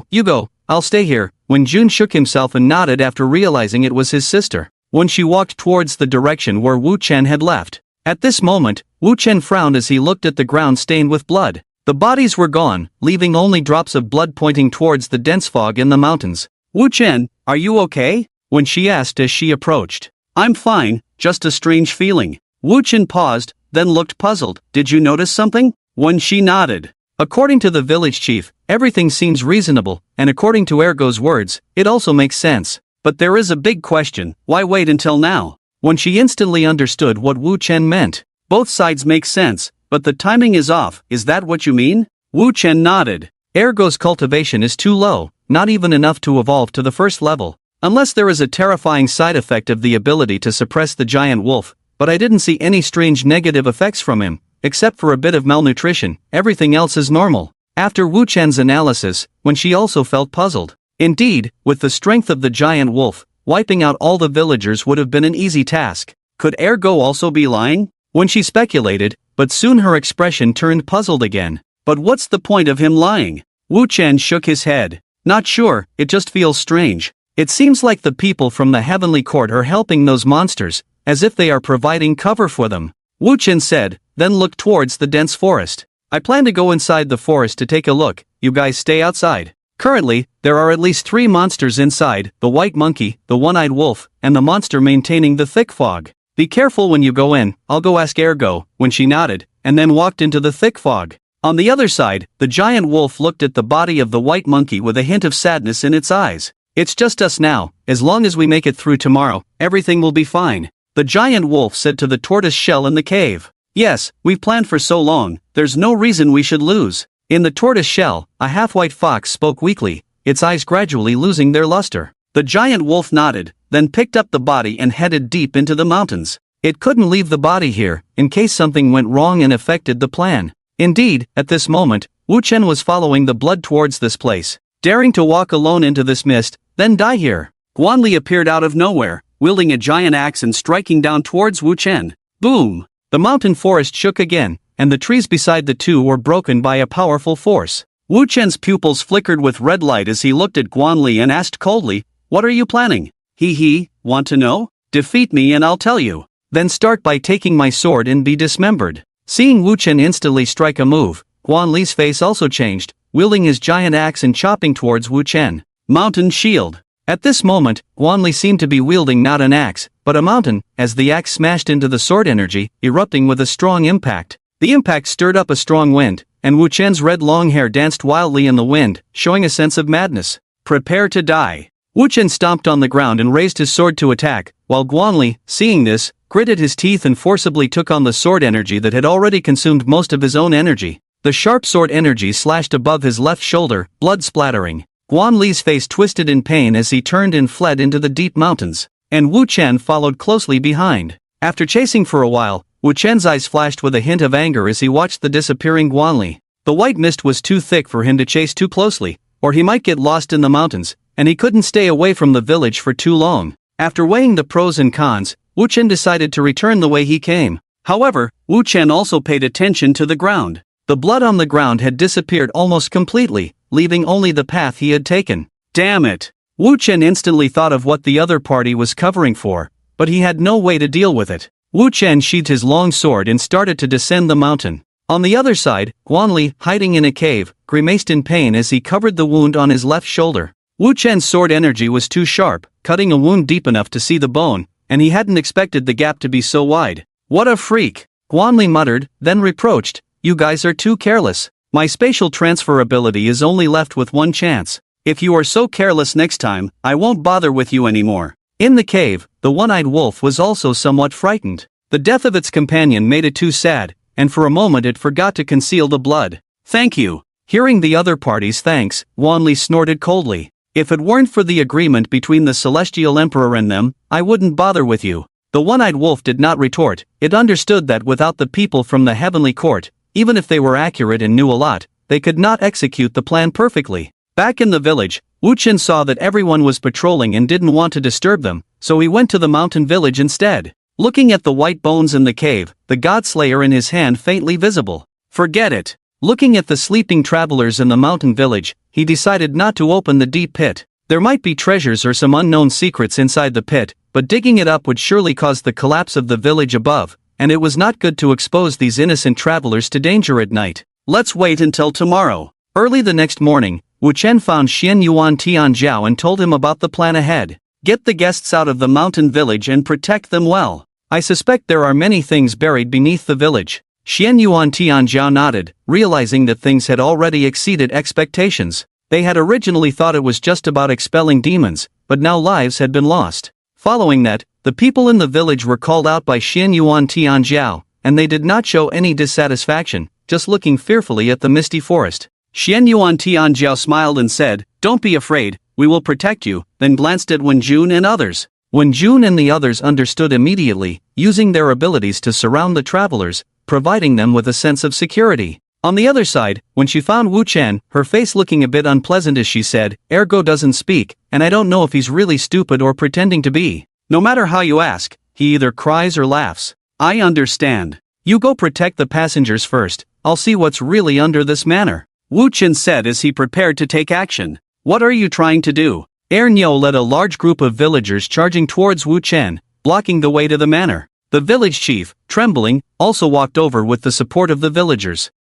you go, I'll stay here. Wen Jun shook himself and nodded after realizing it was his sister. When she walked towards the direction where Wu Chen had left. At this moment, Wu Chen frowned as he looked at the ground stained with blood. The bodies were gone, leaving only drops of blood pointing towards the dense fog in the mountains. Wu Chen, are you okay? When she asked as she approached. I'm fine, just a strange feeling. Wu Chen paused, then looked puzzled. Did you notice something? When she nodded. According to the village chief, everything seems reasonable, and according to Ergo's words, it also makes sense. But there is a big question, why wait until now? When she instantly understood what Wu Chen meant. Both sides make sense, but the timing is off, is that what you mean? Wu Chen nodded. Ergo's cultivation is too low, not even enough to evolve to the first level. Unless there is a terrifying side effect of the ability to suppress the giant wolf, but I didn't see any strange negative effects from him, except for a bit of malnutrition, everything else is normal. After Wu Chen's analysis, when she also felt puzzled. Indeed, with the strength of the giant wolf, wiping out all the villagers would have been an easy task. Could Ergo also be lying? When she speculated, but soon her expression turned puzzled again. But what's the point of him lying? Wu Chen shook his head. Not sure, it just feels strange. It seems like the people from the heavenly court are helping those monsters, as if they are providing cover for them. Wu Chen said, then looked towards the dense forest. I plan to go inside the forest to take a look, you guys stay outside. Currently, there are at least 3 monsters inside, the white monkey, the one-eyed wolf, and the monster maintaining the thick fog. Be careful when you go in, I'll go ask Ergo, when she nodded, and then walked into the thick fog. On the other side, the giant wolf looked at the body of the white monkey with a hint of sadness in its eyes. It's just us now, as long as we make it through tomorrow, everything will be fine. The giant wolf said to the tortoise shell in the cave. Yes, we've planned for so long, there's no reason we should lose. In the tortoise shell, a half-white fox spoke weakly, its eyes gradually losing their luster. The giant wolf nodded, then picked up the body and headed deep into the mountains. It couldn't leave the body here, in case something went wrong and affected the plan. Indeed, at this moment, Wu Chen was following the blood towards this place, daring to walk alone into this mist, then die here. Guanli appeared out of nowhere, wielding a giant axe and striking down towards Wu Chen. Boom! The mountain forest shook again, and the trees beside the two were broken by a powerful force. Wu Chen's pupils flickered with red light as he looked at Guanli and asked coldly, "What are you planning?" He, want to know? Defeat me and I'll tell you. Then start by taking my sword and be dismembered. Seeing Wu Chen instantly strike a move, Guanli's face also changed, wielding his giant axe and chopping towards Wu Chen. Mountain shield. At this moment, Guanli seemed to be wielding not an axe, but a mountain, as the axe smashed into the sword energy, erupting with a strong impact. The impact stirred up a strong wind, and Wu Chen's red long hair danced wildly in the wind, showing a sense of madness. Prepare to die. Wu Chen stomped on the ground and raised his sword to attack, while Guanli, seeing this, gritted his teeth and forcibly took on the sword energy that had already consumed most of his own energy. The sharp sword energy slashed above his left shoulder, blood splattering. Guanli's face twisted in pain as he turned and fled into the deep mountains, and Wu Chen followed closely behind. After chasing for a while, Wu Chen's eyes flashed with a hint of anger as he watched the disappearing Guanli. The white mist was too thick for him to chase too closely, or he might get lost in the mountains, and he couldn't stay away from the village for too long. After weighing the pros and cons, Wu Chen decided to return the way he came. However, Wu Chen also paid attention to the ground. The blood on the ground had disappeared almost completely, leaving only the path he had taken. Damn it! Wu Chen instantly thought of what the other party was covering for, but he had no way to deal with it. Wu Chen sheathed his long sword and started to descend the mountain. On the other side, Guanli, hiding in a cave, grimaced in pain as he covered the wound on his left shoulder. Wu Chen's sword energy was too sharp, cutting a wound deep enough to see the bone, and he hadn't expected the gap to be so wide. What a freak! Guanli muttered, then reproached, "You guys are too careless. My spatial transfer ability is only left with one chance. If you are so careless next time, I won't bother with you anymore." In the cave, the one-eyed wolf was also somewhat frightened. The death of its companion made it too sad, and for a moment it forgot to conceal the blood. "Thank you." Hearing the other party's thanks, Guanli snorted coldly. "If it weren't for the agreement between the Celestial Emperor and them, I wouldn't bother with you." The one-eyed wolf did not retort. It understood that without the people from the heavenly court, even if they were accurate and knew a lot, they could not execute the plan perfectly. Back in the village, Wu Chen saw that everyone was patrolling and didn't want to disturb them, so he went to the mountain village instead. Looking at the white bones in the cave, the godslayer in his hand faintly visible. Forget it. Looking at the sleeping travelers in the mountain village, he decided not to open the deep pit. There might be treasures or some unknown secrets inside the pit, but digging it up would surely cause the collapse of the village above, and it was not good to expose these innocent travelers to danger at night. Let's wait until tomorrow. Early the next morning, Wu Chen found Xian Yuan Tianjiao and told him about the plan ahead. Get the guests out of the mountain village and protect them well. I suspect there are many things buried beneath the village. Xian Yuan Tianjiao nodded, realizing that things had already exceeded expectations. They had originally thought it was just about expelling demons, but now lives had been lost. Following that, the people in the village were called out by Xian Yuan Tianjiao, and they did not show any dissatisfaction, just looking fearfully at the misty forest. Xian Yuan Tianjiao smiled and said, "Don't be afraid, we will protect you," then glanced at Wen Jun and others. Wen Jun and the others understood immediately, using their abilities to surround the travelers, providing them with a sense of security. On the other side, when she found Wu Chen, her face looking a bit unpleasant as she said, "Ergo doesn't speak, and I don't know if he's really stupid or pretending to be. No matter how you ask, he either cries or laughs. I understand. You go protect the passengers first, I'll see what's really under this manor," Wu Chen said as he prepared to take action. "What are you trying to do?" Niu led a large group of villagers charging towards Wu Chen, blocking the way to the manor. The village chief, trembling, also walked over with the support of the villagers.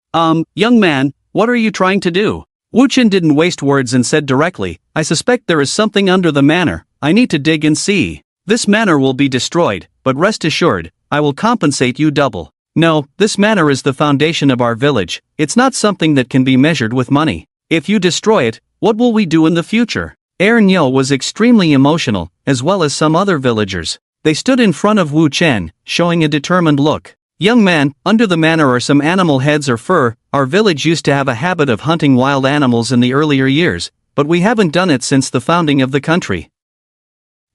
Young man, what are you trying to do?" Wu Chen didn't waste words and said directly, "I suspect there is something under the manor, I need to dig and see. This manor will be destroyed, but rest assured, I will compensate you double. No, this manor is the foundation of our village, it's not something that can be measured with money. If you destroy it, what will we do in the future?" Niu was extremely emotional, as well as some other villagers. They stood in front of Wu Chen, showing a determined look. "Young man, under the manor are some animal heads or fur. Our village used to have a habit of hunting wild animals in the earlier years, but we haven't done it since the founding of the country.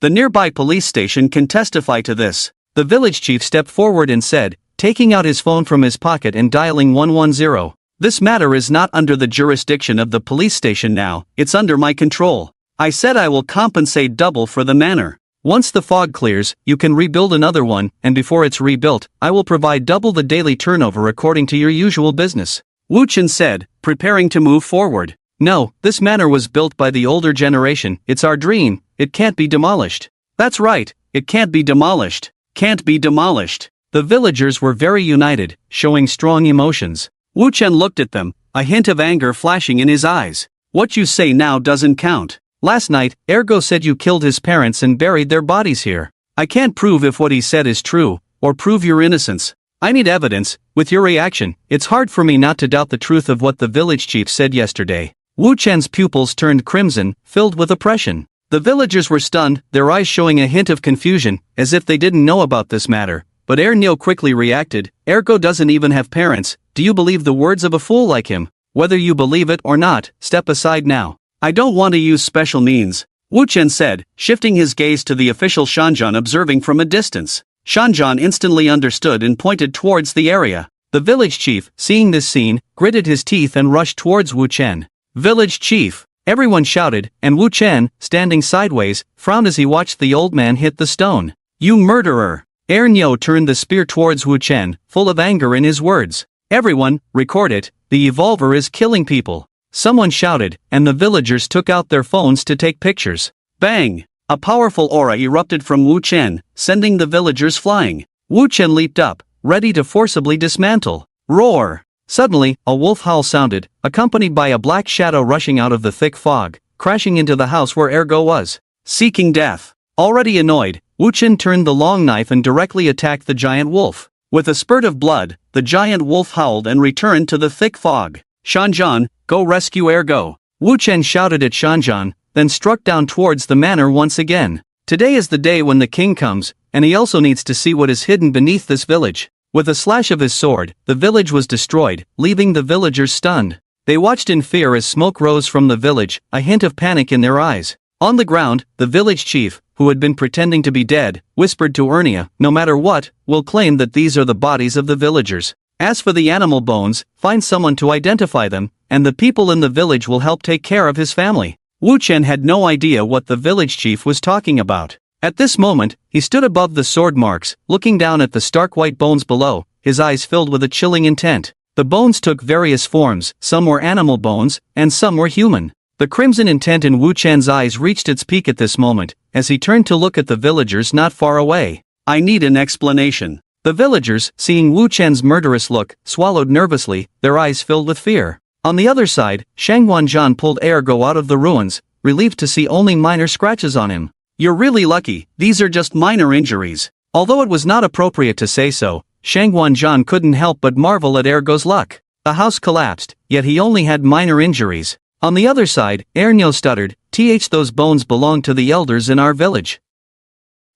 The nearby police station can testify to this." The village chief stepped forward and said, taking out his phone from his pocket and dialing 110. "This matter is not under the jurisdiction of the police station now, it's under my control. I said I will compensate double for the manor. Once the fog clears, you can rebuild another one, and before it's rebuilt, I will provide double the daily turnover according to your usual business," Wu Chen said, preparing to move forward. "No, this manor was built by the older generation, it's our dream, it can't be demolished." "That's right, it can't be demolished. Can't be demolished." The villagers were very united, showing strong emotions. Wu Chen looked at them, a hint of anger flashing in his eyes. "What you say now doesn't count. Last night, Ergo said you killed his parents and buried their bodies here. I can't prove if what he said is true, or prove your innocence. I need evidence. With your reaction, it's hard for me not to doubt the truth of what the village chief said yesterday." Wu Chen's pupils turned crimson, filled with oppression. The villagers were stunned, their eyes showing a hint of confusion, as if they didn't know about this matter. But Niu quickly reacted, "Ergo doesn't even have parents, do you believe the words of a fool like him? Whether you believe it or not, step aside now. I don't want to use special means," Wu Chen said, shifting his gaze to the official Shanjian observing from a distance. Shanjian instantly understood and pointed towards the area. The village chief, seeing this scene, gritted his teeth and rushed towards Wu Chen. "Village chief!" everyone shouted, and Wu Chen, standing sideways, frowned as he watched the old man hit the stone. "You murderer!" Niu turned the spear towards Wu Chen, full of anger in his words. "Everyone, record it, the evolver is killing people." Someone shouted, and the villagers took out their phones to take pictures. Bang! A powerful aura erupted from Wu Chen, sending the villagers flying. Wu Chen leaped up, ready to forcibly dismantle. Roar! Suddenly, a wolf howl sounded, accompanied by a black shadow rushing out of the thick fog, crashing into the house where Ergo was. Seeking death. Already annoyed, Wu Chen turned the long knife and directly attacked the giant wolf. With a spurt of blood, the giant wolf howled and returned to the thick fog. "Shanjian, go rescue Ergo!" Wu Chen shouted at Shanjian, then struck down towards the manor once again. Today is the day when the king comes, and he also needs to see what is hidden beneath this village. With a slash of his sword, the village was destroyed, leaving the villagers stunned. They watched in fear as smoke rose from the village, a hint of panic in their eyes. On the ground, the village chief, who had been pretending to be dead, whispered to Ernia, "No matter what, we'll claim that these are the bodies of the villagers. As for the animal bones, find someone to identify them, and the people in the village will help take care of his family." Wu Chen had no idea what the village chief was talking about. At this moment, he stood above the sword marks, looking down at the stark white bones below, his eyes filled with a chilling intent. The bones took various forms, some were animal bones, and some were human. The crimson intent in Wu Chen's eyes reached its peak at this moment, as he turned to look at the villagers not far away. "I need an explanation." The villagers, seeing Wu Chen's murderous look, swallowed nervously, their eyes filled with fear. On the other side, Shang Wanzhan pulled Ergo out of the ruins, relieved to see only minor scratches on him. "You're really lucky, these are just minor injuries." Although it was not appropriate to say so, Shang Wanzhan couldn't help but marvel at Ergo's luck. The house collapsed, yet he only had minor injuries. On the other side, Ernyo stuttered, those bones belong to the elders in our village.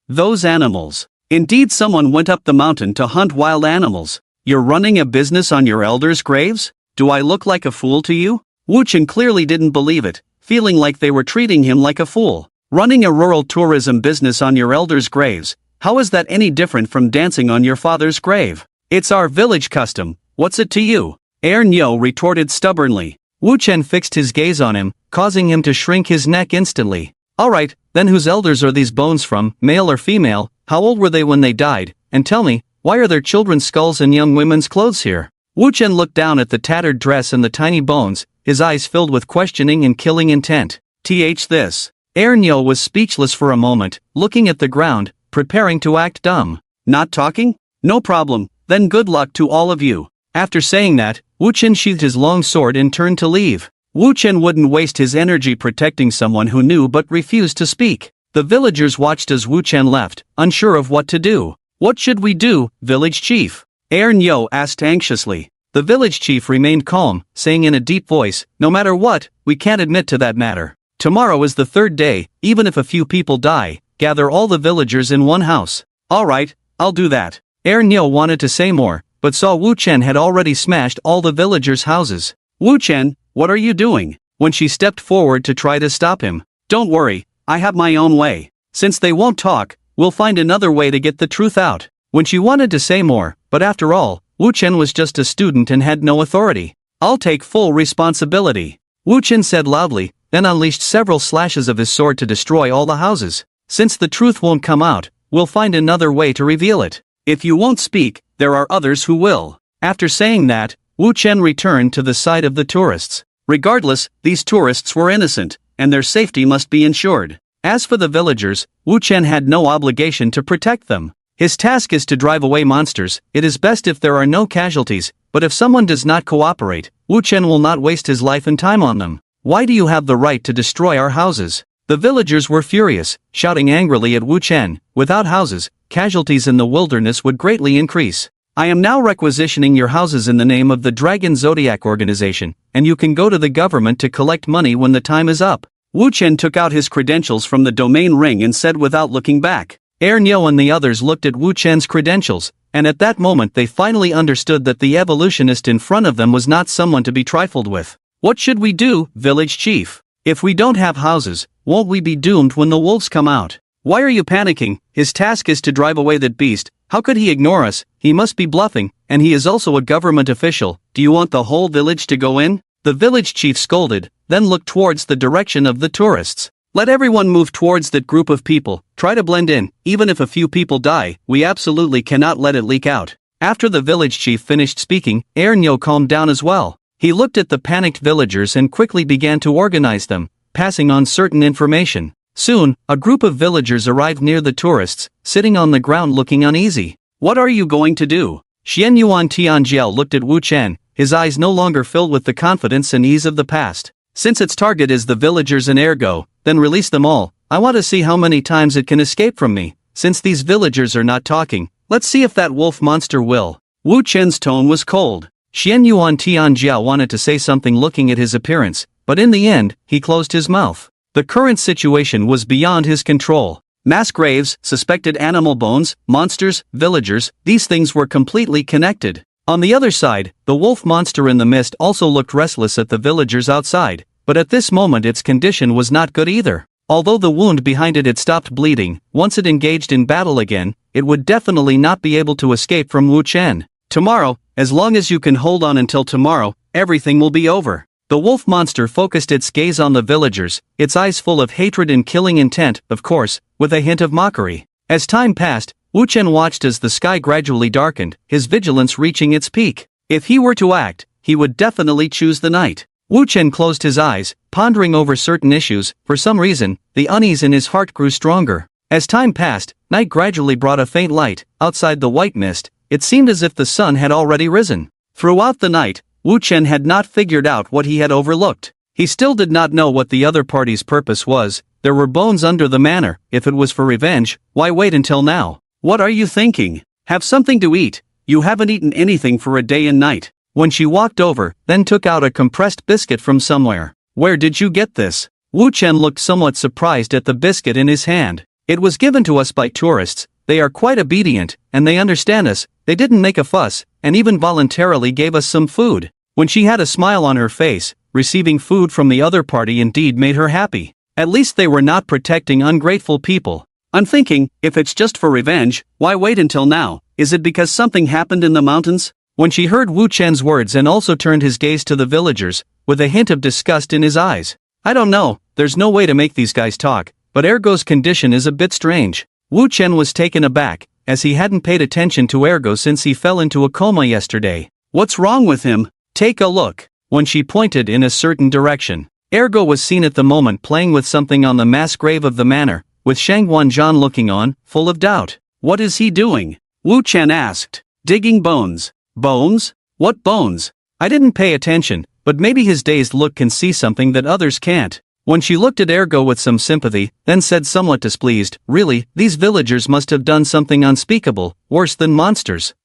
Those animals. Indeed, someone went up the mountain to hunt wild animals. You're running a business on your elders' graves? Do I look like a fool to you? Wu Chen clearly didn't believe it, feeling like they were treating him like a fool. Running a rural tourism business on your elders' graves, how is that any different from dancing on your father's grave? It's our village custom, what's it to you? Ernyo retorted stubbornly. Wu Chen fixed his gaze on him, causing him to shrink his neck instantly. Alright, then whose elders are these bones from, male or female? How old were they when they died? And tell me, why are there children's skulls and young women's clothes here? Wu Chen looked down at the tattered dress and the tiny bones, his eyes filled with questioning and killing intent. This. Ernyo was speechless for a moment, looking at the ground, preparing to act dumb. Not talking? No problem, then good luck to all of you. After saying that, Wu Chen sheathed his long sword and turned to leave. Wu Chen wouldn't waste his energy protecting someone who knew but refused to speak. The villagers watched as Wu Chen left, unsure of what to do. What should we do, village chief? Ernyo asked anxiously. The village chief remained calm, saying in a deep voice, no matter what, we can't admit to that matter. Tomorrow is the third day, even if a few people die, gather all the villagers in one house. Alright, I'll do that. Ernyo wanted to say more, but saw Wu Chen had already smashed all the villagers' houses. Wu Chen, what are you doing? When she stepped forward to try to stop him. Don't worry, I have my own way. Since they won't talk, we'll find another way to get the truth out. When she wanted to say more, but after all, Wu Chen was just a student and had no authority. I'll take full responsibility. Wu Chen said loudly, then unleashed several slashes of his sword to destroy all the houses. Since the truth won't come out, we'll find another way to reveal it. If you won't speak, there are others who will. After saying that, Wu Chen returned to the side of the tourists. Regardless, these tourists were innocent, and their safety must be ensured. As for the villagers, Wu Chen had no obligation to protect them. His task is to drive away monsters. It is best if there are no casualties, but if someone does not cooperate, Wu Chen will not waste his life and time on them. Why do you have the right to destroy our houses? The villagers were furious, shouting angrily at Wu Chen. Without houses, casualties in the wilderness would greatly increase. I am now requisitioning your houses in the name of the Dragon Zodiac organization, and you can go to the government to collect money when the time is up. Wu Chen took out his credentials from the domain ring and said without looking back. Ernyo and the others looked at Wu Chen's credentials, and at that moment they finally understood that the evolutionist in front of them was not someone to be trifled with. What should we do, village chief? If we don't have houses, won't we be doomed when the wolves come out? Why are you panicking? His task is to drive away that beast. How could he ignore us? He must be bluffing, and he is also a government official. Do you want the whole village to go in? The village chief scolded, then looked towards the direction of the tourists. Let everyone move towards that group of people. Try to blend in, even if a few people die, we absolutely cannot let it leak out. After the village chief finished speaking, Ernyo calmed down as well. He looked at the panicked villagers and quickly began to organize them, passing on certain information. Soon, a group of villagers arrived near the tourists, sitting on the ground looking uneasy. What are you going to do? Xianyuan Tianjiao looked at Wu Chen, his eyes no longer filled with the confidence and ease of the past. Since its target is the villagers and ergo, then release them all. I want to see how many times it can escape from me. Since these villagers are not talking, let's see if that wolf monster will. Wu Chen's tone was cold. Xianyuan Tianjiao wanted to say something looking at his appearance, but in the end, he closed his mouth. The current situation was beyond his control. Mass graves, suspected animal bones, monsters, villagers, these things were completely connected. On the other side, the wolf monster in the mist also looked restless at the villagers outside, but at this moment its condition was not good either. Although the wound behind it had stopped bleeding, once it engaged in battle again, it would definitely not be able to escape from Wu Chen. Tomorrow, as long as you can hold on until tomorrow, everything will be over. The wolf monster focused its gaze on the villagers, its eyes full of hatred and killing intent, of course, with a hint of mockery. As time passed, Wu Chen watched as the sky gradually darkened, his vigilance reaching its peak. If he were to act, he would definitely choose the night. Wu Chen closed his eyes, pondering over certain issues. For some reason, the unease in his heart grew stronger. As time passed, night gradually brought a faint light. Outside the white mist, it seemed as if the sun had already risen. Throughout the night, Wu Chen had not figured out what he had overlooked. He still did not know what the other party's purpose was. There were bones under the manor. If it was for revenge, why wait until now? What are you thinking? Have something to eat. You haven't eaten anything for a day and night. When she walked over, then took out a compressed biscuit from somewhere. Where did you get this? Wu Chen looked somewhat surprised at the biscuit in his hand. It was given to us by tourists. They are quite obedient, and they understand us. They didn't make a fuss, and even voluntarily gave us some food. When she had a smile on her face, receiving food from the other party indeed made her happy. At least they were not protecting ungrateful people. I'm thinking, if it's just for revenge, why wait until now? Is it because something happened in the mountains? When she heard Wu Chen's words and also turned his gaze to the villagers, with a hint of disgust in his eyes. I don't know, there's no way to make these guys talk, but Ergo's condition is a bit strange. Wu Chen was taken aback, as he hadn't paid attention to Ergo since he fell into a coma yesterday. What's wrong with him? Take a look. When she pointed in a certain direction, Ergo was seen at the moment playing with something on the mass grave of the manor, with Shang Wanzhan looking on, full of doubt. What is he doing? Wu Chen asked. Digging bones. Bones? What bones? I didn't pay attention, but maybe his dazed look can see something that others can't. When she looked at Ergo with some sympathy, then said somewhat displeased, really, these villagers must have done something unspeakable, worse than monsters.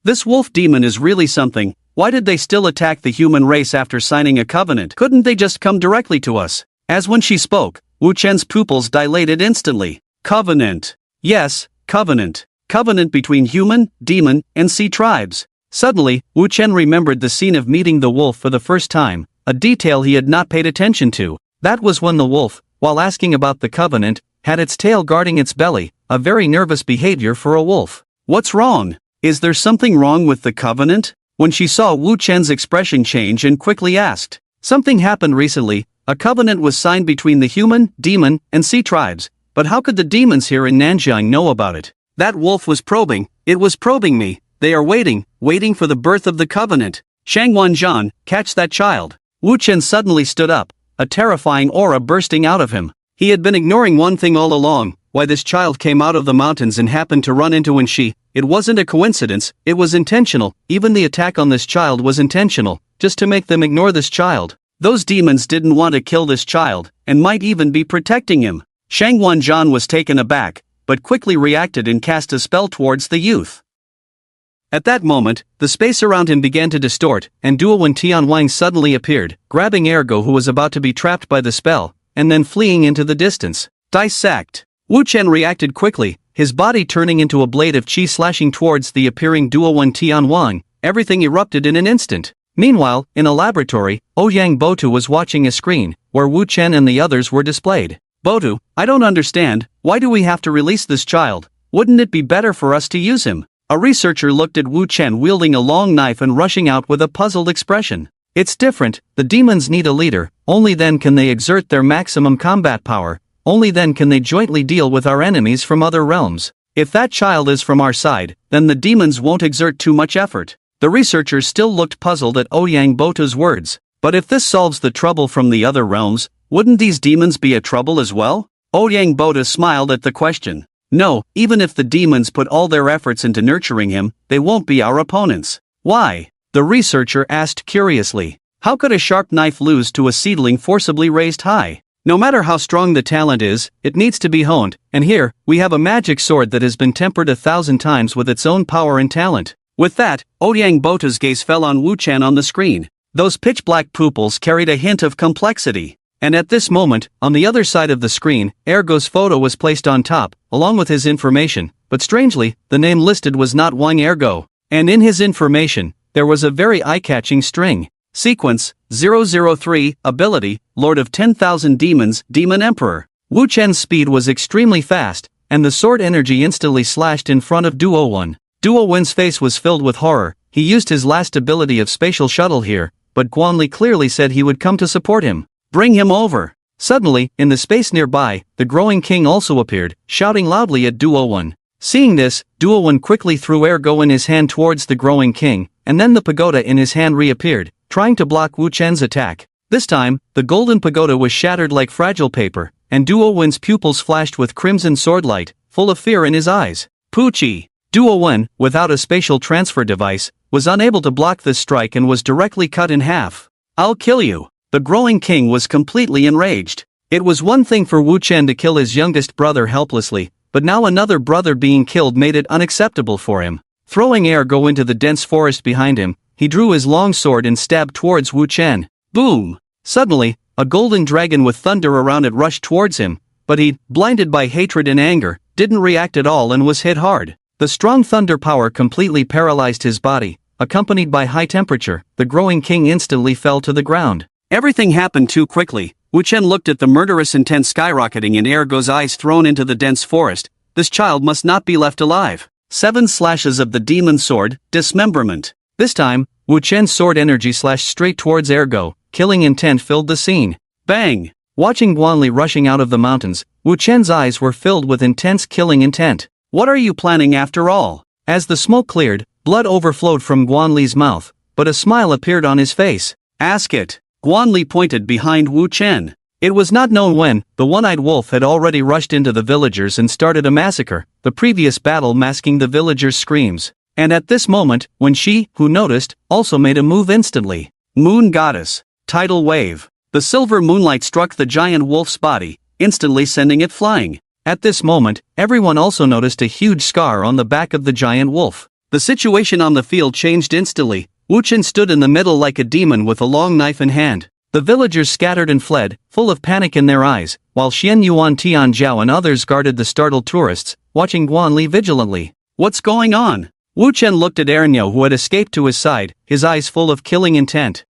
This wolf demon is really something. Why did they still attack the human race after signing a covenant? Couldn't they just come directly to us? As when she spoke, Wu Chen's pupils dilated instantly. Covenant. Yes, covenant. Covenant between human, demon, and sea tribes. Suddenly, Wu Chen remembered the scene of meeting the wolf for the first time, a detail he had not paid attention to. That was when the wolf, while asking about the covenant, had its tail guarding its belly, a very nervous behavior for a wolf. What's wrong? Is there something wrong with the covenant? When she saw Wu Chen's expression change and quickly asked. Something happened recently, a covenant was signed between the human, demon, and sea tribes, but how could the demons here in Nanjiang know about it? That wolf was probing, it was probing me. They are waiting for the birth of the covenant. Shang Wanzhan, catch that child. Wu Chen suddenly stood up, a terrifying aura bursting out of him. He had been ignoring one thing all along, why this child came out of the mountains and happened to run into Wenxi. It wasn't a coincidence, it was intentional. Even the attack on this child was intentional, just to make them ignore this child. Those demons didn't want to kill this child, and might even be protecting him. Shang Wanzhan was taken aback, but quickly reacted and cast a spell towards the youth. At that moment, the space around him began to distort, and Duo Wen Tianwang suddenly appeared, grabbing Ergo who was about to be trapped by the spell, and then fleeing into the distance. Dissect. Wu Chen reacted quickly, his body turning into a blade of qi slashing towards the appearing Duo Wen Tianwang. Everything erupted in an instant. Meanwhile, in a laboratory, Ouyang Botu was watching a screen, where Wu Chen and the others were displayed. Botu, I don't understand, why do we have to release this child? Wouldn't it be better for us to use him? A researcher looked at Wu Chen wielding a long knife and rushing out with a puzzled expression. It's different, the demons need a leader, only then can they exert their maximum combat power, only then can they jointly deal with our enemies from other realms. If that child is from our side, then the demons won't exert too much effort. The researchers still looked puzzled at Ouyang Botu's words. But if this solves the trouble from the other realms, wouldn't these demons be a trouble as well? Ouyang Botu smiled at the question. No, even if the demons put all their efforts into nurturing him, they won't be our opponents. Why? The researcher asked curiously. How could a sharp knife lose to a seedling forcibly raised high? No matter how strong the talent is, it needs to be honed, and here, we have a magic sword that has been tempered 1,000 times with its own power and talent. With that, Ouyang Botu's gaze fell on Wu Chen on the screen. Those pitch-black pupils carried a hint of complexity. And at this moment, on the other side of the screen, Ergo's photo was placed on top, along with his information, but strangely, the name listed was not Wang Ergo. And in his information, there was a very eye-catching string. Sequence, 003, Ability, Lord of 10,000 Demons, Demon Emperor. Wu Chen's speed was extremely fast, and the sword energy instantly slashed in front of Duo Wen. Duo Wen's face was filled with horror. He used his last ability of spatial shuttle here, but Guanli clearly said he would come to support him. Bring him over. Suddenly, in the space nearby, the growing king also appeared, shouting loudly at Duo Wen. Seeing this, Duo Wen quickly threw Ergo in his hand towards the growing king, and then the pagoda in his hand reappeared, trying to block Wu Chen's attack. This time, the golden pagoda was shattered like fragile paper, and Duo Wen's pupils flashed with crimson swordlight, full of fear in his eyes. Pucci! Duo Wen, without a spatial transfer device, was unable to block this strike and was directly cut in half. I'll kill you! The growing king was completely enraged. It was one thing for Wu Chen to kill his youngest brother helplessly, but now another brother being killed made it unacceptable for him. Throwing Ergo into the dense forest behind him, he drew his long sword and stabbed towards Wu Chen. Boom! Suddenly, a golden dragon with thunder around it rushed towards him, but he, blinded by hatred and anger, didn't react at all and was hit hard. The strong thunder power completely paralyzed his body. Accompanied by high temperature, the growing king instantly fell to the ground. Everything happened too quickly. Wu Chen looked at the murderous intent skyrocketing in Ergo's eyes thrown into the dense forest. This child must not be left alive. 7 slashes of the demon sword, dismemberment. This time, Wu Chen's sword energy slashed straight towards Ergo. Killing intent filled the scene. Bang! Watching Guanli rushing out of the mountains, Wu Chen's eyes were filled with intense killing intent. What are you planning after all? As the smoke cleared, blood overflowed from Guanli's mouth, but a smile appeared on his face. Ask it. Guanli pointed behind Wu Chen. It was not known when, the one-eyed wolf had already rushed into the villagers and started a massacre, the previous battle masking the villagers' screams. And at this moment, when she, who noticed, also made a move instantly. Moon Goddess. Tidal wave. The silver moonlight struck the giant wolf's body, instantly sending it flying. At this moment, everyone also noticed a huge scar on the back of the giant wolf. The situation on the field changed instantly. Wu Chen stood in the middle like a demon with a long knife in hand. The villagers scattered and fled, full of panic in their eyes, while Xian Yuan Tianzhao and others guarded the startled tourists, watching Guanli vigilantly. What's going on? Wu Chen looked at Ernyo, who had escaped to his side, his eyes full of killing intent.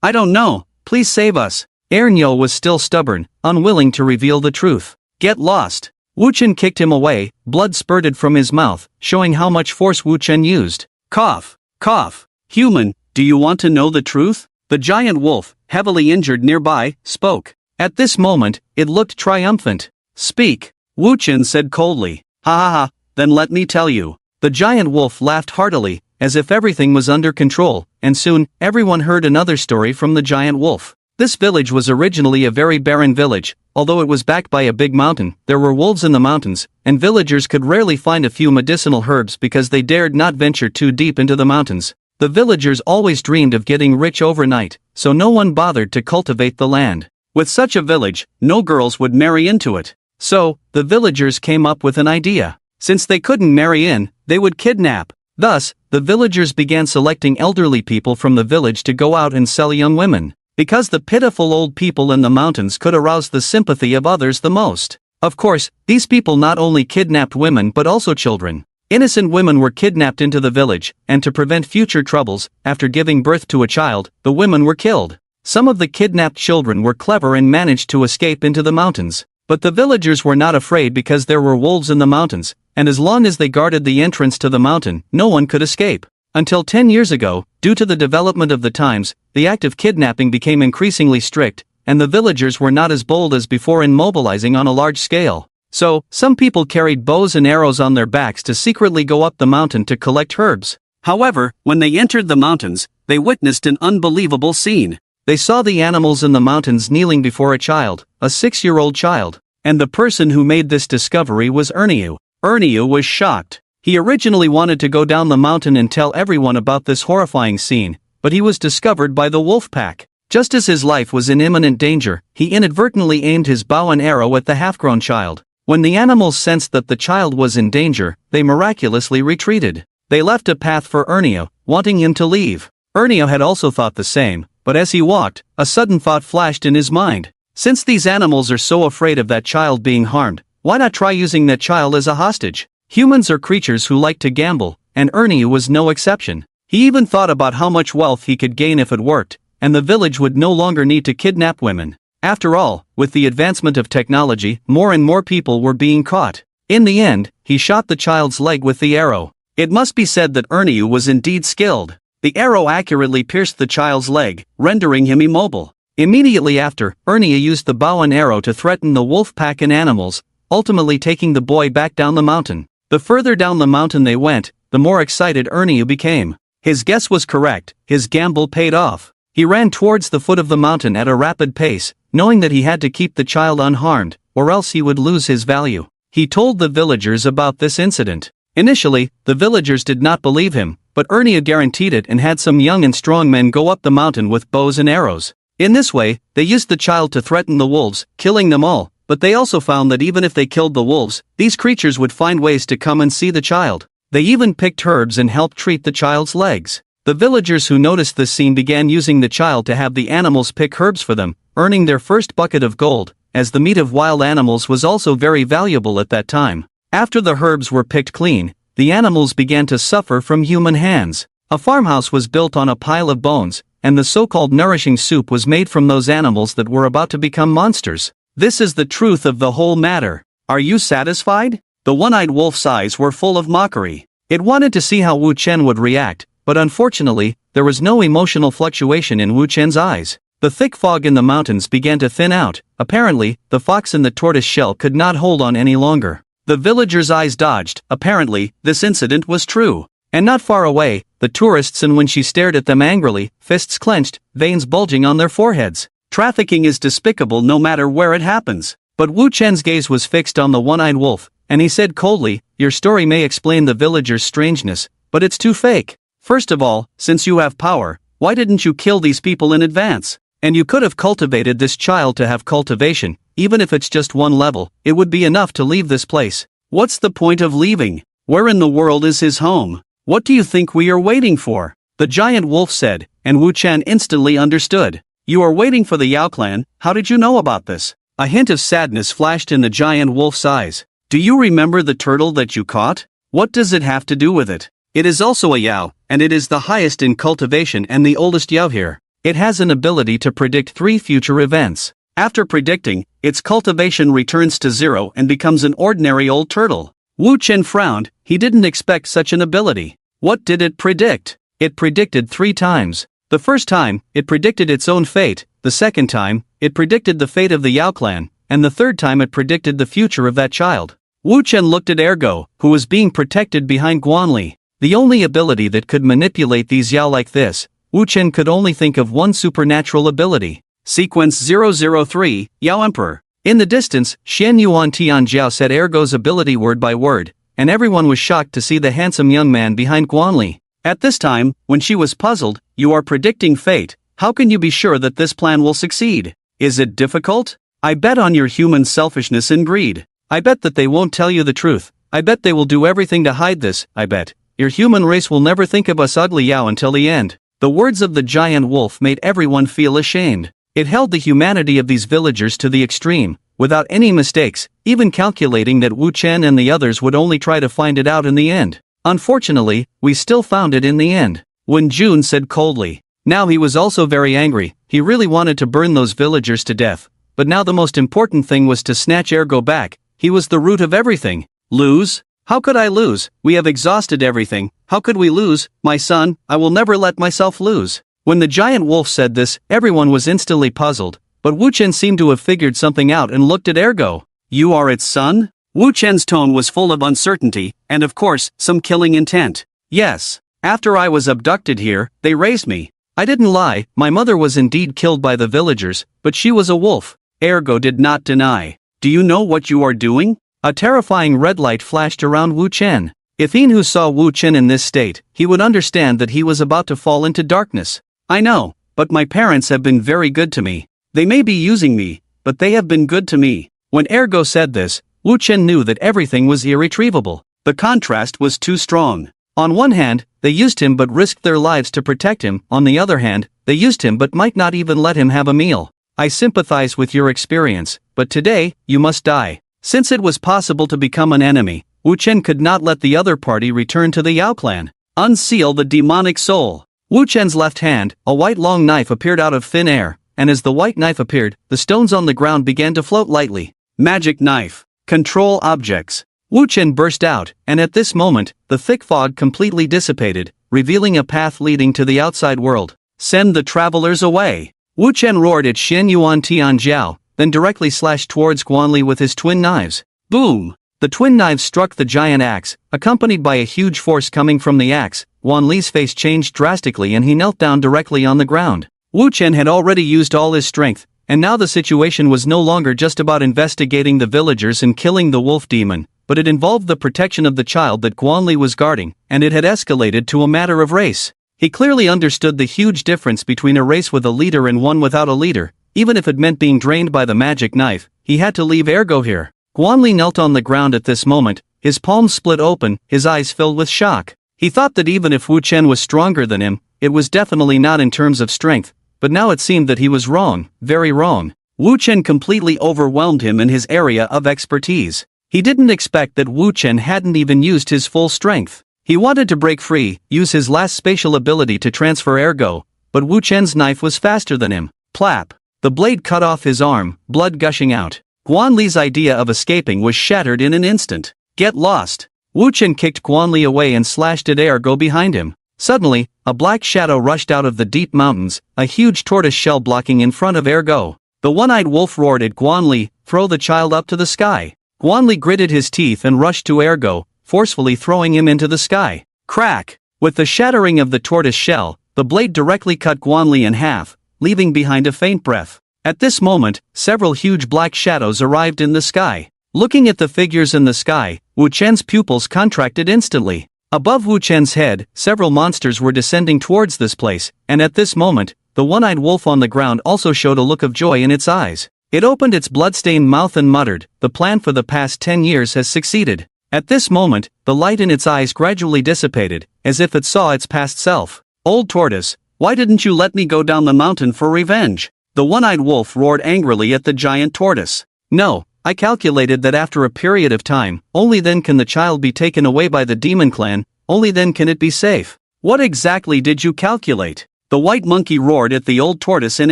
I don't know, please save us. Ernyo was still stubborn, unwilling to reveal the truth. Get lost. Wu Chen kicked him away, blood spurted from his mouth, showing how much force Wu Chen used. Cough, cough. Human, do you want to know the truth? The giant wolf, heavily injured nearby, spoke. At this moment, it looked triumphant. Speak. Wu Chen said coldly. Ha ha ha, then let me tell you. The giant wolf laughed heartily, as if everything was under control, and soon, everyone heard another story from the giant wolf. This village was originally a very barren village. Although it was backed by a big mountain, there were wolves in the mountains, and villagers could rarely find a few medicinal herbs because they dared not venture too deep into the mountains. The villagers always dreamed of getting rich overnight, so no one bothered to cultivate the land. With such a village, no girls would marry into it. So, the villagers came up with an idea. Since they couldn't marry in, they would kidnap. Thus, the villagers began selecting elderly people from the village to go out and sell young women. Because the pitiful old people in the mountains could arouse the sympathy of others the most. Of course, these people not only kidnapped women but also children. Innocent women were kidnapped into the village, and to prevent future troubles, after giving birth to a child, the women were killed. Some of the kidnapped children were clever and managed to escape into the mountains. But the villagers were not afraid because there were wolves in the mountains, and as long as they guarded the entrance to the mountain, no one could escape. Until 10 years ago, due to the development of the times, the act of kidnapping became increasingly strict, and the villagers were not as bold as before in mobilizing on a large scale. So, some people carried bows and arrows on their backs to secretly go up the mountain to collect herbs. However, when they entered the mountains, they witnessed an unbelievable scene. They saw the animals in the mountains kneeling before a child, a 6-year-old child. And the person who made this discovery was Ernyo. Ernyo was shocked. He originally wanted to go down the mountain and tell everyone about this horrifying scene, but he was discovered by the wolf pack. Just as his life was in imminent danger, he inadvertently aimed his bow and arrow at the half-grown child. When the animals sensed that the child was in danger, they miraculously retreated. They left a path for Ernyo, wanting him to leave. Ernyo had also thought the same, but as he walked, a sudden thought flashed in his mind. Since these animals are so afraid of that child being harmed, why not try using that child as a hostage? Humans are creatures who like to gamble, and Ernyo was no exception. He even thought about how much wealth he could gain if it worked, and the village would no longer need to kidnap women. After all, with the advancement of technology, more and more people were being caught. In the end, he shot the child's leg with the arrow. It must be said that Ernyo was indeed skilled. The arrow accurately pierced the child's leg, rendering him immobile. Immediately after, Ernyo used the bow and arrow to threaten the wolf pack and animals, ultimately taking the boy back down the mountain. The further down the mountain they went, the more excited Ernyo became. His guess was correct, his gamble paid off. He ran towards the foot of the mountain at a rapid pace, knowing that he had to keep the child unharmed, or else he would lose his value. He told the villagers about this incident. Initially, the villagers did not believe him, but Ernyo guaranteed it and had some young and strong men go up the mountain with bows and arrows. In this way, they used the child to threaten the wolves, killing them all, but they also found that even if they killed the wolves, these creatures would find ways to come and see the child. They even picked herbs and helped treat the child's legs. The villagers who noticed this scene began using the child to have the animals pick herbs for them, earning their first bucket of gold, as the meat of wild animals was also very valuable at that time. After the herbs were picked clean, the animals began to suffer from human hands. A farmhouse was built on a pile of bones, and the so-called nourishing soup was made from those animals that were about to become monsters. This is the truth of the whole matter. Are you satisfied? The one-eyed wolf's eyes were full of mockery. It wanted to see how Wu Chen would react, but unfortunately, there was no emotional fluctuation in Wu Chen's eyes. The thick fog in the mountains began to thin out. Apparently, the fox in the tortoise shell could not hold on any longer. The villagers' eyes dodged. Apparently, this incident was true. And not far away, the tourists, and when she stared at them angrily, fists clenched, veins bulging on their foreheads. Trafficking is despicable no matter where it happens. But Wu Chen's gaze was fixed on the one-eyed wolf, and he said coldly, "Your story may explain the villagers' strangeness, but it's too fake. First of all, since you have power, why didn't you kill these people in advance? And you could have cultivated this child to have cultivation, even if it's just one level, it would be enough to leave this place. What's the point of leaving? Where in the world is his home? What do you think we are waiting for?" The giant wolf said, and Wu Chen instantly understood. "You are waiting for the Yao clan. How did you know about this?" A hint of sadness flashed in the giant wolf's eyes. "Do you remember the turtle that you caught? What does it have to do with it? It is also a Yao, and it is the highest in cultivation and the oldest Yao here. It has an ability to predict 3 future events. After predicting, its cultivation returns to 0 and becomes an ordinary old turtle." Wu Chen frowned. He didn't expect such an ability. What did it predict? It predicted 3 times. The first time, it predicted its own fate. The second time, it predicted the fate of the Yao clan, and the third time it predicted the future of that child. Wu Chen looked at Ergo, who was being protected behind Guanli. The only ability that could manipulate these Yao like this, Wu Chen could only think of one supernatural ability. Sequence 003, Yao Emperor. In the distance, Xian Yuan Tianjiao said Ergo's ability word by word, and everyone was shocked to see the handsome young man behind Guanli. At this time, when she was puzzled, "You are predicting fate. How can you be sure that this plan will succeed? Is it difficult? I bet on your human selfishness and greed. I bet that they won't tell you the truth. I bet they will do everything to hide this. I bet your human race will never think of us ugly Yao until the end." The words of the giant wolf made everyone feel ashamed. It held the humanity of these villagers to the extreme, without any mistakes, even calculating that Wu Chen and the others would only try to find it out in the end. Unfortunately, we still found it in the end. Wen Jun said coldly. Now he was also very angry. He really wanted to burn those villagers to death. But now the most important thing was to snatch Ergo back. He was the root of everything. Lose? How could I lose? We have exhausted everything. How could we lose? My son, I will never let myself lose. When the giant wolf said this, everyone was instantly puzzled. But Wu Chen seemed to have figured something out and looked at Ergo. "You are its son?" Wu Chen's tone was full of uncertainty, and of course, some killing intent. "Yes. After I was abducted here, they raised me. I didn't lie, my mother was indeed killed by the villagers, but she was a wolf." Ergo did not deny. "Do you know what you are doing?" A terrifying red light flashed around Wu Chen. If he who saw Wu Chen in this state, he would understand that he was about to fall into darkness. "I know, but my parents have been very good to me. They may be using me, but they have been good to me." When Ergo said this, Wu Chen knew that everything was irretrievable. The contrast was too strong. On one hand, they used him but risked their lives to protect him. On the other hand, they used him but might not even let him have a meal. "I sympathize with your experience, but today, you must die." Since it was possible to become an enemy, Wu Chen could not let the other party return to the Yao clan. Unseal the demonic soul. Wu Chen's left hand, a white long knife appeared out of thin air, and as the white knife appeared, the stones on the ground began to float lightly. Magic knife. Control objects. Wu Chen burst out, and at this moment, the thick fog completely dissipated, revealing a path leading to the outside world. "Send the travelers away." Wu Chen roared at Xin Yuan Tianjiao, then directly slashed towards Guanli with his twin knives. Boom! The twin knives struck the giant axe, accompanied by a huge force coming from the axe. Guanli's face changed drastically and he knelt down directly on the ground. Wu Chen had already used all his strength, and now the situation was no longer just about investigating the villagers and killing the wolf demon, but it involved the protection of the child that Guanli was guarding, and it had escalated to a matter of race. He clearly understood the huge difference between a race with a leader and one without a leader. Even if it meant being drained by the magic knife, he had to leave Ergo here. Guanli knelt on the ground at this moment, his palms split open, his eyes filled with shock. He thought that even if Wu Chen was stronger than him, it was definitely not in terms of strength, but now it seemed that he was wrong, very wrong. Wu Chen completely overwhelmed him in his area of expertise. He didn't expect that Wu Chen hadn't even used his full strength. He wanted to break free, use his last spatial ability to transfer ergo, but Wu Chen's knife was faster than him. Plap! The blade cut off his arm, blood gushing out. Guan Li's idea of escaping was shattered in an instant. Get lost! Wu Chen kicked Guan Li away and slashed at ergo behind him. Suddenly, a black shadow rushed out of the deep mountains, a huge tortoise shell blocking in front of ergo. The one-eyed wolf roared at Guan Li, "Throw the child up to the sky." Guan Li gritted his teeth and rushed to ergo, forcefully throwing him into the sky. Crack! With the shattering of the tortoise shell, the blade directly cut Guan Li in half, leaving behind a faint breath. At this moment, several huge black shadows arrived in the sky. Looking at the figures in the sky, Wu Chen's pupils contracted instantly. Above Wu Chen's head, several monsters were descending towards this place, and at this moment, the one-eyed wolf on the ground also showed a look of joy in its eyes. It opened its blood-stained mouth and muttered, "The plan for the past 10 years has succeeded." At this moment, the light in its eyes gradually dissipated, as if it saw its past self. "Old tortoise, why didn't you let me go down the mountain for revenge?" The one-eyed wolf roared angrily at the giant tortoise. "No, I calculated that after a period of time, only then can the child be taken away by the demon clan, only then can it be safe." "What exactly did you calculate?" The white monkey roared at the old tortoise in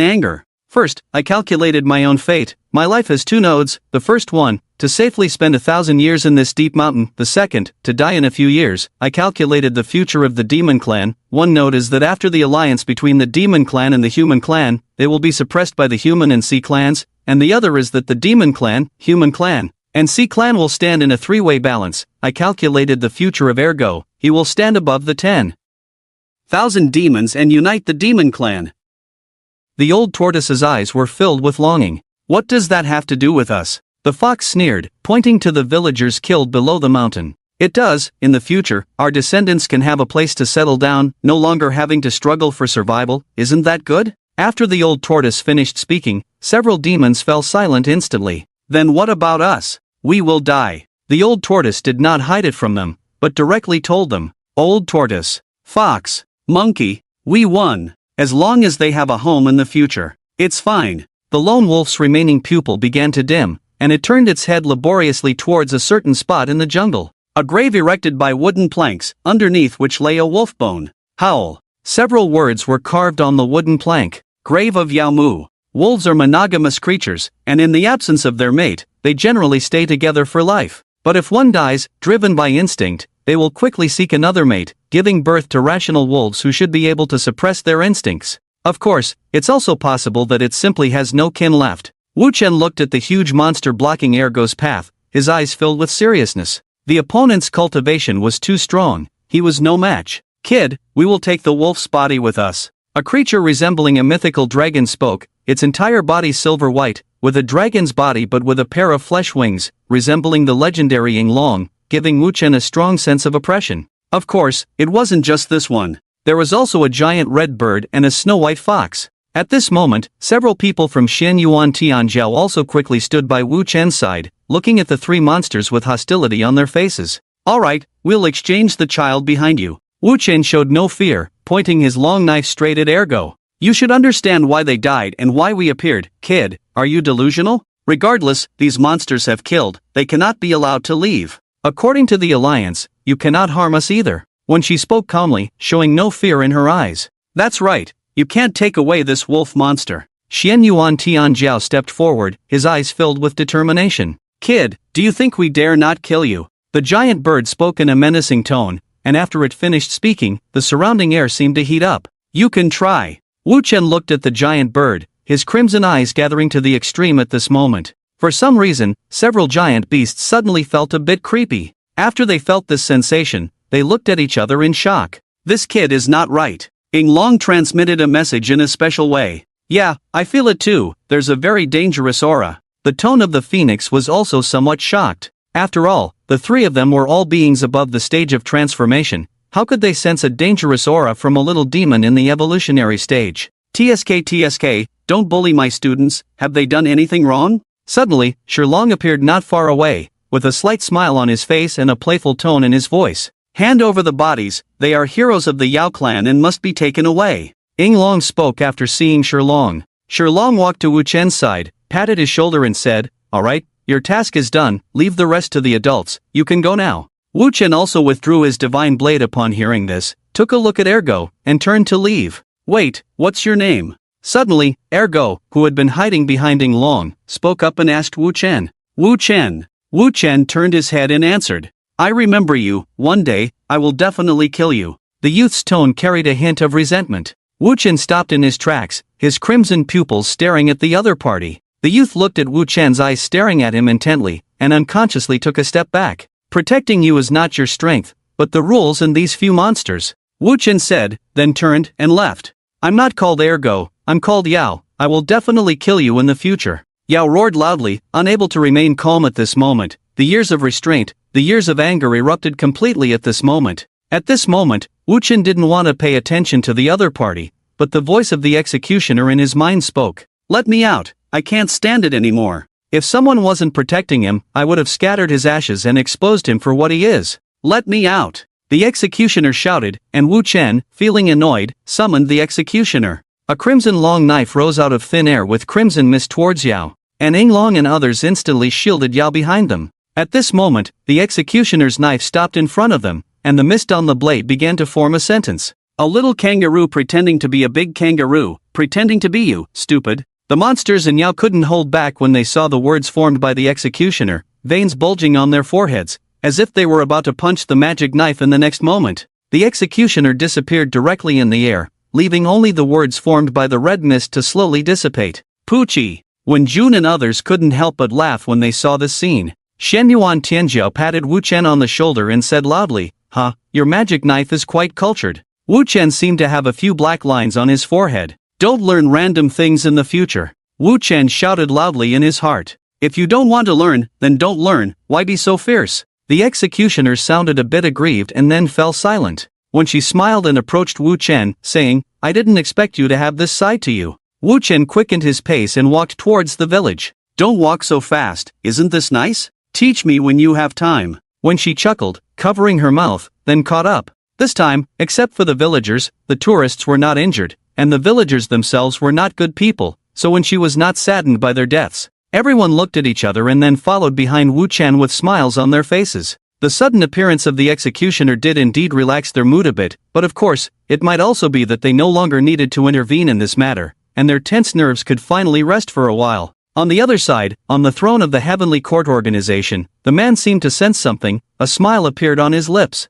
anger. "First, I calculated my own fate. My life has two nodes, the first one, to safely spend 1,000 years in this deep mountain, the second, to die in a few years. I calculated the future of the demon clan. One node is that after the alliance between the demon clan and the human clan, they will be suppressed by the human and sea clans, and the other is that the demon clan, human clan, and sea clan will stand in a three-way balance. I calculated the future of ergo. He will stand above the 10,000 demons and unite the demon clan." The old tortoise's eyes were filled with longing. "What does that have to do with us?" The fox sneered, pointing to the villagers killed below the mountain. "It does. In the future, our descendants can have a place to settle down, no longer having to struggle for survival. Isn't that good?" After the old tortoise finished speaking, several demons fell silent instantly. "Then what about us? We will die." The old tortoise did not hide it from them, but directly told them. "Old tortoise, fox, monkey, we won. As long as they have a home in the future, it's fine." The lone wolf's remaining pupil began to dim, and it turned its head laboriously towards a certain spot in the jungle. A grave erected by wooden planks, underneath which lay a wolf bone. Howl. Several words were carved on the wooden plank. Grave of Yao Mu. Wolves are monogamous creatures, and in the absence of their mate, they generally stay together for life. But if one dies, driven by instinct, they will quickly seek another mate, giving birth to rational wolves who should be able to suppress their instincts. Of course, it's also possible that it simply has no kin left. Wu Chen looked at the huge monster blocking ergo's path, his eyes filled with seriousness. The opponent's cultivation was too strong. He was no match. "Kid, we will take the wolf's body with us." A creature resembling a mythical dragon spoke, its entire body silver white, with a dragon's body but with a pair of flesh wings, resembling the legendary Ying Long, giving Wu Chen a strong sense of oppression. Of course, it wasn't just this one. There was also a giant red bird and a snow-white fox. At this moment, several people from Xian Yuan Tianjiao also quickly stood by Wu Chen's side, looking at the three monsters with hostility on their faces. "Alright, we'll exchange the child behind you." Wu Chen showed no fear, pointing his long knife straight at ergo. "You should understand why they died and why we appeared. Kid, are you delusional? Regardless, these monsters have killed, they cannot be allowed to leave. According to the alliance, you cannot harm us either." When she spoke calmly, showing no fear in her eyes. "That's right, you can't take away this wolf monster." Xian Yuan Tianjiao stepped forward, his eyes filled with determination. "Kid, do you think we dare not kill you?" The giant bird spoke in a menacing tone, and after it finished speaking, the surrounding air seemed to heat up. "You can try." Wu Chen looked at the giant bird, his crimson eyes gathering to the extreme at this moment. For some reason, several giant beasts suddenly felt a bit creepy. After they felt this sensation, they looked at each other in shock. "This kid is not right." Ying Long transmitted a message in a special way. "Yeah, I feel it too, there's a very dangerous aura." The tone of the phoenix was also somewhat shocked. After all, the three of them were all beings above the stage of transformation. How could they sense a dangerous aura from a little demon in the evolutionary stage? TSK, don't bully my students, have they done anything wrong?" Suddenly, Shilong appeared not far away, with a slight smile on his face and a playful tone in his voice. Hand over the bodies, they are heroes of the Yao clan and must be taken away. Ying Long spoke after seeing Shilong. Shilong walked to Wu Chen's side, patted his shoulder and said, "Alright, your task is done, leave the rest to the adults, you can go now." Wu Chen also withdrew his divine blade upon hearing this, took a look at Ergo, and turned to leave. "Wait, what's your name?" Suddenly, Ergo, who had been hiding behind Ying Long, spoke up and asked Wu Chen. "Wu Chen." Wu Chen turned his head and answered, "I remember you, one day, I will definitely kill you." The youth's tone carried a hint of resentment. Wu Chen stopped in his tracks, his crimson pupils staring at the other party. The youth looked at Wu Chen's eyes staring at him intently, and unconsciously took a step back. "Protecting you is not your strength, but the rules and these few monsters," Wu Chen said, then turned and left. "I'm not called Ergo, I'm called Yao, I will definitely kill you in the future." Yao roared loudly, unable to remain calm at this moment. The years of restraint, the years of anger erupted completely at this moment. At this moment, Wu Chen didn't want to pay attention to the other party, but the voice of the executioner in his mind spoke. "Let me out, I can't stand it anymore. If someone wasn't protecting him, I would have scattered his ashes and exposed him for what he is. Let me out." The executioner shouted, and Wu Chen, feeling annoyed, summoned the executioner. A crimson long knife rose out of thin air with crimson mist towards Yao, and Ying Long and others instantly shielded Yao behind them. At this moment, the executioner's knife stopped in front of them, and the mist on the blade began to form a sentence. "A little kangaroo pretending to be a big kangaroo, pretending to be you, stupid." The monsters and Yao couldn't hold back when they saw the words formed by the executioner, veins bulging on their foreheads, as if they were about to punch the magic knife in the next moment. The executioner disappeared directly in the air, leaving only the words formed by the red mist to slowly dissipate. Poochie! When Jun and others couldn't help but laugh when they saw this scene. Shen Yuan Tianjiao patted Wu Chen on the shoulder and said loudly, "Huh, your magic knife is quite cultured." Wu Chen seemed to have a few black lines on his forehead. "Don't learn random things in the future," Wu Chen shouted loudly in his heart. "If you don't want to learn, then don't learn, why be so fierce?" The executioner sounded a bit aggrieved and then fell silent. When she smiled and approached Wu Chen, saying, "I didn't expect you to have this side to you." Wu Chen quickened his pace and walked towards the village. "Don't walk so fast, isn't this nice? Teach me when you have time." When she chuckled, covering her mouth, then caught up. This time, except for the villagers, the tourists were not injured, and the villagers themselves were not good people, so when she was not saddened by their deaths, everyone looked at each other and then followed behind Wu Chen with smiles on their faces. The sudden appearance of the executioner did indeed relax their mood a bit, but of course, it might also be that they no longer needed to intervene in this matter, and their tense nerves could finally rest for a while. On the other side, on the throne of the Heavenly Court organization, the man seemed to sense something, a smile appeared on his lips.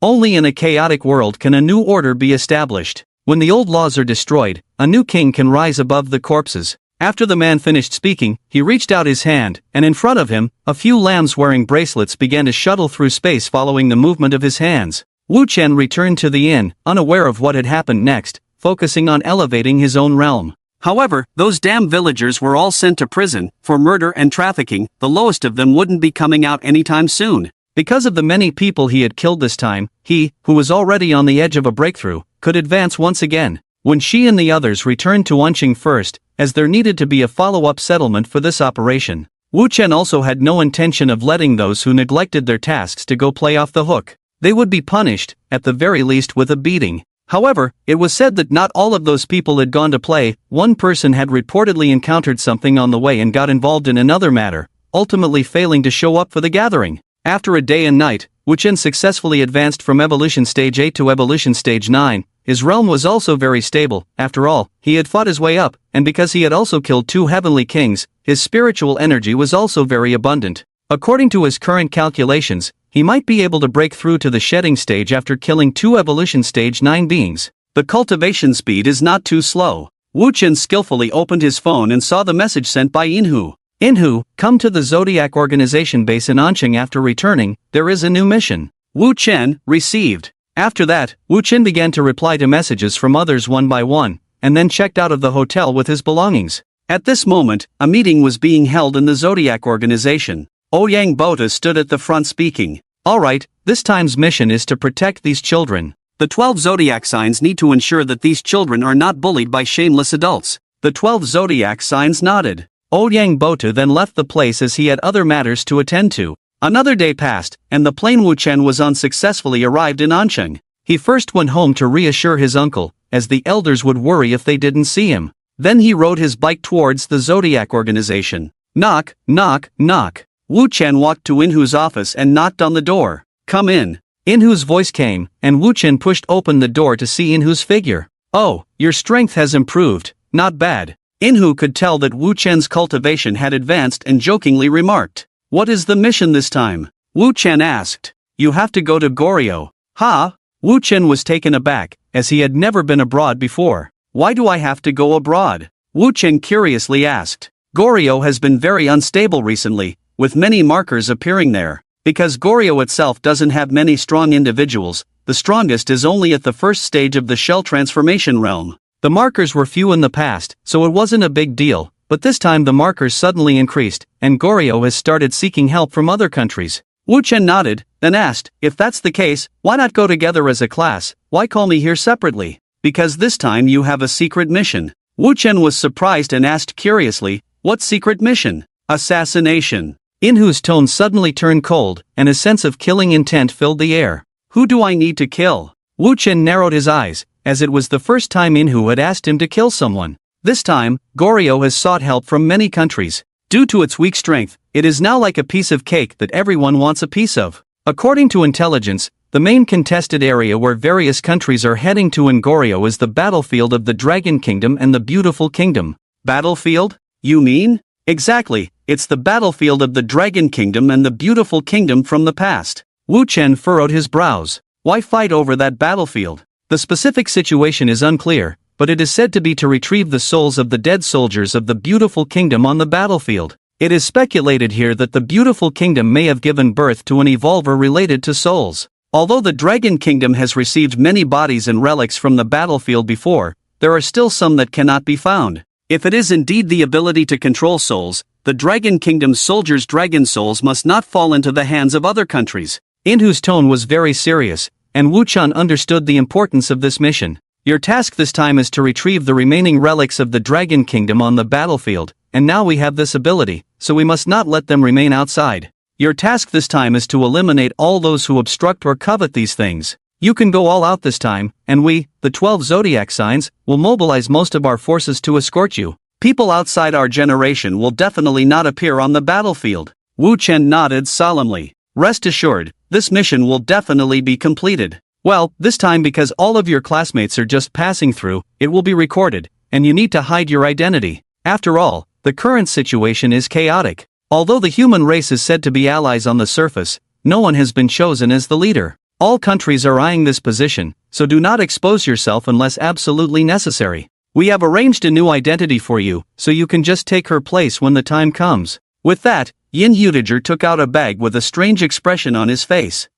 Only in a chaotic world can a new order be established. When the old laws are destroyed, a new king can rise above the corpses. After the man finished speaking, he reached out his hand, and in front of him, a few lambs wearing bracelets began to shuttle through space following the movement of his hands. Wu Chen returned to the inn, unaware of what had happened next, focusing on elevating his own realm. However, those damn villagers were all sent to prison for murder and trafficking. The lowest of them wouldn't be coming out anytime soon. Because of the many people he had killed this time, he, who was already on the edge of a breakthrough, could advance once again. When she and the others returned to Anqing first, as there needed to be a follow-up settlement for this operation, Wu Chen also had no intention of letting those who neglected their tasks to go play off the hook. They would be punished, at the very least with a beating. However, it was said that not all of those people had gone to play. One person had reportedly encountered something on the way and got involved in another matter, ultimately failing to show up for the gathering. After a day and night, Wu Chen successfully advanced from Evolution Stage 8 to Evolution Stage 9. His realm was also very stable. After all, he had fought his way up, and because he had also killed 2 heavenly kings, his spiritual energy was also very abundant. According to his current calculations, he might be able to break through to the shedding stage after killing 2 Evolution Stage 9 beings. The cultivation speed is not too slow. Wu Chen skillfully opened his phone and saw the message sent by Inhu. "Inhu, come to the Zodiac Organization base in Anqing after returning, there is a new mission." Wu Chen, received. After that, Wu Chen began to reply to messages from others one by one, and then checked out of the hotel with his belongings. At this moment, a meeting was being held in the Zodiac Organization. Ouyang Bota stood at the front speaking. "Alright, this time's mission is to protect these children. The 12 Zodiac signs need to ensure that these children are not bullied by shameless adults." The 12 Zodiac signs nodded. Ouyang Bota then left the place as he had other matters to attend to. Another day passed, and the plain Wu Chen was unsuccessfully arrived in Ancheng. He first went home to reassure his uncle, as the elders would worry if they didn't see him. Then he rode his bike towards the Zodiac organization. Knock, knock, knock. Wu Chen walked to Inhu's office and knocked on the door. Come in. Inhu's voice came, and Wu Chen pushed open the door to see Inhu's figure. Oh, your strength has improved, not bad. Inhu could tell that Wu Chen's cultivation had advanced and jokingly remarked. What is the mission this time? Wu Chen asked. You have to go to Goryeo. Ha? Wu Chen was taken aback, as he had never been abroad before. Why do I have to go abroad? Wu Chen curiously asked. Goryeo has been very unstable recently, with many markers appearing there. Because Goryeo itself doesn't have many strong individuals, the strongest is only at the first stage of the shell transformation realm. The markers were few in the past, so it wasn't a big deal, but this time the markers suddenly increased, and Goryeo has started seeking help from other countries. Wu Chen nodded, then asked, if that's the case, why not go together as a class? Why call me here separately? Because this time you have a secret mission. Wu Chen was surprised and asked curiously, what secret mission? Assassination. Inhu's tone suddenly turned cold, and a sense of killing intent filled the air. Who do I need to kill? Wu Chen narrowed his eyes, as it was the first time Inhu had asked him to kill someone. This time, Goryeo has sought help from many countries. Due to its weak strength, it is now like a piece of cake that everyone wants a piece of. According to intelligence, the main contested area where various countries are heading to in Goryeo is the battlefield of the Dragon Kingdom and the Beautiful Kingdom. Battlefield? You mean? Exactly, it's the battlefield of the Dragon Kingdom and the Beautiful Kingdom from the past. Wu Chen furrowed his brows. Why fight over that battlefield? The specific situation is unclear, but it is said to be to retrieve the souls of the dead soldiers of the Beautiful Kingdom on the battlefield. It is speculated here that the Beautiful Kingdom may have given birth to an evolver related to souls. Although the Dragon Kingdom has received many bodies and relics from the battlefield before, there are still some that cannot be found. If it is indeed the ability to control souls, the Dragon Kingdom's soldiers' dragon souls must not fall into the hands of other countries. Inhu's tone was very serious, and Wu Chen understood the importance of this mission. Your task this time is to retrieve the remaining relics of the Dragon Kingdom on the battlefield, and now we have this ability, so we must not let them remain outside. Your task this time is to eliminate all those who obstruct or covet these things. You can go all out this time, and we, the 12 zodiac signs, will mobilize most of our forces to escort you. People outside our generation will definitely not appear on the battlefield. Wu Chen nodded solemnly. Rest assured, this mission will definitely be completed. Well, this time because all of your classmates are just passing through, it will be recorded, and you need to hide your identity. After all, the current situation is chaotic. Although the human race is said to be allies on the surface, no one has been chosen as the leader. All countries are eyeing this position, so do not expose yourself unless absolutely necessary. We have arranged a new identity for you, so you can just take her place when the time comes. With that, Yin Hutiger took out a bag with a strange expression on his face.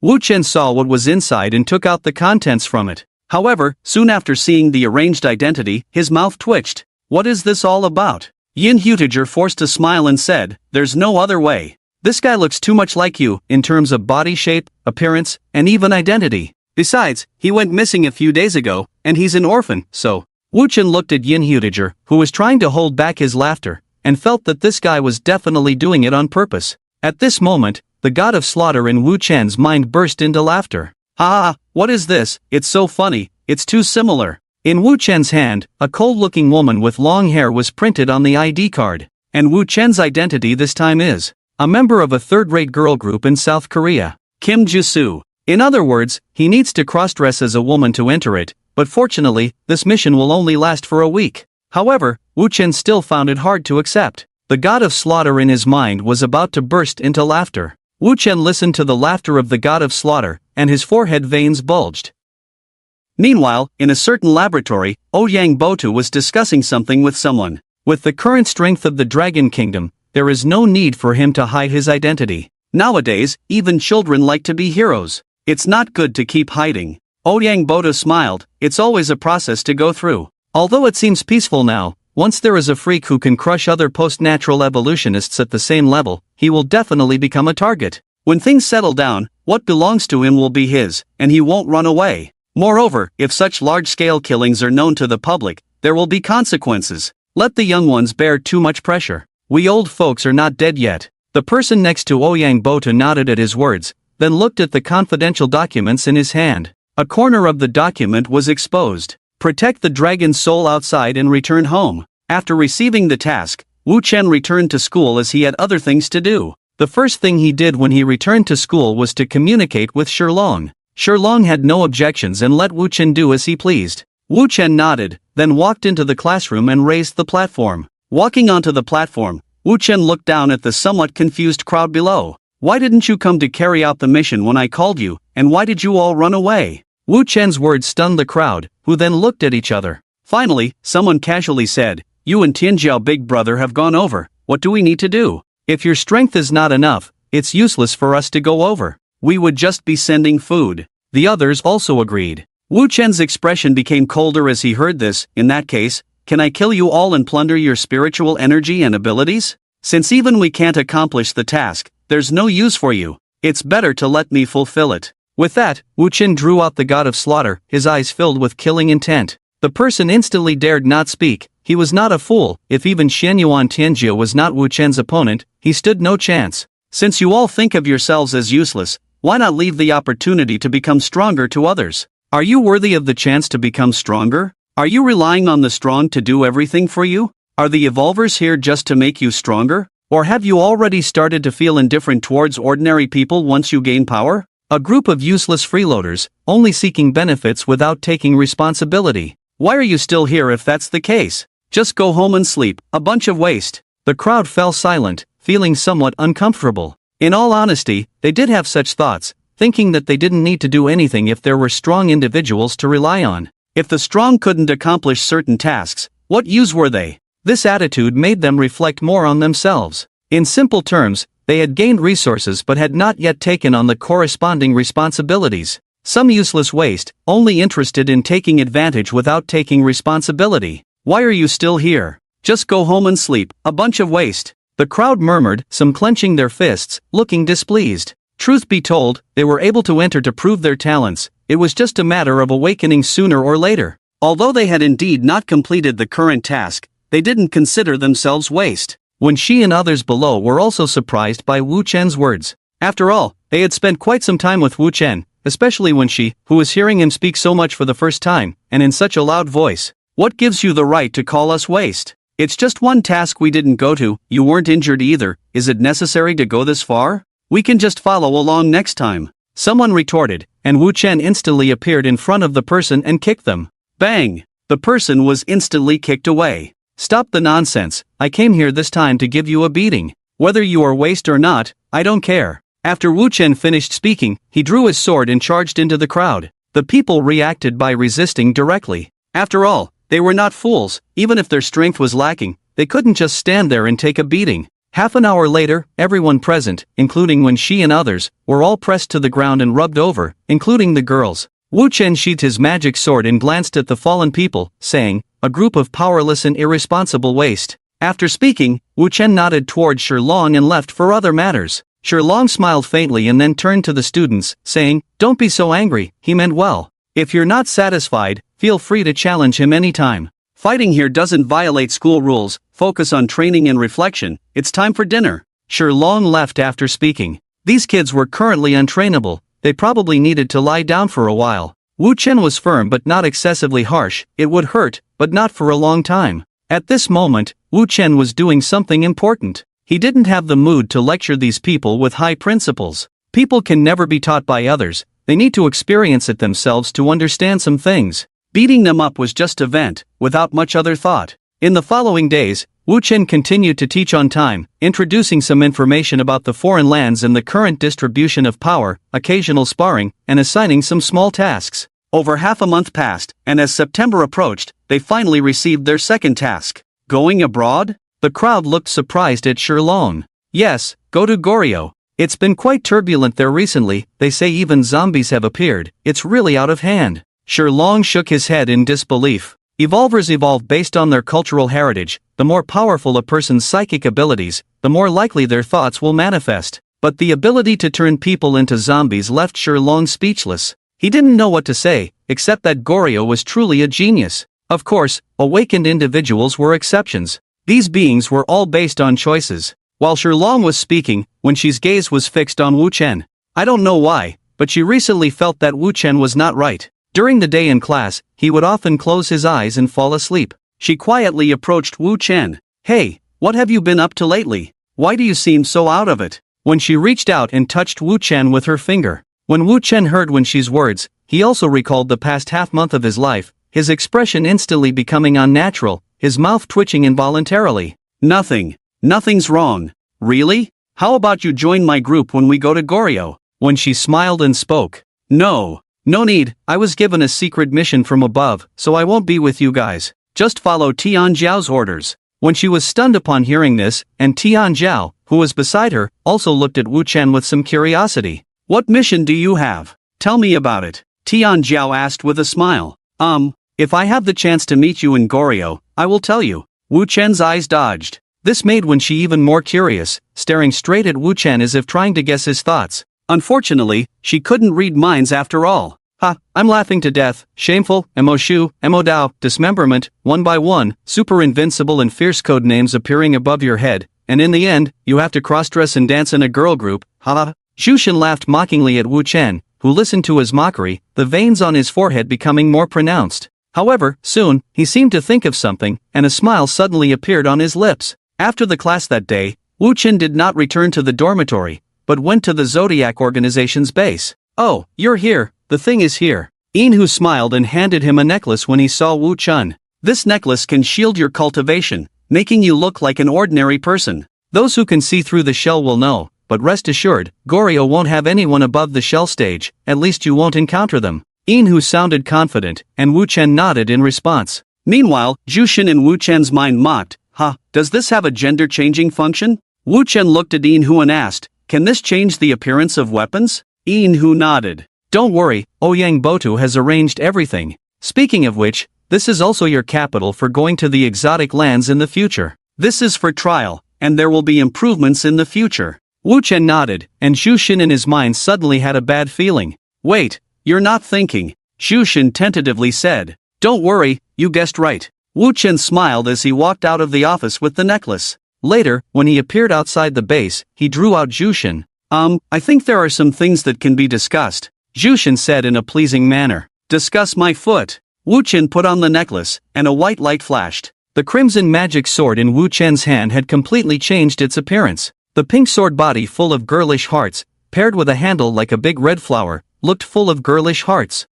Wu Chen saw what was inside and took out the contents from it. However, soon after seeing the arranged identity, his mouth twitched. What is this all about? Yin Hutiger forced a smile and said, there's no other way. This guy looks too much like you, in terms of body shape, appearance, and even identity. Besides, he went missing a few days ago, and he's an orphan, so. Wu Chen looked at Yin Hutiger, who was trying to hold back his laughter, and felt that this guy was definitely doing it on purpose. At this moment, the god of slaughter in Wu Chen's mind burst into laughter. Ha ha, what is this? It's so funny, it's too similar. In Wu Chen's hand, a cold-looking woman with long hair was printed on the ID card. And Wu Chen's identity this time is a member of a third-rate girl group in South Korea, Kim Ju-soo. In other words, he needs to cross-dress as a woman to enter it, but fortunately, this mission will only last for a week. However, Wu Chen still found it hard to accept. The god of slaughter in his mind was about to burst into laughter. Wu Chen listened to the laughter of the god of slaughter, and his forehead veins bulged. Meanwhile, in a certain laboratory, Ouyang Botu was discussing something with someone. With the current strength of the Dragon Kingdom, there is no need for him to hide his identity. Nowadays, even children like to be heroes. It's not good to keep hiding. Ouyang Botu smiled. It's always a process to go through. Although it seems peaceful now, once there is a freak who can crush other post-natural evolutionists at the same level, he will definitely become a target. When things settle down, what belongs to him will be his, and he won't run away. Moreover, if such large-scale killings are known to the public, there will be consequences. Let the young ones bear too much pressure. We old folks are not dead yet. The person next to Ouyang Boto nodded at his words, then looked at the confidential documents in his hand. A corner of the document was exposed. Protect the dragon's soul outside and return home. After receiving the task, Wu Chen returned to school as he had other things to do. The first thing he did when he returned to school was to communicate with Shilong. Shilong had no objections and let Wu Chen do as he pleased. Wu Chen nodded, then walked into the classroom and raised the platform. Walking onto the platform, Wu Chen looked down at the somewhat confused crowd below. Why didn't you come to carry out the mission when I called you, and why did you all run away? Wu Chen's words stunned the crowd, who then looked at each other. Finally, someone casually said, "You and Tianjiao big brother have gone over, what do we need to do? If your strength is not enough, it's useless for us to go over. We would just be sending food." The others also agreed. Wu Chen's expression became colder as he heard this. In that case, can I kill you all and plunder your spiritual energy and abilities? Since even we can't accomplish the task, there's no use for you. It's better to let me fulfill it. With that, Wu Chen drew out the god of slaughter, his eyes filled with killing intent. The person instantly dared not speak. He was not a fool. If even Xianyuan Tianjia was not Wu Chen's opponent, he stood no chance. Since you all think of yourselves as useless, why not leave the opportunity to become stronger to others? Are you worthy of the chance to become stronger? Are you relying on the strong to do everything for you? Are the evolvers here just to make you stronger? Or have you already started to feel indifferent towards ordinary people once you gain power? A group of useless freeloaders, only seeking benefits without taking responsibility. Why are you still here if that's the case? Just go home and sleep, a bunch of waste. The crowd fell silent, feeling somewhat uncomfortable. In all honesty, they did have such thoughts, thinking that they didn't need to do anything if there were strong individuals to rely on. If the strong couldn't accomplish certain tasks, what use were they? This attitude made them reflect more on themselves. In simple terms, they had gained resources but had not yet taken on the corresponding responsibilities. Some useless waste, only interested in taking advantage without taking responsibility. Why are you still here? Just go home and sleep, a bunch of waste. The crowd murmured, some clenching their fists, looking displeased. Truth be told, they were able to enter to prove their talents. It was just a matter of awakening sooner or later. Although they had indeed not completed the current task, they didn't consider themselves waste. When she and others below were also surprised by Wu Chen's words. After all, they had spent quite some time with Wu Chen, especially when she, who was hearing him speak so much for the first time, and in such a loud voice. What gives you the right to call us waste? It's just one task we didn't go to, you weren't injured either, is it necessary to go this far? We can just follow along next time. Someone retorted, and Wu Chen instantly appeared in front of the person and kicked them. Bang! The person was instantly kicked away. Stop the nonsense, I came here this time to give you a beating. Whether you are waste or not, I don't care. After Wu Chen finished speaking, he drew his sword and charged into the crowd. The people reacted by resisting directly. After all, they were not fools. Even if their strength was lacking, they couldn't just stand there and take a beating. Half an hour later, everyone present, including Wen Shi and others, were all pressed to the ground and rubbed over, including the girls. Wu Chen sheathed his magic sword and glanced at the fallen people, saying, "A group of powerless and irresponsible waste." After speaking, Wu Chen nodded toward Shilong and left for other matters. Shilong smiled faintly and then turned to the students, saying, "Don't be so angry, he meant well. If you're not satisfied, feel free to challenge him anytime. Fighting here doesn't violate school rules, focus on training and reflection, it's time for dinner." Shilong left after speaking. These kids were currently untrainable, they probably needed to lie down for a while. Wu Chen was firm but not excessively harsh, it would hurt, but not for a long time. At this moment, Wu Chen was doing something important. He didn't have the mood to lecture these people with high principles. People can never be taught by others, they need to experience it themselves to understand some things. Beating them up was just a vent, without much other thought. In the following days, Wu Chen continued to teach on time, introducing some information about the foreign lands and the current distribution of power, occasional sparring, and assigning some small tasks. Over half a month passed, and as September approached, they finally received their second task. Going abroad? The crowd looked surprised at Shilong. Yes, go to Goryeo. It's been quite turbulent there recently, they say even zombies have appeared, it's really out of hand. Shilong shook his head in disbelief. Evolvers evolve based on their cultural heritage. The more powerful a person's psychic abilities, the more likely their thoughts will manifest. But the ability to turn people into zombies left Shilong speechless. He didn't know what to say, except that Goryeo was truly a genius. Of course, awakened individuals were exceptions. These beings were all based on choices. while Shilong was speaking, when she's gaze was fixed on Wu Chen. I don't know why, but she recently felt that Wu Chen was not right. During the day in class, he would often close his eyes and fall asleep. She quietly approached Wu Chen. Hey, what have you been up to lately? Why do you seem so out of it? When she reached out and touched Wu Chen with her finger. When Wu Chen heard Wenxi's words, he also recalled the past half-month of his life, his expression instantly becoming unnatural, his mouth twitching involuntarily. Nothing's wrong. Really? How about you join my group when we go to Goryeo? When she smiled and spoke. No need, I was given a secret mission from above, so I won't be with you guys. Just follow Tian Zhao's orders. When she was stunned upon hearing this, and Tian Zhao, who was beside her, also looked at Wu Chen with some curiosity. What mission do you have? Tell me about it. Tian Zhao asked with a smile. If I have the chance to meet you in Goryeo, I will tell you. Wu Chen's eyes dodged. This made Wenxi even more curious, staring straight at Wu Chen as if trying to guess his thoughts. Unfortunately, she couldn't read minds after all. I'm laughing to death. Shameful, Emoshu, Emodao, dismemberment, one by one, super invincible and fierce code names appearing above your head, and in the end, you have to cross-dress and dance in a girl group, ha. Jushin laughed mockingly at Wu Chen, who listened to his mockery, the veins on his forehead becoming more pronounced. However, soon, he seemed to think of something, and a smile suddenly appeared on his lips. After the class that day, Wu Chen did not return to the dormitory, but went to the Zodiac organization's base. Oh, you're here, the thing is here. Inhu smiled and handed him a necklace when he saw Wu Chen. This necklace can shield your cultivation, making you look like an ordinary person. Those who can see through the shell will know, but rest assured, Goryeo won't have anyone above the shell stage, at least you won't encounter them. Inhu sounded confident, and Wu Chen nodded in response. Meanwhile, Jushin in Wu Chen's mind mocked, does this have a gender-changing function? Wu Chen looked at Inhu and asked, can this change the appearance of weapons? Inhu nodded. Don't worry, Ouyang Botu has arranged everything. Speaking of which, this is also your capital for going to the exotic lands in the future. This is for trial, and there will be improvements in the future. Wu Chen nodded, and Jushin in his mind suddenly had a bad feeling. Wait, you're not thinking, Jushin tentatively said. Don't worry, you guessed right. Wu Chen smiled as he walked out of the office with the necklace. Later, when he appeared outside the base, he drew out Jushin. I think there are some things that can be discussed, Jushin said in a pleasing manner. Discuss my foot. Wu Chen put on the necklace, and a white light flashed. The crimson magic sword in Wu Chen's hand had completely changed its appearance. The pink sword body full of girlish hearts, paired with a handle like a big red flower, looked full of girlish hearts.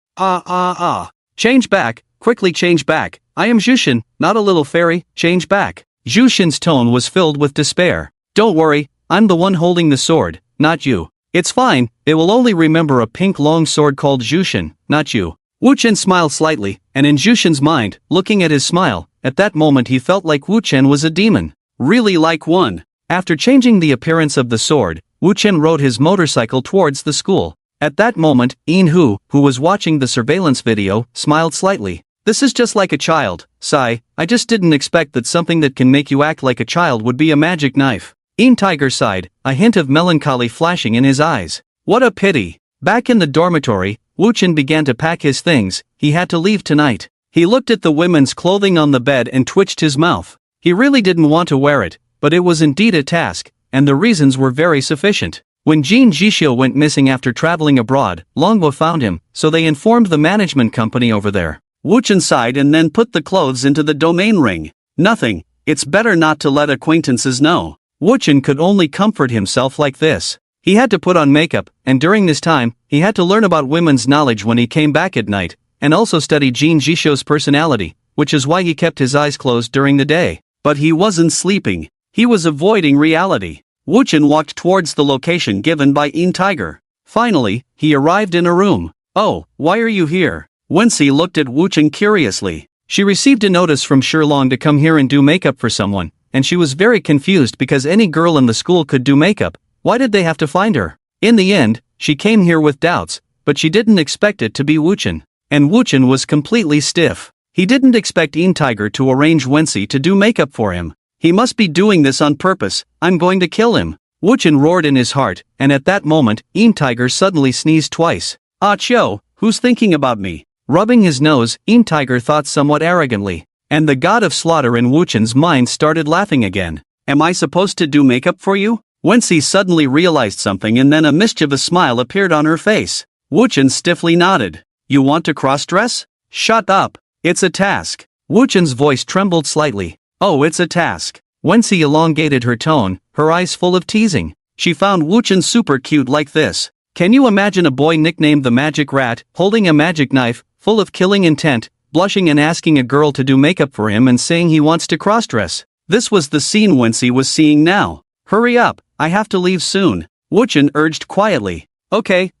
Change back, quickly change back. I am Jushin, not a little fairy, change back. Jushin's tone was filled with despair. Don't worry, I'm the one holding the sword, not you. It's fine, it will only remember a pink long sword called Jushin, not you. Wu Chen smiled slightly, and in Jushin's mind, looking at his smile, at that moment he felt like Wu Chen was a demon. Really like one. After changing the appearance of the sword, Wu Chen rode his motorcycle towards the school. At that moment, Inhu, who was watching the surveillance video, smiled slightly. This is just like a child, sigh, I just didn't expect that something that can make you act like a child would be a magic knife. Tiger sighed, a hint of melancholy flashing in his eyes. What a pity. Back in the dormitory, Wu Chen began to pack his things, he had to leave tonight. He looked at the women's clothing on the bed and twitched his mouth. He really didn't want to wear it, but it was indeed a task, and the reasons were very sufficient. When Jin Jishio went missing after traveling abroad, Longbo found him, so they informed the management company over there. Wu Chen sighed and then put the clothes into the domain ring. Nothing, it's better not to let acquaintances know. Wu Chen could only comfort himself like this. He had to put on makeup, and during this time, he had to learn about women's knowledge when he came back at night, and also study Jin Jishio's personality, which is why he kept his eyes closed during the day. But he wasn't sleeping. He was avoiding reality. Wu Chen walked towards the location given by Tiger. Finally, he arrived in a room. Oh, why are you here? Wenxi looked at Wu Chen curiously. She received a notice from Shilong to come here and do makeup for someone, and she was very confused because any girl in the school could do makeup. Why did they have to find her? In the end, she came here with doubts, but she didn't expect it to be Wu Chen. And Wu Chen was completely stiff. He didn't expect Tiger to arrange Wenxi to do makeup for him. He must be doing this on purpose, I'm going to kill him. Wu Chen roared in his heart, and at that moment, Tiger suddenly sneezed twice. Achio, who's thinking about me? Rubbing his nose, Tiger thought somewhat arrogantly. And the god of slaughter in Wu Chen's mind started laughing again. Am I supposed to do makeup for you? Wensi suddenly realized something and then a mischievous smile appeared on her face. Wuchen stiffly nodded. You want to cross-dress? Shut up. It's a task. Wuchen's voice trembled slightly. Oh, it's a task. Wensi elongated her tone, her eyes full of teasing. She found Wuchen super cute like this. Can you imagine a boy nicknamed the Magic Rat, holding a magic knife, full of killing intent, blushing and asking a girl to do makeup for him and saying he wants to cross-dress? This was the scene Wensi was seeing now. Hurry up, I have to leave soon. Wuchen urged quietly. Okay,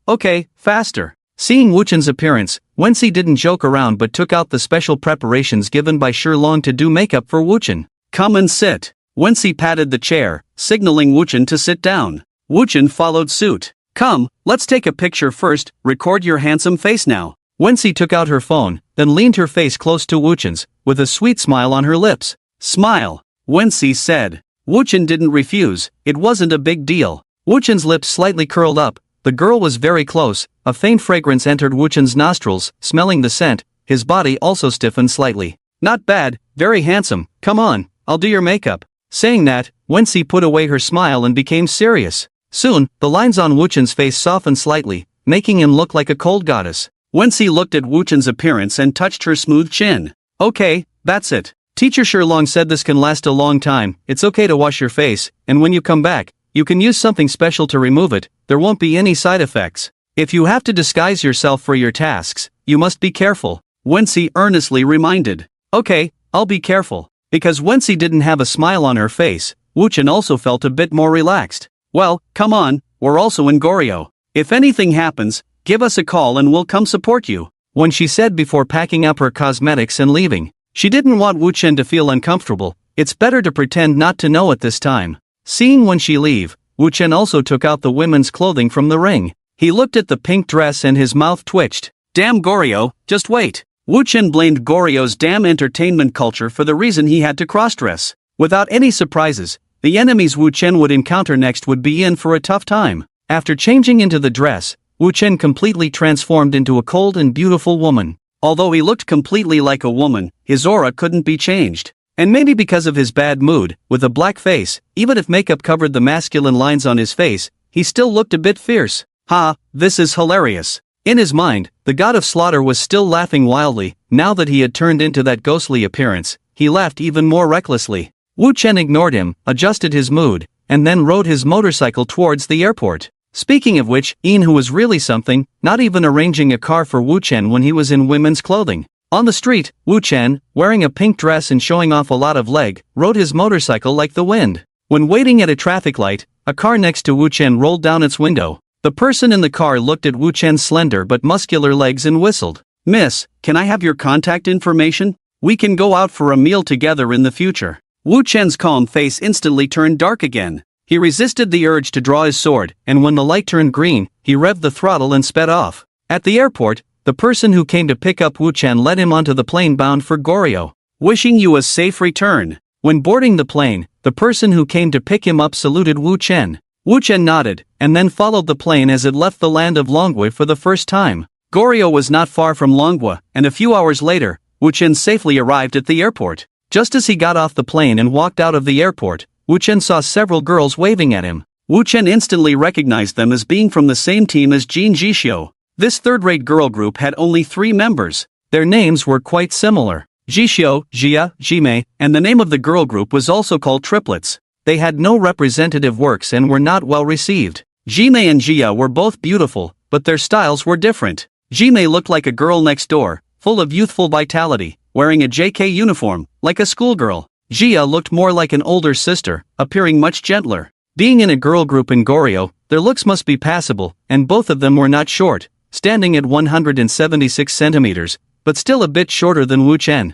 faster. Seeing Wuchen's appearance, Wensi didn't joke around but took out the special preparations given by Shilong to do makeup for Wuchen. Come and sit. Wensi patted the chair, signaling Wuchen to sit down. Wuchen followed suit. Come, let's take a picture first, record your handsome face now. Wensi took out her phone, then leaned her face close to Wuchen's, with a sweet smile on her lips. Smile, Wensi said. Wuchen didn't refuse, it wasn't a big deal. Wuchen's lips slightly curled up, the girl was very close, a faint fragrance entered Wuchen's nostrils, smelling the scent, his body also stiffened slightly. Not bad, very handsome, come on, I'll do your makeup. Saying that, Wensi put away her smile and became serious. Soon, the lines on Wuchen's face softened slightly, making him look like a cold goddess. Wensi looked at Wuchen's appearance and touched her smooth chin. Okay, that's it. Teacher Shilong said this can last a long time, it's okay to wash your face, and when you come back, you can use something special to remove it, there won't be any side effects. If you have to disguise yourself for your tasks, you must be careful, Wensi earnestly reminded. Okay, I'll be careful. Because Wensi didn't have a smile on her face, Wuchen also felt a bit more relaxed. Well, come on, we're also in Goryeo. If anything happens, give us a call and we'll come support you. When she said before packing up her cosmetics and leaving. She didn't want Wuchen to feel uncomfortable, it's better to pretend not to know at this time. Seeing when she leave, Wuchen also took out the women's clothing from the ring. He looked at the pink dress and his mouth twitched. Damn Goryeo, just wait. Wuchen blamed Goryeo's damn entertainment culture for the reason he had to cross-dress. Without any surprises, the enemies Wuchen would encounter next would be in for a tough time. After changing into the dress, Wuchen completely transformed into a cold and beautiful woman. Although he looked completely like a woman, his aura couldn't be changed. And maybe because of his bad mood, with a black face, even if makeup covered the masculine lines on his face, he still looked a bit fierce. Ha, this is hilarious. In his mind, the god of slaughter was still laughing wildly. Now that he had turned into that ghostly appearance, he laughed even more recklessly. Wuchen ignored him, adjusted his mood, and then rode his motorcycle towards the airport. Speaking of which, Ian, who was really something, not even arranging a car for Wuchen when he was in women's clothing. On the street, Wuchen, wearing a pink dress and showing off a lot of leg, rode his motorcycle like the wind. When waiting at a traffic light, a car next to Wuchen rolled down its window. The person in the car looked at Wuchen's slender but muscular legs and whistled. Miss, can I have your contact information? We can go out for a meal together in the future. Wuchen's calm face instantly turned dark again. He resisted the urge to draw his sword, and when the light turned green, he revved the throttle and sped off. At the airport, the person who came to pick up Wuchen led him onto the plane bound for Goryeo. Wishing you a safe return. When boarding the plane, the person who came to pick him up saluted Wuchen. Wuchen nodded, and then followed the plane as it left the land of Longwa for the first time. Goryeo was not far from Longwa, and a few hours later, Wuchen safely arrived at the airport. Just as he got off the plane and walked out of the airport, Wuchen saw several girls waving at him. Wuchen instantly recognized them as being from the same team as Jin Jishio. This third-rate girl group had only 3 members. Their names were quite similar. Jishio, Jia, Jime, and the name of the girl group was also called triplets. They had no representative works and were not well received. Jime and Jia were both beautiful, but their styles were different. Jime looked like a girl next door, full of youthful vitality, wearing a JK uniform, like a schoolgirl. Jia looked more like an older sister, appearing much gentler. Being in a girl group in Goryeo, their looks must be passable, and both of them were not short, standing at 176 centimeters, but still a bit shorter than Wuchen.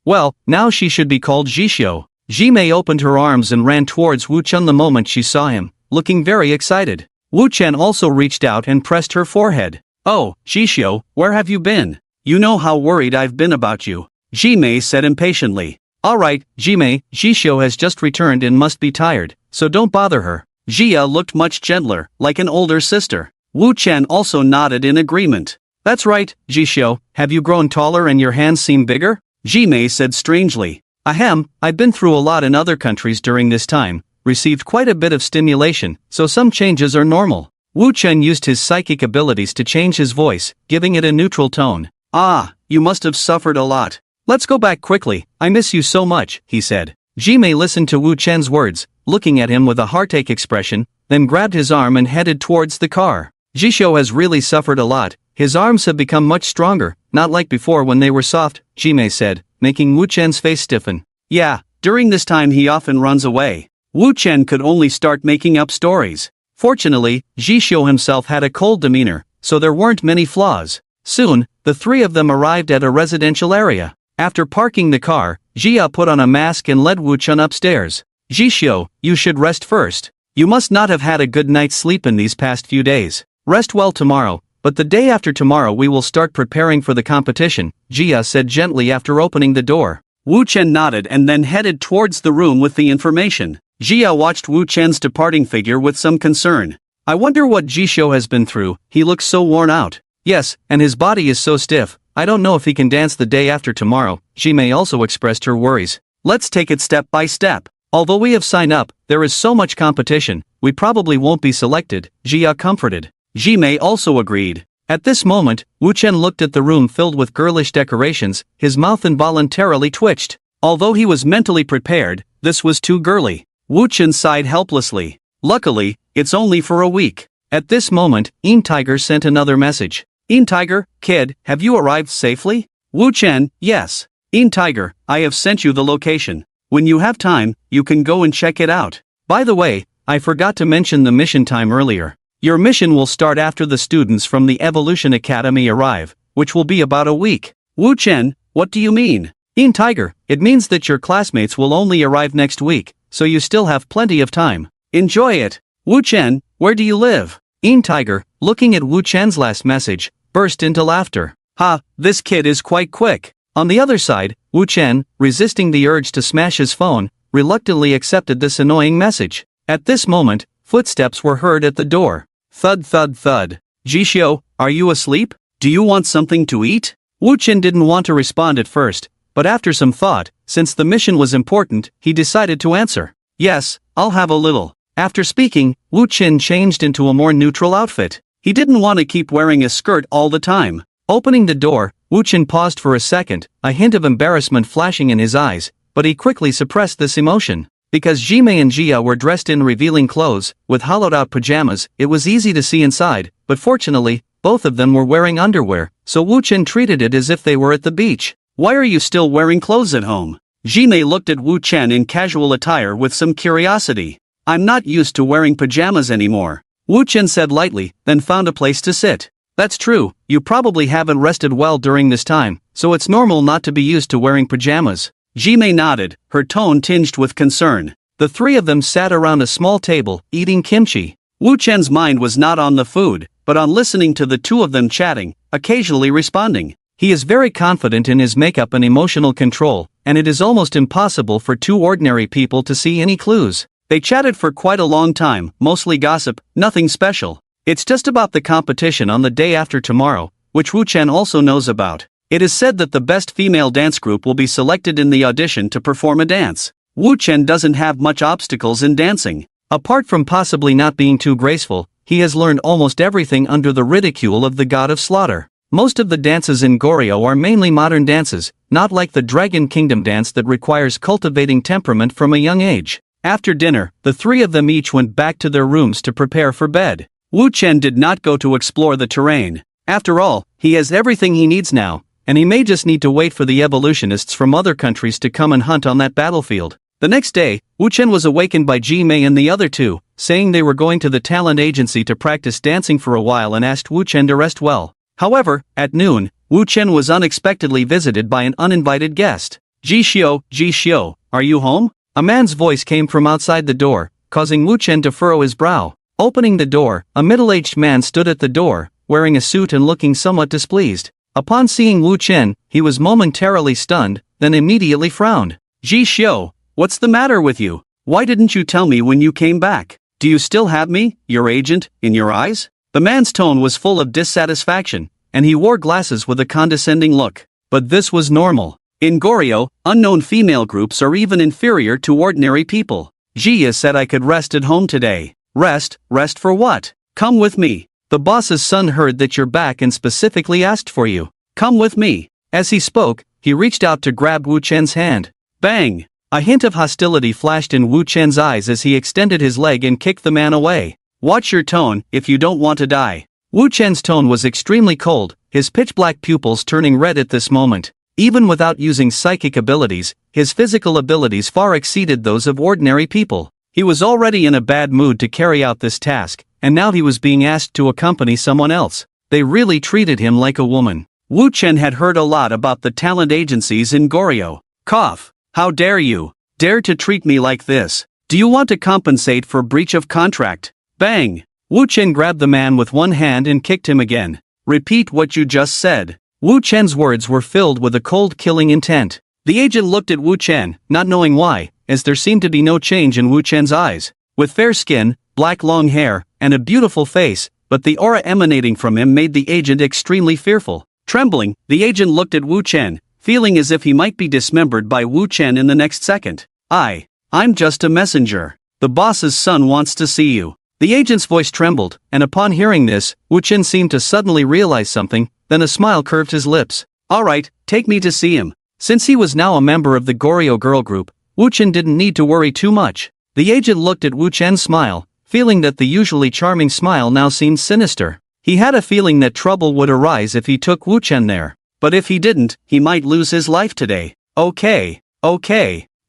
Well, now she should be called Jishio. Jime opened her arms and ran towards Wuchen the moment she saw him, looking very excited. Wuchen also reached out and pressed her forehead. Oh, Jishio, where have you been? You know how worried I've been about you. Jime said impatiently. Alright, Jime, Jishio has just returned and must be tired, so don't bother her. Jia looked much gentler, like an older sister. Wuchen also nodded in agreement. That's right, Jishio, have you grown taller and your hands seem bigger? Jime said strangely. Ahem, I've been through a lot in other countries during this time, received quite a bit of stimulation, so some changes are normal. Wu Chen used his psychic abilities to change his voice, giving it a neutral tone. Ah, you must have suffered a lot. Let's go back quickly, I miss you so much, he said. Jimei listened to Wu Chen's words, looking at him with a heartache expression, then grabbed his arm and headed towards the car. Jisho has really suffered a lot, his arms have become much stronger, not like before when they were soft, Jimei said, making Wu Chen's face stiffen. Yeah, during this time he often runs away. Wu Chen could only start making up stories. Fortunately, Jisho himself had a cold demeanor, so there weren't many flaws. Soon, the three of them arrived at a residential area. After parking the car, Jia put on a mask and led Wu Chen upstairs. Jisho, you should rest first. You must not have had a good night's sleep in these past few days. Rest well tomorrow, but the day after tomorrow we will start preparing for the competition, Jia said gently after opening the door. Wu Chen nodded and then headed towards the room with the information. Jia watched Wu Chen's departing figure with some concern. I wonder what Jisho has been through, he looks so worn out. Yes, and his body is so stiff, I don't know if he can dance the day after tomorrow, Jimei also expressed her worries. Let's take it step by step. Although we have signed up, there is so much competition, we probably won't be selected, Jia comforted. Jimei also agreed. At this moment, Wu Chen looked at the room filled with girlish decorations, his mouth involuntarily twitched. Although he was mentally prepared, this was too girly. Wu Chen sighed helplessly. Luckily, it's only for a week. At this moment, In Tiger sent another message. In Tiger, kid, have you arrived safely? Wu Chen, yes. In Tiger, I have sent you the location. When you have time, you can go and check it out. By the way, I forgot to mention the mission time earlier. Your mission will start after the students from the Evolution Academy arrive, which will be about a week. Wu Chen, what do you mean? In Tiger, it means that your classmates will only arrive next week, so you still have plenty of time. Enjoy it. Wu Chen, where do you live? In Tiger, looking at Wu Chen's last message, burst into laughter. Ha, this kid is quite quick. On the other side, Wu Chen, resisting the urge to smash his phone, reluctantly accepted this annoying message. At this moment, footsteps were heard at the door. Thud thud thud. Jisho, are you asleep? Do you want something to eat? Wu Chen didn't want to respond at first, but after some thought, since the mission was important, he decided to answer. Yes, I'll have a little. After speaking, Wu Chen changed into a more neutral outfit. He didn't want to keep wearing a skirt all the time. Opening the door, Wu Chen paused for a second, a hint of embarrassment flashing in his eyes, but he quickly suppressed this emotion. Because Jimei and Jia were dressed in revealing clothes, with hollowed-out pajamas, it was easy to see inside, but fortunately, both of them were wearing underwear, so Wu Chen treated it as if they were at the beach. Why are you still wearing clothes at home? Jimei looked at Wu Chen in casual attire with some curiosity. I'm not used to wearing pajamas anymore. Wu Chen said lightly, then found a place to sit. That's true, you probably haven't rested well during this time, so it's normal not to be used to wearing pajamas. Jimei nodded, her tone tinged with concern. The three of them sat around a small table, eating kimchi. Wu Chen's mind was not on the food, but on listening to the two of them chatting, occasionally responding. He is very confident in his makeup and emotional control, and it is almost impossible for two ordinary people to see any clues. They chatted for quite a long time, mostly gossip, nothing special. It's just about the competition on the day after tomorrow, which Wu Chen also knows about. It is said that the best female dance group will be selected in the audition to perform a dance. Wu Chen doesn't have much obstacles in dancing. Apart from possibly not being too graceful, he has learned almost everything under the ridicule of the god of slaughter. Most of the dances in Goryeo are mainly modern dances, not like the Dragon Kingdom dance that requires cultivating temperament from a young age. After dinner, the three of them each went back to their rooms to prepare for bed. Wu Chen did not go to explore the terrain. After all, he has everything he needs now, and he may just need to wait for the evolutionists from other countries to come and hunt on that battlefield. The next day, Wu Chen was awakened by Jimei and the other two, saying they were going to the talent agency to practice dancing for a while and asked Wu Chen to rest well. However, at noon, Wu Chen was unexpectedly visited by an uninvited guest. Jisho, are you home? A man's voice came from outside the door, causing Wu Chen to furrow his brow. Opening the door, a middle-aged man stood at the door, wearing a suit and looking somewhat displeased. Upon seeing Wu Chen, he was momentarily stunned, then immediately frowned. Jisho, what's the matter with you? Why didn't you tell me when you came back? Do you still have me, your agent, in your eyes? The man's tone was full of dissatisfaction, and he wore glasses with a condescending look. But this was normal. In Goryeo, unknown female groups are even inferior to ordinary people. Jia said I could rest at home today. Rest for what? Come with me. The boss's son heard that you're back and specifically asked for you. Come with me. As he spoke, he reached out to grab Wu Chen's hand. Bang! A hint of hostility flashed in Wu Chen's eyes as he extended his leg and kicked the man away. Watch your tone, if you don't want to die. Wu Chen's tone was extremely cold, his pitch-black pupils turning red at this moment. Even without using psychic abilities, his physical abilities far exceeded those of ordinary people. He was already in a bad mood to carry out this task, and now he was being asked to accompany someone else. They really treated him like a woman. Wu Chen had heard a lot about the talent agencies in Goryeo. Cough. How dare you? Dare to treat me like this? Do you want to compensate for breach of contract? Bang! Wu Chen grabbed the man with one hand and kicked him again. Repeat what you just said. Wu Chen's words were filled with a cold killing intent. The agent looked at Wu Chen, not knowing why, as there seemed to be no change in Wu Chen's eyes. With fair skin, black long hair, and a beautiful face, but the aura emanating from him made the agent extremely fearful. Trembling, the agent looked at Wu Chen, feeling as if he might be dismembered by Wu Chen in the next second. I'm just a messenger. The boss's son wants to see you. The agent's voice trembled, and upon hearing this, Wu Chen seemed to suddenly realize something, then a smile curved his lips. Alright, take me to see him. Since he was now a member of the Goryeo girl group, Wu Chen didn't need to worry too much. The agent looked at Wu Chen's smile, feeling that the usually charming smile now seemed sinister. He had a feeling that trouble would arise if he took Wu Chen there. But if he didn't, he might lose his life today. Okay.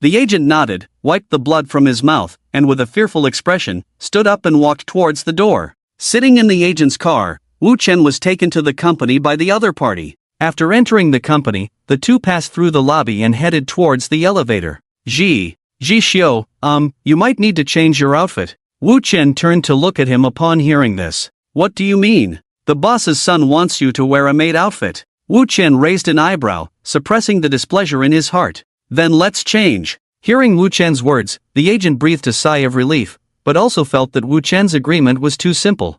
The agent nodded, wiped the blood from his mouth, and with a fearful expression, stood up and walked towards the door. Sitting in the agent's car, Wu Chen was taken to the company by the other party. After entering the company, the two passed through the lobby and headed towards the elevator. Ji Xiu, you might need to change your outfit. Wu Chen turned to look at him upon hearing this. What do you mean? The boss's son wants you to wear a maid outfit. Wu Chen raised an eyebrow, suppressing the displeasure in his heart. Then let's change. Hearing Wu Chen's words, the agent breathed a sigh of relief, but also felt that Wu Chen's agreement was too simple.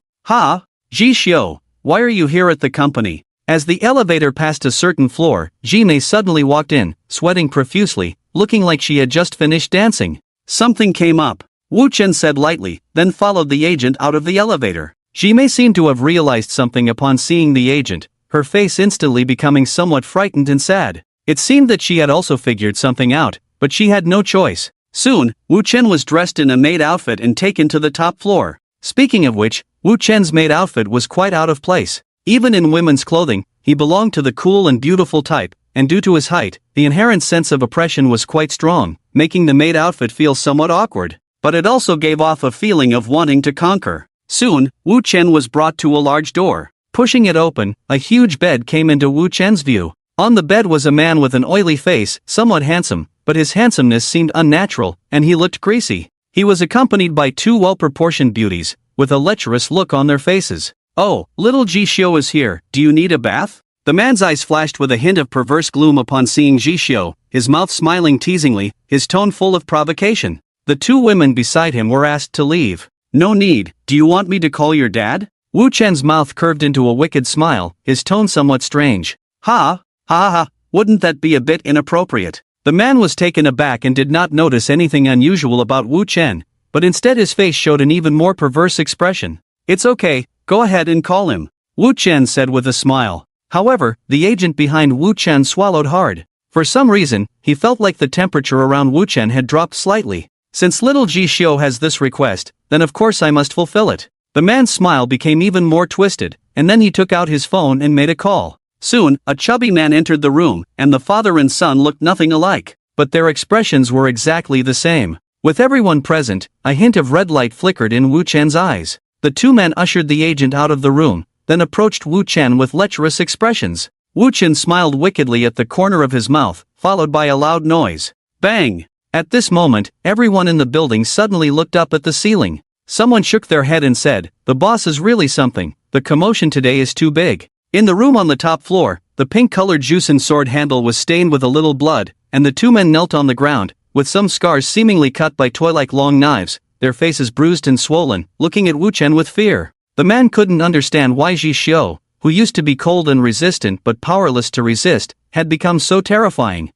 Ji Xiu, why are you here at the company? As the elevator passed a certain floor, Ji Mei suddenly walked in, sweating profusely, looking like she had just finished dancing. Something came up, Wu Chen said lightly, then followed the agent out of the elevator. Ji Mei seemed to have realized something upon seeing the agent, her face instantly becoming somewhat frightened and sad. It seemed that she had also figured something out, but she had no choice. Soon, Wu Chen was dressed in a maid outfit and taken to the top floor. Speaking of which, Wu Chen's maid outfit was quite out of place. Even in women's clothing, he belonged to the cool and beautiful type, and due to his height, the inherent sense of oppression was quite strong, making the maid outfit feel somewhat awkward. But it also gave off a feeling of wanting to conquer. Soon, Wu Chen was brought to a large door. Pushing it open, a huge bed came into Wu Chen's view. On the bed was a man with an oily face, somewhat handsome, but his handsomeness seemed unnatural, and he looked greasy. He was accompanied by two well-proportioned beauties, with a lecherous look on their faces. Oh, little Ji Xiu is here, do you need a bath? The man's eyes flashed with a hint of perverse gloom upon seeing Ji Xiu, his mouth smiling teasingly, his tone full of provocation. The two women beside him were asked to leave. No need, do you want me to call your dad? Wu Chen's mouth curved into a wicked smile, his tone somewhat strange. Wouldn't that be a bit inappropriate? The man was taken aback and did not notice anything unusual about Wu Chen, but instead his face showed an even more perverse expression. It's okay, go ahead and call him, Wu Chen said with a smile. However, the agent behind Wu Chen swallowed hard. For some reason, he felt like the temperature around Wu Chen had dropped slightly. Since little Ji Xiu has this request, then of course I must fulfill it. The man's smile became even more twisted, and then he took out his phone and made a call. Soon, a chubby man entered the room, and the father and son looked nothing alike, but their expressions were exactly the same. With everyone present, a hint of red light flickered in Wu Chen's eyes. The two men ushered the agent out of the room, then approached Wu Chen with lecherous expressions. Wu Chen smiled wickedly at the corner of his mouth, followed by a loud noise. Bang! At this moment, everyone in the building suddenly looked up at the ceiling. Someone shook their head and said, "The boss is really something, the commotion today is too big." In the room on the top floor, the pink-colored Jusen sword handle was stained with a little blood, and the two men knelt on the ground, with some scars seemingly cut by toy-like long knives, their faces bruised and swollen, looking at Wu Chen with fear. The man couldn't understand why Ji Xiu, who used to be cold and resistant but powerless to resist, had become so terrifying.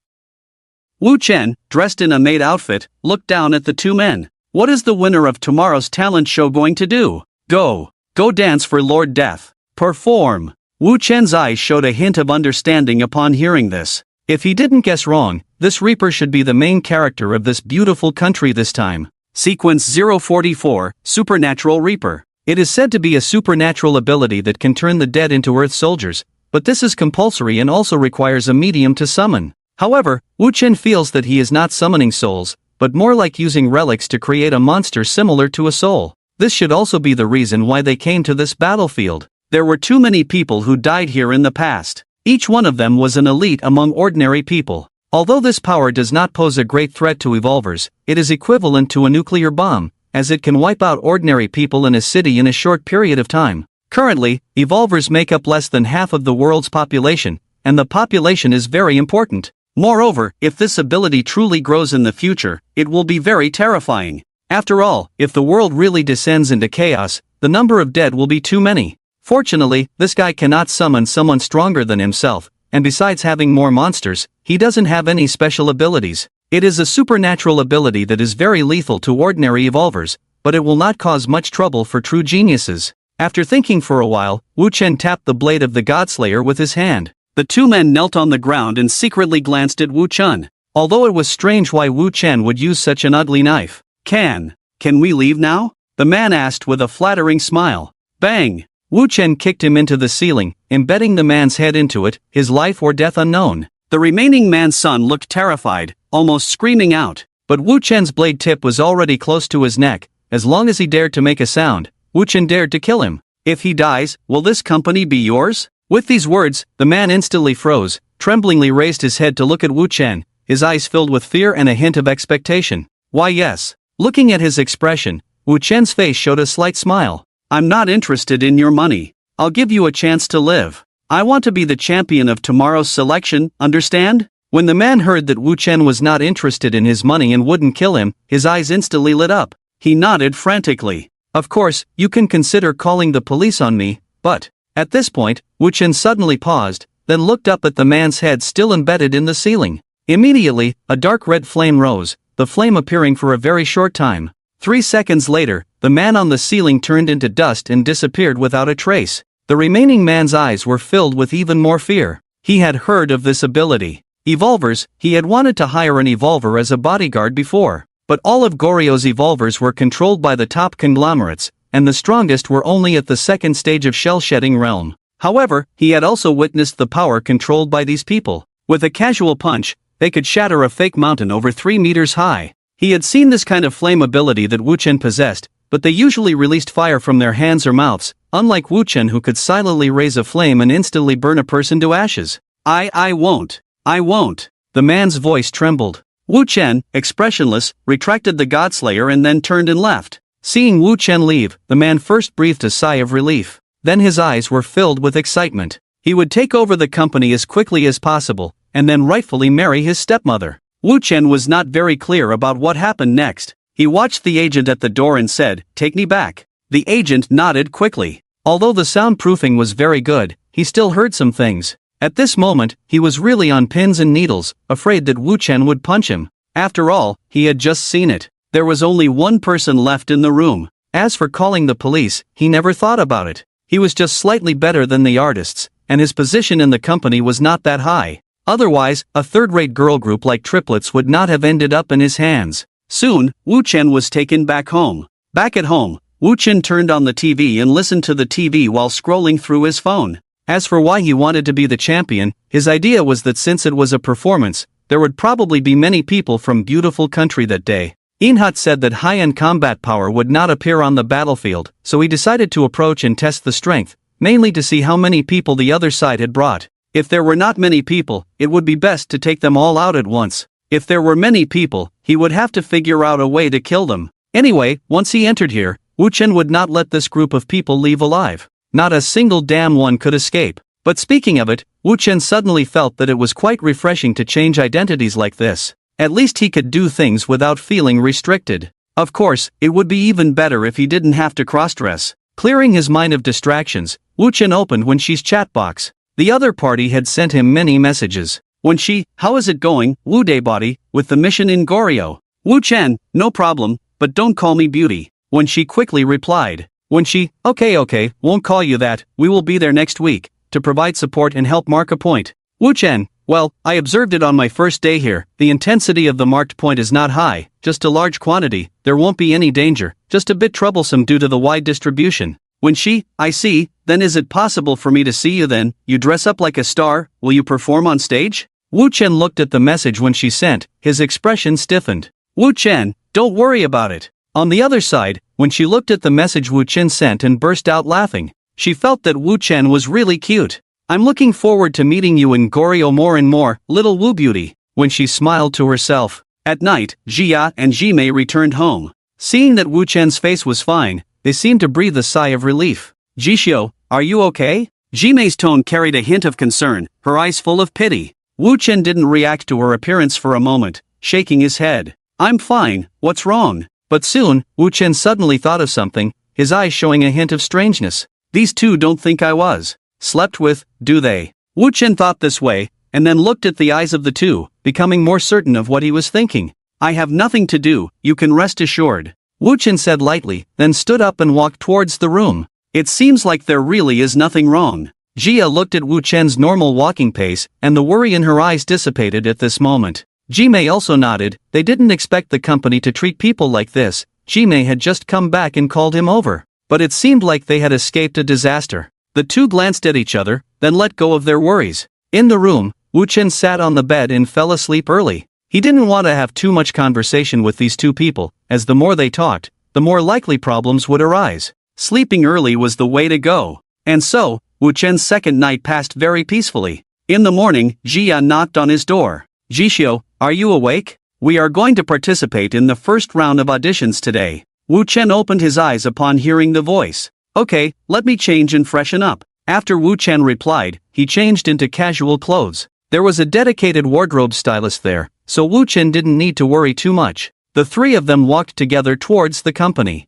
Wu Chen, dressed in a maid outfit, looked down at the two men. What is the winner of tomorrow's talent show going to do? Go dance for Lord Death. Perform. Wu Chen's eyes showed a hint of understanding upon hearing this. If he didn't guess wrong, this Reaper should be the main character of this beautiful country this time. Sequence 044, Supernatural Reaper. It is said to be a supernatural ability that can turn the dead into Earth soldiers, but this is compulsory and also requires a medium to summon. However, Wu Chen feels that he is not summoning souls, but more like using relics to create a monster similar to a soul. This should also be the reason why they came to this battlefield. There were too many people who died here in the past. Each one of them was an elite among ordinary people. Although this power does not pose a great threat to evolvers, it is equivalent to a nuclear bomb, as it can wipe out ordinary people in a city in a short period of time. Currently, evolvers make up less than half of the world's population, and the population is very important. Moreover, if this ability truly grows in the future, it will be very terrifying. After all, if the world really descends into chaos, the number of dead will be too many. Fortunately, this guy cannot summon someone stronger than himself, and besides having more monsters, he doesn't have any special abilities. It is a supernatural ability that is very lethal to ordinary evolvers, but it will not cause much trouble for true geniuses. After thinking for a while, Wu Chen tapped the blade of the Godslayer with his hand. The two men knelt on the ground and secretly glanced at Wu Chen. Although it was strange why Wu Chen would use such an ugly knife. Can we leave now? The man asked with a flattering smile. Bang! Wu Chen kicked him into the ceiling, embedding the man's head into it, his life or death unknown. The remaining man's son looked terrified, almost screaming out. But Wu Chen's blade tip was already close to his neck. As long as he dared to make a sound, Wu Chen dared to kill him. If he dies, will this company be yours? With these words, the man instantly froze, tremblingly raised his head to look at Wu Chen, his eyes filled with fear and a hint of expectation. Why yes. Looking at his expression, Wu Chen's face showed a slight smile. I'm not interested in your money. I'll give you a chance to live. I want to be the champion of tomorrow's selection, understand? When the man heard that Wu Chen was not interested in his money and wouldn't kill him, his eyes instantly lit up. He nodded frantically. Of course, you can consider calling the police on me, but... At this point, Wu Chen suddenly paused, then looked up at the man's head still embedded in the ceiling. Immediately, a dark red flame rose, the flame appearing for a very short time. 3 seconds later, the man on the ceiling turned into dust and disappeared without a trace. The remaining man's eyes were filled with even more fear. He had heard of this ability. Evolvers, he had wanted to hire an evolver as a bodyguard before. But all of Goryo's evolvers were controlled by the top conglomerates, and the strongest were only at the second stage of shell-shedding realm. However, he had also witnessed the power controlled by these people. With a casual punch, they could shatter a fake mountain over 3 meters high. He had seen this kind of flame ability that Wu Chen possessed, but they usually released fire from their hands or mouths, unlike Wu Chen who could silently raise a flame and instantly burn a person to ashes. I won't. The man's voice trembled. Wu Chen, expressionless, retracted the Godslayer and then turned and left. Seeing Wu Chen leave, the man first breathed a sigh of relief. Then his eyes were filled with excitement. He would take over the company as quickly as possible, and then rightfully marry his stepmother. Wu Chen was not very clear about what happened next. He watched the agent at the door and said, "Take me back." The agent nodded quickly. Although the soundproofing was very good, he still heard some things. At this moment, he was really on pins and needles, afraid that Wu Chen would punch him. After all, he had just seen it. There was only one person left in the room. As for calling the police, he never thought about it. He was just slightly better than the artists, and his position in the company was not that high. Otherwise, a third-rate girl group like Triplets would not have ended up in his hands. Soon, Wu Chen was taken back home. Back at home, Wu Chen turned on the TV and listened to the TV while scrolling through his phone. As for why he wanted to be the champion, his idea was that since it was a performance, there would probably be many people from beautiful country that day. Inhut said that high-end combat power would not appear on the battlefield, so he decided to approach and test the strength, mainly to see how many people the other side had brought. If there were not many people, it would be best to take them all out at once. If there were many people, he would have to figure out a way to kill them. Anyway, once he entered here, Wu Chen would not let this group of people leave alive. Not a single damn one could escape. But speaking of it, Wu Chen suddenly felt that it was quite refreshing to change identities like this. At least he could do things without feeling restricted. Of course, it would be even better if he didn't have to cross-dress. Clearing his mind of distractions, Wu Chen opened Wenxi's chat box. The other party had sent him many messages. When she, how is it going, Wu Daebody, with the mission in Goryeo? Wu Chen, no problem, but don't call me beauty. When she quickly replied. When she, okay, won't call you that, we will be there next week, to provide support and help mark a point. Wu Chen, well, I observed it on my first day here, the intensity of the marked point is not high, just a large quantity, there won't be any danger, just a bit troublesome due to the wide distribution. When she, I see, then is it possible for me to see you then, you dress up like a star, will you perform on stage? Wu Chen looked at the message when she sent, his expression stiffened. Wu Chen, don't worry about it. On the other side, when she looked at the message Wu Chen sent and burst out laughing, she felt that Wu Chen was really cute. I'm looking forward to meeting you in Goryeo more and more, little Wu Beauty, when she smiled to herself. At night, Jia and Jimei returned home. Seeing that Wu Chen's face was fine, they seemed to breathe a sigh of relief. Jishio, are you okay? Jimei's tone carried a hint of concern, her eyes full of pity. Wu Chen didn't react to her appearance for a moment, shaking his head. I'm fine, what's wrong? But soon, Wu Chen suddenly thought of something, his eyes showing a hint of strangeness. These two don't think I was slept with, do they? Wu Chen thought this way, and then looked at the eyes of the two, becoming more certain of what he was thinking. I have nothing to do, you can rest assured. Wu Chen said lightly, then stood up and walked towards the room. It seems like there really is nothing wrong. Jia looked at Wu Chen's normal walking pace, and the worry in her eyes dissipated at this moment. Jimei also nodded, they didn't expect the company to treat people like this. Jimei had just come back and called him over. But it seemed like they had escaped a disaster. The two glanced at each other, then let go of their worries. In the room, Wu Chen sat on the bed and fell asleep early. He didn't want to have too much conversation with these two people, as the more they talked, the more likely problems would arise. Sleeping early was the way to go. And so, Wu Chen's second night passed very peacefully. In the morning, Jia knocked on his door. Jishio, are you awake? We are going to participate in the first round of auditions today. Wu Chen opened his eyes upon hearing the voice. Okay, let me change and freshen up. After Wu Chen replied, he changed into casual clothes. There was a dedicated wardrobe stylist there, so Wu Chen didn't need to worry too much. The three of them walked together towards the company.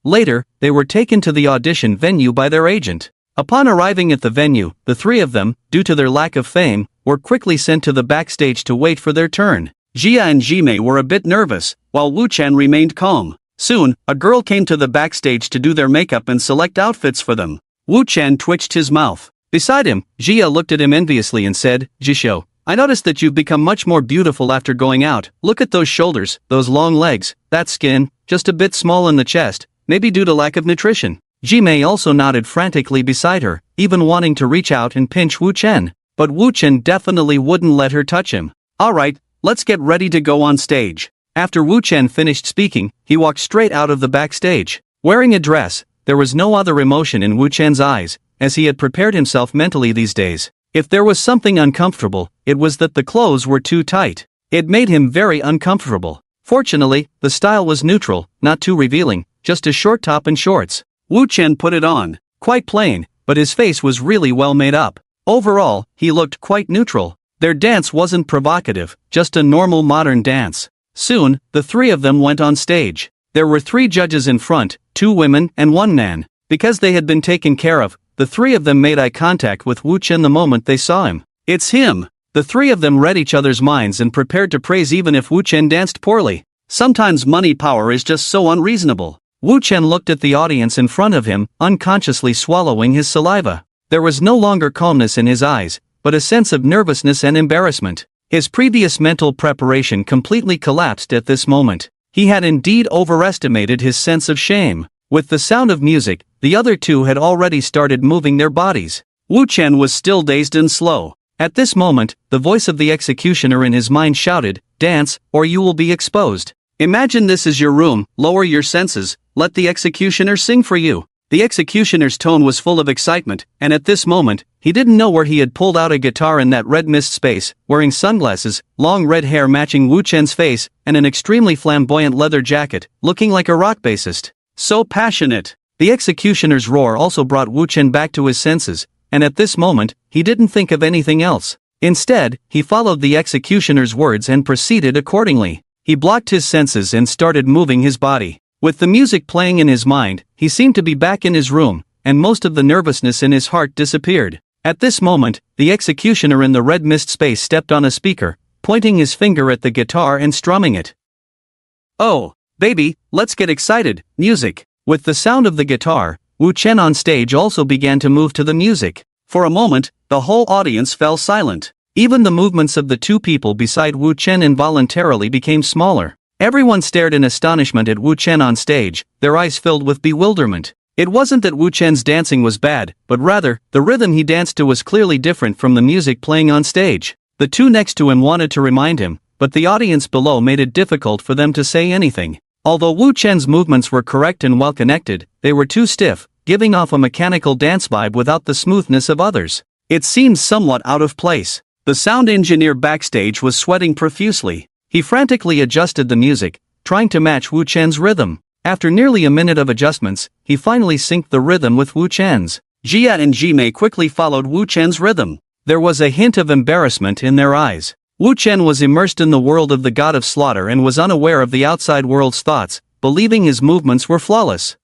Later, they were taken to the audition venue by their agent. Upon arriving at the venue, the three of them, due to their lack of fame, were quickly sent to the backstage to wait for their turn. Jia and Jimei were a bit nervous, while Wu Chen remained calm. Soon, a girl came to the backstage to do their makeup and select outfits for them. Wu Chen twitched his mouth. Beside him, Jia looked at him enviously and said, Jishio, I noticed that you've become much more beautiful after going out. Look at those shoulders, those long legs, that skin, just a bit small in the chest, maybe due to lack of nutrition. Jimei also nodded frantically beside her, even wanting to reach out and pinch Wu Chen. But Wu Chen definitely wouldn't let her touch him. Alright, let's get ready to go on stage. After Wu Chen finished speaking, he walked straight out of the backstage. Wearing a dress, there was no other emotion in Wu Chen's eyes, as he had prepared himself mentally these days. If there was something uncomfortable, it was that the clothes were too tight. It made him very uncomfortable. Fortunately, the style was neutral, not too revealing, just a short top and shorts. Wu Chen put it on, quite plain, but his face was really well made up. Overall, he looked quite neutral. Their dance wasn't provocative, just a normal modern dance. Soon, the three of them went on stage. There were 3 judges in front, 2 women and 1 man. Because they had been taken care of, the 3 of them made eye contact with Wu Chen the moment they saw him. It's him! The 3 of them read each other's minds and prepared to praise even if Wu Chen danced poorly. Sometimes money power is just so unreasonable. Wu Chen looked at the audience in front of him, unconsciously swallowing his saliva. There was no longer calmness in his eyes, but a sense of nervousness and embarrassment. His previous mental preparation completely collapsed at this moment. He had indeed overestimated his sense of shame. With the sound of music, the other 2 had already started moving their bodies. Wu Chen was still dazed and slow. At this moment, the voice of the executioner in his mind shouted, "Dance, or you will be exposed. Imagine this is your room, lower your senses, let the executioner sing for you." The executioner's tone was full of excitement, and at this moment, he didn't know where he had pulled out a guitar in that red mist space, wearing sunglasses, long red hair matching Wu Chen's face, and an extremely flamboyant leather jacket, looking like a rock bassist. So passionate. The executioner's roar also brought Wu Chen back to his senses, and at this moment, he didn't think of anything else. Instead, he followed the executioner's words and proceeded accordingly. He blocked his senses and started moving his body. With the music playing in his mind, he seemed to be back in his room, and most of the nervousness in his heart disappeared. At this moment, the executioner in the red mist space stepped on a speaker, pointing his finger at the guitar and strumming it. "Oh, baby, let's get excited, music." With the sound of the guitar, Wu Chen on stage also began to move to the music. For a moment, the whole audience fell silent. Even the movements of the two people beside Wu Chen involuntarily became smaller. Everyone stared in astonishment at Wu Chen on stage, their eyes filled with bewilderment. It wasn't that Wu Chen's dancing was bad, but rather, the rhythm he danced to was clearly different from the music playing on stage. The two next to him wanted to remind him, but the audience below made it difficult for them to say anything. Although Wu Chen's movements were correct and well connected, they were too stiff, giving off a mechanical dance vibe without the smoothness of others. It seemed somewhat out of place. The sound engineer backstage was sweating profusely. He frantically adjusted the music, trying to match Wu Chen's rhythm. After nearly a minute of adjustments, he finally synced the rhythm with Wu Chen's. Jia and Jimei quickly followed Wu Chen's rhythm. There was a hint of embarrassment in their eyes. Wu Chen was immersed in the world of the god of slaughter and was unaware of the outside world's thoughts, believing his movements were flawless.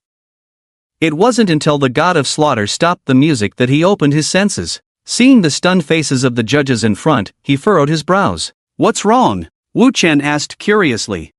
It wasn't until the god of slaughter stopped the music that he opened his senses. Seeing the stunned faces of the judges in front, he furrowed his brows. "What's wrong?" Wu Chen asked curiously.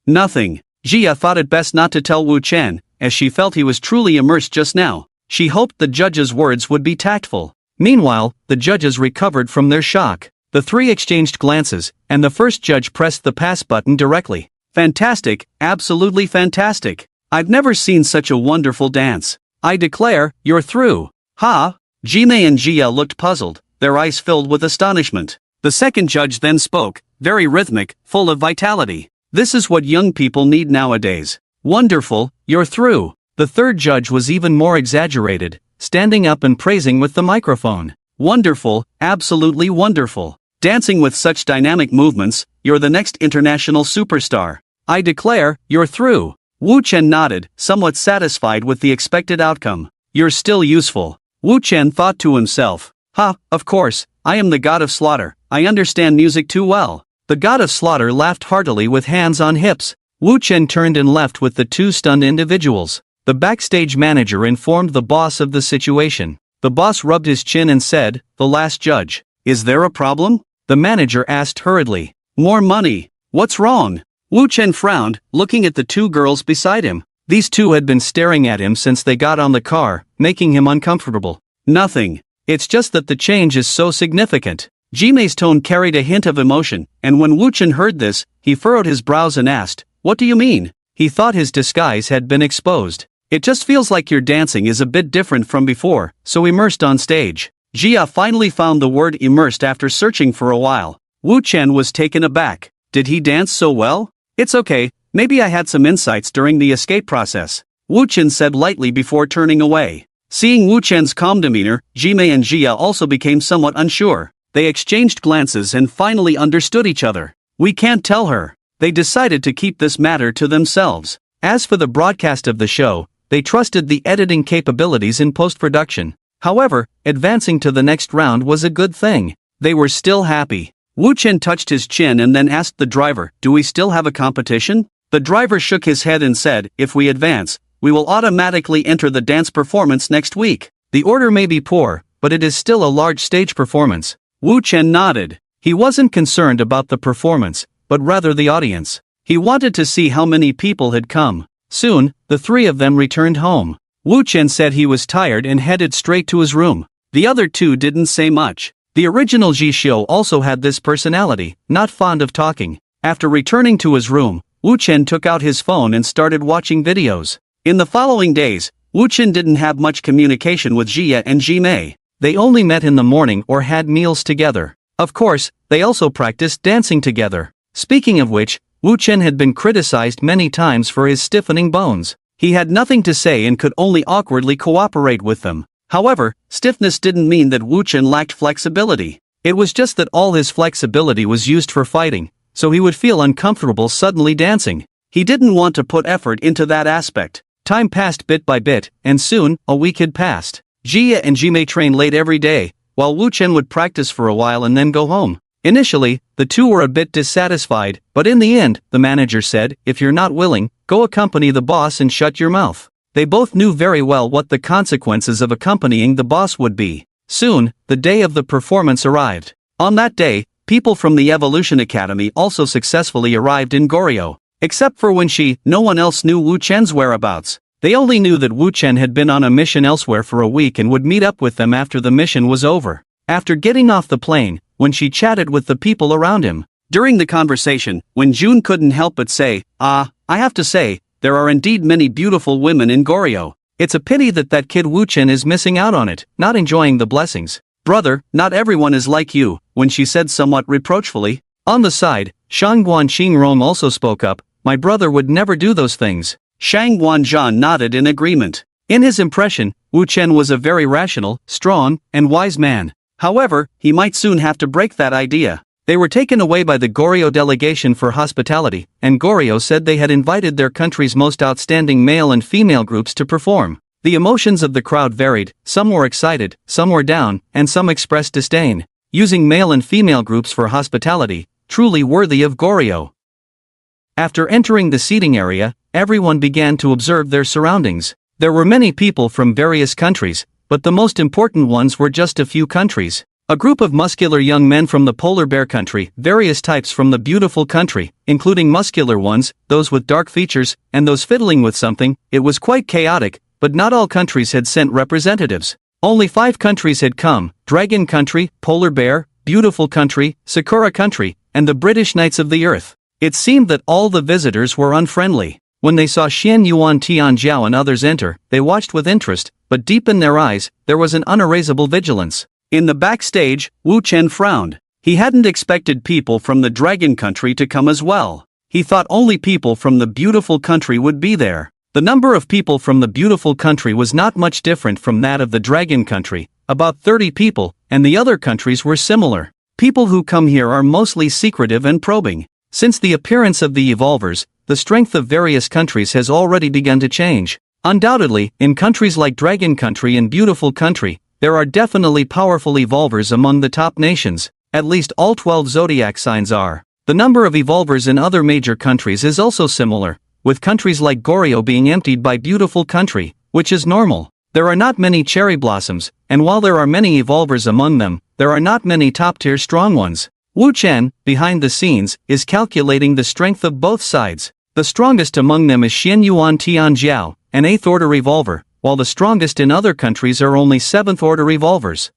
Nothing." Jia thought it best not to tell Wu Chen, as she felt he was truly immersed just now. She hoped the judges' words would be tactful. Meanwhile, the judges recovered from their shock. The three exchanged glances, and the first judge pressed the pass button directly. "Fantastic, absolutely fantastic. I've never seen such a wonderful dance. I declare, you're through." "Ha?" Jimei and Jia looked puzzled, their eyes filled with astonishment. The second judge then spoke, very rhythmic, full of vitality. "This is what young people need nowadays. Wonderful, you're through." The third judge was even more exaggerated, standing up and praising with the microphone. "Wonderful, absolutely wonderful. Dancing with such dynamic movements, you're the next international superstar. I declare, you're through." Wu Chen nodded, somewhat satisfied with the expected outcome. "You're still useful." Wu Chen thought to himself. Of course, I am the god of slaughter, I understand music too well." The god of slaughter laughed heartily with hands on hips. Wu Chen turned and left with the two stunned individuals. The backstage manager informed the boss of the situation. The boss rubbed his chin and said, "The last judge. Is there a problem?" The manager asked hurriedly. "More money. What's wrong?" Wu Chen frowned, looking at the two girls beside him. These two had been staring at him since they got on the car, making him uncomfortable. "Nothing. It's just that the change is so significant." Jimei's tone carried a hint of emotion, and when Wu Chen heard this, he furrowed his brows and asked, "What do you mean?" He thought his disguise had been exposed. "It just feels like your dancing is a bit different from before, so immersed on stage." Jia finally found the word immersed after searching for a while. Wu Chen was taken aback. Did he dance so well? "It's okay, maybe I had some insights during the escape process," Wu Chen said lightly before turning away. Seeing Wu Chen's calm demeanor, Jimei and Jia also became somewhat unsure. They exchanged glances and finally understood each other. "We can't tell her." They decided to keep this matter to themselves. As for the broadcast of the show, they trusted the editing capabilities in post-production. However, advancing to the next round was a good thing. They were still happy. Wu Chen touched his chin and then asked the driver, "Do we still have a competition?" The driver shook his head and said, "If we advance, we will automatically enter the dance performance next week. The order may be poor, but it is still a large stage performance." Wu Chen nodded. He wasn't concerned about the performance, but rather the audience. He wanted to see how many people had come. Soon, the three of them returned home. Wu Chen said he was tired and headed straight to his room. The other two didn't say much. The original Ji Xiu also had this personality, not fond of talking. After returning to his room, Wu Chen took out his phone and started watching videos. In the following days, Wu Chen didn't have much communication with Jia and Jimei. They only met in the morning or had meals together. Of course, they also practiced dancing together. Speaking of which, Wu Chen had been criticized many times for his stiffening bones. He had nothing to say and could only awkwardly cooperate with them. However, stiffness didn't mean that Wu Chen lacked flexibility. It was just that all his flexibility was used for fighting, so he would feel uncomfortable suddenly dancing. He didn't want to put effort into that aspect. Time passed bit by bit, and soon, a week had passed. Jia and Jimei trained late every day, while Wu Chen would practice for a while and then go home. Initially, the two were a bit dissatisfied, but in the end, the manager said, "If you're not willing, go accompany the boss and shut your mouth." They both knew very well what the consequences of accompanying the boss would be. Soon, the day of the performance arrived. On that day, people from the Evolution Academy also successfully arrived in Goryeo. Except for no one else knew Wu Chen's whereabouts. They only knew that Wu Chen had been on a mission elsewhere for a week and would meet up with them after the mission was over. After getting off the plane, Wen-shi chatted with the people around him. During the conversation, Wen-jun couldn't help but say, I have to say, there are indeed many beautiful women in Goryeo. It's a pity that kid Wu Chen is missing out on it, not enjoying the blessings. Brother, not everyone is like you, Wen-shi said somewhat reproachfully. On the side, Shangguan Qingrong also spoke up. My brother would never do those things. Shang Guanzhan nodded in agreement. In his impression, Wu Chen was a very rational, strong, and wise man. However, he might soon have to break that idea. They were taken away by the Goryeo delegation for hospitality, and Goryeo said they had invited their country's most outstanding male and female groups to perform. The emotions of the crowd varied, some were excited, some were down, and some expressed disdain. Using male and female groups for hospitality, truly worthy of Goryeo. After entering the seating area, everyone began to observe their surroundings. There were many people from various countries, but the most important ones were just a few countries. A group of muscular young men from the polar bear country, various types from the beautiful country, including muscular ones, those with dark features, and those fiddling with something. It was quite chaotic, but not all countries had sent representatives. Only 5 countries had come: Dragon Country, Polar Bear, Beautiful Country, Sakura Country, and the British Knights of the Earth. It seemed that all the visitors were unfriendly. When they saw Xian Yuan Tianjiao and others enter, they watched with interest, but deep in their eyes, there was an unerasable vigilance. In the backstage, Wu Chen frowned. He hadn't expected people from the Dragon Country to come as well. He thought only people from the Beautiful Country would be there. The number of people from the Beautiful Country was not much different from that of the Dragon Country, about 30 people, and the other countries were similar. People who come here are mostly secretive and probing. Since the appearance of the evolvers, the strength of various countries has already begun to change. Undoubtedly, in countries like Dragon Country and Beautiful Country, there are definitely powerful evolvers among the top nations. At least all 12 zodiac signs are. The number of evolvers in other major countries is also similar, with countries like Goryeo being emptied by Beautiful Country, which is normal. There are not many cherry blossoms, and while there are many evolvers among them, there are not many top-tier strong ones. Wu Chen, behind the scenes, is calculating the strength of both sides. The strongest among them is Xian Yuan Tianjiao, an 8th-order revolver, while the strongest in other countries are only 7th-order revolvers.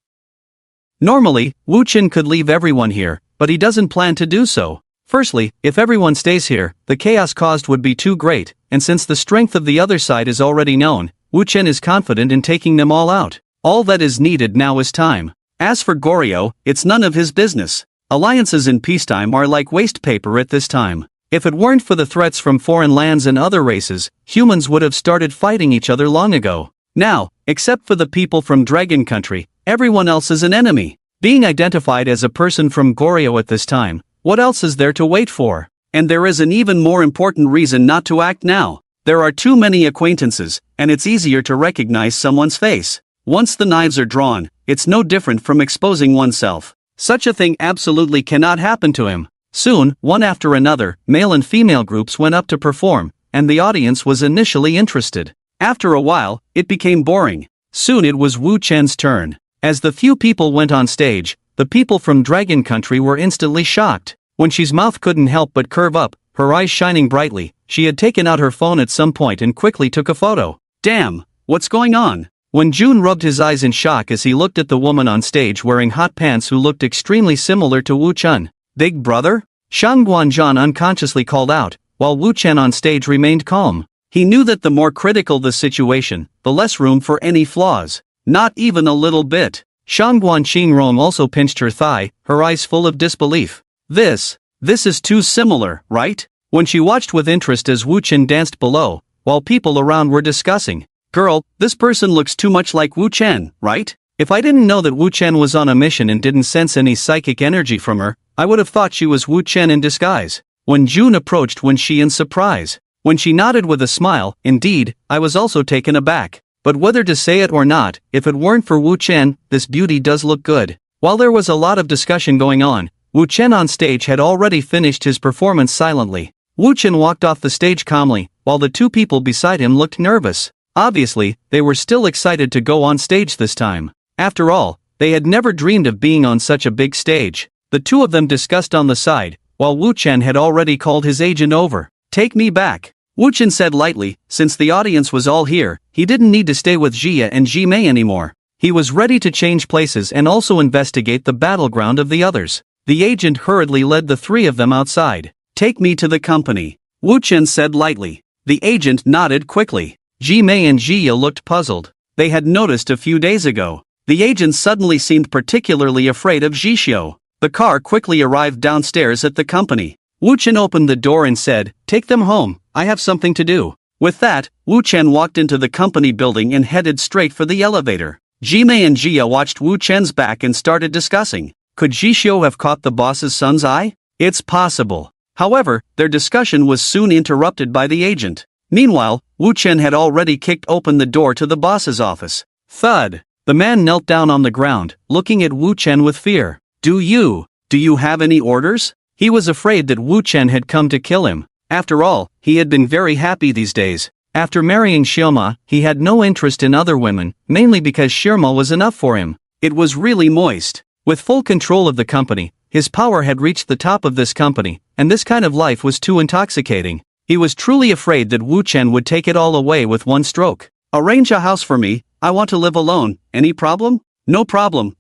Normally, Wu Chen could leave everyone here, but he doesn't plan to do so. Firstly, if everyone stays here, the chaos caused would be too great, and since the strength of the other side is already known, Wu Chen is confident in taking them all out. All that is needed now is time. As for Goryeo, it's none of his business. Alliances in peacetime are like waste paper at this time. If it weren't for the threats from foreign lands and other races, humans would have started fighting each other long ago. Now, except for the people from Dragon Country, everyone else is an enemy. Being identified as a person from Goryeo at this time, what else is there to wait for? And there is an even more important reason not to act now. There are too many acquaintances, and it's easier to recognize someone's face. Once the knives are drawn, it's no different from exposing oneself. Such a thing absolutely cannot happen to him. Soon, one after another, male and female groups went up to perform, and the audience was initially interested. After a while, it became boring. Soon it was Wu Chen's turn. As the few people went on stage, the people from Dragon Country were instantly shocked. When she's mouth couldn't help but curve up, her eyes shining brightly, she had taken out her phone at some point and quickly took a photo. Damn, what's going on? When Jun rubbed his eyes in shock as he looked at the woman on stage wearing hot pants who looked extremely similar to Wu Chen. Big brother? Shang Guanzhan unconsciously called out, while Wu Chen on stage remained calm. He knew that the more critical the situation, the less room for any flaws. Not even a little bit. Shangguan Qingrong also pinched her thigh, her eyes full of disbelief. This is too similar, right? When she watched with interest as Wu Chen danced below, while people around were discussing. Girl, this person looks too much like Wu Chen, right? If I didn't know that Wu Chen was on a mission and didn't sense any psychic energy from her, I would have thought she was Wu Chen in disguise. When Jun approached Wen-shi in surprise. When she nodded with a smile, indeed, I was also taken aback. But whether to say it or not, if it weren't for Wu Chen, this beauty does look good. While there was a lot of discussion going on, Wu Chen on stage had already finished his performance silently. Wu Chen walked off the stage calmly, while the two people beside him looked nervous. Obviously, they were still excited to go on stage this time. After all, They had never dreamed of being on such a big stage. The two of them discussed on the side, while Wu Chen had already called his agent over. "Take me back," Wu Chen said lightly. Since the audience was all here, he didn't need to stay with Jia and Ji Mei anymore. He was ready to change places and also investigate the battleground of the others. The agent hurriedly led the three of them outside. "Take me to the company," Wu Chen said lightly. The agent nodded quickly. Ji Mei and Jia looked puzzled. They had noticed a few days ago. The agent suddenly seemed particularly afraid of Jishio. The car quickly arrived downstairs at the company. Wu Chen opened the door and said, "Take them home, I have something to do." With that, Wu Chen walked into the company building and headed straight for the elevator. Ji Mei and Jia watched Wu Chen's back and started discussing. Could Jishio have caught the boss's son's eye? It's possible. However, their discussion was soon interrupted by the agent. Meanwhile, Wu Chen had already kicked open the door to the boss's office. Thud! The man knelt down on the ground, looking at Wu Chen with fear. Do you have any orders?" He was afraid that Wu Chen had come to kill him. After all, he had been very happy these days. After marrying Xioma, he had no interest in other women, mainly because Xioma was enough for him. It was really moist. With full control of the company, his power had reached the top of this company, and this kind of life was too intoxicating. He was truly afraid that Wu Chen would take it all away with one stroke. "Arrange a house for me, I want to live alone, any problem?" No problem,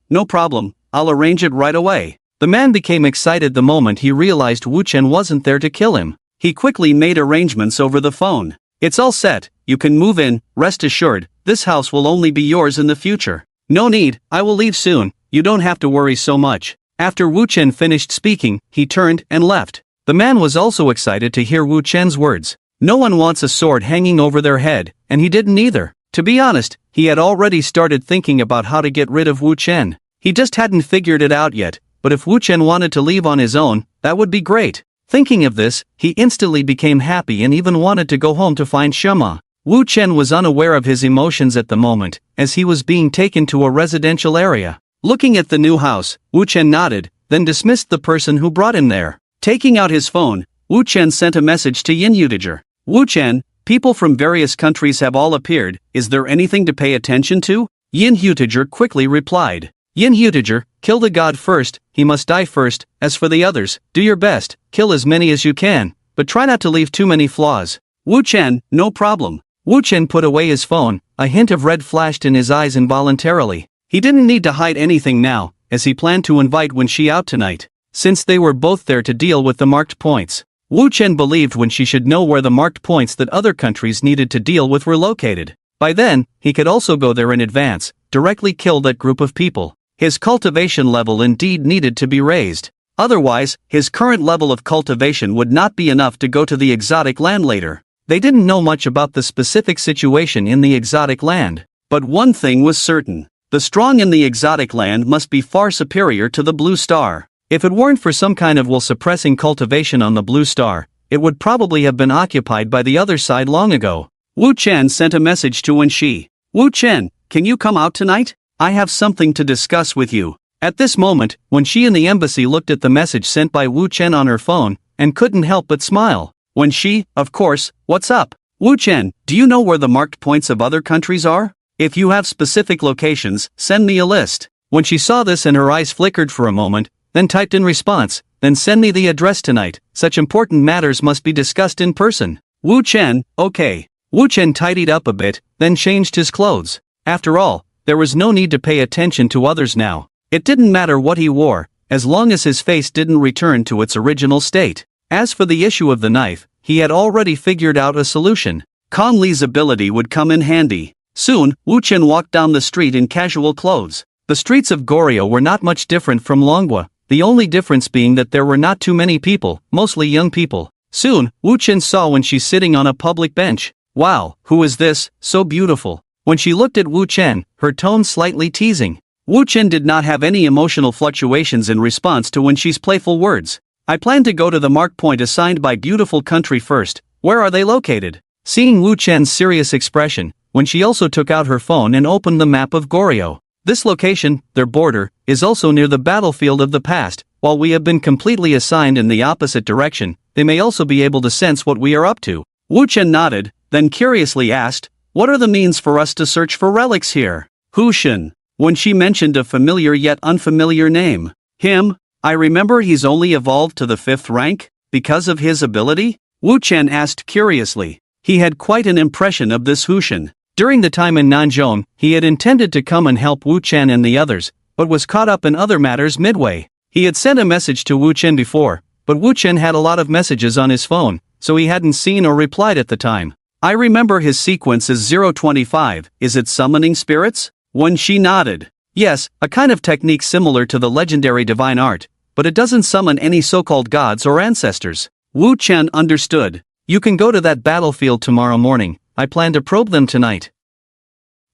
I'll arrange it right away." The man became excited the moment he realized Wu Chen wasn't there to kill him. He quickly made arrangements over the phone. "It's all set, you can move in, rest assured, this house will only be yours in the future." "No need, I will leave soon, you don't have to worry so much." After Wu Chen finished speaking, he turned and left. The man was also excited to hear Wu Chen's words. No one wants a sword hanging over their head, and he didn't either. To be honest, he had already started thinking about how to get rid of Wu Chen. He just hadn't figured it out yet, but if Wu Chen wanted to leave on his own, that would be great. Thinking of this, he instantly became happy and even wanted to go home to find Xioma. Wu Chen was unaware of his emotions at the moment, as he was being taken to a residential area. Looking at the new house, Wu Chen nodded, then dismissed the person who brought him there. Taking out his phone, Wu Chen sent a message to Yin Yutager. "Wu Chen, people from various countries have all appeared, is there anything to pay attention to?" Yin Yutager quickly replied. "Yin Yutager, kill the god first, he must die first. As for the others, do your best, kill as many as you can, but try not to leave too many flaws." "Wu Chen, no problem." Wu Chen put away his phone, a hint of red flashed in his eyes involuntarily. He didn't need to hide anything now, as he planned to invite Wenxi out tonight. Since they were both there to deal with the marked points, Wu Chen believed Wenxi should know where the marked points that other countries needed to deal with were located. By then, he could also go there in advance, directly kill that group of people. His cultivation level indeed needed to be raised. Otherwise, his current level of cultivation would not be enough to go to the exotic land later. They didn't know much about the specific situation in the exotic land. But one thing was certain. The strong in the exotic land must be far superior to the blue star. If it weren't for some kind of will-suppressing cultivation on the blue star, it would probably have been occupied by the other side long ago. Wu Chen sent a message to Wenxi. "Wu Chen, can you come out tonight? I have something to discuss with you." At this moment, Wenxi in the embassy looked at the message sent by Wu Chen on her phone, and couldn't help but smile. "Wenxi, of course, what's up?" "Wu Chen, do you know where the marked points of other countries are? If you have specific locations, send me a list." When she saw this and her eyes flickered for a moment, then typed in response, "Then send me the address tonight, such important matters must be discussed in person." Wu Chen, okay. Wu Chen tidied up a bit, then changed his clothes. After all, there was no need to pay attention to others now. It didn't matter what he wore, as long as his face didn't return to its original state. As for the issue of the knife, he had already figured out a solution. Kong Li's ability would come in handy. Soon, Wu Chen walked down the street in casual clothes. The streets of Goryeo were not much different from Longwa, the only difference being that there were not too many people, mostly young people. Soon, Wu Chen saw Wenxi sitting on a public bench. Wow, who is this, so beautiful? When she looked at Wu Chen, her tone slightly teasing. Wu Chen did not have any emotional fluctuations in response to Wenxi's playful words. "I plan to go to the mark point assigned by beautiful country first. Where are they located?" Seeing Wu Chen's serious expression, Wenxi also took out her phone and opened the map of Goryeo. This location, their border, is also near the battlefield of the past. While we have been completely assigned in the opposite direction, they may also be able to sense what we are up to. Wu Chen nodded, then curiously asked, "What are the means for us to search for relics here?" "Hushin. when she mentioned a familiar yet unfamiliar name. Him? I remember he's only evolved to the 5th rank? Because of his ability? Wu Chen asked curiously. He had quite an impression of this Hu Shen. During the time in Nanzhong, he had intended to come and help Wu Chen and the others, but was caught up in other matters midway. He had sent a message to Wu Chen before, but Wu Chen had a lot of messages on his phone, so he hadn't seen or replied at the time. I remember his sequence is 025, is it summoning spirits? When she nodded. Yes, a kind of technique similar to the legendary divine art, but it doesn't summon any so-called gods or ancestors. Wu Chen understood. You can go to that battlefield tomorrow morning, I plan to probe them tonight.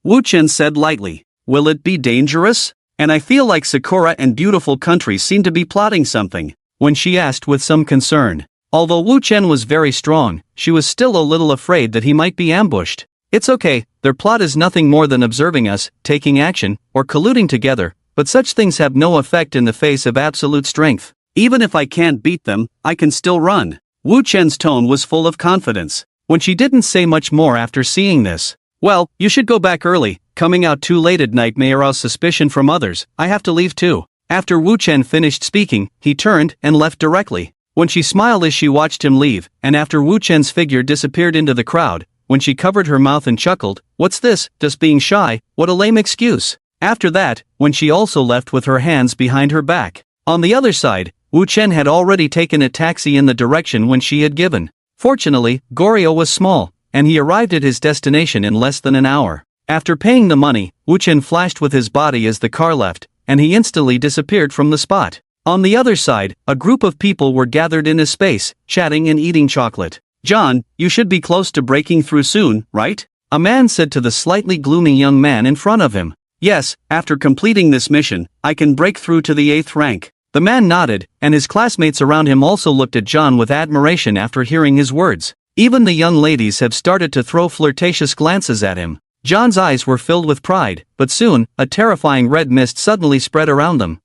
Wu Chen said lightly. Will it be dangerous? And I feel like Sakura and beautiful country seem to be plotting something, when she asked with some concern. Although Wu Chen was very strong, she was still a little afraid that he might be ambushed. It's okay, their plot is nothing more than observing us, taking action, or colluding together, but such things have no effect in the face of absolute strength. Even if I can't beat them, I can still run. Wu Chen's tone was full of confidence, when she didn't say much more after seeing this. Well, you should go back early, coming out too late at night may arouse suspicion from others, I have to leave too. After Wu Chen finished speaking, he turned and left directly. When she smiled as she watched him leave, and after Wu Chen's figure disappeared into the crowd, when she covered her mouth and chuckled, what's this, just being shy, what a lame excuse. After that, when she also left with her hands behind her back. On the other side, Wu Chen had already taken a taxi in the direction when she had given. Fortunately, Goryo was small, and he arrived at his destination in less than an hour. After paying the money, Wu Chen flashed with his body as the car left, and he instantly disappeared from the spot. On the other side, a group of people were gathered in a space, chatting and eating chocolate. John, you should be close to breaking through soon, right? A man said to the slightly gloomy young man in front of him. Yes, after completing this mission, I can break through to the 8th rank. The man nodded, and his classmates around him also looked at John with admiration after hearing his words. Even the young ladies have started to throw flirtatious glances at him. John's eyes were filled with pride, but soon, a terrifying red mist suddenly spread around them.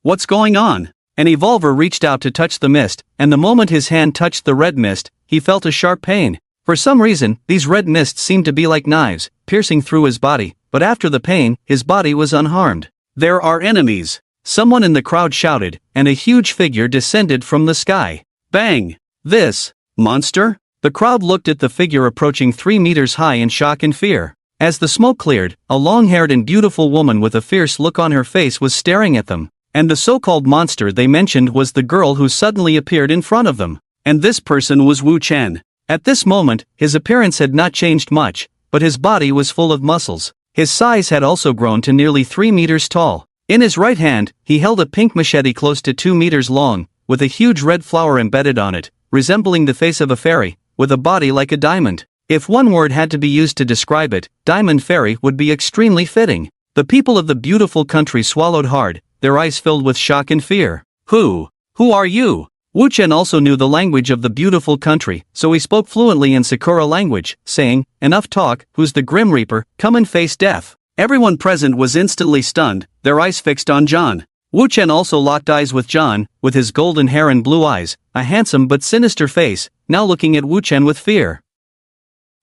What's going on? An evolver reached out to touch the mist, and the moment his hand touched the red mist, he felt a sharp pain. For some reason, these red mists seemed to be like knives, piercing through his body, but after the pain, his body was unharmed. There are enemies. Someone in the crowd shouted, and a huge figure descended from the sky. Bang! This monster? The crowd looked at the figure approaching 3 meters high in shock and fear. As the smoke cleared, a long-haired and beautiful woman with a fierce look on her face was staring at them. And the so-called monster they mentioned was the girl who suddenly appeared in front of them. And this person was Wu Chen. At this moment, his appearance had not changed much, but his body was full of muscles. His size had also grown to nearly 3 meters tall. In his right hand, he held a pink machete close to 2 meters long, with a huge red flower embedded on it, resembling the face of a fairy, with a body like a diamond. If one word had to be used to describe it, diamond fairy would be extremely fitting. The people of the beautiful country swallowed hard, their eyes filled with shock and fear. Who are you? Wu Chen also knew the language of the beautiful country, so he spoke fluently in Sakura language, saying, enough talk, who's the Grim Reaper, come and face death. Everyone present was instantly stunned, their eyes fixed on John. Wu Chen also locked eyes with John, with his golden hair and blue eyes, a handsome but sinister face, now looking at Wu Chen with fear.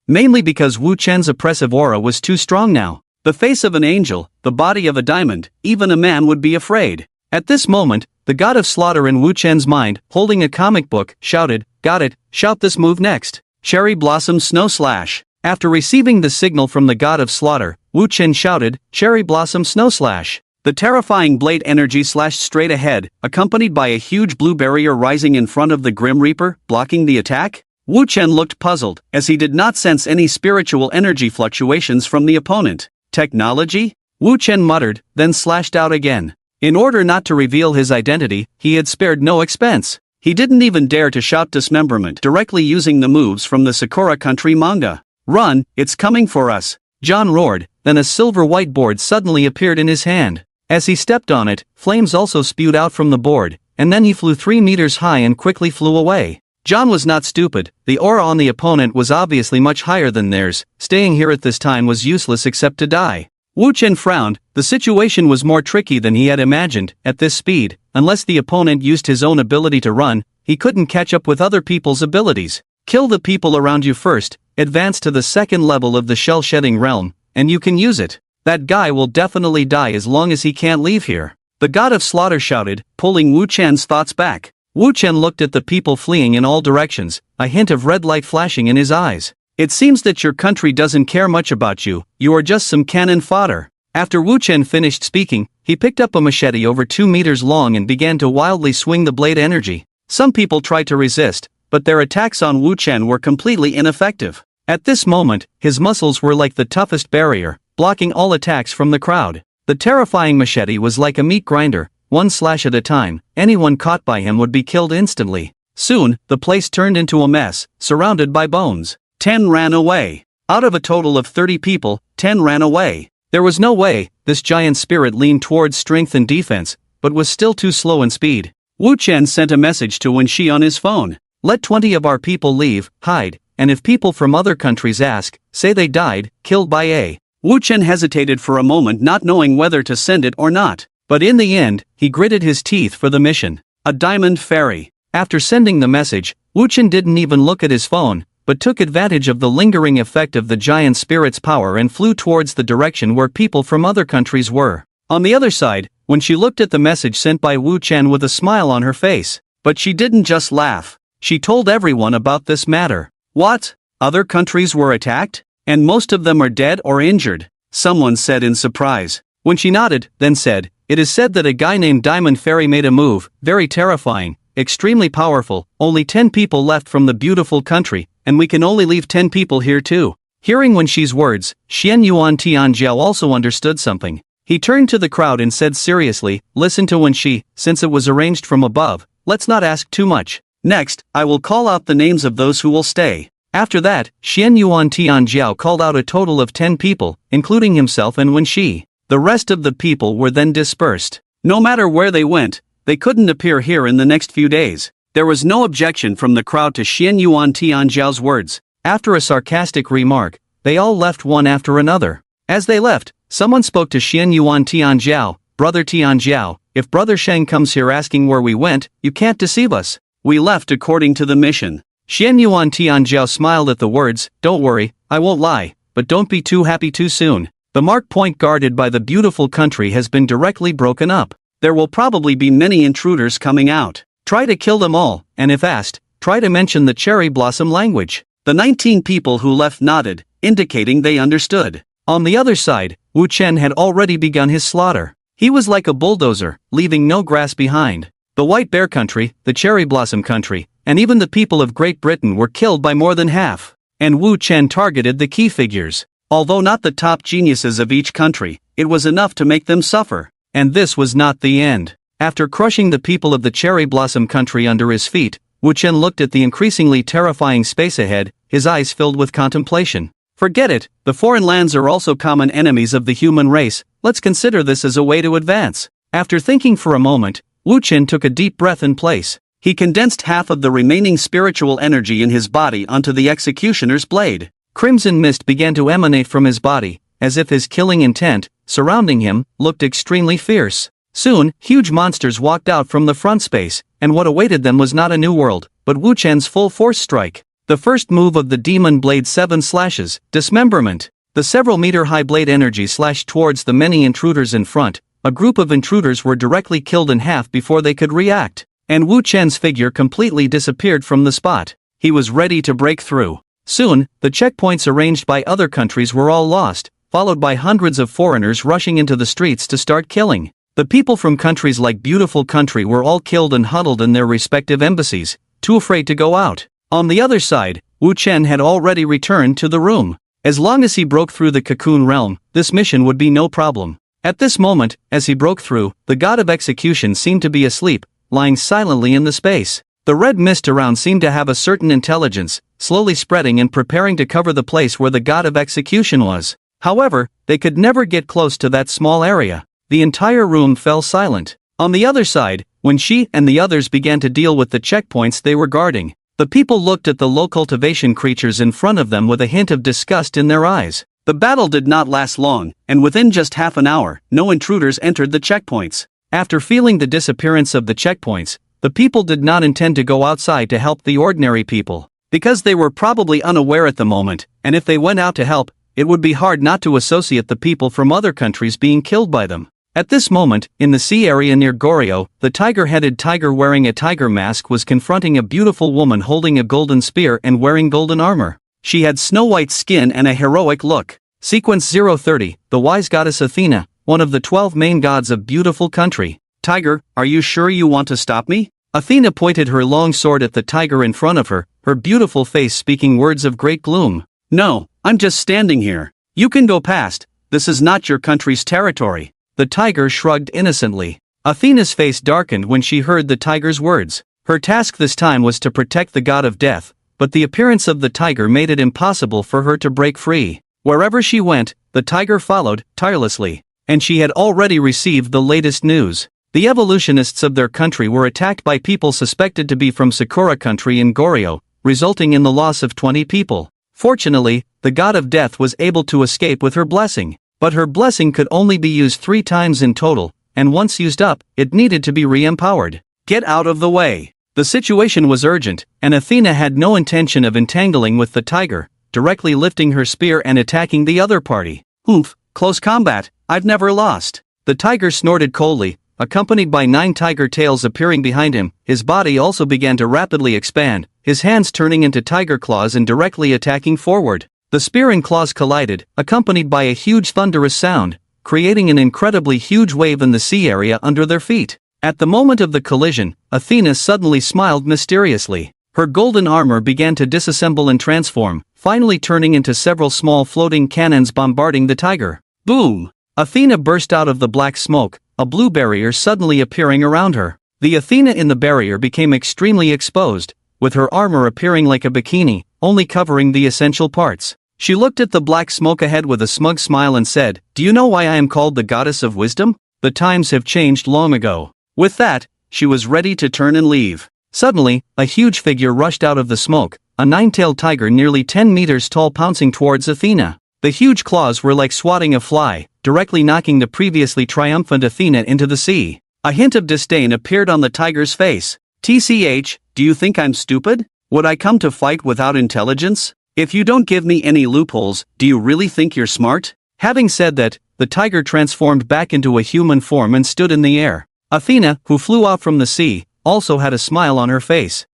Mainly because Wu Chen's oppressive aura was too strong now. The face of an angel, the body of a diamond, even a man would be afraid. At this moment, the god of slaughter in Wu Chen's mind, holding a comic book, shouted, got it, shout this move next. Cherry Blossom Snow Slash. After receiving the signal from the god of slaughter, Wu Chen shouted, Cherry Blossom Snow Slash. The terrifying blade energy slashed straight ahead, accompanied by a huge blue barrier rising in front of the Grim Reaper, blocking the attack. Wu Chen looked puzzled, as he did not sense any spiritual energy fluctuations from the opponent. Technology? Wu Chen muttered, then slashed out again. In order not to reveal his identity, he had spared no expense. He didn't even dare to shout dismemberment directly using the moves from the Sakura Country manga. Run, it's coming for us. John roared, then a silver whiteboard suddenly appeared in his hand. As he stepped on it, flames also spewed out from the board, and then he flew 3 meters high and quickly flew away. John was not stupid, the aura on the opponent was obviously much higher than theirs, staying here at this time was useless except to die. Wu Chen frowned, the situation was more tricky than he had imagined. At this speed, unless the opponent used his own ability to run, he couldn't catch up with other people's abilities. Kill the people around you first, advance to the second level of the shell-shedding realm, and you can use it. That guy will definitely die as long as he can't leave here. The god of slaughter shouted, pulling Wu Chen's thoughts back. Wu Chen looked at the people fleeing in all directions, a hint of red light flashing in his eyes. It seems that your country doesn't care much about you, you are just some cannon fodder. After Wu Chen finished speaking, he picked up a machete over 2 meters long and began to wildly swing the blade energy. Some people tried to resist, but their attacks on Wu Chen were completely ineffective. At this moment, his muscles were like the toughest barrier, blocking all attacks from the crowd. The terrifying machete was like a meat grinder, one slash at a time, anyone caught by him would be killed instantly. Soon, the place turned into a mess, surrounded by bones. 10 ran away. Out of a total of 30 people, 10 ran away. There was no way. This giant spirit leaned towards strength and defense, but was still too slow in speed. Wu Chen sent a message to Wenxi on his phone. Let 20 of our people leave, hide, and if people from other countries ask, say they died, killed by A. Wu Chen hesitated for a moment, not knowing whether to send it or not. But in the end, he gritted his teeth for the mission. A diamond fairy. After sending the message, Wu Chen didn't even look at his phone, but took advantage of the lingering effect of the giant spirit's power and flew towards the direction where people from other countries were. On the other side, when she looked at the message sent by Wu Chen with a smile on her face. But she didn't just laugh. She told everyone about this matter. What? Other countries were attacked? And most of them are dead or injured? Someone said in surprise. When she nodded, then said, it is said that a guy named Diamond Fairy made a move, very terrifying, extremely powerful, only 10 people left from the beautiful country, and we can only leave 10 people here too. Hearing Wenxi's words, Xian Yuan Tianjiao also understood something. He turned to the crowd and said seriously, listen to Wenxi, since it was arranged from above, let's not ask too much. Next, I will call out the names of those who will stay. After that, Xian Yuan Tianjiao called out a total of 10 people, including himself and Wenxi. The rest of the people were then dispersed. No matter where they went, they couldn't appear here in the next few days. There was no objection from the crowd to Xian Yuan Tianjiao's words. After a sarcastic remark, they all left one after another. As they left, someone spoke to Xian Yuan Tianjiao, Brother Tianjiao, if Brother Sheng comes here asking where we went, you can't deceive us. We left according to the mission. Xian Yuan Tianjiao smiled at the words, don't worry, I won't lie, but don't be too happy too soon. The mark point guarded by the beautiful country has been directly broken up. There will probably be many intruders coming out. Try to kill them all, and if asked, try to mention the cherry blossom language. The 19 people who left nodded, indicating they understood. On the other side, Wu Chen had already begun his slaughter. He was like a bulldozer, leaving no grass behind. The White Bear Country, the Cherry Blossom Country, and even the people of Great Britain were killed by more than half. And Wu Chen targeted the key figures. Although not the top geniuses of each country, it was enough to make them suffer. And this was not the end. After crushing the people of the Cherry Blossom Country under his feet, Wu Chen looked at the increasingly terrifying space ahead, his eyes filled with contemplation. Forget it, the foreign lands are also common enemies of the human race, let's consider this as a way to advance. After thinking for a moment, Wu Chen took a deep breath in place. He condensed half of the remaining spiritual energy in his body onto the executioner's blade. Crimson mist began to emanate from his body, as if his killing intent, surrounding him, looked extremely fierce. Soon, huge monsters walked out from the front space, and what awaited them was not a new world, but Wu Chen's full force strike. The first move of the demon blade 7 slashes, dismemberment. The several meter high blade energy slashed towards the many intruders in front. A group of intruders were directly killed in half before they could react, and Wu Chen's figure completely disappeared from the spot. He was ready to break through. Soon, the checkpoints arranged by other countries were all lost, followed by hundreds of foreigners rushing into the streets to start killing. The people from countries like Beautiful Country were all killed and huddled in their respective embassies, too afraid to go out. On the other side, Wu Chen had already returned to the room. As long as he broke through the cocoon realm, this mission would be no problem. At this moment, as he broke through, the god of execution seemed to be asleep, lying silently in the space. The red mist around seemed to have a certain intelligence, slowly spreading and preparing to cover the place where the god of execution was. However, they could never get close to that small area. The entire room fell silent. On the other side, when she and the others began to deal with the checkpoints they were guarding, the people looked at the low cultivation creatures in front of them with a hint of disgust in their eyes. The battle did not last long, and within just half an hour, no intruders entered the checkpoints. After feeling the disappearance of the checkpoints, the people did not intend to go outside to help the ordinary people, because they were probably unaware at the moment, and if they went out to help, it would be hard not to associate the people from other countries being killed by them. At this moment, in the sea area near Goryeo, the tiger-headed tiger wearing a tiger mask was confronting a beautiful woman holding a golden spear and wearing golden armor. She had snow-white skin and a heroic look. Sequence 030, the wise goddess Athena, one of the 12 main gods of beautiful country. Tiger, are you sure you want to stop me? Athena pointed her long sword at the tiger in front of her, her beautiful face speaking words of great gloom. No, I'm just standing here. You can go past. This is not your country's territory. The tiger shrugged innocently. Athena's face darkened when she heard the tiger's words. Her task this time was to protect the god of death, but the appearance of the tiger made it impossible for her to break free. Wherever she went, the tiger followed, tirelessly. And she had already received the latest news. The evolutionists of their country were attacked by people suspected to be from Sakura country in Goryeo, resulting in the loss of 20 people. Fortunately, the god of death was able to escape with her blessing. But her blessing could only be used 3 times in total, and once used up, it needed to be re-empowered. Get out of the way. The situation was urgent, and Athena had no intention of entangling with the tiger, directly lifting her spear and attacking the other party. Oomph, close combat, I've never lost. The tiger snorted coldly, accompanied by 9 tiger tails appearing behind him. His body also began to rapidly expand, his hands turning into tiger claws and directly attacking forward. The spear and claws collided, accompanied by a huge thunderous sound, creating an incredibly huge wave in the sea area under their feet. At the moment of the collision, Athena suddenly smiled mysteriously. Her golden armor began to disassemble and transform, finally turning into several small floating cannons bombarding the tiger. Boom! Athena burst out of the black smoke, a blue barrier suddenly appearing around her. The Athena in the barrier became extremely exposed, with her armor appearing like a bikini, only covering the essential parts. She looked at the black smoke ahead with a smug smile and said, "Do you know why I am called the goddess of wisdom? The times have changed long ago." With that, she was ready to turn and leave. Suddenly, a huge figure rushed out of the smoke, a 9-tailed tiger nearly 10 meters tall pouncing towards Athena. The huge claws were like swatting a fly, directly knocking the previously triumphant Athena into the sea. A hint of disdain appeared on the tiger's face. "TCH, do you think I'm stupid? Would I come to fight without intelligence? If you don't give me any loopholes, do you really think you're smart?" Having said that, the tiger transformed back into a human form and stood in the air. Athena, who flew out from the sea, also had a smile on her face.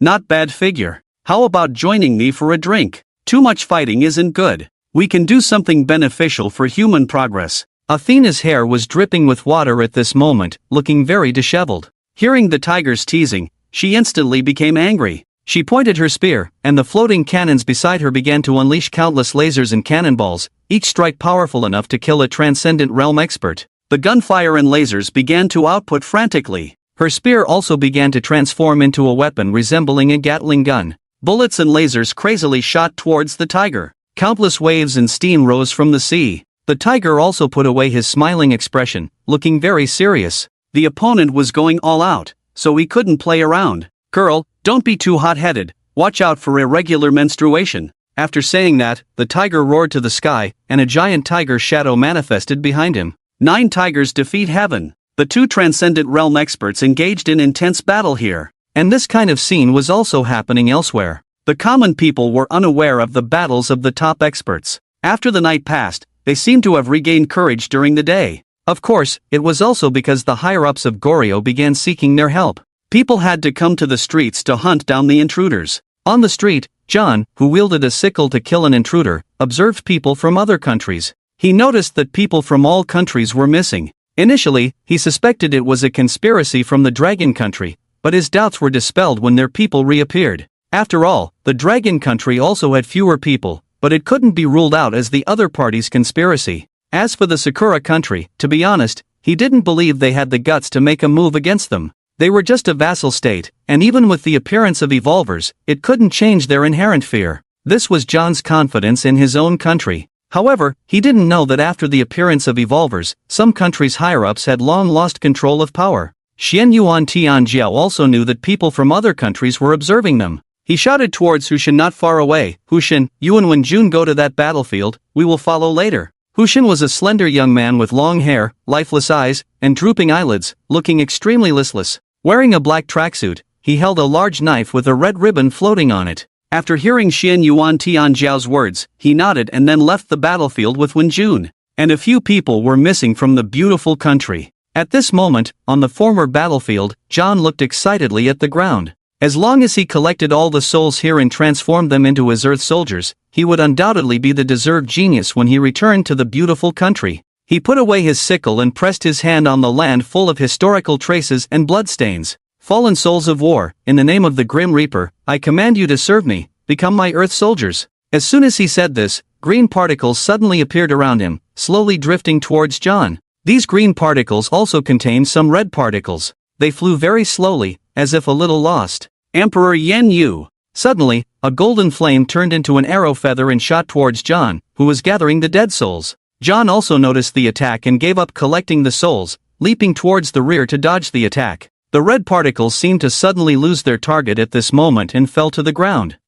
Not bad figure. How about joining me for a drink? Too much fighting isn't good. We can do something beneficial for human progress. Athena's hair was dripping with water at this moment, looking very disheveled. Hearing the tiger's teasing, she instantly became angry. She pointed her spear, and the floating cannons beside her began to unleash countless lasers and cannonballs, each strike powerful enough to kill a transcendent realm expert. The gunfire and lasers began to output frantically. Her spear also began to transform into a weapon resembling a Gatling gun. Bullets and lasers crazily shot towards the tiger. Countless waves and steam rose from the sea. The tiger also put away his smiling expression, looking very serious. The opponent was going all out, so he couldn't play around. "Girl, don't be too hot-headed, watch out for irregular menstruation." After saying that, the tiger roared to the sky, and a giant tiger shadow manifested behind him. 9 tigers defeat heaven. The 2 transcendent realm experts engaged in intense battle here. And this kind of scene was also happening elsewhere. The common people were unaware of the battles of the top experts. After the night passed, they seemed to have regained courage during the day. Of course, it was also because the higher-ups of Goryeo began seeking their help. People had to come to the streets to hunt down the intruders. On the street, John, who wielded a sickle to kill an intruder, observed people from other countries. He noticed that people from all countries were missing. Initially, he suspected it was a conspiracy from the Dragon Country, but his doubts were dispelled when their people reappeared. After all, the Dragon Country also had fewer people, but it couldn't be ruled out as the other party's conspiracy. As for the Sakura Country, to be honest, he didn't believe they had the guts to make a move against them. They were just a vassal state, and even with the appearance of evolvers, it couldn't change their inherent fear. This was John's confidence in his own country. However, he didn't know that after the appearance of evolvers, some countries' higher-ups had long lost control of power. Xian Yuan Tianjiao also knew that people from other countries were observing them. He shouted towards Hushin not far away, "Hushin, you and Wenjun go to that battlefield, we will follow later." Hushin was a slender young man with long hair, lifeless eyes, and drooping eyelids, looking extremely listless. Wearing a black tracksuit, he held a large knife with a red ribbon floating on it. After hearing Xian Yuan Tianjiao's words, he nodded and then left the battlefield with Wen Jun. And a few people were missing from the beautiful country. At this moment, on the former battlefield, John looked excitedly at the ground. As long as he collected all the souls here and transformed them into his Earth soldiers, he would undoubtedly be the deserved genius when he returned to the beautiful country. He put away his sickle and pressed his hand on the land full of historical traces and bloodstains. Fallen souls of war, in the name of the Grim Reaper, I command you to serve me, become my Earth soldiers. As soon as he said this, green particles suddenly appeared around him, slowly drifting towards John. These green particles also contained some red particles. They flew very slowly, as if a little lost. Emperor Yen Yu. Suddenly, a golden flame turned into an arrow feather and shot towards John, who was gathering the dead souls. John also noticed the attack and gave up collecting the souls, leaping towards the rear to dodge the attack. The red particles seemed to suddenly lose their target at this moment and fell to the ground.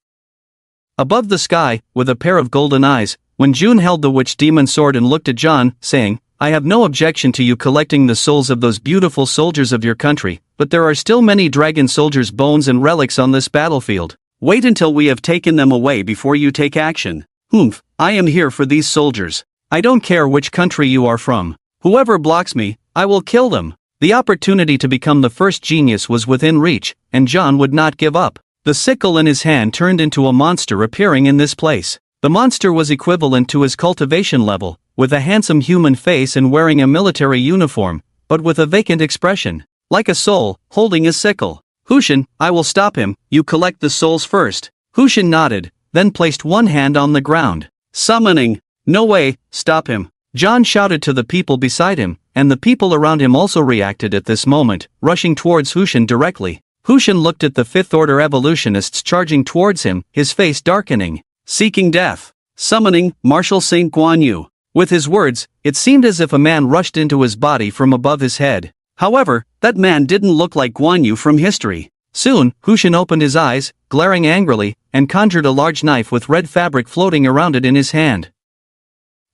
Above the sky, with a pair of golden eyes, Wen Jun held the witch demon sword and looked at John, saying, I have no objection to you collecting the souls of those beautiful soldiers of your country, but there are still many dragon soldiers' bones and relics on this battlefield. Wait until we have taken them away before you take action. Humph, I am here for these soldiers. I don't care which country you are from. Whoever blocks me, I will kill them. The opportunity to become the first genius was within reach, and John would not give up. The sickle in his hand turned into a monster appearing in this place. The monster was equivalent to his cultivation level, with a handsome human face and wearing a military uniform, but with a vacant expression, like a soul, holding a sickle. Hushin, I will stop him, you collect the souls first. Hushin nodded, then placed one hand on the ground. Summoning. No way, stop him. John shouted to the people beside him, and the people around him also reacted at this moment, rushing towards Hushin directly. Hushin looked at the fifth-order evolutionists charging towards him, his face darkening. Seeking death. Summoning, Marshal St. Guan Yu. With his words, it seemed as if a man rushed into his body from above his head. However, that man didn't look like Guan Yu from history. Soon, Hushin opened his eyes, glaring angrily, and conjured a large knife with red fabric floating around it in his hand.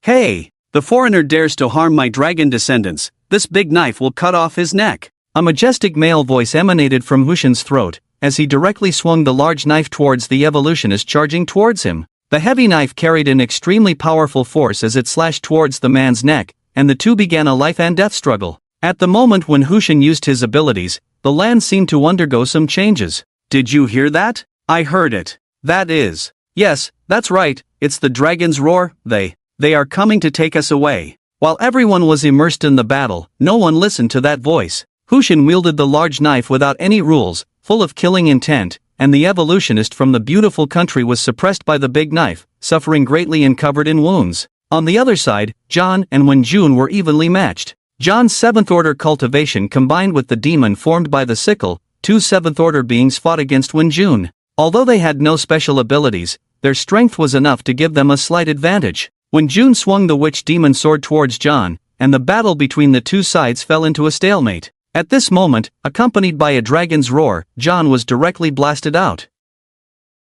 Hey! The foreigner dares to harm my dragon descendants. This big knife will cut off his neck. A majestic male voice emanated from Hushin's throat, as he directly swung the large knife towards the evolutionist charging towards him. The heavy knife carried an extremely powerful force as it slashed towards the man's neck, and the two began a life and death struggle. At the moment when Hushin used his abilities, the land seemed to undergo some changes. Did you hear that? I heard it. That is. Yes, that's right, it's the dragon's roar. They are coming to take us away. While everyone was immersed in the battle, no one listened to that voice. Hushin wielded the large knife without any rules, full of killing intent, and the evolutionist from the beautiful country was suppressed by the big knife, suffering greatly and covered in wounds. On the other side, John and Wen Jun were evenly matched. John's seventh-order cultivation combined with the demon formed by the sickle, two seventh-order beings fought against Wen Jun. Although they had no special abilities, their strength was enough to give them a slight advantage. Wen Jun swung the witch demon sword towards John, and the battle between the two sides fell into a stalemate. At this moment, accompanied by a dragon's roar, John was directly blasted out.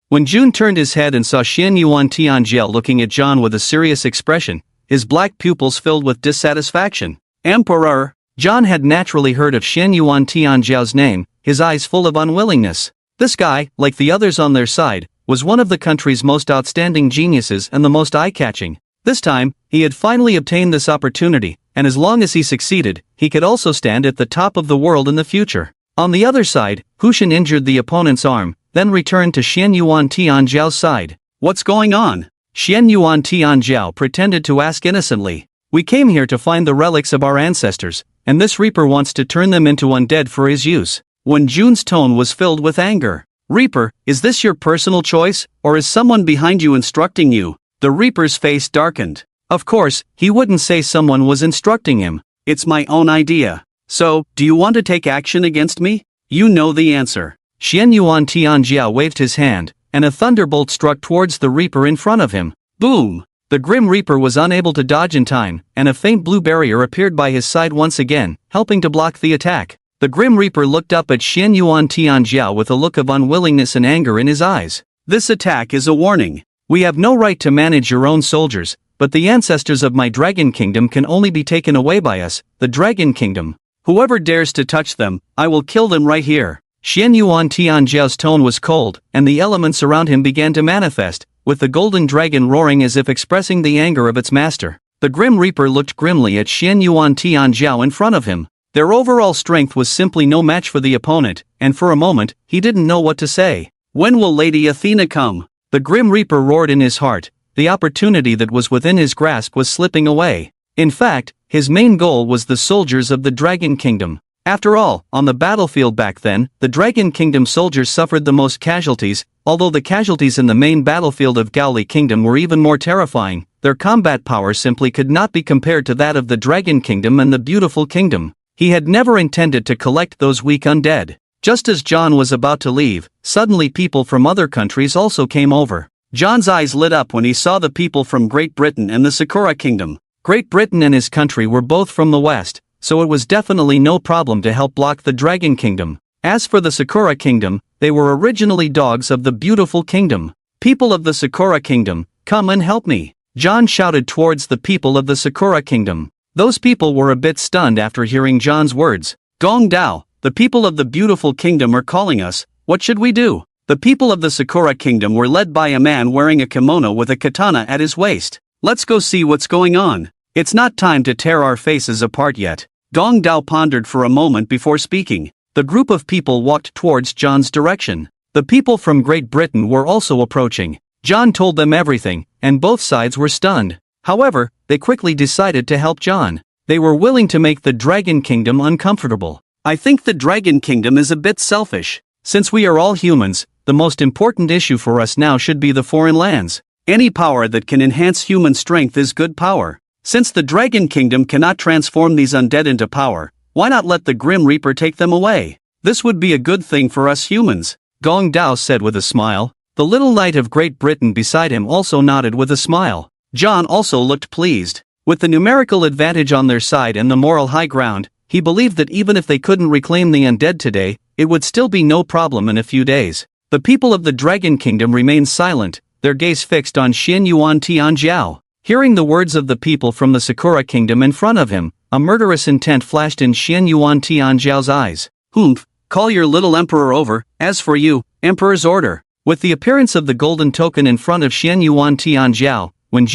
When Jun turned his head and saw Xian Yuan Tianjiao looking at John with a serious expression, his black pupils filled with dissatisfaction. Emperor! John had naturally heard of Xian Yuan Tianjiao's name, his eyes full of unwillingness. This guy, like the others on their side, was one of the country's most outstanding geniuses and the most eye-catching. This time, he had finally obtained this opportunity, and as long as he succeeded, he could also stand at the top of the world in the future. On the other side, Hushin injured the opponent's arm, then returned to Xian Yuan Tianjiao's side. What's going on? Xian Yuan Tianjiao pretended to ask innocently. We came here to find the relics of our ancestors, and this Reaper wants to turn them into undead for his use. When Jun's tone was filled with anger. Reaper, is this your personal choice, or is someone behind you instructing you? The Reaper's face darkened. Of course, he wouldn't say someone was instructing him. It's my own idea. So, do you want to take action against me? You know the answer. Xian Yuan Tianjiao waved his hand, and a thunderbolt struck towards the Reaper in front of him. Boom! The Grim Reaper was unable to dodge in time, and a faint blue barrier appeared by his side once again, helping to block the attack. The Grim Reaper looked up at Xian Yuan Tianjiao with a look of unwillingness and anger in his eyes. This attack is a warning. We have no right to manage your own soldiers, but the ancestors of my Dragon Kingdom can only be taken away by us, the Dragon Kingdom. Whoever dares to touch them, I will kill them right here. Xian Yuan Tianjiao's tone was cold, and the elements around him began to manifest, with the golden dragon roaring as if expressing the anger of its master. The Grim Reaper looked grimly at Xian Yuan Tianjiao in front of him. Their overall strength was simply no match for the opponent, and for a moment, he didn't know what to say. When will Lady Athena come? The Grim Reaper roared in his heart. The opportunity that was within his grasp was slipping away. In fact, his main goal was the soldiers of the Dragon Kingdom. After all, on the battlefield back then, the Dragon Kingdom soldiers suffered the most casualties, although the casualties in the main battlefield of Gaoli Kingdom were even more terrifying. Their combat power simply could not be compared to that of the Dragon Kingdom and the Beautiful Kingdom. He had never intended to collect those weak undead. Just as John was about to leave, suddenly people from other countries also came over. John's eyes lit up when he saw the people from Great Britain and the Sakura Kingdom. Great Britain and his country were both from the west, so it was definitely no problem to help block the Dragon Kingdom. As for the Sakura Kingdom, they were originally dogs of the Beautiful Kingdom. People of the Sakura Kingdom, come and help me. John shouted towards the people of the Sakura Kingdom. Those people were a bit stunned after hearing John's words. Gong Dao, the people of the Beautiful Kingdom are calling us, what should we do? The people of the Sakura Kingdom were led by a man wearing a kimono with a katana at his waist. Let's go see what's going on. It's not time to tear our faces apart yet. Gong Dao pondered for a moment before speaking. The group of people walked towards John's direction. The people from Great Britain were also approaching. John told them everything, and both sides were stunned. However, they quickly decided to help John. They were willing to make the Dragon Kingdom uncomfortable. I think the Dragon Kingdom is a bit selfish. Since we are all humans, the most important issue for us now should be the foreign lands. Any power that can enhance human strength is good power. Since the Dragon Kingdom cannot transform these undead into power, why not let the Grim Reaper take them away? This would be a good thing for us humans, Gong Dao said with a smile. The little knight of Great Britain beside him also nodded with a smile. John also looked pleased. With the numerical advantage on their side and the moral high ground, he believed that even if they couldn't reclaim the undead today, it would still be no problem in a few days. The people of the Dragon Kingdom remained silent, their gaze fixed on Xian Yuan Tianjiao. Hearing the words of the people from the Sakura Kingdom in front of him, a murderous intent flashed in Xian Yuan Tianjiao's eyes. Humph, call your little emperor over, as for you, emperor's order. With the appearance of the golden token in front of Xian Yuan Tianjiao, Wen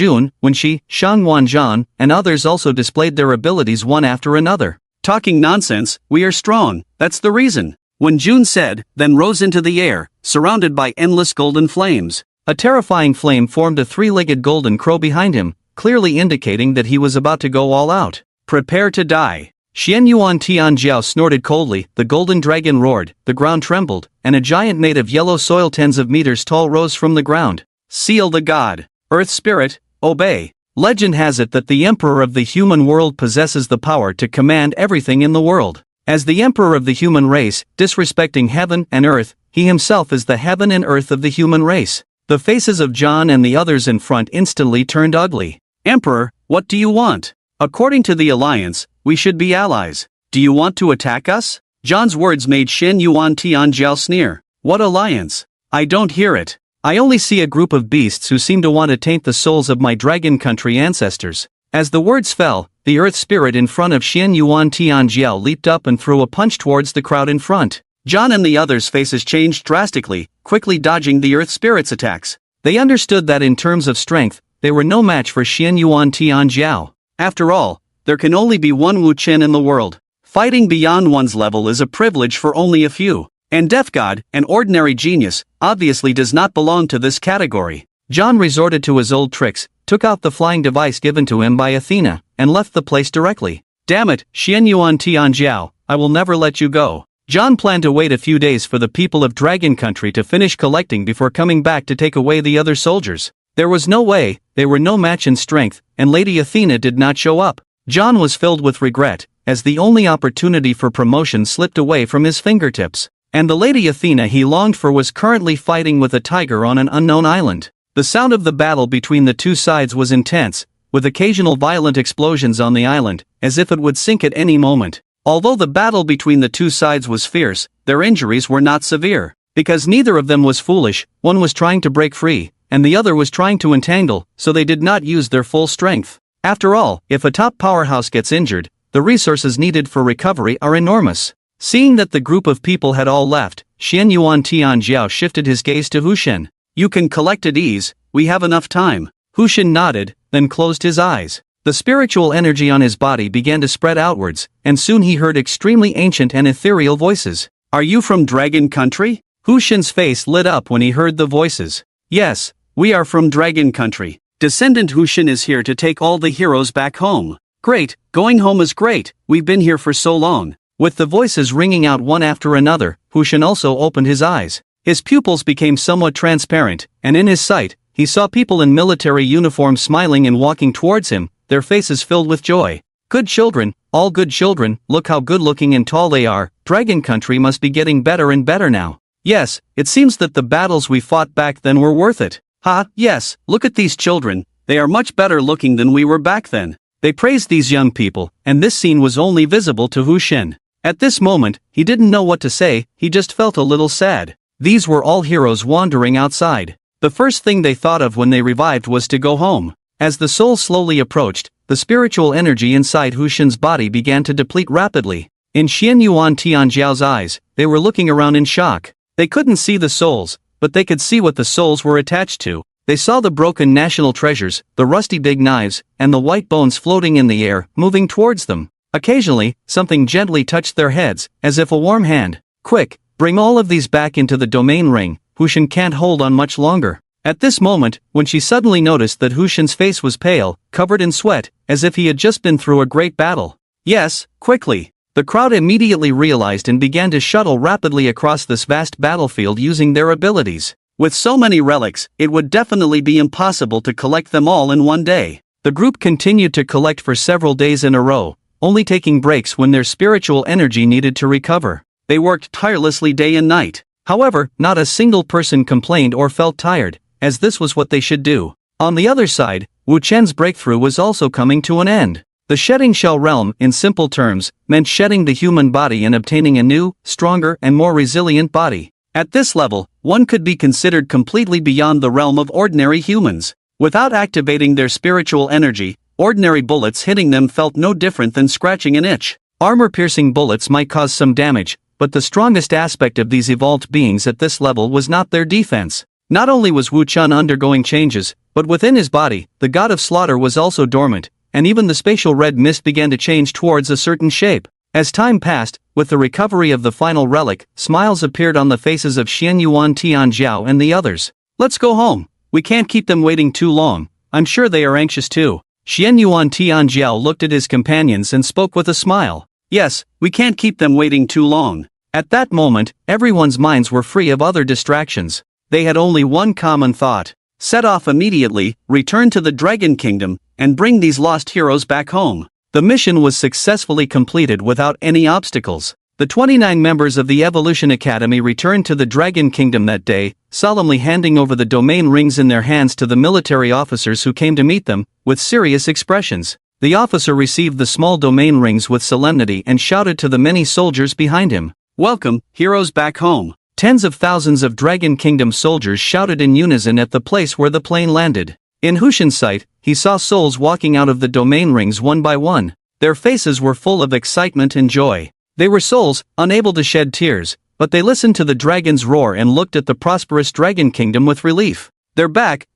Shi, Shang Wanzhan, and others also displayed their abilities one after another. Talking nonsense, we are strong, that's the reason. Wen Jun said, then rose into the air, surrounded by endless golden flames. A terrifying flame formed a three-legged golden crow behind him, clearly indicating that he was about to go all out. Prepare to die. Xian Yuan Tianjiao snorted coldly, the golden dragon roared, the ground trembled, and a giant made of yellow soil tens of meters tall rose from the ground. Seal the god. Earth spirit, obey. Legend has it that the emperor of the human world possesses the power to command everything in the world. As the emperor of the human race, disrespecting heaven and earth, he himself is the heaven and earth of the human race. The faces of John and the others in front instantly turned ugly. Emperor, what do you want? According to the alliance, we should be allies. Do you want to attack us? John's words made Xian Yuan Tianjiao sneer. What alliance? I don't hear it. I only see a group of beasts who seem to want to taint the souls of my dragon country ancestors. As the words fell, the earth spirit in front of Xian Yuan Tianjiao leaped up and threw a punch towards the crowd in front. John and the others' faces changed drastically, quickly dodging the earth spirit's attacks. They understood that in terms of strength, they were no match for Xian Yuan Tianjiao. After all, there can only be one Wu Chen in the world. Fighting beyond one's level is a privilege for only a few. And Death God, an ordinary genius, obviously does not belong to this category. John resorted to his old tricks, took out the flying device given to him by Athena, and left the place directly. Damn it, Xian Yuan Tianjiao, I will never let you go. John planned to wait a few days for the people of Dragon Country to finish collecting before coming back to take away the other soldiers. There was no way, they were no match in strength, and Lady Athena did not show up. John was filled with regret, as the only opportunity for promotion slipped away from his fingertips. And the Lady Athena he longed for was currently fighting with a tiger on an unknown island. The sound of the battle between the two sides was intense, with occasional violent explosions on the island, as if it would sink at any moment. Although the battle between the two sides was fierce, their injuries were not severe. Because neither of them was foolish, one was trying to break free, and the other was trying to entangle, so they did not use their full strength. After all, if a top powerhouse gets injured, the resources needed for recovery are enormous. Seeing that the group of people had all left, Xian Yuan Tianjiao shifted his gaze to Hu Shen. You can collect at ease, we have enough time. Hu Shen nodded, then closed his eyes. The spiritual energy on his body began to spread outwards, and soon he heard extremely ancient and ethereal voices. Are you from Dragon Country? Hu Shen's face lit up when he heard the voices. Yes, we are from Dragon Country. Descendant Hu Shen is here to take all the heroes back home. Great, going home is great, we've been here for so long. With the voices ringing out one after another, Hu Shen also opened his eyes. His pupils became somewhat transparent, and in his sight, he saw people in military uniforms smiling and walking towards him, their faces filled with joy. Good children, all good children, look how good-looking and tall they are. Dragon Country must be getting better and better now. Yes, it seems that the battles we fought back then were worth it. Yes, look at these children, they are much better looking than we were back then. They praised these young people, and this scene was only visible to Hu Shen. At this moment, he didn't know what to say, he just felt a little sad. These were all heroes wandering outside. The first thing they thought of when they revived was to go home. As the soul slowly approached, the spiritual energy inside Hu Shen's body began to deplete rapidly. In Xian Yuan Tianjiao's eyes, they were looking around in shock. They couldn't see the souls, but they could see what the souls were attached to. They saw the broken national treasures, the rusty big knives, and the white bones floating in the air, moving towards them. Occasionally, something gently touched their heads, as if a warm hand. Quick, bring all of these back into the domain ring, Hu Shen can't hold on much longer. At this moment, when she suddenly noticed that Hu Shen's face was pale, covered in sweat, as if he had just been through a great battle. Yes, quickly. The crowd immediately realized and began to shuttle rapidly across this vast battlefield using their abilities. With so many relics, it would definitely be impossible to collect them all in one day. The group continued to collect for several days in a row, only taking breaks when their spiritual energy needed to recover. They worked tirelessly day and night. However, not a single person complained or felt tired, as this was what they should do. On the other side, Wu Chen's breakthrough was also coming to an end. The shedding shell realm, in simple terms, meant shedding the human body and obtaining a new, stronger and more resilient body. At this level, one could be considered completely beyond the realm of ordinary humans. Without activating their spiritual energy, ordinary bullets hitting them felt no different than scratching an itch. Armor-piercing bullets might cause some damage, but the strongest aspect of these evolved beings at this level was not their defense. Not only was Wu Chen undergoing changes, but within his body, the god of slaughter was also dormant, and even the spatial red mist began to change towards a certain shape. As time passed, with the recovery of the final relic, smiles appeared on the faces of Xian Yuan Tianjiao and the others. Let's go home. We can't keep them waiting too long. I'm sure they are anxious too. Xian Yuan Tianjiao looked at his companions and spoke with a smile. Yes, we can't keep them waiting too long. At that moment, everyone's minds were free of other distractions. They had only one common thought. Set off immediately, return to the Dragon Kingdom, and bring these lost heroes back home. The mission was successfully completed without any obstacles. The 29 members of the Evolution Academy returned to the Dragon Kingdom that day, solemnly handing over the domain rings in their hands to the military officers who came to meet them, with serious expressions. The officer received the small domain rings with solemnity and shouted to the many soldiers behind him, "Welcome, heroes back home." Tens of thousands of Dragon Kingdom soldiers shouted in unison at the place where the plane landed. In Hu Shen's sight, he saw souls walking out of the domain rings one by one. Their faces were full of excitement and joy. They were souls, unable to shed tears, but they listened to the dragon's roar and looked at the prosperous Dragon Kingdom with relief. They're back,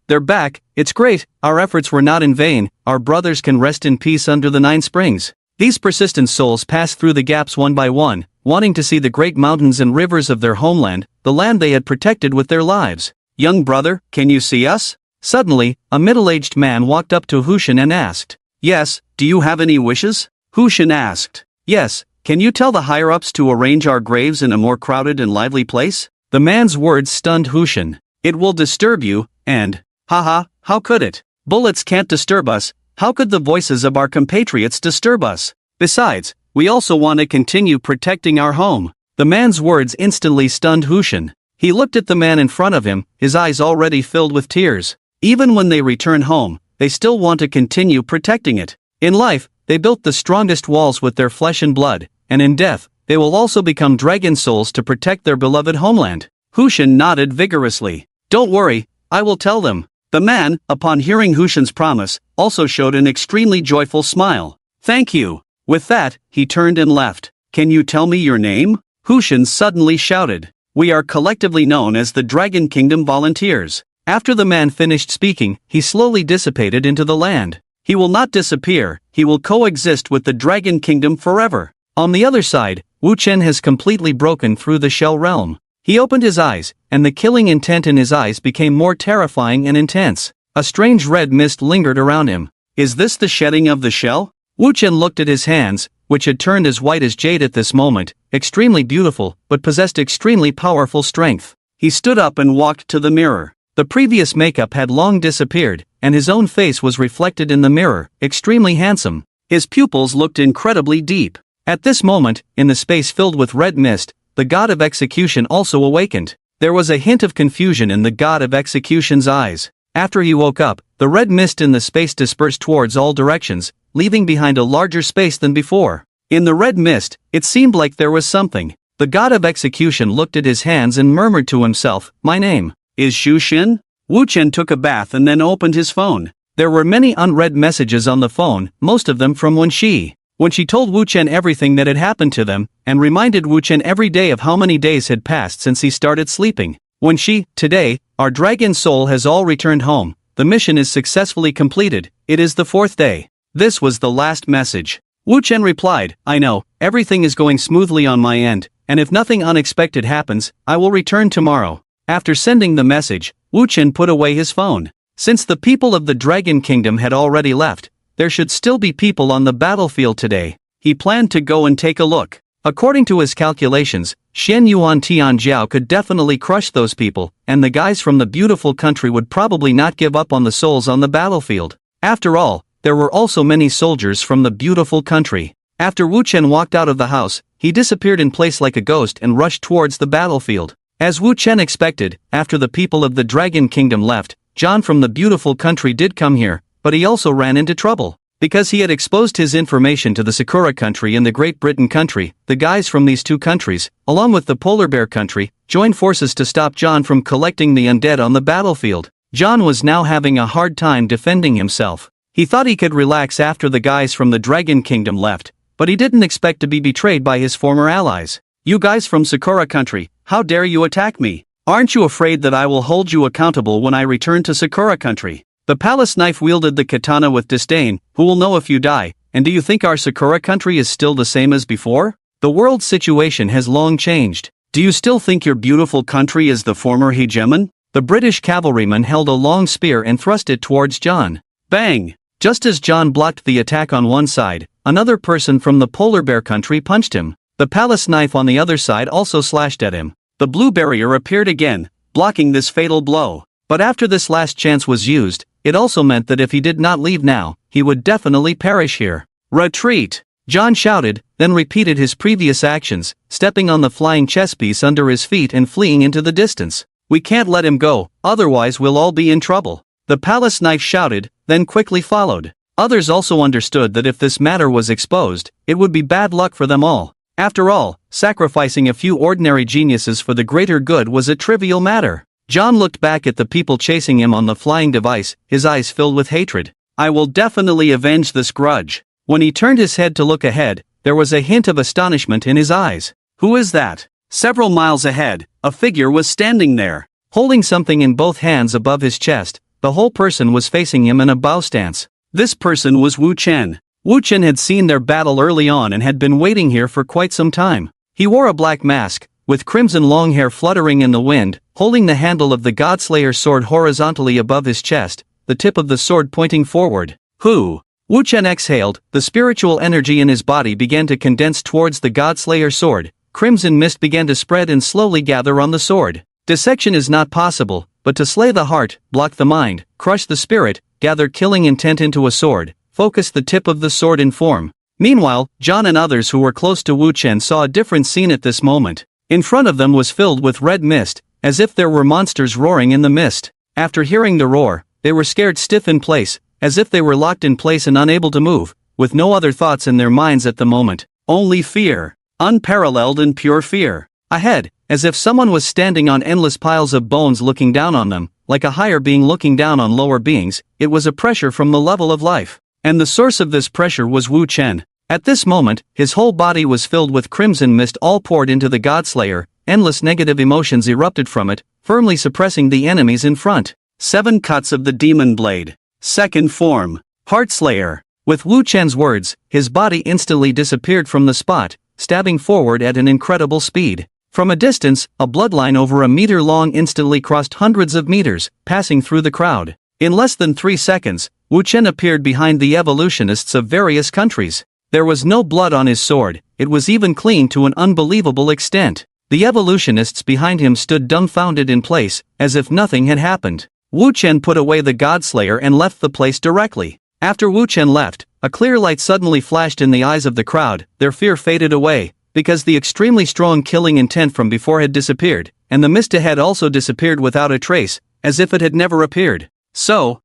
it's great, our efforts were not in vain, our brothers can rest in peace under the 9 springs. These persistent souls passed through the gaps one by one, wanting to see the great mountains and rivers of their homeland, the land they had protected with their lives. Young brother, can you see us? Suddenly, a middle-aged man walked up to Hu Shen and asked. Yes, do you have any wishes? Hu Shen asked. Yes, can you tell the higher-ups to arrange our graves in a more crowded and lively place? The man's words stunned Hu Shen. It will disturb you, and, haha, how could it? Bullets can't disturb us, how could the voices of our compatriots disturb us? Besides, we also want to continue protecting our home. The man's words instantly stunned Hu Shen. He looked at the man in front of him, his eyes already filled with tears. Even when they return home, they still want to continue protecting it. In life, they built the strongest walls with their flesh and blood, and in death, they will also become dragon souls to protect their beloved homeland. Hu Shen nodded vigorously. Don't worry, I will tell them. The man, upon hearing Hu Shen's promise, also showed an extremely joyful smile. Thank you. With that, he turned and left. Can you tell me your name? Hushan suddenly shouted. We are collectively known as the Dragon Kingdom Volunteers. After the man finished speaking, he slowly dissipated into the land. He will not disappear, he will coexist with the Dragon Kingdom forever. On the other side, Wu Chen has completely broken through the shell realm. He opened his eyes, and the killing intent in his eyes became more terrifying and intense. A strange red mist lingered around him. Is this the shedding of the shell? Wu Chen looked at his hands, which had turned as white as jade at this moment, extremely beautiful, but possessed extremely powerful strength. He stood up and walked to the mirror. The previous makeup had long disappeared, and his own face was reflected in the mirror, extremely handsome. His pupils looked incredibly deep. At this moment, in the space filled with red mist, the god of execution also awakened. There was a hint of confusion in the god of execution's eyes. After he woke up, the red mist in the space dispersed towards all directions, leaving behind a larger space than before. In the red mist, it seemed like there was something. The god of execution looked at his hands and murmured to himself, "My name is Xu Xin?" Wu Chen took a bath and then opened his phone. There were many unread messages on the phone, most of them from Wenxi. When she told Wu Chen everything that had happened to them, and reminded Wu Chen every day of how many days had passed since he started sleeping. Wenxi, today, our dragon soul has all returned home. The mission is successfully completed. It is the 4th day. This was the last message. Wu Chen replied, I know, everything is going smoothly on my end, and if nothing unexpected happens, I will return tomorrow. After sending the message, Wu Chen put away his phone. Since the people of the Dragon Kingdom had already left, there should still be people on the battlefield today. He planned to go and take a look. According to his calculations, Xian Yuan Tianjiao could definitely crush those people, and the guys from the beautiful country would probably not give up on the souls on the battlefield. After all, there were also many soldiers from the beautiful country. After Wu Chen walked out of the house, he disappeared in place like a ghost and rushed towards the battlefield. As Wu Chen expected, after the people of the Dragon Kingdom left, John from the beautiful country did come here, but he also ran into trouble. Because he had exposed his information to the Sakura country and the Great Britain country, the guys from these two countries, along with the Polar Bear country, joined forces to stop John from collecting the undead on the battlefield. John was now having a hard time defending himself. He thought he could relax after the guys from the Dragon Kingdom left, but he didn't expect to be betrayed by his former allies. You guys from Sakura country, how dare you attack me? Aren't you afraid that I will hold you accountable when I return to Sakura country? The palace knife wielded the katana with disdain. Who will know if you die, and do you think our Sakura country is still the same as before? The world's situation has long changed. Do you still think your beautiful country is the former hegemon? The British cavalryman held a long spear and thrust it towards John. Bang! Just as John blocked the attack on one side, another person from the Polar Bear country punched him. The palace knife on the other side also slashed at him. The blue barrier appeared again, blocking this fatal blow. But after this last chance was used, it also meant that if he did not leave now, he would definitely perish here. Retreat! John shouted, then repeated his previous actions, stepping on the flying chess piece under his feet and fleeing into the distance. We can't let him go, otherwise we'll all be in trouble. The palace knife shouted, then quickly followed. Others also understood that if this matter was exposed, it would be bad luck for them all. After all, sacrificing a few ordinary geniuses for the greater good was a trivial matter. John looked back at the people chasing him on the flying device, his eyes filled with hatred. I will definitely avenge this grudge. When he turned his head to look ahead, there was a hint of astonishment in his eyes. Who is that? Several miles ahead, a figure was standing there. Holding something in both hands above his chest, the whole person was facing him in a bow stance. This person was Wu Chen. Wu Chen had seen their battle early on and had been waiting here for quite some time. He wore a black mask, with crimson long hair fluttering in the wind, holding the handle of the Godslayer sword horizontally above his chest, the tip of the sword pointing forward. Who? Wu Chen exhaled, the spiritual energy in his body began to condense towards the Godslayer sword, crimson mist began to spread and slowly gather on the sword. Dissection is not possible, but to slay the heart, block the mind, crush the spirit, gather killing intent into a sword, focus the tip of the sword in form. Meanwhile, John and others who were close to Wu Chen saw a different scene at this moment. In front of them was filled with red mist, as if there were monsters roaring in the mist. After hearing the roar, they were scared stiff in place, as if they were locked in place and unable to move, with no other thoughts in their minds at the moment. Only fear. Unparalleled and pure fear. Ahead, as if someone was standing on endless piles of bones looking down on them, like a higher being looking down on lower beings, it was a pressure from the level of life. And the source of this pressure was Wu Chen. At this moment, his whole body was filled with crimson mist, all poured into the Godslayer. Endless negative emotions erupted from it, firmly suppressing the enemies in front. 7 cuts of the Demon Blade. Second form. Heartslayer. With Wu Chen's words, his body instantly disappeared from the spot, stabbing forward at an incredible speed. From a distance, a bloodline over a meter long instantly crossed hundreds of meters, passing through the crowd. In less than 3 seconds, Wu Chen appeared behind the evolutionists of various countries. There was no blood on his sword, it was even clean to an unbelievable extent. The evolutionists behind him stood dumbfounded in place, as if nothing had happened. Wu Chen put away the Godslayer and left the place directly. After Wu Chen left, a clear light suddenly flashed in the eyes of the crowd. Their fear faded away, because the extremely strong killing intent from before had disappeared, and the mist ahead also disappeared without a trace, as if it had never appeared. So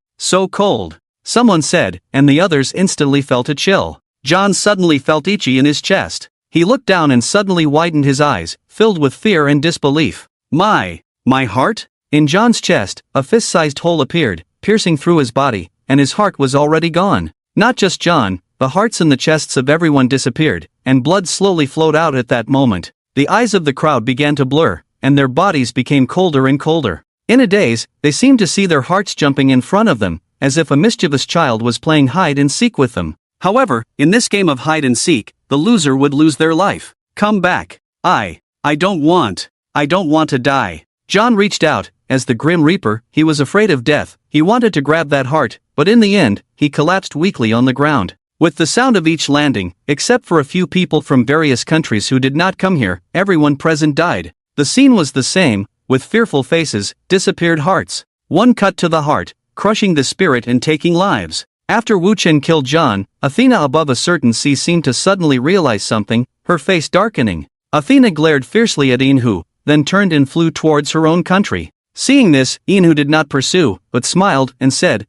cold, someone said, and the others instantly felt a chill. John suddenly felt itchy in his chest. He looked down and suddenly widened his eyes, filled with fear and disbelief. My heart? In John's chest, a fist-sized hole appeared, piercing through his body, and his heart was already gone. Not just John, the hearts in the chests of everyone disappeared, and blood slowly flowed out at that moment. The eyes of the crowd began to blur, and their bodies became colder and colder. In a daze, they seemed to see their hearts jumping in front of them, as if a mischievous child was playing hide and seek with them. However, in this game of hide and seek, the loser would lose their life. Come back. I don't want to die. John reached out. As the Grim Reaper, he was afraid of death. He wanted to grab that heart, but in the end, he collapsed weakly on the ground. With the sound of each landing, except for a few people from various countries who did not come here, everyone present died. The scene was the same, with fearful faces, disappeared hearts. One cut to the heart, crushing the spirit and taking lives. After Wu Chen killed John, Athena above a certain sea seemed to suddenly realize something, her face darkening. Athena glared fiercely at Inhu, then turned and flew towards her own country. Seeing this, Inhu did not pursue, but smiled and said,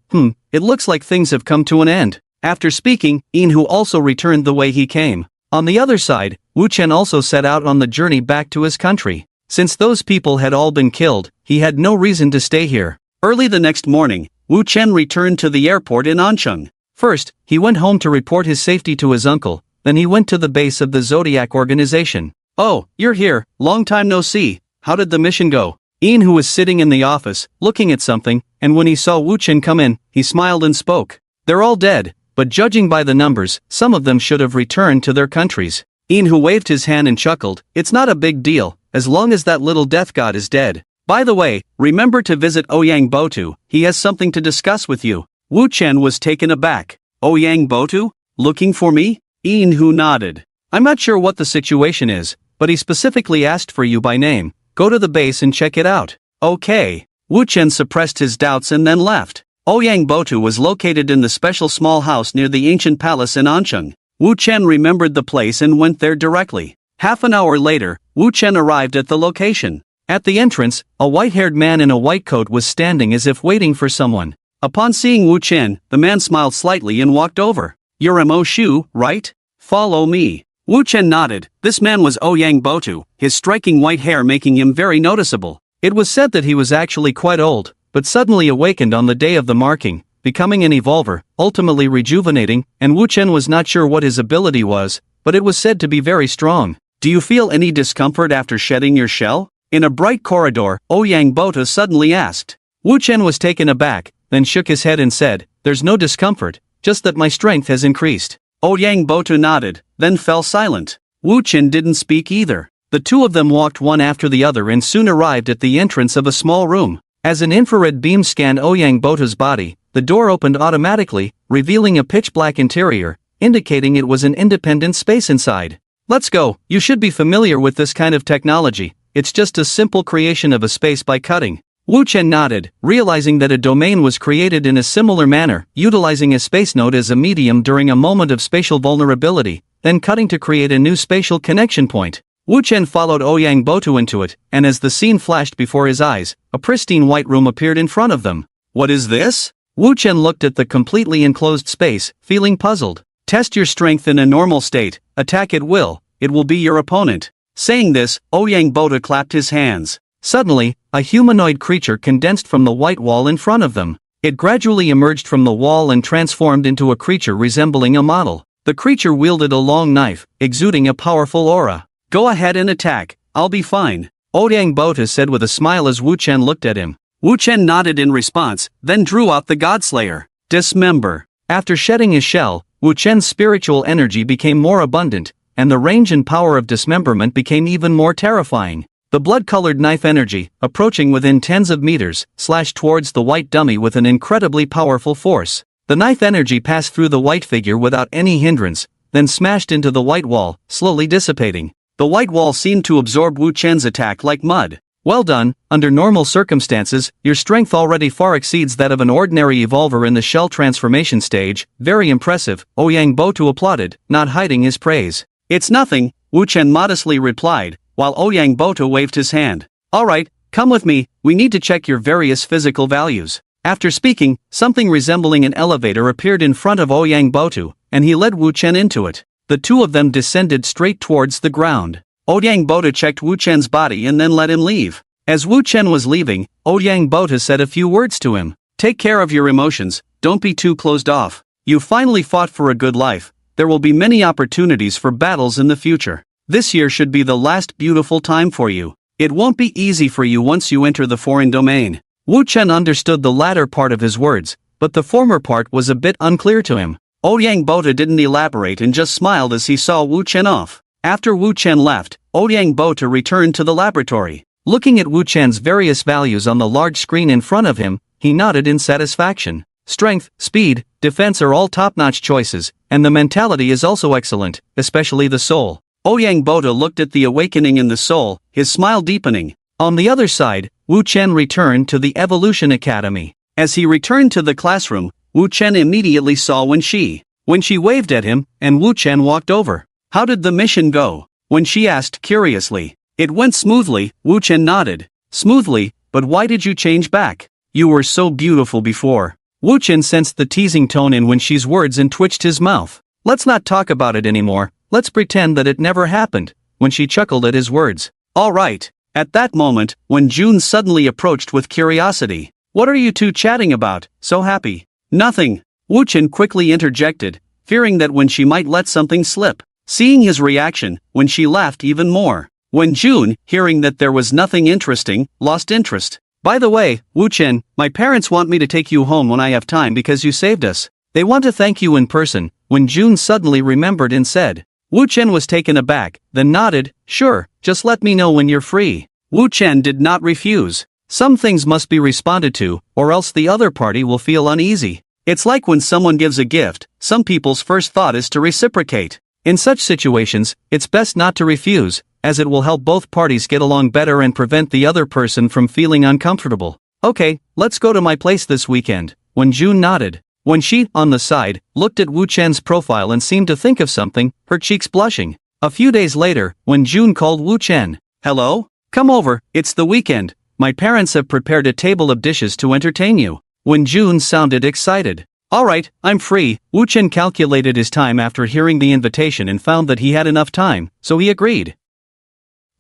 it looks like things have come to an end. After speaking, Inhu also returned the way he came. On the other side, Wu Chen also set out on the journey back to his country. Since those people had all been killed, he had no reason to stay here. Early the next morning, Wu Chen returned to the airport in Ancheng. First, he went home to report his safety to his uncle, then he went to the base of the Zodiac organization. Oh, you're here, long time no see, how did the mission go? Ian, who was sitting in the office, looking at something, and when he saw Wu Chen come in, he smiled and spoke. They're all dead, but judging by the numbers, some of them should have returned to their countries. Ian, who waved his hand and chuckled, it's not a big deal, as long as that little death god is dead. By the way, remember to visit Ouyang Botu, he has something to discuss with you. Wu Chen was taken aback. Ouyang Botu? Looking for me? Ian, who nodded. I'm not sure what the situation is, but he specifically asked for you by name. Go to the base and check it out. Okay. Wu Chen suppressed his doubts and then left. Ouyang Botu was located in the special small house near the ancient palace in Ancheng. Wu Chen remembered the place and went there directly. Half an hour later, Wu Chen arrived at the location. At the entrance, a white-haired man in a white coat was standing as if waiting for someone. Upon seeing Wu Chen, the man smiled slightly and walked over. You're Mo Shu, right? Follow me. Wu Chen nodded. This man was Ouyang Botu, his striking white hair making him very noticeable. It was said that he was actually quite old, but suddenly awakened on the day of the marking, becoming an evolver, ultimately rejuvenating, and Wu Chen was not sure what his ability was, but it was said to be very strong. Do you feel any discomfort after shedding your shell? In a bright corridor, Ouyang Botu suddenly asked. Wu Chen was taken aback, then shook his head and said, there's no discomfort, just that my strength has increased. Ouyang Botu nodded, then fell silent. Wu Chen didn't speak either. The two of them walked one after the other and soon arrived at the entrance of a small room. As an infrared beam scanned Ouyang Botu's body, the door opened automatically, revealing a pitch-black interior, indicating it was an independent space inside. Let's go, you should be familiar with this kind of technology, it's just a simple creation of a space by cutting. Wu Chen nodded, realizing that a domain was created in a similar manner, utilizing a space node as a medium during a moment of spatial vulnerability, then cutting to create a new spatial connection point. Wu Chen followed Ouyang Botu into it, and as the scene flashed before his eyes, a pristine white room appeared in front of them. What is this? Wu Chen looked at the completely enclosed space, feeling puzzled. Test your strength in a normal state, attack at will, it will be your opponent. Saying this, Ouyang Botu clapped his hands. Suddenly, a humanoid creature condensed from the white wall in front of them. It gradually emerged from the wall and transformed into a creature resembling a model. The creature wielded a long knife, exuding a powerful aura. "Go ahead and attack, I'll be fine," Ouyang Bota said with a smile as Wu Chen looked at him. Wu Chen nodded in response, then drew out the Godslayer. Dismember. After shedding his shell, Wu Chen's spiritual energy became more abundant, and the range and power of dismemberment became even more terrifying. The blood-colored knife energy, approaching within tens of meters, slashed towards the white dummy with an incredibly powerful force. The knife energy passed through the white figure without any hindrance, then smashed into the white wall, slowly dissipating. The white wall seemed to absorb Wu Chen's attack like mud. "Well done. Under normal circumstances, your strength already far exceeds that of an ordinary evolver in the shell transformation stage. Very impressive," Ouyang Bota applauded, not hiding his praise. "It's nothing," Wu Chen modestly replied, while Ouyang Bota waved his hand. "Alright, come with me, we need to check your various physical values." After speaking, something resembling an elevator appeared in front of Ouyang Bota, and he led Wu Chen into it. The two of them descended straight towards the ground. Ouyang Bota checked Wu Chen's body and then let him leave. As Wu Chen was leaving, Ouyang Bota said a few words to him. "Take care of your emotions, don't be too closed off. You finally fought for a good life. There will be many opportunities for battles in the future. This year should be the last beautiful time for you. It won't be easy for you once you enter the foreign domain." Wu Chen understood the latter part of his words, but the former part was a bit unclear to him. Ouyang Bota didn't elaborate and just smiled as he saw Wu Chen off. After Wu Chen left, Ouyang Bota returned to the laboratory. Looking at Wu Chen's various values on the large screen in front of him, he nodded in satisfaction. Strength, speed, defense are all top-notch choices, and the mentality is also excellent, especially the soul. Ouyang Bota looked at the awakening in the soul, his smile deepening. On the other side, Wu Chen returned to the Evolution Academy. As he returned to the classroom, Wu Chen immediately saw Wen Shi. Waved at him, and Wu Chen walked over. "How did the mission go?" Wen Shi asked curiously. "It went smoothly," Wu Chen nodded. "Smoothly, but why did you change back? You were so beautiful before." Wu Chen sensed the teasing tone in Wen Shi's words and twitched his mouth. "Let's not talk about it anymore, let's pretend that it never happened," Wen Shi chuckled at his words. "All right." At that moment, Wen Jun suddenly approached with curiosity. "What are you two chatting about, so happy?" "Nothing," Wu Chen quickly interjected, fearing that Wen Shi might let something slip. Seeing his reaction, Wen Shi laughed even more. Wen Jun, hearing that there was nothing interesting, lost interest. "By the way, Wu Chen, my parents want me to take you home when I have time because you saved us. They want to thank you in person," Wen Jun suddenly remembered and said. Wu Chen was taken aback, then nodded. "Sure, just let me know when you're free." Wu Chen did not refuse. Some things must be responded to, or else the other party will feel uneasy. It's like when someone gives a gift, some people's first thought is to reciprocate. In such situations, it's best not to refuse, as it will help both parties get along better and prevent the other person from feeling uncomfortable. "Okay, let's go to my place this weekend," Wen Jun nodded. Wen Shi, on the side, looked at Wu Chen's profile and seemed to think of something, her cheeks blushing. A few days later, Wen Jun called Wu Chen. "Hello? Come over, it's the weekend. My parents have prepared a table of dishes to entertain you." Wen Jun sounded excited. "Alright, I'm free." Wu Chen calculated his time after hearing the invitation and found that he had enough time, so he agreed.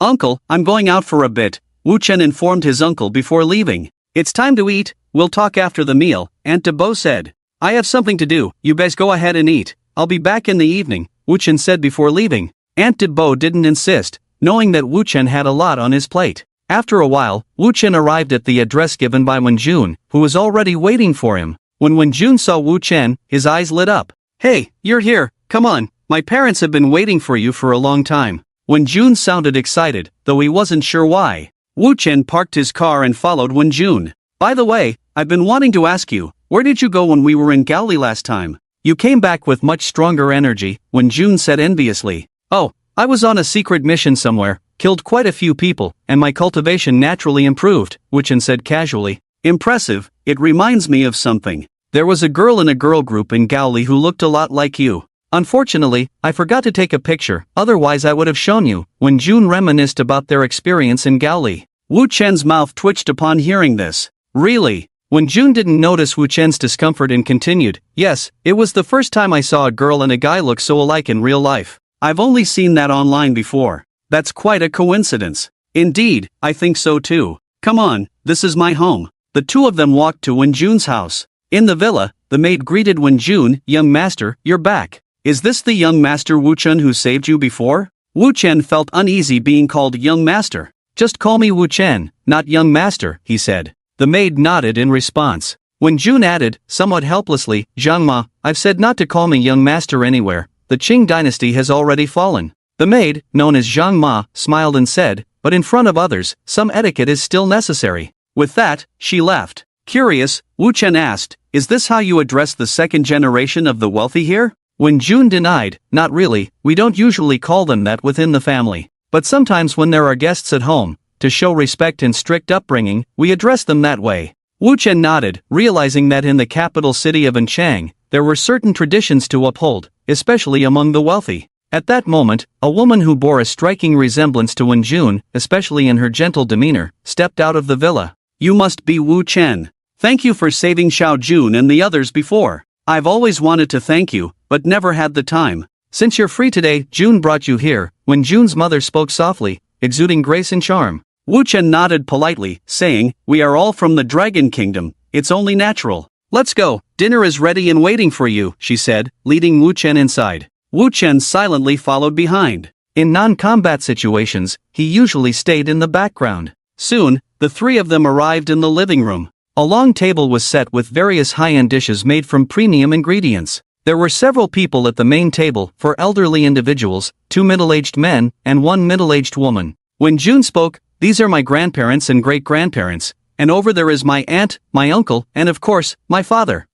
"Uncle, I'm going out for a bit," Wu Chen informed his uncle before leaving. "It's time to eat, we'll talk after the meal," Aunt Debo said. "I have something to do, you best go ahead and eat. I'll be back in the evening," Wu Chen said before leaving. Aunt Debo didn't insist, knowing that Wu Chen had a lot on his plate. After a while, Wu Chen arrived at the address given by Wen Jun, who was already waiting for him. When Wen Jun saw Wu Chen, his eyes lit up. "Hey, you're here, come on, my parents have been waiting for you for a long time." Wen Jun sounded excited, though he wasn't sure why. Wu Chen parked his car and followed Wen Jun. "By the way, I've been wanting to ask you, where did you go when we were in Gaoli last time? You came back with much stronger energy," Wen Jun said enviously. "Oh, I was on a secret mission somewhere, killed quite a few people, and my cultivation naturally improved," Wu Chen said casually. "Impressive, it reminds me of something. There was a girl in a girl group in Gaoli who looked a lot like you. Unfortunately, I forgot to take a picture, otherwise I would have shown you," Wen Jun reminisced about their experience in Gaoli. Wu Chen's mouth twitched upon hearing this. "Really?" Wen Jun didn't notice Wu Chen's discomfort and continued. "Yes, it was the first time I saw a girl and a guy look so alike in real life. I've only seen that online before. That's quite a coincidence." "Indeed, I think so too. Come on, this is my home." The two of them walked to Wen Jun's house. In the villa, the maid greeted Wen Jun. "Young master, you're back. Is this the young master Wu Chen who saved you before? Wu Chen felt uneasy being called young master. Just call me Wu Chen, not young master, he said. The maid nodded in response. When June added, somewhat helplessly, Zhang Ma, I've said not to call me young master anywhere. The Qing dynasty has already fallen. The maid, known as Zhang Ma, smiled and said, but in front of others, some etiquette is still necessary. With that, she left. Curious, Wu Chen asked, is this how you address the second generation of the wealthy here? When June denied, not really, we don't usually call them that within the family. But sometimes when there are guests at home, to show respect and strict upbringing, we address them that way. Wu Chen nodded, realizing that in the capital city of Anchang, there were certain traditions to uphold, especially among the wealthy. At that moment, a woman who bore a striking resemblance to Wen Jun, especially in her gentle demeanor, stepped out of the villa. You must be Wu Chen. Thank you for saving Xiao Jun and the others before. I've always wanted to thank you, but never had the time. Since you're free today, June brought you here. When Jun's mother spoke softly, exuding grace and charm. Wu Chen nodded politely, saying, we are all from the Dragon Kingdom, it's only natural. Let's go, dinner is ready and waiting for you, she said, leading Wu Chen inside. Wu Chen silently followed behind. In non-combat situations, he usually stayed in the background. Soon, the three of them arrived in the living room. A long table was set with various high-end dishes made from premium ingredients. There were several people at the main table, four elderly individuals, 2 middle-aged men, and 1 middle-aged woman. When June spoke, these are my grandparents and great-grandparents, and over there is my aunt, my uncle, and of course, my father.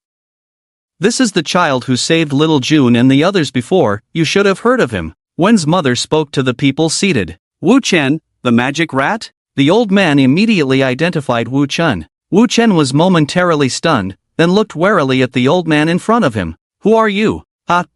This is the child who saved little June and the others before, you should have heard of him. Wen's mother spoke to the people seated. Wu Chen, the magic rat? The old man immediately identified Wu Chen. Wu Chen was momentarily stunned, then looked warily at the old man in front of him. Who are you?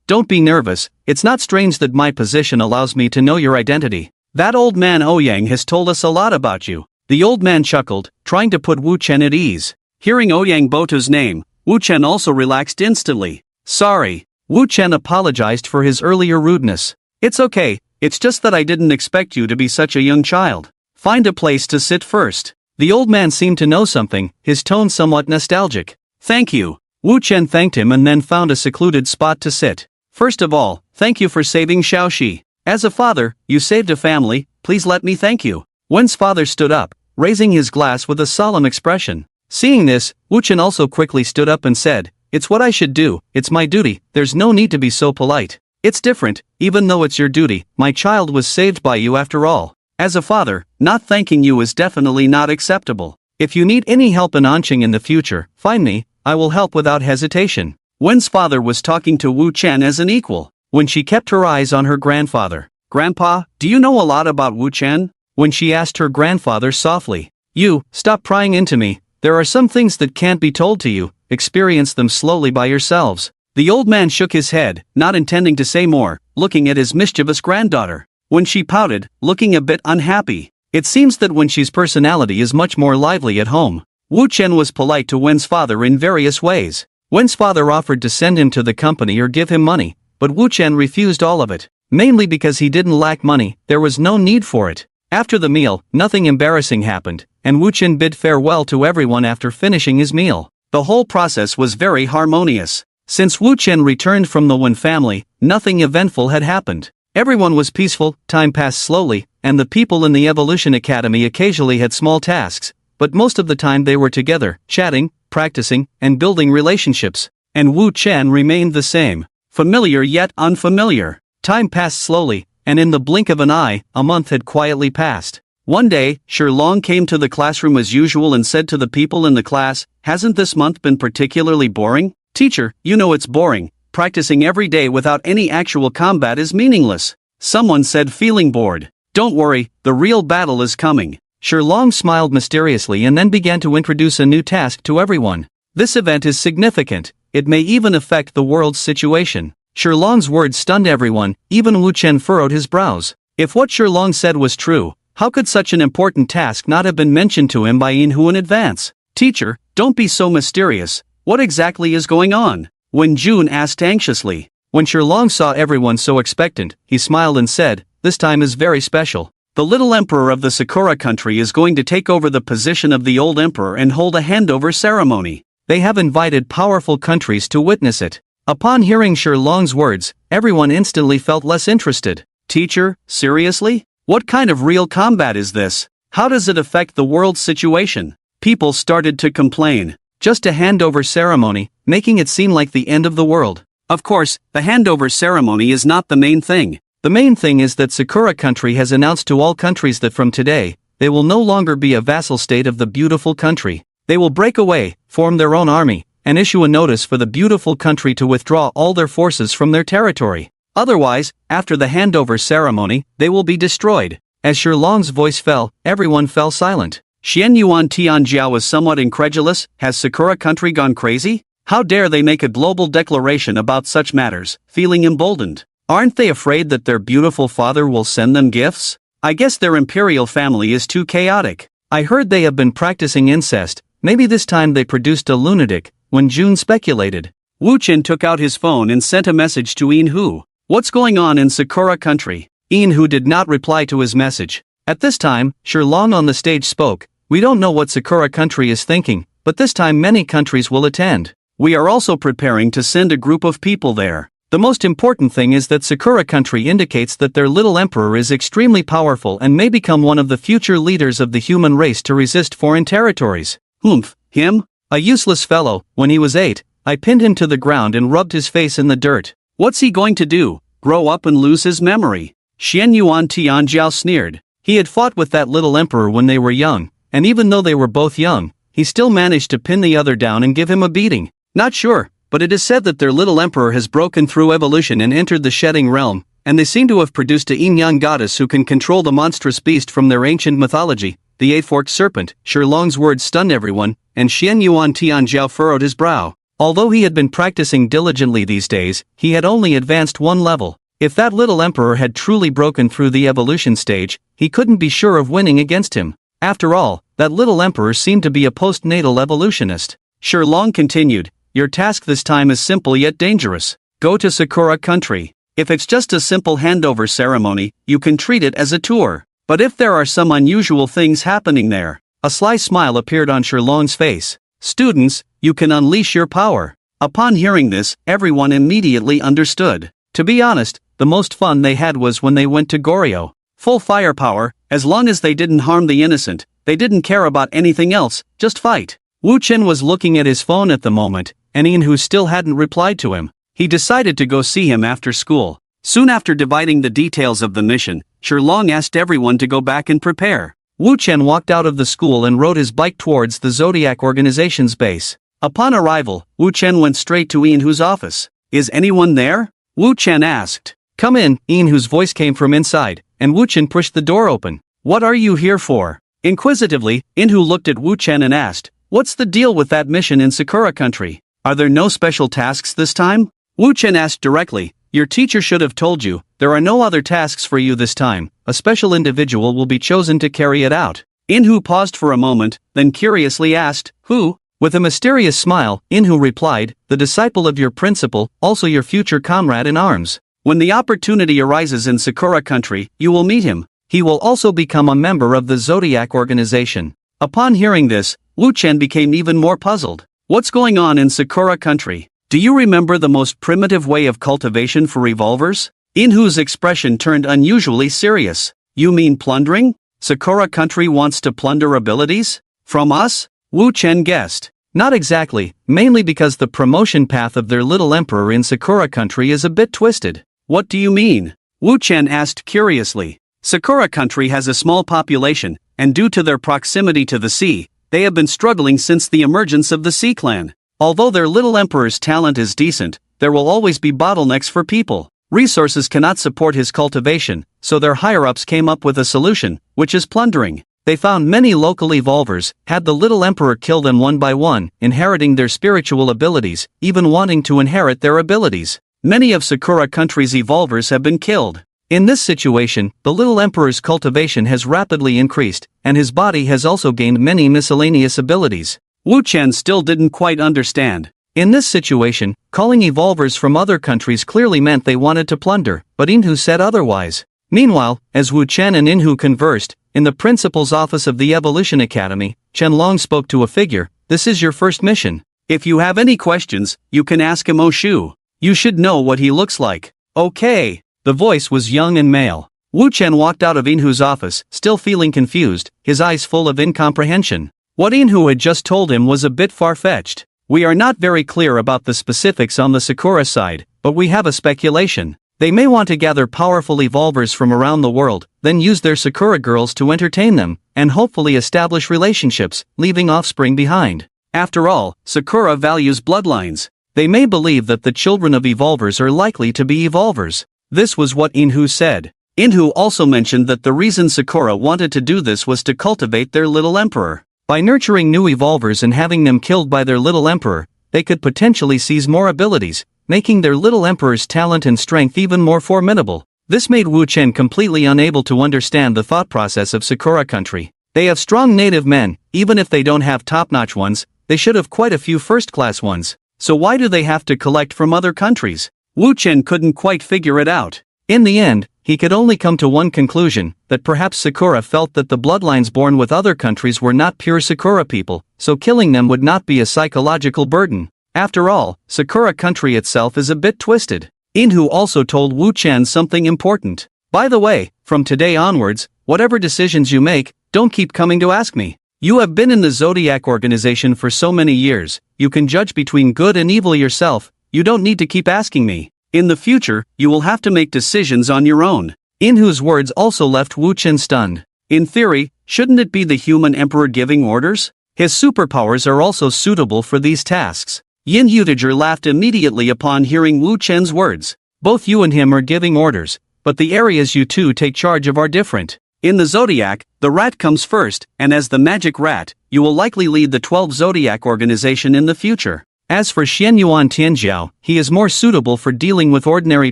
Don't be nervous, it's not strange that my position allows me to know your identity. That old man Ouyang has told us a lot about you. The old man chuckled, trying to put Wu Chen at ease. Hearing Ouyang Bota's name, Wu Chen also relaxed instantly. Sorry. Wu Chen apologized for his earlier rudeness. It's okay, it's just that I didn't expect you to be such a young child. Find a place to sit first. The old man seemed to know something, his tone somewhat nostalgic. Thank you. Wu Chen thanked him and then found a secluded spot to sit. First of all, thank you for saving Xiaoxi. As a father, you saved a family, please let me thank you. Wen's father stood up, raising his glass with a solemn expression. Seeing this, Wu Chen also quickly stood up and said, it's what I should do, it's my duty, there's no need to be so polite. It's different, even though it's your duty, my child was saved by you after all. As a father, not thanking you is definitely not acceptable. If you need any help in Anqing in the future, find me, I will help without hesitation. Wen's father was talking to Wu Chen as an equal. When she kept her eyes on her grandfather. Grandpa, do you know a lot about Wu Chen? When she asked her grandfather softly. You, stop prying into me, there are some things that can't be told to you, experience them slowly by yourselves. The old man shook his head, not intending to say more, looking at his mischievous granddaughter. When she pouted, looking a bit unhappy. It seems that when she's personality is much more lively at home. Wu Chen was polite to Wen's father in various ways. Wen's father offered to send him to the company or give him money. But Wu Chen refused all of it, mainly because he didn't lack money, there was no need for it. After the meal, nothing embarrassing happened, and Wu Chen bid farewell to everyone after finishing his meal. The whole process was very harmonious. Since Wu Chen returned from the Wen family, nothing eventful had happened. Everyone was peaceful, time passed slowly, and the people in the Evolution Academy occasionally had small tasks, but most of the time they were together, chatting, practicing, and building relationships. And Wu Chen remained the same. Familiar yet unfamiliar. Time passed slowly, and in the blink of an eye, a month had quietly passed. One day, Shilong came to the classroom as usual and said to the people in the class, hasn't this month been particularly boring? Teacher, you know it's boring. Practicing every day without any actual combat is meaningless. Someone said, feeling bored. Don't worry, the real battle is coming. Shilong smiled mysteriously and then began to introduce a new task to everyone. This event is significant. It may even affect the world's situation. Shilong's words stunned everyone, even Wu Chen furrowed his brows. If what Shilong said was true, how could such an important task not have been mentioned to him by Yinhu in advance? Teacher, don't be so mysterious, what exactly is going on? Wen Jun asked anxiously. When Shilong saw everyone so expectant, he smiled and said, this time is very special. The little emperor of the Sakura country is going to take over the position of the old emperor and hold a handover ceremony. They have invited powerful countries to witness it. Upon hearing Sherlong's words, everyone instantly felt less interested. Teacher, seriously? What kind of real combat is this? How does it affect the world's situation? People started to complain. Just a handover ceremony, making it seem like the end of the world. Of course, the handover ceremony is not the main thing. The main thing is that Sakura country has announced to all countries that from today, they will no longer be a vassal state of the beautiful country. They will break away, form their own army, and issue a notice for the beautiful country to withdraw all their forces from their territory. Otherwise, after the handover ceremony, they will be destroyed. As Sherlong's voice fell, everyone fell silent. Xian Yuan Tianjiao was somewhat incredulous. Has Sakura country gone crazy? How dare they make a global declaration about such matters, feeling emboldened? Aren't they afraid that their beautiful father will send them gifts? I guess their imperial family is too chaotic. I heard they have been practicing incest. Maybe this time they produced a lunatic, when June speculated. Wu Chen took out his phone and sent a message to Yin Hu. What's going on in Sakura country? Yin Hu did not reply to his message. At this time, Sherlong on the stage spoke. We don't know what Sakura country is thinking, but this time many countries will attend. We are also preparing to send a group of people there. The most important thing is that Sakura country indicates that their little emperor is extremely powerful and may become one of the future leaders of the human race to resist foreign territories. Humph, him? A useless fellow. When he was 8, I pinned him to the ground and rubbed his face in the dirt. What's he going to do? Grow up and lose his memory? Xian Yuan Tianjiao sneered. He had fought with that little emperor when they were young, and even though they were both young, he still managed to pin the other down and give him a beating. Not sure, but it is said that their little emperor has broken through evolution and entered the shedding realm, and they seem to have produced a yin-yang goddess who can control the monstrous beast from their ancient mythology, the eight-forked serpent. Sherlong's words stunned everyone, and Xian Yuan Tianjiao furrowed his brow. Although he had been practicing diligently these days, he had only advanced one level. If that little emperor had truly broken through the evolution stage, he couldn't be sure of winning against him. After all, that little emperor seemed to be a postnatal evolutionist. Sherlong continued, your task this time is simple yet dangerous. Go to Sakura country. If it's just a simple handover ceremony, you can treat it as a tour. But if there are some unusual things happening there, a sly smile appeared on Sherlong's face. Students, you can unleash your power. Upon hearing this, everyone immediately understood. To be honest, the most fun they had was when they went to Goryo. Full firepower, as long as they didn't harm the innocent, they didn't care about anything else, just fight. Wu Chen was looking at his phone at the moment, and Yin Hu still hadn't replied to him. He decided to go see him after school. Soon after dividing the details of the mission, Sherlong asked everyone to go back and prepare. Wu Chen walked out of the school and rode his bike towards the Zodiac organization's base. Upon arrival, Wu Chen went straight to Yin Hu's office. Is anyone there? Wu Chen asked. Come in, Yin Hu's voice came from inside, and Wu Chen pushed the door open. What are you here for? Inquisitively, Yin Hu looked at Wu Chen and asked, what's the deal with that mission in Sakura country? Are there no special tasks this time? Wu Chen asked directly, your teacher should have told you, there are no other tasks for you this time, a special individual will be chosen to carry it out. Yin Hu paused for a moment, then curiously asked, who? With a mysterious smile, Yin Hu replied, the disciple of your principal, also your future comrade in arms. When the opportunity arises in Sakura country, you will meet him. He will also become a member of the Zodiac organization. Upon hearing this, Wu Chen became even more puzzled. What's going on in Sakura country? Do you remember the most primitive way of cultivation for revolvers? Yin Hu's expression turned unusually serious. You mean plundering? Sakura country wants to plunder abilities? From us? Wu Chen guessed. Not exactly, mainly because the promotion path of their little emperor in Sakura country is a bit twisted. What do you mean? Wu Chen asked curiously. Sakura country has a small population, and due to their proximity to the sea, they have been struggling since the emergence of the Sea Clan. Although their little emperor's talent is decent, there will always be bottlenecks for people. Resources cannot support his cultivation, so their higher-ups came up with a solution, which is plundering. They found many local evolvers, had the little emperor kill them one by one, inheriting their spiritual abilities, even wanting to inherit their abilities. Many of Sakura country's evolvers have been killed. In this situation, the little emperor's cultivation has rapidly increased, and his body has also gained many miscellaneous abilities. Wu Chen still didn't quite understand. In this situation, calling evolvers from other countries clearly meant they wanted to plunder, but Yin Hu said otherwise. Meanwhile, as Wu Chen and Yin Hu conversed, in the principal's office of the Evolution Academy, Qianlong spoke to a figure, this is your first mission. If you have any questions, you can ask him Oshu. You should know what he looks like. Okay. The voice was young and male. Wu Chen walked out of Inhu's office, still feeling confused, his eyes full of incomprehension. What Inhu had just told him was a bit far-fetched. We are not very clear about the specifics on the Sakura side, but we have a speculation. They may want to gather powerful evolvers from around the world, then use their Sakura girls to entertain them, and hopefully establish relationships, leaving offspring behind. After all, Sakura values bloodlines. They may believe that the children of evolvers are likely to be evolvers. This was what Inhu said. Inhu also mentioned that the reason Sakura wanted to do this was to cultivate their little emperor. By nurturing new evolvers and having them killed by their little emperor, they could potentially seize more abilities, making their little emperor's talent and strength even more formidable. This made Wu Chen completely unable to understand the thought process of Sakura country. They have strong native men, even if they don't have top-notch ones, they should have quite a few first-class ones. So why do they have to collect from other countries? Wu Chen couldn't quite figure it out. In the end, he could only come to one conclusion, that perhaps Sakura felt that the bloodlines born with other countries were not pure Sakura people, so killing them would not be a psychological burden. After all, Sakura country itself is a bit twisted. Inhu also told Wu Chen something important. By the way, from today onwards, whatever decisions you make, don't keep coming to ask me. You have been in the Zodiac organization for so many years, you can judge between good and evil yourself, you don't need to keep asking me. In the future, you will have to make decisions on your own. Inhu's words also left Wu Chen stunned. In theory, shouldn't it be the human emperor giving orders? His superpowers are also suitable for these tasks. Yin Yutager laughed immediately upon hearing Wu Chen's words. Both you and him are giving orders, but the areas you two take charge of are different. In the Zodiac, the rat comes first, and as the magic rat, you will likely lead the 12 Zodiac organization in the future. As for Xianyuan Tianjiao, he is more suitable for dealing with ordinary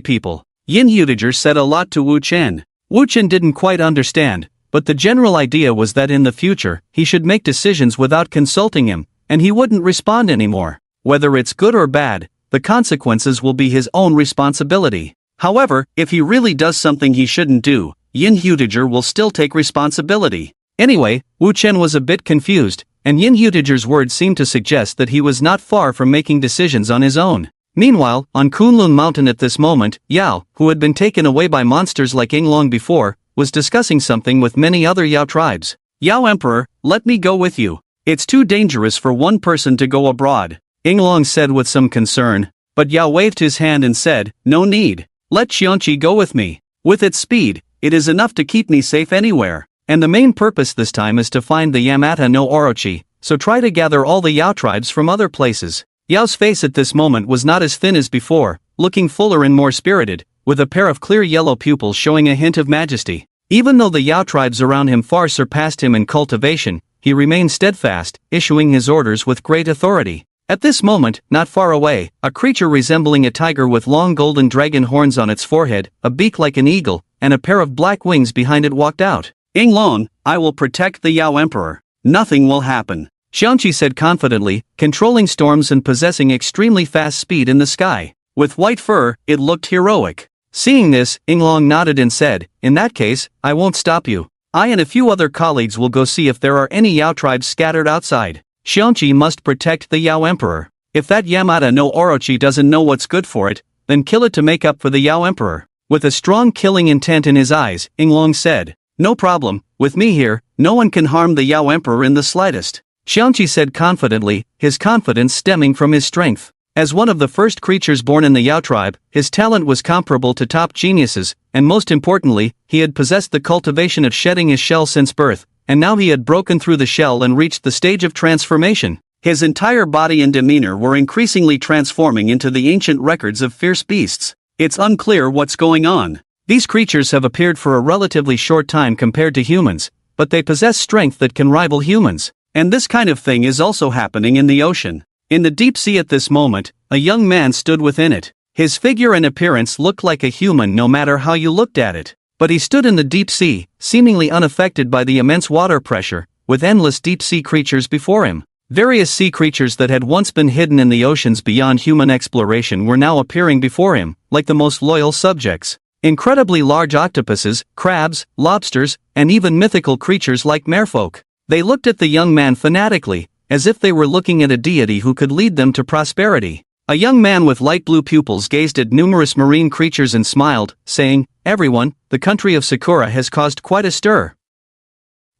people. Yin Yutager said a lot to Wu Chen. Wu Chen didn't quite understand, but the general idea was that in the future, he should make decisions without consulting him, and he wouldn't respond anymore. Whether it's good or bad, the consequences will be his own responsibility. However, if he really does something he shouldn't do, Yin Yutager will still take responsibility. Anyway, Wu Chen was a bit confused, and Yin Yutager's words seemed to suggest that he was not far from making decisions on his own. Meanwhile, on Kunlun Mountain at this moment, Yao, who had been taken away by monsters like Yinglong before, was discussing something with many other Yao tribes. Yao Emperor, let me go with you. It's too dangerous for one person to go abroad, Yinglong said with some concern, but Yao waved his hand and said, no need. Let Xianqi go with me. With its speed, it is enough to keep me safe anywhere. And the main purpose this time is to find the Yamata no Orochi, so try to gather all the Yao tribes from other places. Yao's face at this moment was not as thin as before, looking fuller and more spirited, with a pair of clear yellow pupils showing a hint of majesty. Even though the Yao tribes around him far surpassed him in cultivation, he remained steadfast, issuing his orders with great authority. At this moment, not far away, a creature resembling a tiger with long golden dragon horns on its forehead, a beak like an eagle, and a pair of black wings behind it walked out. Yinglong, I will protect the Yao Emperor. Nothing will happen, Xianqi said confidently, controlling storms and possessing extremely fast speed in the sky. With white fur, it looked heroic. Seeing this, Yinglong nodded and said, in that case, I won't stop you. I and a few other colleagues will go see if there are any Yao tribes scattered outside. Xianqi must protect the Yao Emperor. If that Yamata no Orochi doesn't know what's good for it, then kill it to make up for the Yao Emperor. With a strong killing intent in his eyes, Yinglong said, no problem, with me here, no one can harm the Yao Emperor in the slightest. Xianqi said confidently, his confidence stemming from his strength. As one of the first creatures born in the Yao tribe, his talent was comparable to top geniuses, and most importantly, he had possessed the cultivation of shedding his shell since birth, and now he had broken through the shell and reached the stage of transformation. His entire body and demeanor were increasingly transforming into the ancient records of fierce beasts. It's unclear what's going on. These creatures have appeared for a relatively short time compared to humans, but they possess strength that can rival humans. And this kind of thing is also happening in the ocean. In the deep sea at this moment, a young man stood within it. His figure and appearance looked like a human no matter how you looked at it. But he stood in the deep sea, seemingly unaffected by the immense water pressure, with endless deep sea creatures before him. Various sea creatures that had once been hidden in the oceans beyond human exploration were now appearing before him, like the most loyal subjects. Incredibly large octopuses, crabs, lobsters, and even mythical creatures like merfolk. They looked at the young man fanatically, as if they were looking at a deity who could lead them to prosperity. A young man with light blue pupils gazed at numerous marine creatures and smiled, saying, "Everyone, the country of Sakura has caused quite a stir.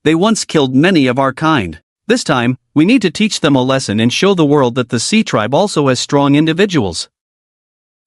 They once killed many of our kind. This time, we need to teach them a lesson and show the world that the sea tribe also has strong individuals."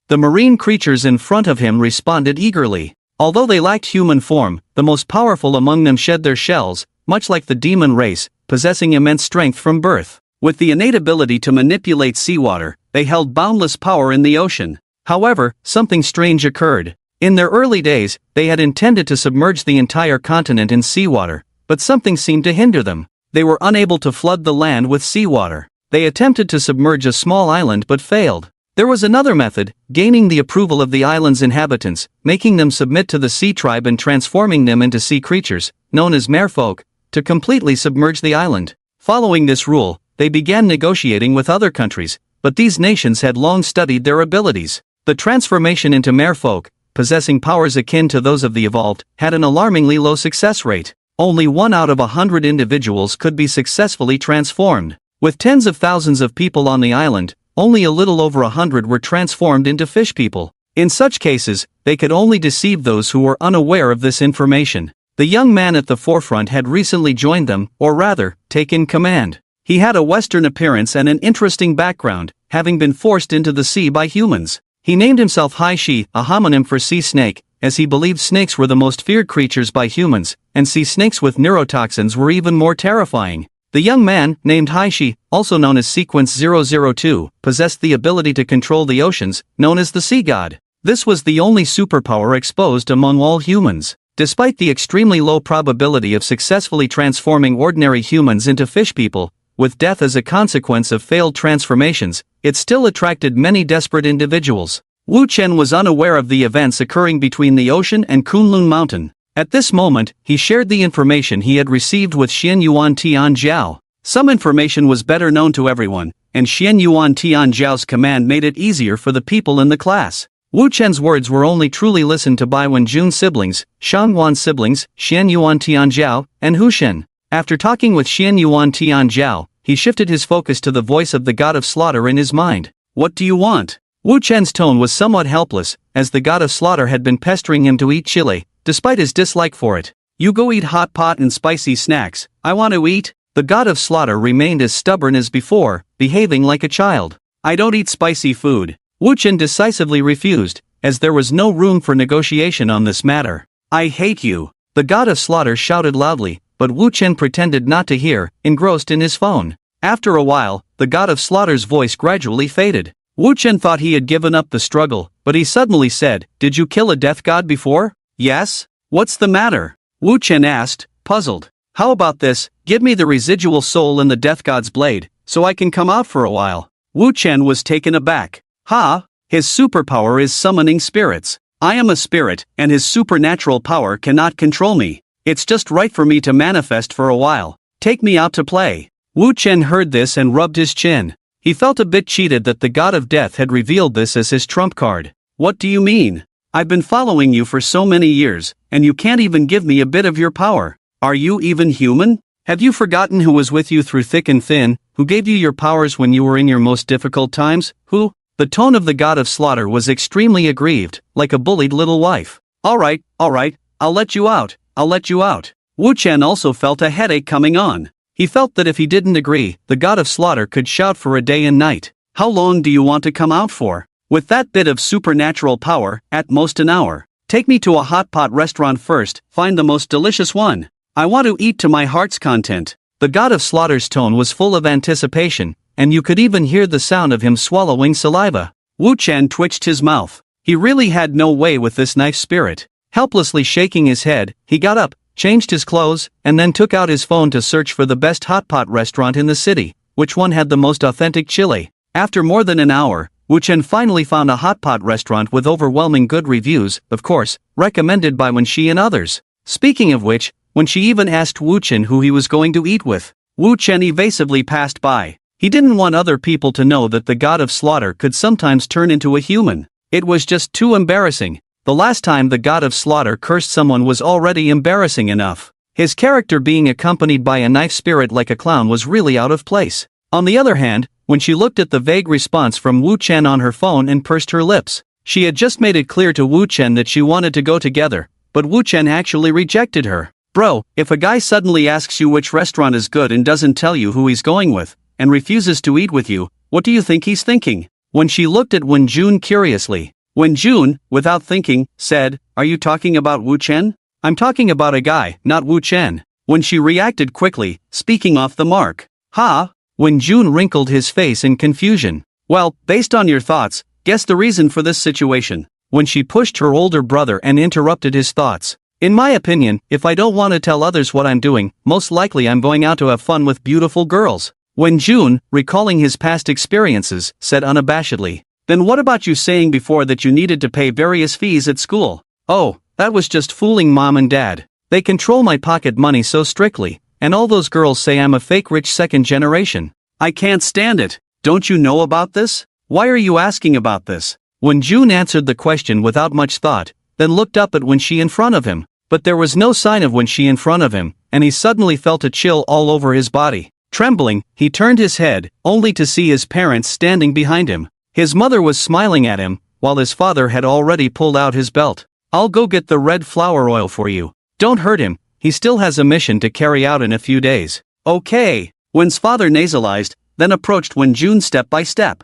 The marine creatures in front of him responded eagerly. Although they lacked human form, the most powerful among them shed their shells, much like the demon race, possessing immense strength from birth. With the innate ability to manipulate seawater, they held boundless power in the ocean. However, something strange occurred. In their early days, they had intended to submerge the entire continent in seawater, but something seemed to hinder them. They were unable to flood the land with seawater. They attempted to submerge a small island but failed. There was another method, gaining the approval of the island's inhabitants, making them submit to the sea tribe and transforming them into sea creatures, known as merfolk, to completely submerge the island. Following this rule, they began negotiating with other countries, but these nations had long studied their abilities. The transformation into merfolk, possessing powers akin to those of the evolved, had an alarmingly low success rate. Only 1 out of 100 individuals could be successfully transformed. With tens of thousands of people on the island, only a little over 100 were transformed into fish people. In such cases, they could only deceive those who were unaware of this information. The young man at the forefront had recently joined them, or rather, taken command. He had a Western appearance and an interesting background, having been forced into the sea by humans. He named himself Haishi, a homonym for sea snake, as he believed snakes were the most feared creatures by humans, and sea snakes with neurotoxins were even more terrifying. The young man, named Haishi, also known as Sequence 002, possessed the ability to control the oceans, known as the Sea God. This was the only superpower exposed among all humans. Despite the extremely low probability of successfully transforming ordinary humans into fish people, with death as a consequence of failed transformations, it still attracted many desperate individuals. Wu Chen was unaware of the events occurring between the ocean and Kunlun Mountain. At this moment, he shared the information he had received with Xian Yuan Tian Jiao. Some information was better known to everyone, and Xian Yuan Tian Jiao's command made it easier for the people in the class. Wu Chen's words were only truly listened to by Wenjun siblings, Shanghuan siblings, Xian Yuan Tian Jiao, and Hu Shen. After talking with Xian Yuan Tian Jiao, he shifted his focus to the voice of the god of slaughter in his mind. "What do you want?" Wu Chen's tone was somewhat helpless, as the god of slaughter had been pestering him to eat chili, despite his dislike for it. "You go eat hot pot and spicy snacks, I want to eat." The god of slaughter remained as stubborn as before, behaving like a child. "I don't eat spicy food." Wu Chen decisively refused, as there was no room for negotiation on this matter. "I hate you." The god of slaughter shouted loudly, but Wu Chen pretended not to hear, engrossed in his phone. After a while, the god of slaughter's voice gradually faded. Wu Chen thought he had given up the struggle, but he suddenly said, "Did you kill a death god before?" "Yes." "What's the matter?" Wu Chen asked, puzzled. "How about this, give me the residual soul in the death god's blade, so I can come out for a while." Wu Chen was taken aback. "Ha! His superpower is summoning spirits. I am a spirit, and his supernatural power cannot control me. It's just right for me to manifest for a while. Take me out to play." Wu Chen heard this and rubbed his chin. He felt a bit cheated that the god of death had revealed this as his trump card. "What do you mean? I've been following you for so many years, and you can't even give me a bit of your power. Are you even human? Have you forgotten who was with you through thick and thin, who gave you your powers when you were in your most difficult times? Who?" The tone of the god of slaughter was extremely aggrieved, like a bullied little wife. All right, I'll let you out, I'll let you out." Wu Chen also felt a headache coming on. He felt that if he didn't agree, the god of slaughter could shout for a day and night. "How long do you want to come out for? With that bit of supernatural power, at most an hour. Take me to a hot pot restaurant first, find the most delicious one. I want to eat to my heart's content." The god of slaughter's tone was full of anticipation, and you could even hear the sound of him swallowing saliva. Wu Chen twitched his mouth. He really had no way with this knife spirit. Helplessly shaking his head, he got up, changed his clothes, and then took out his phone to search for the best hot pot restaurant in the city, which one had the most authentic chili. After more than an hour, Wu Chen finally found a hot pot restaurant with overwhelming good reviews, of course, recommended by Wenxi and others. Speaking of which, Wenxi even asked Wu Chen who he was going to eat with. Wu Chen evasively passed by. He didn't want other people to know that the god of slaughter could sometimes turn into a human. It was just too embarrassing. The last time the god of slaughter cursed someone was already embarrassing enough. His character being accompanied by a knife spirit like a clown was really out of place. On the other hand, when she looked at the vague response from Wu Chen on her phone and pursed her lips. She had just made it clear to Wu Chen that she wanted to go together, but Wu Chen actually rejected her. Bro, if a guy suddenly asks you which restaurant is good and doesn't tell you who he's going with, and refuses to eat with you, what do you think he's thinking? When she looked at Wen Jun curiously, Wen Jun, without thinking, said, "Are you talking about Wu Chen?" "I'm talking about a guy, not Wu Chen." When she reacted quickly, speaking off the mark. "Huh?" Wen Jun wrinkled his face in confusion. "Well, based on your thoughts, guess the reason for this situation." When she pushed her older brother and interrupted his thoughts. "In my opinion, if I don't want to tell others what I'm doing, most likely I'm going out to have fun with beautiful girls." Wen Jun, recalling his past experiences, said unabashedly. "Then what about you saying before that you needed to pay various fees at school?" "Oh, that was just fooling mom and dad. They control my pocket money so strictly, and all those girls say I'm a fake rich second generation. I can't stand it. Don't you know about this? Why are you asking about this?" Wen Jun answered the question without much thought, then looked up at Wen Shi in front of him. But there was no sign of Wen Shi in front of him, and he suddenly felt a chill all over his body. Trembling, he turned his head, only to see his parents standing behind him. His mother was smiling at him, while his father had already pulled out his belt. "I'll go get the red flower oil for you. Don't hurt him, he still has a mission to carry out in a few days." "Okay." Wen's father nasalized, then approached Wen Jun step by step.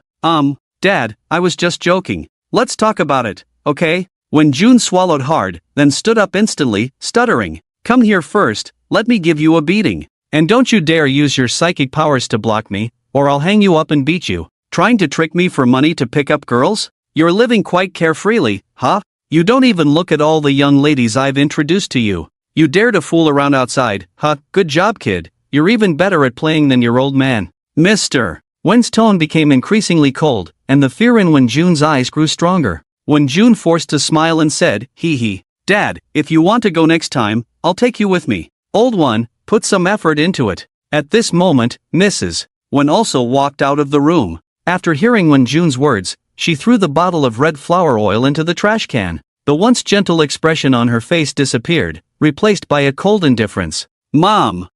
Dad, I was just joking. Let's talk about it, okay?" Wen Jun swallowed hard, then stood up instantly, stuttering. "Come here first, let me give you a beating. And don't you dare use your psychic powers to block me, or I'll hang you up and beat you. Trying to trick me for money to pick up girls? You're living quite carefreely, huh? You don't even look at all the young ladies I've introduced to you. You dare to fool around outside, huh? Good job, kid. You're even better at playing than your old man." "Mister." Wen's tone became increasingly cold, and the fear in Wen Jun's eyes grew stronger. Wen Jun forced a smile and said, "Hee. Dad, if you want to go next time, I'll take you with me. Old one, put some effort into it." At this moment, Mrs. Wen also walked out of the room. After hearing Wen Jun's words, she threw the bottle of red flower oil into the trash can. The once gentle expression on her face disappeared, replaced by a cold indifference. Mom,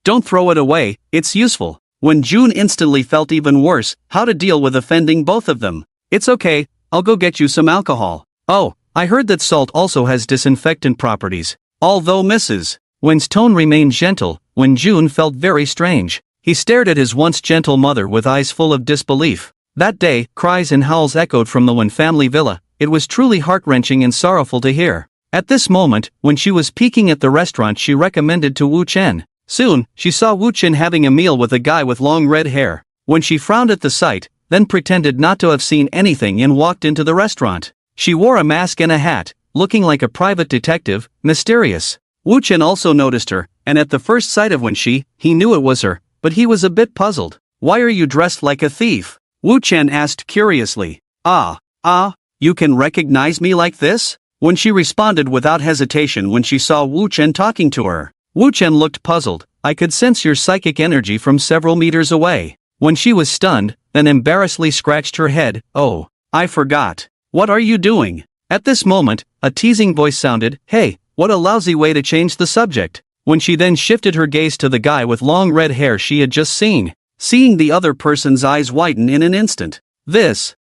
don't throw it away, it's useful." Wen Jun instantly felt even worse, how to deal with offending both of them. "It's okay, I'll go get you some alcohol. Oh, I heard that salt also has disinfectant properties." Although Mrs. Wen's tone remained gentle, Wen Jun felt very strange. He stared at his once gentle mother with eyes full of disbelief. That day, cries and howls echoed from the Wen family villa. It was truly heart-wrenching and sorrowful to hear. At this moment, when she was peeking at the restaurant she recommended to Wu Chen, soon, she saw Wu Chen having a meal with a guy with long red hair. When she frowned at the sight, then pretended not to have seen anything and walked into the restaurant. She wore a mask and a hat, looking like a private detective, mysterious. Wu Chen also noticed her, and at the first sight of Wen Shi, he knew it was her, but he was a bit puzzled. "Why are you dressed like a thief?" Wu Chen asked curiously. You can recognize me like this?" When she responded without hesitation when she saw Wu Chen talking to her. Wu Chen looked puzzled. "I could sense your psychic energy from several meters away." When she was stunned, then embarrassedly scratched her head. "Oh, I forgot. What are you doing?" At this moment, a teasing voice sounded, "Hey, what a lousy way to change the subject." When she then shifted her gaze to the guy with long red hair she had just seen, seeing the other person's eyes widen in an instant. This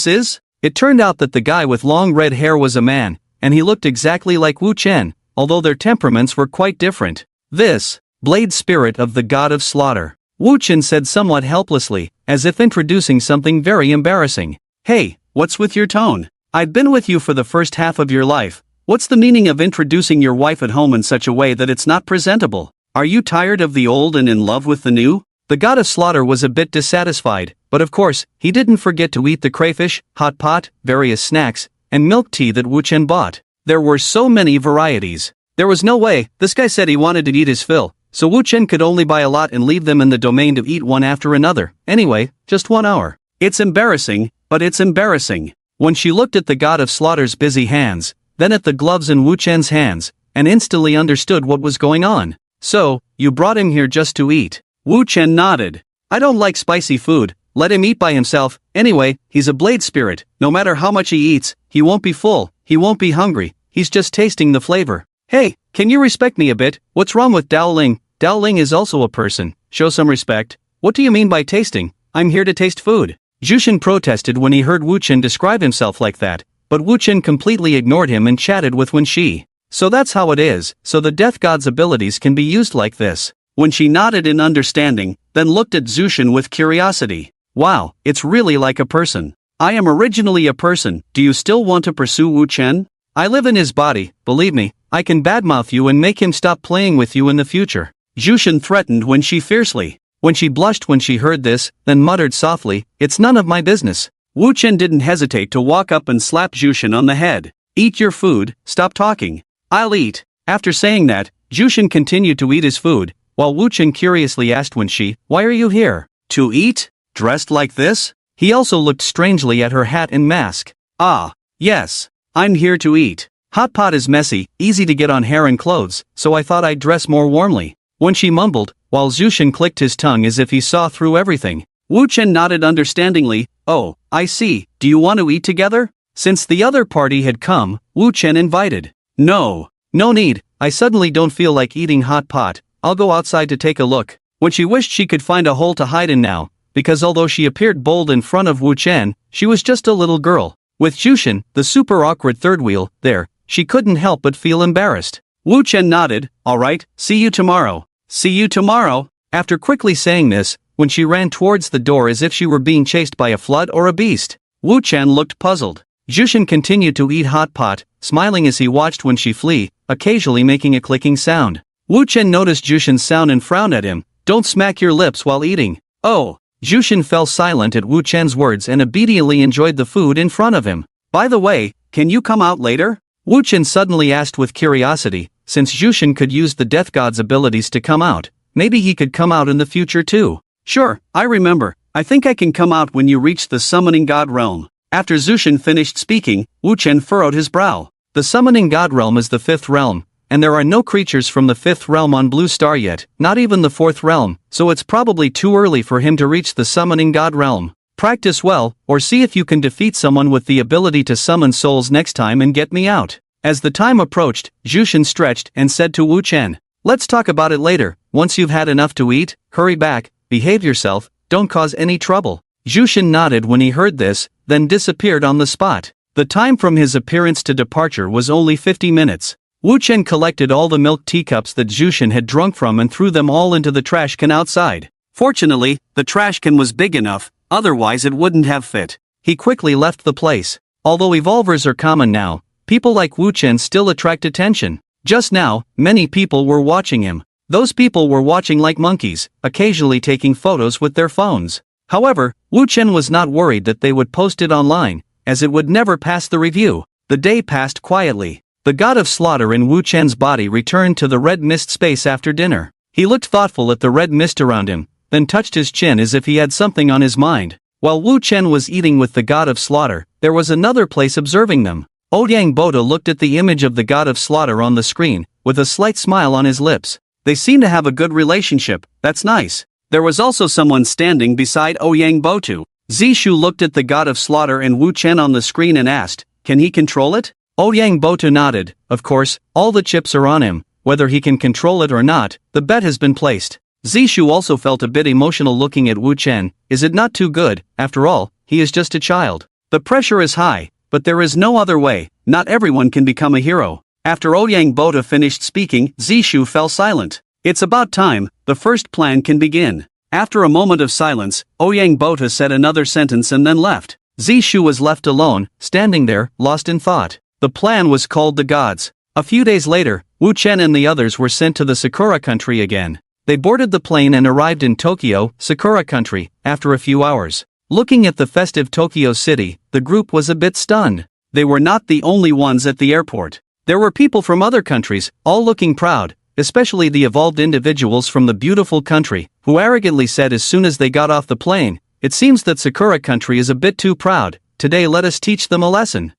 is? It turned out that the guy with long red hair was a man, and he looked exactly like Wu Chen, although their temperaments were quite different. "This, blade spirit of the god of slaughter," Wu Chen said somewhat helplessly, as if introducing something very embarrassing. "Hey, what's with your tone? I'd been with you for the first half of your life. What's the meaning of introducing your wife at home in such a way that it's not presentable? Are you tired of the old and in love with the new?" The god of slaughter was a bit dissatisfied, but of course, he didn't forget to eat the crayfish, hot pot, various snacks, and milk tea that Wu Chen bought. There were so many varieties. There was no way, this guy said he wanted to eat his fill, so Wu Chen could only buy a lot and leave them in the domain to eat one after another. Anyway, just 1 hour. It's embarrassing, but it's embarrassing. When she looked at the god of slaughter's busy hands, then at the gloves in Wu Chen's hands, and instantly understood what was going on. "So, you brought him here just to eat?" Wu Chen nodded. "I don't like spicy food, let him eat by himself. Anyway, he's a blade spirit, no matter how much he eats, he won't be full, he won't be hungry, he's just tasting the flavor. Hey, can you respect me a bit? What's wrong with Dao Ling? Dao Ling is also a person, show some respect." "What do you mean by tasting? I'm here to taste food. Jushin protested when he heard Wu Chen describe himself like that, but Wu Chen completely ignored him and chatted with Wen Shi. So that's how it is, so the death god's abilities can be used like this. Wen Shi nodded in understanding, then looked at Jushin with curiosity. Wow, it's really like a person. I am originally a person, do you still want to pursue Wu Chen? I live in his body, believe me, I can badmouth you and make him stop playing with you in the future. Jushin threatened Wen Shi fiercely. Wen Shi blushed when she heard this, then muttered softly, it's none of my business. Wu Chen didn't hesitate to walk up and slap Jushin on the head. Eat your food, stop talking. I'll eat. After saying that, Jushin continued to eat his food, while Wu Chen curiously asked Wen Shi, why are you here? To eat? Dressed like this? He also looked strangely at her hat and mask. Ah, yes. I'm here to eat. Hot pot is messy, easy to get on hair and clothes, so I thought I'd dress more warmly. Wen Shi mumbled, while Jushin clicked his tongue as if he saw through everything. Wu Chen nodded understandingly. Oh, I see, do you want to eat together? Since the other party had come, Wu Chen invited. No need, I suddenly don't feel like eating hot pot, I'll go outside to take a look. When she wished she could find a hole to hide in now, because although she appeared bold in front of Wu Chen, she was just a little girl. With Jushin, the super awkward third wheel, there, she couldn't help but feel embarrassed. Wu Chen nodded, alright, see you tomorrow. See you tomorrow. After quickly saying this, when she ran towards the door as if she were being chased by a flood or a beast, Wu Chen looked puzzled. Jushin continued to eat hot pot, smiling as he watched Wen Shi flee, occasionally making a clicking sound. Wu Chen noticed Jushin's sound and frowned at him. Don't smack your lips while eating. Oh. Jushin fell silent at Wu Chen's words and obediently enjoyed the food in front of him. By the way, can you come out later? Wu Chen suddenly asked with curiosity, since Jushin could use the death god's abilities to come out, maybe he could come out in the future too. Sure, I remember. I think I can come out when you reach the summoning god realm. After Jushin finished speaking, Wu Chen furrowed his brow. The summoning god realm is the 5th realm, and there are no creatures from the 5th realm on Blue Star yet, not even the 4th realm, so it's probably too early for him to reach the summoning god realm. Practice well, or see if you can defeat someone with the ability to summon souls next time and get me out. As the time approached, Jushin stretched and said to Wu Chen, let's talk about it later, once you've had enough to eat, hurry back, behave yourself, don't cause any trouble. Jushin nodded when he heard this, then disappeared on the spot. The time from his appearance to departure was only 50 minutes. Wu Chen collected all the milk teacups that Jushin had drunk from and threw them all into the trash can outside. Fortunately, the trash can was big enough, otherwise it wouldn't have fit. He quickly left the place. Although evolvers are common now, people like Wu Chen still attract attention. Just now, many people were watching him. Those people were watching like monkeys, occasionally taking photos with their phones. However, Wu Chen was not worried that they would post it online, as it would never pass the review. The day passed quietly. The god of slaughter in Wu Chen's body returned to the red mist space after dinner. He looked thoughtful at the red mist around him, then touched his chin as if he had something on his mind. While Wu Chen was eating with the god of slaughter, there was another place observing them. Ouyang Boda looked at the image of the god of slaughter on the screen, with a slight smile on his lips. They seem to have a good relationship, that's nice. There was also someone standing beside Ouyang Botu. Zishu looked at the god of slaughter and Wu Chen on the screen and asked, can he control it? Ouyang Botu nodded, of course, all the chips are on him, whether he can control it or not, the bet has been placed. Zishu also felt a bit emotional looking at Wu Chen, is it not too good, after all, he is just a child. The pressure is high, but there is no other way, not everyone can become a hero. After Ouyang Botu finished speaking, Zishu fell silent. It's about time, the first plan can begin. After a moment of silence, Ouyang Botu said another sentence and then left. Zishu was left alone, standing there, lost in thought. The plan was called the gods. A few days later, Wu Chen and the others were sent to the Sakura country again. They boarded the plane and arrived in Tokyo, Sakura country, after a few hours. Looking at the festive Tokyo city, the group was a bit stunned. They were not the only ones at the airport. There were people from other countries, all looking proud, especially the evolved individuals from the beautiful country, who arrogantly said as soon as they got off the plane, it seems that Sakura country is a bit too proud, today let us teach them a lesson.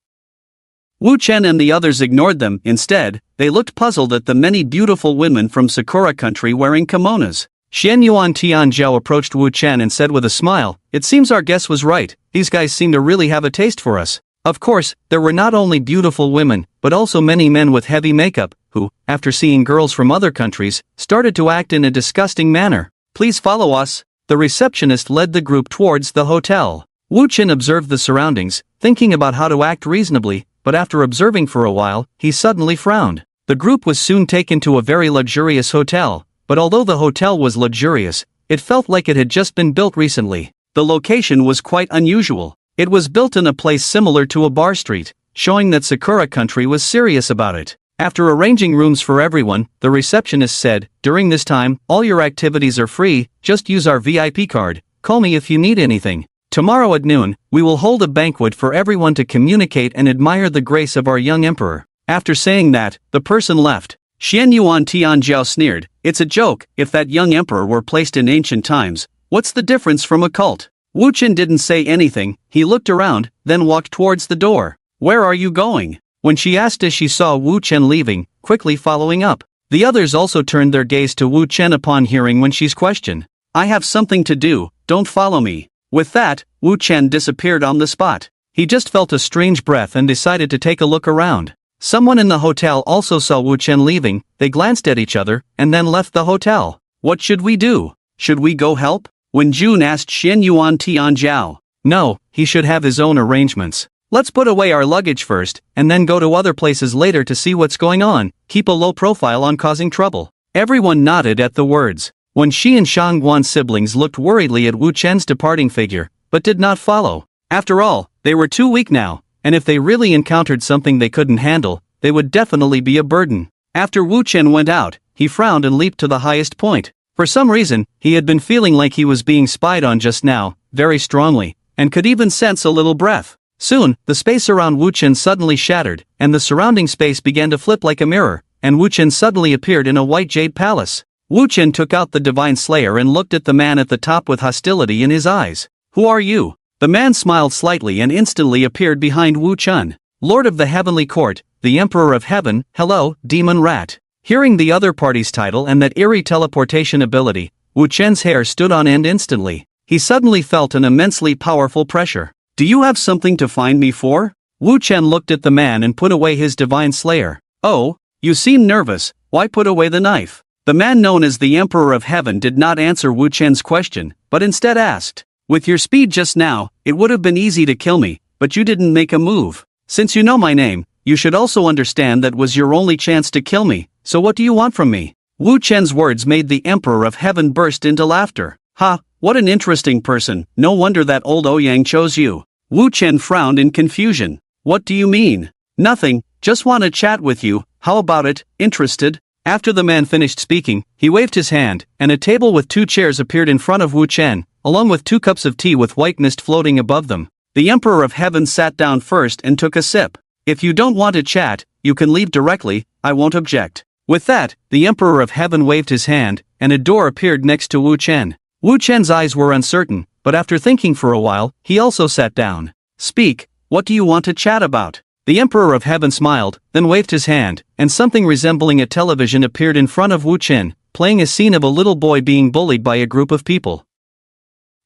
Wu Chen and the others ignored them, instead, they looked puzzled at the many beautiful women from Sakura country wearing kimonos. Xian Yuan Tianzhao approached Wu Chen and said with a smile, it seems our guess was right, these guys seem to really have a taste for us. Of course, there were not only beautiful women, but also many men with heavy makeup, who, after seeing girls from other countries, started to act in a disgusting manner. Please follow us. the receptionist led the group towards the hotel. Wu Chen observed the surroundings, thinking about how to act reasonably, but after observing for a while, he suddenly frowned. The group was soon taken to a very luxurious hotel, but although the hotel was luxurious, it felt like it had just been built recently. The location was quite unusual. It was built in a place similar to a bar street, showing that Sakura Country was serious about it. After arranging rooms for everyone, the receptionist said, "During this time, all your activities are free, just use our VIP card, call me if you need anything. Tomorrow at noon, we will hold a banquet for everyone to communicate and admire the grace of our young emperor." After saying that, the person left. Xian Yuan Tianjiao sneered, "It's a joke. If that young emperor were placed in ancient times, what's the difference from a cult?" Wu Chen didn't say anything. He looked around, then walked towards the door. "Where are you going?" when she asked as she saw Wu Chen leaving, quickly following up. The others also turned their gaze to Wu Chen upon hearing when she's questioned. "I have something to do, don't follow me." With that, Wu Chen disappeared on the spot. He just felt a strange breath and decided to take a look around. Someone in the hotel also saw Wu Chen leaving. They glanced at each other, and then left the hotel. "What should we do? Should we go help?" Wen Jun asked Xian Yuan Tianjiao. "No, he should have his own arrangements. Let's put away our luggage first, and then go to other places later to see what's going on. Keep a low profile on causing trouble." Everyone nodded at the words. When Shi and Shangguan's siblings looked worriedly at Wu Chen's departing figure, but did not follow. After all, they were too weak now, and if they really encountered something they couldn't handle, they would definitely be a burden. After Wu Chen went out, he frowned and leaped to the highest point. For some reason, he had been feeling like he was being spied on just now, very strongly, and could even sense a little breath. Soon, the space around Wu Chen suddenly shattered, and the surrounding space began to flip like a mirror, and Wu Chen suddenly appeared in a white jade palace. Wu Chen took out the Divine Slayer and looked at the man at the top with hostility in his eyes. "Who are you?" The man smiled slightly and instantly appeared behind Wu Chen. "Lord of the Heavenly Court, the Emperor of Heaven, hello, Demon Rat." Hearing the other party's title and that eerie teleportation ability, Wu Chen's hair stood on end instantly. He suddenly felt an immensely powerful pressure. "Do you have something to find me for?" Wu Chen looked at the man and put away his Divine Slayer. "Oh, you seem nervous, why put away the knife?" The man known as the Emperor of Heaven did not answer Wu Chen's question, but instead asked, "With your speed just now, it would have been easy to kill me, but you didn't make a move. Since you know my name, you should also understand that was your only chance to kill me, so what do you want from me?" Wu Chen's words made the Emperor of Heaven burst into laughter. "Ha, what an interesting person, no wonder that old Ouyang chose you." Wu Chen frowned in confusion. "What do you mean?" "Nothing, just want to chat with you, how about it, interested?" After the man finished speaking, he waved his hand, and a table with 2 chairs appeared in front of Wu Chen, along with 2 cups of tea with white mist floating above them. The Emperor of Heaven sat down first and took a sip. "If you don't want to chat, you can leave directly, I won't object." With that, the Emperor of Heaven waved his hand, and a door appeared next to Wu Chen. Wu Chen's eyes were uncertain, but after thinking for a while, he also sat down. "Speak, what do you want to chat about?" The Emperor of Heaven smiled, then waved his hand, and something resembling a television appeared in front of Wu Chen, playing a scene of a little boy being bullied by a group of people.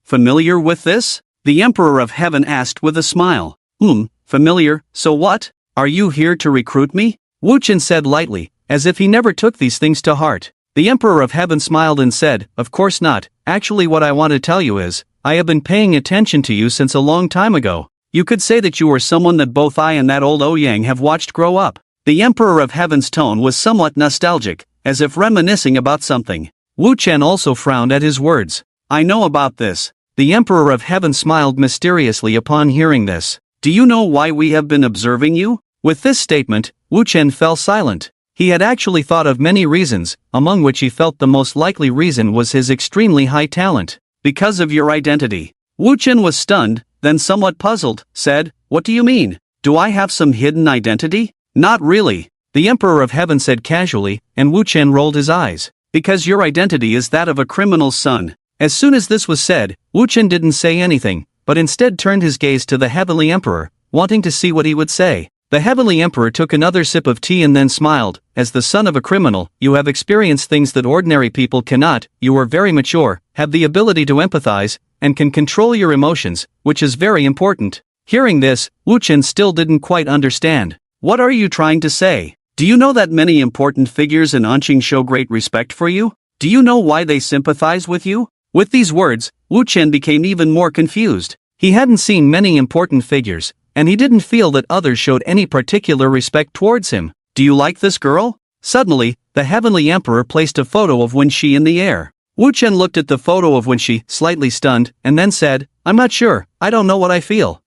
"Familiar with this?" the Emperor of Heaven asked with a smile. Familiar, so what? Are you here to recruit me?" Wu Chen said lightly, as if he never took these things to heart. The Emperor of Heaven smiled and said, "Of course not, actually what I want to tell you is, I have been paying attention to you since a long time ago. You could say that you were someone that both I and that old Ouyang have watched grow up." The Emperor of Heaven's tone was somewhat nostalgic, as if reminiscing about something. Wu Chen also frowned at his words. "I know about this." The Emperor of Heaven smiled mysteriously upon hearing this. "Do you know why we have been observing you?" With this statement, Wu Chen fell silent. He had actually thought of many reasons, among which he felt the most likely reason was his extremely high talent. "Because of your identity." Wu Chen was stunned, then somewhat puzzled, said, "What do you mean? Do I have some hidden identity?" "Not really," the Emperor of Heaven said casually, and Wu Chen rolled his eyes. "Because your identity is that of a criminal's son." As soon as this was said, Wu Chen didn't say anything, but instead turned his gaze to the Heavenly Emperor, wanting to see what he would say. The Heavenly Emperor took another sip of tea and then smiled. "As the son of a criminal, you have experienced things that ordinary people cannot. You are very mature, have the ability to empathize, and can control your emotions, which is very important." Hearing this, Wu Chen still didn't quite understand. "What are you trying to say? Do you know that many important figures in Anqing show great respect for you? Do you know why they sympathize with you?" With these words, Wu Chen became even more confused. He hadn't seen many important figures, and he didn't feel that others showed any particular respect towards him. Do you like this girl? Suddenly, the Heavenly Emperor placed a photo of Wen Shi in the air. Wu Chen looked at the photo of Wen Shi, slightly stunned, and then said, I'm not sure, I don't know what I feel.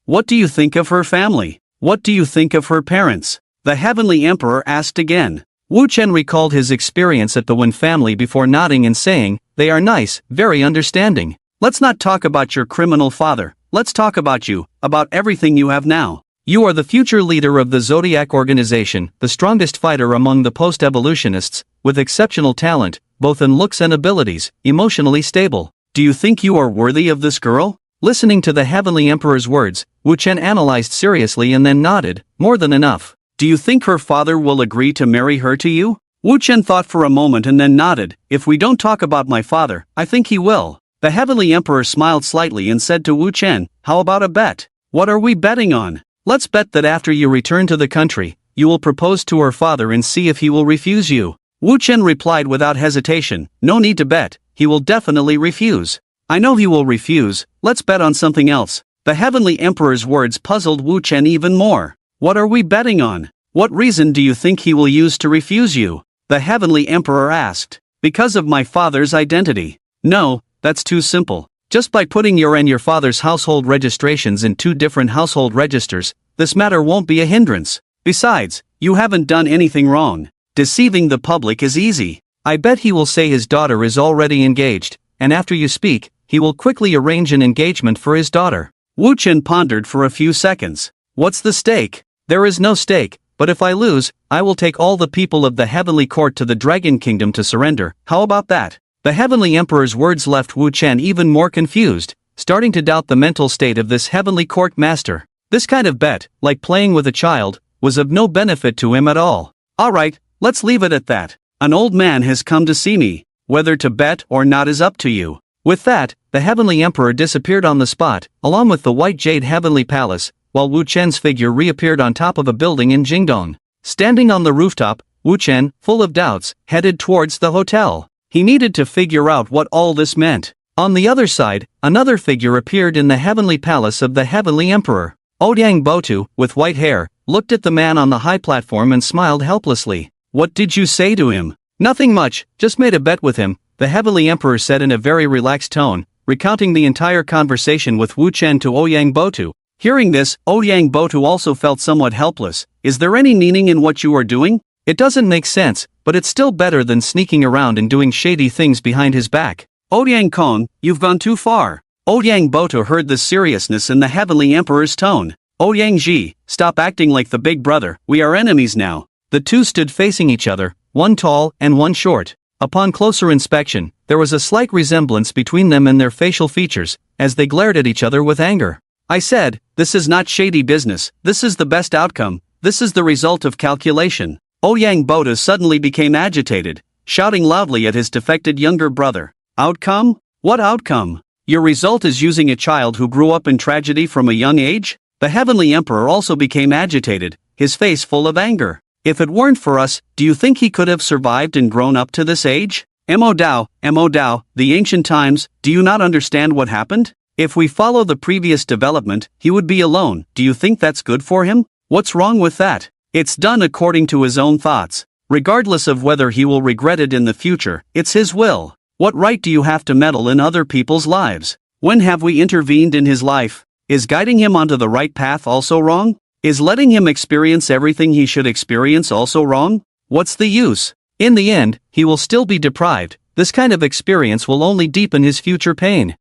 What do you think of her family? What do you think of her parents? The Heavenly Emperor asked again. Wu Chen recalled his experience at the Wen family before nodding and saying, they are nice, very understanding. Let's not talk about your criminal father, let's talk about you, about everything you have now. You are the future leader of the Zodiac organization, the strongest fighter among the post-evolutionists, with exceptional talent, both in looks and abilities, emotionally stable. Do you think you are worthy of this girl? Listening to the Heavenly Emperor's words, Wu Chen analyzed seriously and then nodded, more than enough. Do you think her father will agree to marry her to you? Wu Chen thought for a moment and then nodded. If we don't talk about my father, I think he will. The Heavenly Emperor smiled slightly and said to Wu Chen, how about a bet? What are we betting on? Let's bet that after you return to the country, you will propose to her father and see if he will refuse you. Wu Chen replied without hesitation, no need to bet, he will definitely refuse. I know he will refuse, let's bet on something else. The Heavenly Emperor's words puzzled Wu Chen even more. What are we betting on? What reason do you think he will use to refuse you? The Heavenly Emperor asked. Because of my father's identity. No, that's too simple. Just by putting your and your father's household registrations in 2 different household registers, this matter won't be a hindrance. Besides, you haven't done anything wrong. Deceiving the public is easy. I bet he will say his daughter is already engaged, and after you speak, he will quickly arrange an engagement for his daughter. Wu Chen pondered for a few seconds. What's the stake? There is no stake, but if I lose, I will take all the people of the Heavenly Court to the Dragon Kingdom to surrender. How about that? The Heavenly Emperor's words left Wu Chen even more confused, starting to doubt the mental state of this Heavenly Court master. This kind of bet, like playing with a child, was of no benefit to him at all. Alright, let's leave it at that. An old man has come to see me. Whether to bet or not is up to you. With that, the Heavenly Emperor disappeared on the spot, along with the White Jade Heavenly Palace, while Wu Chen's figure reappeared on top of a building in Jingdong. Standing on the rooftop, Wu Chen, full of doubts, headed towards the hotel. He needed to figure out what all this meant. On the other side, another figure appeared in the Heavenly Palace of the Heavenly Emperor. Ouyang Botu, with white hair, looked at the man on the high platform and smiled helplessly. What did you say to him? Nothing much, just made a bet with him, the Heavenly Emperor said in a very relaxed tone, recounting the entire conversation with Wu Chen to Ouyang Botu. Hearing this, Ouyang Botu also felt somewhat helpless. Is there any meaning in what you are doing? It doesn't make sense, but it's still better than sneaking around and doing shady things behind his back. Ouyang Kong, you've gone too far. Ouyang Botu heard the seriousness in the Heavenly Emperor's tone. Ouyang Ji, stop acting like the big brother, we are enemies now. The two stood facing each other, one tall and one short. Upon closer inspection, there was a slight resemblance between them and their facial features, as they glared at each other with anger. I said, this is not shady business, this is the best outcome, this is the result of calculation. Ouyang Botu suddenly became agitated, shouting loudly at his defected younger brother. Outcome? What outcome? Your result is using a child who grew up in tragedy from a young age? The Heavenly Emperor also became agitated, his face full of anger. If it weren't for us, do you think he could have survived and grown up to this age? Mo Dao, the ancient times, do you not understand what happened? If we follow the previous development, he would be alone. Do you think that's good for him? What's wrong with that? It's done according to his own thoughts. Regardless of whether he will regret it in the future, it's his will. What right do you have to meddle in other people's lives? When have we intervened in his life? Is guiding him onto the right path also wrong? Is letting him experience everything he should experience also wrong? What's the use? In the end, he will still be deprived. This kind of experience will only deepen his future pain.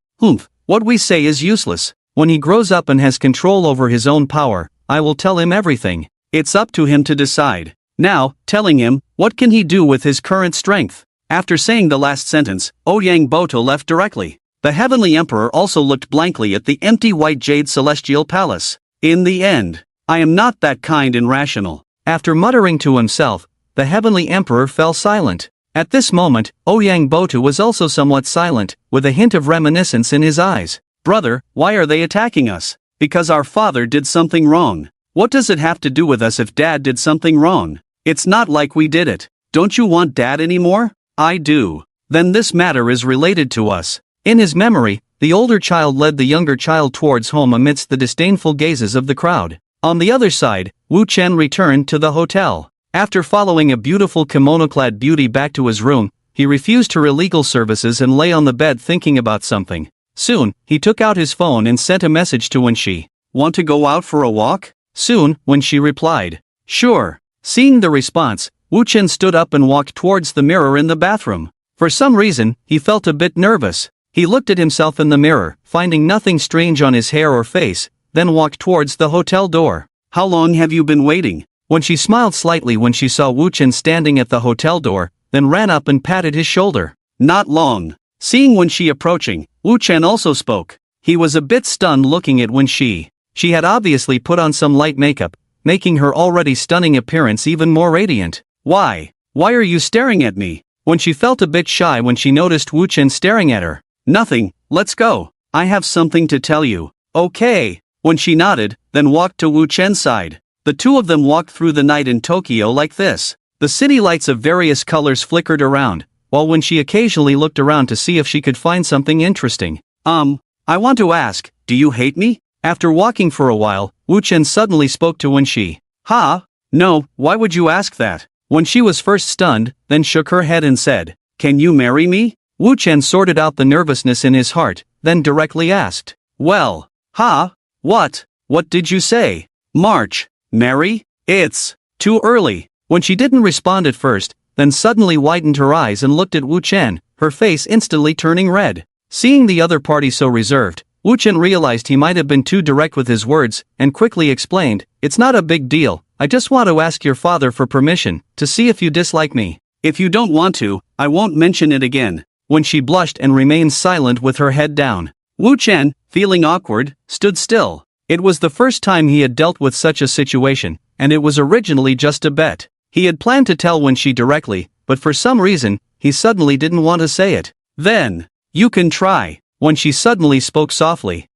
What we say is useless. When he grows up and has control over his own power, I will tell him everything. It's up to him to decide. Now, telling him, what can he do with his current strength? After saying the last sentence, Ouyang Botu left directly. The Heavenly Emperor also looked blankly at the empty white jade celestial palace. In the end, I am not that kind and rational. After muttering to himself, the Heavenly Emperor fell silent. At this moment, Ouyang Botu was also somewhat silent, with a hint of reminiscence in his eyes. Brother, why are they attacking us? Because our father did something wrong. What does it have to do with us if Dad did something wrong? It's not like we did it. Don't you want Dad anymore? I do. Then this matter is related to us. In his memory, the older child led the younger child towards home amidst the disdainful gazes of the crowd. On the other side, Wu Chen returned to the hotel. After following a beautiful kimono-clad beauty back to his room, he refused her illegal services and lay on the bed thinking about something. Soon, he took out his phone and sent a message to Wenxi. "Want to go out for a walk?" Soon, Wenxi replied, "Sure." Seeing the response, Wu Chen stood up and walked towards the mirror in the bathroom. For some reason, he felt a bit nervous. He looked at himself in the mirror, finding nothing strange on his hair or face, then walked towards the hotel door. "How long have you been waiting?" Wenxi smiled slightly when she saw Wu Chen standing at the hotel door, then ran up and patted his shoulder. "Not long." Seeing Wenxi approaching, Wu Chen also spoke. He was a bit stunned looking at Wenxi. She had obviously put on some light makeup, making her already stunning appearance even more radiant. Why are you staring at me?" Wenxi felt a bit shy when she noticed Wu Chen staring at her. "Nothing, let's go. I have something to tell you." "Okay." Wenxi nodded, then walked to Wu Chen's side. The two of them walked through the night in Tokyo like this. The city lights of various colors flickered around, while Wenxi occasionally looked around to see if she could find something interesting. I want to ask, do you hate me?" After walking for a while, Wu Chen suddenly spoke to Wenxi. "Ha? No, why would you ask that?" Wenxi was first stunned, then shook her head and said, "Can you marry me?" Wu Chen sorted out the nervousness in his heart, then directly asked, "Well, what? What did you say? March, marry? It's too early." Wenxi didn't respond at first, then suddenly widened her eyes and looked at Wu Chen, her face instantly turning red. Seeing the other party so reserved, Wu Chen realized he might have been too direct with his words, and quickly explained, "It's not a big deal, I just want to ask your father for permission, to see if you dislike me. If you don't want to, I won't mention it again." When she blushed and remained silent with her head down, Wu Chen, feeling awkward, stood still. It was the first time he had dealt with such a situation, and it was originally just a bet. He had planned to tell Wenxi directly, but for some reason, he suddenly didn't want to say it. "Then, you can try." Wenxi suddenly spoke softly.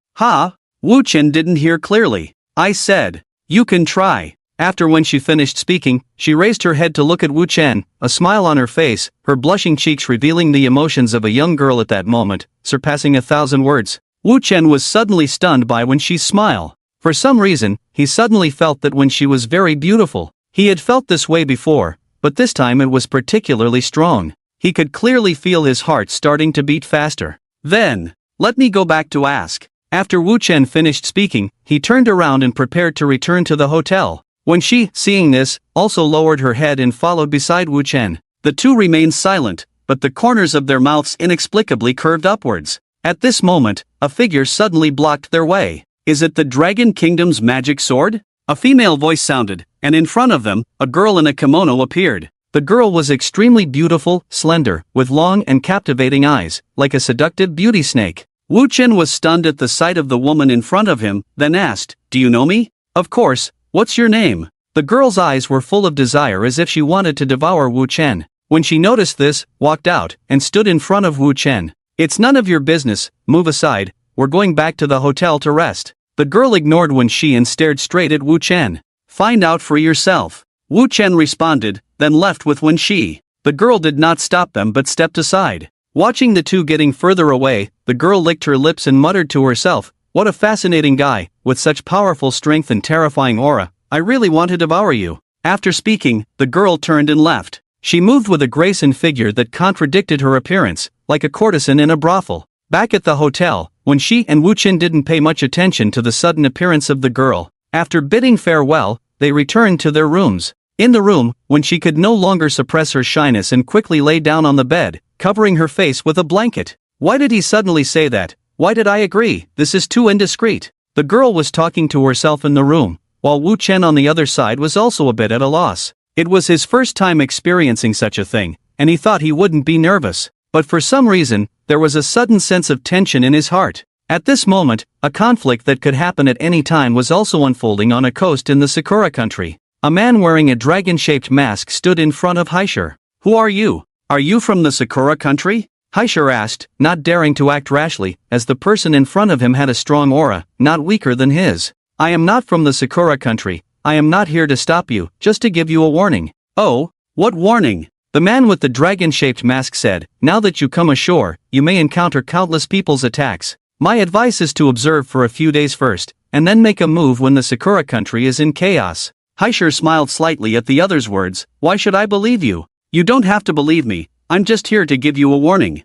Wu Chen didn't hear clearly. "I said, you can try." After Wenxi finished speaking, she raised her head to look at Wu Chen, a smile on her face, her blushing cheeks revealing the emotions of a young girl at that moment, surpassing 1,000 words. Wu Chen was suddenly stunned by Wenxi's smile. For some reason, he suddenly felt that Wenxi was very beautiful. He had felt this way before, but this time it was particularly strong. He could clearly feel his heart starting to beat faster. "Then, let me go back to ask." After Wu Chen finished speaking, he turned around and prepared to return to the hotel. Wenxi, seeing this, also lowered her head and followed beside Wu Chen. The two remained silent, but the corners of their mouths inexplicably curved upwards. At this moment, a figure suddenly blocked their way. "Is it the Dragon Kingdom's magic sword?" A female voice sounded, and in front of them, a girl in a kimono appeared. The girl was extremely beautiful, slender, with long and captivating eyes, like a seductive beauty snake. Wu Chen was stunned at the sight of the woman in front of him, then asked, "Do you know me?" "Of course, what's your name?" The girl's eyes were full of desire as if she wanted to devour Wu Chen. When she noticed this, walked out, and stood in front of Wu Chen. "It's none of your business, move aside, we're going back to the hotel to rest." The girl ignored Wenxi and stared straight at Wu Chen. "Find out for yourself." Wu Chen responded, then left with Wenxi. The girl did not stop them but stepped aside. Watching the two getting further away, the girl licked her lips and muttered to herself, "What a fascinating guy, with such powerful strength and terrifying aura, I really want to devour you." After speaking, the girl turned and left. She moved with a grace and figure that contradicted her appearance, like a courtesan in a brothel. Back at the hotel, Wenxi and Wu Chen didn't pay much attention to the sudden appearance of the girl. After bidding farewell, they returned to their rooms. In the room, Wenxi could no longer suppress her shyness and quickly lay down on the bed, covering her face with a blanket. "Why did he suddenly say that? Why did I agree? This is too indiscreet." The girl was talking to herself in the room, while Wu Chen on the other side was also a bit at a loss. It was his first time experiencing such a thing, and he thought he wouldn't be nervous. But for some reason, there was a sudden sense of tension in his heart. At this moment, a conflict that could happen at any time was also unfolding on a coast in the Sakura country. A man wearing a dragon-shaped mask stood in front of Haishur. "Who are you? Are you from the Sakura country?" Haishur asked, not daring to act rashly, as the person in front of him had a strong aura, not weaker than his. "I am not from the Sakura country, I am not here to stop you, just to give you a warning." "Oh, what warning?" The man with the dragon-shaped mask said, "Now that you come ashore, you may encounter countless people's attacks. My advice is to observe for a few days first, and then make a move when the Sakura country is in chaos." Haishir smiled slightly at the other's words. "Why should I believe you? You don't have to believe me, I'm just here to give you a warning."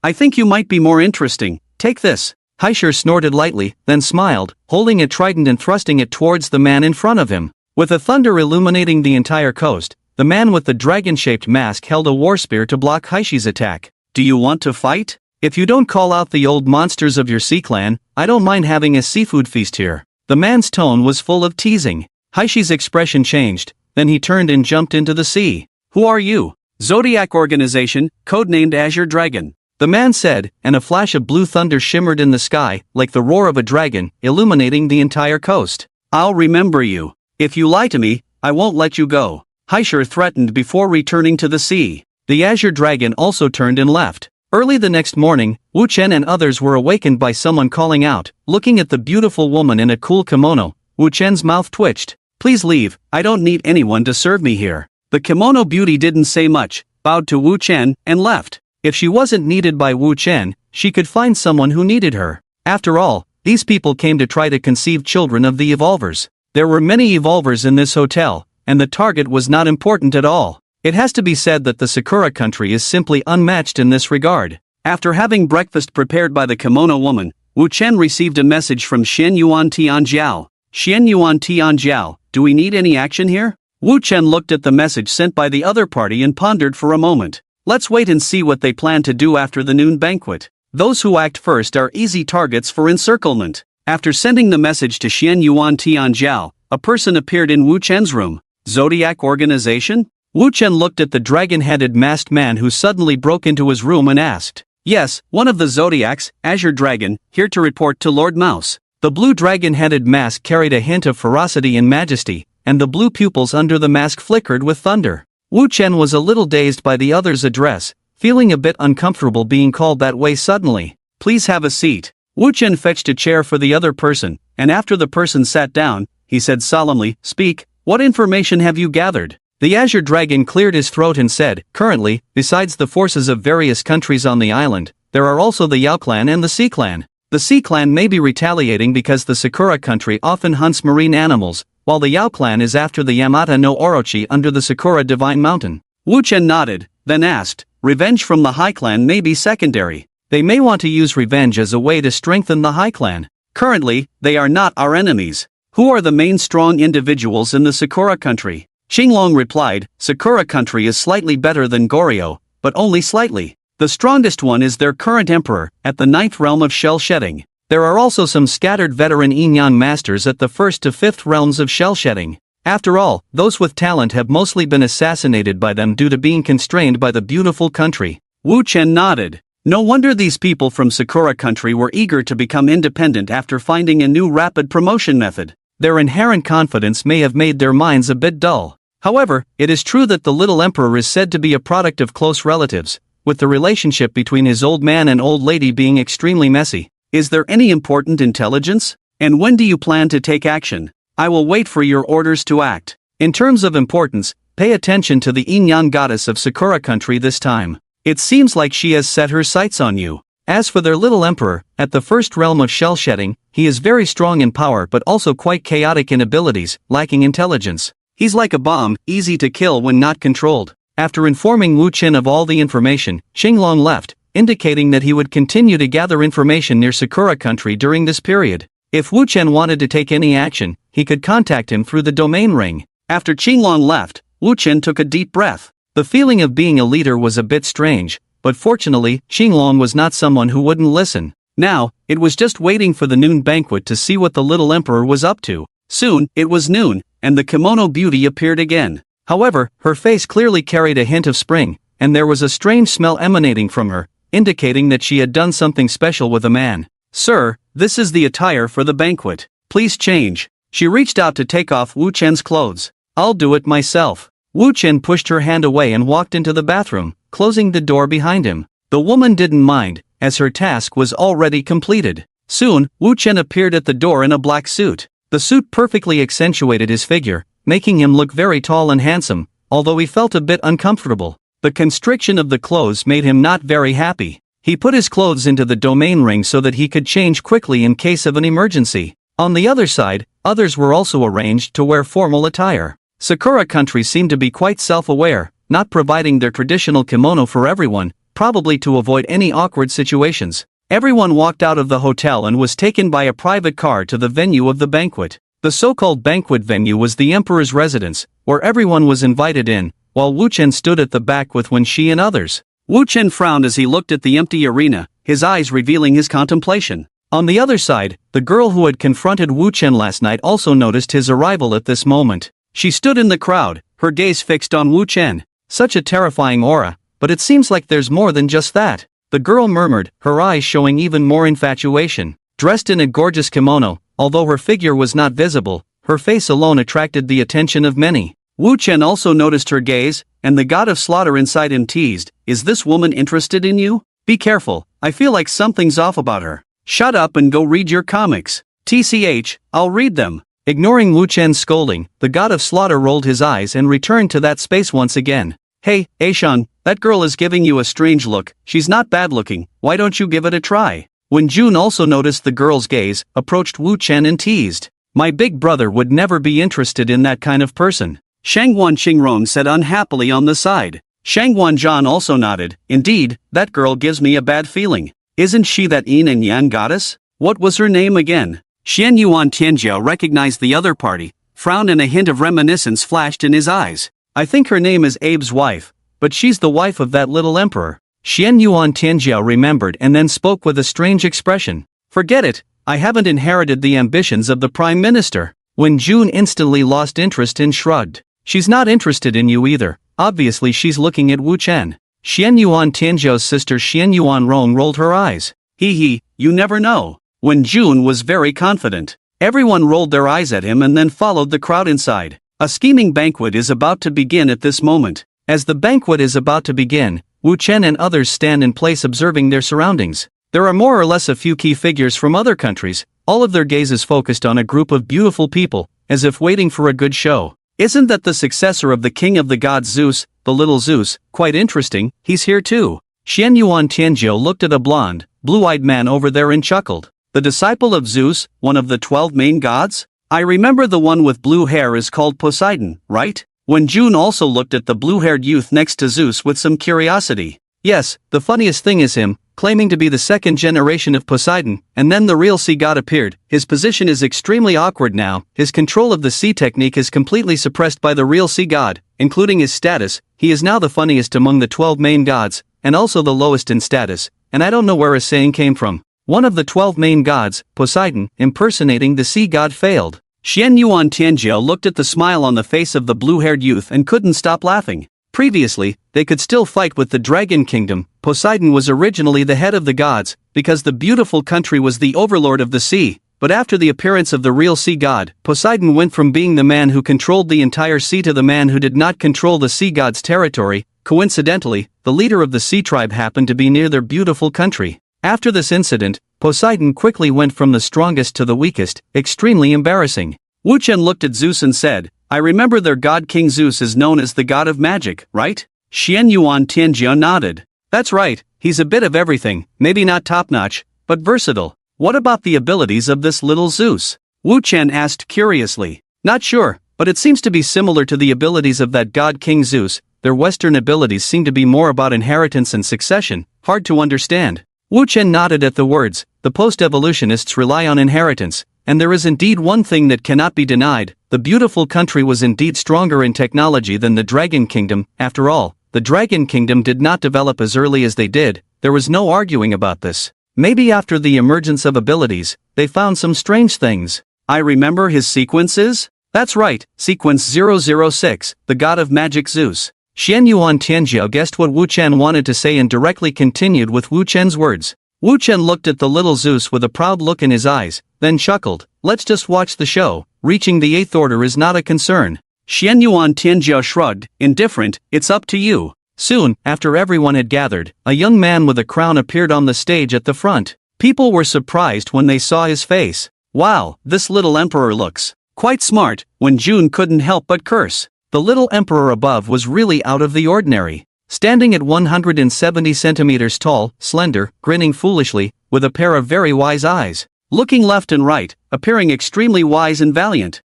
I think you might be more interesting, take this." Haishir snorted lightly, then smiled, holding a trident and thrusting it towards the man in front of him. With a thunder illuminating the entire coast, the man with the dragon-shaped mask held a war spear to block Haishir's attack. "Do you want to fight? If you don't call out the old monsters of your sea clan, I don't mind having a seafood feast here." The man's tone was full of teasing. Haishir's expression changed, then he turned and jumped into the sea. "Who are you?" "Zodiac Organization, codenamed Azure Dragon," the man said, and a flash of blue thunder shimmered in the sky, like the roar of a dragon, illuminating the entire coast. "I'll remember you. If you lie to me, I won't let you go," Haishir threatened before returning to the sea. The Azure Dragon also turned and left. Early the next morning, Wu Chen and others were awakened by someone calling out. Looking at the beautiful woman in a cool kimono, Wu Chen's mouth twitched. "Please leave, I don't need anyone to serve me here." The kimono beauty didn't say much, bowed to Wu Chen, and left. If she wasn't needed by Wu Chen, she could find someone who needed her. After all, these people came to try to conceive children of the evolvers. There were many evolvers in this hotel, and the target was not important at all. It has to be said that the Sakura country is simply unmatched in this regard. After having breakfast prepared by the kimono woman, Wu Chen received a message from Xian Yuan Tianjiao. "Xian Yuan Tianjiao, do we need any action here?" Wu Chen looked at the message sent by the other party and pondered for a moment. Let's wait and see what they plan to do after the noon banquet. Those who act first are easy targets for encirclement. After sending the message to Xian Yuan Tianjiao, a person appeared in Wu Chen's room. "Zodiac Organization?" Wu Chen looked at the dragon-headed masked man who suddenly broke into his room and asked. "Yes, one of the Zodiacs, Azure Dragon, here to report to Lord Mouse." The blue dragon-headed mask carried a hint of ferocity and majesty, and the blue pupils under the mask flickered with thunder. Wu Chen was a little dazed by the other's address, feeling a bit uncomfortable being called that way suddenly. "Please have a seat." Wu Chen fetched a chair for the other person, and after the person sat down, he said solemnly, "Speak, what information have you gathered?" The Azure Dragon cleared his throat and said, "Currently, besides the forces of various countries on the island, there are also the Yao clan and the Sea clan. The Sea clan may be retaliating because the Sakura country often hunts marine animals, while the Yao clan is after the Yamata no Orochi under the Sakura Divine Mountain." Wu Chen nodded, then asked, "Revenge from the High clan may be secondary. They may want to use revenge as a way to strengthen the High clan. Currently, they are not our enemies. Who are the main strong individuals in the Sakura country?" Xinglong replied, "Sakura country is slightly better than Goryeo, but only slightly. The strongest one is their current emperor, at the 9th realm of shell shedding. There are also some scattered veteran yin-yang masters at the 1st to 5th realms of shell shedding. After all, those with talent have mostly been assassinated by them due to being constrained by the beautiful country." Wu Chen nodded. No wonder these people from Sakura country were eager to become independent after finding a new rapid promotion method. Their inherent confidence may have made their minds a bit dull. However, it is true that the little emperor is said to be a product of close relatives, with the relationship between his old man and old lady being extremely messy. Is there any important intelligence? And when do you plan to take action? I will wait for your orders to act. In terms of importance, pay attention to the yin-yang goddess of Sakura country this time. It seems like she has set her sights on you. As for their little emperor, at the 1st realm of shell shedding, he is very strong in power but also quite chaotic in abilities, lacking intelligence. He's like a bomb, easy to kill when not controlled. After informing Wu Chen of all the information, Xinglong left, indicating that he would continue to gather information near Sakura country during this period. If Wu Chen wanted to take any action, he could contact him through the domain ring. After Xinglong left, Wu Chen took a deep breath. The feeling of being a leader was a bit strange, but fortunately, Xinglong was not someone who wouldn't listen. Now, it was just waiting for the noon banquet to see what the little emperor was up to. Soon, it was noon, and the kimono beauty appeared again. However, her face clearly carried a hint of spring, and there was a strange smell emanating from her, indicating that she had done something special with a man. "Sir, this is the attire for the banquet. Please change." She reached out to take off Wu Chen's clothes. "I'll do it myself." Wu Chen pushed her hand away and walked into the bathroom, closing the door behind him. The woman didn't mind, as her task was already completed. Soon, Wu Chen appeared at the door in a black suit. The suit perfectly accentuated his figure, making him look very tall and handsome, although he felt a bit uncomfortable. The constriction of the clothes made him not very happy. He put his clothes into the domain ring so that he could change quickly in case of an emergency. On the other side, others were also arranged to wear formal attire. Sakura country seemed to be quite self-aware, not providing their traditional kimono for everyone, probably to avoid any awkward situations. Everyone walked out of the hotel and was taken by a private car to the venue of the banquet. The so-called banquet venue was the emperor's residence, where everyone was invited in, while Wu Chen stood at the back with Wen Shi and others. Wu Chen frowned as he looked at the empty arena, his eyes revealing his contemplation. On the other side, the girl who had confronted Wu Chen last night also noticed his arrival at this moment. She stood in the crowd, her gaze fixed on Wu Chen. Such a terrifying aura, but it seems like there's more than just that. The girl murmured, her eyes showing even more infatuation. Dressed in a gorgeous kimono, although her figure was not visible, her face alone attracted the attention of many. Wu Chen also noticed her gaze, and the god of slaughter inside him teased, "Is this woman interested in you? Be careful, I feel like something's off about her. Shut up and go read your comics. TCH, I'll read them." Ignoring Wu Chen's scolding, the god of slaughter rolled his eyes and returned to that space once again. "Hey, Aishan, that girl is giving you a strange look. She's not bad looking, why don't you give it a try?" When June also noticed the girl's gaze, approached Wu Chen and teased, "My big brother would never be interested in that kind of person." Shangwan Qingrong said unhappily on the side. Shangwan Zhan also nodded, "Indeed, that girl gives me a bad feeling. Isn't she that yin and yang goddess? What was her name again?" Xian Yuan Tianjiao recognized the other party, frowned and a hint of reminiscence flashed in his eyes. "I think her name is Abe's wife, but she's the wife of that little emperor." Xian Yuan Tianjiao remembered and then spoke with a strange expression. "Forget it, I haven't inherited the ambitions of the prime minister." When June instantly lost interest and shrugged. "She's not interested in you either, obviously she's looking at Wu Chen." Xian Yuan Tianjiao's sister Xian Yuan Rong rolled her eyes. "Hee, you never know." When June was very confident. Everyone rolled their eyes at him and then followed the crowd inside. A scheming banquet is about to begin at this moment. As the banquet is about to begin, Wu Chen and others stand in place observing their surroundings. There are more or less a few key figures from other countries, all of their gazes focused on a group of beautiful people, as if waiting for a good show. "Isn't that the successor of the king of the gods Zeus, the little Zeus? Quite interesting, he's here too." Xian Yuan Tianjiao looked at a blonde, blue-eyed man over there and chuckled. "The disciple of Zeus, one of the 12 main gods? I remember the one with blue hair is called Poseidon, right?" When June also looked at the blue-haired youth next to Zeus with some curiosity. "Yes, the funniest thing is him, claiming to be the second generation of Poseidon, and then the real sea god appeared. His position is extremely awkward now, his control of the sea technique is completely suppressed by the real sea god, including his status. He is now the funniest among the 12 main gods, and also the lowest in status, and I don't know where his saying came from. One of the 12 main gods, Poseidon, impersonating the sea god failed." Xian Yuan Tianjiao looked at the smile on the face of the blue-haired youth and couldn't stop laughing. Previously, they could still fight with the Dragon Kingdom. Poseidon was originally the head of the gods, because the beautiful country was the overlord of the sea, but after the appearance of the real sea god, Poseidon went from being the man who controlled the entire sea to the man who did not control the sea god's territory. Coincidentally, the leader of the sea tribe happened to be near their beautiful country. After this incident, Poseidon quickly went from the strongest to the weakest, extremely embarrassing. Wu Chen looked at Zeus and said, "I remember their god King Zeus is known as the god of magic, right?" Xian Yuan Tianjiao nodded. "That's right, he's a bit of everything, maybe not top-notch, but versatile. What about the abilities of this little Zeus?" Wu Chen asked curiously. "Not sure, but it seems to be similar to the abilities of that god King Zeus. Their Western abilities seem to be more about inheritance and succession, hard to understand." Wu Chen nodded at the words. The post-evolutionists rely on inheritance, and there is indeed one thing that cannot be denied. The beautiful country was indeed stronger in technology than the Dragon Kingdom. After all, the Dragon Kingdom did not develop as early as they did. There was no arguing about this. Maybe after the emergence of abilities, they found some strange things. "I remember his sequences?" "That's right, sequence 006, the god of magic Zeus." Xian Yuan Tianjiao guessed what Wu Chen wanted to say and directly continued with Wu Chen's words. Wu Chen looked at the little Zeus with a proud look in his eyes, then chuckled. "Let's just watch the show. Reaching the 8th order is not a concern." Xian Yuan Tianjiao shrugged, indifferent, "It's up to you." Soon, after everyone had gathered, a young man with a crown appeared on the stage at the front. People were surprised when they saw his face. "Wow, this little emperor looks quite smart." When June couldn't help but curse. The little emperor above was really out of the ordinary. standing at 170 centimeters tall, slender, grinning foolishly, with a pair of very wise eyes, looking left and right, appearing extremely wise and valiant.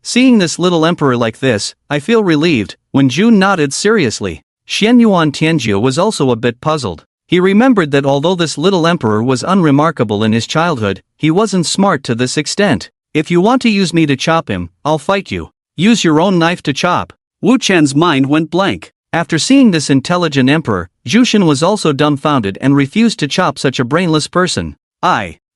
Seeing this little emperor like this, I feel relieved, when June nodded seriously. Xianyuan Tianjie was also a bit puzzled. He remembered that although this little emperor was unremarkable in his childhood, he wasn't smart to this extent. If you want to use me to chop him, I'll fight you. Use your own knife to chop. Wu Chen's mind went blank. After seeing this intelligent emperor, Jushin was also dumbfounded and refused to chop such a brainless person.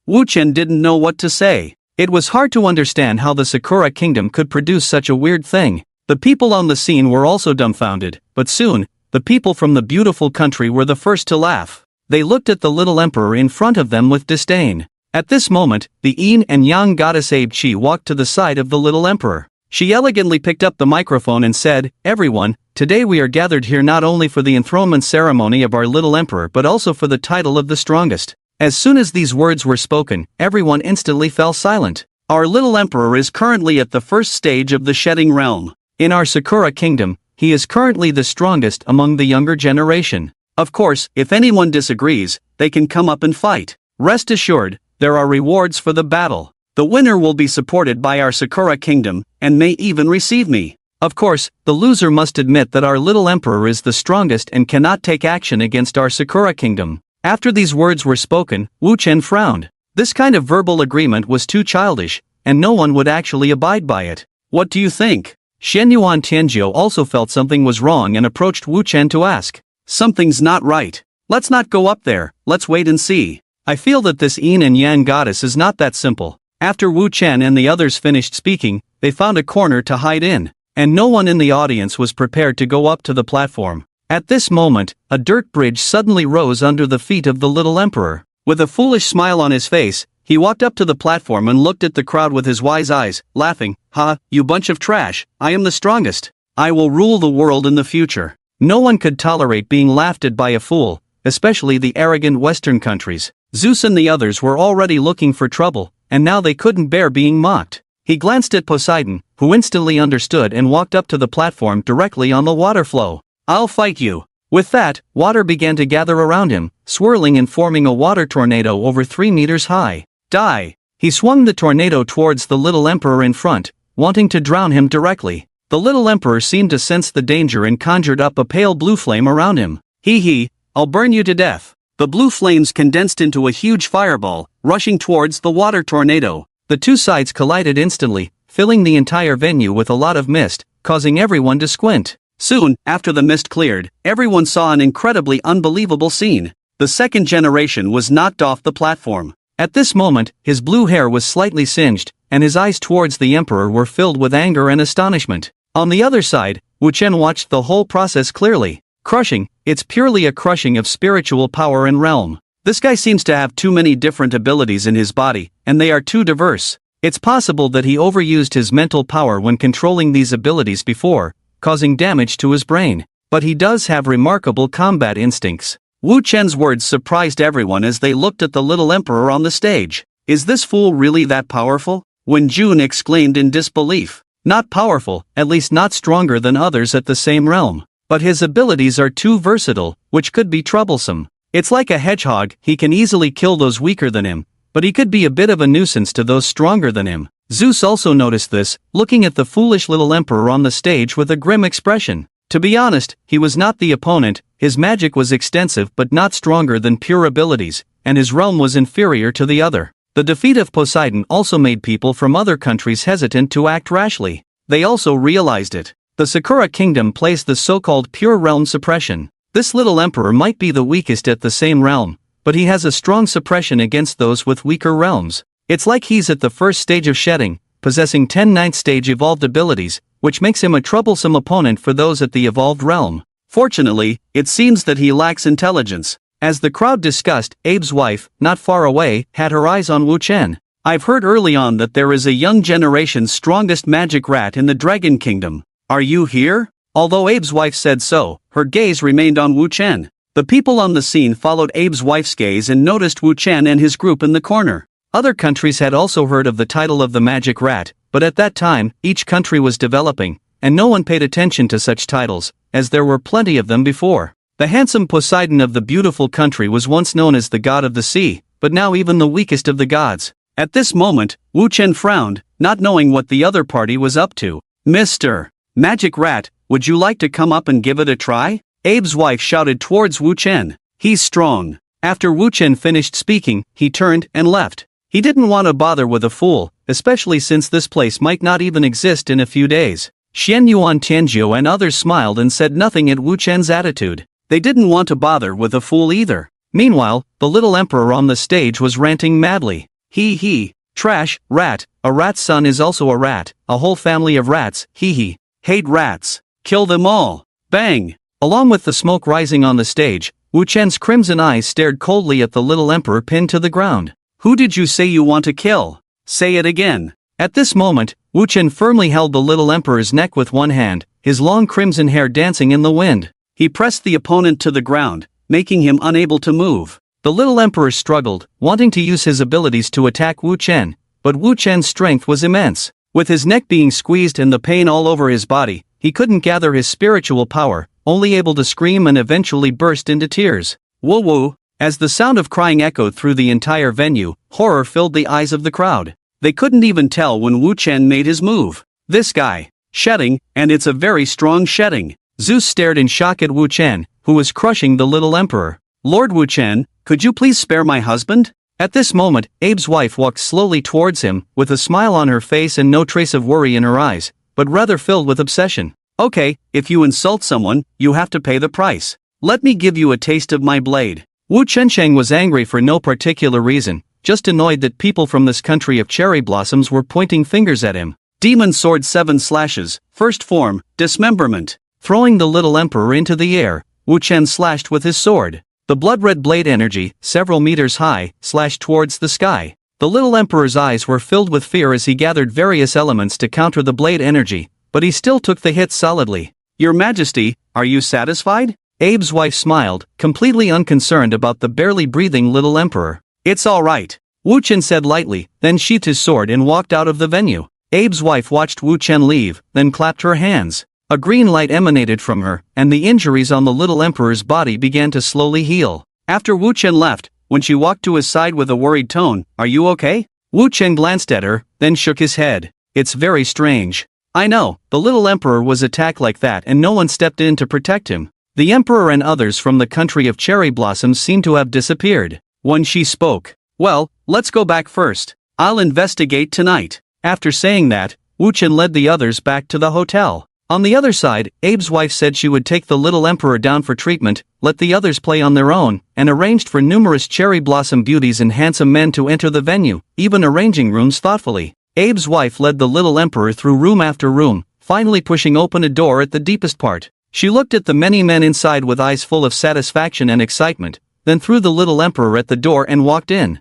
Wu Chen didn't know what to say. It was hard to understand how the Sakura Kingdom could produce such a weird thing. The people on the scene were also dumbfounded, but soon, the people from the beautiful country were the first to laugh. They looked at the little emperor in front of them with disdain. At this moment, the yin and yang goddess Abe Chi walked to the side of the little emperor. She elegantly picked up the microphone and said, "Everyone, today we are gathered here not only for the enthronement ceremony of our little emperor but also for the title of the strongest." As soon as these words were spoken, everyone instantly fell silent. Our little emperor is currently at the first stage of the shedding realm. In our Sakura Kingdom, he is currently the strongest among the younger generation. Of course, if anyone disagrees, they can come up and fight. Rest assured, there are rewards for the battle. The winner will be supported by our Sakura Kingdom, and may even receive me. Of course, the loser must admit that our little emperor is the strongest and cannot take action against our Sakura Kingdom. After these words were spoken, Wu Chen frowned. This kind of verbal agreement was too childish, and no one would actually abide by it. What do you think? Xianyuan Tianjie also felt something was wrong and approached Wu Chen to ask. Something's not right. Let's not go up there, let's wait and see. I feel that this yin and yang goddess is not that simple. After Wu Chen and the others finished speaking, they found a corner to hide in, and no one in the audience was prepared to go up to the platform. At this moment, a dirt bridge suddenly rose under the feet of the little emperor. With a foolish smile on his face, he walked up to the platform and looked at the crowd with his wise eyes, laughing. "Ha, you bunch of trash, I am the strongest. I will rule the world in the future." No one could tolerate being laughed at by a fool, especially the arrogant Western countries. Zeus and the others were already looking for trouble, and now they couldn't bear being mocked. He glanced at Poseidon, who instantly understood and walked up to the platform directly on the water flow. "I'll fight you." With that, water began to gather around him, swirling and forming a water tornado over 3 meters high. Die! He swung the tornado towards the little emperor in front, wanting to drown him directly. The little emperor seemed to sense the danger and conjured up a pale blue flame around him. Hee, I'll burn you to death. The blue flames condensed into a huge fireball, rushing towards the water tornado. The two sides collided instantly, filling the entire venue with a lot of mist, causing everyone to squint. Soon, after the mist cleared, everyone saw an incredibly unbelievable scene. The second generation was knocked off the platform. At this moment, his blue hair was slightly singed, and his eyes towards the emperor were filled with anger and astonishment. On the other side, Wu Chen watched the whole process clearly. Crushing, it's purely a crushing of spiritual power and realm. This guy seems to have too many different abilities in his body, and they are too diverse. It's possible that he overused his mental power when controlling these abilities before, causing damage to his brain. But he does have remarkable combat instincts. Wu Chen's words surprised everyone as they looked at the little emperor on the stage. Is this fool really that powerful? Wen Jun exclaimed in disbelief. Not powerful, at least not stronger than others at the same realm. But his abilities are too versatile, which could be troublesome. It's like a hedgehog, he can easily kill those weaker than him, but he could be a bit of a nuisance to those stronger than him. Zeus also noticed this, looking at the foolish little emperor on the stage with a grim expression. To be honest, he was not the opponent, his magic was extensive but not stronger than pure abilities, and his realm was inferior to the other. The defeat of Poseidon also made people from other countries hesitant to act rashly. They also realized it. The Sakura Kingdom placed the so-called pure realm suppression. This little emperor might be the weakest at the same realm, but he has a strong suppression against those with weaker realms. It's like he's at the first stage of shedding, possessing 10 ninth stage evolved abilities, which makes him a troublesome opponent for those at the evolved realm. Fortunately, it seems that he lacks intelligence. As the crowd discussed, Abe's wife, not far away, had her eyes on Wu Chen. I've heard early on that there is a young generation's strongest magic rat in the Dragon Kingdom. Are you here? Although Abe's wife said so, her gaze remained on Wu Chen. The people on the scene followed Abe's wife's gaze and noticed Wu Chen and his group in the corner. Other countries had also heard of the title of the magic rat, but at that time, each country was developing, and no one paid attention to such titles, as there were plenty of them before. The handsome Poseidon of the beautiful country was once known as the god of the sea, but now even the weakest of the gods. At this moment, Wu Chen frowned, not knowing what the other party was up to. Mr. Magic Rat, would you like to come up and give it a try? Abe's wife shouted towards Wu Chen. He's strong. After Wu Chen finished speaking, he turned and left. He didn't want to bother with a fool, especially since this place might not even exist in a few days. Xian Yuan Tianjiu and others smiled and said nothing at Wu Chen's attitude. They didn't want to bother with a fool either. Meanwhile, the little emperor on the stage was ranting madly. He. Trash, rat, a rat's son is also a rat, a whole family of rats, he. Hate rats. Kill them all. Bang! Along with the smoke rising on the stage, Wu Chen's crimson eyes stared coldly at the little emperor pinned to the ground. Who did you say you want to kill? Say it again. At this moment, Wu Chen firmly held the little emperor's neck with one hand, his long crimson hair dancing in the wind. He pressed the opponent to the ground, making him unable to move. The little emperor struggled, wanting to use his abilities to attack Wu Chen, but Wu Chen's strength was immense. With his neck being squeezed and the pain all over his body, he couldn't gather his spiritual power, only able to scream and eventually burst into tears. Woo woo! As the sound of crying echoed through the entire venue, horror filled the eyes of the crowd. They couldn't even tell when Wu Chen made his move. This guy. Shedding, and it's a very strong shedding. Zeus stared in shock at Wu Chen, who was crushing the little emperor. Lord Wu Chen, could you please spare my husband? At this moment, Abe's wife walked slowly towards him, with a smile on her face and no trace of worry in her eyes, but rather filled with obsession. Okay, if you insult someone, you have to pay the price. Let me give you a taste of my blade. Wu Chensheng was angry for no particular reason, just annoyed that people from this country of cherry blossoms were pointing fingers at him. Demon Sword 7 slashes, first form, dismemberment. Throwing the little emperor into the air, Wu Chen slashed with his sword. The blood-red blade energy, several meters high, slashed towards the sky. The little emperor's eyes were filled with fear as he gathered various elements to counter the blade energy, but he still took the hit solidly. Your Majesty, are you satisfied? Abe's wife smiled, completely unconcerned about the barely breathing little emperor. It's all right. Wu Chen said lightly, then sheathed his sword and walked out of the venue. Abe's wife watched Wu Chen leave, then clapped her hands. A green light emanated from her, and the injuries on the little emperor's body began to slowly heal. After Wu Chen left, when she walked to his side with a worried tone, "Are you okay?" Wu Chen glanced at her, then shook his head. It's very strange. I know, the little emperor was attacked like that and no one stepped in to protect him. The emperor and others from the country of cherry blossoms seemed to have disappeared. When she spoke, well, let's go back first. I'll investigate tonight. After saying that, Wu Chen led the others back to the hotel. On the other side, Abe's wife said she would take the little emperor down for treatment, let the others play on their own, and arranged for numerous cherry blossom beauties and handsome men to enter the venue, even arranging rooms thoughtfully. Abe's wife led the little emperor through room after room, finally pushing open a door at the deepest part. She looked at the many men inside with eyes full of satisfaction and excitement, then threw the little emperor at the door and walked in.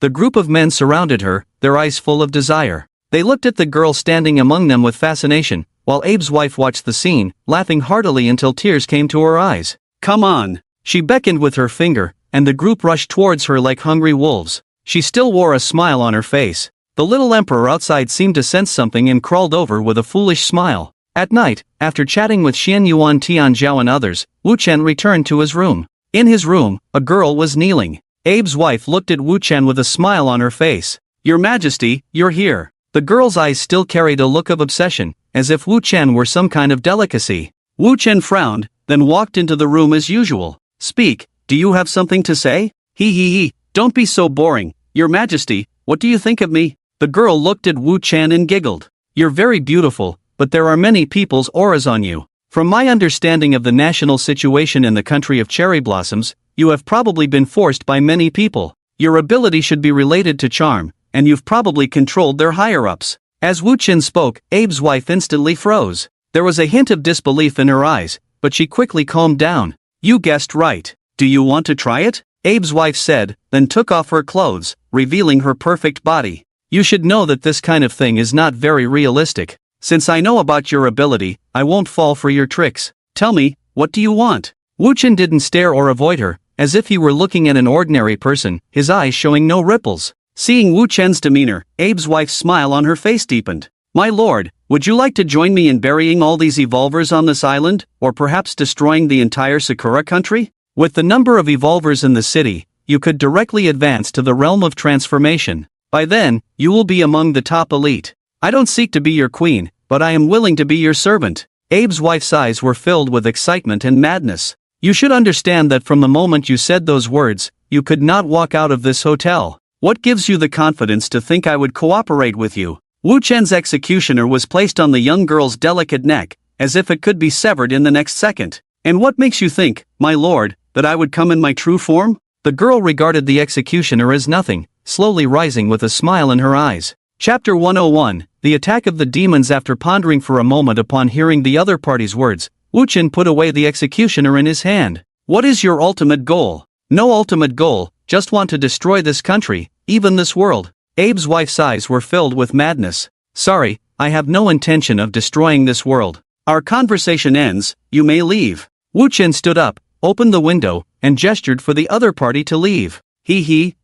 The group of men surrounded her, their eyes full of desire. They looked at the girl standing among them with fascination, while Abe's wife watched the scene, laughing heartily until tears came to her eyes. Come on! She beckoned with her finger, and the group rushed towards her like hungry wolves. She still wore a smile on her face. The little emperor outside seemed to sense something and crawled over with a foolish smile. At night, after chatting with Xian Yuan Tianjiao and others, Wu Chen returned to his room. In his room, a girl was kneeling. Abe's wife looked at Wu Chen with a smile on her face. Your Majesty, you're here. The girl's eyes still carried a look of obsession, as if Wu Chen were some kind of delicacy. Wu Chen frowned, then walked into the room as usual. Speak, do you have something to say? He, don't be so boring. Your Majesty, what do you think of me? The girl looked at Wu Chen and giggled. You're very beautiful, but there are many people's auras on you. From my understanding of the national situation in the country of cherry blossoms, you have probably been forced by many people. Your ability should be related to charm, and you've probably controlled their higher-ups. As Wu Chen spoke, Abe's wife instantly froze. There was a hint of disbelief in her eyes, but she quickly calmed down. You guessed right. Do you want to try it? Abe's wife said, then took off her clothes, revealing her perfect body. You should know that this kind of thing is not very realistic. Since I know about your ability, I won't fall for your tricks. Tell me, what do you want? Wu Chen didn't stare or avoid her, as if he were looking at an ordinary person, his eyes showing no ripples. Seeing Wu Chen's demeanor, Abe's wife's smile on her face deepened. My lord, would you like to join me in burying all these evolvers on this island, or perhaps destroying the entire Sakura country? With the number of evolvers in the city, you could directly advance to the realm of transformation. By then, you will be among the top elite. I don't seek to be your queen, but I am willing to be your servant. Abe's wife's eyes were filled with excitement and madness. You should understand that from the moment you said those words, you could not walk out of this hotel. What gives you the confidence to think I would cooperate with you? Wu Chen's executioner was placed on the young girl's delicate neck, as if it could be severed in the next second. And what makes you think, my lord, that I would come in my true form? The girl regarded the executioner as nothing, slowly rising with a smile in her eyes. Chapter 101, The Attack of the Demons. After pondering for a moment upon hearing the other party's words, Wu Chen put away the executioner in his hand. What is your ultimate goal? No ultimate goal, just want to destroy this country, even this world. Abe's wife's eyes were filled with madness. Sorry, I have no intention of destroying this world. Our conversation ends, you may leave. Wu Chen stood up, opened the window, and gestured for the other party to leave.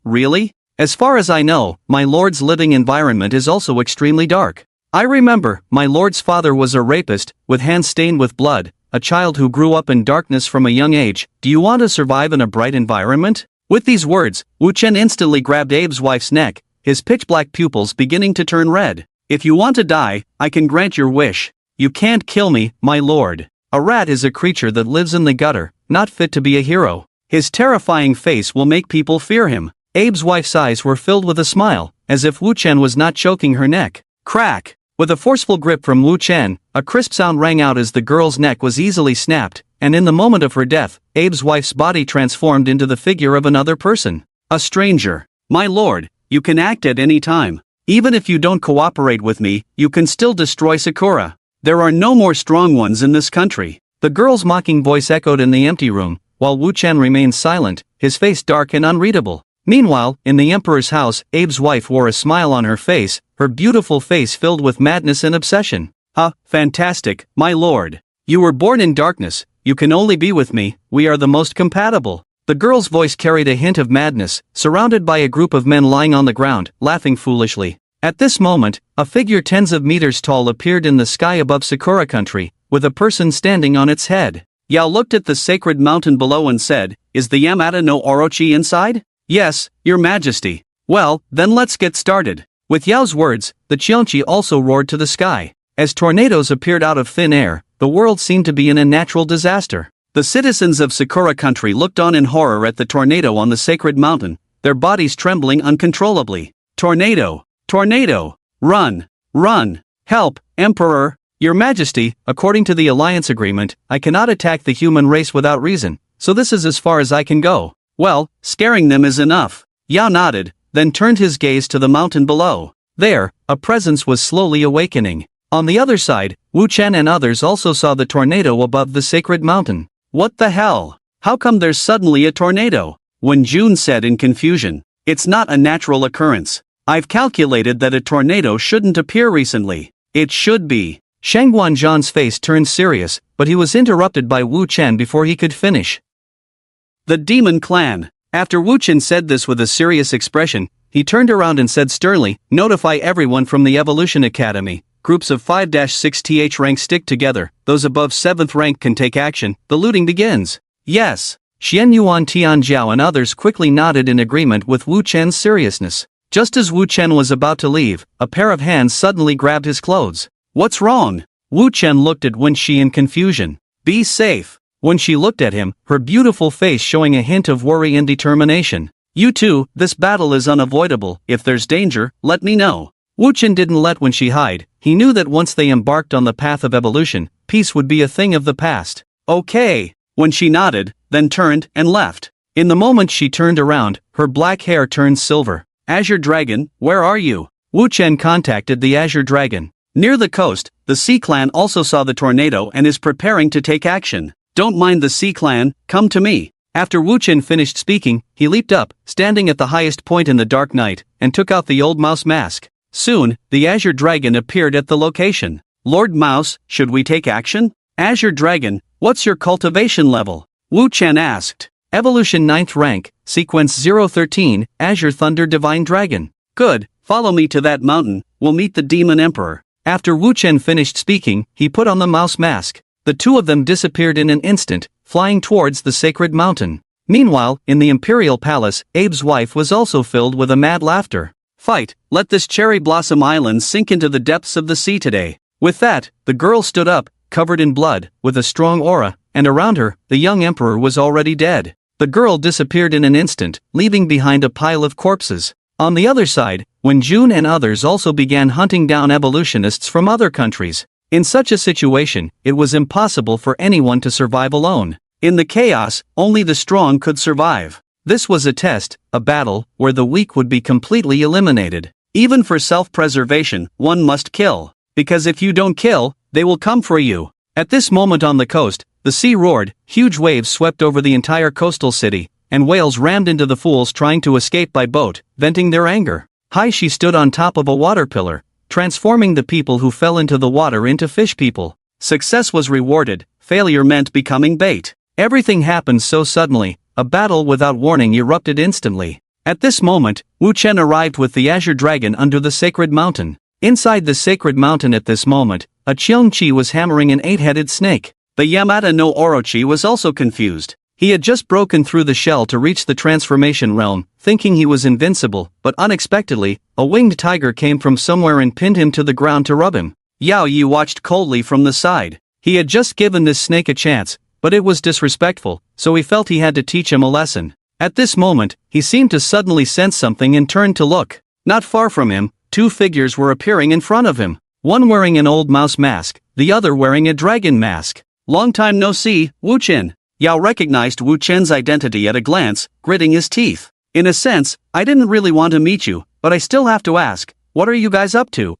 Really? As far as I know, my lord's living environment is also extremely dark. I remember, my lord's father was a rapist, with hands stained with blood, a child who grew up in darkness from a young age. Do you want to survive in a bright environment? With these words, Wu Chen instantly grabbed Abe's wife's neck, his pitch-black pupils beginning to turn red. If you want to die, I can grant your wish. You can't kill me, my lord. A rat is a creature that lives in the gutter, not fit to be a hero. His terrifying face will make people fear him. Abe's wife's eyes were filled with a smile, as if Wu Chen was not choking her neck. Crack! With a forceful grip from Wu Chen, a crisp sound rang out as the girl's neck was easily snapped, and in the moment of her death, Abe's wife's body transformed into the figure of another person. A stranger. My lord, you can act at any time. Even if you don't cooperate with me, you can still destroy Sakura. There are no more strong ones in this country. The girl's mocking voice echoed in the empty room, while Wu Chen remained silent, his face dark and unreadable. Meanwhile, in the emperor's house, Abe's wife wore a smile on her face, her beautiful face filled with madness and obsession. Fantastic, my lord. You were born in darkness, you can only be with me, we are the most compatible. The girl's voice carried a hint of madness, surrounded by a group of men lying on the ground, laughing foolishly. At this moment, a figure tens of meters tall appeared in the sky above Sakura country, with a person standing on its head. Yao looked at the sacred mountain below and said, "Is the Yamata no Orochi inside?" "Yes, your majesty." "Well, then let's get started." With Yao's words, the Qianqi also roared to the sky. As tornadoes appeared out of thin air, the world seemed to be in a natural disaster. The citizens of Sakura country looked on in horror at the tornado on the sacred mountain, their bodies trembling uncontrollably. Tornado! Tornado! Run! Run! Help, Emperor! Your Majesty, according to the alliance agreement, I cannot attack the human race without reason, so this is as far as I can go. Well, scaring them is enough. Yao nodded, then turned his gaze to the mountain below. There, a presence was slowly awakening. On the other side, Wu Chen and others also saw the tornado above the sacred mountain. What the hell? How come there's suddenly a tornado? Wen Jun said in confusion. It's not a natural occurrence. I've calculated that a tornado shouldn't appear recently. It should be. Shang Guanzhan's face turned serious, but he was interrupted by Wu Chen before he could finish. The Demon Clan. After Wu Chen said this with a serious expression, he turned around and said sternly, "Notify everyone from the Evolution Academy. Groups of 5-6th rank stick together, those above 7th rank can take action, the looting begins." Yes. Xian Yuan Tianjiao and others quickly nodded in agreement with Wu Chen's seriousness. Just as Wu Chen was about to leave, a pair of hands suddenly grabbed his clothes. What's wrong? Wu Chen looked at Wen Shi in confusion. Be safe. When she looked at him, her beautiful face showing a hint of worry and determination. You two, this battle is unavoidable. If there's danger, let me know. Wu Chen didn't let Wen Shi hide. He knew that once they embarked on the path of evolution, peace would be a thing of the past. Okay. Wen Shi nodded, then turned and left. In the moment she turned around, her black hair turned silver. Azure Dragon, where are you? Wu Chen contacted the Azure Dragon. Near the coast, the Sea Clan also saw the tornado and is preparing to take action. Don't mind the Sea Clan, come to me. After Wu Chen finished speaking, he leaped up, standing at the highest point in the dark night, and took out the old mouse mask. Soon, the Azure Dragon appeared at the location. Lord Mouse, should we take action? Azure Dragon, what's your cultivation level? Wu Chen asked. Evolution 9th rank, sequence 013, Azure Thunder Divine Dragon. Good, follow me to that mountain, we'll meet the Demon Emperor. After Wu Chen finished speaking, he put on the mouse mask. The two of them disappeared in an instant, flying towards the sacred mountain. Meanwhile, in the imperial palace, Abe's wife was also filled with a mad laughter. Fight, let this cherry blossom island sink into the depths of the sea today. With that, the girl stood up, covered in blood, with a strong aura, and around her, the young emperor was already dead. The girl disappeared in an instant, leaving behind a pile of corpses. On the other side, Wen Jun and others also began hunting down evolutionists from other countries. In such a situation, it was impossible for anyone to survive alone. In the chaos, only the strong could survive. This was a test, a battle, where the weak would be completely eliminated. Even for self-preservation, one must kill. Because if you don't kill, they will come for you. At this moment on the coast, the sea roared, huge waves swept over the entire coastal city, and whales rammed into the fools trying to escape by boat, venting their anger. High she stood on top of a water pillar, transforming the people who fell into the water into fish people. Success was rewarded, failure meant becoming bait. Everything happened so suddenly, a battle without warning erupted instantly. At this moment, Wu Chen arrived with the azure dragon under the sacred mountain. Inside the sacred mountain at this moment, a Cheongchi was hammering an 8-headed snake. The Yamata no Orochi was also confused. He had just broken through the shell to reach the transformation realm, thinking he was invincible, but unexpectedly, a winged tiger came from somewhere and pinned him to the ground to rub him. Yao Yi watched coldly from the side. He had just given this snake a chance, but it was disrespectful, so he felt he had to teach him a lesson. At this moment, he seemed to suddenly sense something and turned to look. Not far from him, two figures were appearing in front of him. One wearing an old mouse mask, the other wearing a dragon mask. Long time no see, Wu Chen. Yao recognized Wu Chen's identity at a glance, gritting his teeth. In a sense, I didn't really want to meet you, but I still have to ask, what are you guys up to?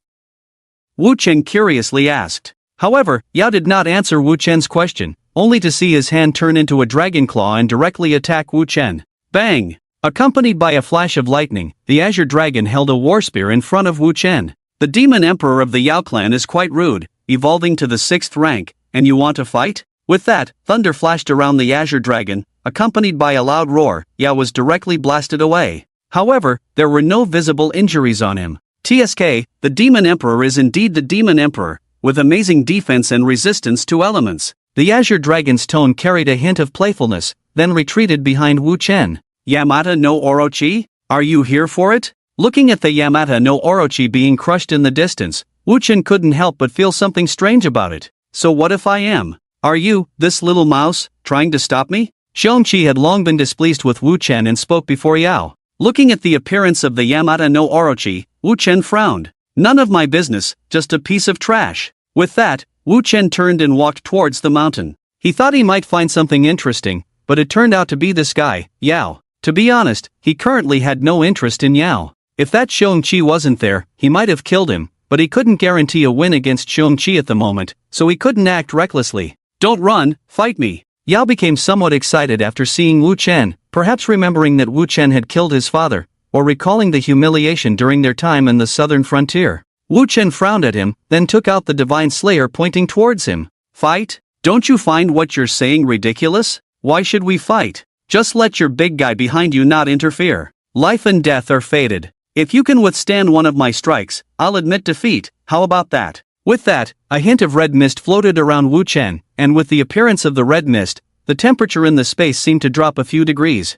Wu Chen curiously asked. However, Yao did not answer Wu Chen's question, only to see his hand turn into a dragon claw and directly attack Wu Chen. Bang! Accompanied by a flash of lightning, the azure dragon held a war spear in front of Wu Chen. The demon emperor of the Yao clan is quite rude, evolving to the 6th rank, and you want to fight? With that, thunder flashed around the azure dragon, accompanied by a loud roar. Yao was directly blasted away. However, there were no visible injuries on him. TSK, the demon emperor is indeed the demon emperor, with amazing defense and resistance to elements. The azure dragon's tone carried a hint of playfulness, then retreated behind Wu Chen. Yamata no Orochi? Are you here for it? Looking at the Yamata no Orochi being crushed in the distance, Wu Chen couldn't help but feel something strange about it. So what if I am? Are you, this little mouse, trying to stop me? Xiongqi had long been displeased with Wu Chen and spoke before Yao. Looking at the appearance of the Yamata no Orochi, Wu Chen frowned. None of my business, just a piece of trash. With that, Wu Chen turned and walked towards the mountain. He thought he might find something interesting, but it turned out to be this guy, Yao. To be honest, he currently had no interest in Yao. If that Xiongqi wasn't there, he might have killed him, but he couldn't guarantee a win against Xiongqi at the moment, so he couldn't act recklessly. Don't run, fight me. Yao became somewhat excited after seeing Wu Chen, perhaps remembering that Wu Chen had killed his father, or recalling the humiliation during their time in the southern frontier. Wu Chen frowned at him, then took out the divine slayer pointing towards him. Fight? Don't you find what you're saying ridiculous? Why should we fight? Just let your big guy behind you not interfere. Life and death are fated. If you can withstand one of my strikes, I'll admit defeat. How about that? With that, a hint of red mist floated around Wu Chen, and with the appearance of the red mist, the temperature in the space seemed to drop a few degrees.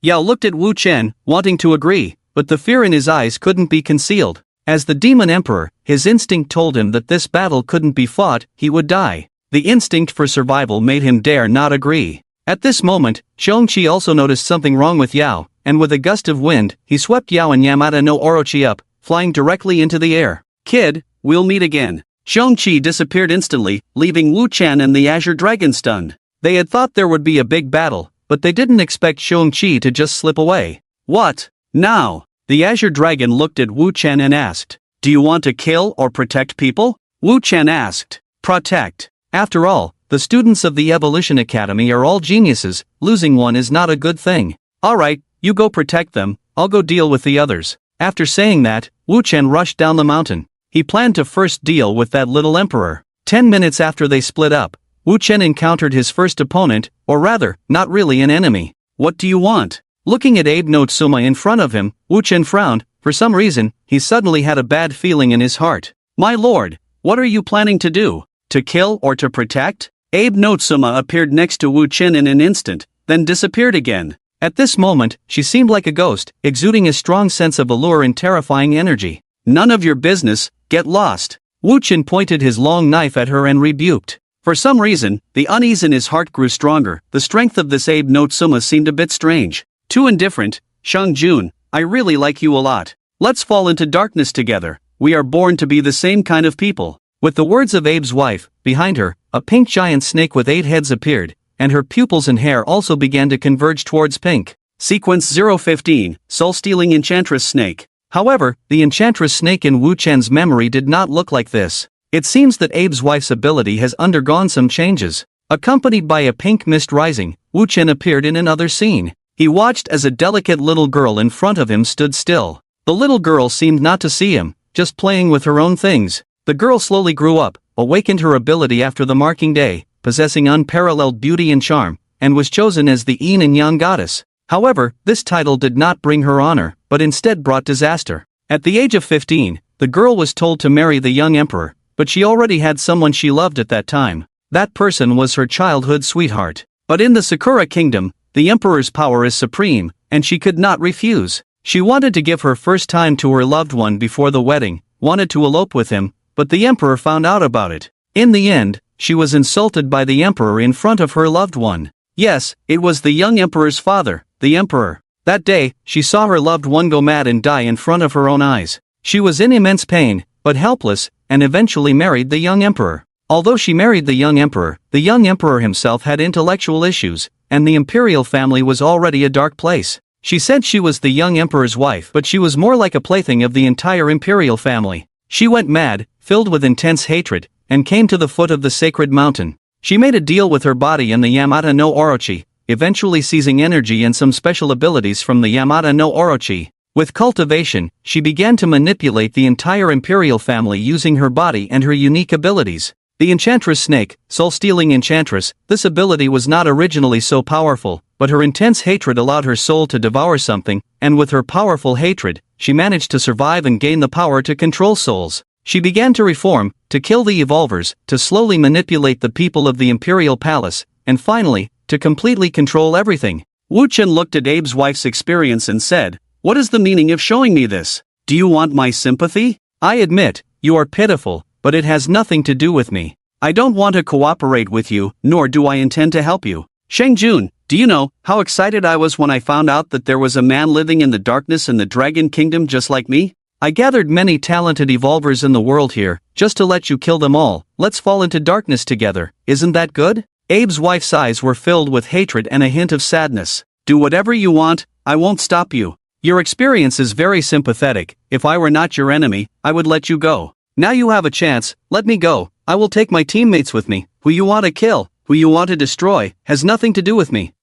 Yao looked at Wu Chen, wanting to agree, but the fear in his eyes couldn't be concealed. As the demon emperor, his instinct told him that this battle couldn't be fought, he would die. The instinct for survival made him dare not agree. At this moment, Xiongqi also noticed something wrong with Yao, and with a gust of wind, he swept Yao and Yamata no Orochi up, flying directly into the air. Kid, we'll meet again. Xiongqi disappeared instantly, leaving Wu Chen and the azure dragon stunned. They had thought there would be a big battle, but they didn't expect Xiongqi to just slip away. What? Now? The azure dragon looked at Wu Chen and asked, do you want to kill or protect people? Wu Chen asked, protect. After all, the students of the Evolution Academy are all geniuses, losing one is not a good thing. Alright, you go protect them, I'll go deal with the others. After saying that, Wu Chen rushed down the mountain. He planned to first deal with that little emperor. 10 minutes after they split up, Wu Chen encountered his first opponent, or rather, not really an enemy. What do you want? Looking at Abe no Tsuma in front of him, Wu Chen frowned. For some reason, he suddenly had a bad feeling in his heart. My lord, what are you planning to do? To kill or to protect? Abe Notsuma appeared next to Wu Chen in an instant, then disappeared again. At this moment, she seemed like a ghost, exuding a strong sense of allure and terrifying energy. None of your business, get lost. Wu Chen pointed his long knife at her and rebuked. For some reason, the unease in his heart grew stronger. The strength of this Abe Notsuma seemed a bit strange. Too indifferent. Shang Jun, I really like you a lot. Let's fall into darkness together. We are born to be the same kind of people. With the words of Abe's wife, behind her, a pink giant snake with 8 heads appeared, and her pupils and hair also began to converge towards pink. Sequence 015, Soul-Stealing Enchantress Snake. However, the Enchantress Snake in Wu Chen's memory did not look like this. It seems that Abe's wife's ability has undergone some changes. Accompanied by a pink mist rising, Wu Chen appeared in another scene. He watched as a delicate little girl in front of him stood still. The little girl seemed not to see him, just playing with her own things. The girl slowly grew up, awakened her ability after the marking day, possessing unparalleled beauty and charm, and was chosen as the Yin and Yang goddess. However, this title did not bring her honor, but instead brought disaster. At the age of 15, the girl was told to marry the young emperor, but she already had someone she loved at that time. That person was her childhood sweetheart. But in the Sakura Kingdom, the emperor's power is supreme, and she could not refuse. She wanted to give her first time to her loved one before the wedding, wanted to elope with him, but the emperor found out about it. In the end, she was insulted by the emperor in front of her loved one. Yes, it was the young emperor's father, the emperor. That day, she saw her loved one go mad and die in front of her own eyes. She was in immense pain, but helpless, and eventually married the young emperor. Although she married the young emperor himself had intellectual issues, and the imperial family was already a dark place. She said she was the young emperor's wife, but she was more like a plaything of the entire imperial family. She went mad, filled with intense hatred, and came to the foot of the sacred mountain. She made a deal with her body and the Yamata no Orochi, eventually seizing energy and some special abilities from the Yamata no Orochi. With cultivation, she began to manipulate the entire imperial family using her body and her unique abilities. The Enchantress Snake, Soul-Stealing Enchantress, this ability was not originally so powerful, but her intense hatred allowed her soul to devour something, and with her powerful hatred, she managed to survive and gain the power to control souls. She began to reform, to kill the evolvers, to slowly manipulate the people of the imperial palace, and finally, to completely control everything. Wu Chen looked at Abe's wife's experience and said, "What is the meaning of showing me this? Do you want my sympathy? I admit, you are pitiful, but it has nothing to do with me. I don't want to cooperate with you, nor do I intend to help you. Shang Jun, do you know how excited I was when I found out that there was a man living in the darkness in the Dragon Kingdom just like me? I gathered many talented evolvers in the world here, just to let you kill them all. Let's fall into darkness together, isn't that good?" Abe's wife's eyes were filled with hatred and a hint of sadness. "Do whatever you want, I won't stop you. Your experience is very sympathetic. If I were not your enemy, I would let you go. Now you have a chance, let me go. I will take my teammates with me. Who you want to kill, who you want to destroy, has nothing to do with me."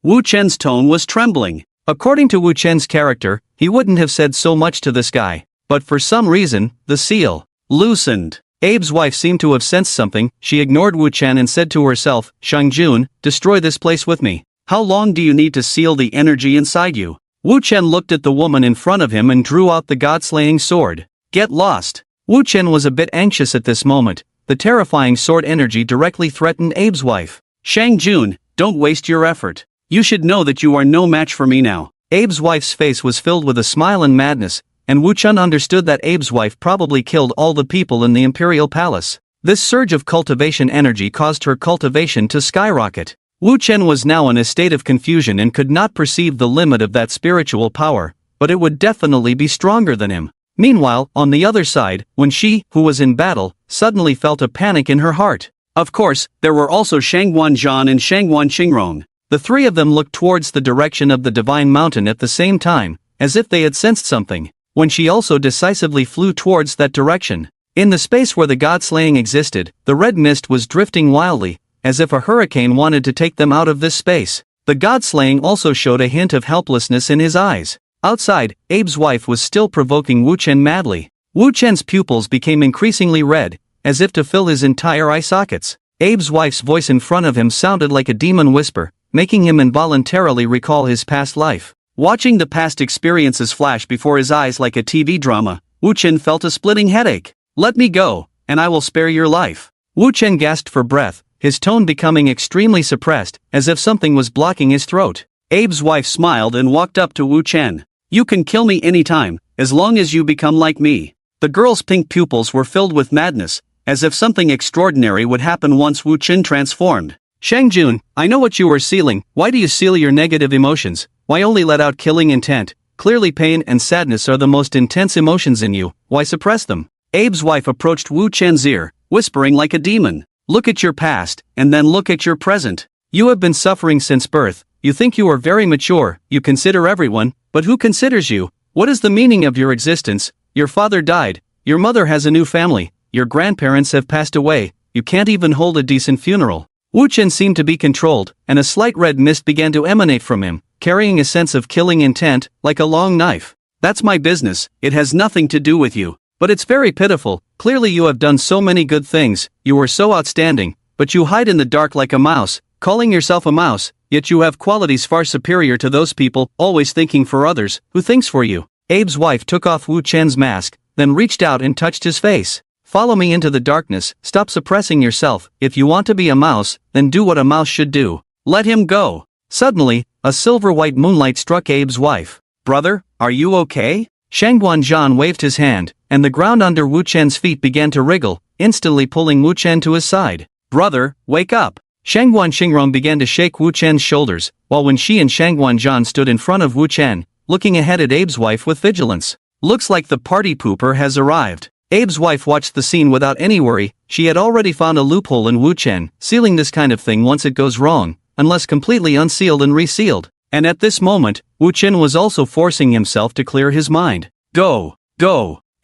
Wu Chen's tone was trembling. According to Wu Chen's character, he wouldn't have said so much to this guy. But for some reason, the seal loosened. Abe's wife seemed to have sensed something. She ignored Wu Chen and said to herself, "Shang Jun, destroy this place with me. How long do you need to seal the energy inside you?" Wu Chen looked at the woman in front of him and drew out the god-slaying sword. "Get lost." Wu Chen was a bit anxious at this moment. The terrifying sword energy directly threatened Abe's wife. "Shang Jun, don't waste your effort. You should know that you are no match for me now." Abe's wife's face was filled with a smile and madness, and Wu Chen understood that Abe's wife probably killed all the people in the imperial palace. This surge of cultivation energy caused her cultivation to skyrocket. Wu Chen was now in a state of confusion and could not perceive the limit of that spiritual power, but it would definitely be stronger than him. Meanwhile, on the other side, when she, who was in battle, suddenly felt a panic in her heart. Of course, there were also Shangguan Zhan and Shangguan Qingrong. The three of them looked towards the direction of the divine mountain at the same time, as if they had sensed something, when she also decisively flew towards that direction. In the space where the god-slaying existed, the red mist was drifting wildly, as if a hurricane wanted to take them out of this space. The god-slaying also showed a hint of helplessness in his eyes. Outside, Abe's wife was still provoking Wu Chen madly. Wu Chen's pupils became increasingly red, as if to fill his entire eye sockets. Abe's wife's voice in front of him sounded like a demon whisper, making him involuntarily recall his past life. Watching the past experiences flash before his eyes like a TV drama, Wu Chen felt a splitting headache. Let me go, and I will spare your life." Wu Chen gasped for breath, his tone becoming extremely suppressed, as if something was blocking his throat. Abe's wife smiled and walked up to Wu Chen. "You can kill me anytime, as long as you become like me." The girl's pink pupils were filled with madness, as if something extraordinary would happen once Wu Chen transformed. "Shangjun, I know what you were sealing. Why do you seal your negative emotions? Why only let out killing intent? Clearly pain and sadness are the most intense emotions in you, why suppress them?" Abe's wife approached Wu Chen's ear, whispering like a demon. "Look at your past, and then look at your present. You have been suffering since birth. You think you are very mature, you consider everyone, but who considers you? What is the meaning of your existence? Your father died, your mother has a new family, your grandparents have passed away, you can't even hold a decent funeral." Wu Chen seemed to be controlled, and a slight red mist began to emanate from him, carrying a sense of killing intent, like a long knife. "That's my business, it has nothing to do with you. But it's very pitiful, clearly you have done so many good things, you were so outstanding, but you hide in the dark like a mouse, calling yourself a mouse, yet you have qualities far superior to those people, always thinking for others, who thinks for you." Abe's wife took off Wu Chen's mask, then reached out and touched his face. "Follow me into the darkness, stop suppressing yourself, if you want to be a mouse, then do what a mouse should do. Let him go." Suddenly, a silver-white moonlight struck Abe's wife. "Brother, are you okay?" Shangguan waved his hand, and the ground under Wu Chen's feet began to wriggle, instantly pulling Wu Chen to his side. "Brother, wake up!" Shangguan began to shake Wu Chen's shoulders, while when she and Shangguan stood in front of Wu Chen, looking ahead at Abe's wife with vigilance. "Looks like the party pooper has arrived." Abe's wife watched the scene without any worry. She had already found a loophole in Wu Chen, sealing this kind of thing once it goes wrong, unless completely unsealed and resealed. And at this moment, Wu Chen was also forcing himself to clear his mind. Go!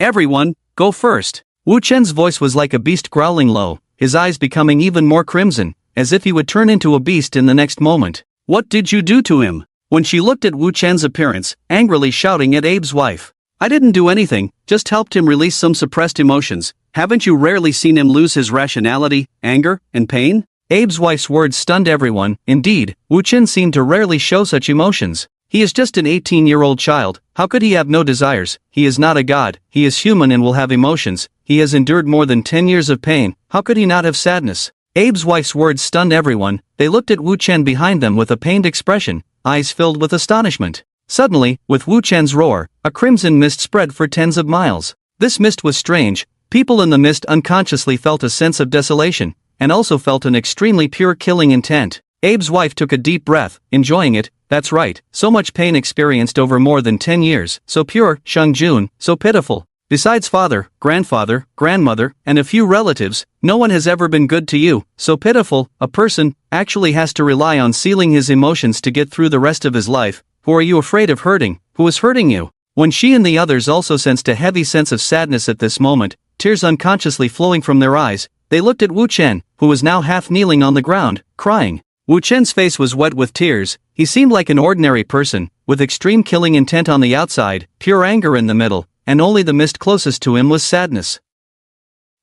Everyone, go first!" Wu Chen's voice was like a beast growling low, his eyes becoming even more crimson, as if he would turn into a beast in the next moment. "What did you do to him?" When she looked at Wu Chen's appearance, angrily shouting at Abe's wife. "I didn't do anything, just helped him release some suppressed emotions. Haven't you rarely seen him lose his rationality, anger, and pain?" Abe's wife's words stunned everyone. Indeed, Wu Chen seemed to rarely show such emotions. He is just an 18-year-old child, how could he have no desires? He is not a god, he is human and will have emotions, he has endured more than 10 years of pain, how could he not have sadness? Abe's wife's words stunned everyone. They looked at Wu Chen behind them with a pained expression, eyes filled with astonishment. Suddenly, with Wu Chen's roar, a crimson mist spread for tens of miles. This mist was strange. People in the mist unconsciously felt a sense of desolation, and also felt an extremely pure killing intent. Abe's wife took a deep breath, enjoying it. That's right, so much pain experienced over more than 10 years, so pure, Shangjun, so pitiful. Besides father, grandfather, grandmother, and a few relatives, no one has ever been good to you, so pitiful. A person actually has to rely on sealing his emotions to get through the rest of his life. Who are you afraid of hurting? Who is hurting you? When she and the others also sensed a heavy sense of sadness at this moment, tears unconsciously flowing from their eyes, they looked at Wu Chen, who was now half kneeling on the ground, crying. Wu Chen's face was wet with tears. He seemed like an ordinary person, with extreme killing intent on the outside, pure anger in the middle, and only the mist closest to him was sadness.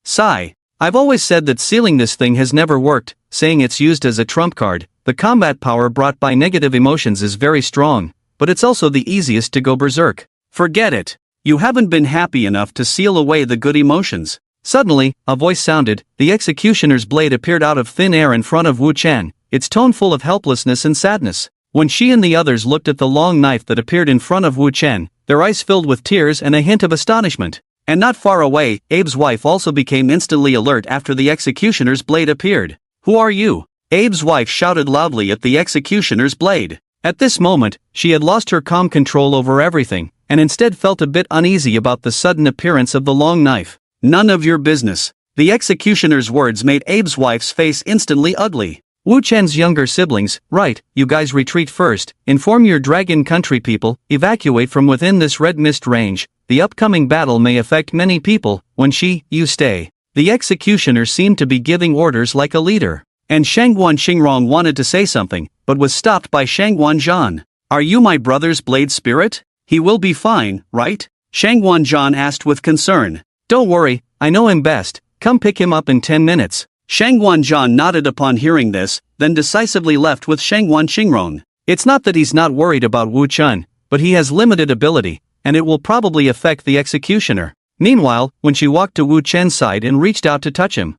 Sigh. I've always said that sealing this thing has never worked, saying it's used as a trump card. The combat power brought by negative emotions is very strong, but it's also the easiest to go berserk. Forget it. You haven't been happy enough to seal away the good emotions. Suddenly, a voice sounded. The executioner's blade appeared out of thin air in front of Wu Chen, its tone full of helplessness and sadness. When she and the others looked at the long knife that appeared in front of Wu Chen, their eyes filled with tears and a hint of astonishment. And not far away, Abe's wife also became instantly alert after the executioner's blade appeared. Who are you? Abe's wife shouted loudly at the executioner's blade. At this moment, she had lost her calm control over everything, and instead felt a bit uneasy about the sudden appearance of the long knife. None of your business. The executioner's words made Abe's wife's face instantly ugly. Wu Chen's younger siblings, right, you guys retreat first, inform your dragon country people, evacuate from within this red mist range, the upcoming battle may affect many people, you stay. The executioner seemed to be giving orders like a leader. And Shangguan wanted to say something, but was stopped by Shangguan. Are you my brother's blade spirit? He will be fine, right? Shangguan asked with concern. Don't worry, I know him best, come pick him up in 10 minutes. Shangguan nodded upon hearing this, then decisively left with Shangguan. It's not that he's not worried about Wu Chen, but he has limited ability, and it will probably affect the executioner. Meanwhile, when she walked to Wu Chen's side and reached out to touch him.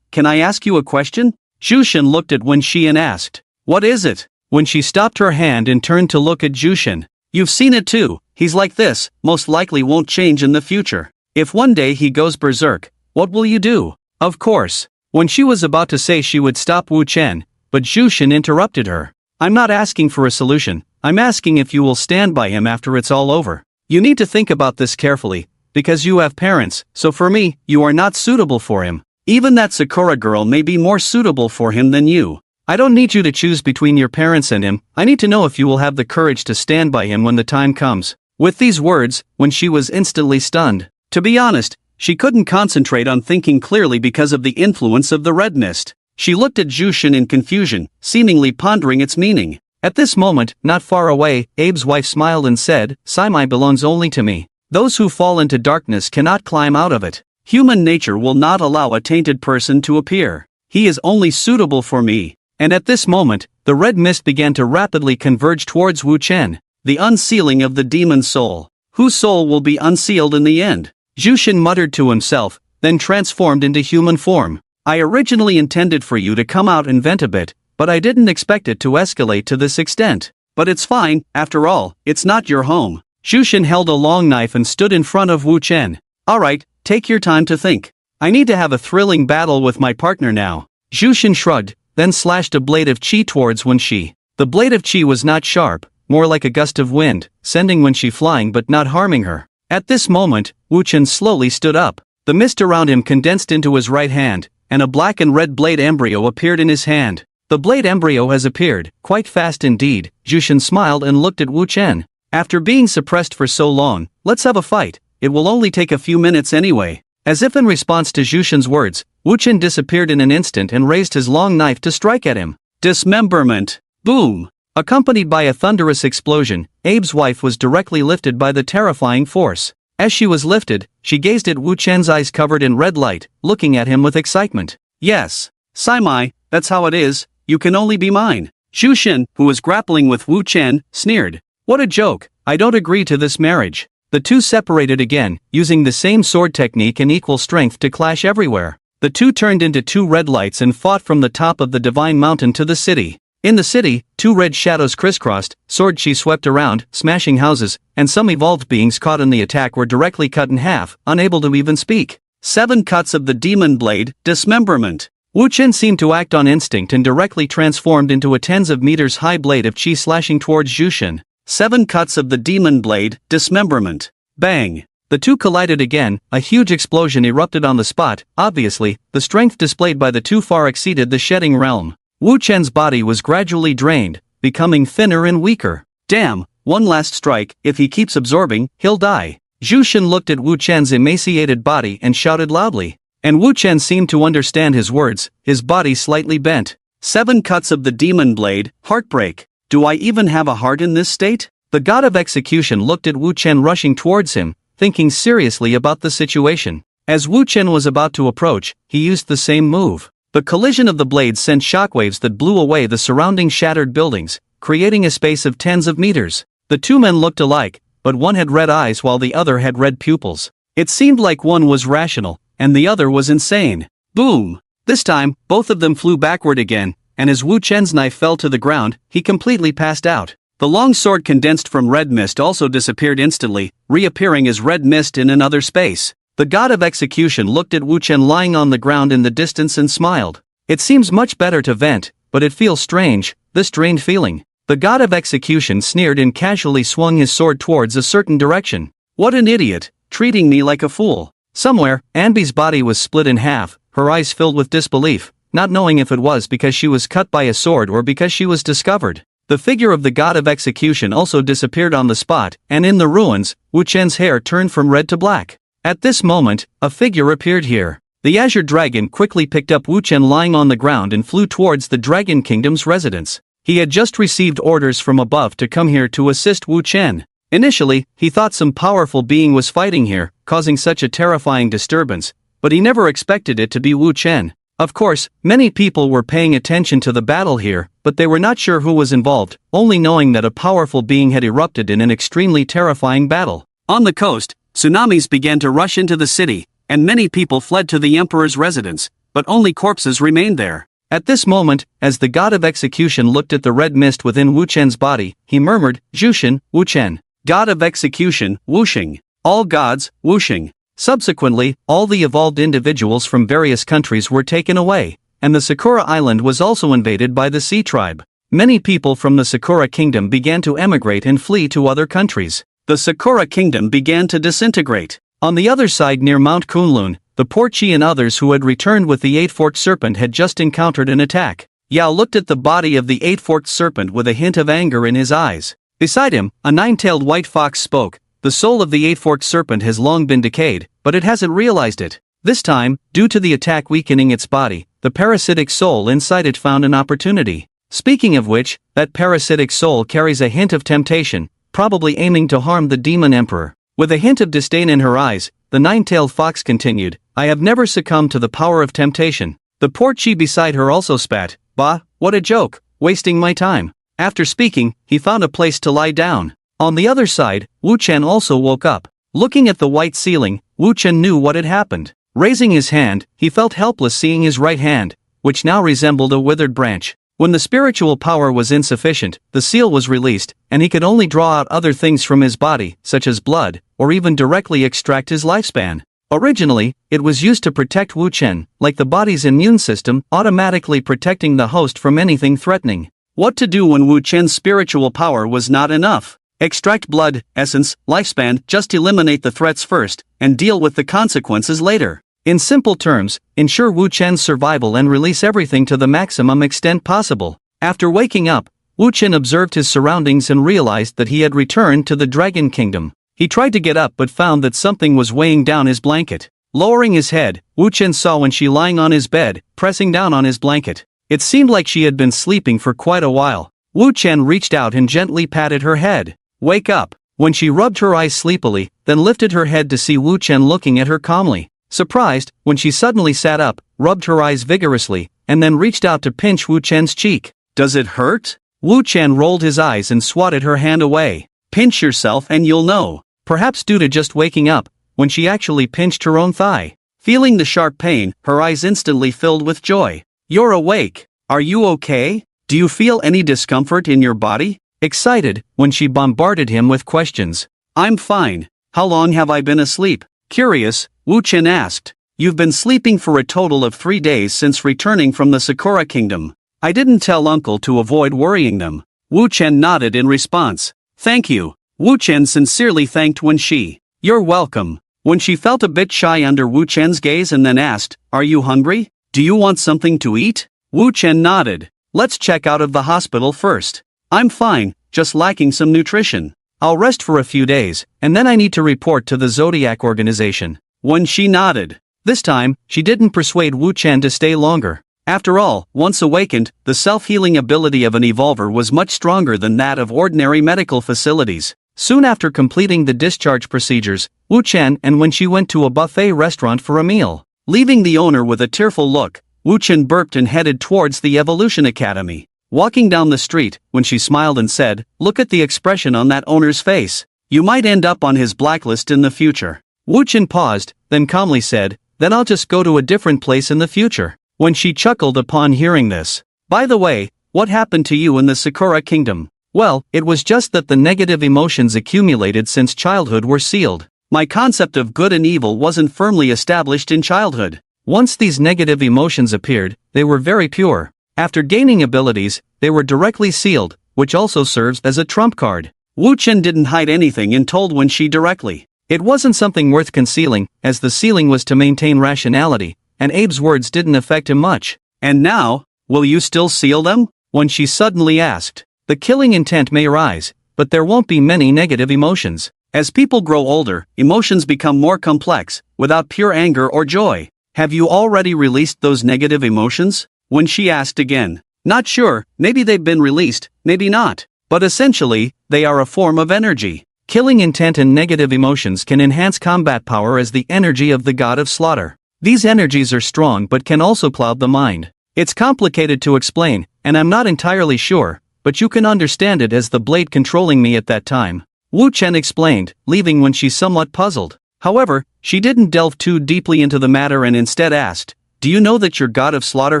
Can I ask you a question? Jushin looked at Wen Shi and asked. What is it? When she stopped her hand and turned to look at Jushin. You've seen it too, he's like this, most likely won't change in the future. If one day he goes berserk, what will you do? Of course. When she was about to say she would stop Wu Chen, but Jushin interrupted her. I'm not asking for a solution, I'm asking if you will stand by him after it's all over. You need to think about this carefully, because you have parents, so for me, you are not suitable for him. Even that Sakura girl may be more suitable for him than you. I don't need you to choose between your parents and him, I need to know if you will have the courage to stand by him when the time comes. With these words, Wen Shi was instantly stunned. To be honest, she couldn't concentrate on thinking clearly because of the influence of the red mist. She looked at Jushin in confusion, seemingly pondering its meaning. At this moment, not far away, Abe's wife smiled and said, Saimai belongs only to me. Those who fall into darkness cannot climb out of it. Human nature will not allow a tainted person to appear. He is only suitable for me. And at this moment, the red mist began to rapidly converge towards Wu Chen. The unsealing of the demon soul. Whose soul will be unsealed in the end? Jushin muttered to himself, then transformed into human form. I originally intended for you to come out and vent a bit, but I didn't expect it to escalate to this extent. But it's fine, after all, it's not your home. Jushin held a long knife and stood in front of Wu Chen. Alright, take your time to think. I need to have a thrilling battle with my partner now. Jushin shrugged, then slashed a blade of chi towards Wen Shi. The blade of chi was not sharp, more like a gust of wind, sending Wen Shi flying but not harming her. At this moment, Wu Chen slowly stood up. The mist around him condensed into his right hand, and a black and red blade embryo appeared in his hand. The blade embryo has appeared, quite fast indeed. Jushin smiled and looked at Wu Chen. After being suppressed for so long, let's have a fight, it will only take a few minutes anyway. As if in response to Jushin's words, Wu Chen disappeared in an instant and raised his long knife to strike at him. Dismemberment. Boom. Accompanied by a thunderous explosion, Abe's wife was directly lifted by the terrifying force. As she was lifted, she gazed at Wu Chen's eyes covered in red light, looking at him with excitement. Yes. Saimai, that's how it is, you can only be mine. Jushin, who was grappling with Wu Chen, sneered. What a joke, I don't agree to this marriage. The two separated again, using the same sword technique and equal strength to clash everywhere. The two turned into two red lights and fought from the top of the divine mountain to the city. In the city, two red shadows crisscrossed, sword chi swept around, smashing houses, and some evolved beings caught in the attack were directly cut in half, unable to even speak. 7 cuts of the demon blade, dismemberment. Wu Chen seemed to act on instinct and directly transformed into a tens of meters high blade of chi slashing towards Jushin. 7 cuts of the demon blade, dismemberment. Bang! The two collided again, a huge explosion erupted on the spot. Obviously, the strength displayed by the two far exceeded the shedding realm. Wu Chen's body was gradually drained, becoming thinner and weaker. Damn, one last strike, if he keeps absorbing, he'll die. Jushin looked at Wu Chen's emaciated body and shouted loudly. And Wu Chen seemed to understand his words, his body slightly bent. 7 cuts of the demon blade, heartbreak. Do I even have a heart in this state? The god of execution looked at Wu Chen rushing towards him, thinking seriously about the situation. As Wu Chen was about to approach, he used the same move. The collision of the blades sent shockwaves that blew away the surrounding shattered buildings, creating a space of tens of meters. The two men looked alike, but one had red eyes while the other had red pupils. It seemed like one was rational, and the other was insane. Boom! This time, both of them flew backward again, and as Wu Chen's knife fell to the ground, he completely passed out. The long sword condensed from red mist also disappeared instantly, reappearing as red mist in another space. The god of execution looked at Wu Chen lying on the ground in the distance and smiled. It seems much better to vent, but it feels strange, this drained feeling. The god of execution sneered and casually swung his sword towards a certain direction. What an idiot, treating me like a fool. Somewhere, Anbi's body was split in half, her eyes filled with disbelief, not knowing if it was because she was cut by a sword or because she was discovered. The figure of the god of execution also disappeared on the spot, and in the ruins, Wu Chen's hair turned from red to black. At this moment, a figure appeared here. The azure dragon quickly picked up Wu Chen lying on the ground and flew towards the Dragon Kingdom's residence. He had just received orders from above to come here to assist Wu Chen. Initially, he thought some powerful being was fighting here, causing such a terrifying disturbance, but he never expected it to be Wu Chen. Of course, many people were paying attention to the battle here, but they were not sure who was involved, only knowing that a powerful being had erupted in an extremely terrifying battle. On the coast, Tsunamis began to rush into the city, and many people fled to the emperor's residence, but only corpses remained there. At this moment, as the god of execution looked at the red mist within Wu Chen's body, he murmured, Jushin, Wu Chen. God of execution, Wuxing. All gods, Wuxing. Subsequently, all the evolved individuals from various countries were taken away, and the Sakura Island was also invaded by the Sea Tribe. Many people from the Sakura Kingdom began to emigrate and flee to other countries. The Sakura Kingdom began to disintegrate. On the other side near Mount Kunlun, the Porchi and others who had returned with the eight-forked serpent had just encountered an attack. Yao looked at the body of the eight-forked serpent with a hint of anger in his eyes. Beside him, a nine-tailed white fox spoke. The soul of the eight-forked serpent has long been decayed, but it hasn't realized it. This time, due to the attack weakening its body, the parasitic soul inside it found an opportunity. Speaking of which, that parasitic soul carries a hint of temptation, probably aiming to harm the demon emperor. With a hint of disdain in her eyes, the nine-tailed fox continued, I have never succumbed to the power of temptation. The Porchi beside her also spat, Bah, what a joke, wasting my time. After speaking, he found a place to lie down. On the other side, Wu Chen also woke up. Looking at the white ceiling, Wu Chen knew what had happened. Raising his hand, he felt helpless seeing his right hand, which now resembled a withered branch. When the spiritual power was insufficient, the seal was released, and he could only draw out other things from his body, such as blood, or even directly extract his lifespan. Originally, it was used to protect Wu Chen, like the body's immune system, automatically protecting the host from anything threatening. What to do when Wu Chen's spiritual power was not enough? Extract blood, essence, lifespan, just eliminate the threats first, and deal with the consequences later. In simple terms, ensure Wu Chen's survival and release everything to the maximum extent possible. After waking up, Wu Chen observed his surroundings and realized that he had returned to the Dragon Kingdom. He tried to get up but found that something was weighing down his blanket. Lowering his head, Wu Chen saw Wenxi lying on his bed, pressing down on his blanket. It seemed like she had been sleeping for quite a while. Wu Chen reached out and gently patted her head. Wake up. Wenxi rubbed her eyes sleepily, then lifted her head to see Wu Chen looking at her calmly. Surprised, Wenxi suddenly sat up, rubbed her eyes vigorously, and then reached out to pinch Wu Chen's cheek. Does it hurt? Wu Chen rolled his eyes and swatted her hand away. Pinch yourself and you'll know. Perhaps due to just waking up, Wenxi actually pinched her own thigh. Feeling the sharp pain, her eyes instantly filled with joy. You're awake. Are you okay? Do you feel any discomfort in your body? Excited, Wenxi bombarded him with questions. I'm fine. How long have I been asleep? Curious, Wu Chen asked. You've been sleeping for a total of 3 days since returning from the Sakura Kingdom. I didn't tell uncle to avoid worrying them. Wu Chen nodded in response. Thank you. Wu Chen sincerely thanked Wenxi. You're welcome. Wenxi felt a bit shy under Wu Chen's gaze and then asked, Are you hungry? Do you want something to eat? Wu Chen nodded. Let's check out of the hospital first. I'm fine, just lacking some nutrition. I'll rest for a few days, and then I need to report to the Zodiac organization. Wenxi nodded. This time, she didn't persuade Wu Chen to stay longer. After all, once awakened, the self-healing ability of an evolver was much stronger than that of ordinary medical facilities. Soon after completing the discharge procedures, Wu Chen and Wenxi went to a buffet restaurant for a meal. Leaving the owner with a tearful look, Wu Chen burped and headed towards the Evolution Academy. Walking down the street, Wenxi smiled and said, Look at the expression on that owner's face. You might end up on his blacklist in the future. Wu Chen paused, then calmly said, Then I'll just go to a different place in the future. Wenxi chuckled upon hearing this. By the way, what happened to you in the Sakura Kingdom? Well, it was just that the negative emotions accumulated since childhood were sealed. My concept of good and evil wasn't firmly established in childhood. Once these negative emotions appeared, they were very pure. After gaining abilities, they were directly sealed, which also serves as a trump card. Wu Chen didn't hide anything and told Wenxi directly. It wasn't something worth concealing, as the sealing was to maintain rationality, and Abe's words didn't affect him much. And now, will you still seal them? Wenxi suddenly asked. The killing intent may rise, but there won't be many negative emotions. As people grow older, emotions become more complex, without pure anger or joy. Have you already released those negative emotions? Wenxi asked again. Not sure, maybe they've been released, maybe not. But essentially, they are a form of energy. Killing intent and negative emotions can enhance combat power as the energy of the god of slaughter. These energies are strong but can also cloud the mind. It's complicated to explain, and I'm not entirely sure, but you can understand it as the blade controlling me at that time. Wu Chen explained, leaving Wenxi somewhat puzzled. However, she didn't delve too deeply into the matter and instead asked, "Do you know that your god of slaughter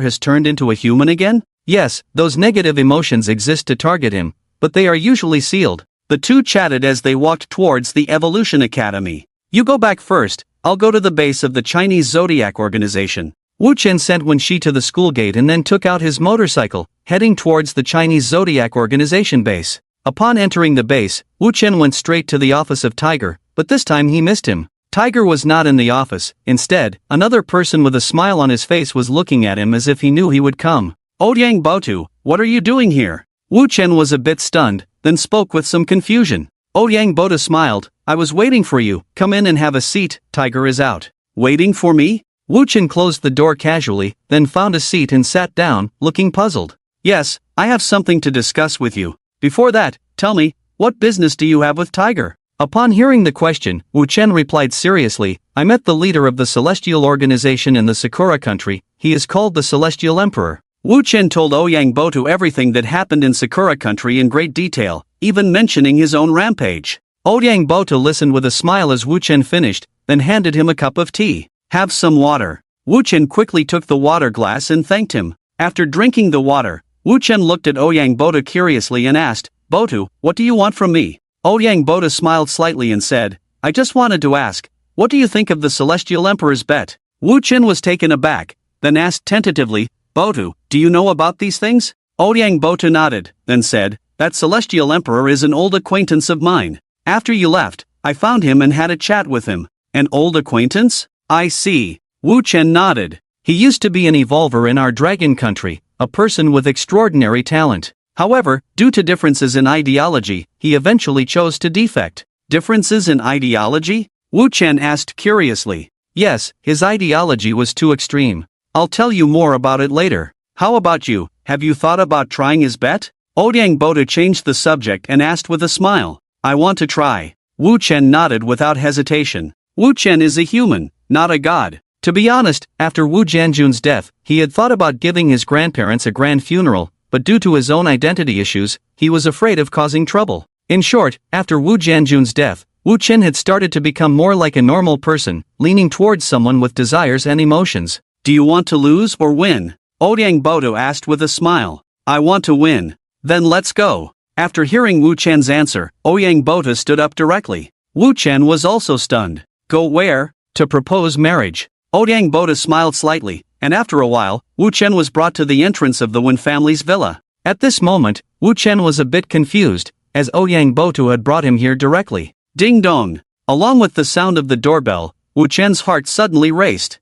has turned into a human again?" Yes, those negative emotions exist to target him, but they are usually sealed. The two chatted as they walked towards the Evolution Academy. "You go back first, I'll go to the base of the Chinese Zodiac organization." Wu Chen sent Wenxi to the school gate and then took out his motorcycle, heading towards the Chinese Zodiac organization base. Upon entering the base, Wu Chen went straight to the office of Tiger, but this time he missed him. Tiger was not in the office. Instead, another person with a smile on his face was looking at him as if he knew he would come. "Ouyang Botu, what are you doing here?" Wu Chen was a bit stunned, then spoke with some confusion. Ouyang Botu smiled, "I was waiting for you, come in and have a seat, Tiger is out." "Waiting for me?" Wu Chen closed the door casually, then found a seat and sat down, looking puzzled. "Yes, I have something to discuss with you. Before that, tell me, what business do you have with Tiger?" Upon hearing the question, Wu Chen replied seriously, "I met the leader of the Celestial Organization in the Sakura country, he is called the Celestial Emperor." Wu Chen told Ouyang Botu everything that happened in Sakura country in great detail, even mentioning his own rampage. Ouyang Botu listened with a smile as Wu Chen finished, then handed him a cup of tea. "Have some water." Wu Chen quickly took the water glass and thanked him. After drinking the water, Wu Chen looked at Ouyang Botu curiously and asked, "Botu, what do you want from me?" Ouyang Botu smiled slightly and said, "I just wanted to ask, what do you think of the Celestial Emperor's bet?" Wu Chen was taken aback, then asked tentatively, "Botu, do you know about these things?" Ouyang Botu nodded, then said, "That Celestial Emperor is an old acquaintance of mine. After you left, I found him and had a chat with him." "An old acquaintance? I see." Wu Chen nodded. "He used to be an evolver in our dragon country, a person with extraordinary talent. However, due to differences in ideology, he eventually chose to defect." "Differences in ideology?" Wu Chen asked curiously. "Yes, his ideology was too extreme. I'll tell you more about it later. How about you, have you thought about trying his bet?" Ouyang Botu changed the subject and asked with a smile. "I want to try." Wu Chen nodded without hesitation. Wu Chen is a human, not a god. To be honest, after Wu Jianjun's death, he had thought about giving his grandparents a grand funeral, but due to his own identity issues, he was afraid of causing trouble. In short, after Wu Jianjun's death, Wu Chen had started to become more like a normal person, leaning towards someone with desires and emotions. "Do you want to lose or win?" Ouyang Botu asked with a smile. "I want to win." "Then let's go." After hearing Wu Chen's answer, Ouyang Botu stood up directly. Wu Chen was also stunned. "Go where?" "To propose marriage." Ouyang Botu smiled slightly, and after a while, Wu Chen was brought to the entrance of the Wen family's villa. At this moment, Wu Chen was a bit confused, as Ouyang Botu had brought him here directly. Ding dong! Along with the sound of the doorbell, Wu Chen's heart suddenly raced.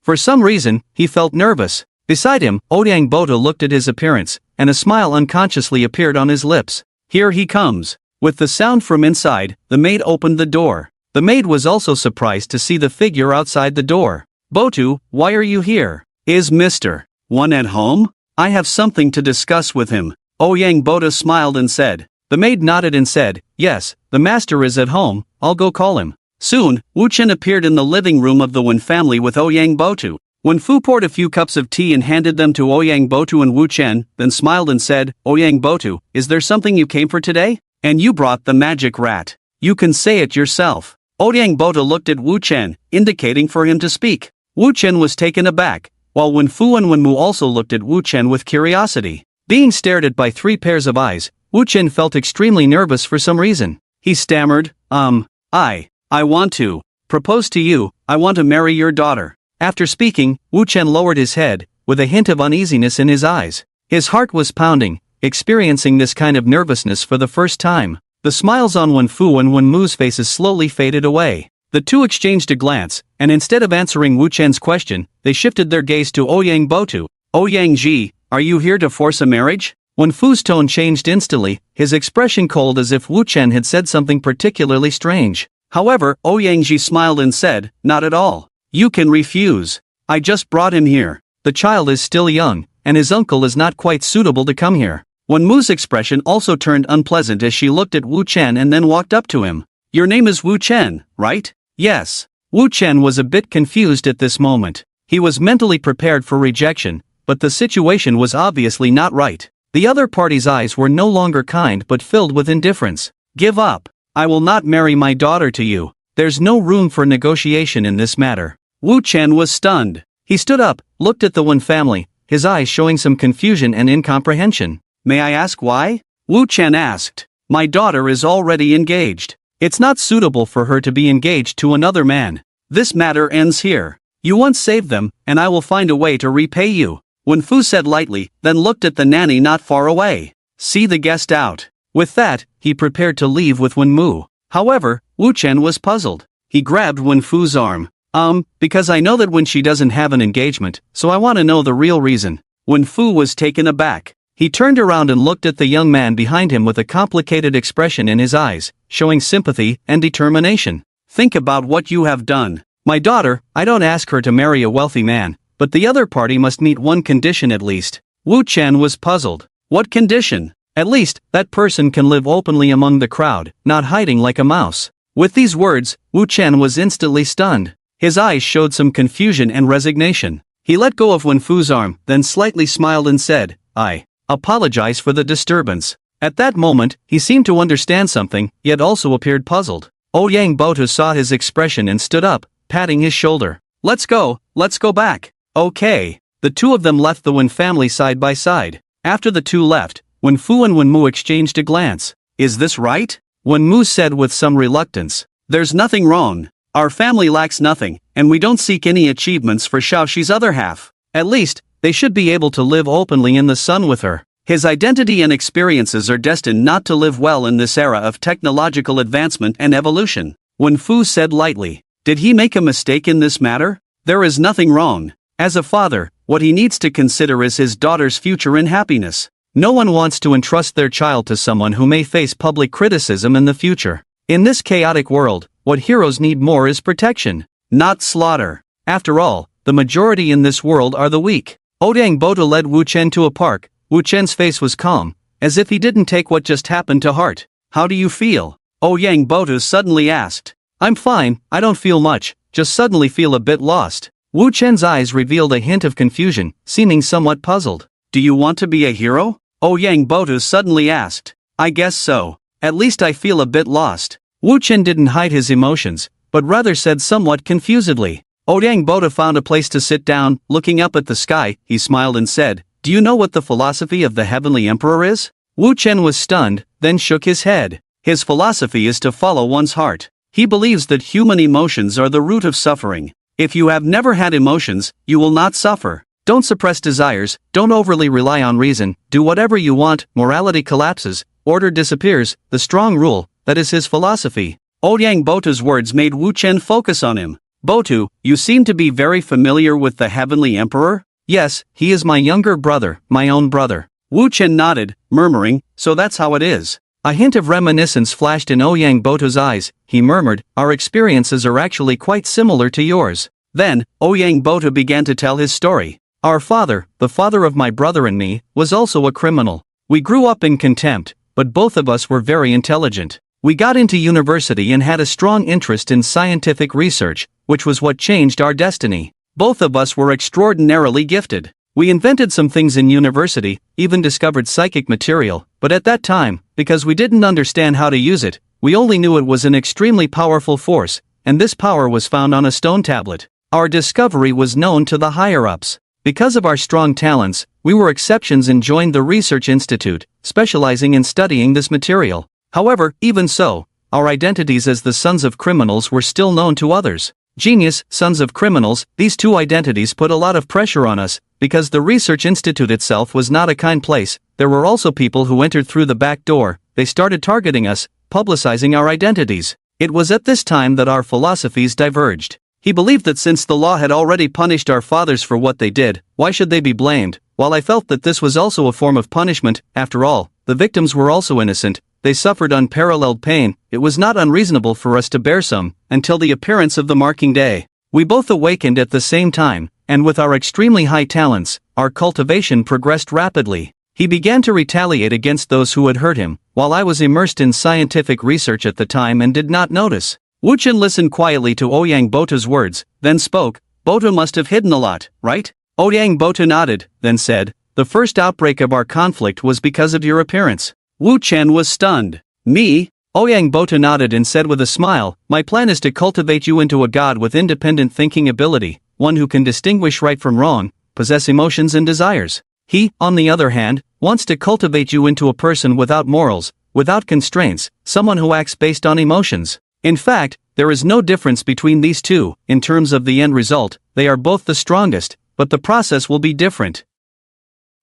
For some reason, he felt nervous. Beside him, Ouyang Botu looked at his appearance, and a smile unconsciously appeared on his lips. "Here he comes." With the sound from inside, the maid opened the door. The maid was also surprised to see the figure outside the door. "Botu, why are you here? Is Mr. One at home? I have something to discuss with him." Ouyang Botu smiled and said. The maid nodded and said, "Yes, the master is at home, I'll go call him." Soon, Wu Chen appeared in the living room of the Wen family with Ouyang Botu. Wen Fu poured a few cups of tea and handed them to Ouyang Botu and Wu Chen, then smiled and said, "Ouyang Botu, is there something you came for today? And you brought the magic rat. You can say it yourself." Ouyang Botu looked at Wu Chen, indicating for him to speak. Wu Chen was taken aback, while Wen Fu and Wen Mu also looked at Wu Chen with curiosity. Being stared at by three pairs of eyes, Wu Chen felt extremely nervous for some reason. He stammered, I want to propose to you, I want to marry your daughter." After speaking, Wu Chen lowered his head, with a hint of uneasiness in his eyes. His heart was pounding, experiencing this kind of nervousness for the first time. The smiles on Wen Fu and Wen Mu's faces slowly faded away. The two exchanged a glance, and instead of answering Wu Chen's question, they shifted their gaze to Ouyang Botu. "Ouyang Ji, are you here to force a marriage?" Wen Fu's tone changed instantly, his expression cold as if Wu Chen had said something particularly strange. However, Ouyang Ji smiled and said, "Not at all. You can refuse. I just brought him here. The child is still young, and his uncle is not quite suitable to come here." Wen Mu's expression also turned unpleasant as she looked at Wu Chen and then walked up to him. "Your name is Wu Chen, right?" "Yes." Wu Chen was a bit confused at this moment. He was mentally prepared for rejection, but the situation was obviously not right. The other party's eyes were no longer kind but filled with indifference. "Give up. I will not marry my daughter to you." There's no room for negotiation in this matter. Wu Chen was stunned. He stood up, looked at the Wen family, his eyes showing some confusion and incomprehension. May I ask why? Wu Chen asked. My daughter is already engaged. It's not suitable for her to be engaged to another man. This matter ends here. You once saved them, and I will find a way to repay you. Wen Fu said lightly, then looked at the nanny not far away. See the guest out. With that, he prepared to leave with Wen Mu. However, Wu Chen was puzzled. He grabbed Wen Fu's arm. Because I know that when she doesn't have an engagement, so I want to know the real reason. Wen Fu was taken aback. He turned around and looked at the young man behind him with a complicated expression in his eyes, showing sympathy and determination. Think about what you have done. My daughter, I don't ask her to marry a wealthy man, but the other party must meet one condition at least. Wu Chen was puzzled. What condition? At least, that person can live openly among the crowd, not hiding like a mouse. With these words, Wu Chen was instantly stunned. His eyes showed some confusion and resignation. He let go of Wen Fu's arm, then slightly smiled and said, I apologize for the disturbance. At that moment, he seemed to understand something, yet also appeared puzzled. Ouyang Botu saw his expression and stood up, patting his shoulder. Let's go back. Okay. The two of them left the Wen family side by side. After the two left, Wen Fu and Wen Mu exchanged a glance. Is this right? Wen Mu said with some reluctance. There's nothing wrong. Our family lacks nothing, and we don't seek any achievements for Xiaoxi's other half. At least, they should be able to live openly in the sun with her. His identity and experiences are destined not to live well in this era of technological advancement and evolution. Wen Fu said lightly. Did he make a mistake in this matter? There is nothing wrong. As a father, what he needs to consider is his daughter's future and happiness. No one wants to entrust their child to someone who may face public criticism in the future. In this chaotic world, what heroes need more is protection, not slaughter. After all, the majority in this world are the weak. Ouyang Botu led Wu Chen to a park. Wu Chen's face was calm, as if he didn't take what just happened to heart. How do you feel? Ouyang Botu suddenly asked. I'm fine, I don't feel much, just suddenly feel a bit lost. Wu Chen's eyes revealed a hint of confusion, seeming somewhat puzzled. Do you want to be a hero? Ouyang Botu suddenly asked. I guess so. At least I feel a bit lost. Wu Chen didn't hide his emotions, but rather said somewhat confusedly. Ouyang Botu found a place to sit down. Looking up at the sky, he smiled and said, Do you know what the philosophy of the Heavenly Emperor is? Wu Chen was stunned, then shook his head. His philosophy is to follow one's heart. He believes that human emotions are the root of suffering. If you have never had emotions, you will not suffer. Don't suppress desires, don't overly rely on reason, do whatever you want, morality collapses, order disappears, the strong rule. That is his philosophy. Ouyang Botu's words made Wu Chen focus on him. Botu, you seem to be very familiar with the Heavenly Emperor? Yes, he is my younger brother, my own brother. Wu Chen nodded, murmuring, so that's how it is. A hint of reminiscence flashed in Ouyang Botu's eyes. He murmured, our experiences are actually quite similar to yours. Then, Ouyang Botu began to tell his story. Our father, the father of my brother and me, was also a criminal. We grew up in contempt, but both of us were very intelligent. We got into university and had a strong interest in scientific research, which was what changed our destiny. Both of us were extraordinarily gifted. We invented some things in university, even discovered psychic material, but at that time, because we didn't understand how to use it, we only knew it was an extremely powerful force, and this power was found on a stone tablet. Our discovery was known to the higher-ups. Because of our strong talents, we were exceptions and joined the research institute, specializing in studying this material. However, even so, our identities as the sons of criminals were still known to others. Genius, sons of criminals, these two identities put a lot of pressure on us, because the research institute itself was not a kind place. There were also people who entered through the back door. They started targeting us, publicizing our identities. It was at this time that our philosophies diverged. He believed that since the law had already punished our fathers for what they did, why should they be blamed? While I felt that this was also a form of punishment, after all, the victims were also innocent. They suffered unparalleled pain. It was not unreasonable for us to bear some, until the appearance of the marking day. We both awakened at the same time, and with our extremely high talents, our cultivation progressed rapidly. He began to retaliate against those who had hurt him, while I was immersed in scientific research at the time and did not notice. Wu Chen listened quietly to Ouyang Botu's words, then spoke. Botu must have hidden a lot, right? Ouyang Botu nodded, then said, the first outbreak of our conflict was because of your appearance. Wu Chen was stunned. Me? Ouyang Boto nodded and said with a smile, "My plan is to cultivate you into a god with independent thinking ability, one who can distinguish right from wrong, possess emotions and desires. He, on the other hand, wants to cultivate you into a person without morals, without constraints, someone who acts based on emotions. In fact, there is no difference between these two. In terms of the end result, they are both the strongest, but the process will be different.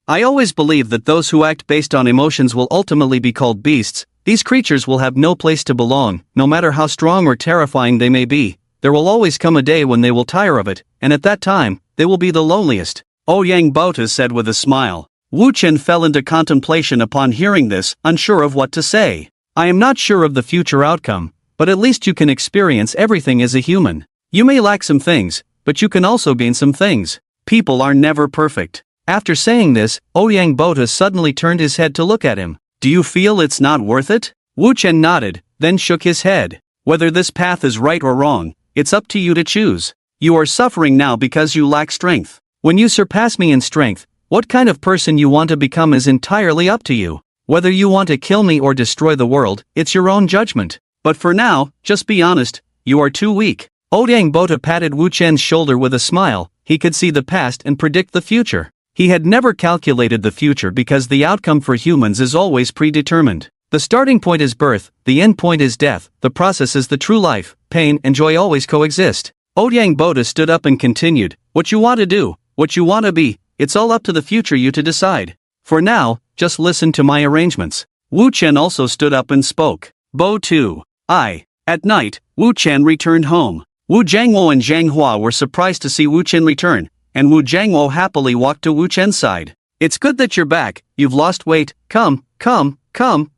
I always believe that those who act based on emotions will ultimately be called beasts. These creatures will have no place to belong, no matter how strong or terrifying they may be. There will always come a day when they will tire of it, and at that time, they will be the loneliest." Ouyang Boto said with a smile. Wu Chen fell into contemplation upon hearing this, unsure of what to say. "I am not sure of the future outcome, but at least you can experience everything as a human. You may lack some things, but you can also gain some things. People are never perfect." After saying this, Ouyang Boto suddenly turned his head to look at him. "Do you feel it's not worth it?" Wu Chen nodded, then shook his head. "Whether this path is right or wrong, it's up to you to choose. You are suffering now because you lack strength. When you surpass me in strength, what kind of person you want to become is entirely up to you. Whether you want to kill me or destroy the world, it's your own judgment. But for now, just be honest, you are too weak." Ouyang Boto patted Wu Chen's shoulder with a smile. He could see the past and predict the future. He had never calculated the future because the outcome for humans is always predetermined. The starting point is birth, the end point is death, the process is the true life. Pain and joy always coexist. Ouyang Boto stood up and continued, "What you want to do, what you want to be, it's all up to the future you to decide. For now, just listen to my arrangements." Wu Chen also stood up and spoke. Bo 2. At night, Wu Chen returned home. Wu Jiangwo and Zhang Hua were surprised to see Wu Chen return, and Wu Jiangwo happily walked to Wu Chen's side. "It's good that you're back, you've lost weight, come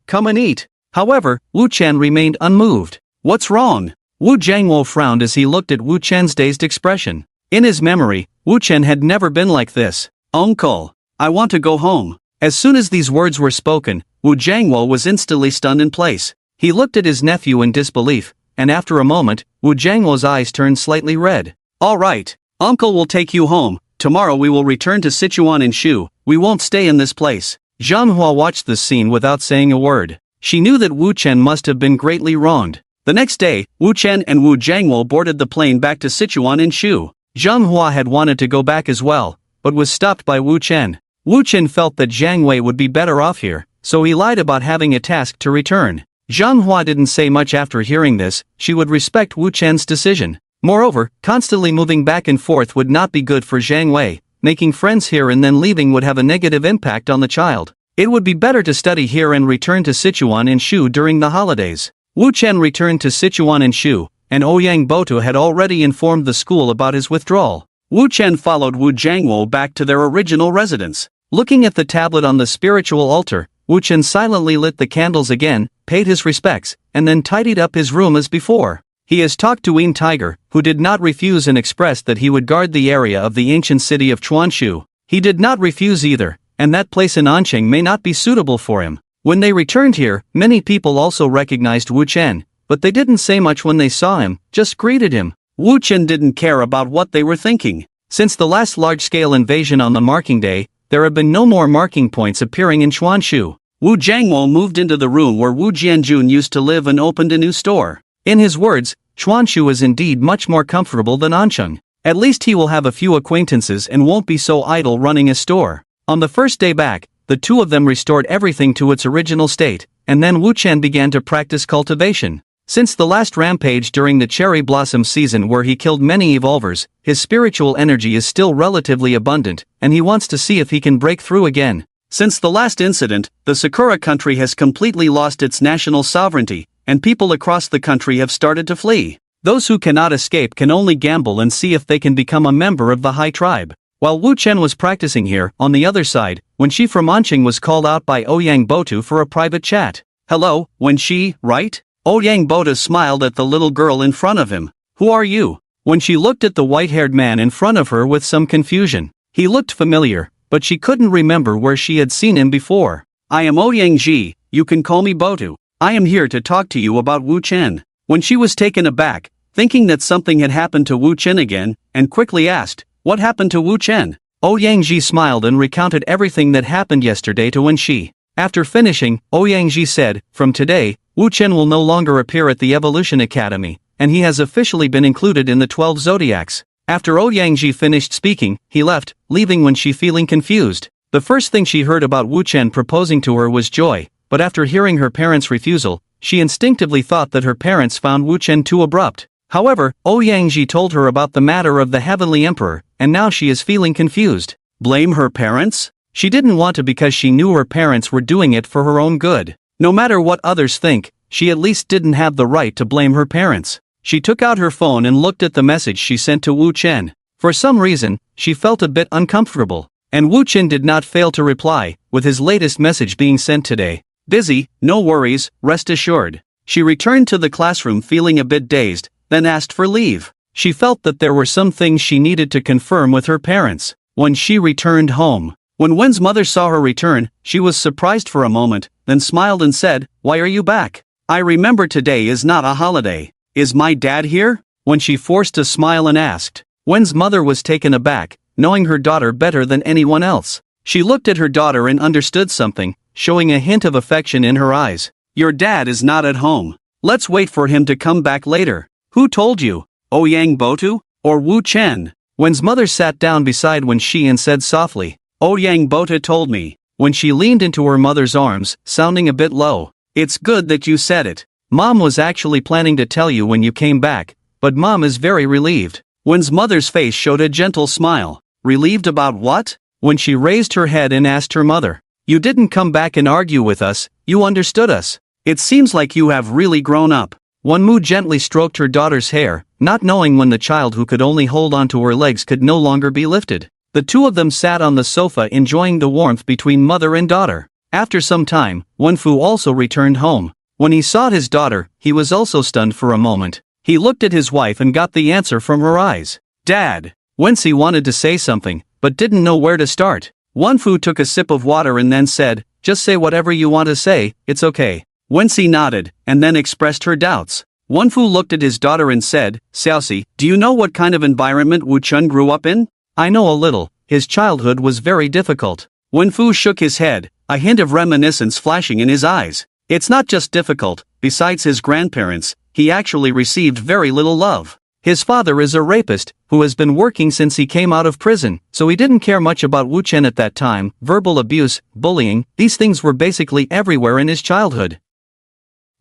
and eat." However, Wu Chen remained unmoved. "What's wrong?" Wu Jiangwo frowned as he looked at Wu Chen's dazed expression. In his memory, Wu Chen had never been like this. "Uncle, I want to go home." As soon as these words were spoken, Wu Jiangwo was instantly stunned in place. He looked at his nephew in disbelief, and after a moment, Wu Jiangwo's eyes turned slightly red. "All right, Uncle will take you home. Tomorrow we will return to Sichuan in Shu. We won't stay in this place." Zhang Hua watched this scene without saying a word. She knew that Wu Chen must have been greatly wronged. The next day, Wu Chen and Wu Jiangwo boarded the plane back to Sichuan in Shu. Zhang Hua had wanted to go back as well, but was stopped by Wu Chen. Wu Chen felt that Zhang Wei would be better off here, so he lied about having a task to return. Zhang Hua didn't say much after hearing this. She would respect Wu Chen's decision. Moreover, constantly moving back and forth would not be good for Zhang Wei. Making friends here and then leaving would have a negative impact on the child. It would be better to study here and return to Sichuan in Shu during the holidays. Wu Chen returned to Sichuan in Shu, and Ouyang Boto had already informed the school about his withdrawal. Wu Chen followed Wu Jiangwo back to their original residence. Looking at the tablet on the spiritual altar, Wu Chen silently lit the candles again, paid his respects, and then tidied up his room as before. He has talked to Yin Tiger, who did not refuse and expressed that he would guard the area of the ancient city of Chuanshu. He did not refuse either, and that place in Anqing may not be suitable for him. When they returned here, many people also recognized Wu Chen, but they didn't say much when they saw him, just greeted him. Wu Chen didn't care about what they were thinking. Since the last large-scale invasion on the marking day, there have been no more marking points appearing in Chuanshu. Wu Jiangwo moved into the room where Wu Jianjun used to live and opened a new store. In his words, Chuanshu is indeed much more comfortable than Anqing. At least he will have a few acquaintances and won't be so idle running a store. On the first day back, the two of them restored everything to its original state, and then Wu Chen began to practice cultivation. Since the last rampage during the cherry blossom season where he killed many evolvers, his spiritual energy is still relatively abundant, and he wants to see if he can break through again. Since the last incident, the Sakura country has completely lost its national sovereignty, and people across the country have started to flee. Those who cannot escape can only gamble and see if they can become a member of the high tribe. While Wu Chen was practicing here, on the other side, Wen Shi from Anqing was called out by Ouyang Boto for a private chat. "Hello, Wen Shi, right?" Ouyang Boto smiled at the little girl in front of him. "Who are you?" When she looked at the white-haired man in front of her with some confusion. He looked familiar, but she couldn't remember where she had seen him before. "I am Ouyang Ji, you can call me Boto. I am here to talk to you about Wu Chen." When she was taken aback, thinking that something had happened to Wu Chen again, and quickly asked, "What happened to Wu Chen?" Ouyang Ji smiled and recounted everything that happened yesterday to Wen Shi. After finishing, Ouyang Ji said, "From today, Wu Chen will no longer appear at the Evolution Academy, and he has officially been included in the 12 zodiacs. After Ouyangji finished speaking, he left, leaving when she feeling confused. The first thing she heard about Wu Chen proposing to her was joy, but after hearing her parents' refusal, she instinctively thought that her parents found Wu Chen too abrupt. However, Ouyangji told her about the matter of the Heavenly Emperor, and now she is feeling confused. Blame her parents? She didn't want to because she knew her parents were doing it for her own good. No matter what others think, she at least didn't have the right to blame her parents. She took out her phone and looked at the message she sent to Wu Chen. For some reason, she felt a bit uncomfortable, and Wu Chen did not fail to reply, with his latest message being sent today. Busy, no worries, rest assured. She returned to the classroom feeling a bit dazed, then asked for leave. She felt that there were some things she needed to confirm with her parents. When she returned home, when Wen's mother saw her return, she was surprised for a moment, then smiled and said, "Why are you back? I remember today is not a holiday. Is my dad here?" When she forced a smile and asked, Wen's mother was taken aback, knowing her daughter better than anyone else. She looked at her daughter and understood something, showing a hint of affection in her eyes. "Your dad is not at home. Let's wait for him to come back later." "Who told you? Ouyang Botu? Or Wu Chen?" Wen's mother sat down beside Wen Shi and said softly, "Ouyang Bota told me." When she leaned into her mother's arms, sounding a bit low. "It's good that you said it. Mom was actually planning to tell you when you came back, but Mom is very relieved." Wen's mother's face showed a gentle smile. "Relieved about what?" When she raised her head and asked her mother, "You didn't come back and argue with us, you understood us. It seems like you have really grown up." Wenmu gently stroked her daughter's hair, not knowing when the child who could only hold onto her legs could no longer be lifted. The two of them sat on the sofa enjoying the warmth between mother and daughter. After some time, Wenfu also returned home. When he saw his daughter, he was also stunned for a moment. He looked at his wife and got the answer from her eyes. "Dad." Wensi wanted to say something, but didn't know where to start. Wenfu took a sip of water and then said, "Just say whatever you want to say, it's okay." Wensi nodded, and then expressed her doubts. Wenfu looked at his daughter and said, "Xiaoxi, do you know what kind of environment Wu Chen grew up in?" "I know a little. His childhood was very difficult." Wenfu shook his head, a hint of reminiscence flashing in his eyes. "It's not just difficult, besides his grandparents, he actually received very little love. His father is a rapist, who has been working since he came out of prison, so he didn't care much about Wu Chen at that time. Verbal abuse, bullying, these things were basically everywhere in his childhood."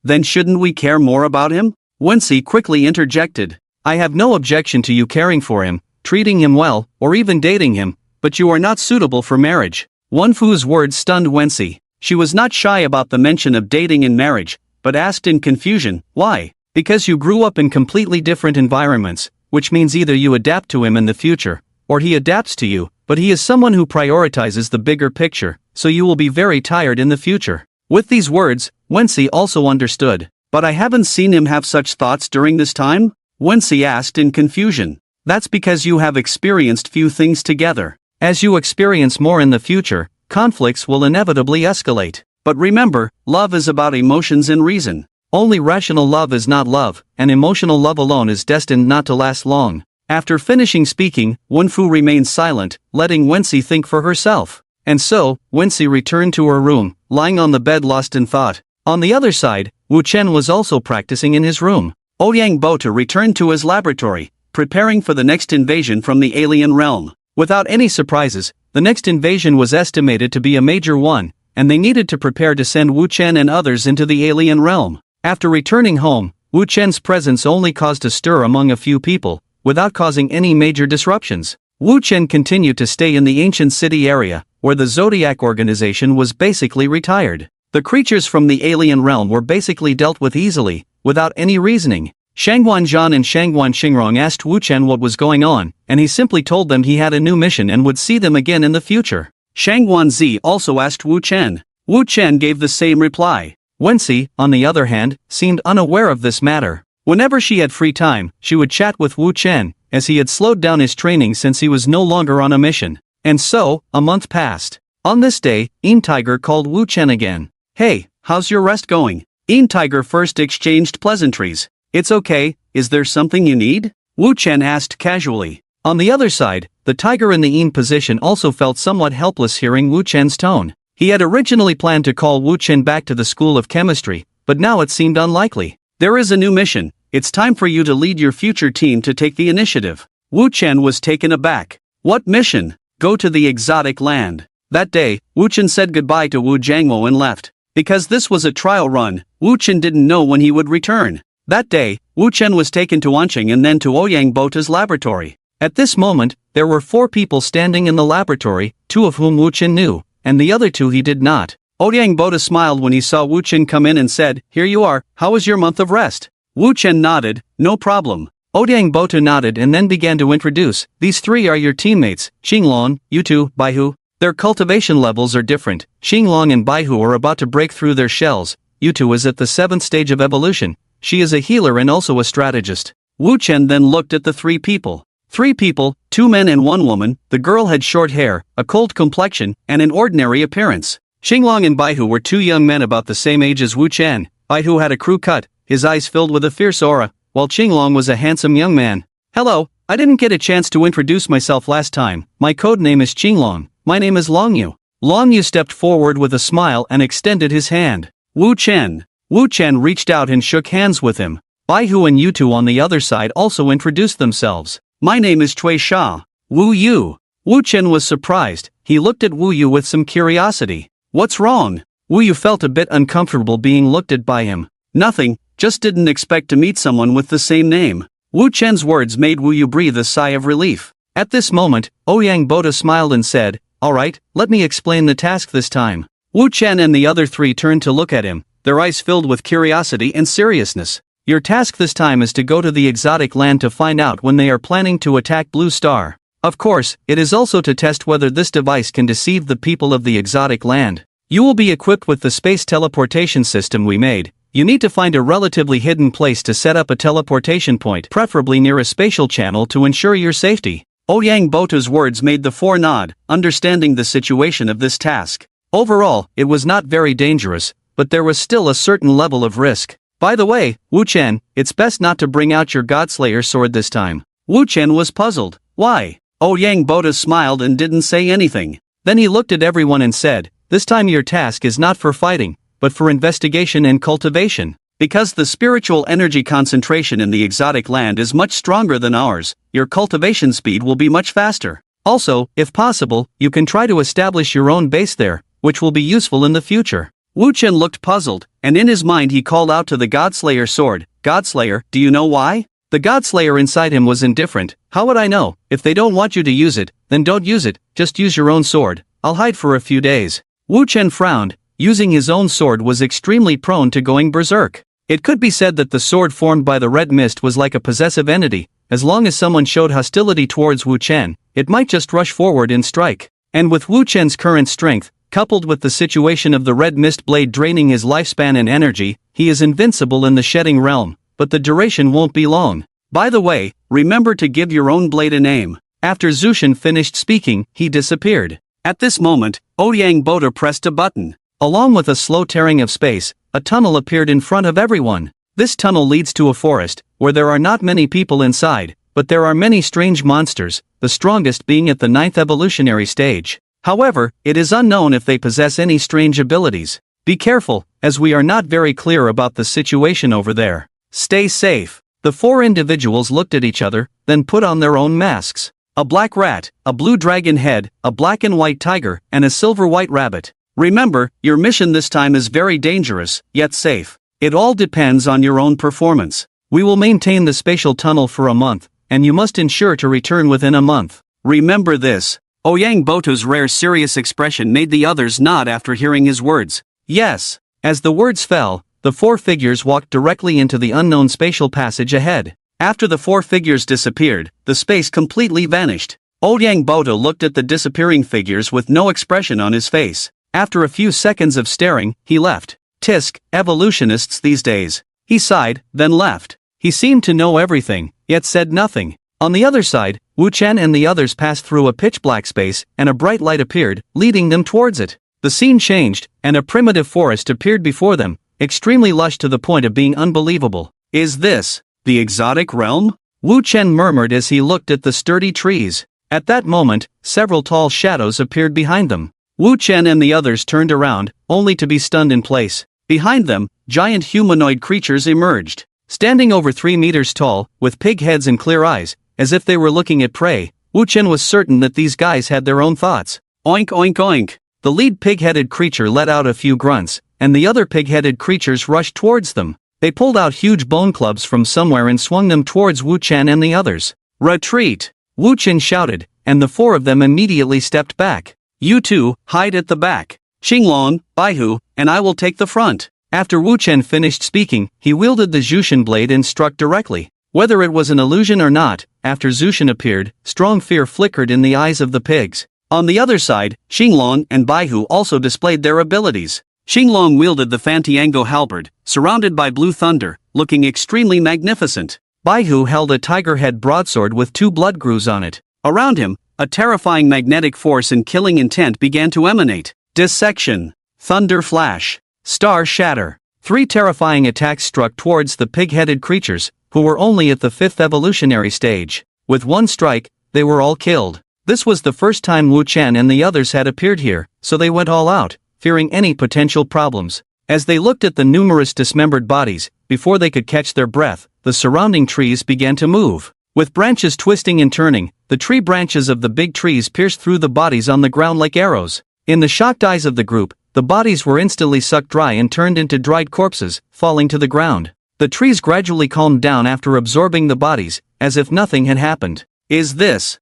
"Then shouldn't we care more about him?" Wensi quickly interjected. "I have no objection to you caring for him, treating him well, or even dating him, but you are not suitable for marriage." Wenfu's words stunned Wensi. She was not shy about the mention of dating and marriage, but asked in confusion, "Why?" "Because you grew up in completely different environments, which means either you adapt to him in the future, or he adapts to you, but he is someone who prioritizes the bigger picture, so you will be very tired in the future." With these words, Wensi also understood. "But I haven't seen him have such thoughts during this time?" Wensi asked in confusion. "That's because you have experienced few things together. As you experience more in the future, conflicts will inevitably escalate. But remember, love is about emotions and reason. Only rational love is not love, and emotional love alone is destined not to last long." After finishing speaking, Wenfu remained silent, letting Wensi think for herself. And so, Wensi returned to her room, lying on the bed lost in thought. On the other side, Wu Chen was also practicing in his room. Ouyang Bota returned to his laboratory, preparing for the next invasion from the alien realm. Without any surprises, the next invasion was estimated to be a major one, and they needed to prepare to send Wu Chen and others into the alien realm. After returning home, Wu Chen's presence only caused a stir among a few people, without causing any major disruptions. Wu Chen continued to stay in the ancient city area, where the Zodiac organization was basically retired. The creatures from the alien realm were basically dealt with easily, without any reasoning. Shangguan Zhan and Shangguan Xingrong asked Wu Chen what was going on, and he simply told them he had a new mission and would see them again in the future. Shangguan Zi also asked Wu Chen. Wu Chen gave the same reply. Wensi, on the other hand, seemed unaware of this matter. Whenever she had free time, she would chat with Wu Chen, as he had slowed down his training since he was no longer on a mission. And so, a month passed. On this day, Een Tiger called Wu Chen again. "Hey, how's your rest going?" Een Tiger first exchanged pleasantries. "It's okay, is there something you need?" Wu Chen asked casually. On the other side, the tiger in the Een position also felt somewhat helpless hearing Wu Chen's tone. He had originally planned to call Wu Chen back to the School of Chemistry, but now it seemed unlikely. There is a new mission. It's time for you to lead your future team to take the initiative. Wu Chen was taken aback. What mission? Go to the exotic land. That day, Wu Chen said goodbye to Wu Jiangmo and left. Because this was a trial run, Wu Chen didn't know when he would return. That day, Wu Chen was taken to Anqing and then to Ouyang Bota's laboratory. At this moment, there were 4 people standing in the laboratory, 2 of whom Wu Chen knew, and the other 2 he did not. Ouyang Bota smiled when he saw Wu Chen come in and said, "Here you are, how was your month of rest?" Wu Chen nodded, "No problem." Ouyang Bota nodded and then began to introduce, "These 3 are your teammates, Xinglong, Yutu, Baihu. Their cultivation levels are different. Xinglong and Baihu are about to break through their shells. Yutu is at the 7th stage of evolution. She is a healer and also a strategist." Wu Chen then looked at the 3 people. 3 people, 2 men and 1 woman. The girl had short hair, a cold complexion, and an ordinary appearance. Xinglong and Baihu were 2 young men about the same age as Wu Chen. Baihu had a crew cut, his eyes filled with a fierce aura, while Xinglong was a handsome young man. "Hello, I didn't get a chance to introduce myself last time. My code name is Xinglong. My name is Longyu." Longyu stepped forward with a smile and extended his hand. Wu Chen. Wu Chen reached out and shook hands with him. Baihu and Yutu on the other side also introduced themselves. "My name is Cui Sha. Wu Yu." Wu Chen was surprised. He looked at Wu Yu with some curiosity. "What's wrong?" Wu Yu felt a bit uncomfortable being looked at by him. "Nothing, just didn't expect to meet someone with the same name." Wu Chen's words made Wu Yu breathe a sigh of relief. At this moment, Ouyang Bota smiled and said, "Alright, let me explain the task this time." Wu Chen and the other 3 turned to look at him, their eyes filled with curiosity and seriousness. "Your task this time is to go to the exotic land to find out when they are planning to attack Blue Star. Of course, it is also to test whether this device can deceive the people of the exotic land. You will be equipped with the space teleportation system we made. You need to find a relatively hidden place to set up a teleportation point, preferably near a spatial channel to ensure your safety." Ouyang Bota's words made the 4 nod, understanding the situation of this task. Overall, it was not very dangerous, but there was still a certain level of risk. "By the way, Wu Chen, it's best not to bring out your Godslayer sword this time." Wu Chen was puzzled. "Why?" Ouyang Bota smiled and didn't say anything. Then he looked at everyone and said, "This time your task is not for fighting, but for investigation and cultivation. Because the spiritual energy concentration in the exotic land is much stronger than ours, your cultivation speed will be much faster. Also, if possible, you can try to establish your own base there, which will be useful in the future." Wu Chen looked puzzled, and in his mind he called out to the Godslayer sword, "Godslayer, do you know why?" The Godslayer inside him was indifferent. "How would I know? If they don't want you to use it, then don't use it, just use your own sword. I'll hide for a few days." Wu Chen frowned. Using his own sword was extremely prone to going berserk. It could be said that the sword formed by the red mist was like a possessive entity. As long as someone showed hostility towards Wu Chen, it might just rush forward and strike. And with Wu Chen's current strength, coupled with the situation of the red mist blade draining his lifespan and energy, he is invincible in the shedding realm, but the duration won't be long. By the way, remember to give your own blade a name. After Zushin finished speaking, he disappeared. At this moment, Ouyang Bota pressed a button. Along with a slow tearing of space, a tunnel appeared in front of everyone. This tunnel leads to a forest, where there are not many people inside, but there are many strange monsters, the strongest being at the 9th evolutionary stage. However, it is unknown if they possess any strange abilities. Be careful, as we are not very clear about the situation over there. Stay safe. The 4 individuals looked at each other, then put on their own masks. A black rat, a blue dragon head, a black and white tiger, and a silver-white rabbit. Remember, your mission this time is very dangerous, yet safe. It all depends on your own performance. We will maintain the spatial tunnel for a month, and you must ensure to return within a month. Remember this. Ouyang Bota's rare serious expression made the others nod after hearing his words. Yes. As the words fell, the 4 figures walked directly into the unknown spatial passage ahead. After the 4 figures disappeared, the space completely vanished. Ouyang Bota looked at the disappearing figures with no expression on his face. After a few seconds of staring, he left. Tisk, evolutionists these days. He sighed, then left. He seemed to know everything, yet said nothing. On the other side, Wu Chen and the others passed through a pitch-black space, and a bright light appeared, leading them towards it. The scene changed, and a primitive forest appeared before them, extremely lush to the point of being unbelievable. Is this the exotic realm? Wu Chen murmured as he looked at the sturdy trees. At that moment, several tall shadows appeared behind them. Wu Chen and the others turned around, only to be stunned in place. Behind them, giant humanoid creatures emerged. Standing over 3 meters tall, with pig heads and clear eyes, as if they were looking at prey, Wu Chen was certain that these guys had their own thoughts. Oink oink oink. The lead pig-headed creature let out a few grunts, and the other pig-headed creatures rushed towards them. They pulled out huge bone clubs from somewhere and swung them towards Wu Chen and the others. Retreat! Wu Chen shouted, and the 4 of them immediately stepped back. You two, hide at the back. Xinglong, Baihu, and I will take the front. After Wu Chen finished speaking, he wielded the Zushin blade and struck directly. Whether it was an illusion or not, after Zushin appeared, strong fear flickered in the eyes of the pigs. On the other side, Xinglong and Baihu also displayed their abilities. Xinglong wielded the Fantiango halberd, surrounded by blue thunder, looking extremely magnificent. Baihu held a tiger head broadsword with 2 blood grooves on it. Around him, a terrifying magnetic force and killing intent began to emanate. Dissection. Thunder flash. Star shatter. 3 terrifying attacks struck towards the pig-headed creatures, who were only at the 5th evolutionary stage. With one strike, they were all killed. This was the first time Wu Chen and the others had appeared here, so they went all out, fearing any potential problems. As they looked at the numerous dismembered bodies, before they could catch their breath, the surrounding trees began to move. With branches twisting and turning, the tree branches of the big trees pierced through the bodies on the ground like arrows. In the shocked eyes of the group, the bodies were instantly sucked dry and turned into dried corpses, falling to the ground. The trees gradually calmed down after absorbing the bodies, as if nothing had happened. Is this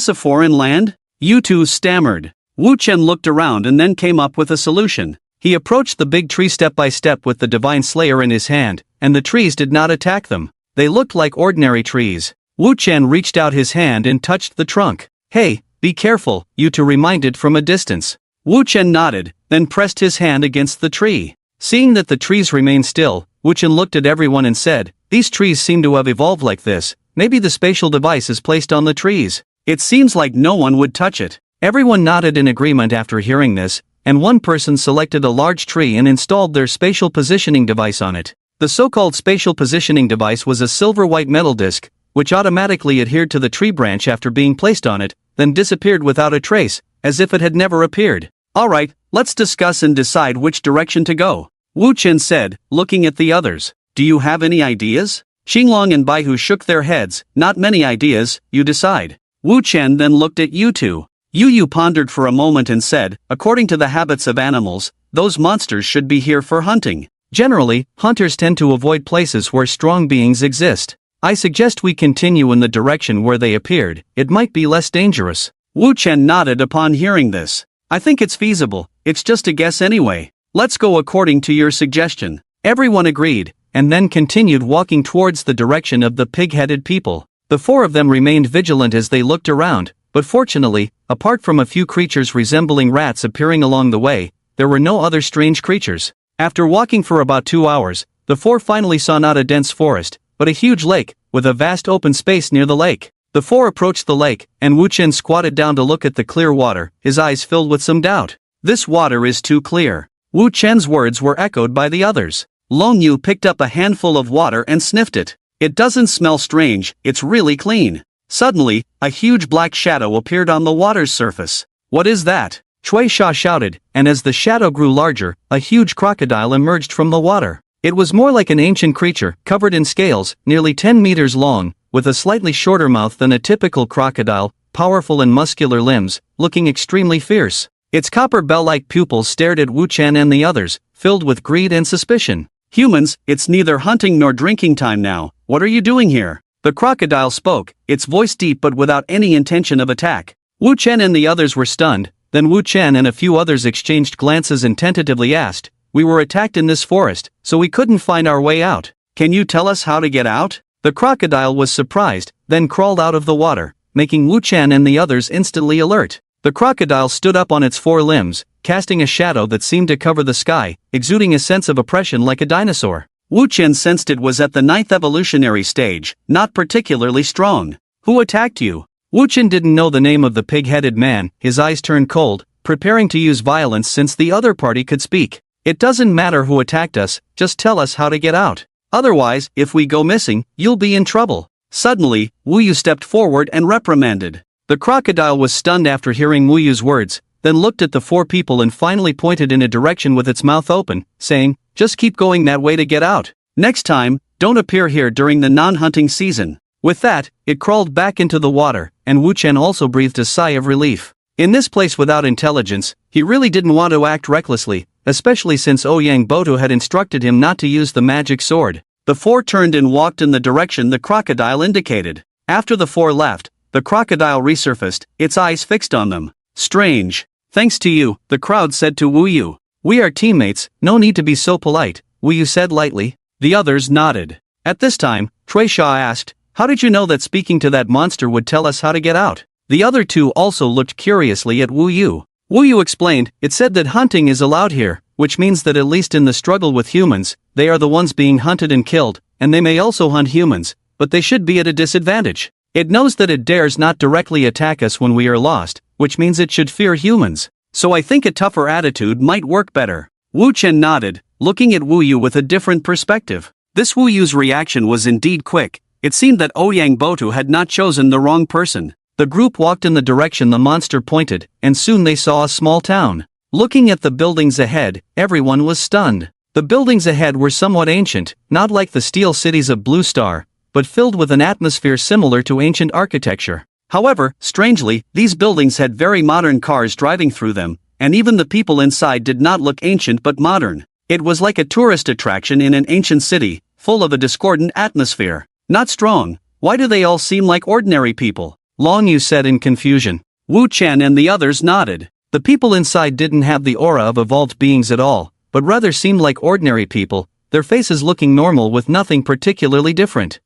a foreign land? You two stammered. Wu Chen looked around and then came up with a solution. He approached the big tree step by step with the Divine Slayer in his hand, and the trees did not attack them. They looked like ordinary trees. Wu Chen reached out his hand and touched the trunk. Hey, be careful, you two reminded from a distance. Wu Chen nodded, then pressed his hand against the tree. Seeing that the trees remained still, Wu Chen looked at everyone and said, these trees seem to have evolved like this. Maybe the spatial device is placed on the trees. It seems like no one would touch it. Everyone nodded in agreement after hearing this, and one person selected a large tree and installed their spatial positioning device on it. The so-called spatial positioning device was a silver-white metal disc, which automatically adhered to the tree branch after being placed on it, then disappeared without a trace, as if it had never appeared. Alright, let's discuss and decide which direction to go. Wu Chen said, looking at the others. Do you have any ideas? Xinglong and Baihu shook their heads. Not many ideas, you decide. Wu Chen then looked at you two. Yu pondered for a moment and said, according to the habits of animals, those monsters should be here for hunting. Generally, hunters tend to avoid places where strong beings exist. I suggest we continue in the direction where they appeared, it might be less dangerous. Wu Chen nodded upon hearing this. I think it's feasible, it's just a guess anyway. Let's go according to your suggestion. Everyone agreed, and then continued walking towards the direction of the pig-headed people. The 4 of them remained vigilant as they looked around, but fortunately, apart from a few creatures resembling rats appearing along the way, there were no other strange creatures. After walking for about 2 hours, the 4 finally saw not a dense forest, but a huge lake, with a vast open space near the lake. The 4 approached the lake, and Wu Chen squatted down to look at the clear water, his eyes filled with some doubt. This water is too clear. Wu Chen's words were echoed by the others. Long Yu picked up a handful of water and sniffed it. It doesn't smell strange, it's really clean. Suddenly, a huge black shadow appeared on the water's surface. What is that? Cui Sha shouted, and as the shadow grew larger, a huge crocodile emerged from the water. It was more like an ancient creature, covered in scales, nearly 10 meters long, with a slightly shorter mouth than a typical crocodile, powerful and muscular limbs, looking extremely fierce. Its copper bell-like pupils stared at Wu Chen and the others, filled with greed and suspicion. Humans, it's neither hunting nor drinking time now, what are you doing here? The crocodile spoke, its voice deep but without any intention of attack. Wu Chen and the others were stunned, then Wu Chen and a few others exchanged glances and tentatively asked, we were attacked in this forest, so we couldn't find our way out. Can you tell us how to get out? The crocodile was surprised, then crawled out of the water, making Wu Chen and the others instantly alert. The crocodile stood up on its 4 limbs, casting a shadow that seemed to cover the sky, exuding a sense of oppression like a dinosaur. Wu Chen sensed it was at the 9th evolutionary stage, not particularly strong. Who attacked you? Wu Chen didn't know the name of the pig-headed man, his eyes turned cold, preparing to use violence since the other party could speak. It doesn't matter who attacked us, just tell us how to get out. Otherwise, if we go missing, you'll be in trouble. Suddenly, Wu Yu stepped forward and reprimanded. The crocodile was stunned after hearing Wu Yu's words, then looked at the 4 people and finally pointed in a direction with its mouth open, saying, just keep going that way to get out. Next time, don't appear here during the non-hunting season. With that, it crawled back into the water, and Wu Chen also breathed a sigh of relief. In this place without intelligence, he really didn't want to act recklessly, especially since Ouyang Boto had instructed him not to use the magic sword. The four turned and walked in the direction the crocodile indicated. After the four left, the crocodile resurfaced, its eyes fixed on them. Strange. Thanks to you, the crowd said to Wu Yu. We are teammates, no need to be so polite, Wu Yu said lightly. The others nodded. At this time, Cui Sha asked, how did you know that speaking to that monster would tell us how to get out? The other two also looked curiously at Wu Yu. Wu Yu explained, it said that hunting is allowed here, which means that at least in the struggle with humans, they are the ones being hunted and killed, and they may also hunt humans, but they should be at a disadvantage. It knows that it dares not directly attack us when we are lost, which means it should fear humans. So I think a tougher attitude might work better. Wu Chen nodded, looking at Wu Yu with a different perspective. This Wu Yu's reaction was indeed quick. It seemed that Ouyang Boto had not chosen the wrong person. The group walked in the direction the monster pointed, and soon they saw a small town. Looking at the buildings ahead, everyone was stunned. The buildings ahead were somewhat ancient, not like the steel cities of Blue Star, but filled with an atmosphere similar to ancient architecture. However, strangely, these buildings had very modern cars driving through them, and even the people inside did not look ancient but modern. It was like a tourist attraction in an ancient city, full of a discordant atmosphere. Not strong. Why do they all seem like ordinary people? Long Yu said in confusion. Wu Chen and the others nodded. The people inside didn't have the aura of evolved beings at all, but rather seemed like ordinary people, their faces looking normal with nothing particularly different.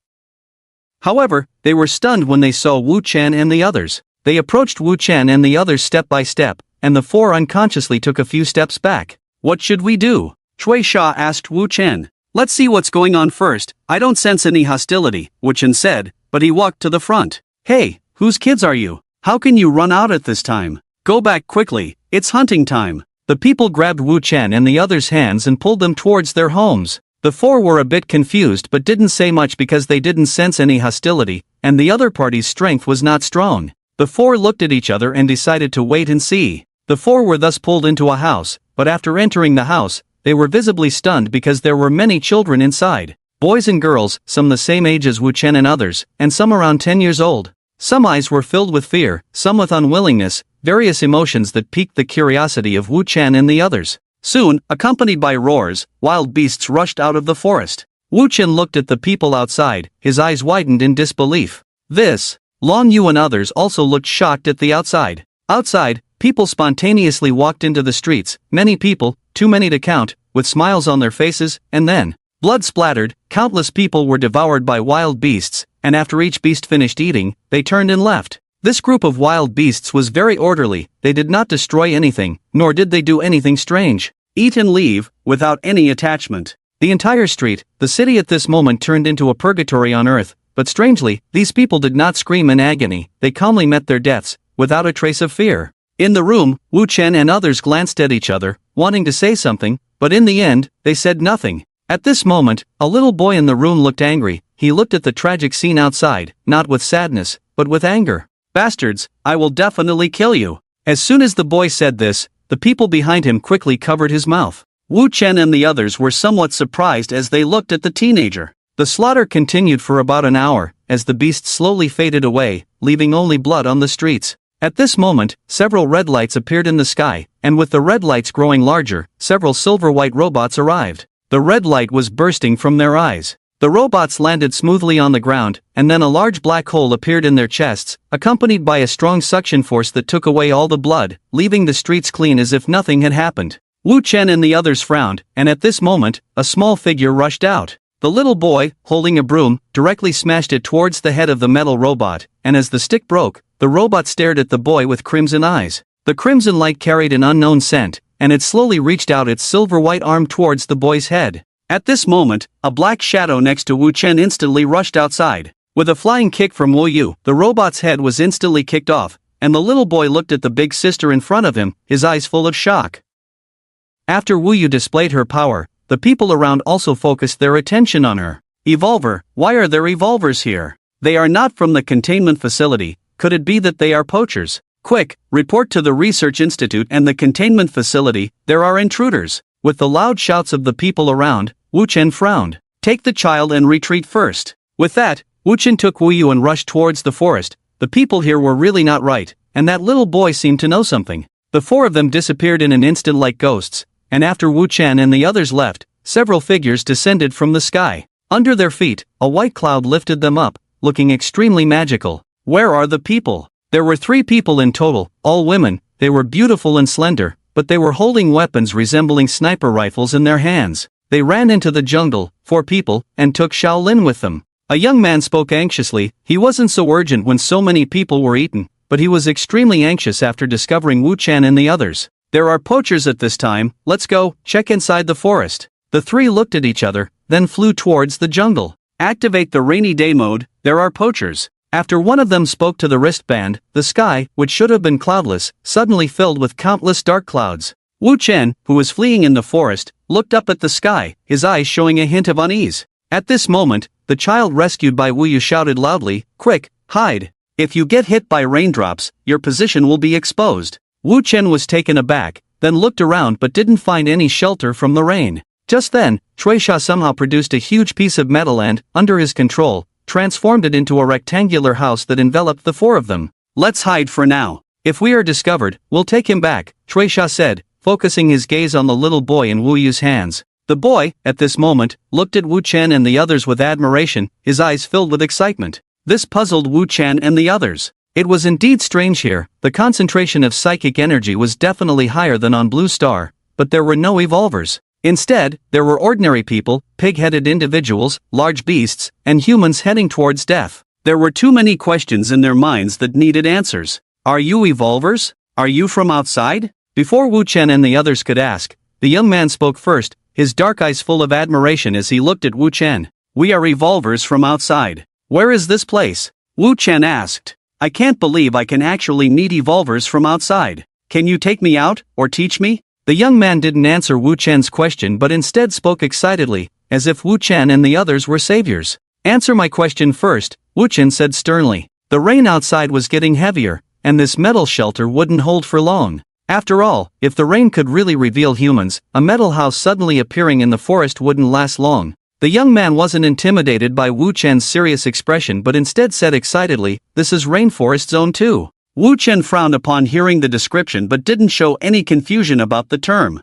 However, they were stunned when they saw Wu Chen and the others. They approached Wu Chen and the others step by step, and the four unconsciously took a few steps back. What should we do? Cui Sha asked Wu Chen. Let's see what's going on first. I don't sense any hostility, Wu Chen said, but he walked to the front. Hey, whose kids are you? How can you run out at this time? Go back quickly, it's hunting time. The people grabbed Wu Chen and the others' hands and pulled them towards their homes. The four were a bit confused but didn't say much because they didn't sense any hostility, and the other party's strength was not strong. The four looked at each other and decided to wait and see. The four were thus pulled into a house, but after entering the house, they were visibly stunned because there were many children inside. Boys and girls, some the same age as Wu Chen and others, and some around 10 years old. Some eyes were filled with fear, some with unwillingness, various emotions that piqued the curiosity of Wu Chen and the others. Soon, accompanied by roars, wild beasts rushed out of the forest. Wu Chen looked at the people outside, his eyes widened in disbelief. Long Yu and others also looked shocked at the outside. Outside, people spontaneously walked into the streets, many people, too many to count, with smiles on their faces, and then, blood splattered, countless people were devoured by wild beasts, and after each beast finished eating, they turned and left. This group of wild beasts was very orderly, they did not destroy anything, nor did they do anything strange. Eat and leave, without any attachment. The entire street, the city at this moment turned into a purgatory on earth, but strangely, these people did not scream in agony, they calmly met their deaths, without a trace of fear. In the room, Wu Chen and others glanced at each other, wanting to say something, but in the end, they said nothing. At this moment, a little boy in the room looked angry. He looked at the tragic scene outside, not with sadness, but with anger. Bastards, I will definitely kill you. As soon as the boy said this, the people behind him quickly covered his mouth. Wu Chen and the others were somewhat surprised as they looked at the teenager. The slaughter continued for about an hour, as the beasts slowly faded away, leaving only blood on the streets. At this moment, several red lights appeared in the sky, and with the red lights growing larger, several silver-white robots arrived. The red light was bursting from their eyes. The robots landed smoothly on the ground, and then a large black hole appeared in their chests, accompanied by a strong suction force that took away all the blood, leaving the streets clean as if nothing had happened. Wu Chen and the others frowned, and at this moment, a small figure rushed out. The little boy, holding a broom, directly smashed it towards the head of the metal robot, and as the stick broke, the robot stared at the boy with crimson eyes. The crimson light carried an unknown scent, and it slowly reached out its silver-white arm towards the boy's head. At this moment, a black shadow next to Wu Chen instantly rushed outside. With a flying kick from Wu Yu, the robot's head was instantly kicked off, and the little boy looked at the big sister in front of him, his eyes full of shock. After Wu Yu displayed her power, the people around also focused their attention on her. Evolver, why are there evolvers here? They are not from the containment facility, could it be that they are poachers? Quick, report to the research institute and the containment facility, there are intruders. With the loud shouts of the people around, Wu Chen frowned. Take the child and retreat first. With that, Wu Chen took Wu Yu and rushed towards the forest. The people here were really not right, and that little boy seemed to know something. The four of them disappeared in an instant like ghosts, and after Wu Chen and the others left, several figures descended from the sky. Under their feet, a white cloud lifted them up, looking extremely magical. Where are the people? There were 3 people in total, all women. They were beautiful and slender, but they were holding weapons resembling sniper rifles in their hands. They ran into the jungle, 4 people, and took Shaolin with them. A young man spoke anxiously. He wasn't so urgent when so many people were eaten, but he was extremely anxious after discovering Wu Chen and the others. There are poachers at this time, let's go, check inside the forest. The 3 looked at each other, then flew towards the jungle. Activate the rainy day mode, there are poachers. After one of them spoke to the wristband, the sky, which should have been cloudless, suddenly filled with countless dark clouds. Wu Chen, who was fleeing in the forest, looked up at the sky, his eyes showing a hint of unease. At this moment, the child rescued by Wu Yu shouted loudly, "Quick, hide! If you get hit by raindrops, your position will be exposed." Wu Chen was taken aback, then looked around but didn't find any shelter from the rain. Just then, Cui Sha somehow produced a huge piece of metal and, under his control, transformed it into a rectangular house that enveloped the 4 of them. "Let's hide for now. If we are discovered, we'll take him back," Cui Sha said, focusing his gaze on the little boy in Wu Yu's hands. The boy, at this moment, looked at Wu Chen and the others with admiration, his eyes filled with excitement. This puzzled Wu Chen and the others. It was indeed strange here. The concentration of psychic energy was definitely higher than on Blue Star, but there were no evolvers. Instead, there were ordinary people, pig-headed individuals, large beasts, and humans heading towards death. There were too many questions in their minds that needed answers. Are you evolvers? Are you from outside? Before Wu Chen and the others could ask, the young man spoke first, his dark eyes full of admiration as he looked at Wu Chen. "We are evolvers from outside. Where is this place?" Wu Chen asked. "I can't believe I can actually meet evolvers from outside. Can you take me out, or teach me?" The young man didn't answer Wu Chen's question but instead spoke excitedly, as if Wu Chen and the others were saviors. "Answer my question first," Wu Chen said sternly. The rain outside was getting heavier, and this metal shelter wouldn't hold for long. After all, if the rain could really reveal humans, a metal house suddenly appearing in the forest wouldn't last long. The young man wasn't intimidated by Wu Chen's serious expression but instead said excitedly, "This is Rainforest Zone 2. Wu Chen frowned upon hearing the description but didn't show any confusion about the term.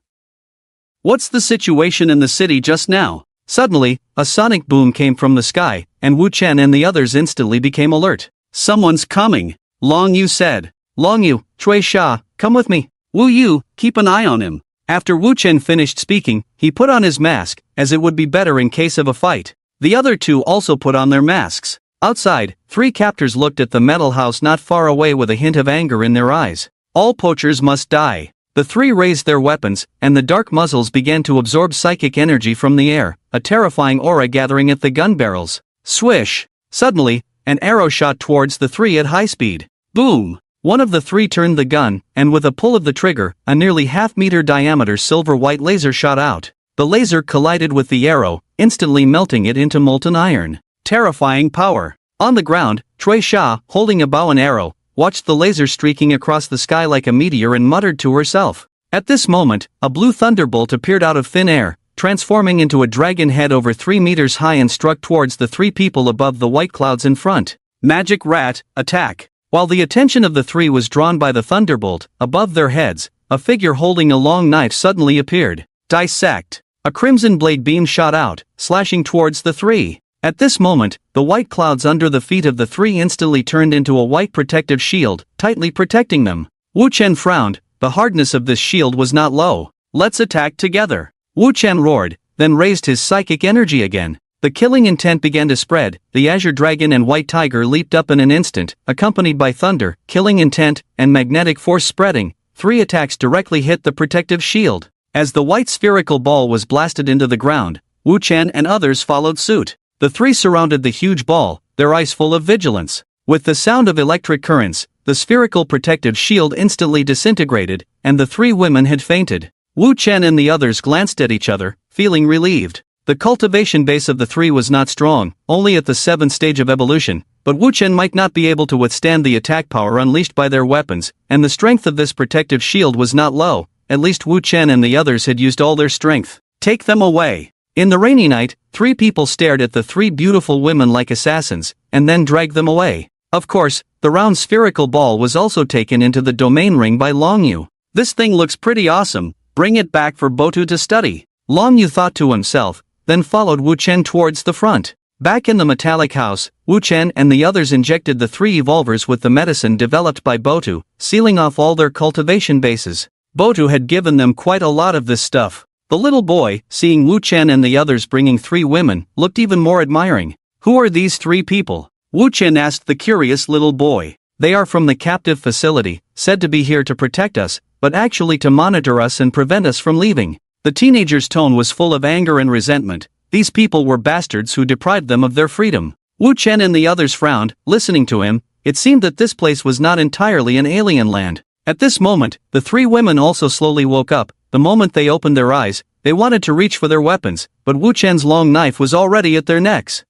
"What's the situation in the city just now?" Suddenly, a sonic boom came from the sky, and Wu Chen and the others instantly became alert. "Someone's coming," Long Yu said. "Long Yu, Cui Sha, come with me. Wu Yu, keep an eye on him." After Wu Chen finished speaking, he put on his mask, as it would be better in case of a fight. The other 2 also put on their masks. Outside, 3 captors looked at the metal house not far away with a hint of anger in their eyes. "All poachers must die." The 3 raised their weapons, and the dark muzzles began to absorb psychic energy from the air, a terrifying aura gathering at the gun barrels. Swish! Suddenly, an arrow shot towards the 3 at high speed. Boom! One of the 3 turned the gun, and with a pull of the trigger, a nearly half-meter diameter silver-white laser shot out. The laser collided with the arrow, instantly melting it into molten iron. Terrifying power. On the ground, Cui Sha, holding a bow and arrow, watched the laser streaking across the sky like a meteor and muttered to herself. At this moment, a blue thunderbolt appeared out of thin air, transforming into a dragon head over 3 meters high and struck towards the 3 people above the white clouds in front. Magic Rat, attack! While the attention of the 3 was drawn by the thunderbolt, above their heads, a figure holding a long knife suddenly appeared. Dissect! A crimson blade beam shot out, slashing towards the 3. At this moment, the white clouds under the feet of the 3 instantly turned into a white protective shield, tightly protecting them. Wu Chen frowned. The hardness of this shield was not low. "Let's attack together." Wu Chen roared, then raised his psychic energy again. The killing intent began to spread. The azure dragon and white tiger leaped up in an instant, accompanied by thunder, killing intent, and magnetic force spreading. 3 attacks directly hit the protective shield. As the white spherical ball was blasted into the ground, Wu Chen and others followed suit. The 3 surrounded the huge ball, their eyes full of vigilance. With the sound of electric currents, the spherical protective shield instantly disintegrated, and the 3 women had fainted. Wu Chen and the others glanced at each other, feeling relieved. The cultivation base of the 3 was not strong, only at the 7th stage of evolution, but Wu Chen might not be able to withstand the attack power unleashed by their weapons, and the strength of this protective shield was not low. at least Wu Chen and the others had used all their strength. Take them away. In the rainy night, 3 people stared at the 3 beautiful women like assassins, and then dragged them away. Of course, the round spherical ball was also taken into the domain ring by Long Yu. This thing looks pretty awesome, bring it back for Botu to study. Long Yu thought to himself, then followed Wu Chen towards the front. Back in the metallic house, Wu Chen and the others injected the 3 evolvers with the medicine developed by Botu, sealing off all their cultivation bases. Botu had given them quite a lot of this stuff. The little boy, seeing Wu Chen and the others bringing 3 women, looked even more admiring. Who are these 3 people? Wu Chen asked the curious little boy. They are from the captive facility, said to be here to protect us, but actually to monitor us and prevent us from leaving. The teenager's tone was full of anger and resentment. These people were bastards who deprived them of their freedom. Wu Chen and the others frowned, listening to him. It seemed that this place was not entirely an alien land. At this moment, the 3 women also slowly woke up. The moment they opened their eyes, they wanted to reach for their weapons, but Wu Chen's long knife was already at their necks.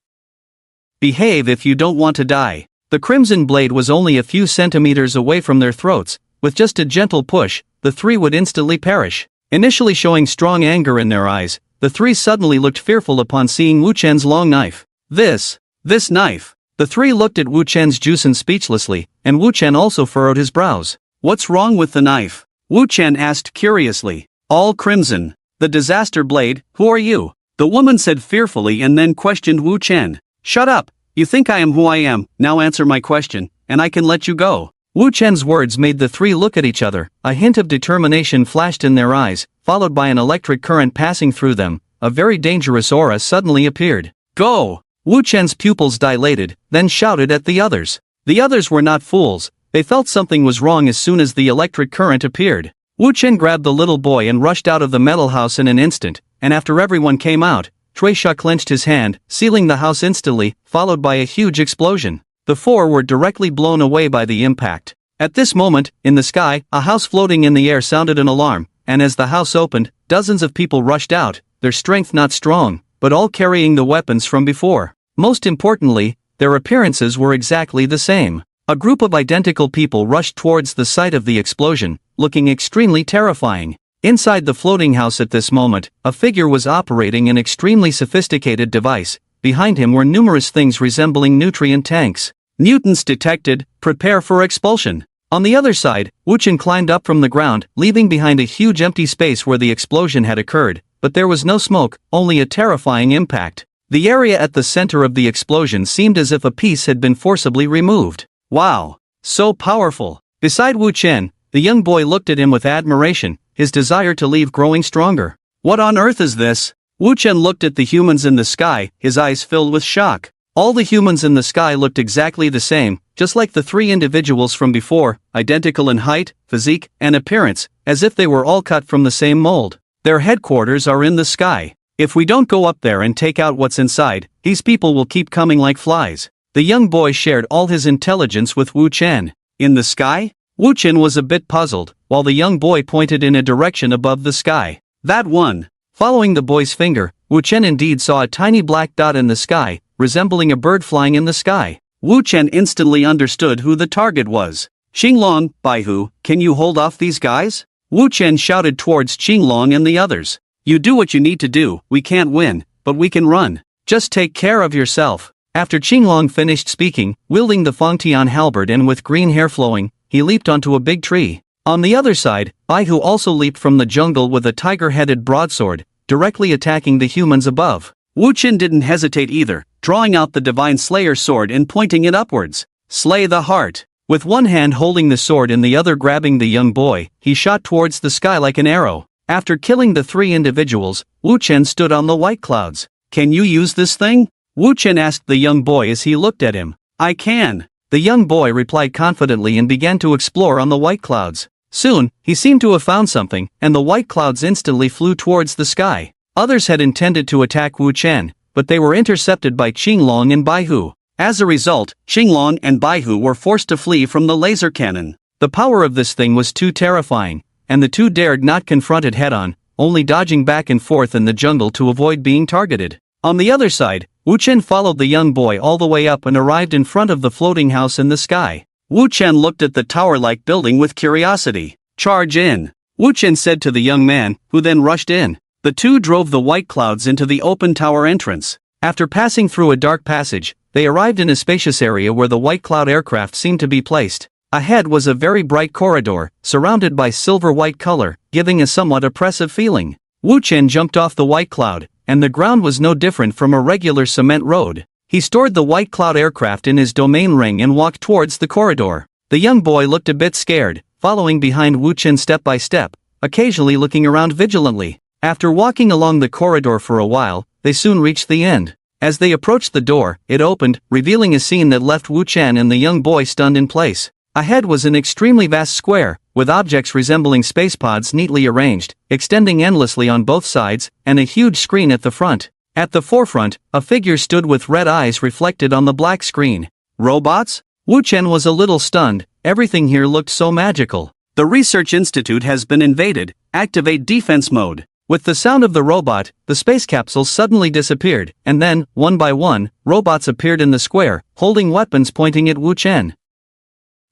Behave if you don't want to die. The crimson blade was only a few centimeters away from their throats. With just a gentle push, the 3 would instantly perish. Initially showing strong anger in their eyes, the 3 suddenly looked fearful upon seeing Wu Chen's long knife. This knife. The 3 looked at Wu Chen's Jusen speechlessly, and Wu Chen also furrowed his brows. What's wrong with the knife? Wu Chen asked curiously. All crimson. The disaster blade, who are you? The woman said fearfully and then questioned Wu Chen. Shut up, you think I am who I am, now answer my question, and I can let you go. Wu Chen's words made the 3 look at each other. A hint of determination flashed in their eyes, followed by an electric current passing through them. A very dangerous aura suddenly appeared. Go! Wu Chen's pupils dilated, then shouted at the others. The others were not fools. They felt something was wrong as soon as the electric current appeared. Wu Chen grabbed the little boy and rushed out of the metal house in an instant, and after everyone came out, Shueisha clenched his hand, sealing the house instantly, followed by a huge explosion. The 4 were directly blown away by the impact. At this moment, in the sky, a house floating in the air sounded an alarm, and as the house opened, dozens of people rushed out, their strength not strong, but all carrying the weapons from before. Most importantly, their appearances were exactly the same. A group of identical people rushed towards the site of the explosion, looking extremely terrifying. Inside the floating house at this moment, a figure was operating an extremely sophisticated device. Behind him were numerous things resembling nutrient tanks. Mutants detected, prepare for expulsion. On the other side, Wu Chen climbed up from the ground, leaving behind a huge empty space where the explosion had occurred, but there was no smoke, only a terrifying impact. The area at the center of the explosion seemed as if a piece had been forcibly removed. Wow! So powerful! Beside Wu Chen, the young boy looked at him with admiration, his desire to leave growing stronger. What on earth is this? Wu Chen looked at the humans in the sky, his eyes filled with shock. All the humans in the sky looked exactly the same, just like the 3 individuals from before, identical in height, physique, and appearance, as if they were all cut from the same mold. Their headquarters are in the sky. If we don't go up there and take out what's inside, these people will keep coming like flies. The young boy shared all his intelligence with Wu Chen. In the sky? Wu Chen was a bit puzzled, while the young boy pointed in a direction above the sky. That one. Following the boy's finger, Wu Chen indeed saw a tiny black dot in the sky, resembling a bird flying in the sky. Wu Chen instantly understood who the target was. Qinglong, Baihu, can you hold off these guys? Wu Chen shouted towards Qinglong and the others. You do what you need to do, we can't win, but we can run. Just take care of yourself. After Qinglong finished speaking, wielding the Fangtian halberd and with green hair flowing, he leaped onto a big tree. On the other side, Baihu also leaped from the jungle with a tiger-headed broadsword, directly attacking the humans above. Wu Chen didn't hesitate either, drawing out the Divine Slayer sword and pointing it upwards. Slay the heart. With one hand holding the sword and the other grabbing the young boy, he shot towards the sky like an arrow. After killing the 3 individuals, Wu Chen stood on the white clouds. Can you use this thing? Wu Chen asked the young boy as he looked at him. I can. The young boy replied confidently and began to explore on the white clouds. Soon, he seemed to have found something, and the white clouds instantly flew towards the sky. Others had intended to attack Wu Chen, but they were intercepted by Qinglong and Baihu. As a result, Qinglong and Baihu were forced to flee from the laser cannon. The power of this thing was too terrifying, and the 2 dared not confront it head-on, only dodging back and forth in the jungle to avoid being targeted. On the other side, Wu Chen followed the young boy all the way up and arrived in front of the floating house in the sky. Wu Chen looked at the tower-like building with curiosity. Charge in. Wu Chen said to the young man, who then rushed in. The two drove the white clouds into the open tower entrance. After passing through a dark passage, they arrived in a spacious area where the white cloud aircraft seemed to be placed. Ahead was a very bright corridor, surrounded by silver-white color, giving a somewhat oppressive feeling. Wu Chen jumped off the white cloud, and the ground was no different from a regular cement road. He stored the white cloud aircraft in his domain ring and walked towards the corridor. The young boy looked a bit scared, following behind Wu Chen step by step, occasionally looking around vigilantly. After walking along the corridor for a while, they soon reached the end. As they approached the door, it opened, revealing a scene that left Wu Chen and the young boy stunned in place. Ahead was an extremely vast square, with objects resembling space pods neatly arranged, extending endlessly on both sides, and a huge screen at the front. At the forefront, a figure stood with red eyes reflected on the black screen. Robots? Wu Chen was a little stunned. Everything here looked so magical. The research institute has been invaded. Activate defense mode. With the sound of the robot, the space capsules suddenly disappeared, and then, one by one, robots appeared in the square, holding weapons pointing at Wu Chen.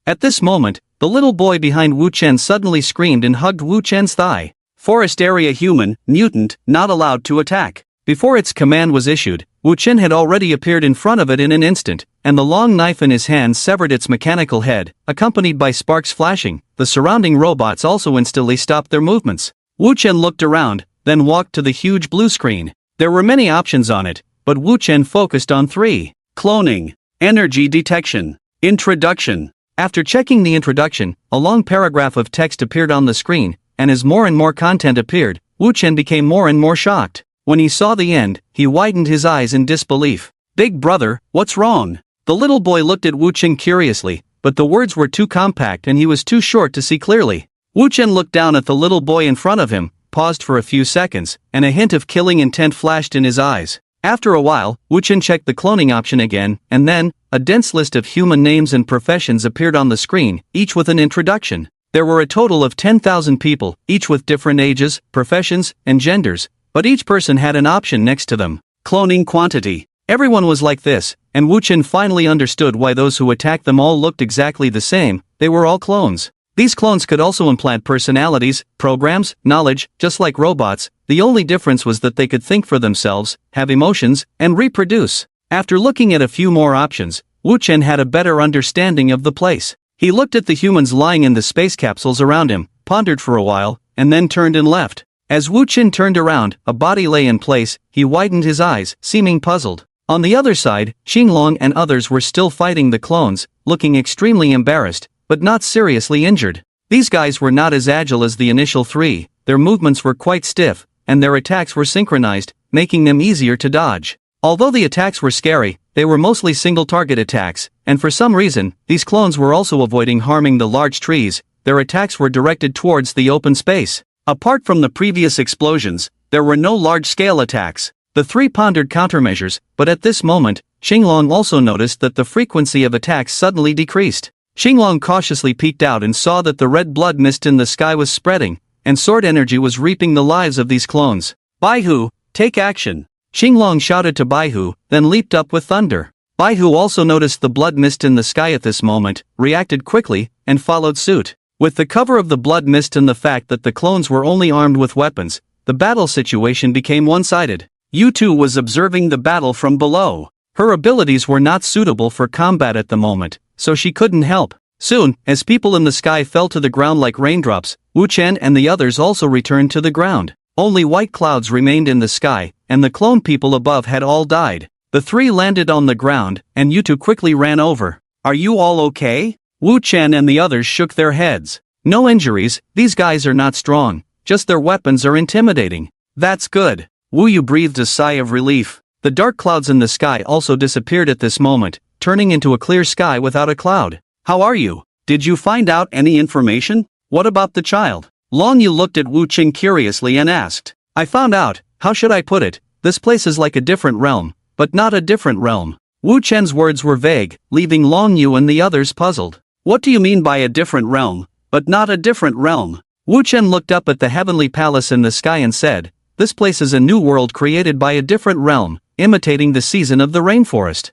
At this moment, the little boy behind Wu Chen suddenly screamed and hugged Wu Chen's thigh. Forest area human, mutant, not allowed to attack. Before its command was issued, Wu Chen had already appeared in front of it in an instant, and the long knife in his hand severed its mechanical head, accompanied by sparks flashing. The surrounding robots also instantly stopped their movements. Wu Chen looked around, then walked to the huge blue screen. There were many options on it, but Wu Chen focused on 3. Cloning. Energy detection. Introduction. After checking the introduction, a long paragraph of text appeared on the screen, and as more and more content appeared, Wu Chen became more and more shocked. When he saw the end, he widened his eyes in disbelief. Big brother, what's wrong? The little boy looked at Wu Chen curiously, but the words were too compact and he was too short to see clearly. Wu Chen looked down at the little boy in front of him, paused for a few seconds, and a hint of killing intent flashed in his eyes. After a while, Wu Chen checked the cloning option again, and then, a dense list of human names and professions appeared on the screen, each with an introduction. There were a total of 10,000 people, each with different ages, professions, and genders, but each person had an option next to them. Cloning quantity. Everyone was like this, and Wu Chen finally understood why those who attacked them all looked exactly the same. They were all clones. These clones could also implant personalities, programs, knowledge, just like robots. The only difference was that they could think for themselves, have emotions, and reproduce. After looking at a few more options, Wu Chen had a better understanding of the place. He looked at the humans lying in the space capsules around him, pondered for a while, and then turned and left. As Wu Chen turned around, a body lay in place. He widened his eyes, seeming puzzled. On the other side, Xinglong and others were still fighting the clones, looking extremely embarrassed, but not seriously injured. These guys were not as agile as the initial 3, their movements were quite stiff, and their attacks were synchronized, making them easier to dodge. Although the attacks were scary, they were mostly single-target attacks, and for some reason, these clones were also avoiding harming the large trees. Their attacks were directed towards the open space. Apart from the previous explosions, there were no large-scale attacks. The 3 pondered countermeasures, but at this moment, Xinglong also noticed that the frequency of attacks suddenly decreased. Xinglong cautiously peeked out and saw that the red blood mist in the sky was spreading, and sword energy was reaping the lives of these clones. Baihu, take action! Xinglong shouted to Baihu, then leaped up with thunder. Baihu also noticed the blood mist in the sky at this moment, reacted quickly, and followed suit. With the cover of the blood mist and the fact that the clones were only armed with weapons, the battle situation became one-sided. Yu-Tu was observing the battle from below. Her abilities were not suitable for combat at the moment, so she couldn't help. Soon, as people in the sky fell to the ground like raindrops, Wu Chen and the others also returned to the ground. Only white clouds remained in the sky, and the clone people above had all died. The 3 landed on the ground, and Yu-Tu quickly ran over. Are you all okay? Wu Chen and the others shook their heads. No injuries, these guys are not strong, just their weapons are intimidating. That's good. Wu Yu breathed a sigh of relief. The dark clouds in the sky also disappeared at this moment, turning into a clear sky without a cloud. How are you? Did you find out any information? What about the child? Long Yu looked at Wu Chen curiously and asked. I found out, how should I put it? This place is like a different realm, but not a different realm. Wu Chen's words were vague, leaving Long Yu and the others puzzled. What do you mean by a different realm, but not a different realm? Wu Chen looked up at the heavenly palace in the sky and said, this place is a new world created by a different realm, imitating the season of the rainforest.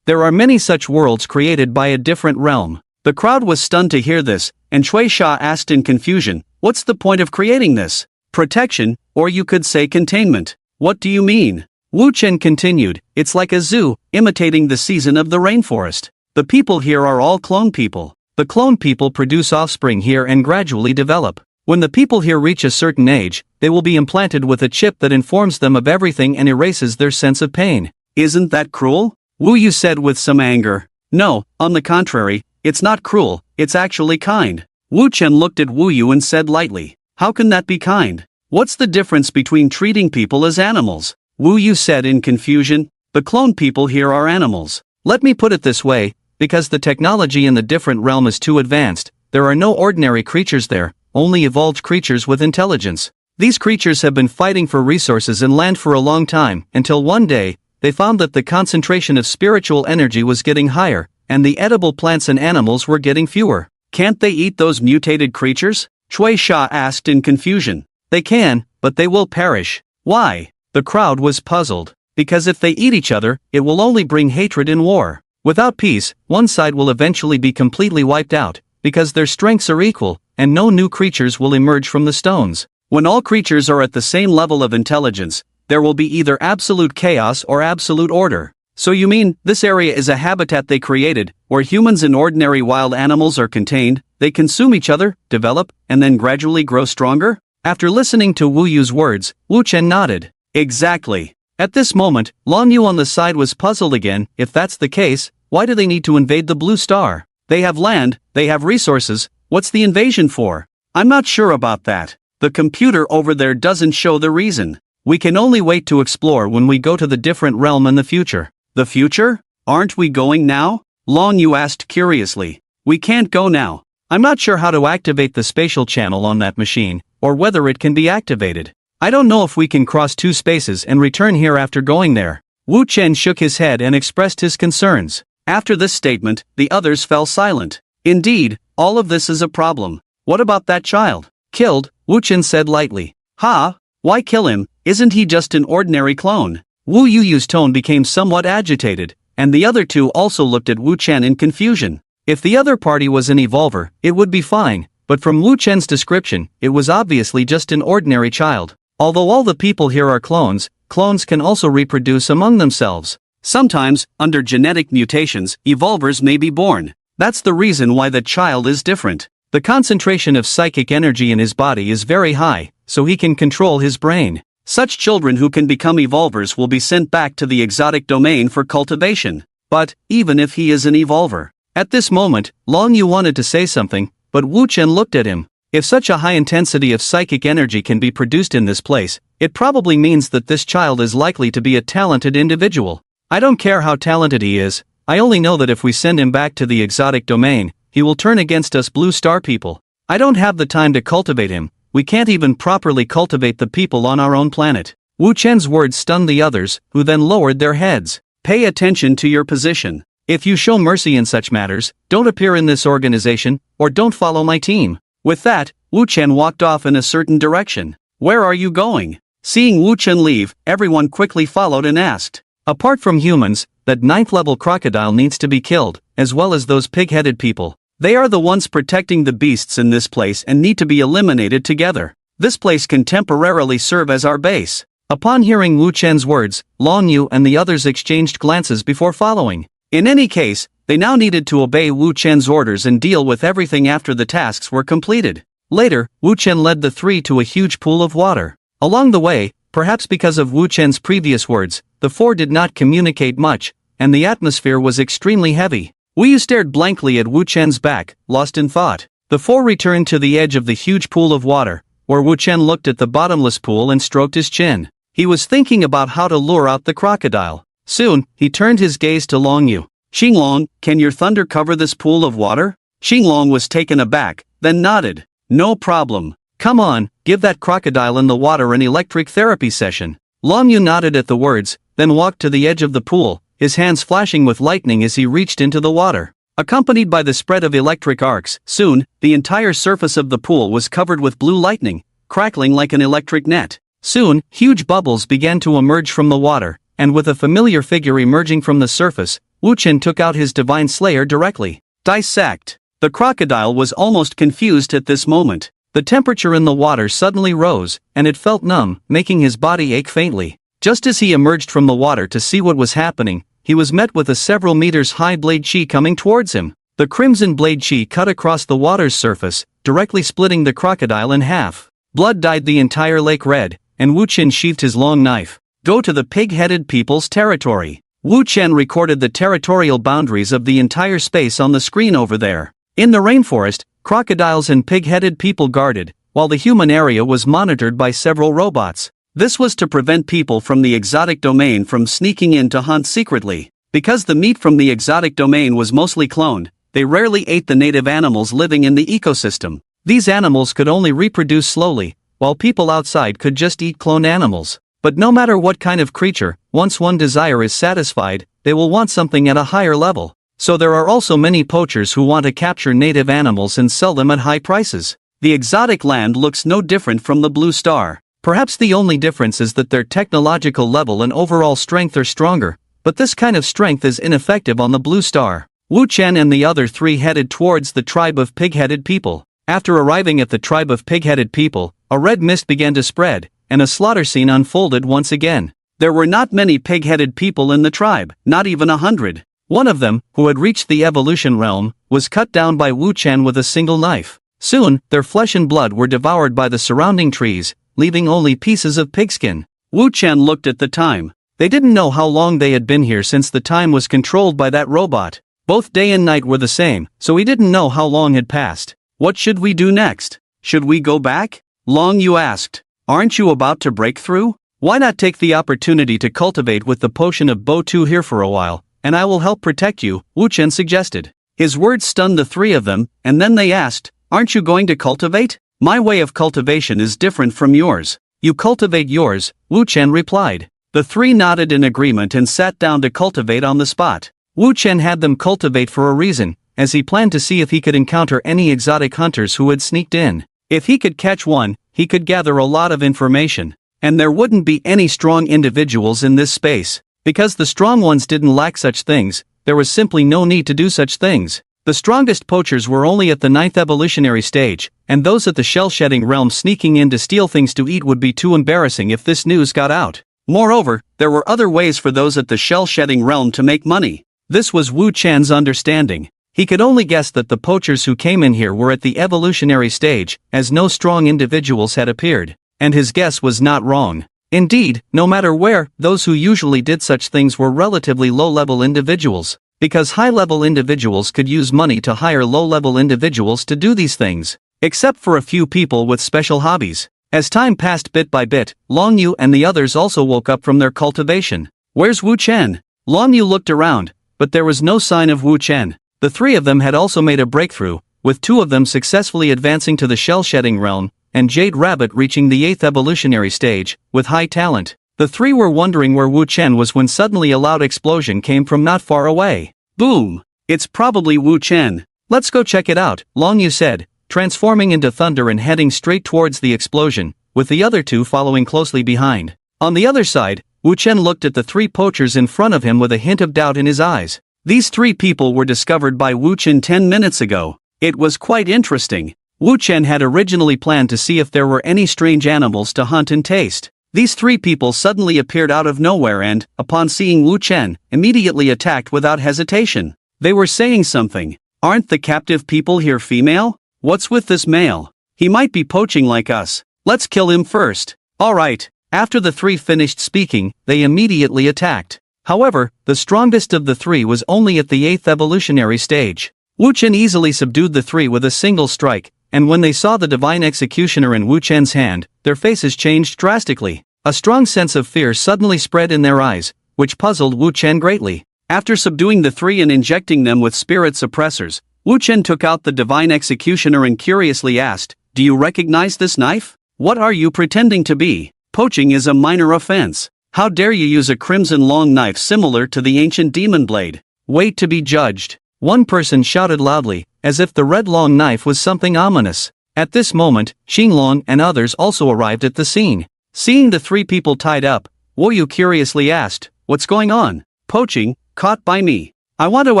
There are many such worlds created by a different realm. The crowd was stunned to hear this, and Cui Sha asked in confusion, What's the point of creating this? Protection, or you could say containment. What do you mean? Wu Chen continued, it's like a zoo, imitating the season of the rainforest. The people here are all clone people. The clone people produce offspring here and gradually develop. When the people here reach a certain age, they will be implanted with a chip that informs them of everything and erases their sense of pain. Isn't that cruel? Wu Yu said with some anger. No, on the contrary, it's not cruel, it's actually kind. Wu Chen looked at Wu Yu and said lightly, how can that be kind? What's the difference between treating people as animals? Wu Yu said in confusion, the clone people here are animals. Let me put it this way, because the technology in the different realm is too advanced, there are no ordinary creatures there, only evolved creatures with intelligence. These creatures have been fighting for resources and land for a long time, until one day, they found that the concentration of spiritual energy was getting higher, and the edible plants and animals were getting fewer. Can't they eat those mutated creatures? Cui Sha asked in confusion. They can, but they will perish. Why? The crowd was puzzled. Because if they eat each other, it will only bring hatred and war. Without peace, one side will eventually be completely wiped out, because their strengths are equal, and no new creatures will emerge from the stones. When all creatures are at the same level of intelligence, there will be either absolute chaos or absolute order. So you mean, this area is a habitat they created, where humans and ordinary wild animals are contained, they consume each other, develop, and then gradually grow stronger? After listening to Wu Yu's words, Wu Chen nodded. Exactly. At this moment, Long Yu on the side was puzzled again. If that's the case, why do they need to invade the Blue Star? They have land, they have resources, what's the invasion for? I'm not sure about that. The computer over there doesn't show the reason. We can only wait to explore when we go to the different realm in the future. The future? Aren't we going now? Long Yu asked curiously. We can't go now. I'm not sure how to activate the spatial channel on that machine, or whether it can be activated. I don't know if we can cross two spaces and return here after going there. Wu Chen shook his head and expressed his concerns. After this statement, the others fell silent. Indeed, all of this is a problem. What about that child? Killed, Wu Chen said lightly. Ha? Why kill him? Isn't he just an ordinary clone? Wu Yu's tone became somewhat agitated, and the other two also looked at Wu Chen in confusion. If the other party was an evolver, it would be fine, but from Wu Chen's description, it was obviously just an ordinary child. Although all the people here are clones, clones can also reproduce among themselves. Sometimes, under genetic mutations, evolvers may be born. That's the reason why the child is different. The concentration of psychic energy in his body is very high, so he can control his brain. Such children who can become evolvers will be sent back to the exotic domain for cultivation. But, even if he is an evolver. At this moment, Long Yu wanted to say something, but Wu Chen looked at him. If such a high intensity of psychic energy can be produced in this place, it probably means that this child is likely to be a talented individual. I don't care how talented he is, I only know that if we send him back to the exotic domain, he will turn against us Blue Star people. I don't have the time to cultivate him, we can't even properly cultivate the people on our own planet. Wu Chen's words stunned the others, who then lowered their heads. Pay attention to your position. If you show mercy in such matters, don't appear in this organization, or don't follow my team. With that, Wu Chen walked off in a certain direction. Where are you going? Seeing Wu Chen leave, everyone quickly followed and asked. Apart from humans, that 9th level crocodile needs to be killed, as well as those pig-headed people. They are the ones protecting the beasts in this place and need to be eliminated together. This place can temporarily serve as our base. Upon hearing Wu Chen's words, Long Yu and the others exchanged glances before following. In any case, they now needed to obey Wu Chen's orders and deal with everything after the tasks were completed. Later, Wu Chen led the three to a huge pool of water. Along the way, perhaps because of Wu Chen's previous words, the four did not communicate much, and the atmosphere was extremely heavy. Wu Yu stared blankly at Wu Chen's back, lost in thought. The four returned to the edge of the huge pool of water, where Wu Chen looked at the bottomless pool and stroked his chin. He was thinking about how to lure out the crocodile. Soon, he turned his gaze to Long Yu. Xinglong, can your thunder cover this pool of water? Xinglong was taken aback, then nodded. No problem. Come on, give that crocodile in the water an electric therapy session. Long Yu nodded at the words, then walked to the edge of the pool, his hands flashing with lightning as he reached into the water. Accompanied by the spread of electric arcs, soon, the entire surface of the pool was covered with blue lightning, crackling like an electric net. Soon, huge bubbles began to emerge from the water, and with a familiar figure emerging from the surface, Wu Chen took out his divine slayer directly. Dissect. The crocodile was almost confused at this moment. The temperature in the water suddenly rose, and it felt numb, making his body ache faintly. Just as he emerged from the water to see what was happening, he was met with a several meters high blade chi coming towards him. The crimson blade chi cut across the water's surface, directly splitting the crocodile in half. Blood dyed the entire lake red, and Wu Chen sheathed his long knife. Go to the pig-headed people's territory. Wu Chen recorded the territorial boundaries of the entire space on the screen over there. In the rainforest, crocodiles and pig-headed people guarded, while the human area was monitored by several robots. This was to prevent people from the exotic domain from sneaking in to hunt secretly. Because the meat from the exotic domain was mostly cloned, they rarely ate the native animals living in the ecosystem. These animals could only reproduce slowly, while people outside could just eat cloned animals. But no matter what kind of creature, once one desire is satisfied, they will want something at a higher level. So there are also many poachers who want to capture native animals and sell them at high prices. The exotic land looks no different from the Blue Star. Perhaps the only difference is that their technological level and overall strength are stronger, but this kind of strength is ineffective on the Blue Star. Wu Chen and the other three headed towards the tribe of pig-headed people. After arriving at the tribe of pig-headed people, a red mist began to spread, and a slaughter scene unfolded once again. There were not many pig-headed people in the tribe, not even 100. One of them, who had reached the evolution realm, was cut down by Wu Chen with a single knife. Soon, their flesh and blood were devoured by the surrounding trees, leaving only pieces of pigskin. Wu Chen looked at the time. They didn't know how long they had been here since the time was controlled by that robot. Both day and night were the same, so he didn't know how long had passed. What should we do next? Should we go back? Long Yu asked. Aren't you about to break through? Why not take the opportunity to cultivate with the potion of Bo Tu here for a while, and I will help protect you, Wu Chen suggested. His words stunned the three of them, and then they asked, aren't you going to cultivate? My way of cultivation is different from yours. You cultivate yours, Wu Chen replied. The three nodded in agreement and sat down to cultivate on the spot. Wu Chen had them cultivate for a reason, as he planned to see if he could encounter any exotic hunters who had sneaked in. If he could catch one, he could gather a lot of information. And there wouldn't be any strong individuals in this space. Because the strong ones didn't lack such things, there was simply no need to do such things. The strongest poachers were only at the 9th evolutionary stage, and those at the shell-shedding realm sneaking in to steal things to eat would be too embarrassing if this news got out. Moreover, there were other ways for those at the shell-shedding realm to make money. This was Wu Chen's understanding. He could only guess that the poachers who came in here were at the evolutionary stage, as no strong individuals had appeared. And his guess was not wrong. Indeed, no matter where, those who usually did such things were relatively low-level individuals. Because high-level individuals could use money to hire low-level individuals to do these things. Except for a few people with special hobbies. As time passed bit by bit, Long Yu and the others also woke up from their cultivation. Where's Wu Chen? Long Yu looked around, but there was no sign of Wu Chen. The three of them had also made a breakthrough, with two of them successfully advancing to the shell-shedding realm, and Jade Rabbit reaching the 8th evolutionary stage, with high talent. The three were wondering where Wu Chen was when suddenly a loud explosion came from not far away. Boom! It's probably Wu Chen. Let's go check it out, Long Yu said, transforming into thunder and heading straight towards the explosion, with the other two following closely behind. On the other side, Wu Chen looked at the three poachers in front of him with a hint of doubt in his eyes. These three people were discovered by Wu Chen 10 minutes ago. It was quite interesting. Wu Chen had originally planned to see if there were any strange animals to hunt and taste. These three people suddenly appeared out of nowhere and, upon seeing Wu Chen, immediately attacked without hesitation. They were saying something. Aren't the captive people here female? What's with this male? He might be poaching like us. Let's kill him first. Alright. After the three finished speaking, they immediately attacked. However, the strongest of the three was only at the 8th evolutionary stage. Wu Chen easily subdued the three with a single strike, and when they saw the divine executioner in Wu Chen's hand, their faces changed drastically. A strong sense of fear suddenly spread in their eyes, which puzzled Wu Chen greatly. After subduing the three and injecting them with spirit suppressors, Wu Chen took out the divine executioner and curiously asked, "Do you recognize this knife? What are you pretending to be? Poaching is a minor offense. How dare you use a crimson long knife similar to the ancient demon blade? Wait to be judged." One person shouted loudly, as if the red long knife was something ominous. At this moment, Xinglong and others also arrived at the scene. Seeing the three people tied up, Wu Yu curiously asked, "What's going on?" "Poaching, caught by me. I want to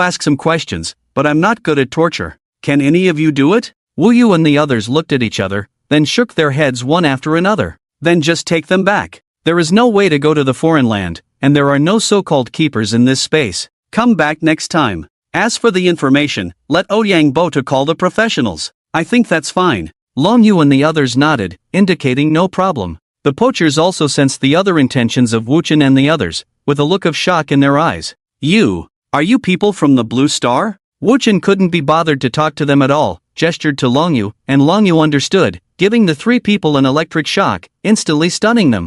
ask some questions, but I'm not good at torture. Can any of you do it?" Wu Yu and the others looked at each other, then shook their heads one after another. Then just take them back. There is no way to go to the foreign land, and there are no so-called keepers in this space. Come back next time. As for the information, let Ouyang Boto call the professionals. I think that's fine. Long Yu and the others nodded, indicating no problem. The poachers also sensed the other intentions of Wuchen and the others, with a look of shock in their eyes. Are you people from the Blue Star? Wuchen couldn't be bothered to talk to them at all, gestured to Long Yu, and Long Yu understood, giving the three people an electric shock, instantly stunning them.